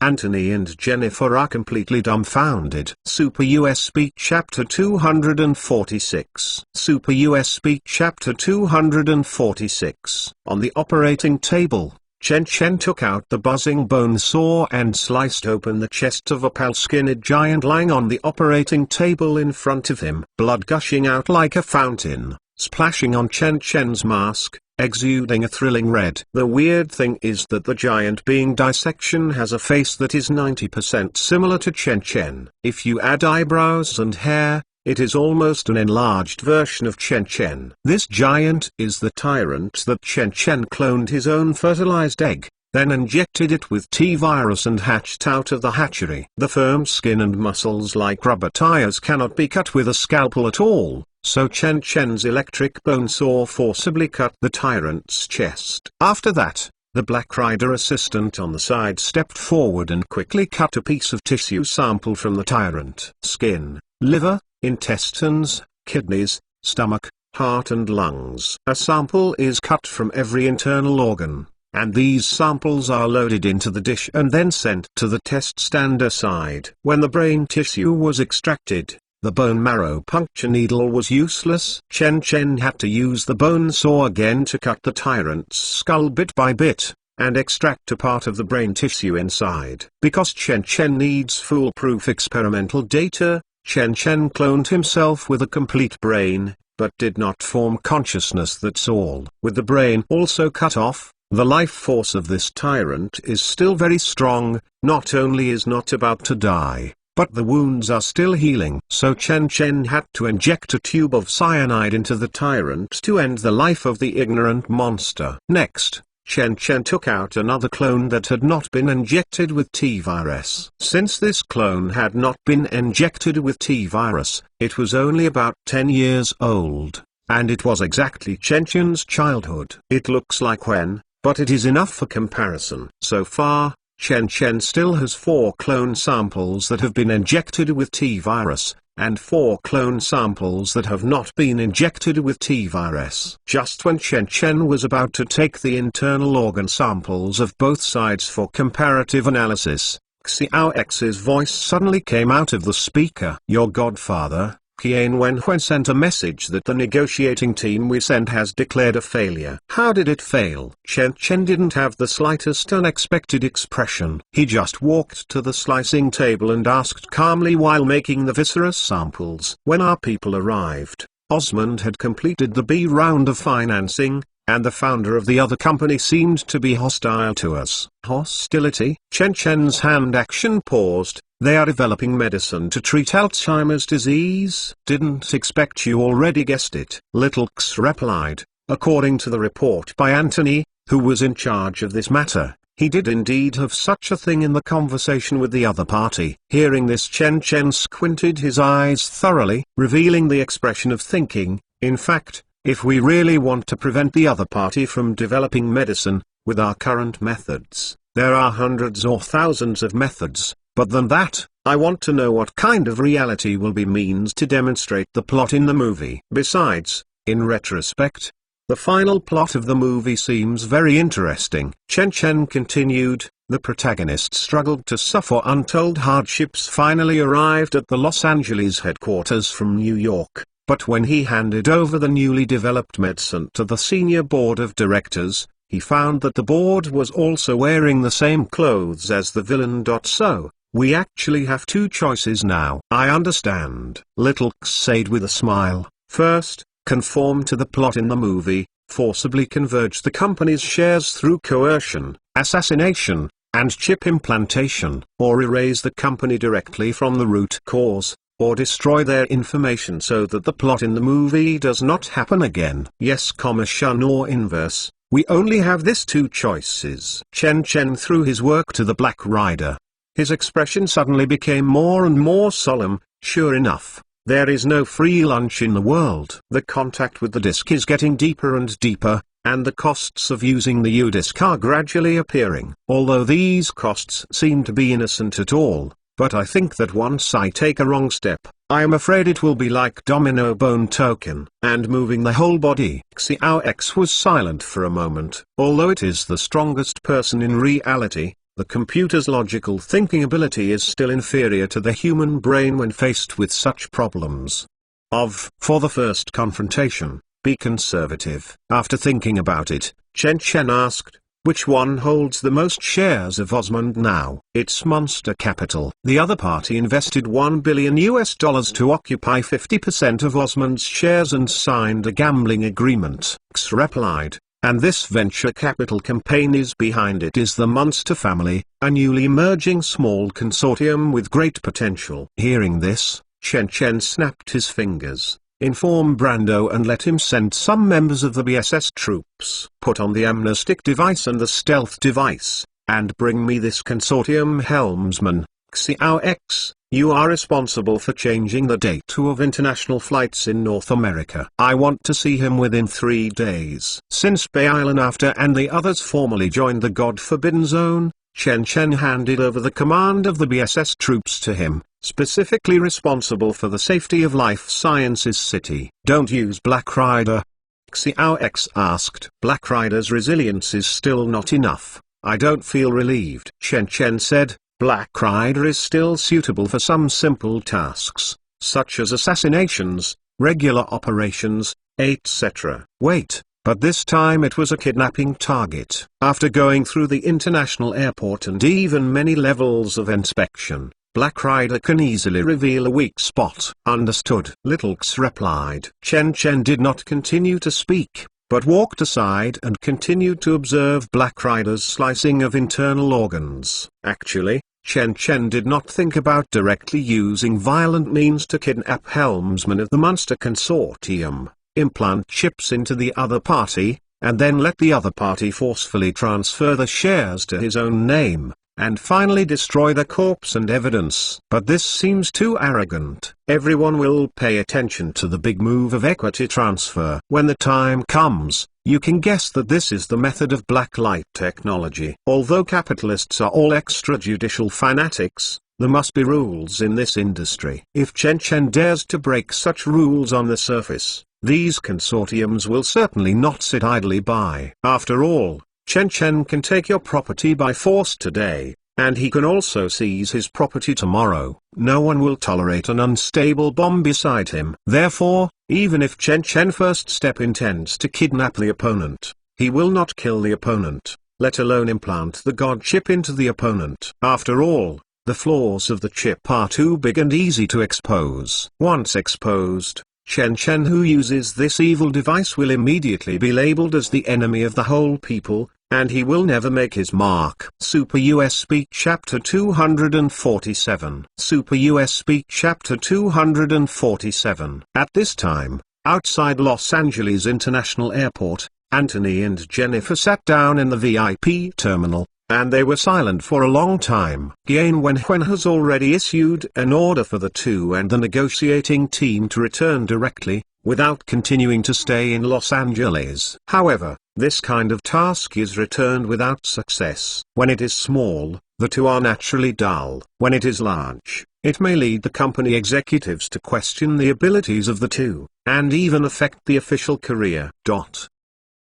Anthony and Jennifer are completely dumbfounded. Super US Speak Chapter 246. Super US Speak Chapter 246. On the operating table, Chen Chen took out the buzzing bone saw and sliced open the chest of a pale-skinned giant lying on the operating table in front of him. Blood gushing out like a fountain, splashing on Chen Chen's mask, exuding a thrilling red. The weird thing is that the giant being dissection has a face that is 90% similar to Chen Chen. If you add eyebrows and hair, it is almost an enlarged version of Chen Chen. This giant is the tyrant that Chen Chen cloned his own fertilized egg, then injected it with T-virus and hatched out of the hatchery. The firm skin and muscles like rubber tires cannot be cut with a scalpel at all, so Chen Chen's electric bone saw forcibly cut the tyrant's chest. After that, the Black Rider assistant on the side stepped forward and quickly cut a piece of tissue sample from the tyrant. Skin, liver, intestines, kidneys, stomach, heart and lungs. A sample is cut from every internal organ, and these samples are loaded into the dish and then sent to the test stand aside. When the brain tissue was extracted, the bone marrow puncture needle was useless. Chen Chen had to use the bone saw again to cut the tyrant's skull bit by bit, and extract a part of the brain tissue inside. Because Chen Chen needs foolproof experimental data, Chen Chen cloned himself with a complete brain, but did not form consciousness, that's all. With the brain also cut off, the life force of this tyrant is still very strong. Not only is not about to die, but the wounds are still healing. So Chen Chen had to inject a tube of cyanide into the tyrant to end the life of the ignorant monster. Next, Chen Chen took out another clone that had not been injected with T-virus. Since this clone had not been injected with T-virus, it was only about 10 years old, and it was exactly Chen Chen's childhood. It looks like when, but it is enough for comparison. So far, Chen Chen still has 4 clone samples that have been injected with T-virus, and 4 clone samples that have not been injected with T-virus. Just when Chen Chen was about to take the internal organ samples of both sides for comparative analysis, Xiao X's voice suddenly came out of the speaker. Your godfather, Qian Wenhui, sent a message that the negotiating team we sent has declared a failure. How did it fail? Chen Chen didn't have the slightest unexpected expression. He just walked to the slicing table and asked calmly while making the viscera samples. When our people arrived, Osmond had completed the B round of financing, and the founder of the other company seemed to be hostile to us. Hostility? Chen Chen's hand action paused. They are developing medicine to treat Alzheimer's disease. Didn't expect you already guessed it. Little X replied. According to the report by Anthony, who was in charge of this matter, he did indeed have such a thing in the conversation with the other party. Hearing this, Chen Chen squinted his eyes thoroughly, revealing the expression of thinking. In fact, if we really want to prevent the other party from developing medicine, with our current methods, there are hundreds or thousands of methods. But than that, I want to know what kind of reality will be means to demonstrate the plot in the movie. Besides, in retrospect, the final plot of the movie seems very interesting. Chen Chen continued, the protagonist struggled to suffer untold hardships, finally arrived at the Los Angeles headquarters from New York. But when he handed over the newly developed medicine to the senior board of directors, he found that the board was also wearing the same clothes as the villain. So, we actually have 2 choices now. I understand, Little X said with a smile. First, conform to the plot in the movie, forcibly converge the company's shares through coercion, assassination, and chip implantation, or erase the company directly from the root cause, or destroy their information so that the plot in the movie does not happen again. Yes, shun or inverse, we only have these 2 choices. Chen Chen threw his work to the Black Rider. His expression suddenly became more and more solemn. Sure enough, there is no free lunch in the world. The contact with the disk is getting deeper and deeper, and the costs of using the U-disk are gradually appearing. Although these costs seem to be innocent at all, but I think that once I take a wrong step, I am afraid it will be like domino bone token, and moving the whole body. Xiao X was silent for a moment. Although it is the strongest person in reality, the computer's logical thinking ability is still inferior to the human brain when faced with such problems. For the first confrontation, be conservative. After thinking about it, Chen Chen asked, which one holds the most shares of Osmond now? It's Monster Capital. The other party invested $1 billion to occupy 50% of Osmond's shares and signed a gambling agreement. X replied. And this venture capital campaign is behind it is the Monster family, a newly emerging small consortium with great potential. Hearing this, Chen Chen snapped his fingers. Inform Brando and let him send some members of the BSS troops. Put on the amnestic device and the stealth device, and bring me this consortium helmsman, Xiao X. You are responsible for changing the date of international flights in North America. I want to see him within 3 days. Since Bay Island after and the others formally joined the God-forbidden zone, Chen Chen handed over the command of the BSS troops to him, specifically responsible for the safety of Life Sciences City. Don't use Black Rider? Xiao X asked. Black Rider's resilience is still not enough. I don't feel relieved. Chen Chen said. Black Rider is still suitable for some simple tasks, such as assassinations, regular operations, etc. Wait, But this time it was a kidnapping target. After going through the international airport and even many levels of inspection, Black Rider can easily reveal a weak spot. Understood, Little X replied. Chen Chen did not continue to speak, but walked aside and continued to observe Black Rider's slicing of internal organs. Actually, Chen Chen did not think about directly using violent means to kidnap helmsmen of the Monster Consortium, implant chips into the other party, and then let the other party forcefully transfer the shares to his own name, and finally destroy the corpse and evidence. But this seems too arrogant. Everyone will pay attention to the big move of equity transfer. When the time comes, you can guess that this is the method of blacklight technology. Although capitalists are all extrajudicial fanatics, there must be rules in this industry. If Chen Chen dares to break such rules on the surface, these consortiums will certainly not sit idly by. After all, Chen Chen can take your property by force today, and he can also seize his property tomorrow. No one will tolerate an unstable bomb beside him. Therefore, even if Chen Chen first step intends to kidnap the opponent, he will not kill the opponent, let alone implant the god chip into the opponent. After all, the flaws of the chip are too big and easy to expose. Once exposed, Chen Chen who uses this evil device will immediately be labeled as the enemy of the whole people, and he will never make his mark. Super US Speak Chapter 247. Super US Speak Chapter 247. At this time, outside Los Angeles International Airport, Anthony and Jennifer sat down in the VIP terminal, and they were silent for a long time. Yan Wenwen has already issued an order for the two and the negotiating team to return directly, without continuing to stay in Los Angeles. However, this kind of task is returned without success. When it is small, the two are naturally dull. When it is large, it may lead the company executives to question the abilities of the two, and even affect the official career.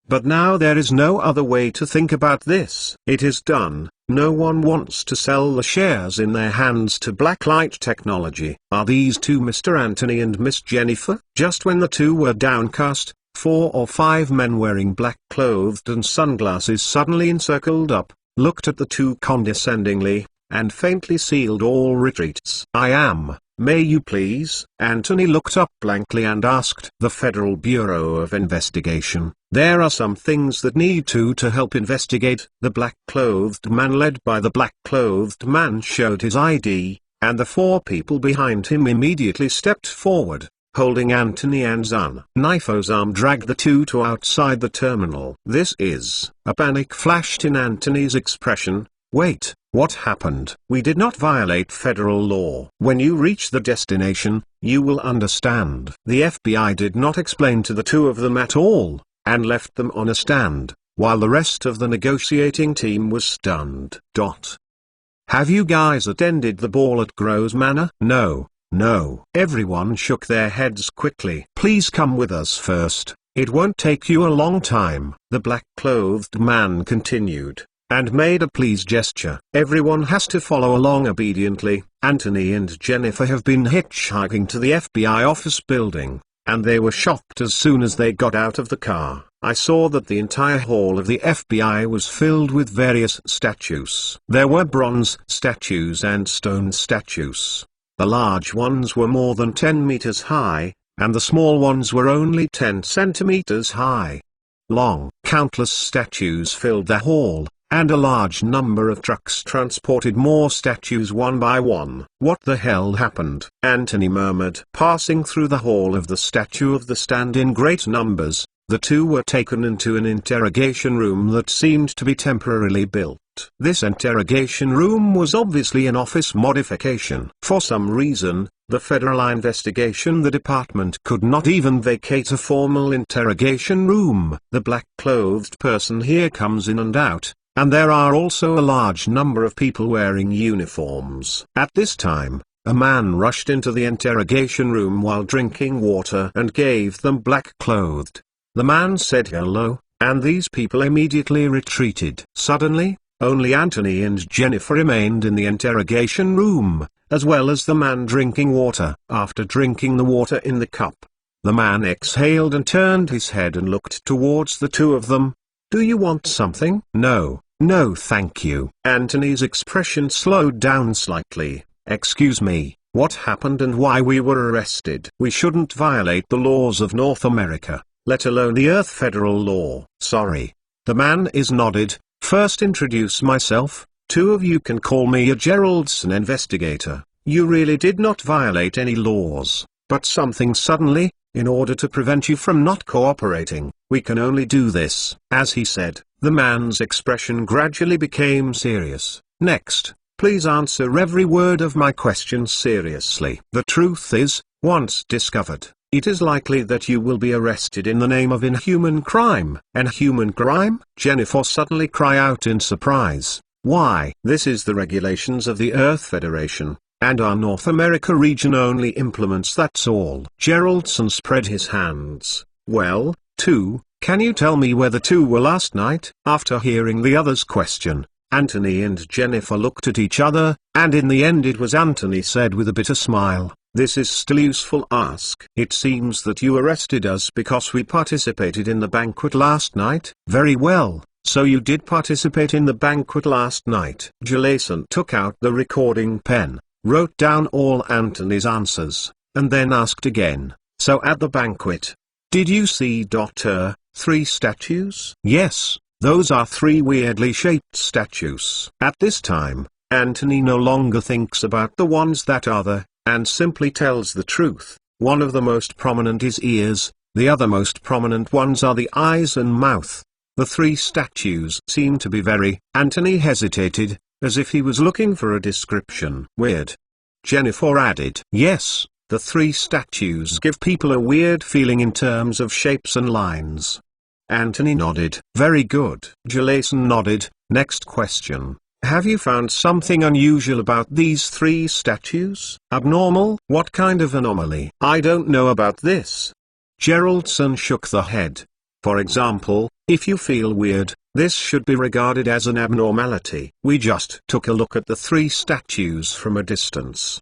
But now there is no other way to think about this. It is done. No one wants to sell the shares in their hands to Blacklight Technology. Are these two Mr. Anthony and Miss Jennifer? Just when the two were downcast, 4 or 5 men wearing black clothes and sunglasses suddenly encircled up, looked at the two condescendingly, and faintly sealed all retreats. I am. May you please? Anthony looked up blankly and asked. The Federal Bureau of Investigation. There are some things that need to help investigate. The black-clothed man led by the black-clothed man showed his ID, and the 4 people behind him immediately stepped forward, holding Anthony and Zun. Nifo's arm dragged the two to outside the terminal. This is. A panic flashed in Anthony's expression. Wait. What happened? We did not violate federal law. When you reach the destination, you will understand. The FBI did not explain to the two of them at all, and left them on a stand, while the rest of the negotiating team was stunned. Have you guys attended the ball at Gross Manor? No. Everyone shook their heads quickly. Please come with us first. It won't take you a long time. The black-clothed man continued, and made a please gesture. Everyone has to follow along obediently. Anthony and Jennifer have been hitchhiking to the FBI office building, and they were shocked as soon as they got out of the car. I saw that the entire hall of the FBI was filled with various statues. There were bronze statues and stone statues. The large ones were more than 10 meters high, and the small ones were only 10 centimeters high. Long, countless statues filled the hall, and a large number of trucks transported more statues one by one. What the hell happened? Anthony murmured. Passing through the hall of the statue of the stand in great numbers, the two were taken into an interrogation room that seemed to be temporarily built. This interrogation room was obviously an office modification. For some reason, the federal investigation the department could not even vacate a formal interrogation room. The black-clothed person here comes in and out, and there are also a large number of people wearing uniforms. At this time, a man rushed into the interrogation room while drinking water and gave them black-clothed. The man said hello, and these people immediately retreated. Suddenly, only Anthony and Jennifer remained in the interrogation room, as well as the man drinking water. After drinking the water in the cup, The man exhaled and turned his head and looked towards the two of them. "Do you want something?" "No, no thank you." Anthony's expression slowed down slightly. "Excuse me, what happened and why we were arrested?" "We shouldn't violate the laws of North America, let alone the Earth federal law." "Sorry." The man nodded. "First introduce myself. Two of you can call me a Geraldson investigator. You really did not violate any laws, but something suddenly, in order to prevent you from not cooperating, we can only do this." As he said, the man's expression gradually became serious. "Next, please answer every word of my questions seriously. The truth is, once discovered, it is likely that you will be arrested in the name of inhuman crime." "Inhuman crime?" Jennifer suddenly cried out in surprise. "Why? This is the regulations of the Earth Federation, and our North America region only implements, that's all." Geraldson spread his hands. "Well, two, can you tell me where the two were last night?" After hearing the other's question, Anthony and Jennifer looked at each other, and in the end it was Anthony said with a bitter smile, "This is still useful ask. It seems that you arrested us because we participated in the banquet last night." "Very well. So you did participate in the banquet last night." Jelason took out the recording pen, wrote down all Anthony's answers, and then asked again, "So at the banquet, did you see three statues?" "Yes, those are three weirdly shaped statues." At this time, Anthony no longer thinks about the ones that are there, and simply tells the truth. One of the most prominent is ears, the other most prominent ones are the eyes and mouth. The three statues seem to be very— Anthony hesitated, as if he was looking for a description. "Weird." Jennifer added, "Yes, the three statues give people a weird feeling in terms of shapes and lines." Anthony nodded. "Very good." Jelason nodded. "Next question. Have you found something unusual about these three statues?" "Abnormal? What kind of anomaly?" "I don't know about this." Geraldson shook the head. "For example, if you feel weird, this should be regarded as an abnormality." "We just took a look at the three statues from a distance,"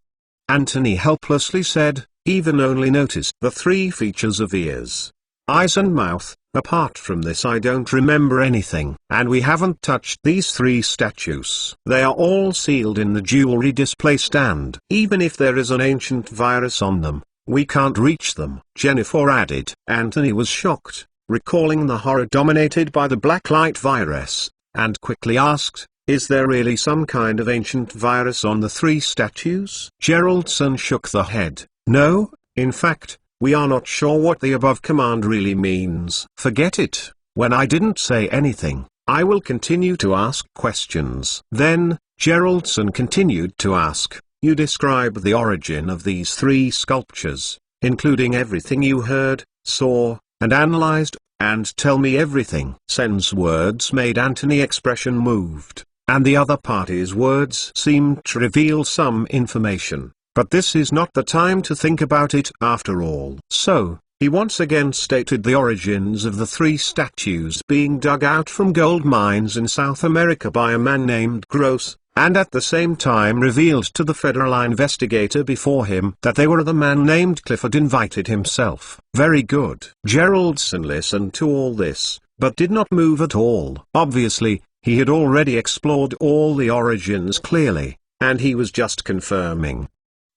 Anthony helplessly said, "even only noticed the three features of ears, eyes and mouth. Apart from this I don't remember anything. And we haven't touched these three statues. They are all sealed in the jewelry display stand. Even if there is an ancient virus on them, we can't reach them." Jennifer added. Anthony was shocked, recalling the horror dominated by the blacklight virus, and quickly asked, "Is there really some kind of ancient virus on the three statues?" Geraldson shook the head. "No, in fact, we are not sure what the above command really means." "Forget it. When I didn't say anything, I will continue to ask questions." Then, Geraldson continued to ask, "You describe the origin of these three sculptures, including everything you heard, saw, and analyzed, and tell me everything." Sen's words made Anthony's expression moved, and the other party's words seemed to reveal some information. But this is not the time to think about it after all. So, he once again stated the origins of the three statues being dug out from gold mines in South America by a man named Gross, and at the same time revealed to the federal investigator before him that they were the man named Clifford invited himself. "Very good." Geraldson listened to all this, but did not move at all. Obviously, he had already explored all the origins clearly, and he was just confirming.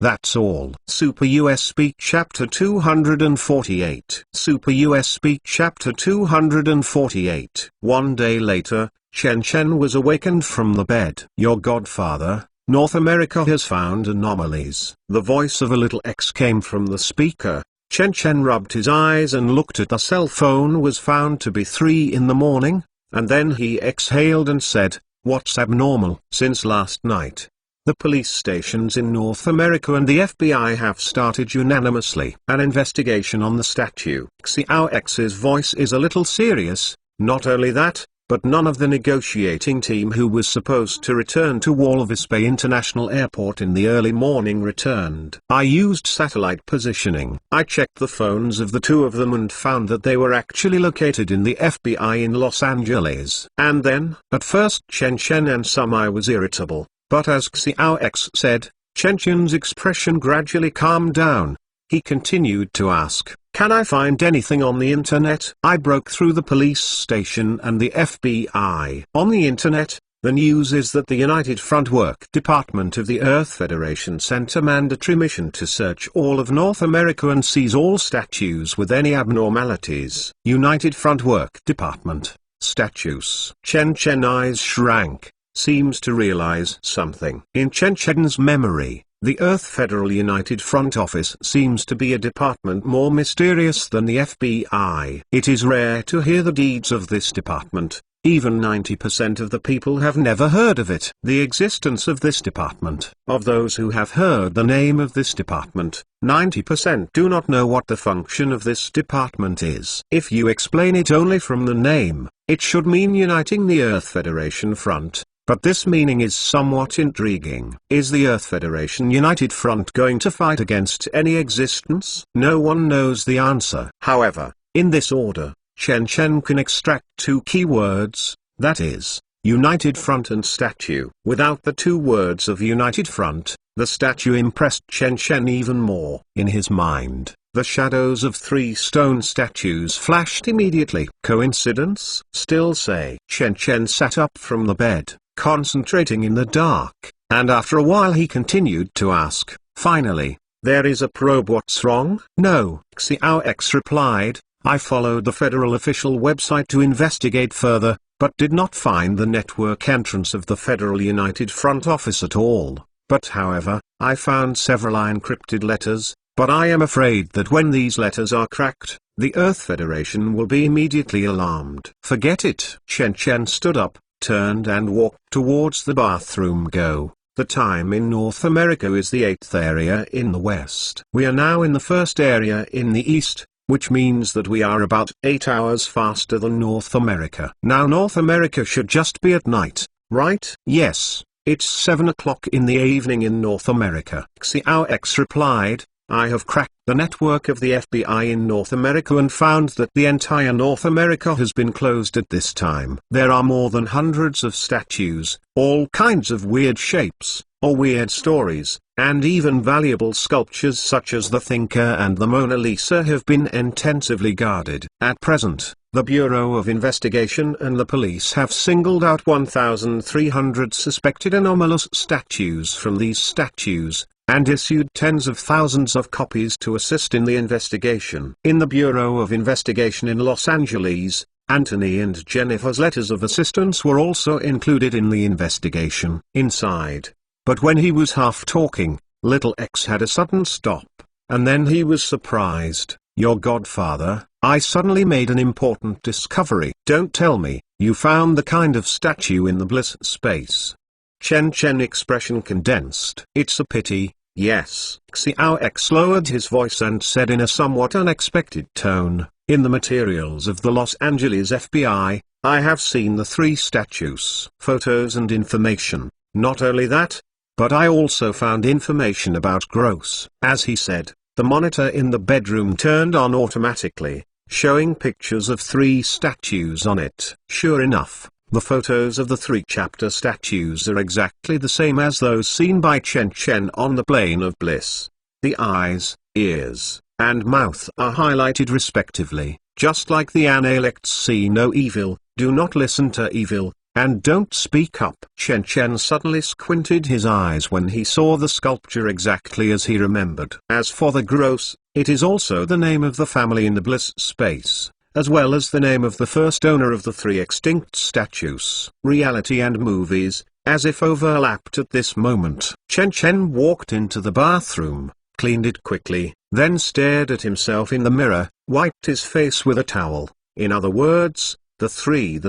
That's all. Super US Speak Chapter 248. Super US Speak Chapter 248. One day later, Chen was awakened from the bed. "Your godfather, North America has found anomalies." The voice of a little X came from the speaker. Chen rubbed his eyes and looked at the cell phone was found to be 3 in the morning, and then he exhaled and said, "What's abnormal?" "Since last night, the police stations in North America and the FBI have started unanimously an investigation on the statue." Xiao X's voice is a little serious. "Not only that, but none of the negotiating team who was supposed to return to Walvis Bay International Airport in the early morning returned. I used satellite positioning. I checked the phones of the two of them and found that they were actually located in the FBI in Los Angeles." And then, at first Chen and I was irritable, but as Xiao X said, Chen's expression gradually calmed down. He continued to ask, Can I find anything on the internet? I broke through the police station and the FBI. On the internet, the news is that the United Front Work Department of the Earth Federation sent a mandatory mission to search all of North America and seize all statues with any abnormalities. United Front Work Department, statues. Chen eyes shrank, seems to realize something. In Chen's memory, the Earth Federal United Front Office seems to be a department more mysterious than the FBI. It is rare to hear the deeds of this department. Even 90% of the people have never heard of it. The existence of this department. Of those who have heard the name of this department, 90% do not know what the function of this department is. If you explain it only from the name, it should mean uniting the Earth Federation Front. But this meaning is somewhat intriguing. Is the Earth Federation United Front going to fight against any existence? No one knows the answer. However, in this order, Chen can extract two keywords, that is, United Front and statue. Without the two words of United Front, the statue impressed Chen even more. In his mind, the shadows of three stone statues flashed immediately. Coincidence? Still say. Chen sat up from the bed, concentrating in the dark, and after a while he continued to ask, finally, there is a probe. What's wrong? No, Xiao X replied. I followed the federal official website to investigate further, but did not find the network entrance of the Federal United Front Office at all. But however, I found several encrypted letters, but I am afraid that when these letters are cracked, the Earth Federation will be immediately alarmed. Forget it. Chen stood up, turned and walked towards the bathroom. Go. The time in North America is the 8th area in the west. We are now in the 1st area in the east, which means that we are about 8 hours faster than North America. Now North America should just be at night, right? Yes, it's 7 o'clock in the evening in North America. Xiao X replied, I have cracked the network of the FBI in North America and found that the entire North America has been closed at this time. There are more than hundreds of statues, all kinds of weird shapes, or weird stories, and even valuable sculptures such as the Thinker and the Mona Lisa have been intensively guarded. At present, the Bureau of Investigation and the police have singled out 1,300 suspected anomalous statues from these statues, and issued tens of thousands of copies to assist in the investigation. In the Bureau of Investigation in Los Angeles, Anthony and Jennifer's letters of assistance were also included in the investigation. Inside. But when he was half talking, little X had a sudden stop, and then he was surprised. Your godfather, I suddenly made an important discovery. Don't tell me, you found the kind of statue in the bliss space. Chen expression condensed. It's a pity, yes. Xiao X lowered his voice and said in a somewhat unexpected tone, in the materials of the Los Angeles FBI, I have seen the three statues. Photos and information. Not only that, but I also found information about Gross. As he said, the monitor in the bedroom turned on automatically, showing pictures of three statues on it. Sure enough, the photos of the 3 chapter statues are exactly the same as those seen by Chen on the plane of bliss. The eyes, ears, and mouth are highlighted respectively, just like the Analects see no evil, do not listen to evil, and don't speak up. Chen suddenly squinted his eyes when he saw the sculpture exactly as he remembered. As for the Gross, it is also the name of the family in the bliss space, as well as the name of the first owner of the 3 extinct statues. Reality and movies, as if overlapped at this moment. Chen walked into the bathroom, cleaned it quickly, then stared at himself in the mirror, wiped his face with a towel. In other words, the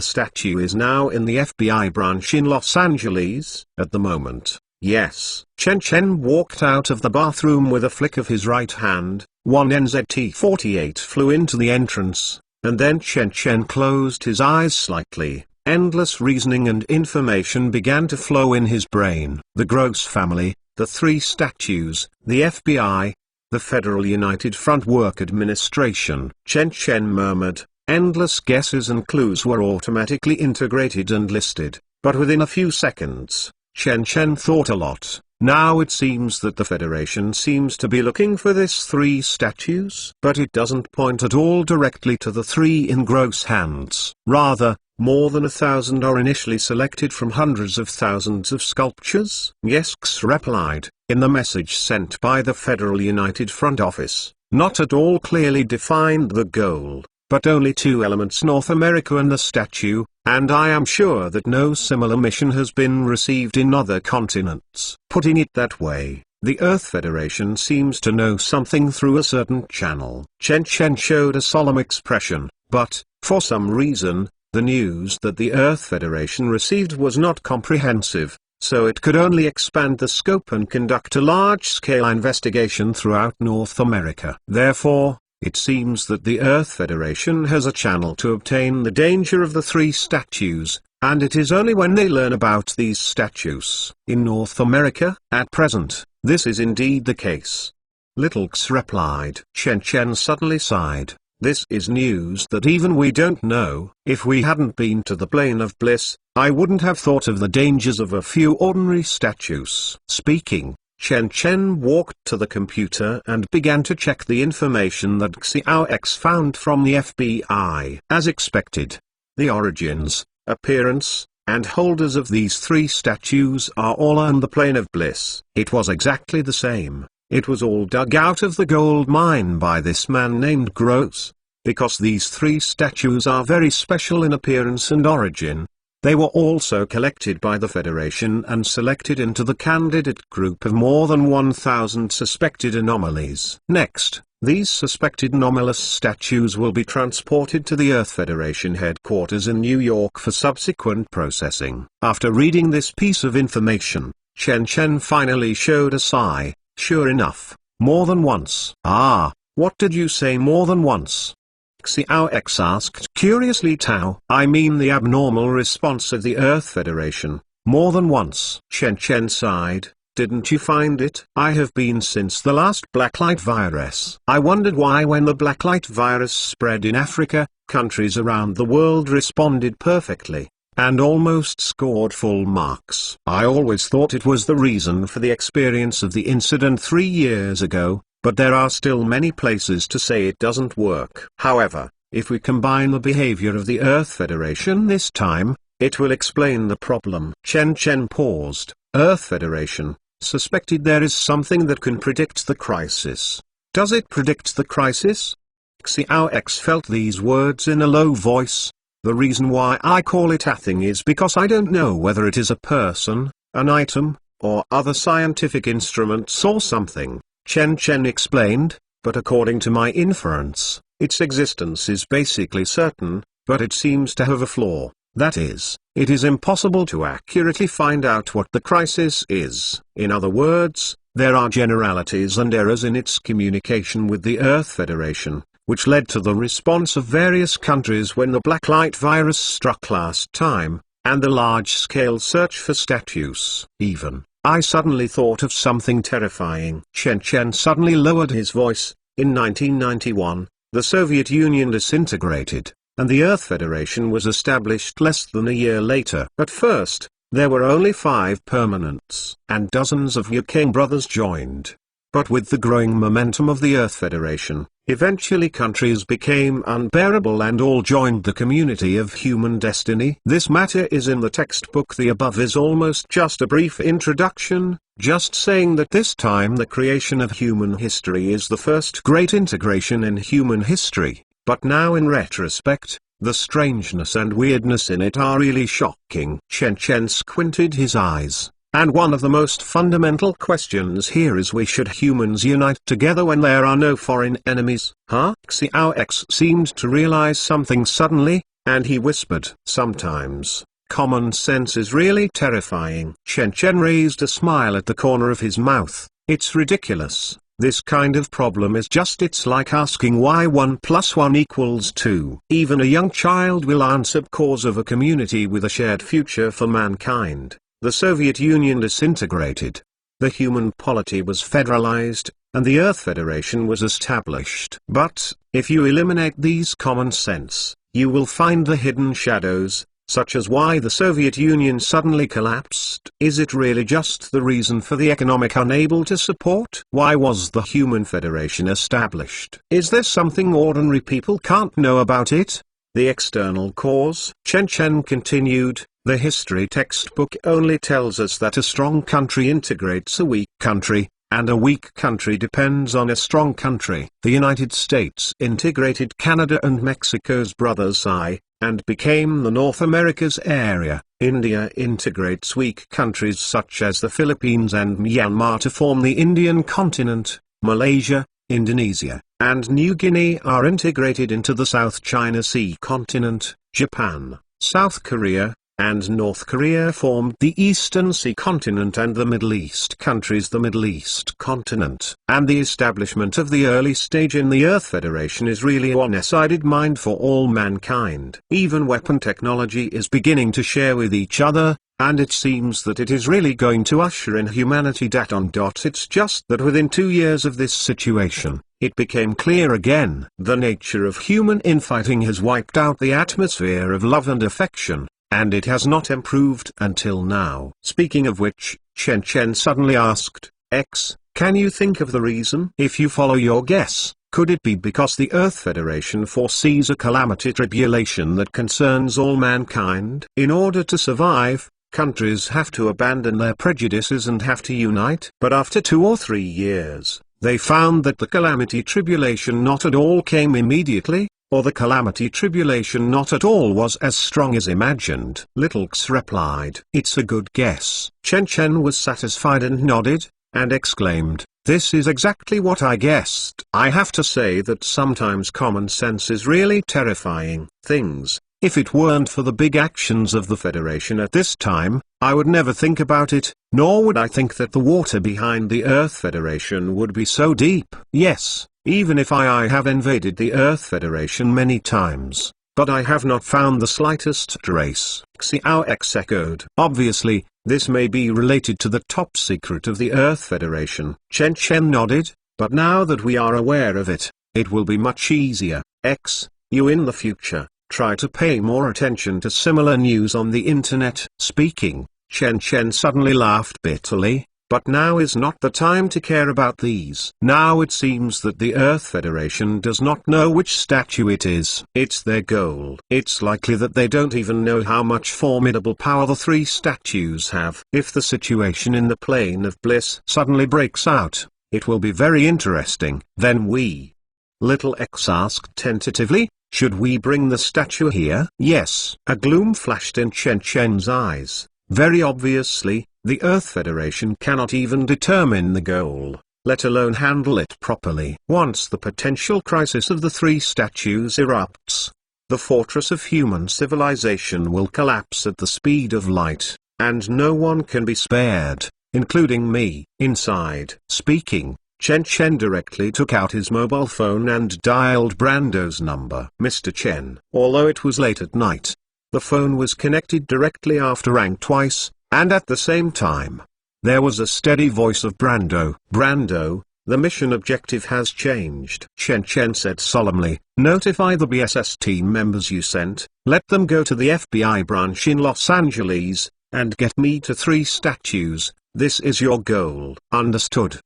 statue is now in the FBI branch in Los Angeles, at the moment. Yes. Chen walked out of the bathroom with a flick of his right hand, one NZT-48 flew into the entrance, and then Chen closed his eyes slightly. Endless reasoning and information began to flow in his brain. The Gross family, the 3 statues, the FBI, the Federal United Front Work Administration. Chen murmured. Endless guesses and clues were automatically integrated and listed, but within a few seconds, Chen thought a lot, Now it seems that the Federation seems to be looking for this 3 statues, but it doesn't point at all directly to the 3 in gross hands. Rather, more than 1,000 are initially selected from hundreds of thousands of sculptures. Yes, X replied, in the message sent by the Federal United Front Office, not at all clearly defined the goal, but only 2 elements: North America and the statue, and I am sure that no similar mission has been received in other continents. Putting it that way, the Earth Federation seems to know something through a certain channel. Chen Chen showed a solemn expression, but, for some reason, the news that the Earth Federation received was not comprehensive, so it could only expand the scope and conduct a large-scale investigation throughout North America. Therefore, it seems that the Earth Federation has a channel to obtain the danger of the 3 statues, and it is only when they learn about these statues in North America. At present, this is indeed the case. Little X replied. Chen Chen suddenly sighed. This is news that even we don't know. If we hadn't been to the plane of bliss, I wouldn't have thought of the dangers of a few ordinary statues. Speaking, Chen Chen walked to the computer and began to check the information that Xiao X found from the FBI. As expected, the origins, appearance, and holders of these 3 statues are all on the plane of bliss. It was exactly the same. It was all dug out of the gold mine by this man named Gross. Because these 3 statues are very special in appearance and origin, they were also collected by the Federation and selected into the candidate group of more than 1,000 suspected anomalies. Next, these suspected anomalous statues will be transported to the Earth Federation headquarters in New York for subsequent processing. After reading this piece of information, Chen Chen finally showed a sigh. Sure enough, more than once. Ah, what did you say more than once? Xiao X asked curiously. Tao, I mean the abnormal response of the Earth Federation, more than once. Chen Chen sighed. Didn't you find it? I have been since the last blacklight virus. I wondered why when the blacklight virus spread in Africa, countries around the world responded perfectly, and almost scored full marks. I always thought it was the reason for the experience of the incident 3 years ago, but there are still many places to say it doesn't work. However, if we combine the behavior of the Earth Federation this time, it will explain the problem. Chen Chen paused. Earth Federation, suspected there is something that can predict the crisis. Does it predict the crisis? Xiao X felt these words in a low voice. The reason why I call it a thing is because I don't know whether it is a person, an item, or other scientific instruments or something, Chen Chen explained, but according to my inference, its existence is basically certain, but it seems to have a flaw. That is, it is impossible to accurately find out what the crisis is. In other words, there are generalities and errors in its communication with the Earth Federation, which led to the response of various countries when the blacklight virus struck last time, and the large-scale search for statues. Even, I suddenly thought of something terrifying. Chen Chen suddenly lowered his voice. In 1991, the Soviet Union disintegrated, and the Earth Federation was established less than a year later. At first, there were only 5 permanents, and dozens of UK brothers joined. But with the growing momentum of the Earth Federation, eventually countries became unbearable and all joined the community of human destiny. This matter is in the textbook. The above is almost just a brief introduction, just saying that this time the creation of human history is the first great integration in human history, but now in retrospect, the strangeness and weirdness in it are really shocking. Chen Chen squinted his eyes. And one of the most fundamental questions here is, why should humans unite together when there are no foreign enemies? Huh? Xiao X seemed to realize something suddenly, and he whispered, sometimes, common sense is really terrifying. Chen Chen raised a smile at the corner of his mouth. It's ridiculous. This kind of problem is just, it's like asking why 1 + 1 = 2. Even a young child will answer because of a community with a shared future for mankind. The Soviet Union disintegrated. The human polity was federalized, and the Earth Federation was established. But, if you eliminate these common sense, you will find the hidden shadows, such as why the Soviet Union suddenly collapsed. Is it really just the reason for the economic unable to support? Why was the Human Federation established? Is there something ordinary people can't know about it? The external cause? Chen Chen continued, the history textbook only tells us that a strong country integrates a weak country, and a weak country depends on a strong country. The United States integrated Canada and Mexico's brother's eye, and became the North America's area. India integrates weak countries such as the Philippines and Myanmar to form the Indian continent. Malaysia, Indonesia, and New Guinea are integrated into the South China Sea continent. Japan, South Korea, and North Korea formed the Eastern Sea continent, and the Middle East countries the Middle East continent. And the establishment of the early stage in the Earth Federation is really a one-sided mind for all mankind. Even weapon technology is beginning to share with each other, and it seems that it is really going to usher in humanity. It's just that within 2 years of this situation, it became clear again. The nature of human infighting has wiped out the atmosphere of love and affection, and it has not improved until now. Speaking of which, Chen Chen suddenly asked, X, can you think of the reason? If you follow your guess, could it be because the Earth Federation foresees a calamity tribulation that concerns all mankind? In order to survive, countries have to abandon their prejudices and have to unite. But after 2 or 3 years, they found that the calamity tribulation not at all came immediately, or the calamity tribulation not at all was as strong as imagined. Little X replied, it's a good guess. Chen Chen was satisfied and nodded, and exclaimed, this is exactly what I guessed. I have to say that sometimes common sense is really terrifying things. If it weren't for the big actions of the Federation at this time, I would never think about it, nor would I think that the water behind the Earth Federation would be so deep. Yes, even if I have invaded the Earth Federation many times, but I have not found the slightest trace. Xiao X echoed. Obviously, this may be related to the top secret of the Earth Federation. Chen Chen nodded, but now that we are aware of it, it will be much easier. X, you in the future, try to pay more attention to similar news on the internet. Speaking, Chen Chen suddenly laughed bitterly. But now is not the time to care about these. Now it seems that the Earth Federation does not know which statue it is. It's their goal. It's likely that they don't even know how much formidable power the 3 statues have. If the situation in the plane of bliss suddenly breaks out, it will be very interesting. Then we... Little X asked tentatively, should we bring the statue here? Yes. A gloom flashed in Chen Chen's eyes. Very obviously, the Earth Federation cannot even determine the goal, let alone handle it properly. Once the potential crisis of the 3 statues erupts, the fortress of human civilization will collapse at the speed of light, and no one can be spared, including me. Inside. Speaking, Chen Chen directly took out his mobile phone and dialed Brando's number. Mr. Chen. Although it was late at night, the phone was connected directly after rang twice, and at the same time, there was a steady voice of Brando. Brando, the mission objective has changed. Chen Chen said solemnly, notify the BSS team members you sent, let them go to the FBI branch in Los Angeles, and get me to 3 statues. This is your goal. Understood.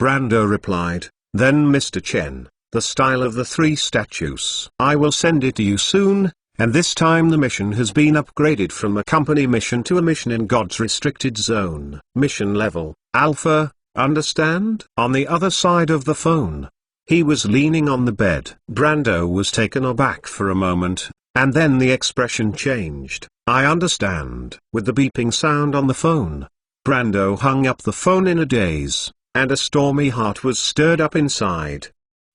Brando replied. Then Mr. Chen, the style of the 3 statues. I will send it to you soon. And this time the mission has been upgraded from a company mission to a mission in God's restricted zone. Mission level, Alpha, understand? On the other side of the phone. He was leaning on the bed. Brando was taken aback for a moment, and then the expression changed. I understand. With the beeping sound on the phone, Brando hung up the phone in a daze, and a stormy heart was stirred up inside.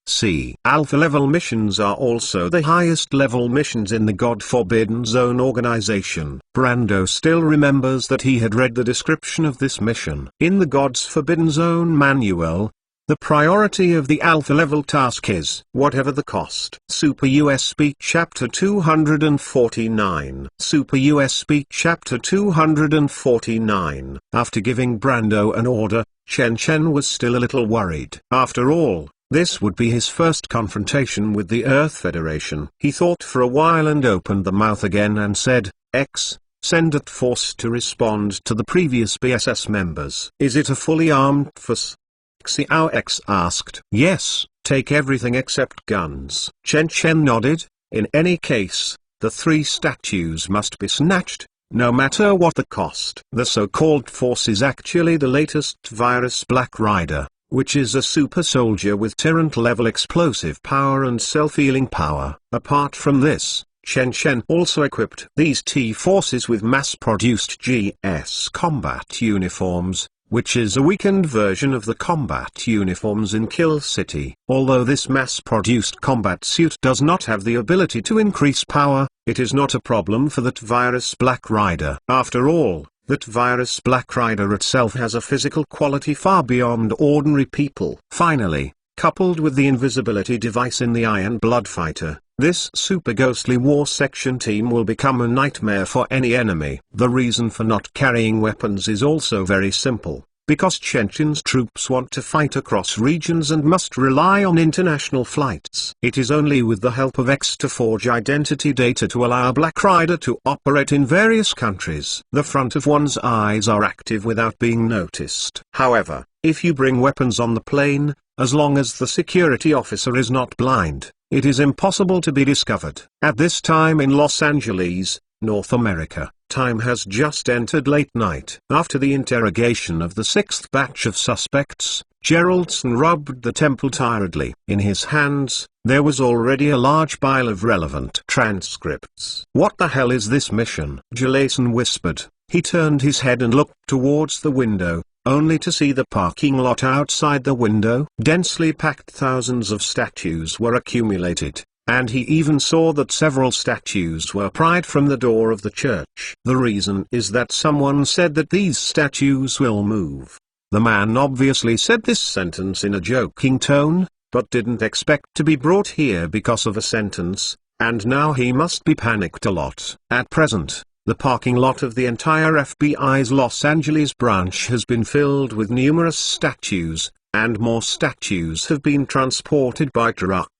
See, Alpha-level missions are also the highest-level missions in the God-forbidden Zone organization. Brando still remembers that he had read the description of this mission. In the God's Forbidden Zone manual, the priority of the Alpha-level task is, whatever the cost. Super USB Chapter 249. Super USB Chapter 249. After giving Brando an order, Chen Chen was still a little worried. After all, This would be his first confrontation with the Earth Federation. He thought for a while and opened the mouth again and said, X, send that force to respond to the previous BSS members. Is it a fully armed force? Xiao X asked. Yes, take everything except guns. Chen Chen nodded. In any case, the 3 statues must be snatched, no matter what the cost. The so-called force is actually the latest virus Black Rider, which is a super soldier with Tyrant-level explosive power and self-healing power. Apart from this, Chen Chen also equipped these T-forces with mass-produced GS combat uniforms, which is a weakened version of the combat uniforms in Kill City. Although this mass-produced combat suit does not have the ability to increase power, it is not a problem for that virus Black Rider. After all, that virus Black Rider itself has a physical quality far beyond ordinary people. Finally, coupled with the invisibility device in the Iron Blood Fighter, this super ghostly war section team will become a nightmare for any enemy. The reason for not carrying weapons is also very simple. Because Chen Chen's troops want to fight across regions and must rely on international flights. It is only with the help of X to forge identity data to allow Black Rider to operate in various countries. The front of one's eyes are active without being noticed. However, if you bring weapons on the plane, as long as the security officer is not blind, it is impossible to be discovered. At this time in Los Angeles, North America, time has just entered late night. After the interrogation of the 6th batch of suspects, Geraldson rubbed the temple tiredly. In his hands, there was already a large pile of relevant transcripts. What the hell is this mission? Geraldson whispered. He turned his head and looked towards the window, only to see the parking lot outside the window. Densely packed thousands of statues were accumulated, and he even saw that several statues were pried from the door of the church. The reason is that someone said that these statues will move. The man obviously said this sentence in a joking tone, but didn't expect to be brought here because of a sentence, and now he must be panicked a lot. At present, the parking lot of the entire FBI's Los Angeles branch has been filled with numerous statues, and more statues have been transported by trucks.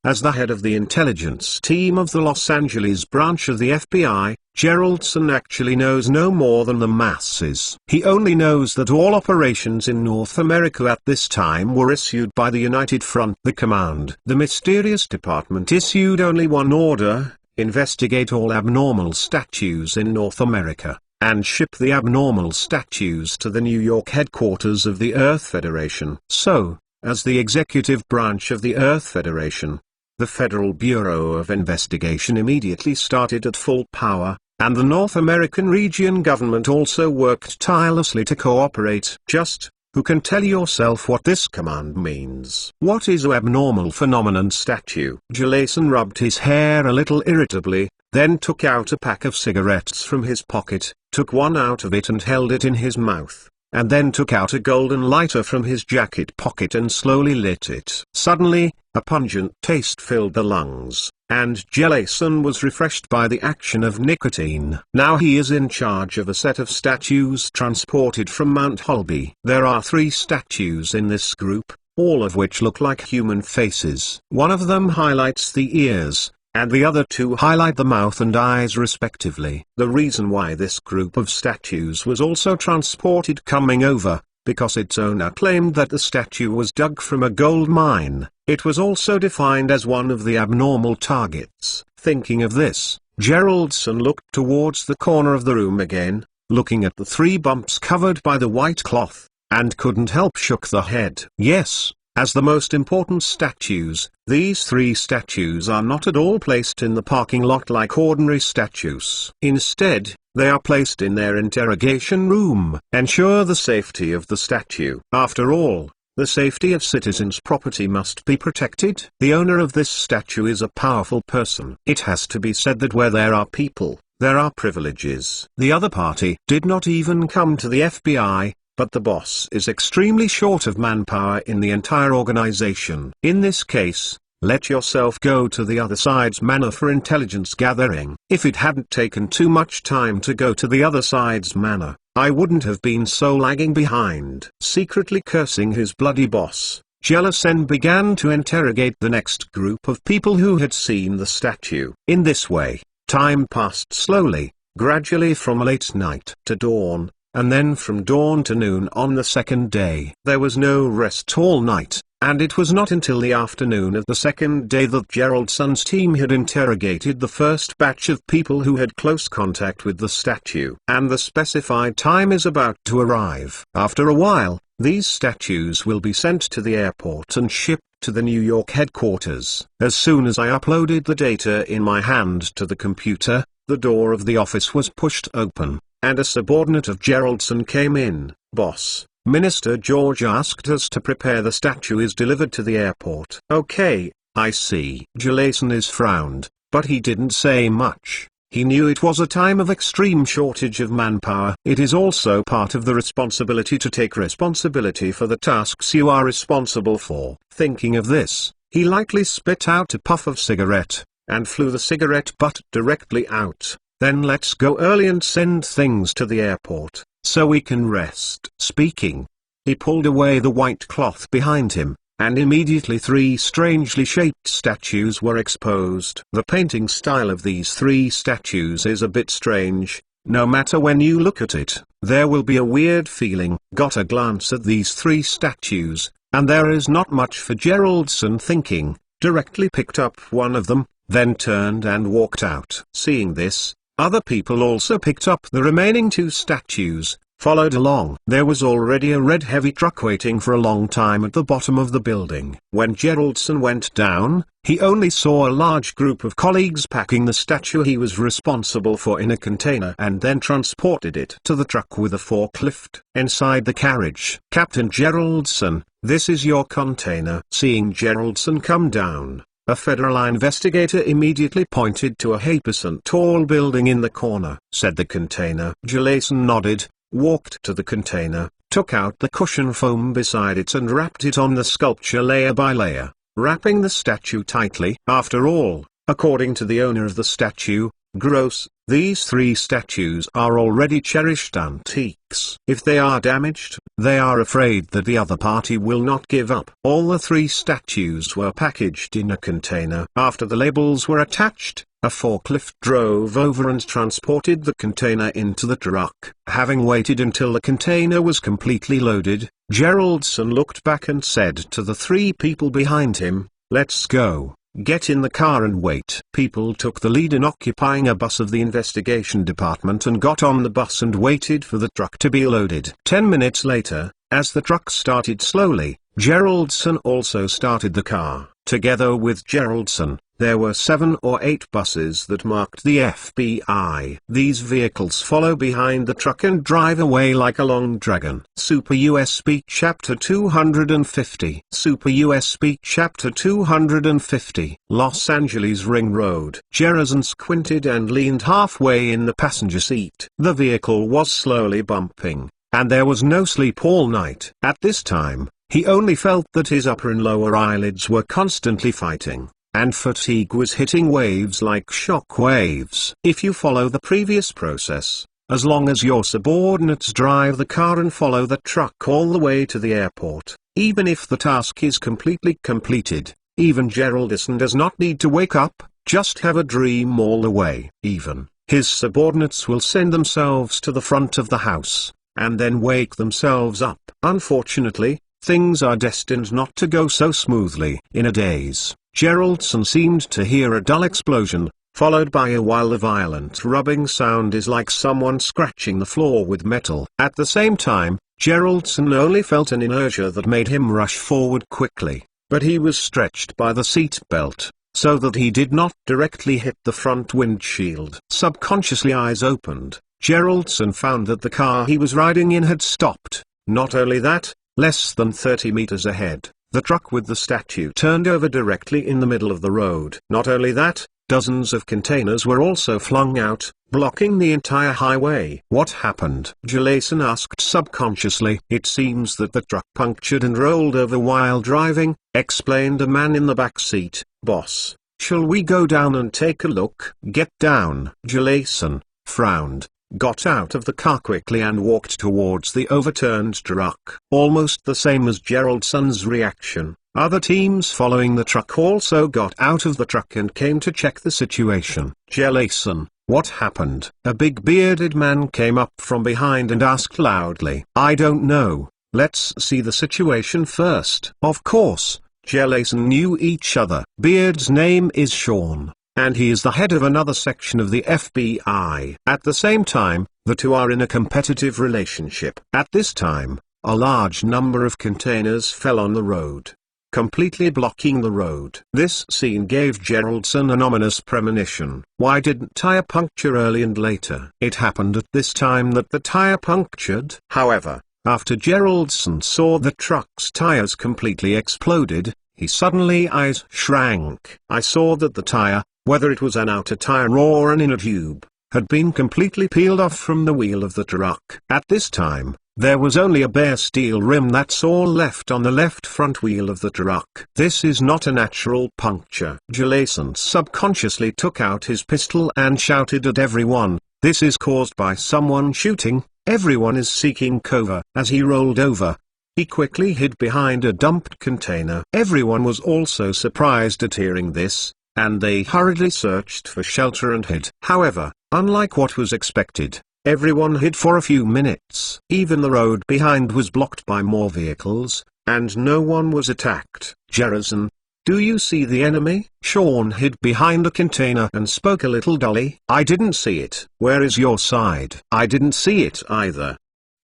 As the head of the intelligence team of the Los Angeles branch of the FBI, Geraldson actually knows no more than the masses. He only knows that all operations in North America at this time were issued by the United Front. The command, the mysterious department, issued only one order: investigate all abnormal statues in North America, and ship the abnormal statues to the New York headquarters of the Earth Federation. So, as the executive branch of the Earth Federation, the Federal Bureau of Investigation immediately started at full power, and the North American region government also worked tirelessly to cooperate. Just, who can tell yourself what this command means? What is an abnormal phenomenon statue? Geraldson rubbed his hair a little irritably, then took out a pack of cigarettes from his pocket, took one out of it and held it in his mouth, and then took out a golden lighter from his jacket pocket and slowly lit it. Suddenly, a pungent taste filled the lungs, and Geraldson was refreshed by the action of nicotine. Now he is in charge of a set of statues transported from Mount Holby. There are 3 statues in this group, all of which look like human faces. One of them highlights the ears, and the other 2 highlight the mouth and eyes respectively. The reason why this group of statues was also transported coming over, because its owner claimed that the statue was dug from a gold mine. It was also defined as one of the abnormal targets. Thinking of this, Geraldson looked towards the corner of the room again, looking at the 3 bumps covered by the white cloth, and couldn't help shook the head. Yes, as the most important statues, these 3 statues are not at all placed in the parking lot like ordinary statues. Instead, they are placed in their interrogation room. Ensure the safety of the statue. After all, the safety of citizens' property must be protected. The owner of this statue is a powerful person. It has to be said that where there are people, there are privileges. The other party did not even come to the FBI, but the boss is extremely short of manpower in the entire organization. In this case, let yourself go to the other side's manor for intelligence gathering. If it hadn't taken too much time to go to the other side's manor, I wouldn't have been so lagging behind. Secretly cursing his bloody boss, Jelasen began to interrogate the next group of people who had seen the statue. In this way, time passed slowly, gradually from late night to dawn, and then from dawn to noon on the second day. There was no rest all night, and it was not until the afternoon of the second day that Geraldson's team had interrogated the first batch of people who had close contact with the statue. And the specified time is about to arrive. After a while, these statues will be sent to the airport and shipped to the New York headquarters. As soon as I uploaded the data in my hand to the computer, the door of the office was pushed open, and a subordinate of Geraldson came in. "Boss, Minister George asked us to prepare the statue is delivered to the airport." "Okay, I see." Jelasen is frowned, but he didn't say much. He knew it was a time of extreme shortage of manpower. It is also part of the responsibility to take responsibility for the tasks you are responsible for. Thinking of this, he lightly spit out a puff of cigarette, and flew the cigarette butt directly out. "Then let's go early and send things to the airport, so we can rest." Speaking, he pulled away the white cloth behind him, and immediately three strangely shaped statues were exposed. The painting style of these three statues is a bit strange. No matter when you look at it, there will be a weird feeling. Got a glance at these three statues, and there is not much for Geraldson thinking, directly picked up one of them, then turned and walked out. Seeing this, other people also picked up the remaining two statues, followed along. There was already a red heavy truck waiting for a long time at the bottom of the building. When Geraldson went down, he only saw a large group of colleagues packing the statue he was responsible for in a container and then transported it to the truck with a forklift. Inside the carriage, "Captain Geraldson, this is your container." Seeing Geraldson come down, a federal investigator immediately pointed to a 8% tall building in the corner. "Said the container." Jelasen nodded, walked to the container, took out the cushion foam beside it and wrapped it on the sculpture layer by layer, wrapping the statue tightly. After all, according to the owner of the statue, Gross, these three statues are already cherished antiques. If they are damaged, they are afraid that the other party will not give up. All the three statues were packaged in a container. After the labels were attached, a forklift drove over and transported the container into the truck. Having waited until the container was completely loaded, Geraldson looked back and said to the three people behind him, "Let's go. Get in the car and wait." People took the lead in occupying a bus of the investigation department and got on the bus and waited for the truck to be loaded. 10 minutes later, as the truck started slowly, Geraldson also started the car. Together with Geraldson, there were 7 or 8 buses that marked the FBI. These vehicles follow behind the truck and drive away like a long dragon. Super USB Chapter 250. Super USB Chapter 250. Los Angeles Ring Road. Geraldson squinted and leaned halfway in the passenger seat. The vehicle was slowly bumping, and there was no sleep all night. At this time, he only felt that his upper and lower eyelids were constantly fighting, and fatigue was hitting waves like shock waves. If you follow the previous process, as long as your subordinates drive the car and follow the truck all the way to the airport, even if the task is completely completed, even Geraldson does not need to wake up, just have a dream all the way. Even his subordinates will send themselves to the front of the house, and then wake themselves up. Unfortunately, things are destined not to go so smoothly. In a daze, Geraldson seemed to hear a dull explosion, followed by a while the violent rubbing sound is like someone scratching the floor with metal. At the same time, Geraldson only felt an inertia that made him rush forward quickly, but he was stretched by the seat belt, so that he did not directly hit the front windshield. Subconsciously eyes opened, Geraldson found that the car he was riding in had stopped. Not only that, less than 30 meters ahead, the truck with the statue turned over directly in the middle of the road. Not only that, dozens of containers were also flung out, blocking the entire highway. "What happened?" Jelasen asked subconsciously. "It seems that the truck punctured and rolled over while driving," explained a man in the back seat. "Boss, shall we go down and take a look?" "Get down." Jelasen frowned. got out of the car quickly and walked towards the overturned truck. Almost the same as Geraldson's reaction, other teams following the truck also got out of the truck and came to check the situation. "Jellison, what happened?" A big bearded man came up from behind and asked loudly. "I don't know, let's see the situation first." Of course, Jellison knew each other. Beard's name is Sean, and he is the head of another section of the FBI. At the same time, the two are in a competitive relationship. At this time, a large number of containers fell on the road, completely blocking the road. This scene gave Geraldson an ominous premonition. Why didn't tire puncture early and later? It happened at this time that the tire punctured. However, after Geraldson saw the truck's tires completely exploded, his suddenly eyes shrank. "I saw that the tire, whether it was an outer tire or an inner tube, had been completely peeled off from the wheel of the truck. At this time, there was only a bare steel rim that's all left on the left front wheel of the truck. This is not a natural puncture." Jellison subconsciously took out his pistol and shouted at everyone, "This is caused by someone shooting. Everyone is seeking cover." As he rolled over, he quickly hid behind a dumped container. Everyone was also surprised at hearing this, and they hurriedly searched for shelter and hid. However, unlike what was expected, everyone hid for a few minutes. Even the road behind was blocked by more vehicles, and no one was attacked. "Geraldson, do you see the enemy?" Sean hid behind a container and spoke a little dully. "I didn't see it." "Where is your side?" "I didn't see it either."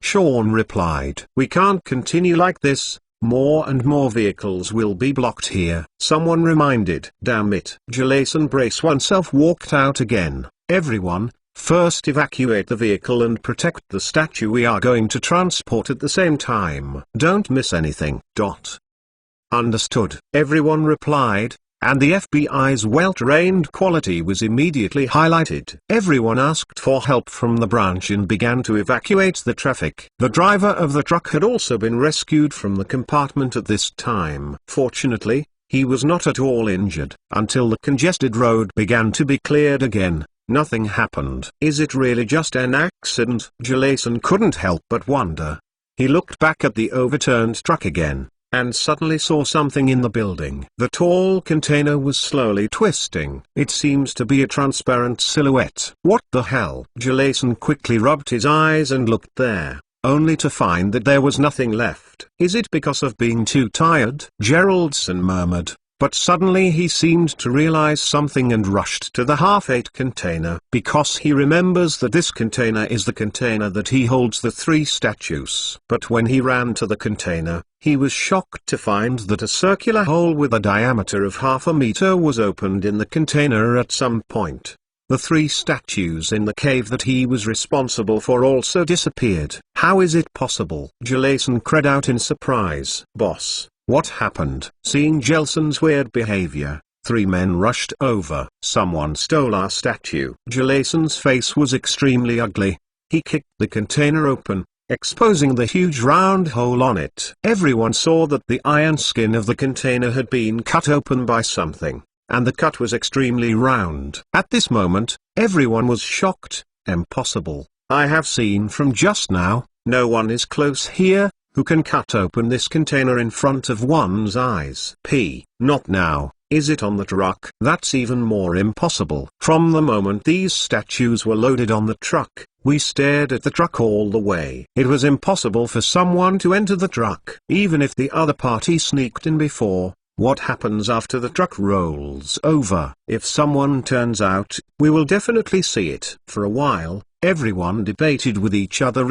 Sean replied. "We can't continue like this. More and more vehicles will be blocked here." Someone reminded. "Damn it." Jellison brace oneself walked out again. "Everyone, first evacuate the vehicle and protect the statue we are going to transport at the same time. Don't miss anything. Understood." Everyone replied, and the FBI's well-trained quality was immediately highlighted. Everyone asked for help from the branch and began to evacuate the traffic. The driver of the truck had also been rescued from the compartment at this time. Fortunately, he was not at all injured. Until the congested road began to be cleared again, nothing happened. Is it really just an accident? Jellison couldn't help but wonder. He looked back at the overturned truck again, and suddenly saw something in the building. The tall container was slowly twisting. It seems to be a transparent silhouette. What the hell? Jellison quickly rubbed his eyes and looked there, only to find that there was nothing left. Is it because of being too tired? Geraldson murmured, but suddenly he seemed to realize something and rushed to the half-ate container, because he remembers that this container is the container that he holds the 3 statues. But when he ran to the container, he was shocked to find that a circular hole with a diameter of half a meter was opened in the container at some point. The 3 statues in the cave that he was responsible for also disappeared. How is it possible? Jellison cried out in surprise. "Boss, what happened?" Seeing Jellison's weird behavior, 3 men rushed over. "Someone stole our statue." Jellison's face was extremely ugly. He kicked the container open, exposing the huge round hole on it. Everyone saw that the iron skin of the container had been cut open by something, and the cut was extremely round. At this moment, everyone was shocked. Impossible. I have seen from just now, no one is close here who can cut open this container in front of one's eyes. Not now. Is it on the truck? That's even more impossible. From the moment these statues were loaded on the truck, we stared at the truck all the way. It was impossible for someone to enter the truck. Even if the other party sneaked in before, what happens after the truck rolls over? If someone turns out, we will definitely see it. For a while, everyone debated with each other,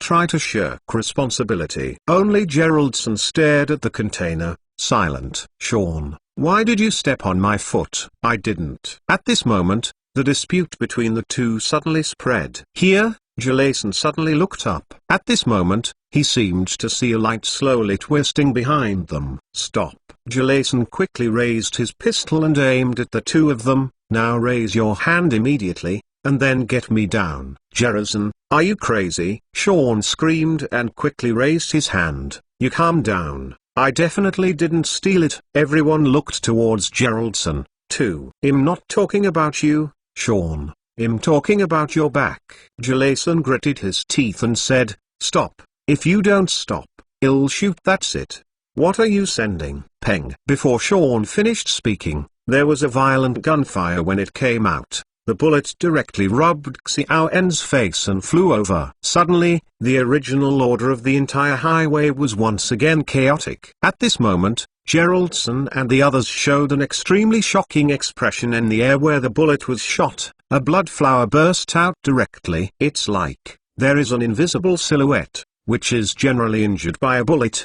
try to shirk responsibility. Only Geraldson stared at the container, silent. "Sean, why did you step on my foot?" "I didn't." At this moment, the dispute between the two suddenly spread. Here, Jellison suddenly looked up. At this moment, he seemed to see a light slowly twisting behind them. "Stop." Jellison quickly raised his pistol and aimed at the two of them. "Now raise your hand immediately, and then get me down." "Jellison, are you crazy?" Sean screamed and quickly raised his hand. "You calm down. I definitely didn't steal it." Everyone looked towards Geraldson, too. "I'm not talking about you, Sean. "I'm talking about your back." Jalason gritted his teeth and said, "Stop. If you don't stop, I'll shoot. That's it. What are you sending?" Peng. Before Sean finished speaking, there was a violent gunfire. When it came out, the bullet directly rubbed Xiao En's face and flew over. Suddenly, the original order of the entire highway was once again chaotic. At this moment, Geraldson and the others showed an extremely shocking expression. In the air where the bullet was shot, a blood flower burst out directly. It's like there is an invisible silhouette, which is generally injured by a bullet,